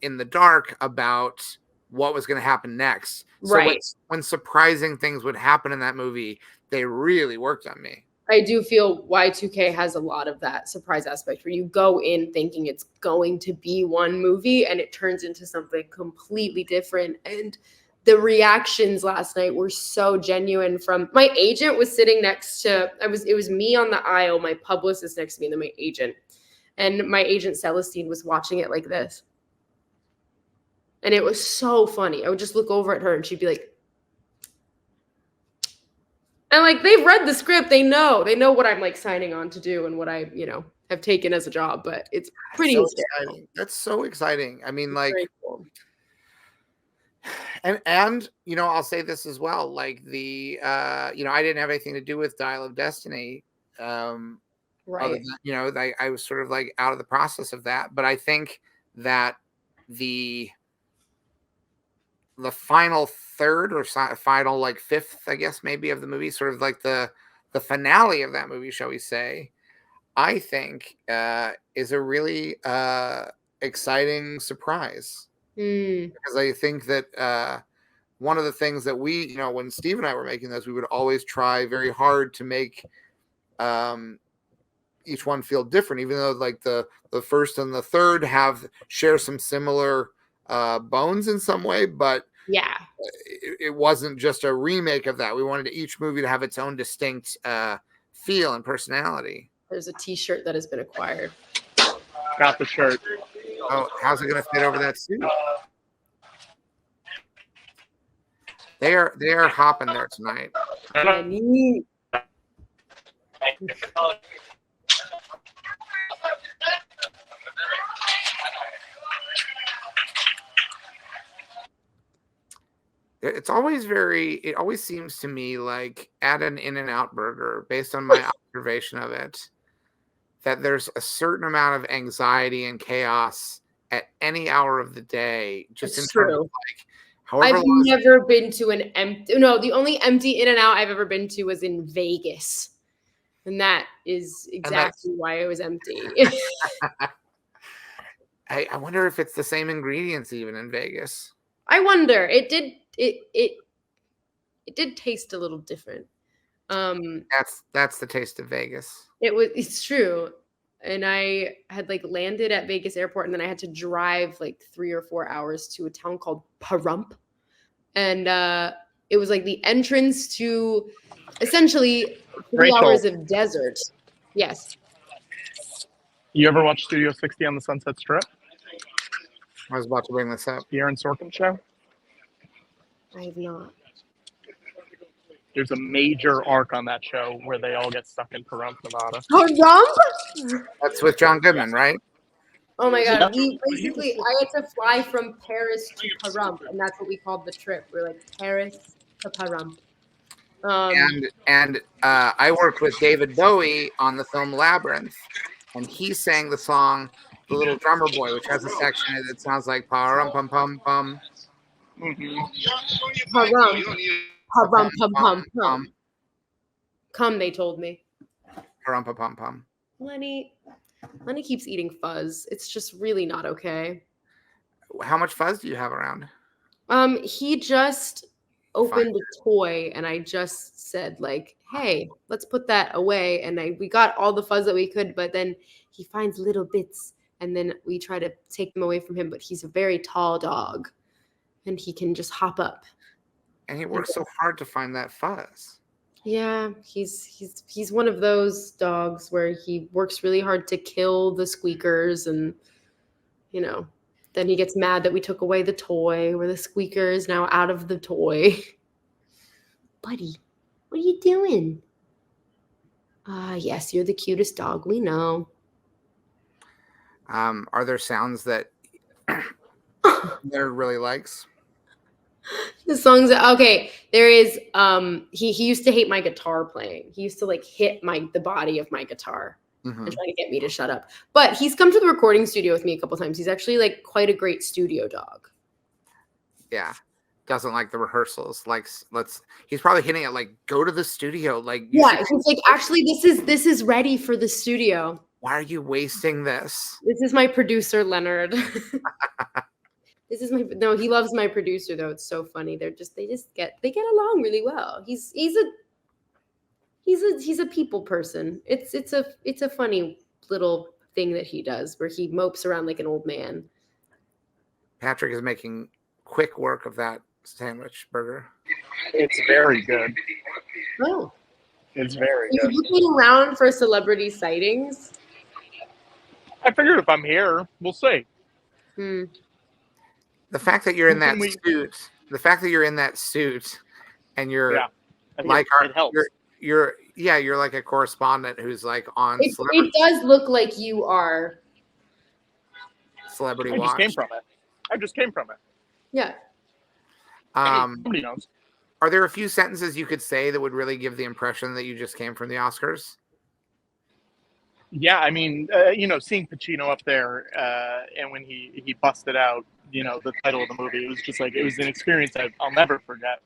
[SPEAKER 3] in the dark about what was going to happen next.
[SPEAKER 4] Right.
[SPEAKER 3] So when surprising things would happen in that movie, they really worked on me.
[SPEAKER 4] I do feel Y2K has a lot of that surprise aspect where you go in thinking it's going to be one movie and it turns into something completely different. And the reactions last night were so genuine. From my agent was sitting next to, it was me on the aisle, my publicist next to me, and then my agent. And my agent Celestine was watching it like this. And it was so funny. I would just look over at her and she'd be like, and like, they've read the script. They know what I'm like signing on to do and what I, have taken as a job, but it's pretty
[SPEAKER 3] exciting. That's so exciting. I mean, like, cool. And you know, I'll say this as well. Like the you know, I didn't have anything to do with Dial of Destiny. Other than, you know, I was sort of like out of the process of that. But I think that the final third or final like fifth, I guess maybe, of the movie, sort of like the finale of that movie, shall we say, I think is a really exciting surprise. Because I think that one of the things that we, you know, when Steve and I were making this, we would always try very hard to make each one feel different, even though like the first and the third share some similar bones in some way, but
[SPEAKER 4] yeah,
[SPEAKER 3] it wasn't just a remake of that. We wanted each movie to have its own distinct feel and personality.
[SPEAKER 4] There's a T-shirt that has been acquired.
[SPEAKER 2] Got the shirt.
[SPEAKER 3] Oh, how's it going to fit over that suit? They are hopping there tonight. It's always it always seems to me like at an In-N-Out burger, based on my observation of it, that there's a certain amount of anxiety and chaos at any hour of the day. Just in terms of like, however
[SPEAKER 4] I've never been to an empty. No, the only empty In-N-Out I've ever been to was in Vegas, and that is exactly why it was empty.
[SPEAKER 3] I wonder if it's the same ingredients even in Vegas.
[SPEAKER 4] I wonder. It did taste a little different.
[SPEAKER 3] That's the taste of Vegas.
[SPEAKER 4] It's true. And I had like landed at Vegas airport, and then I had to drive like 3 or 4 hours to a town called Pahrump. And it was like the entrance to essentially 3 hours of desert. Yes.
[SPEAKER 2] You ever watch Studio 60 on the Sunset Strip?
[SPEAKER 3] I was about to bring this up.
[SPEAKER 2] The Aaron Sorkin show?
[SPEAKER 4] I have not.
[SPEAKER 2] There's a major arc on that show where they all get stuck in Pahrump, Nevada.
[SPEAKER 4] Pahrump?
[SPEAKER 3] That's with John Goodman, right?
[SPEAKER 4] Oh my God.
[SPEAKER 2] Yeah.
[SPEAKER 4] I had to fly from Paris to Pahrump, and that's what we called the trip. We're like Paris to Pahrump.
[SPEAKER 3] And I worked with David Bowie on the film Labyrinth, and he sang the song "The Little Drummer Boy," which has a section that sounds like "Parum pum pum pum."
[SPEAKER 4] Pahrump. Pahrump pum pum pum. Come, they told me.
[SPEAKER 3] Parum pum pum pum.
[SPEAKER 4] Lenny keeps eating fuzz. It's just really not okay.
[SPEAKER 3] How much fuzz do you have around?
[SPEAKER 4] He just opened a toy, and I just said like, "Hey, let's put that away." And we got all the fuzz that we could, but then he finds little bits, and then we try to take them away from him. But he's a very tall dog, and he can just hop up.
[SPEAKER 3] And he works so hard to find that fuzz.
[SPEAKER 4] Yeah, he's one of those dogs where he works really hard to kill the squeakers, and you know, then he gets mad that we took away the toy, where the squeaker is now out of the toy. Buddy, what are you doing? Yes, you're the cutest dog, we know.
[SPEAKER 3] Are there sounds that Leonard really likes?
[SPEAKER 4] The songs okay, there is he used to hate my guitar playing. He used to like hit the body of my guitar and try to get me to shut up. But he's come to the recording studio with me a couple times. He's actually like quite a great studio dog.
[SPEAKER 3] Yeah. Doesn't like the rehearsals. He's probably hitting it like, go to the studio. Like,
[SPEAKER 4] yeah, he's like, actually this is ready for the studio.
[SPEAKER 3] Why are you wasting this?
[SPEAKER 4] This is my producer, Leonard. No, he loves my producer though. It's so funny. They get along really well. He's a people person. It's a funny little thing that he does where he mopes around like an old man.
[SPEAKER 3] Patrick is making quick work of that sandwich burger.
[SPEAKER 2] It's very good.
[SPEAKER 4] Oh.
[SPEAKER 2] It's very
[SPEAKER 4] Are
[SPEAKER 2] good.
[SPEAKER 4] you looking around for celebrity sightings?
[SPEAKER 2] I figured if I'm here, we'll see.
[SPEAKER 3] The fact that you're in that suit, and you're like you're like a correspondent who's like on.
[SPEAKER 4] It does look like you are.
[SPEAKER 3] Celebrity
[SPEAKER 2] I
[SPEAKER 3] Watch.
[SPEAKER 2] just came from it.
[SPEAKER 4] Yeah.
[SPEAKER 2] Nobody knows.
[SPEAKER 3] Are there a few sentences you could say that would really give the impression that you just came from the Oscars?
[SPEAKER 15] Yeah, I mean, seeing Pacino up there, and when he busted out, the title of the movie, it was just like, it was an experience I'll never forget.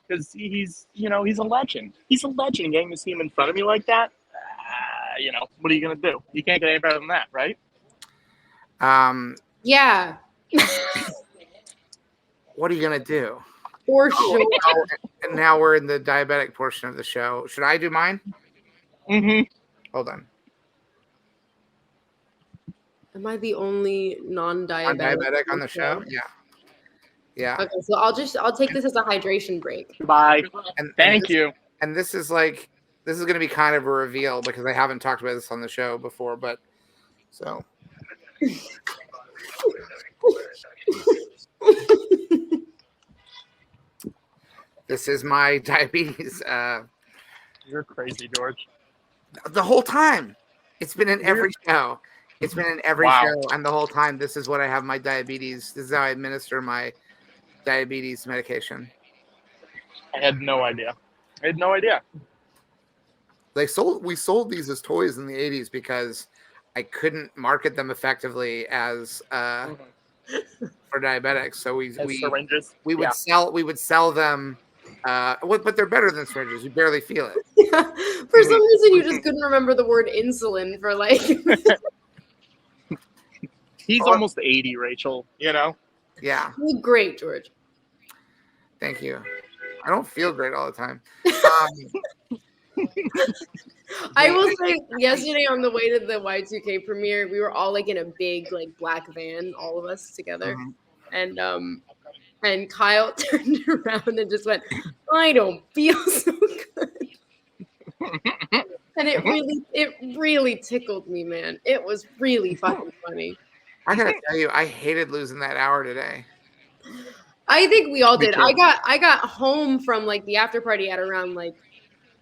[SPEAKER 15] Because he's a legend. He's a legend. Getting to see him in front of me like that, what are you gonna do? You can't get any better than that, right?
[SPEAKER 4] Yeah.
[SPEAKER 3] What are you gonna do?
[SPEAKER 4] For sure.
[SPEAKER 3] And now we're in the diabetic portion of the show. Should I do mine?
[SPEAKER 15] Mm-hmm.
[SPEAKER 3] Hold on.
[SPEAKER 4] Am I the only non-diabetic
[SPEAKER 3] on the show? Yeah. Yeah.
[SPEAKER 4] Okay, so I'll take this as a hydration break.
[SPEAKER 15] Bye.
[SPEAKER 3] And
[SPEAKER 15] Thank you.
[SPEAKER 3] And this is going to be kind of a reveal because I haven't talked about this on the show before, but so. This is my diabetes.
[SPEAKER 15] You're crazy, George.
[SPEAKER 3] The whole time. It's been in every show. It's been in every
[SPEAKER 15] Wow.
[SPEAKER 3] show. And the whole time, this is what I have my diabetes. This is how I administer my diabetes medication.
[SPEAKER 15] I had no idea.
[SPEAKER 3] We sold these as toys in the 80s because I couldn't market them effectively as for diabetics. So
[SPEAKER 15] syringes.
[SPEAKER 3] we would sell them. But they're better than syringes. You barely feel it.
[SPEAKER 4] Yeah. For some reason, you just couldn't remember the word insulin for like.
[SPEAKER 15] He's almost 80, Rachel.
[SPEAKER 3] Yeah.
[SPEAKER 4] You look great, George.
[SPEAKER 3] Thank you. I don't feel great all the time.
[SPEAKER 4] I will say, yesterday on the way to the Y2K premiere, we were all like in a big like black van, all of us together, and Kyle turned around and just went, "I don't feel so good," and it really tickled me, man. It was really fucking funny.
[SPEAKER 3] I gotta tell you, I hated losing that hour today.
[SPEAKER 4] I think we all
[SPEAKER 3] Me
[SPEAKER 4] did.
[SPEAKER 3] too.
[SPEAKER 4] I got home from like the after party at around like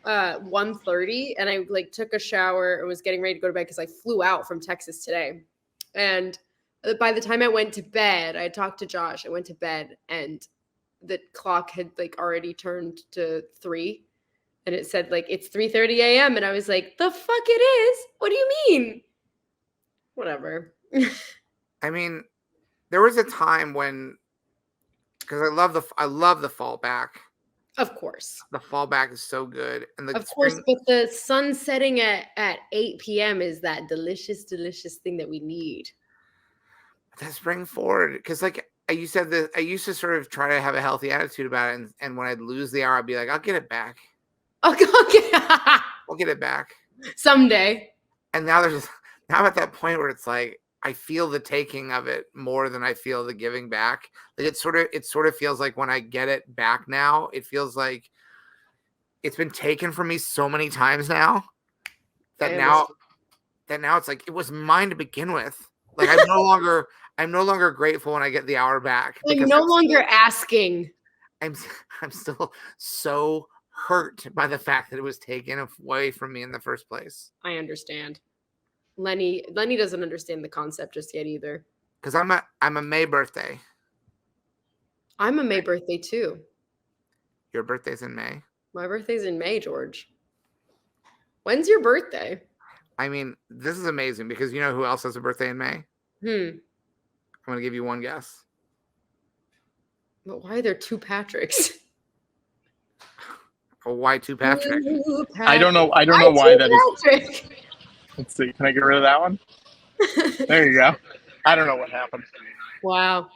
[SPEAKER 4] 1:30, and I like took a shower and was getting ready to go to bed because I flew out from Texas today. And by the time I went to bed, I talked to Josh. I went to bed and the clock had like already turned to 3, and it said like it's 3:30 a.m. and I was like, the fuck it is? What do you mean? Whatever.
[SPEAKER 3] I mean, there was a time when, because I love the fallback.
[SPEAKER 4] Of course.
[SPEAKER 3] The fallback is so good, and
[SPEAKER 4] Of course, but the sun setting at 8 p.m. is that delicious, delicious thing that we need.
[SPEAKER 3] That spring forward, because like you said, I used to sort of try to have a healthy attitude about it, and when I'd lose the hour, I'd be like, I'll get it back. I'll get it back
[SPEAKER 4] Someday.
[SPEAKER 3] And now I'm at that point where it's like I feel the taking of it more than I feel the giving back. Like it sort of feels like when I get it back now, it feels like it's been taken from me so many times now that now it's like it was mine to begin with. Like I'm no longer grateful when I get the hour back.
[SPEAKER 4] I'm no longer asking.
[SPEAKER 3] I'm still so hurt by the fact that it was taken away from me in the first place.
[SPEAKER 4] I understand. Lenny doesn't understand the concept just yet either.
[SPEAKER 3] Because I'm a May birthday.
[SPEAKER 4] I'm a May birthday too.
[SPEAKER 3] Your birthday's in May?
[SPEAKER 4] My birthday's in May, George. When's your birthday?
[SPEAKER 3] I mean, this is amazing because you know who else has a birthday in May? I'm going to give you one guess.
[SPEAKER 4] But why are there two Patricks?
[SPEAKER 3] Oh, why two Patrick?
[SPEAKER 15] I don't know why that is. Let's see. Can I get rid of that one? There you go. I don't know what happened.
[SPEAKER 4] Wow.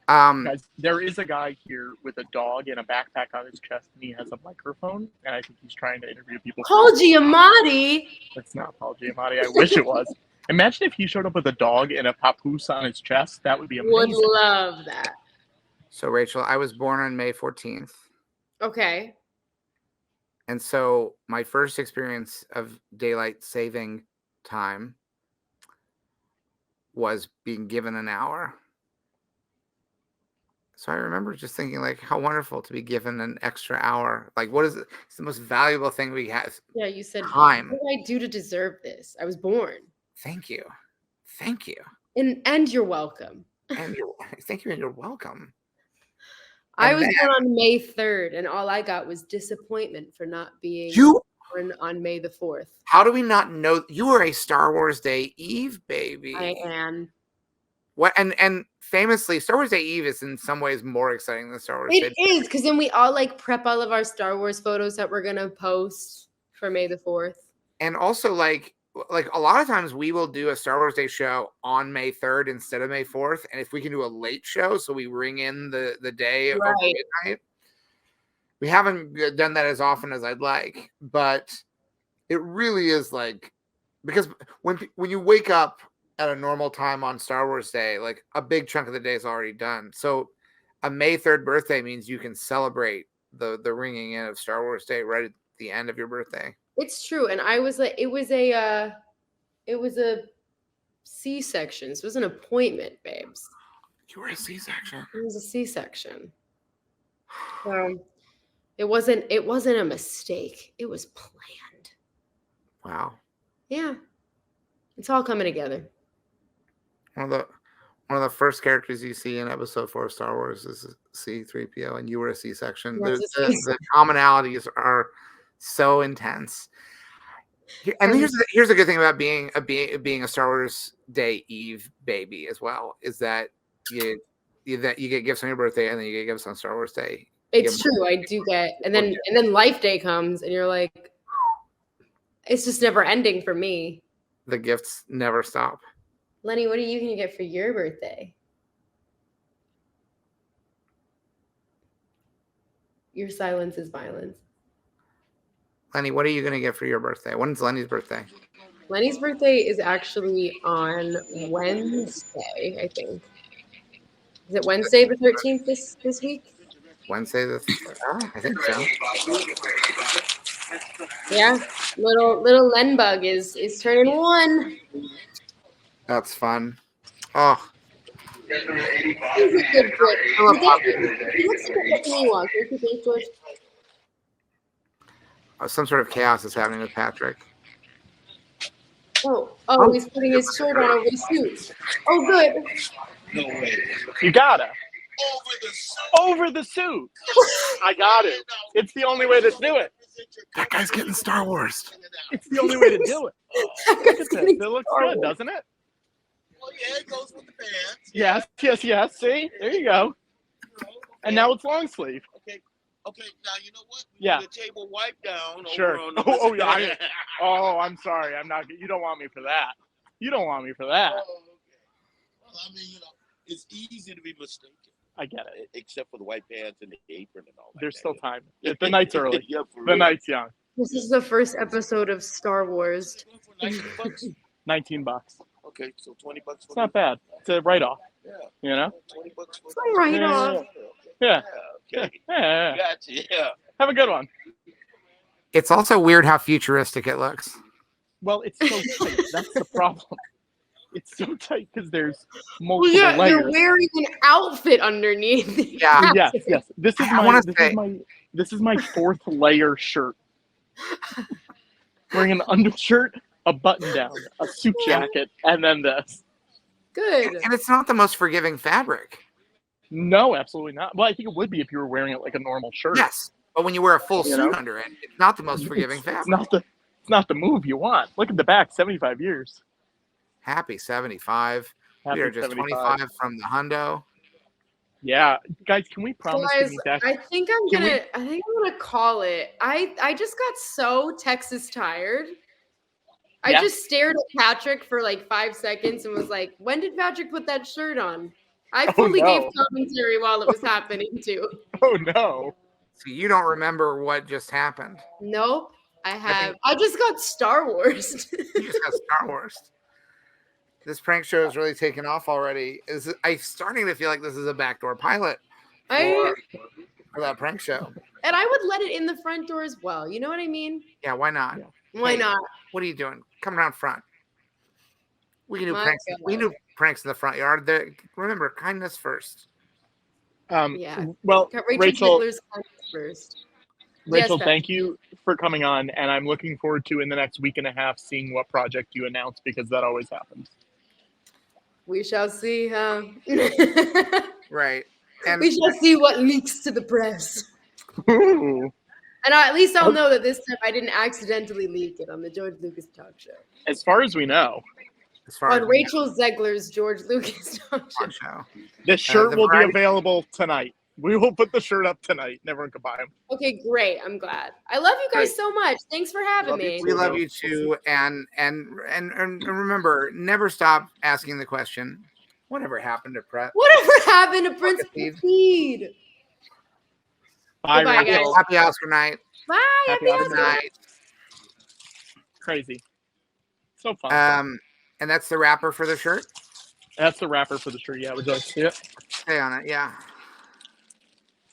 [SPEAKER 15] Guys, there is a guy here with a dog and a backpack on his chest, and he has a microphone, and I think he's trying to interview people.
[SPEAKER 4] Paul Giamatti.
[SPEAKER 15] It's not Paul Giamatti. I wish it was. Imagine if he showed up with a dog and a papoose on his chest. That would be amazing.
[SPEAKER 4] Would love that.
[SPEAKER 3] So, Rachel, I was born on May 14th.
[SPEAKER 4] Okay.
[SPEAKER 3] And so my first experience of daylight saving time was being given an hour. So I remember just thinking, like, how wonderful to be given an extra hour. Like, what is it? It's the most valuable thing we have.
[SPEAKER 4] Yeah, you said,
[SPEAKER 3] time.
[SPEAKER 4] what did I do to deserve this? I was born.
[SPEAKER 3] Thank you. Thank you.
[SPEAKER 4] And you're welcome.
[SPEAKER 3] Thank you, and you're welcome.
[SPEAKER 4] I
[SPEAKER 3] And
[SPEAKER 4] was
[SPEAKER 3] then-
[SPEAKER 4] born on May 3rd, and all I got was disappointment for not being
[SPEAKER 3] You-
[SPEAKER 4] born on May the 4th.
[SPEAKER 3] How do we not know you were a Star Wars Day Eve baby?
[SPEAKER 4] I am.
[SPEAKER 3] What and famously, Star Wars Day Eve is in some ways more exciting than Star Wars Day.
[SPEAKER 4] It is, because then we all like prep all of our Star Wars photos that we're gonna post for May the 4th.
[SPEAKER 3] And also like a lot of times we will do a Star Wars Day show on May 3rd instead of May 4th. And if we can do a late show, so we ring in the day of midnight. We haven't done that as often as I'd like, but it really is like, because when you wake up at a normal time on Star Wars Day, like a big chunk of the day is already done. So a May 3rd birthday means you can celebrate the ringing in of Star Wars Day right at the end of your birthday.
[SPEAKER 4] It's true, and I was like, it was a C-section. So it was an appointment, babes.
[SPEAKER 3] You were a C-section.
[SPEAKER 4] It was a C-section. So it wasn't a mistake. It was planned.
[SPEAKER 3] Wow.
[SPEAKER 4] Yeah, it's all coming together.
[SPEAKER 3] One of the first characters you see in episode 4 of Star Wars is C-3PO, and you were a C-section. The commonalities are so intense. And here's the good thing about being a Star Wars Day Eve baby as well, is that you get gifts on your birthday and then you get gifts on Star Wars Day.
[SPEAKER 4] It's true. I do get, and then Life Day comes, and you're like, it's just never ending for me.
[SPEAKER 3] The gifts never stop.
[SPEAKER 4] Lenny, what are you gonna get for your birthday? Your silence is violence.
[SPEAKER 3] Lenny, what are you gonna get for your birthday? When's Lenny's birthday?
[SPEAKER 4] Lenny's birthday is actually on Wednesday, I think. Is it Wednesday the 13th this week?
[SPEAKER 3] Wednesday I think so.
[SPEAKER 4] Yeah, little Len Bug is turning 1.
[SPEAKER 3] That's fun. Oh.
[SPEAKER 4] He's a good boy. He looks like a Ewok. Don't you think, George?
[SPEAKER 3] Some sort of chaos is happening with Patrick.
[SPEAKER 4] Oh, he's putting his shirt on over his suit. Oh, good.
[SPEAKER 15] No way. You gotta. Over the suit. I got it. It's the only way to do it.
[SPEAKER 3] That guy's getting Star Wars.
[SPEAKER 15] It's the only way to do it. Look at this. It looks good, doesn't it?
[SPEAKER 14] Oh yeah, it goes with the pants.
[SPEAKER 15] Yes. See? There you go. And now it's long sleeve.
[SPEAKER 14] Okay, now you know what?
[SPEAKER 15] Yeah.
[SPEAKER 14] The table wipe down.
[SPEAKER 15] Sure.
[SPEAKER 14] Over on the
[SPEAKER 15] I'm sorry. I'm not. You don't want me for that. You don't want me for that.
[SPEAKER 14] Oh, okay. Well, I mean, it's easy to be mistaken.
[SPEAKER 15] I get it.
[SPEAKER 14] Except for the white pants and the apron and all that.
[SPEAKER 15] There's still time. The night's early.
[SPEAKER 14] Yeah, for
[SPEAKER 15] the
[SPEAKER 14] real.
[SPEAKER 15] night's young.
[SPEAKER 4] This is the first episode of Star Wars.
[SPEAKER 14] $19.
[SPEAKER 15] $19.
[SPEAKER 14] Okay, so $20.
[SPEAKER 15] It's not bad. It's a write-off.
[SPEAKER 14] Yeah.
[SPEAKER 15] You know?
[SPEAKER 14] $20 for
[SPEAKER 4] It's a write-off.
[SPEAKER 15] Yeah.
[SPEAKER 14] Okay.
[SPEAKER 15] Yeah.
[SPEAKER 14] Gotcha. Yeah.
[SPEAKER 15] Have a good one.
[SPEAKER 3] It's also weird how futuristic it looks.
[SPEAKER 15] Well, it's so tight. That's the problem. It's so tight because there's
[SPEAKER 4] Well,
[SPEAKER 15] multiple
[SPEAKER 4] yeah,
[SPEAKER 15] layers.
[SPEAKER 4] you're wearing an outfit underneath.
[SPEAKER 3] Yeah.
[SPEAKER 15] Yes. This is my 4th layer shirt. Wearing an undershirt, a button down, a suit jacket, and then this.
[SPEAKER 4] Good.
[SPEAKER 3] And it's not the most forgiving fabric.
[SPEAKER 15] No, absolutely not. Well, I think it would be if you were wearing it like a normal shirt.
[SPEAKER 3] Yes, but when you wear a full
[SPEAKER 15] You
[SPEAKER 3] suit
[SPEAKER 15] know?
[SPEAKER 3] under it, it's not the most forgiving
[SPEAKER 15] It's
[SPEAKER 3] fabric.
[SPEAKER 15] not the move you want. Look at the back, 75 years.
[SPEAKER 3] Happy 75.
[SPEAKER 15] Happy
[SPEAKER 3] We are just
[SPEAKER 15] 75.
[SPEAKER 3] 25 from the hundo.
[SPEAKER 15] Yeah, guys, can we promise to
[SPEAKER 4] Guys,
[SPEAKER 15] meet back?
[SPEAKER 4] I think I'm gonna call it. I just got so Texas tired. I
[SPEAKER 15] Yeah.
[SPEAKER 4] just stared at Patrick for like 5 seconds and was like, when did Patrick put that shirt on? I fully
[SPEAKER 15] no.
[SPEAKER 4] gave commentary while it was happening too.
[SPEAKER 15] Oh no.
[SPEAKER 3] So you don't remember what just happened.
[SPEAKER 4] Nope. I just got Star Wars.
[SPEAKER 3] You just got Star Wars. This prank show is really taken off already. I'm starting to feel like this is a backdoor pilot for that prank show.
[SPEAKER 4] And I would let it in the front door as well. You know what I mean?
[SPEAKER 3] Yeah, why not?
[SPEAKER 4] Why
[SPEAKER 3] Hey,
[SPEAKER 4] not?
[SPEAKER 3] What are you doing? Come around front. We can do
[SPEAKER 4] My
[SPEAKER 3] pranks.
[SPEAKER 4] God.
[SPEAKER 3] We can do pranks in the front yard. Remember, kindness first.
[SPEAKER 4] Yeah.
[SPEAKER 15] Well,
[SPEAKER 4] Got
[SPEAKER 15] Rachel,
[SPEAKER 4] Ziegler's comments first.
[SPEAKER 15] Rachel,
[SPEAKER 4] Yes,
[SPEAKER 15] thank you for coming on, and I'm looking forward to in the next week and a half seeing what project you announce because that always happens.
[SPEAKER 4] We shall see.
[SPEAKER 3] Right. And
[SPEAKER 4] we shall see what leaks to the press.
[SPEAKER 2] Ooh.
[SPEAKER 4] And at least I'll know that this time I didn't accidentally leak it on the George Lucas talk show.
[SPEAKER 2] As far as we know.
[SPEAKER 4] On Rachel Zegler's George Lucas talk show.
[SPEAKER 2] The shirt
[SPEAKER 3] the
[SPEAKER 2] will be
[SPEAKER 3] variety-
[SPEAKER 2] available tonight. We will put the shirt up tonight, and everyone can buy them.
[SPEAKER 4] Okay, great. I'm glad. I love you guys so much. Thanks for having me.
[SPEAKER 3] We love you too, and remember, never stop asking the question, whatever happened to Brett?
[SPEAKER 4] Whatever happened to Prince Speed?
[SPEAKER 2] Bye,
[SPEAKER 4] Goodbye,
[SPEAKER 2] Rachel.
[SPEAKER 4] guys.
[SPEAKER 3] Happy Oscar night.
[SPEAKER 4] Bye.
[SPEAKER 2] Happy
[SPEAKER 4] Happy
[SPEAKER 2] Oscar
[SPEAKER 4] Oscar
[SPEAKER 3] night.
[SPEAKER 2] Crazy. So fun.
[SPEAKER 3] And that's the wrapper for the shirt?
[SPEAKER 2] That's the wrapper for the shirt. Yeah, would you like to see it?
[SPEAKER 3] Stay on it, yeah.